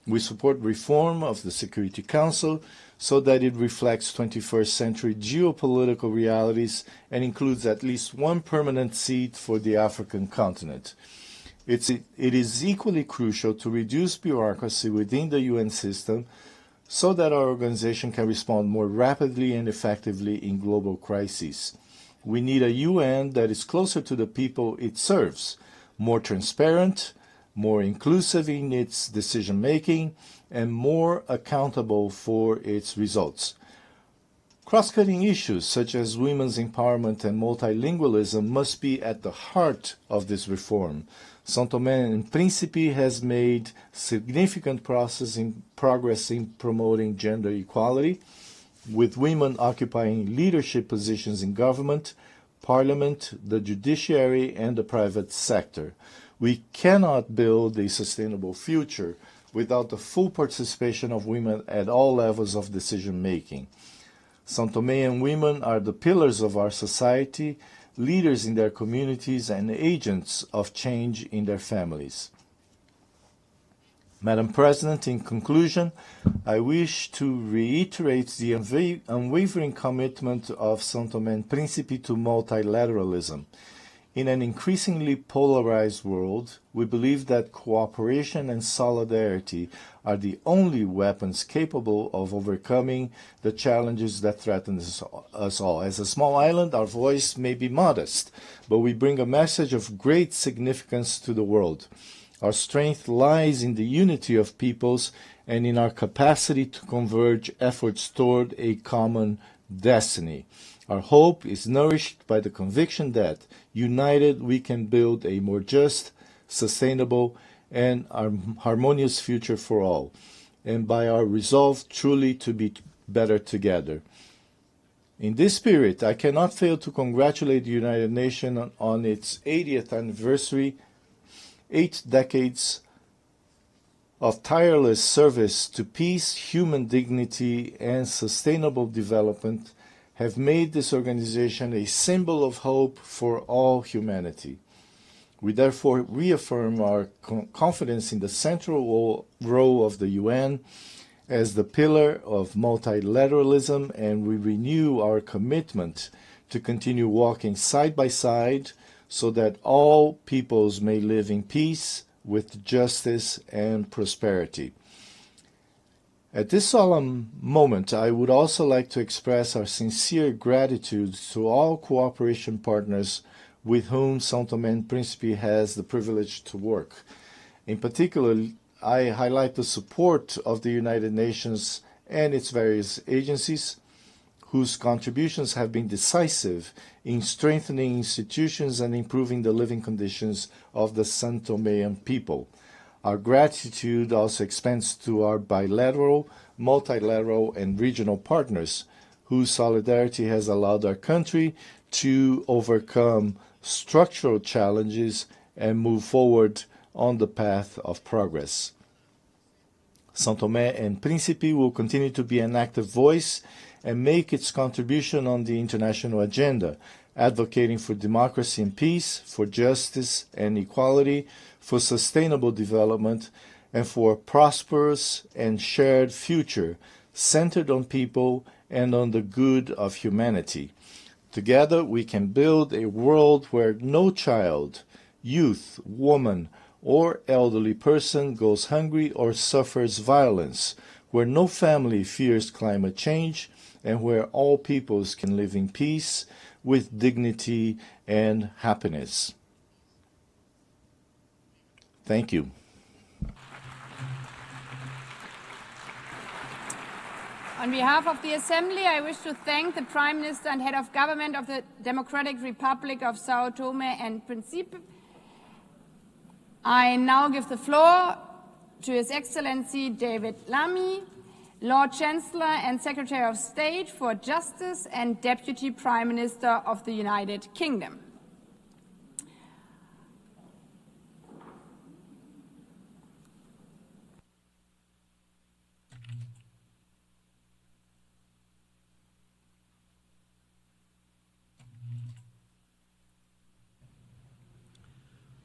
We support reform of the Security Council so that it reflects 21st century geopolitical realities and includes at least one permanent seat for the African continent. It is equally crucial to reduce bureaucracy within the UN system so that our organization can respond more rapidly and effectively in global crises. We need a UN that is closer to the people it serves, more transparent, more inclusive in its decision-making, and more accountable for its results. Cross-cutting issues such as women's empowerment and multilingualism must be at the heart of this reform. São Tomé and Príncipe has made significant progress in promoting gender equality, with women occupying leadership positions in government, parliament, the judiciary, and the private sector. We cannot build a sustainable future without the full participation of women at all levels of decision-making. São Tomé and women are the pillars of our society, leaders in their communities, and agents of change in their families. Madam President, in conclusion, I wish to reiterate the unwavering commitment of São Tomé and Príncipe to multilateralism. In an increasingly polarized world, we believe that cooperation and solidarity are the only weapons capable of overcoming the challenges that threaten us all. As a small island, our voice may be modest, but we bring a message of great significance to the world. Our strength lies in the unity of peoples and in our capacity to converge efforts toward a common destiny. Our hope is nourished by the conviction that, united, we can build a more just, sustainable, and harmonious future for all, and by our resolve truly to be better together. In this spirit, I cannot fail to congratulate the United Nations on its 80th anniversary. 8 decades of tireless service to peace, human dignity, and sustainable development have made this organization a symbol of hope for all humanity. We therefore reaffirm our confidence in the central role of the UN as the pillar of multilateralism, and we renew our commitment to continue walking side by side so that all peoples may live in peace with justice and prosperity. At this solemn moment, I would also like to express our sincere gratitude to all cooperation partners with whom São Tomé and Príncipe has the privilege to work. In particular, I highlight the support of the United Nations and its various agencies, whose contributions have been decisive in strengthening institutions and improving the living conditions of the São Toméan people. Our gratitude also extends to our bilateral, multilateral, and regional partners, whose solidarity has allowed our country to overcome structural challenges and move forward on the path of progress. São Tomé and Príncipe will continue to be an active voice and make its contribution on the international agenda, advocating for democracy and peace, for justice and equality, for sustainable development, and for a prosperous and shared future centered on people and on the good of humanity. Together we can build a world where no child, youth, woman, or elderly person goes hungry or suffers violence, where no family fears climate change, and where all peoples can live in peace with dignity and happiness. Thank you. On behalf of the Assembly, I wish to thank the Prime Minister and Head of Government of the Democratic Republic of São Tomé and Príncipe. I now give the floor to His Excellency David Lammy, Lord Chancellor and Secretary of State for Justice and Deputy Prime Minister of the United Kingdom.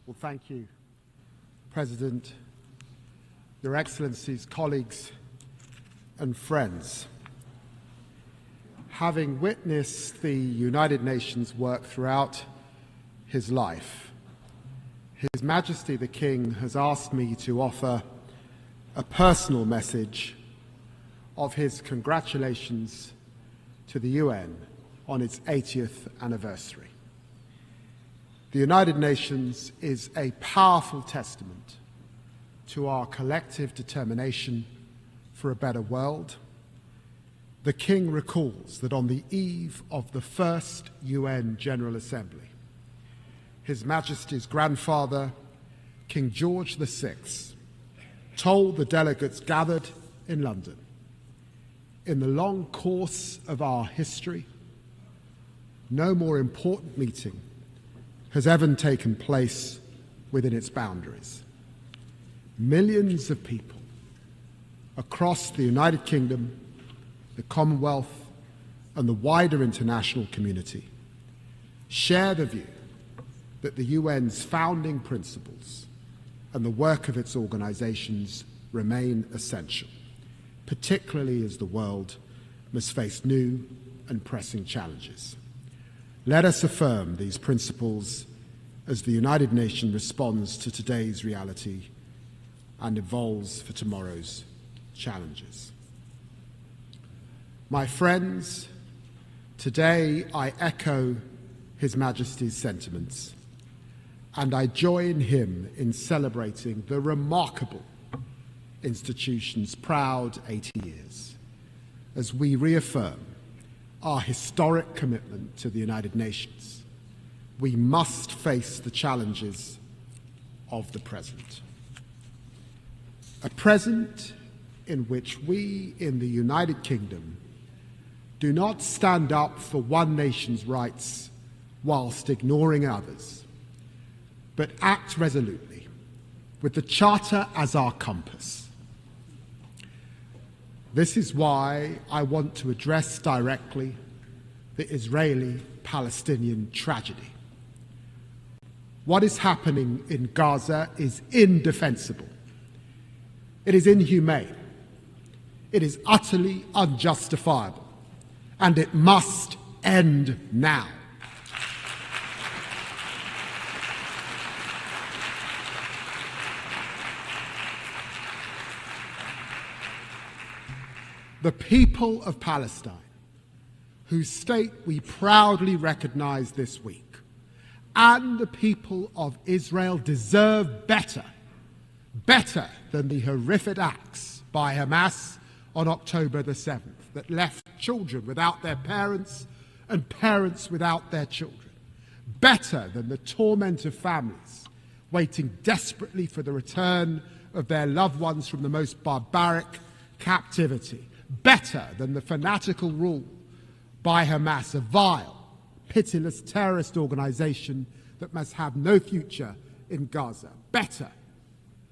Well, thank you, President, Your Excellencies, colleagues, and friends. Having witnessed the United Nations work throughout his life, His Majesty the King has asked me to offer a personal message of his congratulations to the UN on its 80th anniversary. The United Nations is a powerful testament to our collective determination for a better world. The King recalls that on the eve of the first UN General Assembly, His Majesty's grandfather, King George VI, told the delegates gathered in London, "In the long course of our history, no more important meeting has ever taken place within its boundaries. Millions of people across the United Kingdom, the Commonwealth, and the wider international community share the view that the UN's founding principles and the work of its organizations remain essential, particularly as the world must face new and pressing challenges. Let us affirm these principles as the United Nations responds to today's reality and evolves for tomorrow's challenges." My friends, today I echo His Majesty's sentiments, and I join him in celebrating the remarkable institution's proud 80 years as we reaffirm our historic commitment to the United Nations. We must face the challenges of the present. A present in which we in the United Kingdom do not stand up for one nation's rights whilst ignoring others, but act resolutely with the Charter as our compass. This is why I want to address directly the Israeli-Palestinian tragedy. What is happening in Gaza is indefensible. It is inhumane. It is utterly unjustifiable, and it must end now. The people of Palestine, whose state we proudly recognize this week, and the people of Israel deserve better than the horrific acts by Hamas on October the 7th that left children without their parents and parents without their children. Better than the torment of families waiting desperately for the return of their loved ones from the most barbaric captivity. Better than the fanatical rule by Hamas, a vile, pitiless terrorist organization that must have no future in Gaza. Better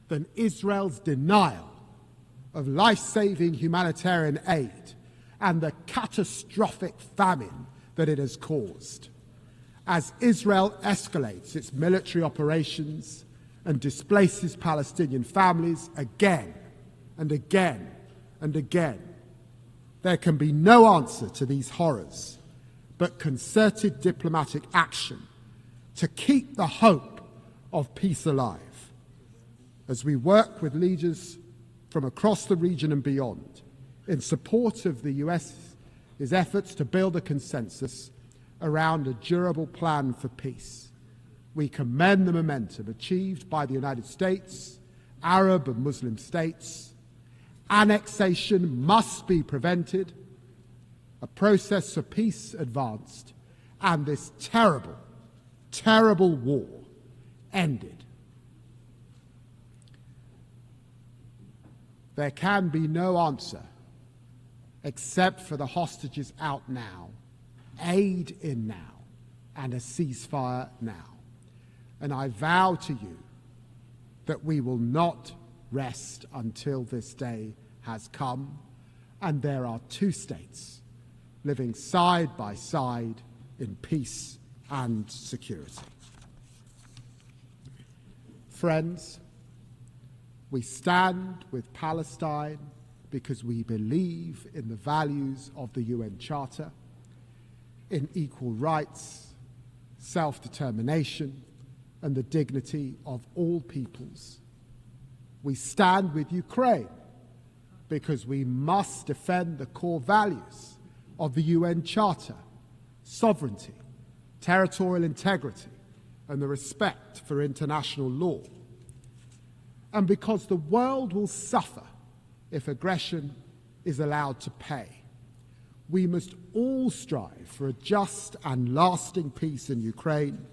than Israel's denial of life-saving humanitarian aid and the catastrophic famine that it has caused. As Israel escalates its military operations and displaces Palestinian families again and again and again, there can be no answer to these horrors but concerted diplomatic action to keep the hope of peace alive. As we work with leaders from across the region and beyond in support of the US's efforts to build a consensus around a durable plan for peace, we commend the momentum achieved by the United States, Arab and Muslim states. Annexation must be prevented, a process for peace advanced, and this terrible, terrible war ended. There can be no answer except for the hostages out now, aid in now, and a ceasefire now. And I vow to you that we will not rest until this day has come, and there are two states living side by side in peace and security. Friends, we stand with Palestine because we believe in the values of the UN Charter, in equal rights, self-determination, and the dignity of all peoples. We stand with Ukraine because we must defend the core values of the UN Charter: sovereignty, territorial integrity, and the respect for international law. And because the world will suffer if aggression is allowed to pay. We must all strive for a just and lasting peace in Ukraine,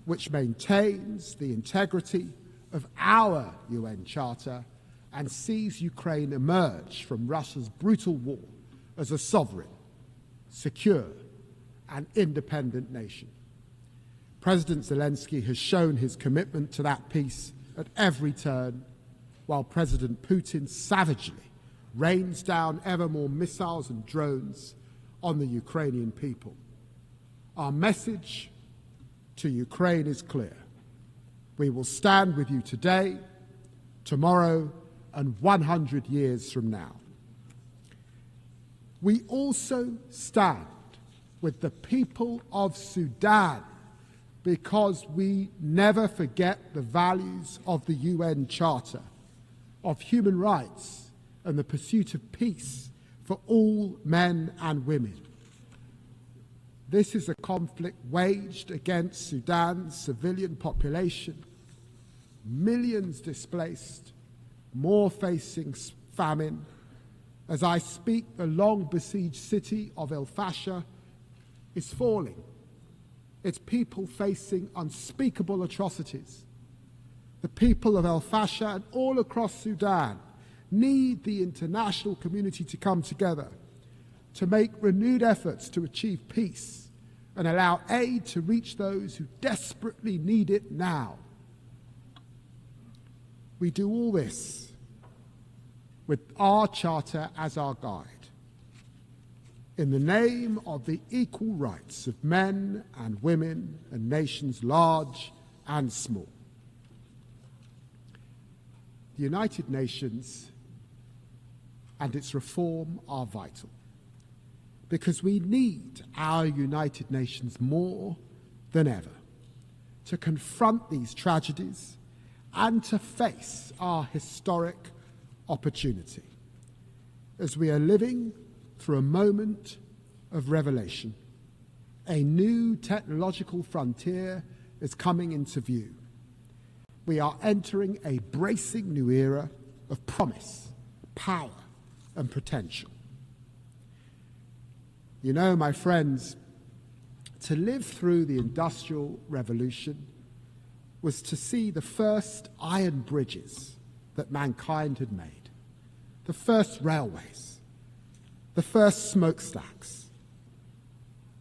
which maintains the integrity of our UN Charter and sees Ukraine emerge from Russia's brutal war as a sovereign, secure, and independent nation. President Zelensky has shown his commitment to that peace at every turn, while President Putin savagely rains down ever more missiles and drones on the Ukrainian people. Our message to Ukraine is clear. We will stand with you today, tomorrow, and 100 years from now. We also stand with the people of Sudan because we never forget the values of the UN Charter, of human rights, and the pursuit of peace for all men and women. This is a conflict waged against Sudan's civilian population, millions displaced, more facing famine. As I speak, the long-besieged city of El Fasher is falling, its people facing unspeakable atrocities. The people of El Fasher and all across Sudan need the international community to come together to make renewed efforts to achieve peace and allow aid to reach those who desperately need it now. We do all this with our charter as our guide, in the name of the equal rights of men and women and nations large and small. The United Nations and its reform are vital, because we need our United Nations more than ever to confront these tragedies and to face our historic opportunity as we are living through a moment of revelation. A new technological frontier is coming into view. We are entering a bracing new era of promise, power, and potential. You know, my friends, to live through the Industrial Revolution was to see the first iron bridges that mankind had made, the first railways, the first smokestacks,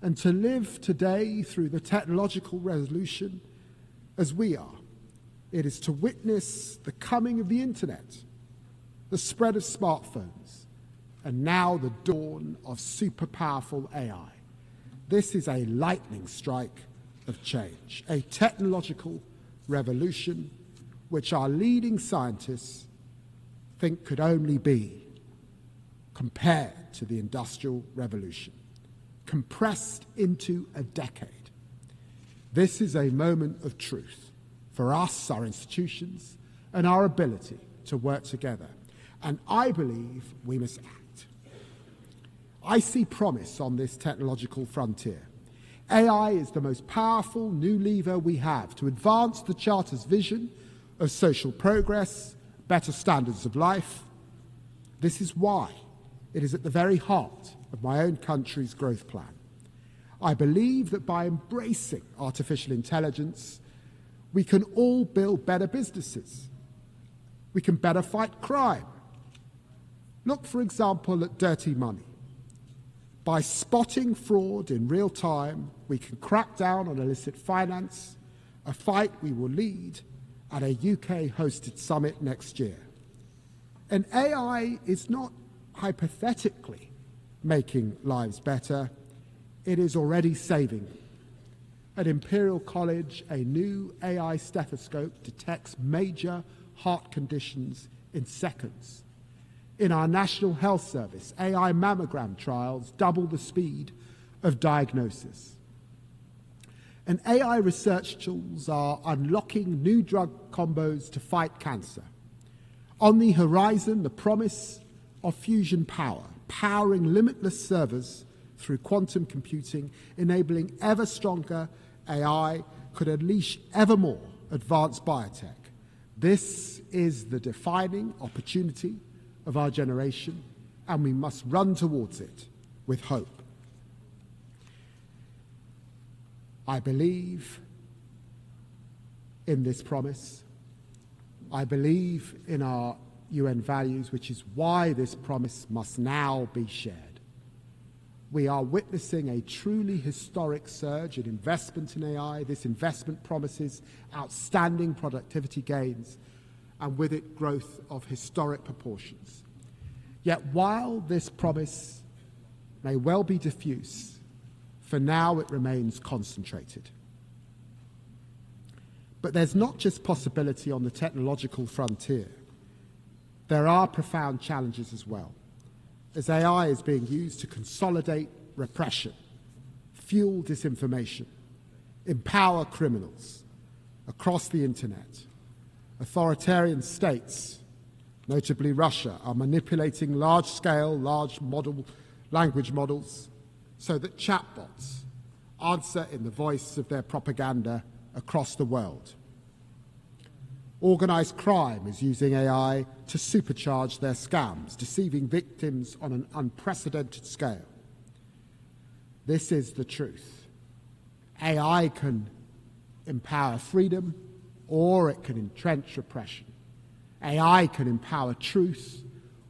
and to live today through the technological revolution as we are. It is to witness the coming of the internet, the spread of smartphones, and now the dawn of super powerful AI. This is a lightning strike of change, a technological revolution which our leading scientists think could only be compared to the Industrial Revolution, compressed into a decade. This is a moment of truth for us, our institutions, and our ability to work together. And I believe we must act. I see promise on this technological frontier. AI is the most powerful new lever we have to advance the Charter's vision of social progress, better standards of life. This is why it is at the very heart of my own country's growth plan. I believe that by embracing artificial intelligence, we can all build better businesses. We can better fight crime. Look, for example, at dirty money. By spotting fraud in real time, we can crack down on illicit finance, a fight we will lead at a UK-hosted summit next year. And AI is not hypothetically making lives better, it is already saving them. At Imperial College, a new AI stethoscope detects major heart conditions in seconds. In our National Health Service, AI mammogram trials double the speed of diagnosis. And AI research tools are unlocking new drug combos to fight cancer. On the horizon, the promise of fusion power, powering limitless servers through quantum computing, enabling ever stronger AI, could unleash ever more advanced biotech. This is the defining opportunity of our generation, and we must run towards it with hope. I believe in this promise. I believe in our UN values, which is why this promise must now be shared. We are witnessing a truly historic surge in investment in AI. This investment promises outstanding productivity gains, and with it, growth of historic proportions. Yet while this promise may well be diffuse, for now it remains concentrated. But there's not just possibility on the technological frontier. There are profound challenges as well, as AI is being used to consolidate repression, fuel disinformation, empower criminals across the internet. Authoritarian states, notably Russia, are manipulating large-scale, large language models so that chatbots answer in the voice of their propaganda across the world. Organized crime is using AI to supercharge their scams, deceiving victims on an unprecedented scale. This is the truth. AI can empower freedom, or it can entrench repression. AI can empower truth,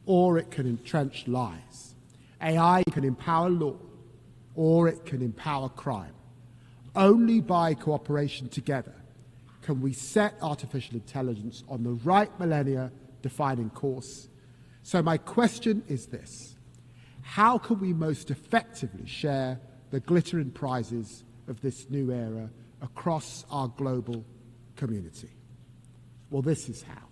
or it can entrench lies. AI can empower law, or it can empower crime. Only by cooperation together can we set artificial intelligence on the right millennia-defining course. So my question is this: how can we most effectively share the glittering prizes of this new era across our global community? Well, this is how.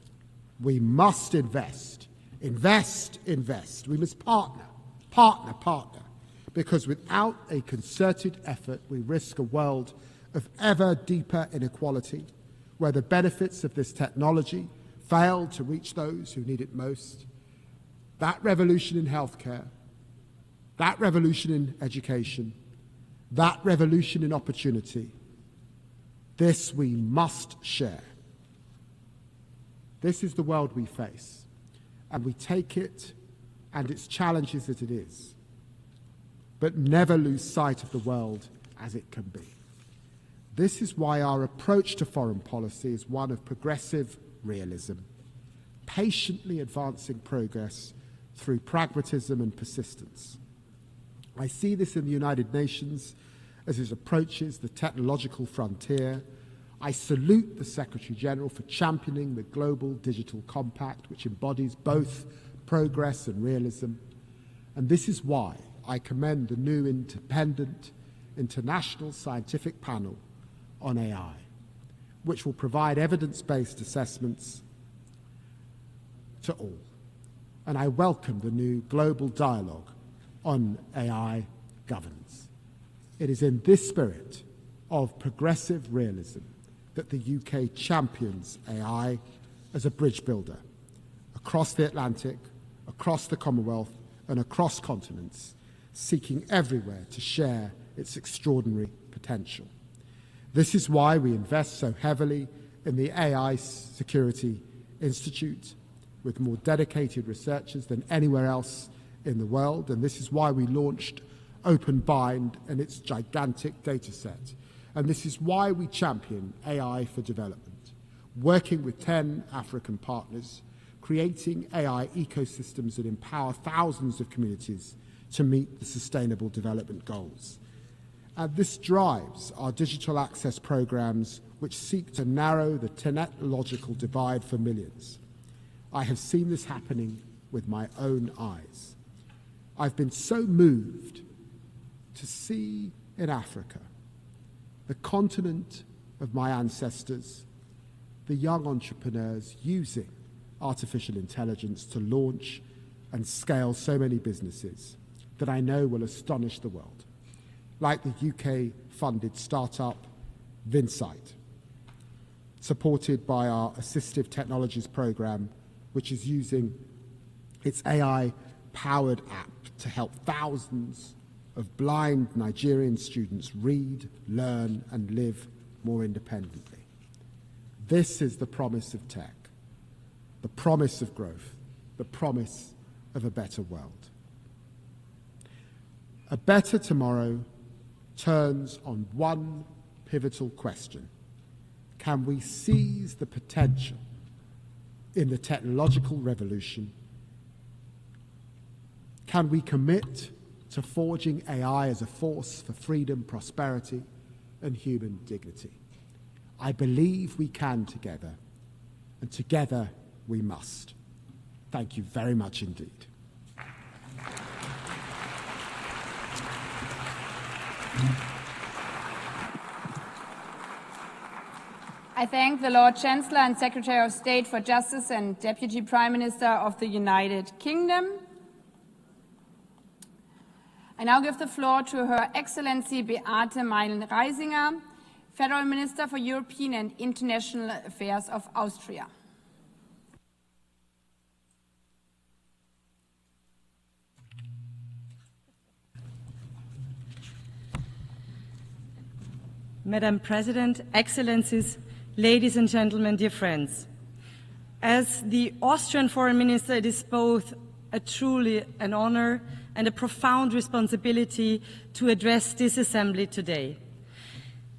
We must invest. Invest, invest. We must partner, partner, partner. Because without a concerted effort, we risk a world of ever deeper inequality, where the benefits of this technology fail to reach those who need it most. That revolution in healthcare, that revolution in education, that revolution in opportunity, this we must share. This is the world we face, and we take it and its challenges as it is, but never lose sight of the world as it can be. This is why our approach to foreign policy is one of progressive realism, patiently advancing progress through pragmatism and persistence. I see this in the United Nations as it approaches the technological frontier. I salute the Secretary-General for championing the Global Digital Compact, which embodies both progress and realism. And this is why I commend the new independent international scientific panel on AI, which will provide evidence-based assessments to all. And I welcome the new global dialogue on AI governance. It is in this spirit of progressive realism that the UK champions AI as a bridge builder across the Atlantic, across the Commonwealth, and across continents, seeking everywhere to share its extraordinary potential. This is why we invest so heavily in the AI Security Institute, with more dedicated researchers than anywhere else in the world, and this is why we launched OpenBind and its gigantic data set. And this is why we champion AI for development, working with 10 African partners, creating AI ecosystems that empower thousands of communities to meet the Sustainable Development Goals. And this drives our digital access programs, which seek to narrow the technological divide for millions. I have seen this happening with my own eyes. I've been so moved to see in Africa, the continent of my ancestors, the young entrepreneurs using artificial intelligence to launch and scale so many businesses that I know will astonish the world, like the UK-funded startup Vinsight, supported by our Assistive Technologies program, which is using its AI-powered app to help thousands of blind Nigerian students read, learn, and live more independently. This is the promise of tech, the promise of growth, the promise of a better world. A better tomorrow turns on one pivotal question. Can we seize the potential in the technological revolution? Can we commit to forging AI as a force for freedom, prosperity, and human dignity? I believe we can together, and together we must. Thank you very much indeed. I thank the Lord Chancellor and Secretary of State for Justice and Deputy Prime Minister of the United Kingdom. I now give the floor to Her Excellency Beate Meinl-Reisinger, Federal Minister for European and International Affairs of Austria. Madam President, Excellencies, ladies and gentlemen, dear friends. As the Austrian Foreign Minister, it is both truly an honor and a profound responsibility to address this assembly today.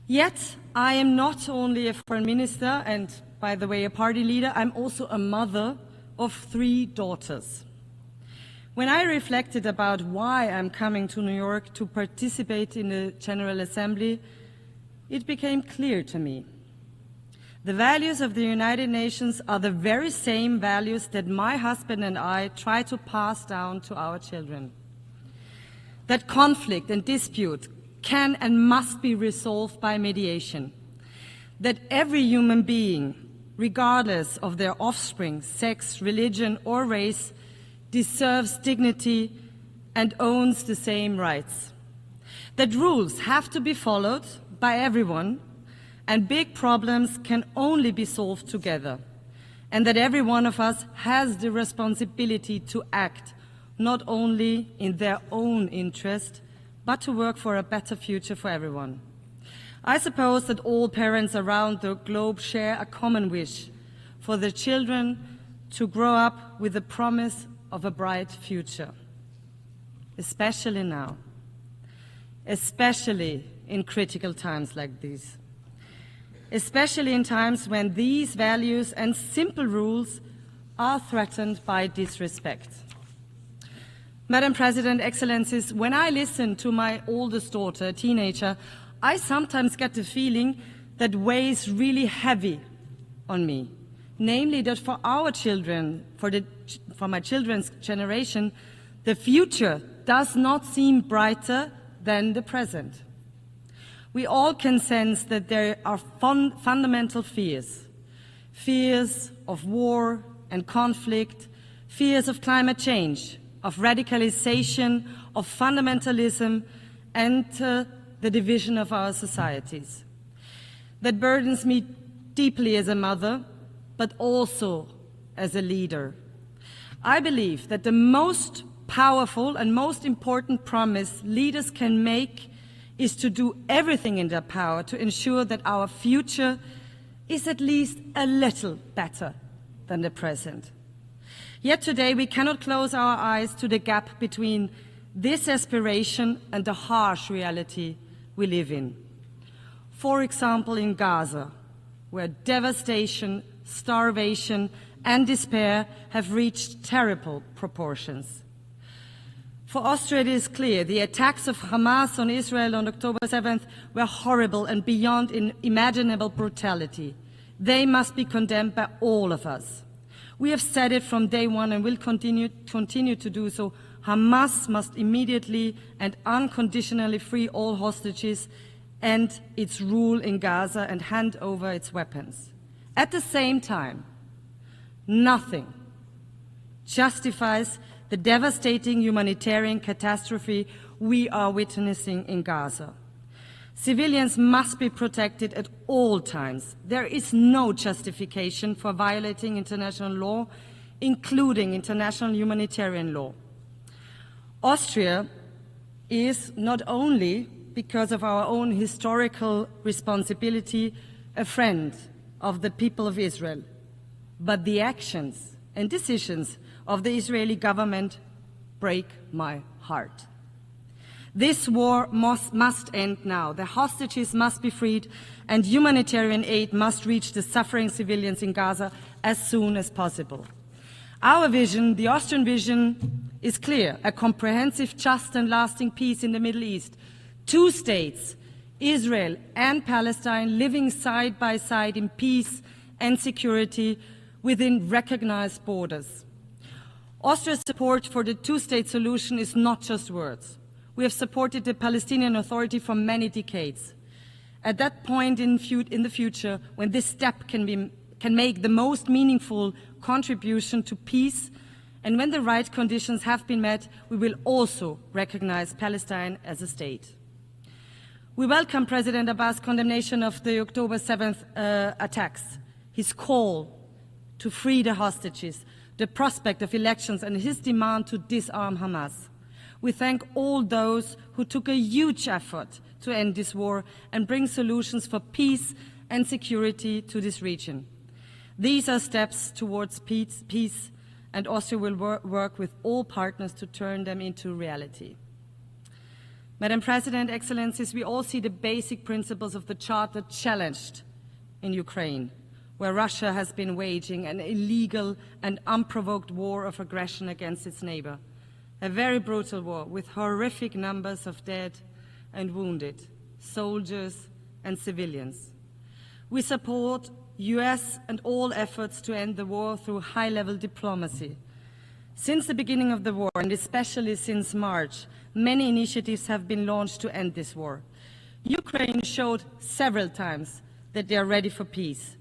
Yet, I am not only a foreign minister and, by the way, a party leader, I'm also a mother of 3 daughters. When I reflected about why I'm coming to New York to participate in the General Assembly, it became clear to me. The values of the United Nations are the very same values that my husband and I try to pass down to our children. That conflict and dispute can and must be resolved by mediation. That every human being, regardless of their offspring, sex, religion, or race, deserves dignity and owns the same rights. That rules have to be followed by everyone, and big problems can only be solved together, and that every one of us has the responsibility to act not only in their own interest, but to work for a better future for everyone. I suppose that all parents around the globe share a common wish for their children to grow up with the promise of a bright future, especially now, especially in critical times like these, especially in times when these values and simple rules are threatened by disrespect. Madam President, Excellencies, when I listen to my oldest daughter, a teenager, I sometimes get the feeling that weighs really heavy on me. Namely, that for our children, for my children's generation, the future does not seem brighter than the present. We all can sense that there are fundamental fears. Fears of war and conflict, fears of climate change, of radicalization, of fundamentalism, and the division of our societies. That burdens me deeply as a mother, but also as a leader. I believe that the most powerful and most important promise leaders can make is to do everything in their power to ensure that our future is at least a little better than the present. Yet today we cannot close our eyes to the gap between this aspiration and the harsh reality we live in. For example, in Gaza, where devastation, starvation, and despair have reached terrible proportions. For Austria, it is clear the attacks of Hamas on Israel on October 7th were horrible and beyond imaginable brutality. They must be condemned by all of us. We have said it from day one and will continue to do so. Hamas must immediately and unconditionally free all hostages and its rule in Gaza and hand over its weapons. At the same time, nothing justifies the devastating humanitarian catastrophe we are witnessing in Gaza. Civilians must be protected at all times. There is no justification for violating international law, including international humanitarian law. Austria is not only, because of our own historical responsibility, a friend of the people of Israel, but the actions and decisions of the Israeli government break my heart. This war must end now. The hostages must be freed and humanitarian aid must reach the suffering civilians in Gaza as soon as possible. Our vision, the Austrian vision, is clear: a comprehensive, just and lasting peace in the Middle East. 2 states, Israel and Palestine, living side by side in peace and security within recognized borders. Austria's support for the 2-state solution is not just words. We have supported the Palestinian Authority for many decades. At that point in the future, when this step can make the most meaningful contribution to peace, and when the right conditions have been met, we will also recognize Palestine as a state. We welcome President Abbas' condemnation of the October 7th attacks, his call to free the hostages, the prospect of elections, and his demand to disarm Hamas. We thank all those who took a huge effort to end this war and bring solutions for peace and security to this region. These are steps towards peace, and Austria will work with all partners to turn them into reality. Madam President, Excellencies, we all see the basic principles of the Charter challenged in Ukraine, where Russia has been waging an illegal and unprovoked war of aggression against its neighbor. A very brutal war with horrific numbers of dead and wounded, soldiers and civilians. We support US and all efforts to end the war through high-level diplomacy. Since the beginning of the war, and especially since March, many initiatives have been launched to end this war. Ukraine showed several times that they are ready for peace.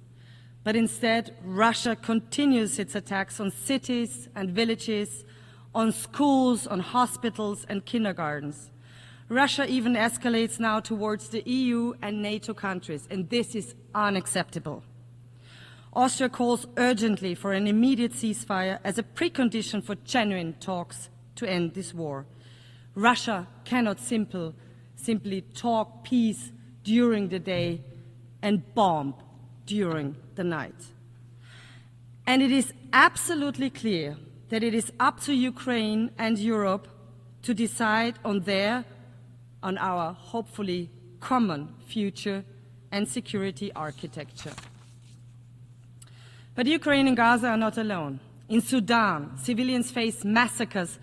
But instead, Russia continues its attacks on cities and villages, on schools, on hospitals and kindergartens. Russia even escalates now towards the EU and NATO countries, and this is unacceptable. Austria calls urgently for an immediate ceasefire as a precondition for genuine talks to end this war. Russia cannot simply talk peace during the day and bomb during the night. And it is absolutely clear that it is up to Ukraine and Europe to decide on our hopefully common future and security architecture. But Ukraine and Gaza are not alone. In Sudan, civilians face massacres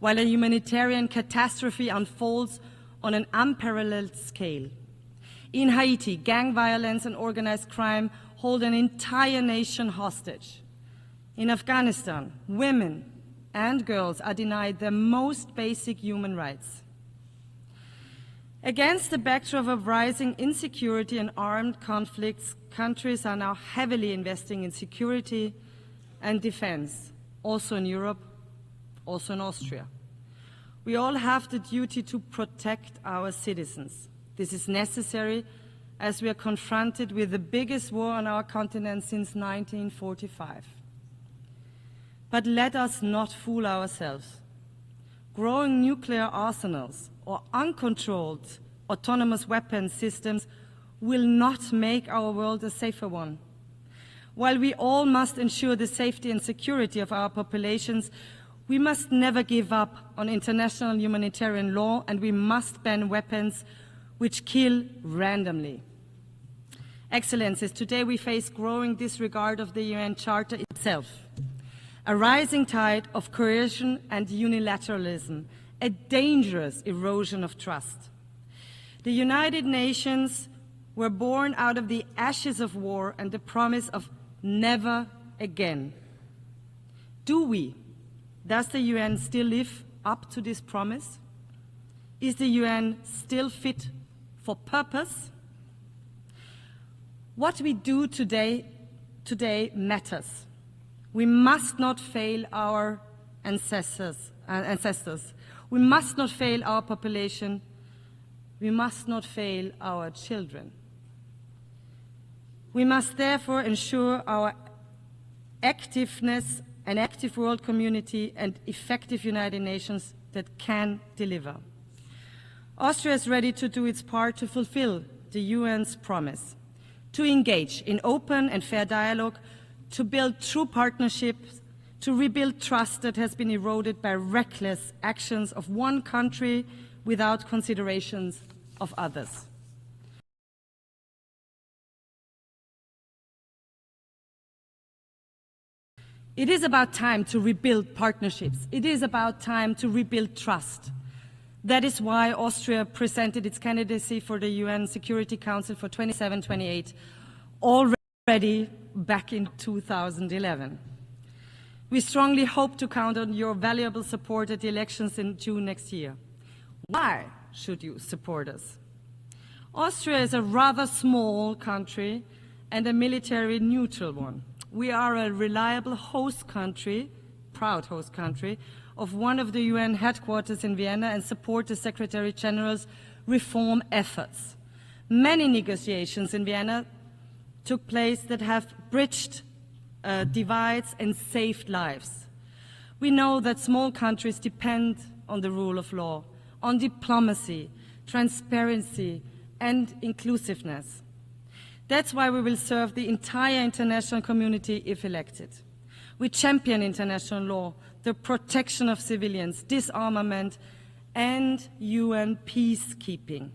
while a humanitarian catastrophe unfolds on an unparalleled scale. In Haiti, gang violence and organized crime hold an entire nation hostage. In Afghanistan, women and girls are denied their most basic human rights. Against the backdrop of rising insecurity and armed conflicts, countries are now heavily investing in security and defense, also in Europe, also in Austria. We all have the duty to protect our citizens. This is necessary as we are confronted with the biggest war on our continent since 1945. But let us not fool ourselves. Growing nuclear arsenals or uncontrolled autonomous weapon systems will not make our world a safer one. While we all must ensure the safety and security of our populations, we must never give up on international humanitarian law, and we must ban weapons which kill randomly. Excellencies, today we face growing disregard of the UN Charter itself, a rising tide of coercion and unilateralism, a dangerous erosion of trust. The United Nations were born out of the ashes of war and the promise of never again. Does the UN still live up to this promise? Is the UN still fit for purpose? What we do today matters. We must not fail our ancestors. We must not fail our population. We must not fail our children. We must therefore ensure our activeness, an active world community, and effective United Nations that can deliver. Austria is ready to do its part to fulfill the UN's promise, to engage in open and fair dialogue, to build true partnerships, to rebuild trust that has been eroded by reckless actions of one country without considerations of others. It is about time to rebuild partnerships. It is about time to rebuild trust. That is why Austria presented its candidacy for the UN Security Council for 27-28 already back in 2011. We strongly hope to count on your valuable support at the elections in June next year. Why should you support us? Austria is a rather small country and a military neutral one. We are a reliable host country, proud host country, of one of the UN headquarters in Vienna and support the Secretary General's reform efforts. Many negotiations in Vienna took place that have bridged divides and saved lives. We know that small countries depend on the rule of law, on diplomacy, transparency, and inclusiveness. That's why we will serve the entire international community if elected. We champion international law, the protection of civilians, disarmament, and UN peacekeeping.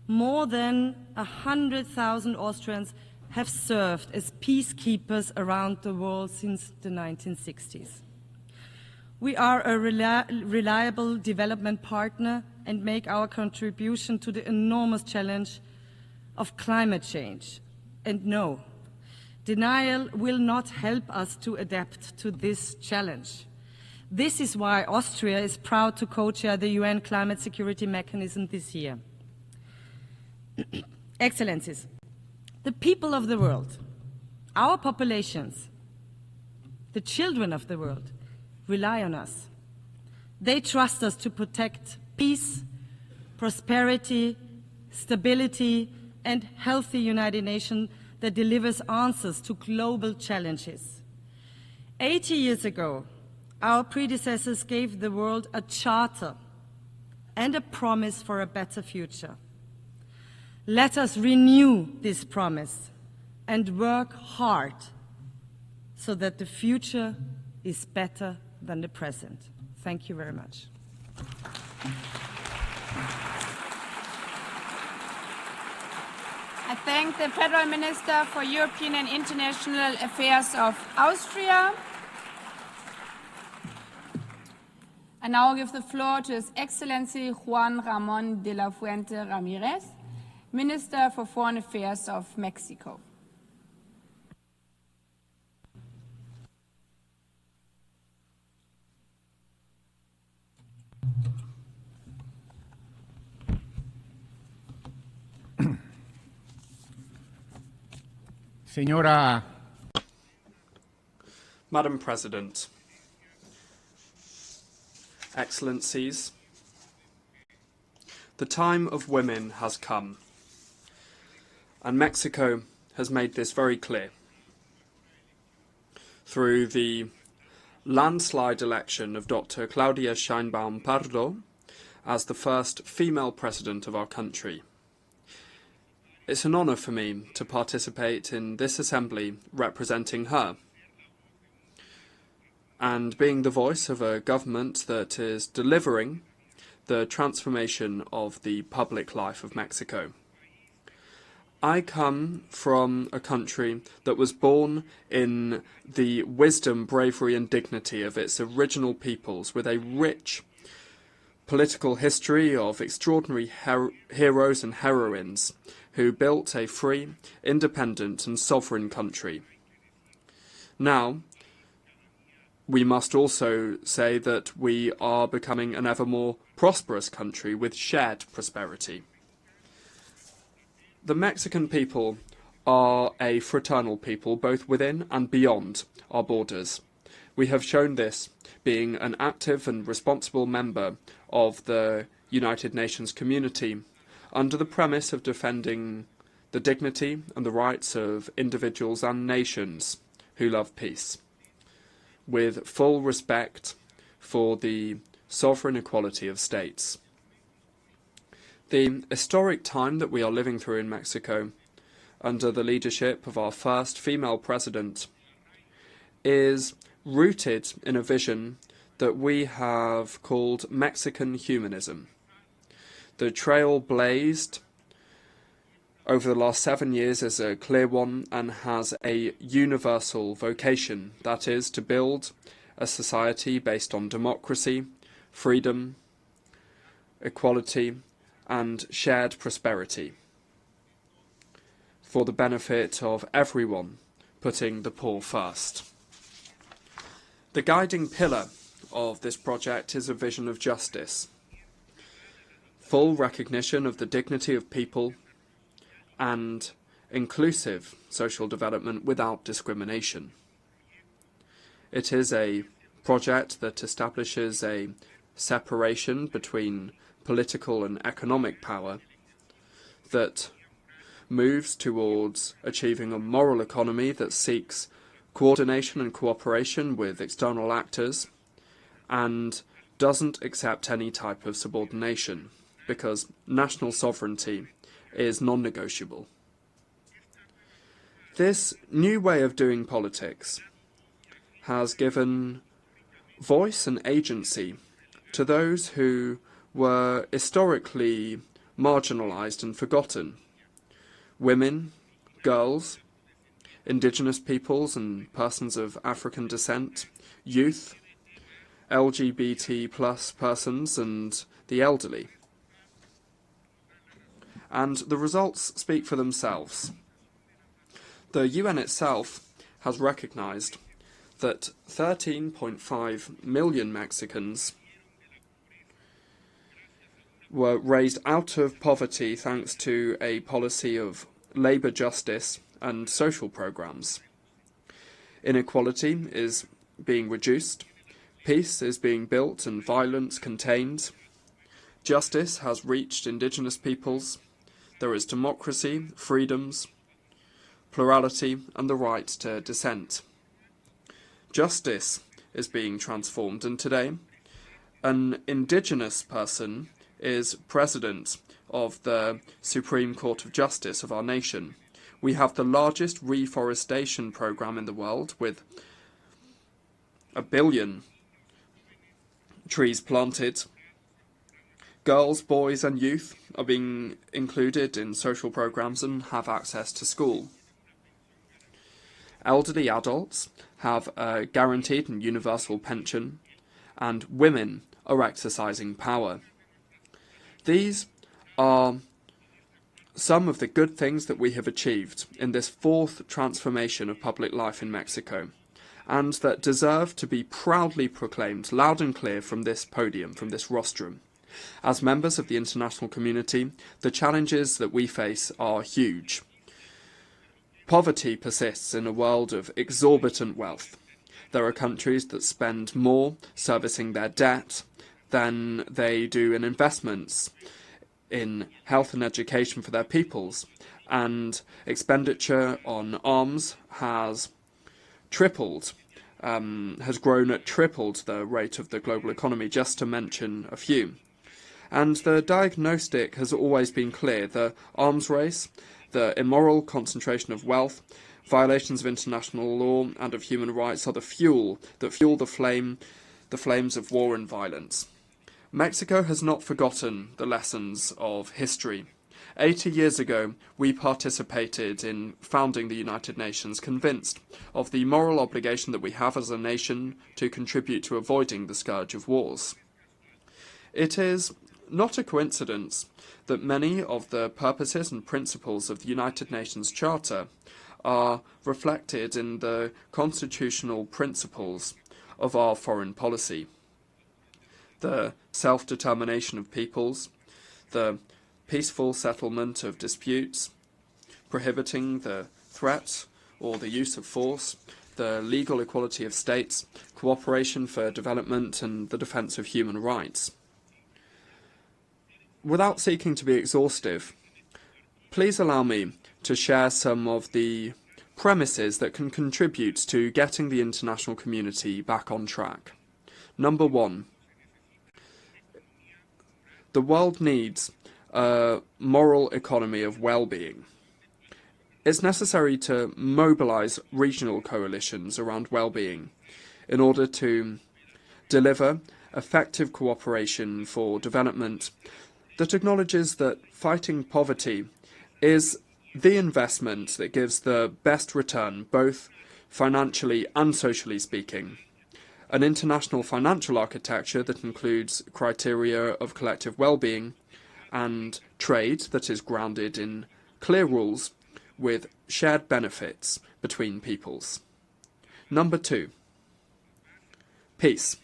More than 100,000 Austrians have served as peacekeepers around the world since the 1960s. We are a reliable development partner and make our contribution to the enormous challenge of climate change. And no, denial will not help us to adapt to this challenge. This is why Austria is proud to co-chair the UN Climate Security Mechanism this year. Excellencies, the people of the world, our populations, the children of the world, rely on us. They trust us to protect peace, prosperity, stability, and healthy United Nations that delivers answers to global challenges. 80 years ago, our predecessors gave the world a charter and a promise for a better future. Let us renew this promise and work hard so that the future is better than the present. Thank you very much. I thank the Federal Minister for European and International Affairs of Austria. I now give the floor to His Excellency Juan Ramón de la Fuente Ramírez, Minister for Foreign Affairs of Mexico. Señora Madam President, Excellencies, the time of women has come, and Mexico has made this very clear through the landslide election of Dr. Claudia Sheinbaum Pardo as the first female president of our country. It's an honour for me to participate in this assembly representing her, and being the voice of a government that is delivering the transformation of the public life of Mexico. I come from a country that was born in the wisdom, bravery and dignity of its original peoples, with a rich political history of extraordinary heroes and heroines who built a free, independent and sovereign country. Now, we must also say that we are becoming an ever more prosperous country with shared prosperity. The Mexican people are a fraternal people, both within and beyond our borders. We have shown this being an active and responsible member of the United Nations community under the premise of defending the dignity and the rights of individuals and nations who love peace, with full respect for the sovereign equality of states. The historic time that we are living through in Mexico, under the leadership of our first female president, is rooted in a vision that we have called Mexican humanism. The trail blazed over the last 7 years is a clear one and has a universal vocation, that is, to build a society based on democracy, freedom, equality, and shared prosperity for the benefit of everyone, putting the poor first. The guiding pillar of this project is a vision of justice, full recognition of the dignity of people, and inclusive social development without discrimination. It is a project that establishes a separation between political and economic power that moves towards achieving a moral economy that seeks coordination and cooperation with external actors and doesn't accept any type of subordination, because national sovereignty is non-negotiable. This new way of doing politics has given voice and agency to those who were historically marginalized and forgotten. Women, girls, indigenous peoples and persons of African descent, youth, LGBT plus persons and the elderly. And the results speak for themselves. The UN itself has recognized that 13.5 million Mexicans were raised out of poverty thanks to a policy of labor justice and social programs. Inequality is being reduced, peace is being built and violence contained, justice has reached indigenous peoples, there is democracy, freedoms, plurality and the right to dissent. Justice is being transformed, and today an indigenous person is president of the Supreme Court of Justice of our nation. We have the largest reforestation program in the world, with 1 billion trees planted. Girls, boys and youth are being included in social programs and have access to school. Elderly adults have a guaranteed and universal pension, and women are exercising power. These are some of the good things that we have achieved in this fourth transformation of public life in Mexico, and that deserve to be proudly proclaimed loud and clear from this podium, from this rostrum. As members of the international community, the challenges that we face are huge. Poverty persists in a world of exorbitant wealth. There are countries that spend more servicing their debt than they do in investments in health and education for their peoples, and expenditure on arms has tripled, has grown at tripled the rate of the global economy, just to mention a few. And the diagnostic has always been clear: the arms race, the immoral concentration of wealth, violations of international law and of human rights are the fuel that fuel the flames of war and violence. Mexico has not forgotten the lessons of history. 80 years ago, we participated in founding the United Nations, convinced of the moral obligation that we have as a nation to contribute to avoiding the scourge of wars. It is not a coincidence that many of the purposes and principles of the United Nations Charter are reflected in the constitutional principles of our foreign policy. The self-determination of peoples, the peaceful settlement of disputes, prohibiting the threat or the use of force, the legal equality of states, cooperation for development and the defence of human rights. Without seeking to be exhaustive, please allow me to share some of the premises that can contribute to getting the international community back on track. Number one, the world needs a moral economy of well-being. It's necessary to mobilize regional coalitions around well-being in order to deliver effective cooperation for development that acknowledges that fighting poverty is the investment that gives the best return, both financially and socially speaking. An international financial architecture that includes criteria of collective well-being and trade that is grounded in clear rules with shared benefits between peoples. Number two, peace.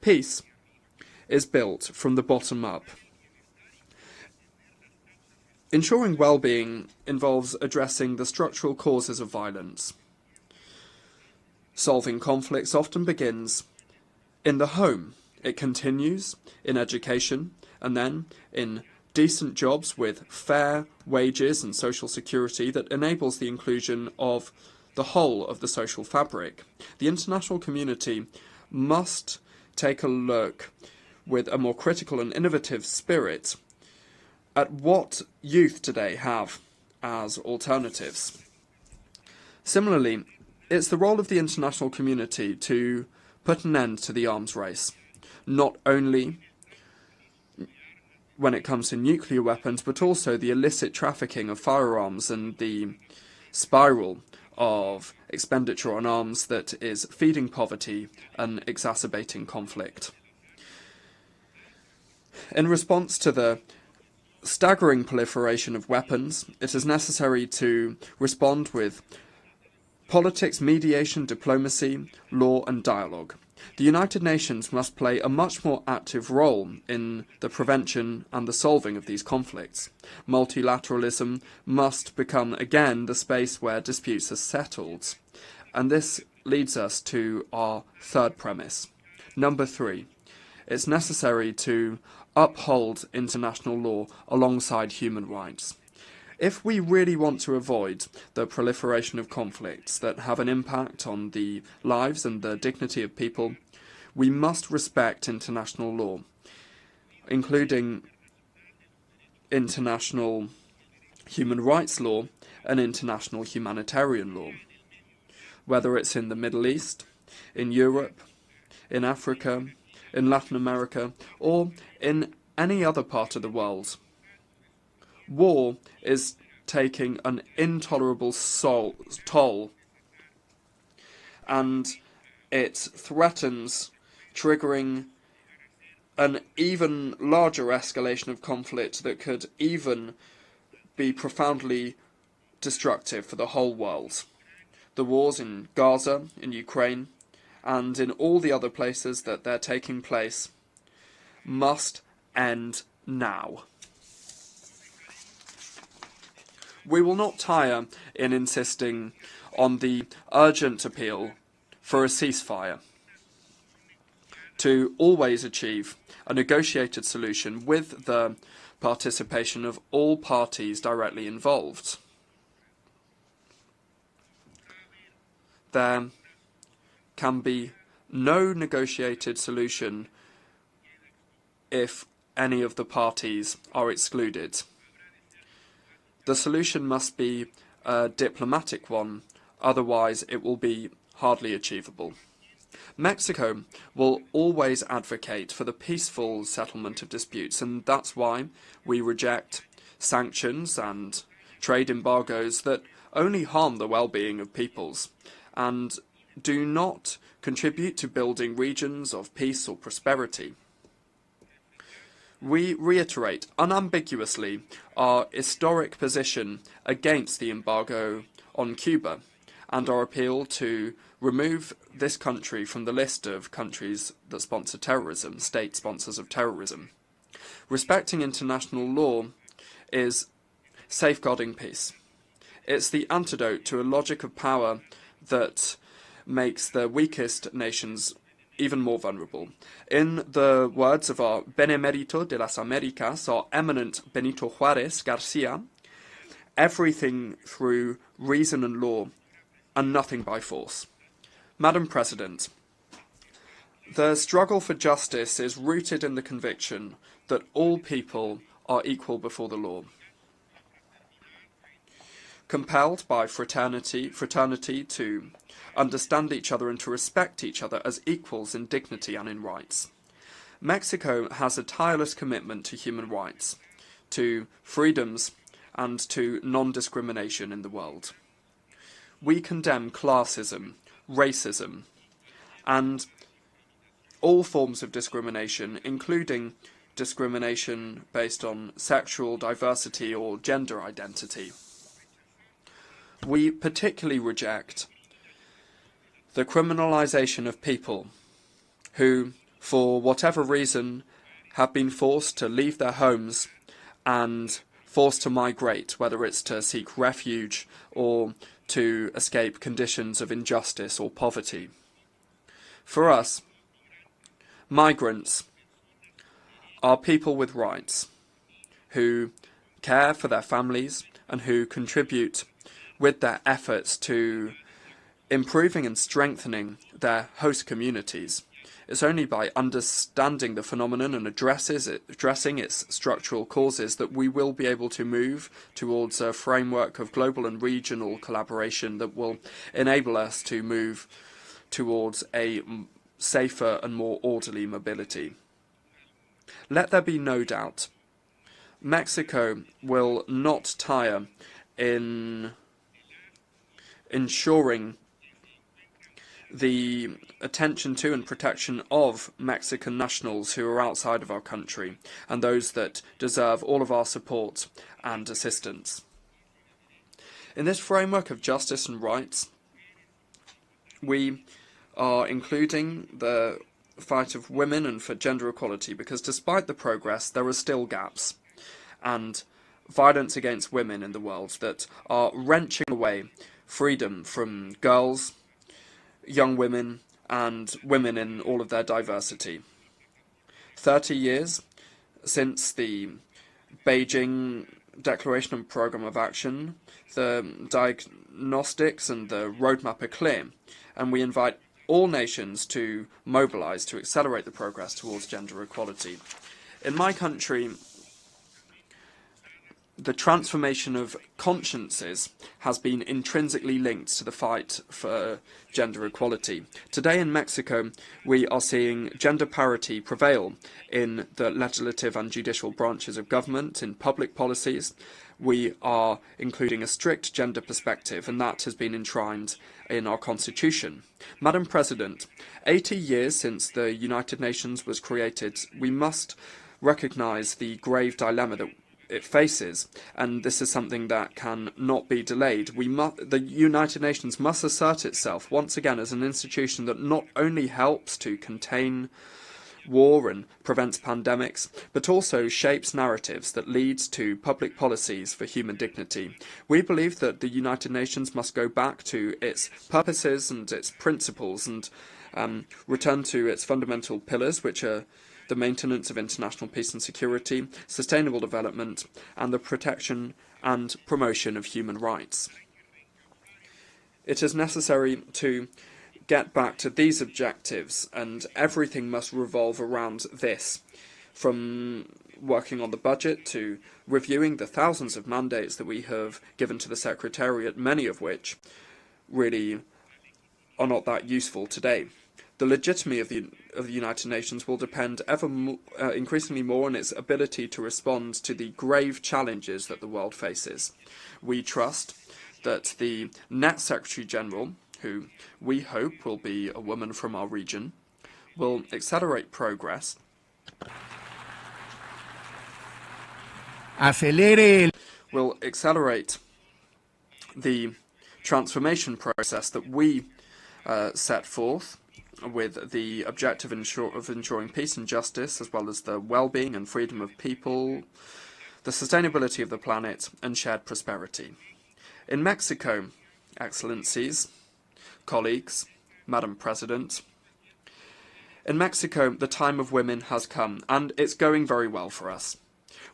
Peace is built from the bottom up. Ensuring well-being involves addressing the structural causes of violence. Solving conflicts often begins in the home. It continues in education, and then in decent jobs with fair wages and social security that enables the inclusion of the whole of the social fabric. The international community must take a look with a more critical and innovative spirit at what youth today have as alternatives. Similarly, it's the role of the international community to put an end to the arms race, not only when it comes to nuclear weapons, but also the illicit trafficking of firearms and the spiral of expenditure on arms that is feeding poverty and exacerbating conflict. In response to the staggering proliferation of weapons, it is necessary to respond with politics, mediation, diplomacy, law and dialogue. The United Nations must play a much more active role in the prevention and the solving of these conflicts. Multilateralism must become again the space where disputes are settled. And this leads us to our third premise. Number three, it's necessary to uphold international law alongside human rights. If we really want to avoid the proliferation of conflicts that have an impact on the lives and the dignity of people, we must respect international law, including international human rights law and international humanitarian law. Whether it's in the Middle East, in Europe, in Africa, in Latin America, or in any other part of the world, war is taking an intolerable toll, and it threatens triggering an even larger escalation of conflict that could even be profoundly destructive for the whole world. The wars in Gaza, in Ukraine, and in all the other places that they're taking place must end now. We will not tire in insisting on the urgent appeal for a ceasefire, to always achieve a negotiated solution with the participation of all parties directly involved. There can be no negotiated solution if any of the parties are excluded. The solution must be a diplomatic one, otherwise it will be hardly achievable. Mexico will always advocate for the peaceful settlement of disputes, and that's why we reject sanctions and trade embargoes that only harm the well-being of peoples and do not contribute to building regions of peace or prosperity. We reiterate unambiguously our historic position against the embargo on Cuba and our appeal to remove this country from the list of countries that sponsor terrorism, state sponsors of terrorism. Respecting international law is safeguarding peace. It's the antidote to a logic of power that makes the weakest nations even more vulnerable. In the words of our Benemérito de las Américas, our eminent Benito Juárez Garcia, everything through reason and law, and nothing by force. Madam President, the struggle for justice is rooted in the conviction that all people are equal before the law. Compelled by fraternity to understand each other and to respect each other as equals in dignity and in rights. Mexico has a tireless commitment to human rights, to freedoms, and to non-discrimination in the world. We condemn classism, racism, and all forms of discrimination, including discrimination based on sexual diversity or gender identity. We particularly reject the criminalization of people who, for whatever reason, have been forced to leave their homes and forced to migrate, whether it's to seek refuge or to escape conditions of injustice or poverty. For us, migrants are people with rights, who care for their families and who contribute with their efforts to improving and strengthening their host communities. It's only by understanding the phenomenon and addressing its structural causes that we will be able to move towards a framework of global and regional collaboration that will enable us to move towards a safer and more orderly mobility. Let there be no doubt, Mexico will not tire in ensuring the attention to and protection of Mexican nationals who are outside of our country and those that deserve all of our support and assistance. In this framework of justice and rights, we are including the fight of women and for gender equality because despite the progress, there are still gaps and violence against women in the world that are wrenching away freedom from girls, young women, and women in all of their diversity. 30 years since the Beijing Declaration and Programme of Action, the diagnostics and the roadmap are clear, and we invite all nations to mobilise to accelerate the progress towards gender equality. In my country, the transformation of consciences has been intrinsically linked to the fight for gender equality. Today in Mexico, we are seeing gender parity prevail in the legislative and judicial branches of government, in public policies. We are including a strict gender perspective, and that has been enshrined in our constitution. Madam President, 80 years since the United Nations was created, we must recognise the grave dilemma that it faces, and this is something that can not be delayed. The United Nations must assert itself once again as an institution that not only helps to contain war and prevents pandemics, but also shapes narratives that lead to public policies for human dignity. We believe that the United Nations must go back to its purposes and its principles and return to its fundamental pillars, which are the maintenance of international peace and security, sustainable development, and the protection and promotion of human rights. It is necessary to get back to these objectives, and everything must revolve around this, from working on the budget to reviewing the thousands of mandates that we have given to the Secretariat, many of which really are not that useful today. The legitimacy of the United Nations will depend increasingly more on its ability to respond to the grave challenges that the world faces. We trust that the next Secretary General, who we hope will be a woman from our region, will accelerate progress, will accelerate the transformation process that we set forth, with the objective of ensuring peace and justice, as well as the well-being and freedom of people, the sustainability of the planet, and shared prosperity. In Mexico, Excellencies, colleagues, Madam President, in Mexico, the time of women has come, and it's going very well for us.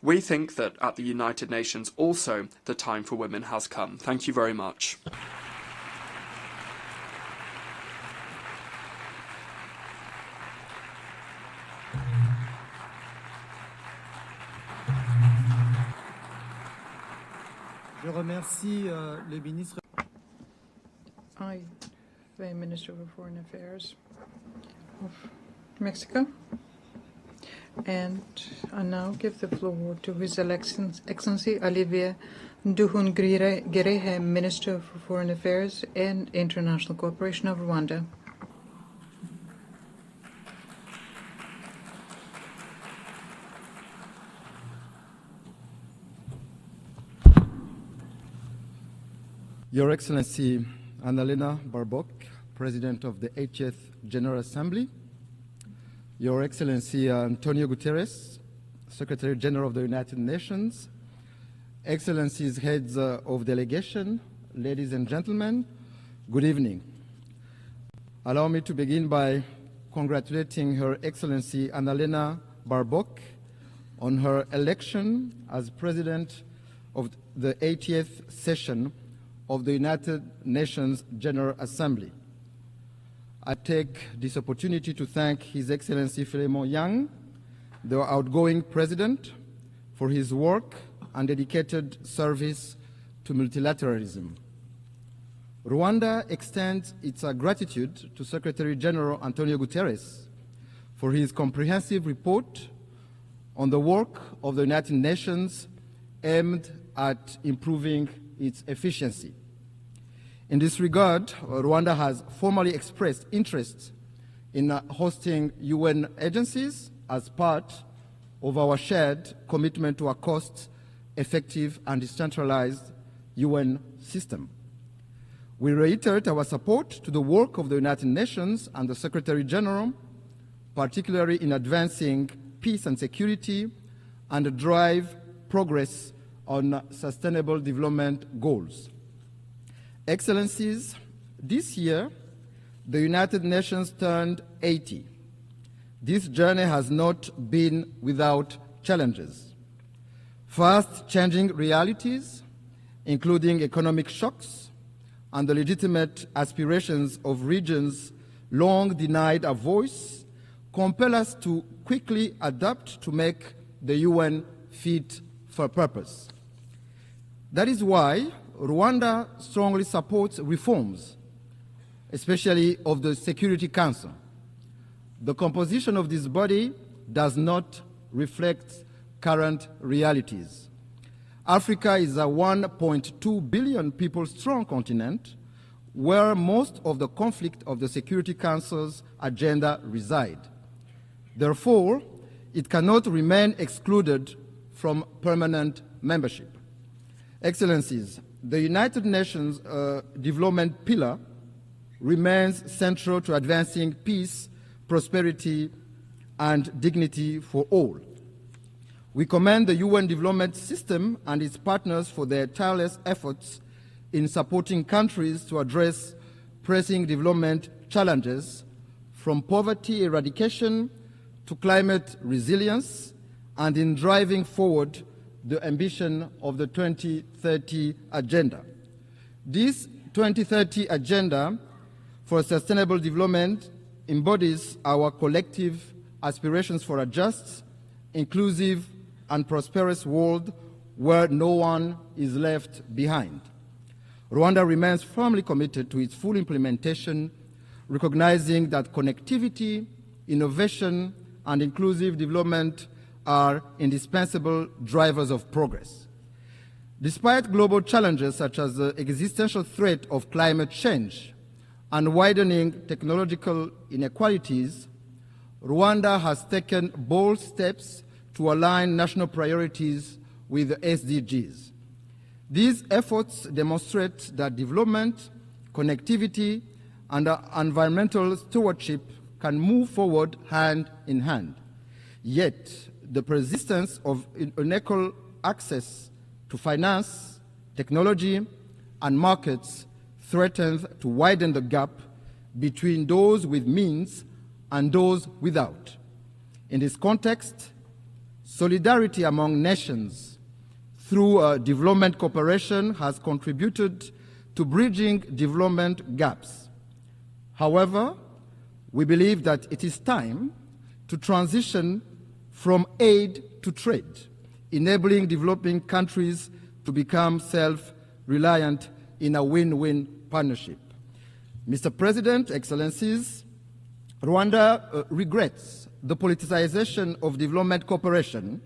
We think that at the United Nations also the time for women has come. Thank you very much. Je remercie le ministre. I thank the Minister of Foreign Affairs of Mexico, and I now give the floor to His Excellency Olivier Nduhungirehe, Minister of Foreign Affairs and International Cooperation of Rwanda. Your Excellency Annalena Baerbock, President of the 80th General Assembly, Your Excellency António Guterres, Secretary General of the United Nations, Excellencies, Heads of Delegation, ladies and gentlemen, good evening. Allow me to begin by congratulating Her Excellency Annalena Baerbock on her election as President of the 80th session of the United Nations General Assembly. I take this opportunity to thank His Excellency Philemon Yang, the outgoing President, for his work and dedicated service to multilateralism. Rwanda extends its gratitude to Secretary General António Guterres for his comprehensive report on the work of the United Nations aimed at improving its efficiency. In this regard, Rwanda has formally expressed interest in hosting UN agencies as part of our shared commitment to a cost-effective and decentralized UN system. We reiterate our support to the work of the United Nations and the Secretary General, particularly in advancing peace and security and drive progress on sustainable development goals. Excellencies, this year, the United Nations turned 80. This journey has not been without challenges. Fast-changing realities, including economic shocks and the legitimate aspirations of regions long denied a voice, compel us to quickly adapt to make the UN fit for purpose. That is why Rwanda strongly supports reforms, especially of the Security Council. The composition of this body does not reflect current realities. Africa is a 1.2 billion people strong continent where most of the conflict of the Security Council's agenda reside. Therefore, it cannot remain excluded from permanent membership. Excellencies, the United Nations development pillar remains central to advancing peace, prosperity, and dignity for all. We commend the UN development system and its partners for their tireless efforts in supporting countries to address pressing development challenges, from poverty eradication to climate resilience, and in driving forward the ambition of the 2030 Agenda. This 2030 Agenda for Sustainable Development embodies our collective aspirations for a just, inclusive, and prosperous world where no one is left behind. Rwanda remains firmly committed to its full implementation, recognizing that connectivity, innovation, and inclusive development are indispensable drivers of progress. Despite global challenges such as the existential threat of climate change and widening technological inequalities, Rwanda has taken bold steps to align national priorities with the SDGs. These efforts demonstrate that development, connectivity, and environmental stewardship can move forward hand in hand. Yet, the persistence of unequal access to finance, technology, and markets threatens to widen the gap between those with means and those without. In this context, solidarity among nations through development cooperation has contributed to bridging development gaps. However, we believe that it is time to transition from aid to trade, enabling developing countries to become self-reliant in a win-win partnership. Mr. President, Excellencies, Rwanda regrets the politicization of development cooperation,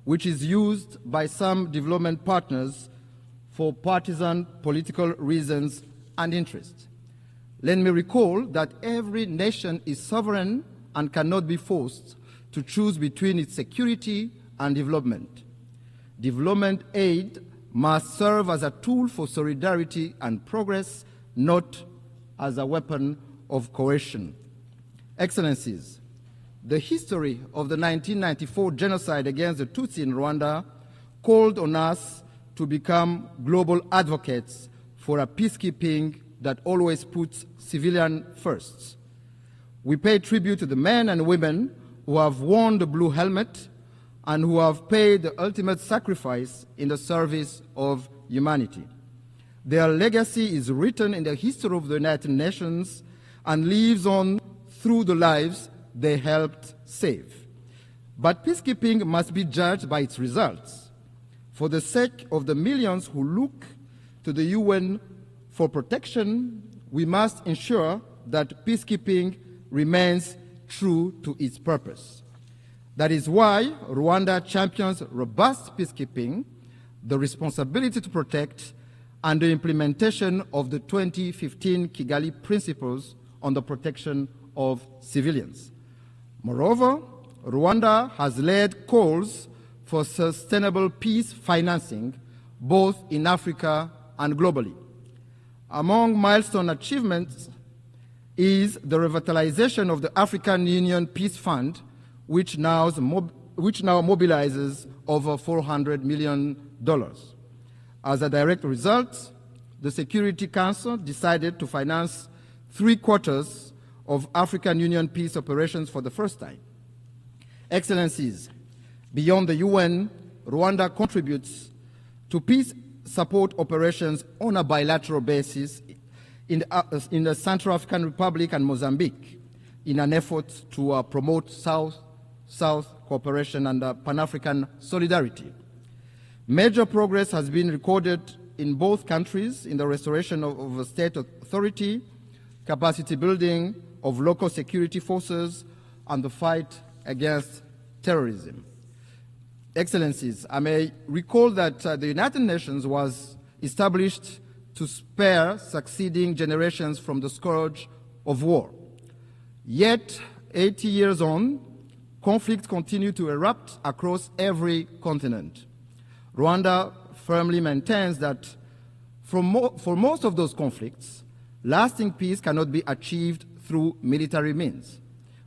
which is used by some development partners for partisan political reasons and interests. Let me recall that every nation is sovereign and cannot be forced to choose between its security and development. Development aid must serve as a tool for solidarity and progress, not as a weapon of coercion. Excellencies, the history of the 1994 genocide against the Tutsi in Rwanda called on us to become global advocates for a peacekeeping that always puts civilians first. We pay tribute to the men and women who have worn the blue helmet and who have paid the ultimate sacrifice in the service of humanity. Their legacy is written in the history of the United Nations and lives on through the lives they helped save. But peacekeeping must be judged by its results. For the sake of the millions who look to the UN for protection, we must ensure that peacekeeping remains true to its purpose. That is why Rwanda champions robust peacekeeping, the responsibility to protect, and the implementation of the 2015 Kigali Principles on the protection of civilians. Moreover, Rwanda has led calls for sustainable peace financing both in Africa and globally. Among milestone achievements is the revitalization of the African Union Peace Fund, which now mobilizes over $400 million. As a direct result, the Security Council decided to finance 3/4 of African Union peace operations for the first time. Excellencies, beyond the UN, Rwanda contributes to peace support operations on a bilateral basis in the Central African Republic and Mozambique in an effort to promote South-South cooperation and Pan-African solidarity. Major progress has been recorded in both countries in the restoration of state authority, capacity building of local security forces, and the fight against terrorism. Excellencies, I may recall that the United Nations was established to spare succeeding generations from the scourge of war. Yet, 80 years on, conflicts continue to erupt across every continent. Rwanda firmly maintains that for most of those conflicts, lasting peace cannot be achieved through military means.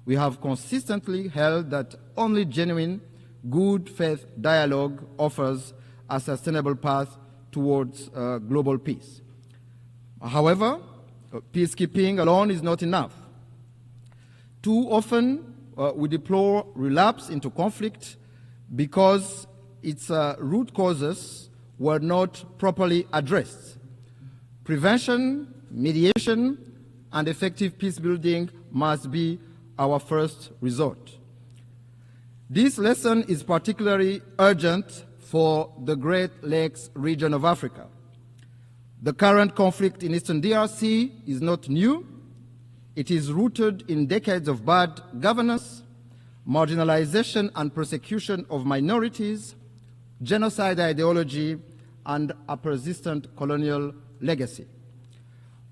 We have consistently held that only genuine, good faith dialogue offers a sustainable path towards global peace. However, peacekeeping alone is not enough. Too often, we deplore relapse into conflict because its root causes were not properly addressed. Prevention, mediation, and effective peace building must be our first resort. This lesson is particularly urgent for the Great Lakes region of Africa. The current conflict in Eastern DRC is not new. It is rooted in decades of bad governance, marginalization and persecution of minorities, genocide ideology, and a persistent colonial legacy.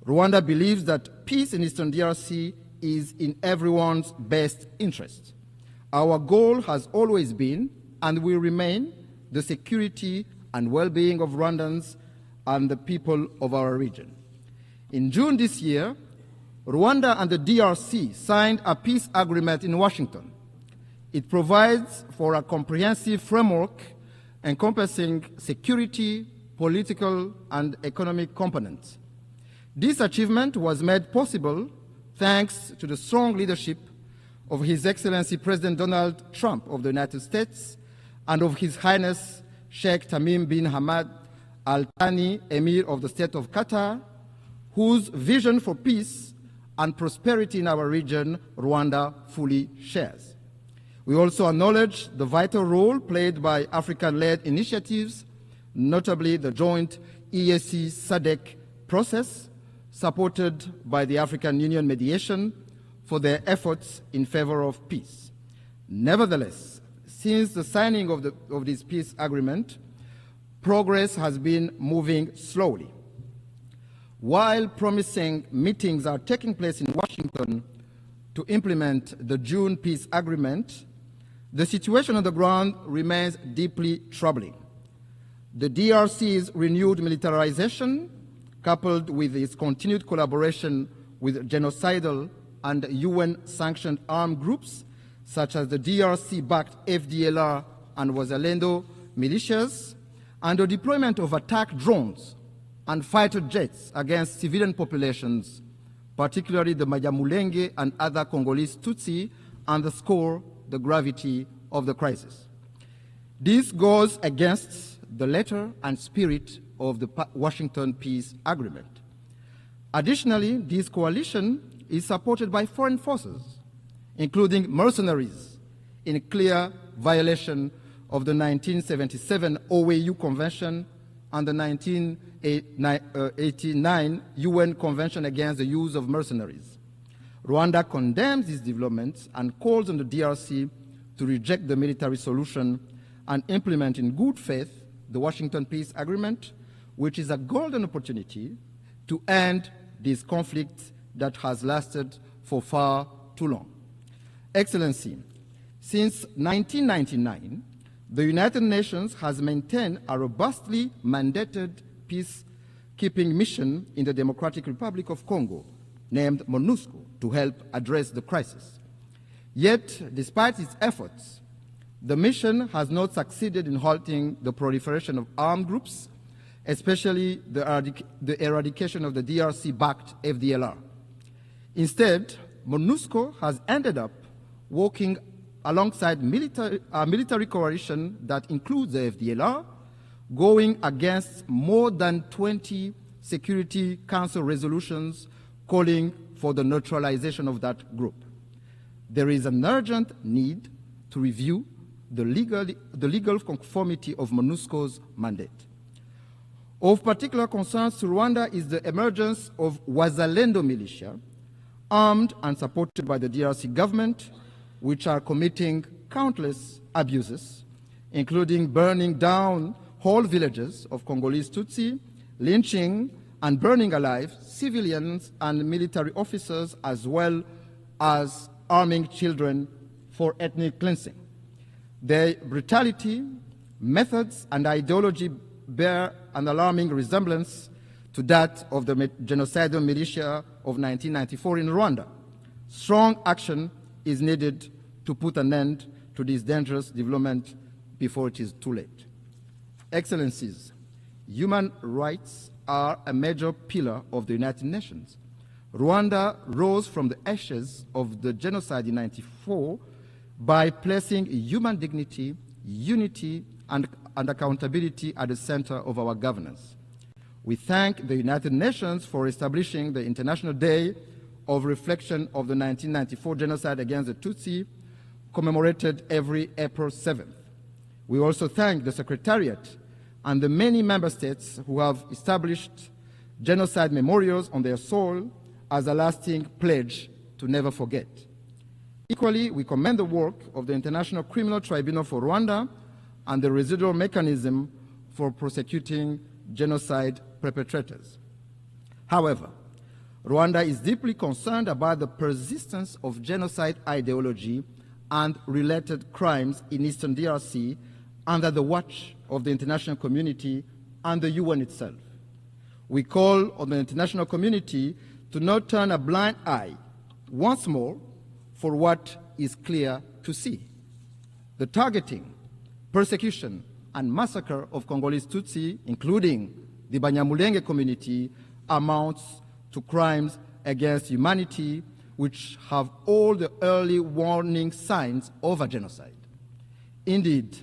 Rwanda believes that peace in Eastern DRC is in everyone's best interest. Our goal has always been, and will remain, the security and well-being of Rwandans and the people of our region. In June this year, Rwanda and the DRC signed a peace agreement in Washington. It provides for a comprehensive framework encompassing security, political, and economic components. This achievement was made possible thanks to the strong leadership of His Excellency President Donald Trump of the United States and of His Highness Sheikh Tamim bin Hamad Al Thani, Emir of the State of Qatar, whose vision for peace and prosperity in our region, Rwanda fully shares. We also acknowledge the vital role played by African-led initiatives, notably the joint EAC SADC process, supported by the African Union mediation, for their efforts in favor of peace. Nevertheless, since the signing of this peace agreement, progress has been moving slowly. While promising meetings are taking place in Washington to implement the June peace agreement, the situation on the ground remains deeply troubling. The DRC's renewed militarization, coupled with its continued collaboration with genocidal and UN-sanctioned armed groups, such as the DRC-backed FDLR and Wazalendo militias, and the deployment of attack drones and fighter jets against civilian populations, particularly the Banyamulenge and other Congolese Tutsi, underscore the gravity of the crisis. This goes against the letter and spirit of the Washington Peace Agreement. Additionally, this coalition is supported by foreign forces, including mercenaries, in clear violation of the 1977 OAU Convention and the 1989 UN Convention against the use of mercenaries. Rwanda condemns these developments and calls on the DRC to reject the military solution and implement in good faith the Washington Peace Agreement, which is a golden opportunity to end this conflict that has lasted for far too long. Excellency, since 1999, the United Nations has maintained a robustly mandated peacekeeping mission in the Democratic Republic of Congo, named MONUSCO, to help address the crisis. Yet, despite its efforts, the mission has not succeeded in halting the proliferation of armed groups, especially the eradication of the DRC-backed FDLR. Instead, MONUSCO has ended up working alongside a military coalition that includes the FDLR, going against more than 20 Security Council resolutions calling for the neutralization of that group. There is an urgent need to review the legal conformity of MONUSCO's mandate. Of particular concern to Rwanda is the emergence of Wazalendo militia, armed and supported by the DRC government, which are committing countless abuses, including burning down whole villages of Congolese Tutsi, lynching and burning alive civilians and military officers, as well as arming children for ethnic cleansing. Their brutality, methods, and ideology bear an alarming resemblance to that of the genocidal militia of 1994 in Rwanda. Strong action is needed to put an end to this dangerous development before it is too late. Excellencies, human rights are a major pillar of the United Nations. Rwanda rose from the ashes of the genocide in 1994 by placing human dignity, unity, and accountability at the center of our governance. We thank the United Nations for establishing the International Day of Reflection of the 1994 genocide against the Tutsi, commemorated every April 7th. We also thank the Secretariat and the many member states who have established genocide memorials on their soil as a lasting pledge to never forget. Equally, we commend the work of the International Criminal Tribunal for Rwanda and the residual mechanism for prosecuting genocide perpetrators. However, Rwanda is deeply concerned about the persistence of genocide ideology and related crimes in Eastern DRC under the watch of the international community and the UN itself. We call on the international community to not turn a blind eye once more for what is clear to see. The targeting, persecution, and massacre of Congolese Tutsi, including the Banyamulenge community, amounts to crimes against humanity which have all the early warning signs of a genocide. Indeed,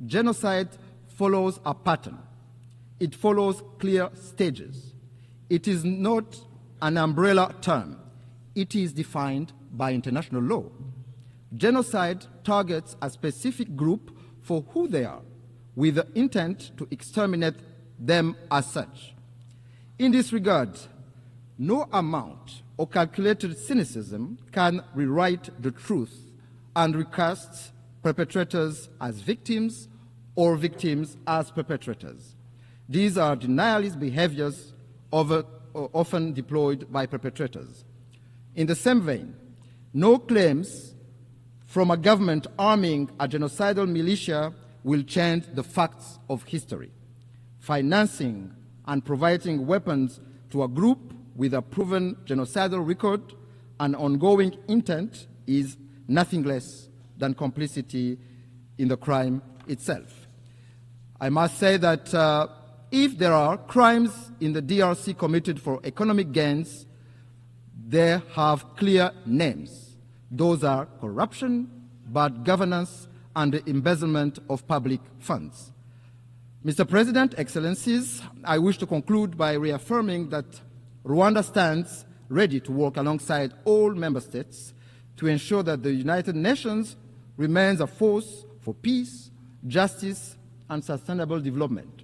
genocide follows a pattern. It follows clear stages. It is not an umbrella term. It is defined by international law. Genocide targets a specific group for who they are, with the intent to exterminate them as such. In this regard, no amount of calculated cynicism can rewrite the truth and recast perpetrators as victims or victims as perpetrators. These are denialist behaviors often deployed by perpetrators. In the same vein, no claims from a government arming a genocidal militia will change the facts of history. Financing and providing weapons to a group with a proven genocidal record and ongoing intent is nothing less than complicity in the crime itself. I must say that if there are crimes in the DRC committed for economic gains, they have clear names. Those are corruption, bad governance, and the embezzlement of public funds. Mr. President, Excellencies, I wish to conclude by reaffirming that Rwanda stands ready to work alongside all member states to ensure that the United Nations remains a force for peace, justice, and sustainable development.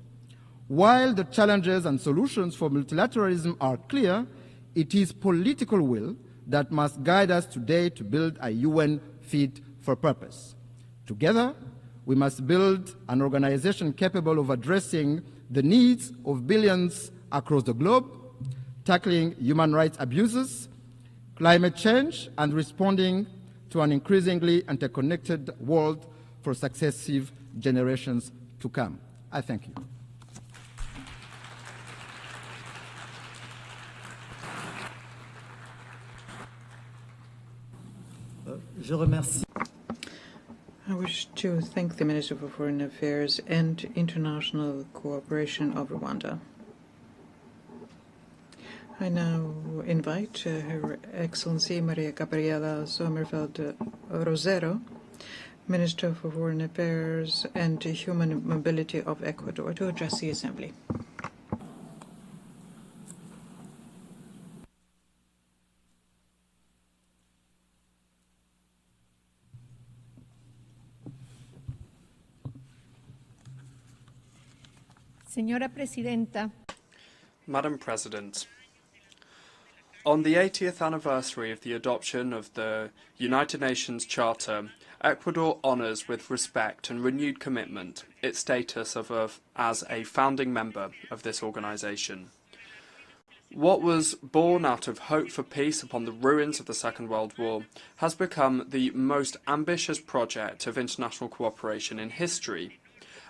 While the challenges and solutions for multilateralism are clear, it is political will that must guide us today to build a UN fit for purpose. Together, we must build an organization capable of addressing the needs of billions across the globe, tackling human rights abuses, climate change, and responding to an increasingly interconnected world for successive generations to come. I thank you. Je remercie. I wish to thank the Minister for Foreign Affairs and International Cooperation of Rwanda. I now invite Her Excellency Maria Gabriela Sommerfeld Rosero, Minister for Foreign Affairs and Human Mobility of Ecuador, to address the Assembly. Señora Presidenta. Madam President, on the 80th anniversary of the adoption of the United Nations Charter, Ecuador honours with respect and renewed commitment its status as a founding member of this organisation. What was born out of hope for peace upon the ruins of the Second World War has become the most ambitious project of international cooperation in history,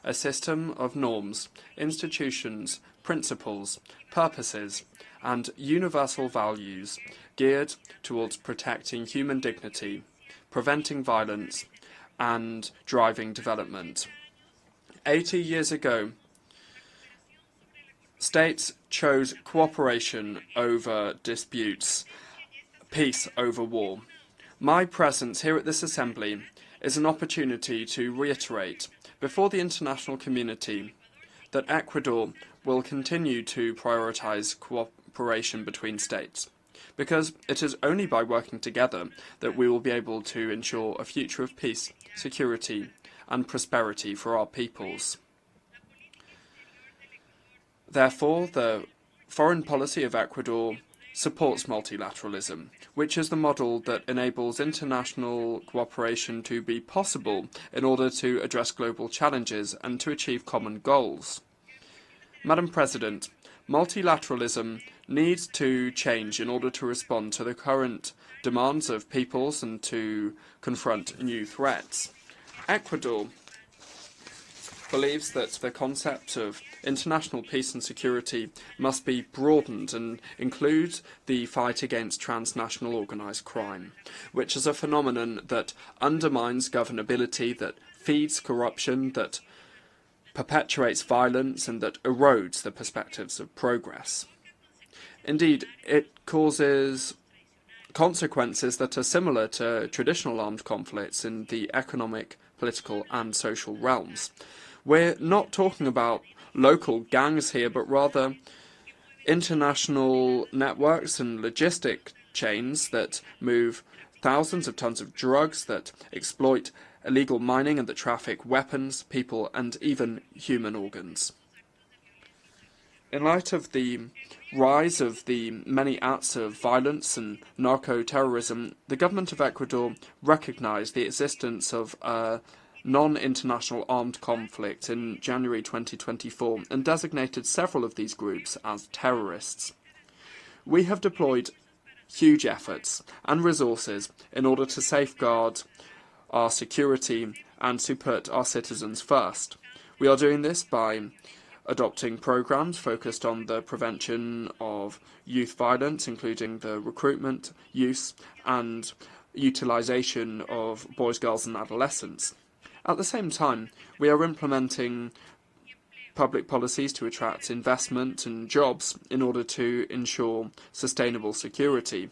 a system of norms, institutions, principles, purposes, and universal values geared towards protecting human dignity, preventing violence, and driving development. 80 years ago, states chose cooperation over disputes, peace over war. My presence here at this Assembly is an opportunity to reiterate before the international community that Ecuador will continue to prioritise cooperation between states, because it is only by working together that we will be able to ensure a future of peace, security and prosperity for our peoples. Therefore, the foreign policy of Ecuador supports multilateralism, which is the model that enables international cooperation to be possible in order to address global challenges and to achieve common goals. Madam President, multilateralism needs to change in order to respond to the current demands of peoples and to confront new threats. Ecuador believes that the concept of international peace and security must be broadened and include the fight against transnational organised crime, which is a phenomenon that undermines governability, that feeds corruption, that perpetuates violence, and that erodes the perspectives of progress. Indeed, it causes consequences that are similar to traditional armed conflicts in the economic, political and social realms. We're not talking about local gangs here, but rather international networks and logistic chains that move thousands of tons of drugs, that exploit illegal mining and that traffic weapons, people and even human organs. In light of the rise of the many acts of violence and narco-terrorism, the government of Ecuador recognised the existence of a non-international armed conflict in January 2024 and designated several of these groups as terrorists. We have deployed huge efforts and resources in order to safeguard our security and to put our citizens first. We are doing this by adopting programs focused on the prevention of youth violence, including the recruitment, use and utilisation of boys, girls and adolescents. At the same time, we are implementing public policies to attract investment and jobs in order to ensure sustainable security.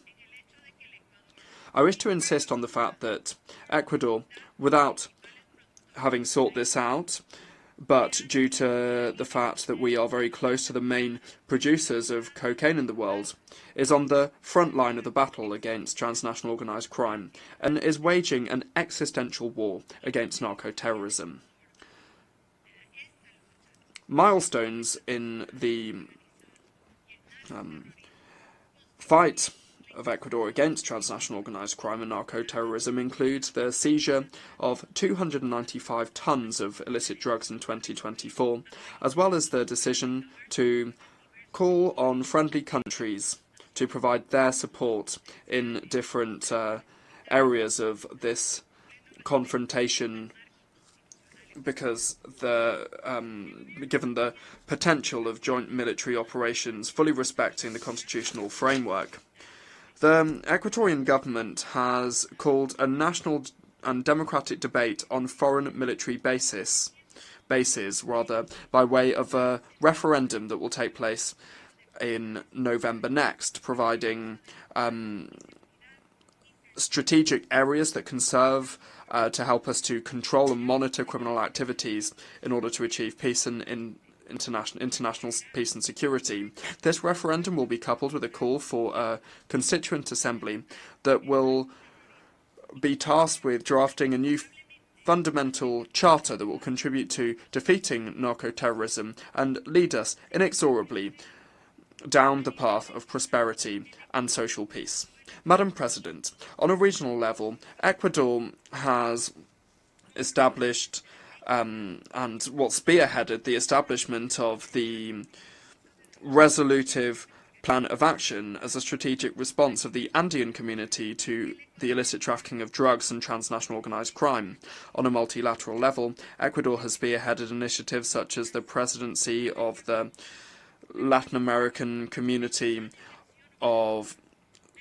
I wish to insist on the fact that Ecuador, without having sought this out, but due to the fact that we are very close to the main producers of cocaine in the world, is on the front line of the battle against transnational organised crime and is waging an existential war against narco-terrorism. Milestones in the fight of Ecuador against transnational organised crime and narco-terrorism includes the seizure of 295 tonnes of illicit drugs in 2024, as well as the decision to call on friendly countries to provide their support in different areas of this confrontation, because given the potential of joint military operations, fully respecting the constitutional framework. The Ecuadorian government has called a national and democratic debate on foreign military bases, by way of a referendum that will take place in November next, providing strategic areas that can serve to help us to control and monitor criminal activities in order to achieve peace and international peace and security. This referendum will be coupled with a call for a constituent assembly that will be tasked with drafting a new fundamental charter that will contribute to defeating narco-terrorism and lead us inexorably down the path of prosperity and social peace. Madam President, on a regional level, Ecuador has established and what spearheaded the establishment of the resolutive plan of action as a strategic response of the Andean community to the illicit trafficking of drugs and transnational organised crime. On a multilateral level, Ecuador has spearheaded initiatives such as the presidency of the Latin American Community of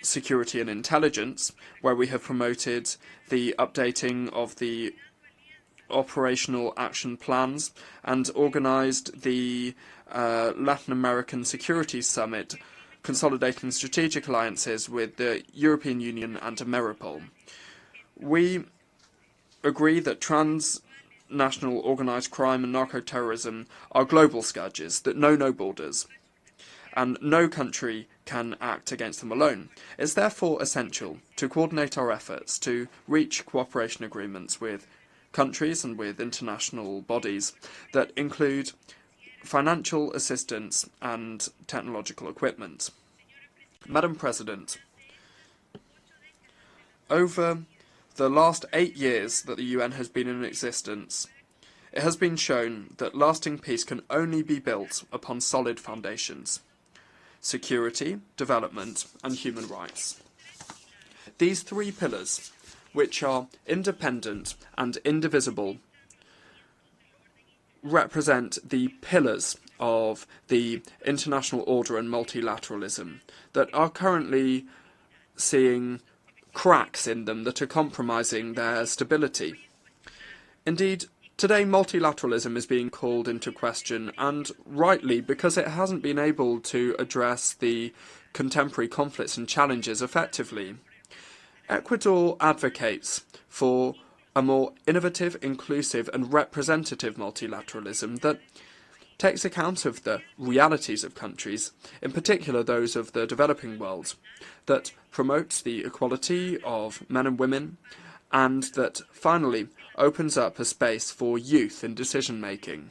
Security and Intelligence, where we have promoted the updating of the operational action plans and organised the Latin American Security Summit, consolidating strategic alliances with the European Union and Ameripol. We agree that transnational organised crime and narco-terrorism are global scourges that know no borders, and no country can act against them alone. It's therefore essential to coordinate our efforts to reach cooperation agreements with countries and with international bodies that include financial assistance and technological equipment. Madam President, over the last 8 years that the UN has been in existence, it has been shown that lasting peace can only be built upon solid foundations: security, development, and human rights. These three pillars, which are independent and indivisible, represent the pillars of the international order and multilateralism that are currently seeing cracks in them that are compromising their stability. Indeed, today multilateralism is being called into question, and rightly, because it hasn't been able to address the contemporary conflicts and challenges effectively. Ecuador advocates for a more innovative, inclusive and representative multilateralism that takes account of the realities of countries, in particular those of the developing world, that promotes the equality of men and women, and that finally opens up a space for youth in decision-making.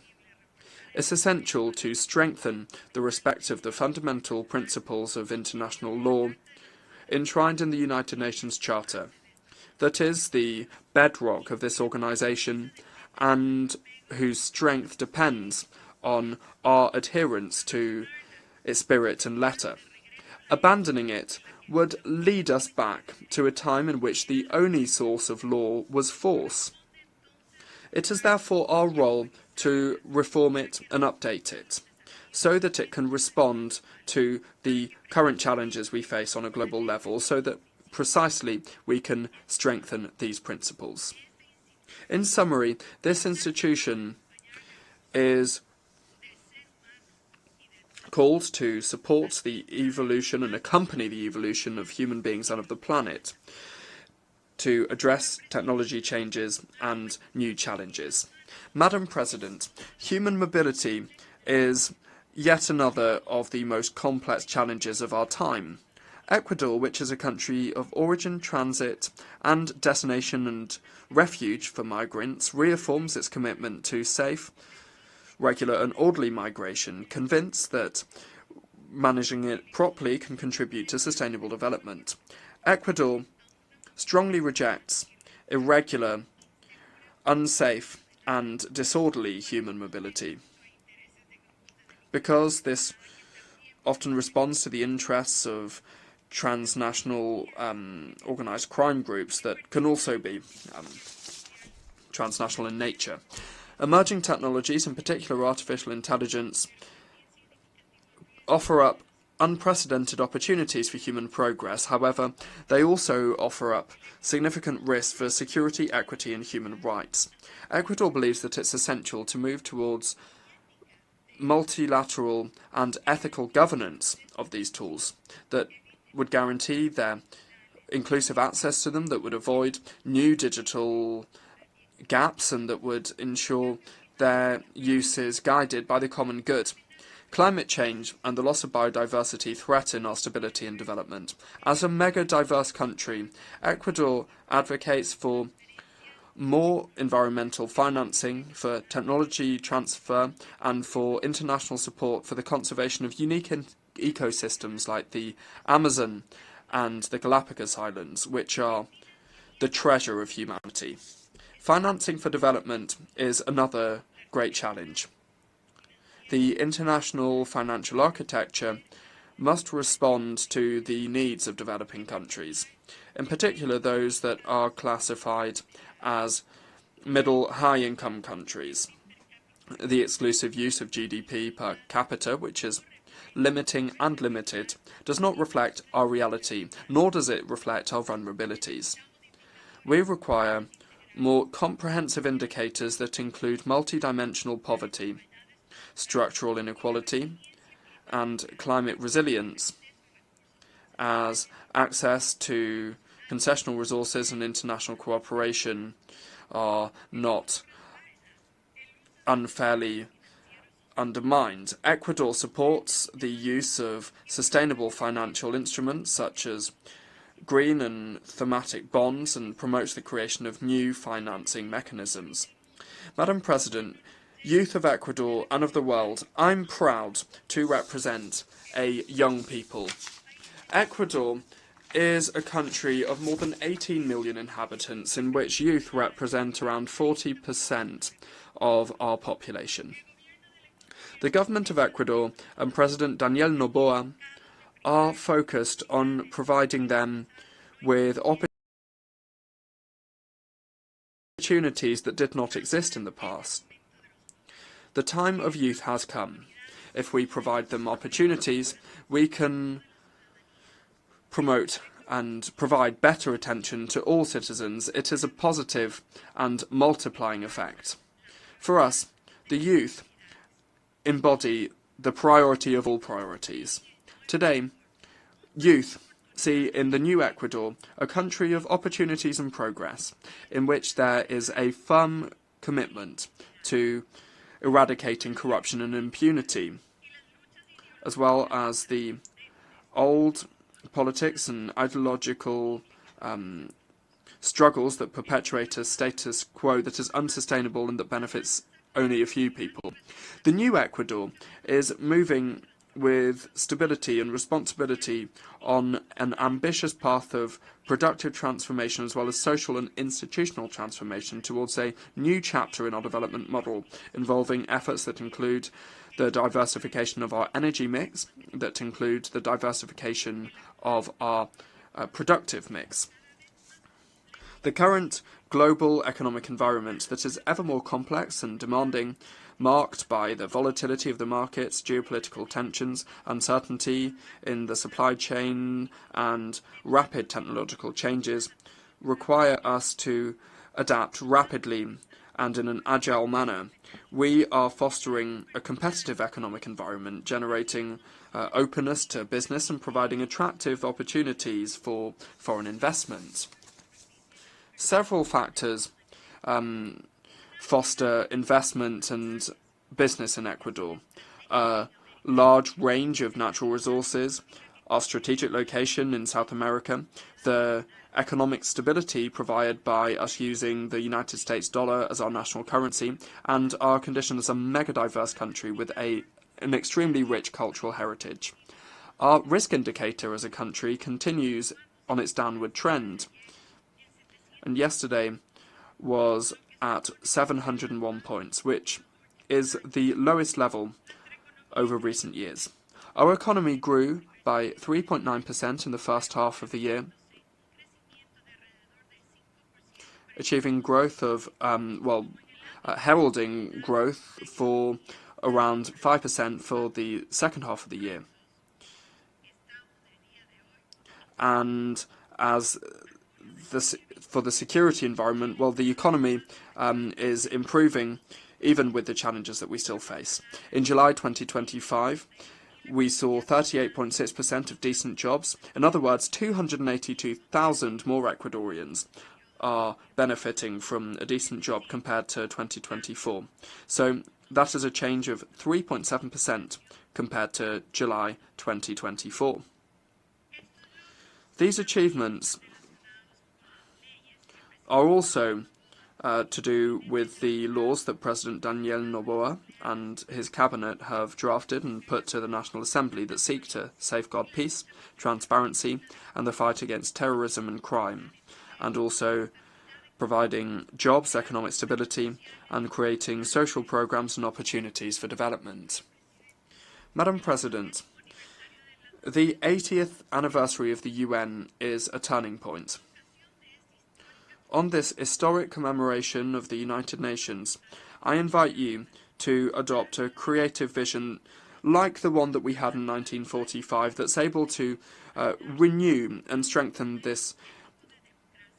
It's essential to strengthen the respect of the fundamental principles of international law enshrined in the United Nations Charter, that is the bedrock of this organisation and whose strength depends on our adherence to its spirit and letter. Abandoning it would lead us back to a time in which the only source of law was force. It is therefore our role to reform it and update it, so that it can respond to the current challenges we face on a global level, so that precisely we can strengthen these principles. In summary, this institution is called to support the evolution and accompany the evolution of human beings and of the planet, to address technology changes and new challenges. Madam President, human mobility is yet another of the most complex challenges of our time. Ecuador, which is a country of origin, transit, and destination and refuge for migrants, reaffirms its commitment to safe, regular and orderly migration, convinced that managing it properly can contribute to sustainable development. Ecuador strongly rejects irregular, unsafe, and disorderly human mobility, because this often responds to the interests of transnational organised crime groups that can also be transnational in nature. Emerging technologies, in particular artificial intelligence, offer up unprecedented opportunities for human progress. However, they also offer up significant risks for security, equity and human rights. Ecuador believes that it's essential to move towards multilateral and ethical governance of these tools that would guarantee their inclusive access to them, that would avoid new digital gaps, and that would ensure their use is guided by the common good. Climate change and the loss of biodiversity threaten our stability and development. As a mega-diverse country, Ecuador advocates for more environmental financing for technology transfer and for international support for the conservation of unique ecosystems like the Amazon and the Galapagos Islands, which are the treasure of humanity. Financing for development is another great challenge. The international financial architecture must respond to the needs of developing countries, in particular those that are classified as middle-high income countries. The exclusive use of GDP per capita, which is limiting and limited, does not reflect our reality, nor does it reflect our vulnerabilities. We require more comprehensive indicators that include multidimensional poverty, structural inequality, and climate resilience, as access to concessional resources and international cooperation are not unfairly undermined. Ecuador supports the use of sustainable financial instruments such as green and thematic bonds and promotes the creation of new financing mechanisms. Madam President, youth of Ecuador and of the world, I'm proud to represent a young people. Ecuador is a country of more than 18 million inhabitants in which youth represent around 40% of our population. The government of Ecuador and President Daniel Noboa are focused on providing them with opportunities that did not exist in the past. The time of youth has come. If we provide them opportunities, we can promote and provide better attention to all citizens. It is a positive and multiplying effect. For us, the youth embody the priority of all priorities. Today, youth see in the new Ecuador a country of opportunities and progress, in which there is a firm commitment to eradicating corruption and impunity, as well as the old politics and ideological struggles that perpetuate a status quo that is unsustainable and that benefits only a few people. The new Ecuador is moving with stability and responsibility on an ambitious path of productive transformation as well as social and institutional transformation towards a new chapter in our development model, involving efforts that include the diversification of our energy mix, that include the diversification of our productive mix. The current global economic environment that is ever more complex and demanding, marked by the volatility of the markets, geopolitical tensions, uncertainty in the supply chain, and rapid technological changes, require us to adapt rapidly and in an agile manner. We are fostering a competitive economic environment, generating openness to business and providing attractive opportunities for foreign investment. Several factors foster investment and business in Ecuador. A large range of natural resources, our strategic location in South America, the economic stability provided by us using the United States dollar as our national currency, and our condition as a mega-diverse country with an extremely rich cultural heritage. Our risk indicator as a country continues on its downward trend, and yesterday was at 701 points, which is the lowest level over recent years. Our economy grew by 3.9% in the first half of the year, achieving growth of, heralding growth for around 5% for the second half of the year. And as for the security environment, well, the economy is improving even with the challenges that we still face. In July 2025, we saw 38.6% of decent jobs. In other words, 282,000 more Ecuadorians are benefiting from a decent job compared to 2024. So that is a change of 3.7% compared to July 2024. These achievements are also to do with the laws that President Daniel Noboa and his cabinet have drafted and put to the National Assembly that seek to safeguard peace, transparency, and the fight against terrorism and crime, and also providing jobs, economic stability, and creating social programs and opportunities for development. Madam President, the 80th anniversary of the UN is a turning point. On this historic commemoration of the United Nations, I invite you to adopt a creative vision like the one that we had in 1945 that's able to renew and strengthen this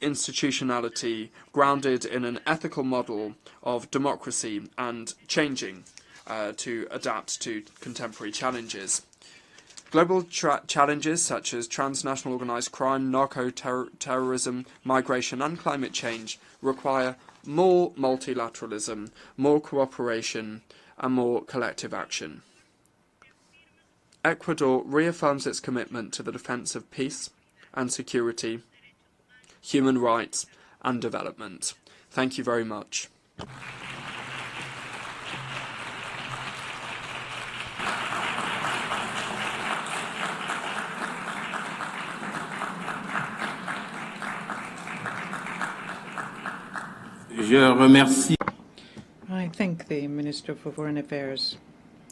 institutionality grounded in an ethical model of democracy and changing to adapt to contemporary challenges. Global challenges such as transnational organised crime, narco-terrorism, migration and climate change require more multilateralism, more cooperation and more collective action. Ecuador reaffirms its commitment to the defence of peace and security, human rights and development. Thank you very much. I thank the Minister for Foreign Affairs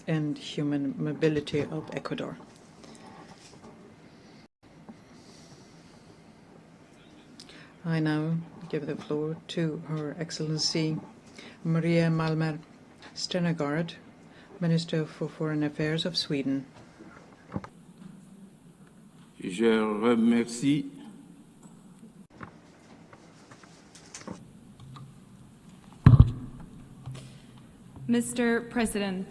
and Human Mobility of Ecuador. I now give the floor to Her Excellency Maria Malmer Stenegard, Minister for Foreign Affairs of Sweden. Je remercie Mr. President,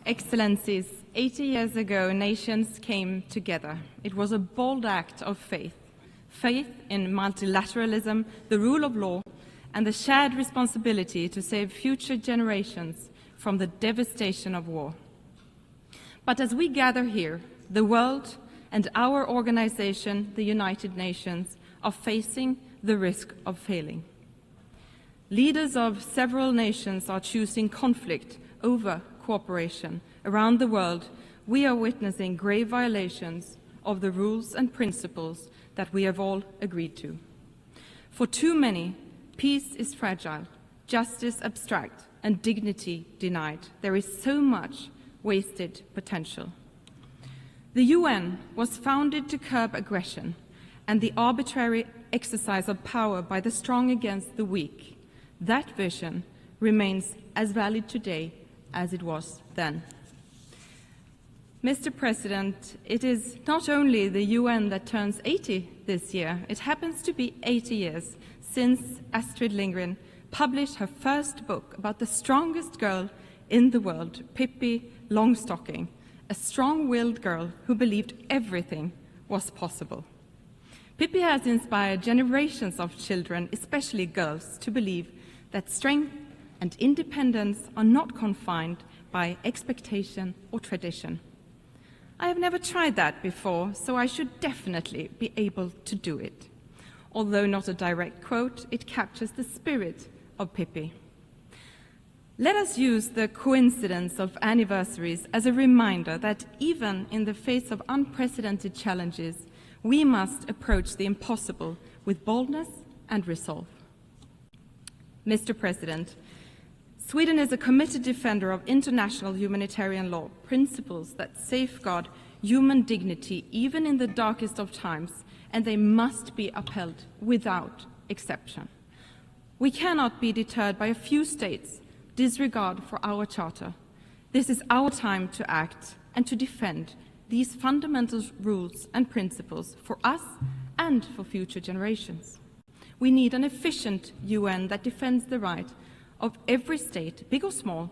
Excellencies, 80 years ago, nations came together. It was a bold act of faith. Faith in multilateralism, the rule of law, and the shared responsibility to save future generations from the devastation of war. But as we gather here, the world and our organization, the United Nations, are facing the risk of failing. Leaders of several nations are choosing conflict over cooperation. Around the world, we are witnessing grave violations of the rules and principles that we have all agreed to. For too many, peace is fragile, justice abstract, and dignity denied. There is so much wasted potential. The UN was founded to curb aggression and the arbitrary exercise of power by the strong against the weak. That vision remains as valid today as it was then. Mr. President, it is not only the UN that turns 80 this year, it happens to be 80 years since Astrid Lindgren published her first book about the strongest girl in the world, Pippi Longstocking, a strong-willed girl who believed everything was possible. Pippi has inspired generations of children, especially girls, to believe that strength and independence are not confined by expectation or tradition. I have never tried that before, so I should definitely be able to do it. Although not a direct quote, it captures the spirit of Pippi. Let us use the coincidence of anniversaries as a reminder that even in the face of unprecedented challenges, we must approach the impossible with boldness and resolve. Mr. President, Sweden is a committed defender of international humanitarian law, principles that safeguard human dignity even in the darkest of times, and they must be upheld without exception. We cannot be deterred by a few states' disregard for our charter. This is our time to act and to defend these fundamental rules and principles for us and for future generations. We need an efficient UN that defends the right of every state, big or small,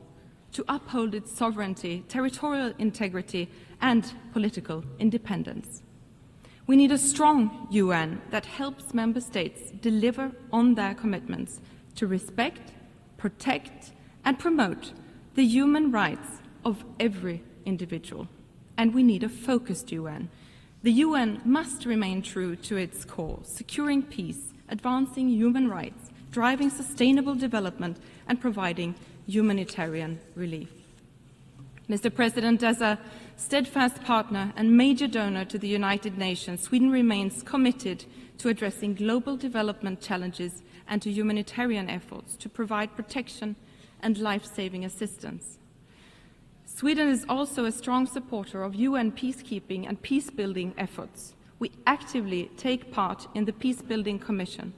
to uphold its sovereignty, territorial integrity, and political independence. We need a strong UN that helps member states deliver on their commitments to respect, protect, and promote the human rights of every individual. And we need a focused UN. The UN must remain true to its core, securing peace, advancing human rights, driving sustainable development and providing humanitarian relief. Mr. President, as a steadfast partner and major donor to the United Nations, Sweden remains committed to addressing global development challenges and to humanitarian efforts to provide protection and life-saving assistance. Sweden is also a strong supporter of UN peacekeeping and peace-building efforts. We actively take part in the Peace-Building Commission.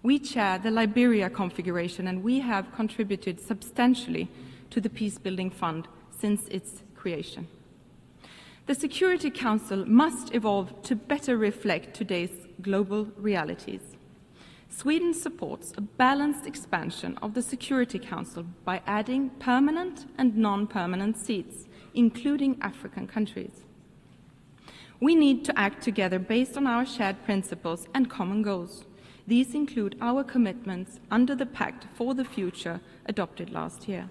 We chair the Liberia configuration, and we have contributed substantially to the Peace-Building Fund since its creation. The Security Council must evolve to better reflect today's global realities. Sweden supports a balanced expansion of the Security Council by adding permanent and non-permanent seats, including African countries. We need to act together based on our shared principles and common goals. These include our commitments under the Pact for the Future adopted last year.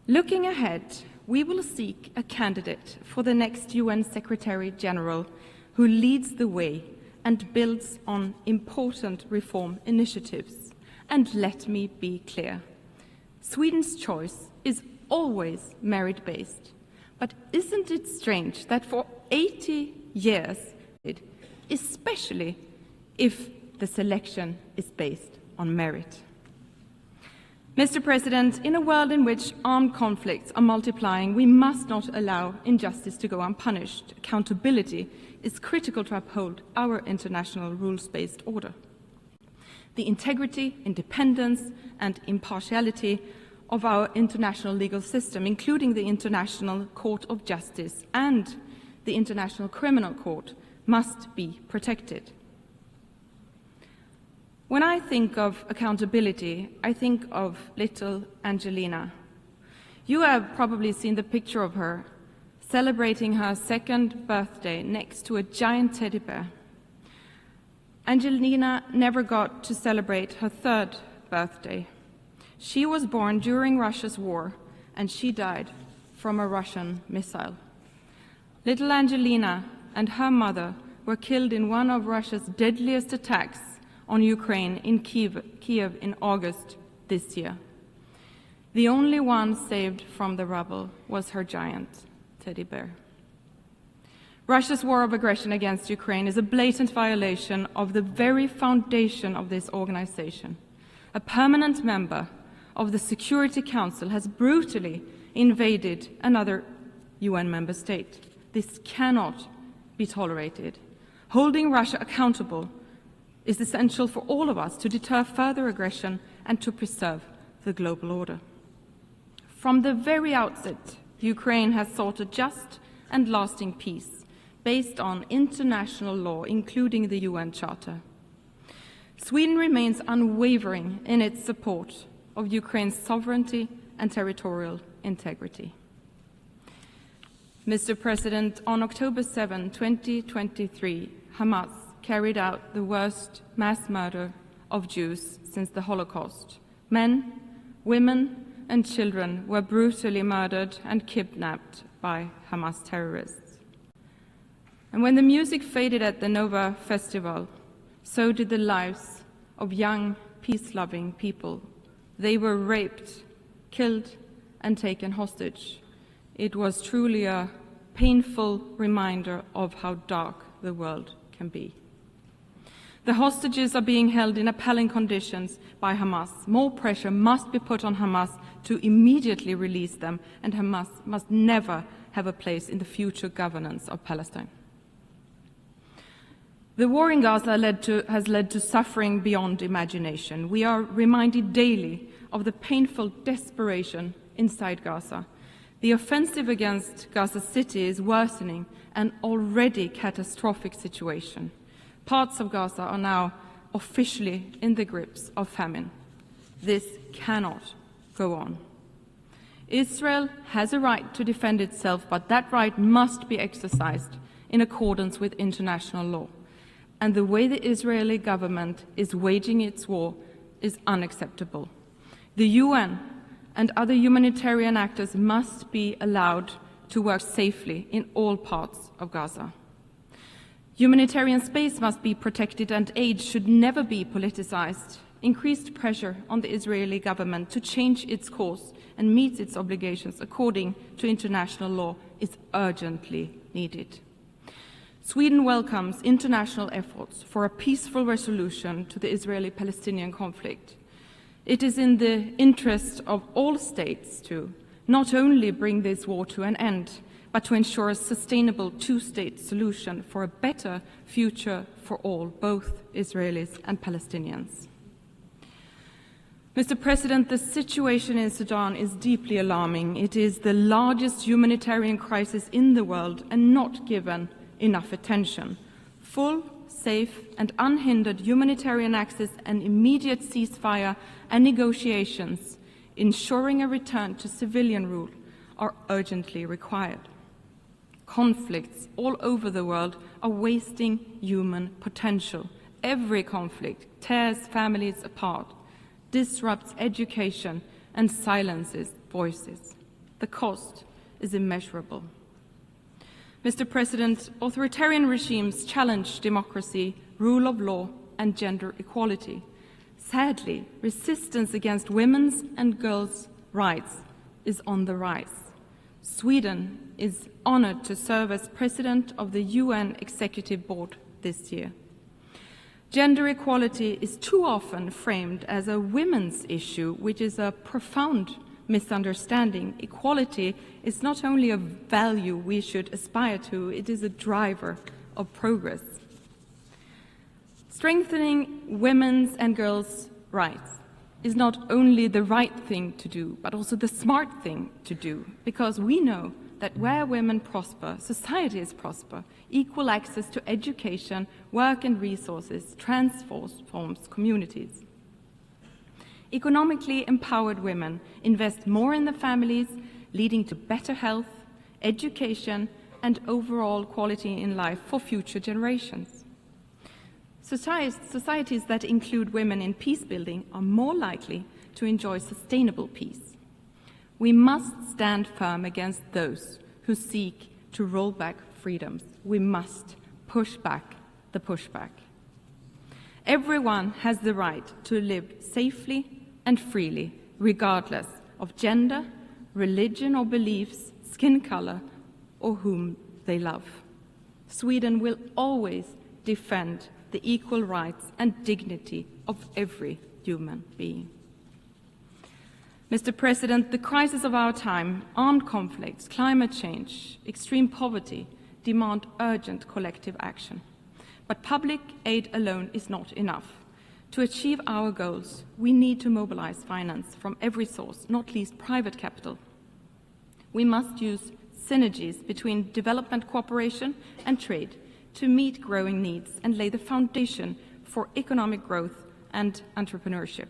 Looking ahead, we will seek a candidate for the next UN Secretary General who leads the way and builds on important reform initiatives. And let me be clear, Sweden's choice is always merit-based. But isn't it strange that for 80 years, especially if the selection is based on merit? Mr. President, in a world in which armed conflicts are multiplying, we must not allow injustice to go unpunished. Accountability is critical to uphold our international rules-based order. The integrity, independence, and impartiality of our international legal system, including the International Court of Justice and the International Criminal Court, must be protected. When I think of accountability, I think of little Angelina. You have probably seen the picture of her celebrating her second birthday next to a giant teddy bear. Angelina never got to celebrate her third birthday. She was born during Russia's war, and she died from a Russian missile. Little Angelina and her mother were killed in one of Russia's deadliest attacks on Ukraine in Kiev in August this year. The only one saved from the rubble was her giant teddy bear. Russia's war of aggression against Ukraine is a blatant violation of the very foundation of this organization. A permanent member of the Security Council has brutally invaded another UN member state. This cannot be tolerated. Holding Russia accountable is essential for all of us to deter further aggression and to preserve the global order. From the very outset, Ukraine has sought a just and lasting peace based on international law, including the UN Charter. Sweden remains unwavering in its support of Ukraine's sovereignty and territorial integrity. Mr. President, on October 7, 2023, Hamas carried out the worst mass murder of Jews since the Holocaust. Men, women, and children were brutally murdered and kidnapped by Hamas terrorists. And when the music faded at the Nova Festival, so did the lives of young, peace-loving people. They were raped, killed, and taken hostage. It was truly a painful reminder of how dark the world can be. The hostages are being held in appalling conditions by Hamas. More pressure must be put on Hamas to immediately release them, and Hamas must never have a place in the future governance of Palestine. The war in Gaza has led to suffering beyond imagination. We are reminded daily of the painful desperation inside Gaza. The offensive against Gaza City is worsening an already catastrophic situation. Parts of Gaza are now officially in the grips of famine. This cannot go on. Israel has a right to defend itself, but that right must be exercised in accordance with international law. And the way the Israeli government is waging its war is unacceptable. The UN and other humanitarian actors must be allowed to work safely in all parts of Gaza. Humanitarian space must be protected, and aid should never be politicized increased pressure on the Israeli government to change its course and meet its obligations according to international law is urgently needed. Sweden welcomes international efforts for a peaceful resolution to the Israeli-Palestinian conflict. It is in the interest of all states to not only bring this war to an end, but to ensure a sustainable two-state solution for a better future for all, both Israelis and Palestinians. Mr. President, the situation in Sudan is deeply alarming. It is the largest humanitarian crisis in the world and not given enough attention. Full, safe and unhindered humanitarian access and immediate ceasefire and negotiations ensuring a return to civilian rule are urgently required. Conflicts all over the world are wasting human potential. Every conflict tears families apart, disrupts education and silences voices. The cost is immeasurable. Mr. President, authoritarian regimes challenge democracy, rule of law and gender equality. Sadly, resistance against women's and girls' rights is on the rise. Sweden is honored to serve as President of the UN Executive Board this year. Gender equality is too often framed as a women's issue, which is a profound misunderstanding. Equality is not only a value we should aspire to, it is a driver of progress. Strengthening women's and girls' rights is not only the right thing to do, but also the smart thing to do, because we know that where women prosper, societies prosper. Equal access to education, work and resources transforms communities. Economically empowered women invest more in their families, leading to better health, education, and overall quality in life for future generations. Societies that include women in peace building are more likely to enjoy sustainable peace. We must stand firm against those who seek to roll back freedoms. We must push back the pushback. Everyone has the right to live safely and freely, regardless of gender, religion or beliefs, skin color, or whom they love. Sweden will always defend the equal rights and dignity of every human being. Mr. President, the crisis of our time, armed conflicts, climate change, extreme poverty, demand urgent collective action. But public aid alone is not enough. To achieve our goals, we need to mobilize finance from every source, not least private capital. We must use synergies between development cooperation and trade to meet growing needs and lay the foundation for economic growth and entrepreneurship.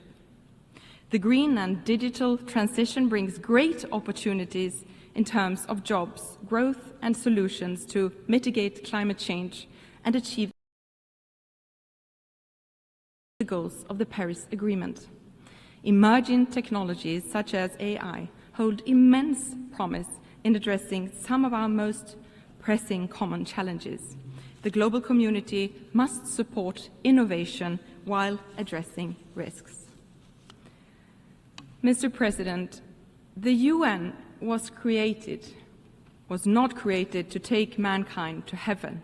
The green and digital transition brings great opportunities in terms of jobs, growth and solutions to mitigate climate change and achieve the goals of the Paris Agreement. Emerging technologies such as AI hold immense promise in addressing some of our most pressing common challenges. The global community must support innovation while addressing risks. Mr. President, the UN was not created to take mankind to heaven,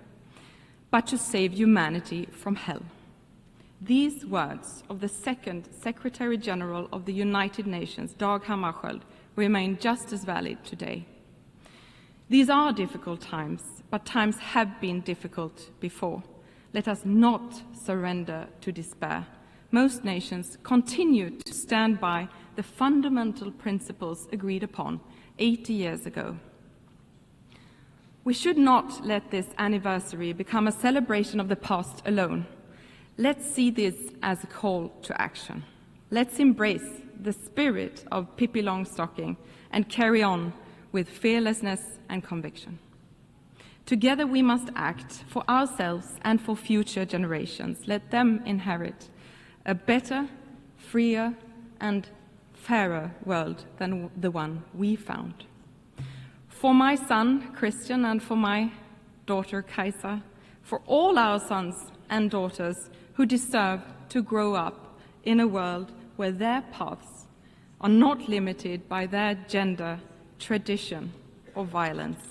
but to save humanity from hell. These words of the second Secretary General of the United Nations, Dag Hammarskjöld, remain just as valid today. These are difficult times, but times have been difficult before. Let us not surrender to despair. Most nations continue to stand by the fundamental principles agreed upon 80 years ago. We should not let this anniversary become a celebration of the past alone. Let's see this as a call to action. Let's embrace the spirit of Pippi Longstocking and carry on with fearlessness and conviction. Together we must act for ourselves and for future generations. Let them inherit a better, freer, and fairer world than the one we found. For my son, Christian, and for my daughter, Kajsa, for all our sons and daughters who deserve to grow up in a world where their paths are not limited by their gender, tradition, or violence.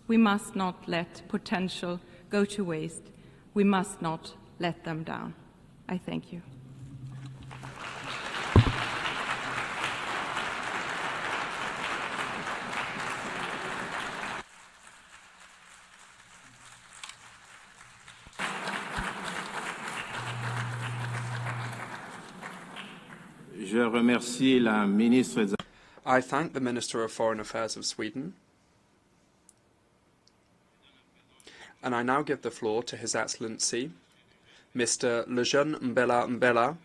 We must not let potential go to waste. We must not let them down. I thank you. Je remercie la ministre. I thank the Minister of Foreign Affairs of Sweden. And I now give the floor to His Excellency, Mr. Lejeune Mbela Mbela,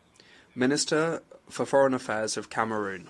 Minister for Foreign Affairs of Cameroon.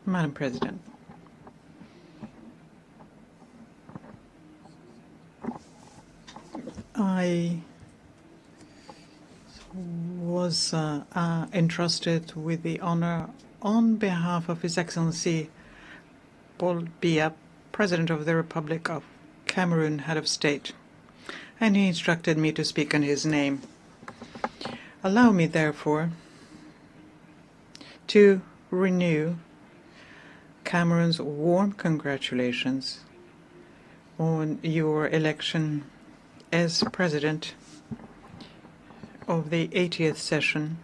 Madam President, I was entrusted with the honor on behalf of His Excellency Paul Biya, President of the Republic of Cameroon, Head of State, and he instructed me to speak in his name. Allow me, therefore, to renew Cameroon's warm congratulations on your election as President of the 80th session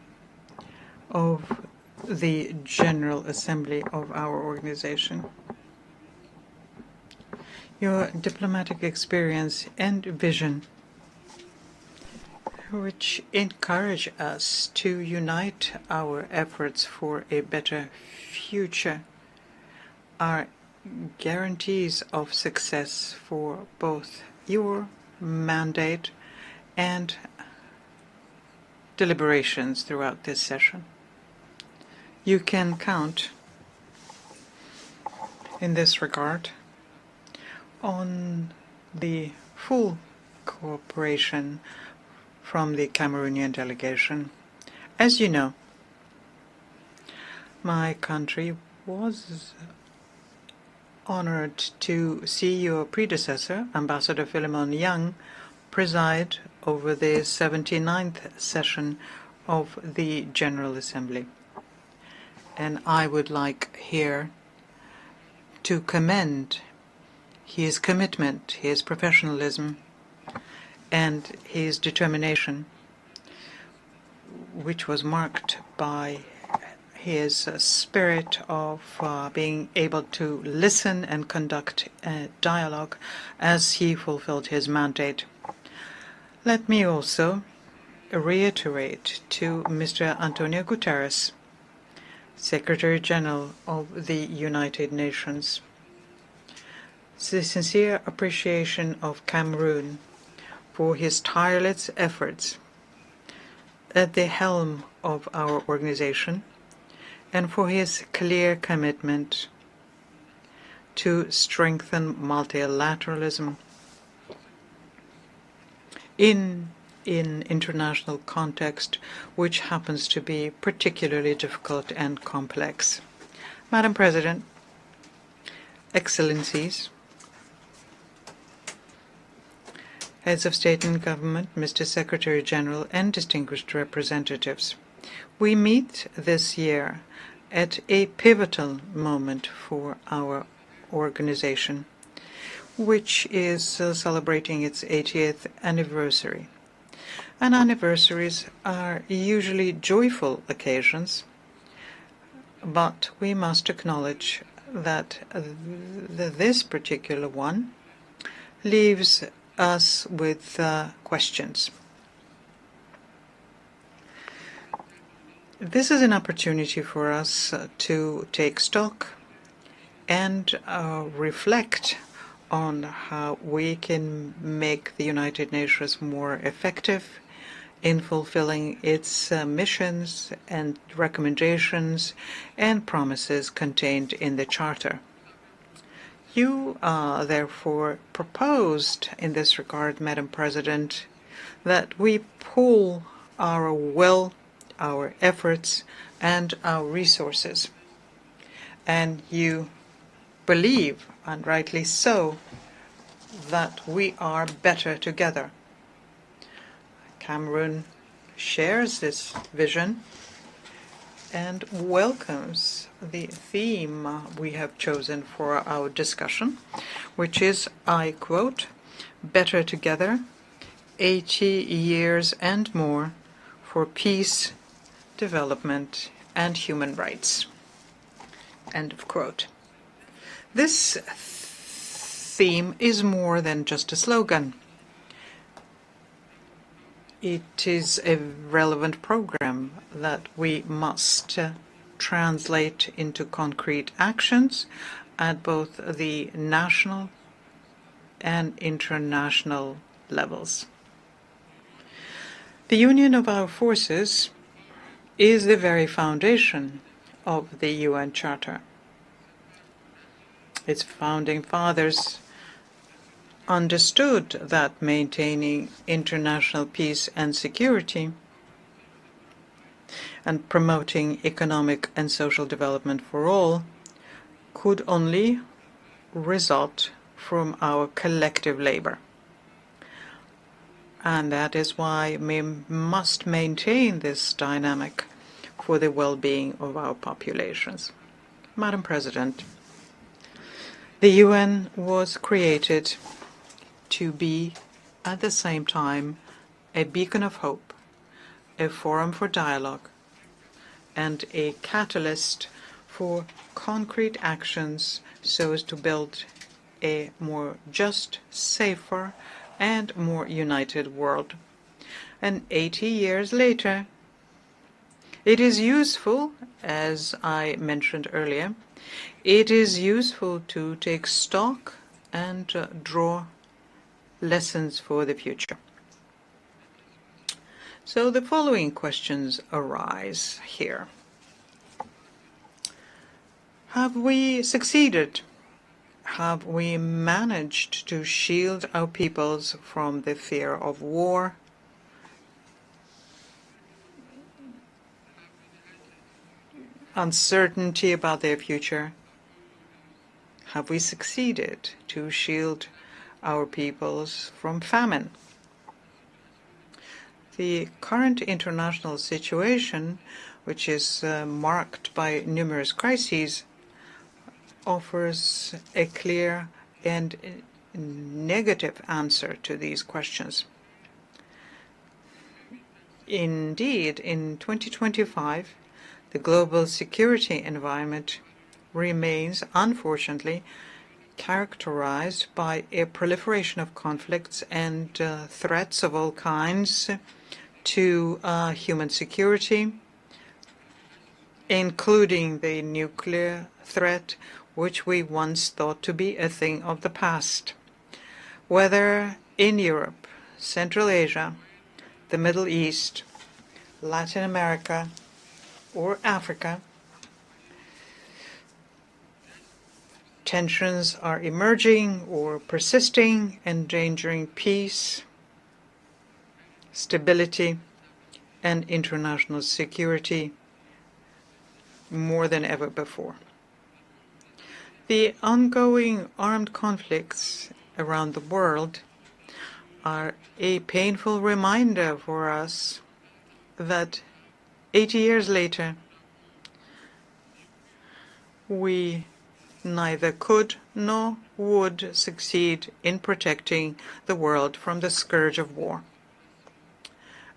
of the General Assembly of our organization. Your diplomatic experience and vision, which encourage us to unite our efforts for a better future, are guarantees of success for both your mandate and deliberations throughout this session. You can count in this regard on the full cooperation from the Cameroonian delegation. As you know, my country was honored to see your predecessor, Ambassador Philemon Young, preside over the 79th session of the General Assembly. And I would like here to commend his commitment, his professionalism, and his determination, which was marked by his spirit of being able to listen and conduct a dialogue as he fulfilled his mandate. Let me also reiterate to Mr. António Guterres, Secretary General of the United Nations, the sincere appreciation of Cameroon for his tireless efforts at the helm of our organization and for his clear commitment to strengthen multilateralism in an international context which happens to be particularly difficult and complex. Madam President, Excellencies, Heads of State and Government, Mr. Secretary General, and distinguished representatives, we meet this year at a pivotal moment for our organization, which is celebrating its 80th anniversary. And anniversaries are usually joyful occasions, but we must acknowledge that this particular one leaves us with questions. This is an opportunity for us to take stock and reflect on how we can make the United Nations more effective in fulfilling its missions and recommendations and promises contained in the Charter. You therefore proposed in this regard, Madam President, that we pool our will, our efforts, and our resources. And you believe, and rightly so, that we are better together. Cameroon shares this vision and welcomes the theme we have chosen for our discussion, which is, I quote, "Better together, 80 years and more for peace, development, and human rights." End of quote. This theme is more than just a slogan. It is a relevant program that we must translate into concrete actions at both the national and international levels. The union of our forces is the very foundation of the UN Charter. Its founding fathers understood that maintaining international peace and security and promoting economic and social development for all could only result from our collective labor. And that is why we must maintain this dynamic for the well-being of our populations. Madam President, the UN was created to be, at the same time, a beacon of hope, a forum for dialogue, and a catalyst for concrete actions so as to build a more just, safer, and more united world. And 80 years later, it is useful, as I mentioned earlier, it is useful to take stock and draw lessons for the future. So the following questions arise here. Have we succeeded? Have we managed to shield our peoples from the fear of war? Uncertainty about their future? Have we succeeded to shield our peoples from famine? The current international situation, which is marked by numerous crises, offers a clear and negative answer to these questions. Indeed, in 2025, the global security environment remains, unfortunately, characterized by a proliferation of conflicts and threats of all kinds to human security, including the nuclear threat, which we once thought to be a thing of the past. Whether in Europe, Central Asia, the Middle East, Latin America, or Africa, tensions are emerging or persisting, endangering peace, stability, and international security more than ever before. The ongoing armed conflicts around the world are a painful reminder for us that 80 years later, we neither could nor would succeed in protecting the world from the scourge of war.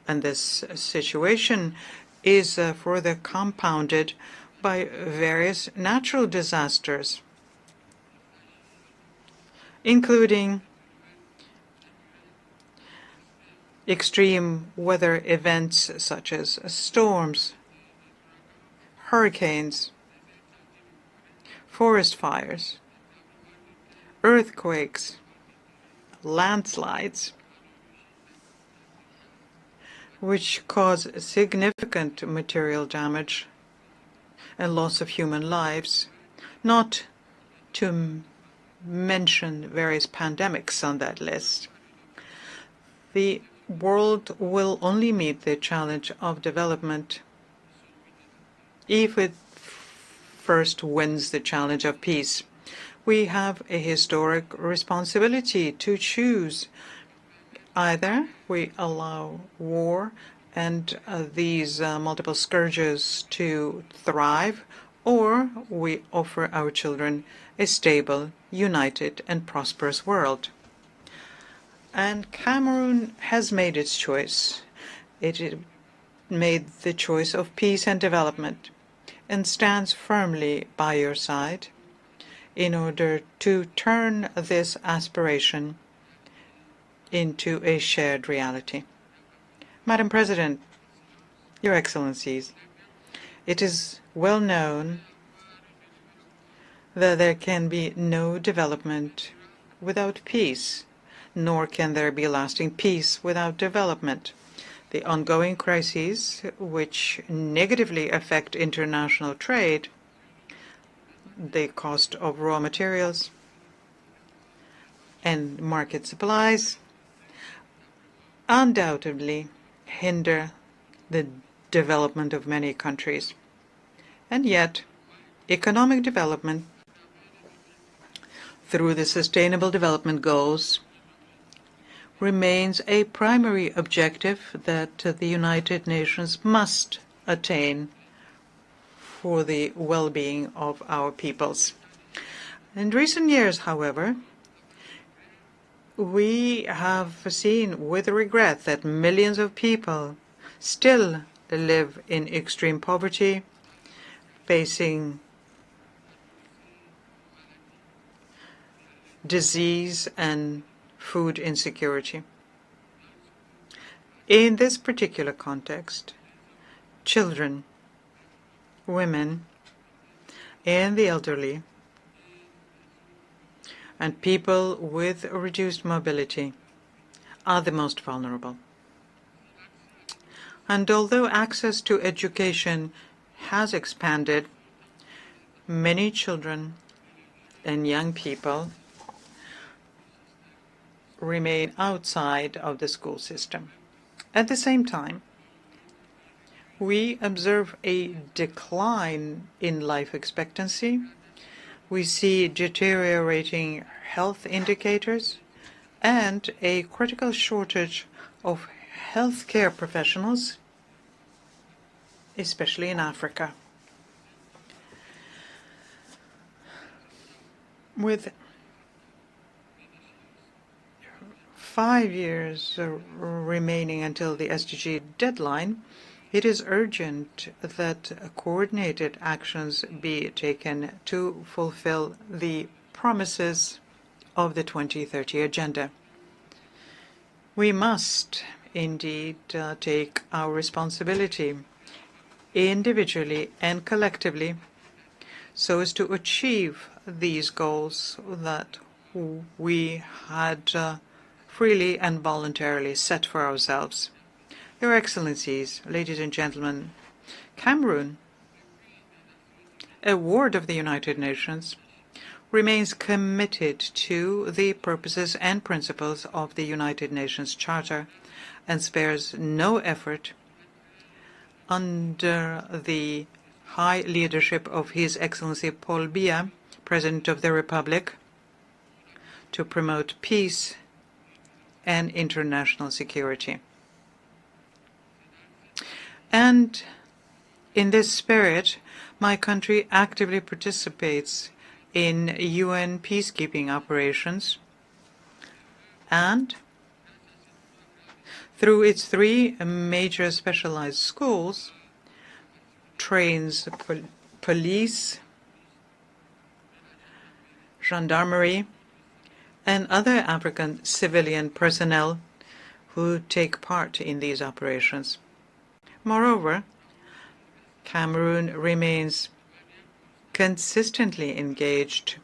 And this situation is further compounded by various natural disasters, including extreme weather events such as storms, hurricanes, forest fires, earthquakes, landslides. which cause significant material damage and loss of human lives, not to mention various pandemics on that list. The world will only meet the challenge of development if it first wins the challenge of peace. We have a historic responsibility to choose. Either we allow war and these multiple scourges to thrive, or we offer our children a stable, united, and prosperous world. And Cameroon has made its choice. It made the choice of peace and development and stands firmly by your side in order to turn this aspiration into a shared reality. Madam President, Your Excellencies, it is well known that there can be no development without peace, nor can there be lasting peace without development. The ongoing crises, which negatively affect international trade, the cost of raw materials and market supplies, undoubtedly hinder the development of many countries. And yet, economic development through the Sustainable Development Goals remains a primary objective that the United Nations must attain for the well-being of our peoples. In recent years, however, we have seen with regret that millions of people still live in extreme poverty, facing disease and food insecurity. In this particular context, children, women, and the elderly, and people with reduced mobility are the most vulnerable. And although access to education has expanded, many children and young people remain outside of the school system. At the same time, we observe a decline in life expectancy. We see deteriorating health indicators and a critical shortage of healthcare professionals, especially in Africa. With 5 years remaining until the SDG deadline, it is urgent that coordinated actions be taken to fulfill the promises of the 2030 Agenda. We must indeed take our responsibility individually and collectively so as to achieve these goals that we had freely and voluntarily set for ourselves. Your Excellencies, ladies and gentlemen, Cameroon, a ward of the United Nations, remains committed to the purposes and principles of the United Nations Charter and spares no effort under the high leadership of His Excellency Paul Biya, President of the Republic, to promote peace and international security. And in this spirit, my country actively participates in UN peacekeeping operations and through its 3 major specialized schools, trains police, gendarmerie, and other African civilian personnel who take part in these operations. Moreover, Cameroon remains consistently engaged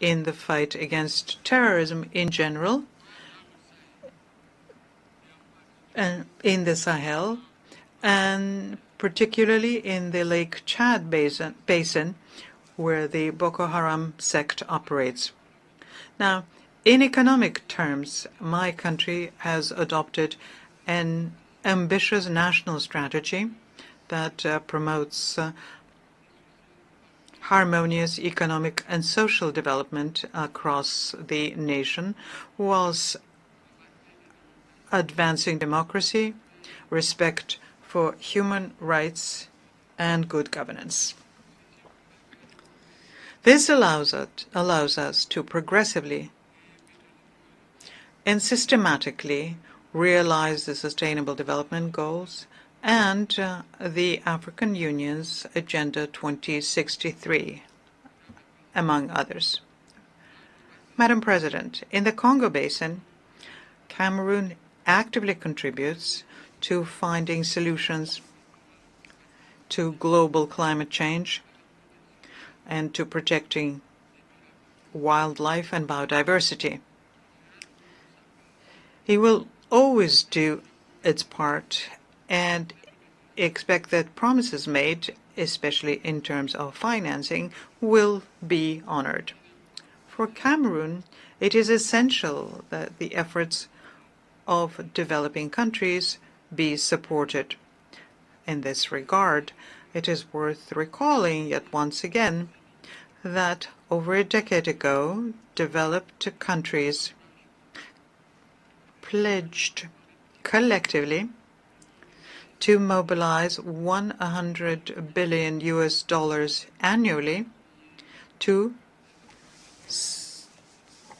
in the fight against terrorism in general in the Sahel, and particularly in the Lake Chad basin where the Boko Haram sect operates. Now, in economic terms, my country has adopted an ambitious national strategy that promotes harmonious economic and social development across the nation, whilst advancing democracy, respect for human rights, and good governance. This allows us to progressively and systematically realize the Sustainable Development Goals and the African Union's Agenda 2063, among others. Madam President, in the Congo Basin, Cameroon actively contributes to finding solutions to global climate change and to protecting wildlife and biodiversity. He will always do its part and expect that promises made, especially in terms of financing, will be honored. For Cameroon, it is essential that the efforts of developing countries be supported. In this regard, it is worth recalling yet once again that over a decade ago, developed countries pledged collectively to mobilize $100 billion annually to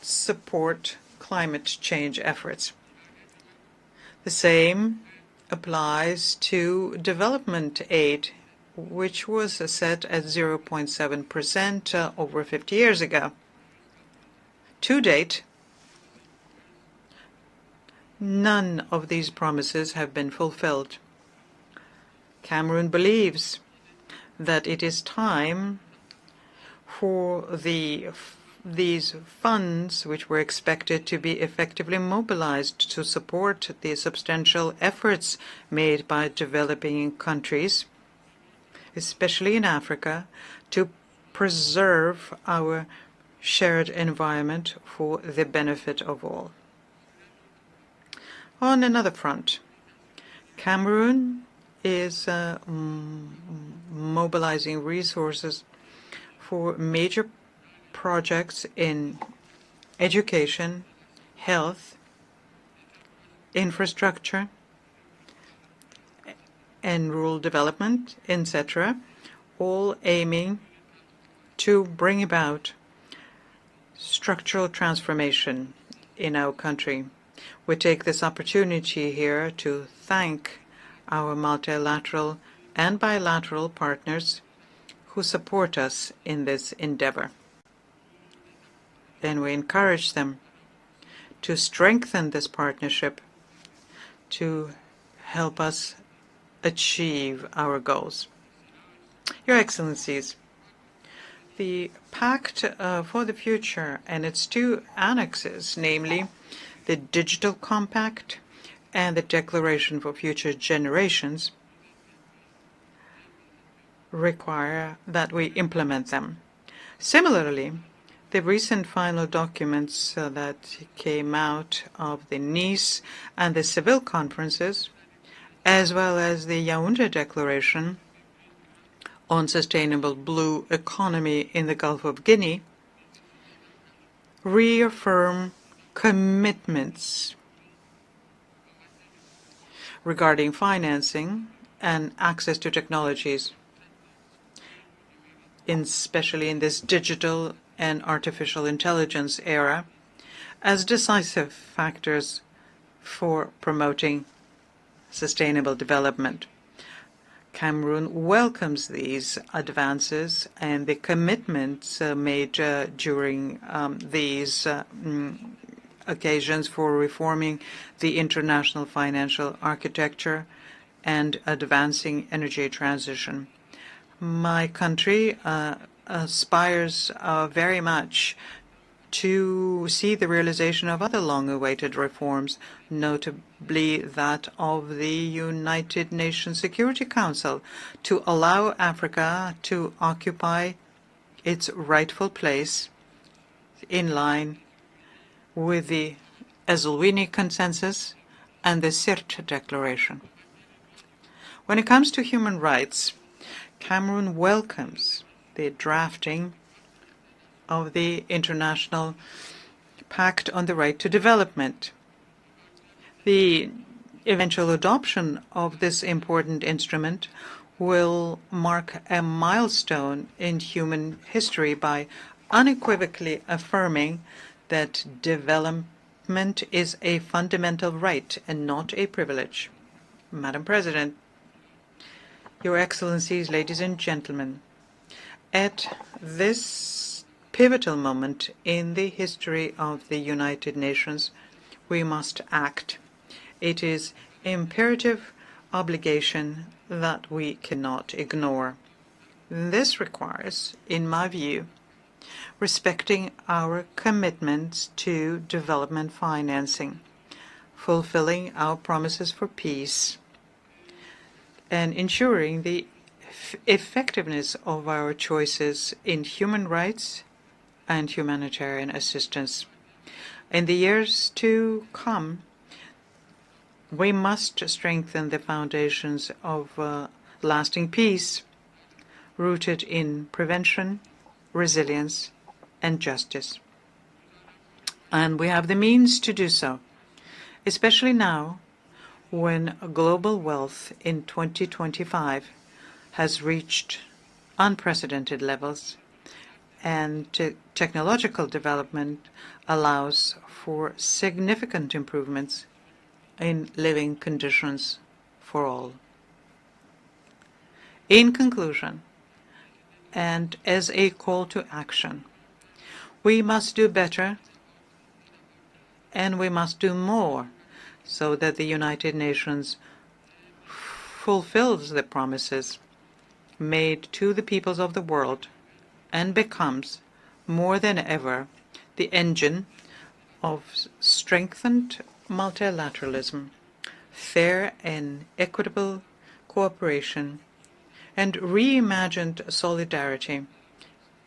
support climate change efforts. The same applies to development aid, which was set at 0.7% over 50 years ago. To date, none of these promises have been fulfilled. Cameroon believes that it is time for these funds, which were expected to be effectively mobilized to support the substantial efforts made by developing countries, especially in Africa, to preserve our shared environment for the benefit of all. On another front, Cameroon is mobilizing resources for major projects in education, health, infrastructure, and rural development, etc., all aiming to bring about structural transformation in our country. We take this opportunity here to thank our multilateral and bilateral partners who support us in this endeavor. And we encourage them to strengthen this partnership to help us achieve our goals. Your Excellencies, the Pact for the Future and its two annexes, namely the Digital Compact and the Declaration for Future Generations, require that we implement them. Similarly, the recent final documents that came out of the Nice and the Seville conferences, as well as the Yaoundé Declaration on Sustainable Blue Economy in the Gulf of Guinea, reaffirm commitments regarding financing and access to technologies, especially in this digital and artificial intelligence era, as decisive factors for promoting sustainable development. Cameroon welcomes these advances and the commitments made during these occasions for reforming the international financial architecture and advancing energy transition. My country aspires very much to see the realization of other long-awaited reforms, notably that of the United Nations Security Council, to allow Africa to occupy its rightful place in line with the Esselwini Consensus and the Sirte Declaration. When it comes to human rights, Cameroon welcomes the drafting of the International Pact on the Right to Development. The eventual adoption of this important instrument will mark a milestone in human history by unequivocally affirming that development is a fundamental right and not a privilege. Madam President, Your Excellencies, ladies and gentlemen, at this pivotal moment in the history of the United Nations, we must act. It is imperative obligation that we cannot ignore. This requires, in my view, respecting our commitments to development financing, fulfilling our promises for peace, and ensuring the effectiveness of our choices in human rights and humanitarian assistance. In the years to come, we must strengthen the foundations of lasting peace, rooted in prevention, resilience, and justice. And we have the means to do so, especially now when global wealth in 2025 has reached unprecedented levels and technological development allows for significant improvements in living conditions for all. In conclusion, and as a call to action, we must do better and we must do more so that the United Nations fulfills the promises made to the peoples of the world and becomes more than ever the engine of strengthened multilateralism, fair and equitable cooperation, and reimagined solidarity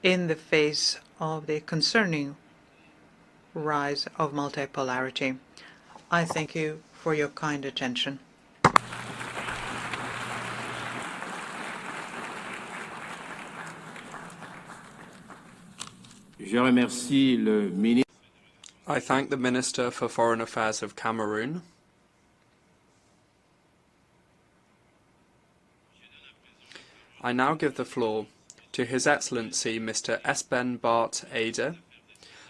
in the face of the concerning rise of multipolarity. I thank you for your kind attention. I thank the Minister for Foreign Affairs of Cameroon. I now give the floor to His Excellency Mr. Espen Barth Eide,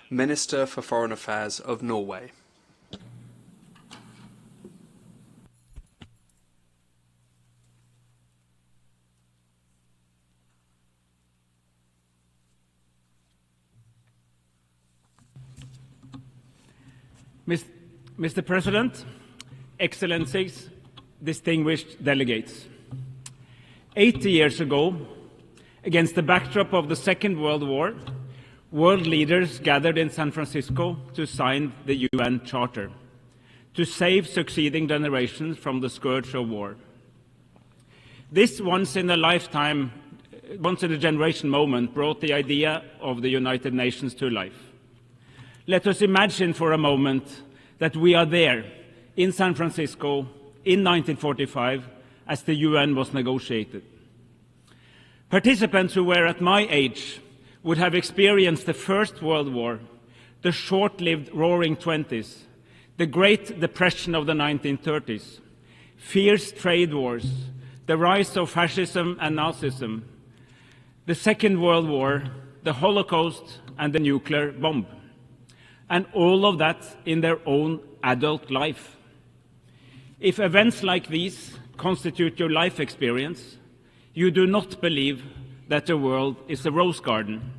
Minister for Foreign Affairs of Norway. Mr. President, Excellencies, distinguished delegates. 80 years ago, against the backdrop of the Second World War, world leaders gathered in San Francisco to sign the UN Charter, to save succeeding generations from the scourge of war. This once-in-a-generation moment brought the idea of the United Nations to life. Let us imagine for a moment that we are there in San Francisco in 1945 as the UN was negotiated. Participants who were at my age would have experienced the First World War, the short-lived Roaring Twenties, the Great Depression of the 1930s, fierce trade wars, the rise of fascism and Nazism, the Second World War, the Holocaust, and the nuclear bomb. And all of that in their own adult life. If events like these constitute your life experience, you do not believe that the world is a rose garden.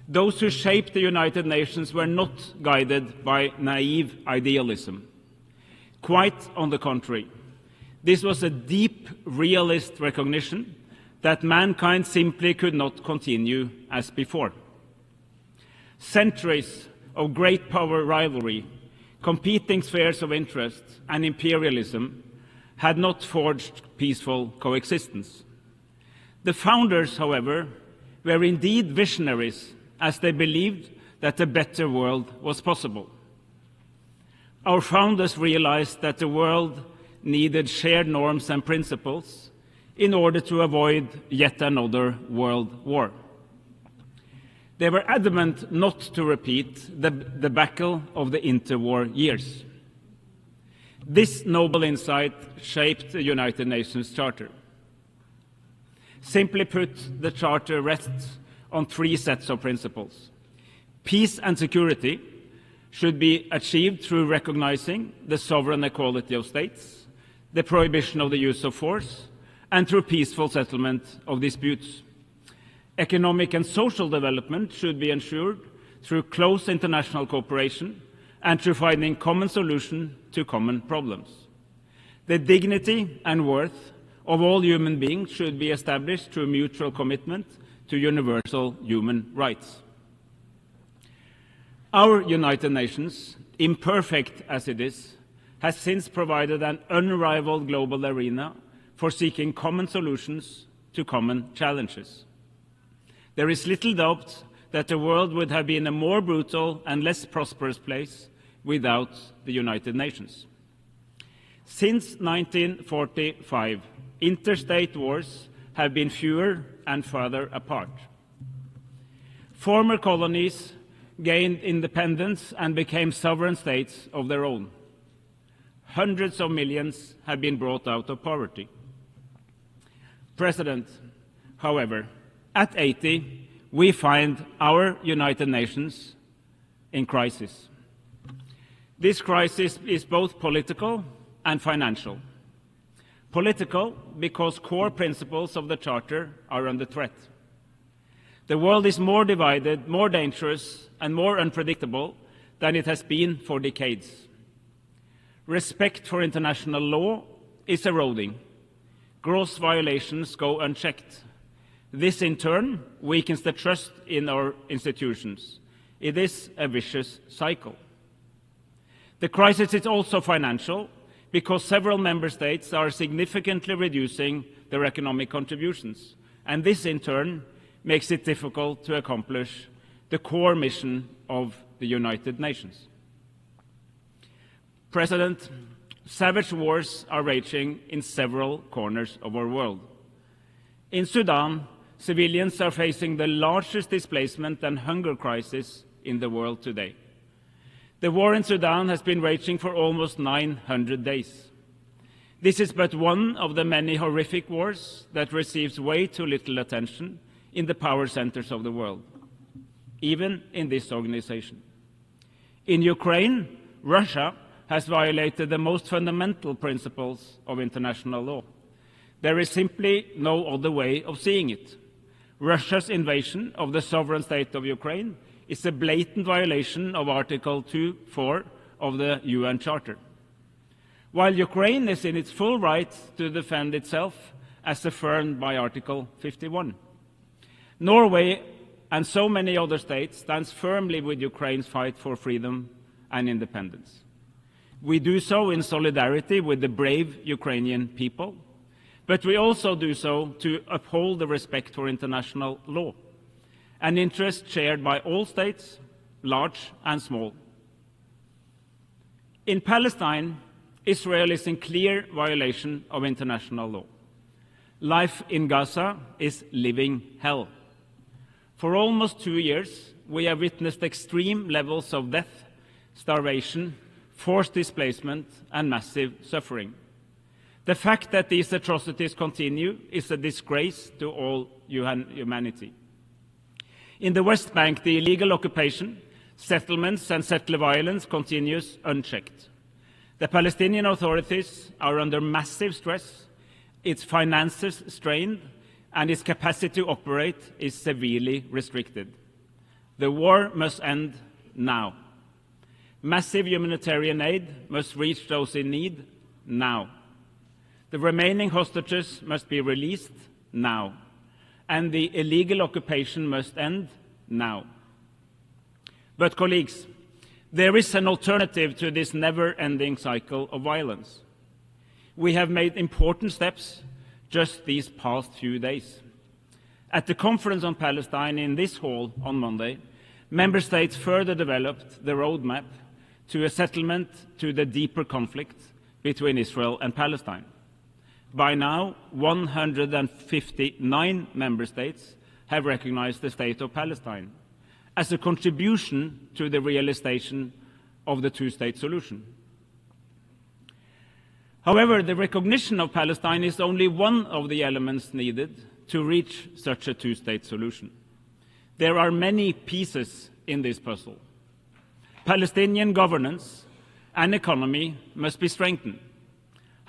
Those who shaped the United Nations were not guided by naive idealism. Quite on the contrary. This was a deep realist recognition that mankind simply could not continue as before. Centuries of great power rivalry, competing spheres of interest, and imperialism had not forged peaceful coexistence. The founders, however, were indeed visionaries, as they believed that a better world was possible. Our founders realized that the world needed shared norms and principles in order to avoid yet another world war. They were adamant not to repeat the debacle of the interwar years. This noble insight shaped the United Nations Charter. Simply put, the Charter rests on three sets of principles. Peace and security should be achieved through recognizing the sovereign equality of states, the prohibition of the use of force, and through peaceful settlement of disputes. Economic and social development should be ensured through close international cooperation and through finding common solutions to common problems. The dignity and worth of all human beings should be established through mutual commitment to universal human rights. Our United Nations, imperfect as it is, has since provided an unrivaled global arena for seeking common solutions to common challenges. There is little doubt that the world would have been a more brutal and less prosperous place without the United Nations. Since 1945, interstate wars have been fewer and farther apart. Former colonies gained independence and became sovereign states of their own. Hundreds of millions have been brought out of poverty. President, however, at 80, we find our United Nations in crisis. This crisis is both political and financial. Political, because core principles of the Charter are under threat. The world is more divided, more dangerous, and more unpredictable than it has been for decades. Respect for international law is eroding. Gross violations go unchecked. This, in turn, weakens the trust in our institutions. It is a vicious cycle. The crisis is also financial, because several member states are significantly reducing their economic contributions, and this, in turn, makes it difficult to accomplish the core mission of the United Nations. President, savage wars are raging in several corners of our world. In Sudan, civilians are facing the largest displacement and hunger crisis in the world today. The war in Sudan has been raging for almost 900 days. This is but one of the many horrific wars that receives way too little attention in the power centers of the world, even in this organization. In Ukraine, Russia has violated the most fundamental principles of international law. There is simply no other way of seeing it. Russia's invasion of the sovereign state of Ukraine is a blatant violation of Article 2.4 of the UN Charter. While Ukraine is in its full right to defend itself as affirmed by Article 51. Norway and so many other states stand firmly with Ukraine's fight for freedom and independence. We do so in solidarity with the brave Ukrainian people, but we also do so to uphold the respect for international law, an interest shared by all states, large and small. In Palestine, Israel is in clear violation of international law. Life in Gaza is living hell. For almost 2 years, we have witnessed extreme levels of death, starvation, forced displacement, and massive suffering. The fact that these atrocities continue is a disgrace to all humanity. In the West Bank, the illegal occupation, settlements, and settler violence continues unchecked. The Palestinian authorities are under massive stress, its finances strained, and its capacity to operate is severely restricted. The war must end now. Massive humanitarian aid must reach those in need now. The remaining hostages must be released now, and the illegal occupation must end now. But colleagues, there is an alternative to this never-ending cycle of violence. We have made important steps just these past few days. At the Conference on Palestine in this hall on Monday, Member States further developed the roadmap to a settlement to the deeper conflict between Israel and Palestine. By now, 159 Member States have recognized the State of Palestine as a contribution to the realization of the two-state solution. However, the recognition of Palestine is only one of the elements needed to reach such a two-state solution. There are many pieces in this puzzle. Palestinian governance and economy must be strengthened.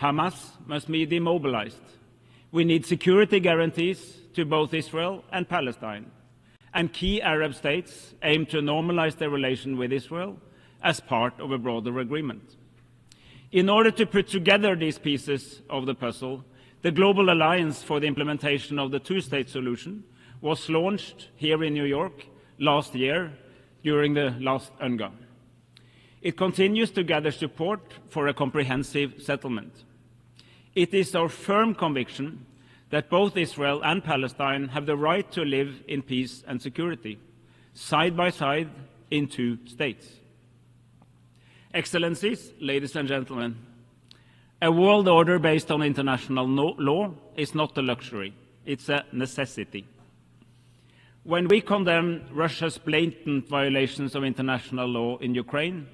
Hamas must be demobilized. We need security guarantees to both Israel and Palestine. And key Arab states aim to normalize their relation with Israel as part of a broader agreement. In order to put together these pieces of the puzzle, the Global Alliance for the Implementation of the Two-State Solution was launched here in New York last year during the last UNGA. It continues to gather support for a comprehensive settlement. It is our firm conviction that both Israel and Palestine have the right to live in peace and security, side by side in two states. Excellencies, ladies and gentlemen, a world order based on international law is not a luxury, it's a necessity. When we condemn Russia's blatant violations of international law in Ukraine,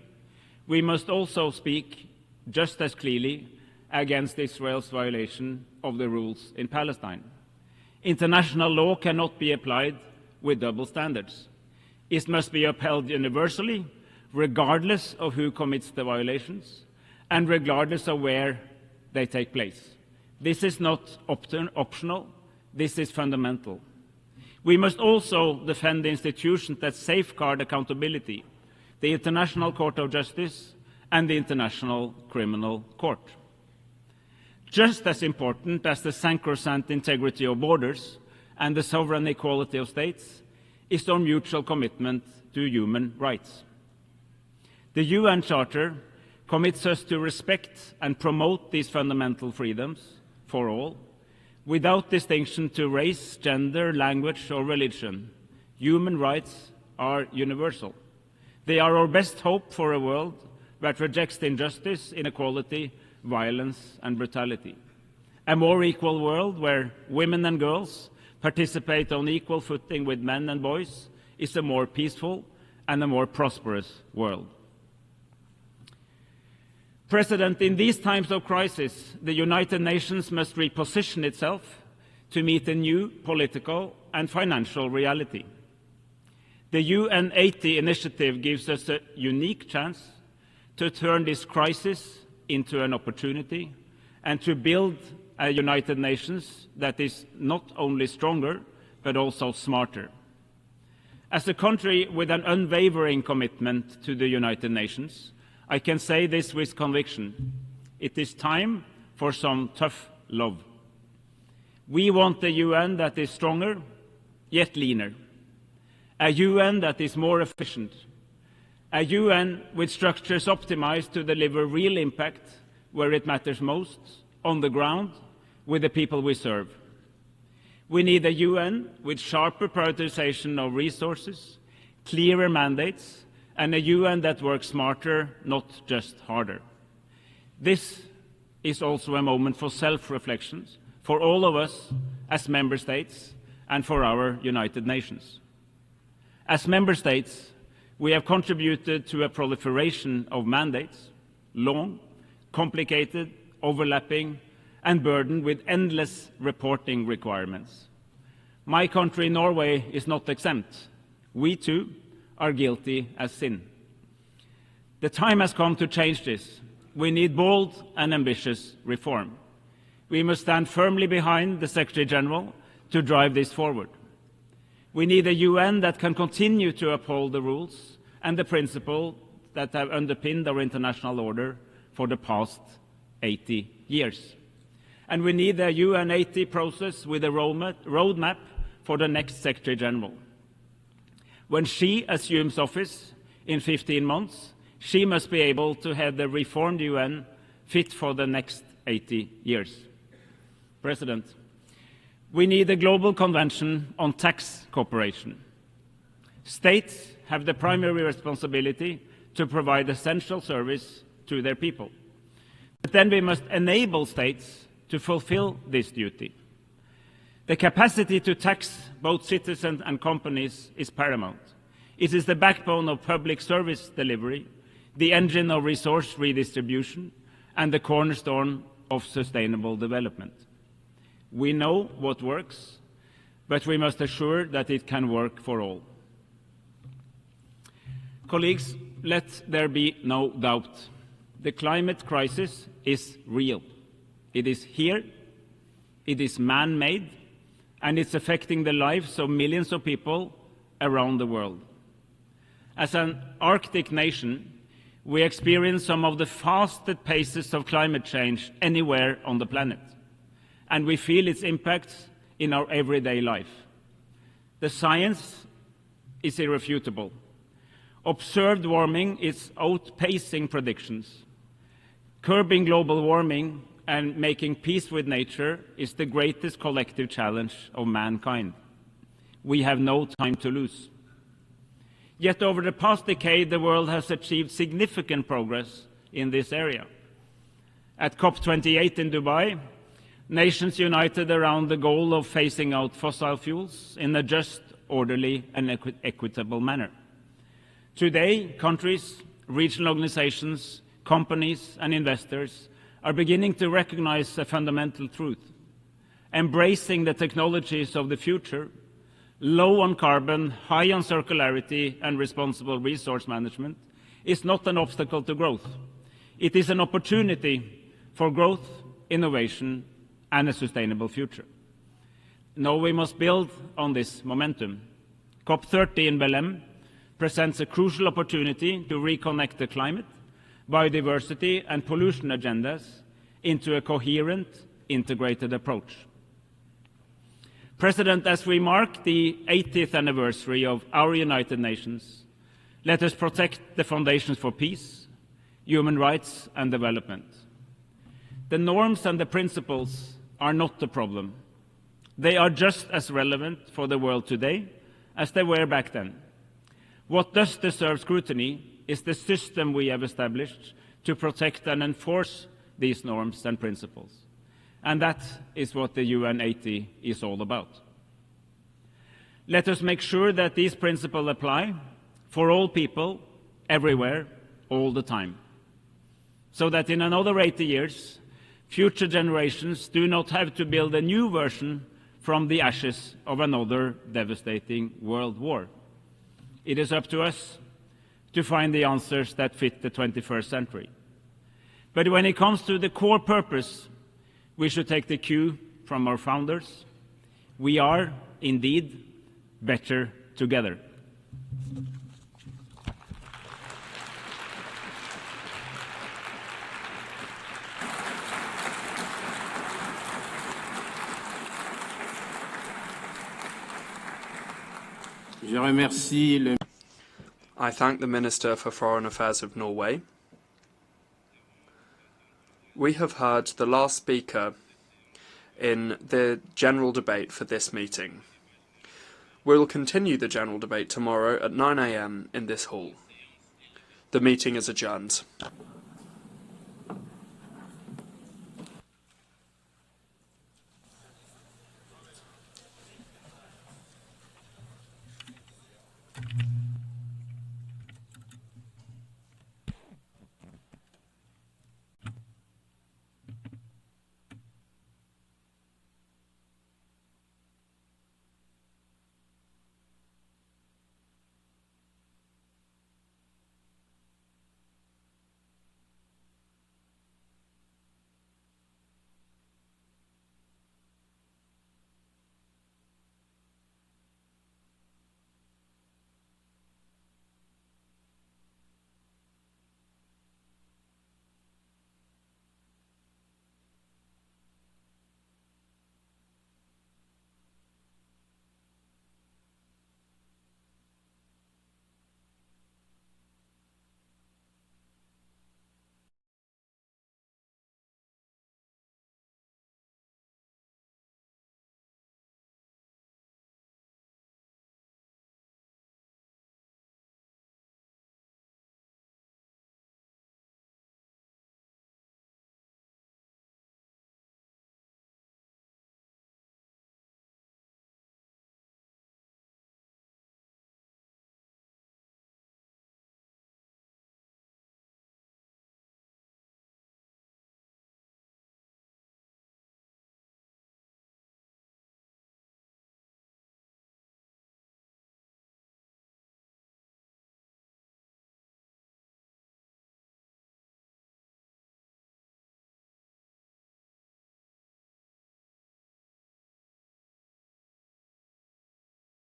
we must also speak just as clearly against Israel's violation of the rules in Palestine. International law cannot be applied with double standards. It must be upheld universally, regardless of who commits the violations and regardless of where they take place. This is not optional, this is fundamental. We must also defend the institutions that safeguard accountability, the International Court of Justice and the International Criminal Court. Just as important as the sacrosanct integrity of borders and the sovereign equality of states is our mutual commitment to human rights. The UN Charter commits us to respect and promote these fundamental freedoms for all, without distinction to race, gender, language, or religion. Human rights are universal. They are our best hope for a world that rejects injustice, inequality, violence, and brutality. A more equal world where women and girls participate on equal footing with men and boys is a more peaceful and a more prosperous world. President, in these times of crisis, the United Nations must reposition itself to meet a new political and financial reality. The UN 80 initiative gives us a unique chance to turn this crisis into an opportunity and to build a United Nations that is not only stronger, but also smarter. As a country with an unwavering commitment to the United Nations, I can say this with conviction. It is time for some tough love. We want a UN that is stronger, yet leaner. A UN that is more efficient. A UN with structures optimized to deliver real impact where it matters most, on the ground, with the people we serve. We need a UN with sharper prioritization of resources, clearer mandates, and a UN that works smarter, not just harder. This is also a moment for self-reflection for all of us as member states and for our United Nations. As member states, we have contributed to a proliferation of mandates, long, complicated, overlapping, and burdened with endless reporting requirements. My country, Norway, is not exempt. We too are guilty as sin. The time has come to change this. We need bold and ambitious reform. We must stand firmly behind the Secretary General to drive this forward. We need a UN that can continue to uphold the rules and the principles that have underpinned our international order for the past 80 years. And we need a UN 80 process with a roadmap for the next Secretary General. When she assumes office, in 15 months, she must be able to head the reformed UN fit for the next 80 years. President, we need a global convention on tax cooperation. States have the primary responsibility to provide essential service to their people. But then we must enable states to fulfill this duty. The capacity to tax both citizens and companies is paramount. It is the backbone of public service delivery, the engine of resource redistribution, and the cornerstone of sustainable development. We know what works, but we must assure that it can work for all. Colleagues, let there be no doubt. The climate crisis is real. It is here, it is man-made, and it's affecting the lives of millions of people around the world. As an Arctic nation, we experience some of the fastest paces of climate change anywhere on the planet, and we feel its impacts in our everyday life. The science is irrefutable. Observed warming is outpacing predictions. Curbing global warming and making peace with nature is the greatest collective challenge of mankind. We have no time to lose. Yet over the past decade, the world has achieved significant progress in this area. At COP28 in Dubai, nations united around the goal of phasing out fossil fuels in a just, orderly, and equitable manner. Today, countries, regional organizations, companies, and investors are beginning to recognize a fundamental truth. Embracing the technologies of the future, low on carbon, high on circularity, and responsible resource management, is not an obstacle to growth. It is an opportunity for growth, innovation, and a sustainable future. Now we must build on this momentum. COP30 in Belém presents a crucial opportunity to reconnect the climate, biodiversity, and pollution agendas into a coherent, integrated approach. President, as we mark the 80th anniversary of our United Nations, let us protect the foundations for peace, human rights, and development. The norms and the principles are not the problem. They are just as relevant for the world today as they were back then. What does deserve scrutiny is the system we have established to protect and enforce these norms and principles. And that is what the UN 80 is all about. Let us make sure that these principles apply for all people, everywhere, all the time, so that in another 80 years, future generations do not have to build a new version from the ashes of another devastating world war. It is up to us to find the answers that fit the 21st century. But when it comes to the core purpose, we should take the cue from our founders. We are, indeed, better together. I thank the Minister for Foreign Affairs of Norway. We have heard the last speaker in the general debate for this meeting. We will continue the general debate tomorrow at 9 a.m. in this hall. The meeting is adjourned.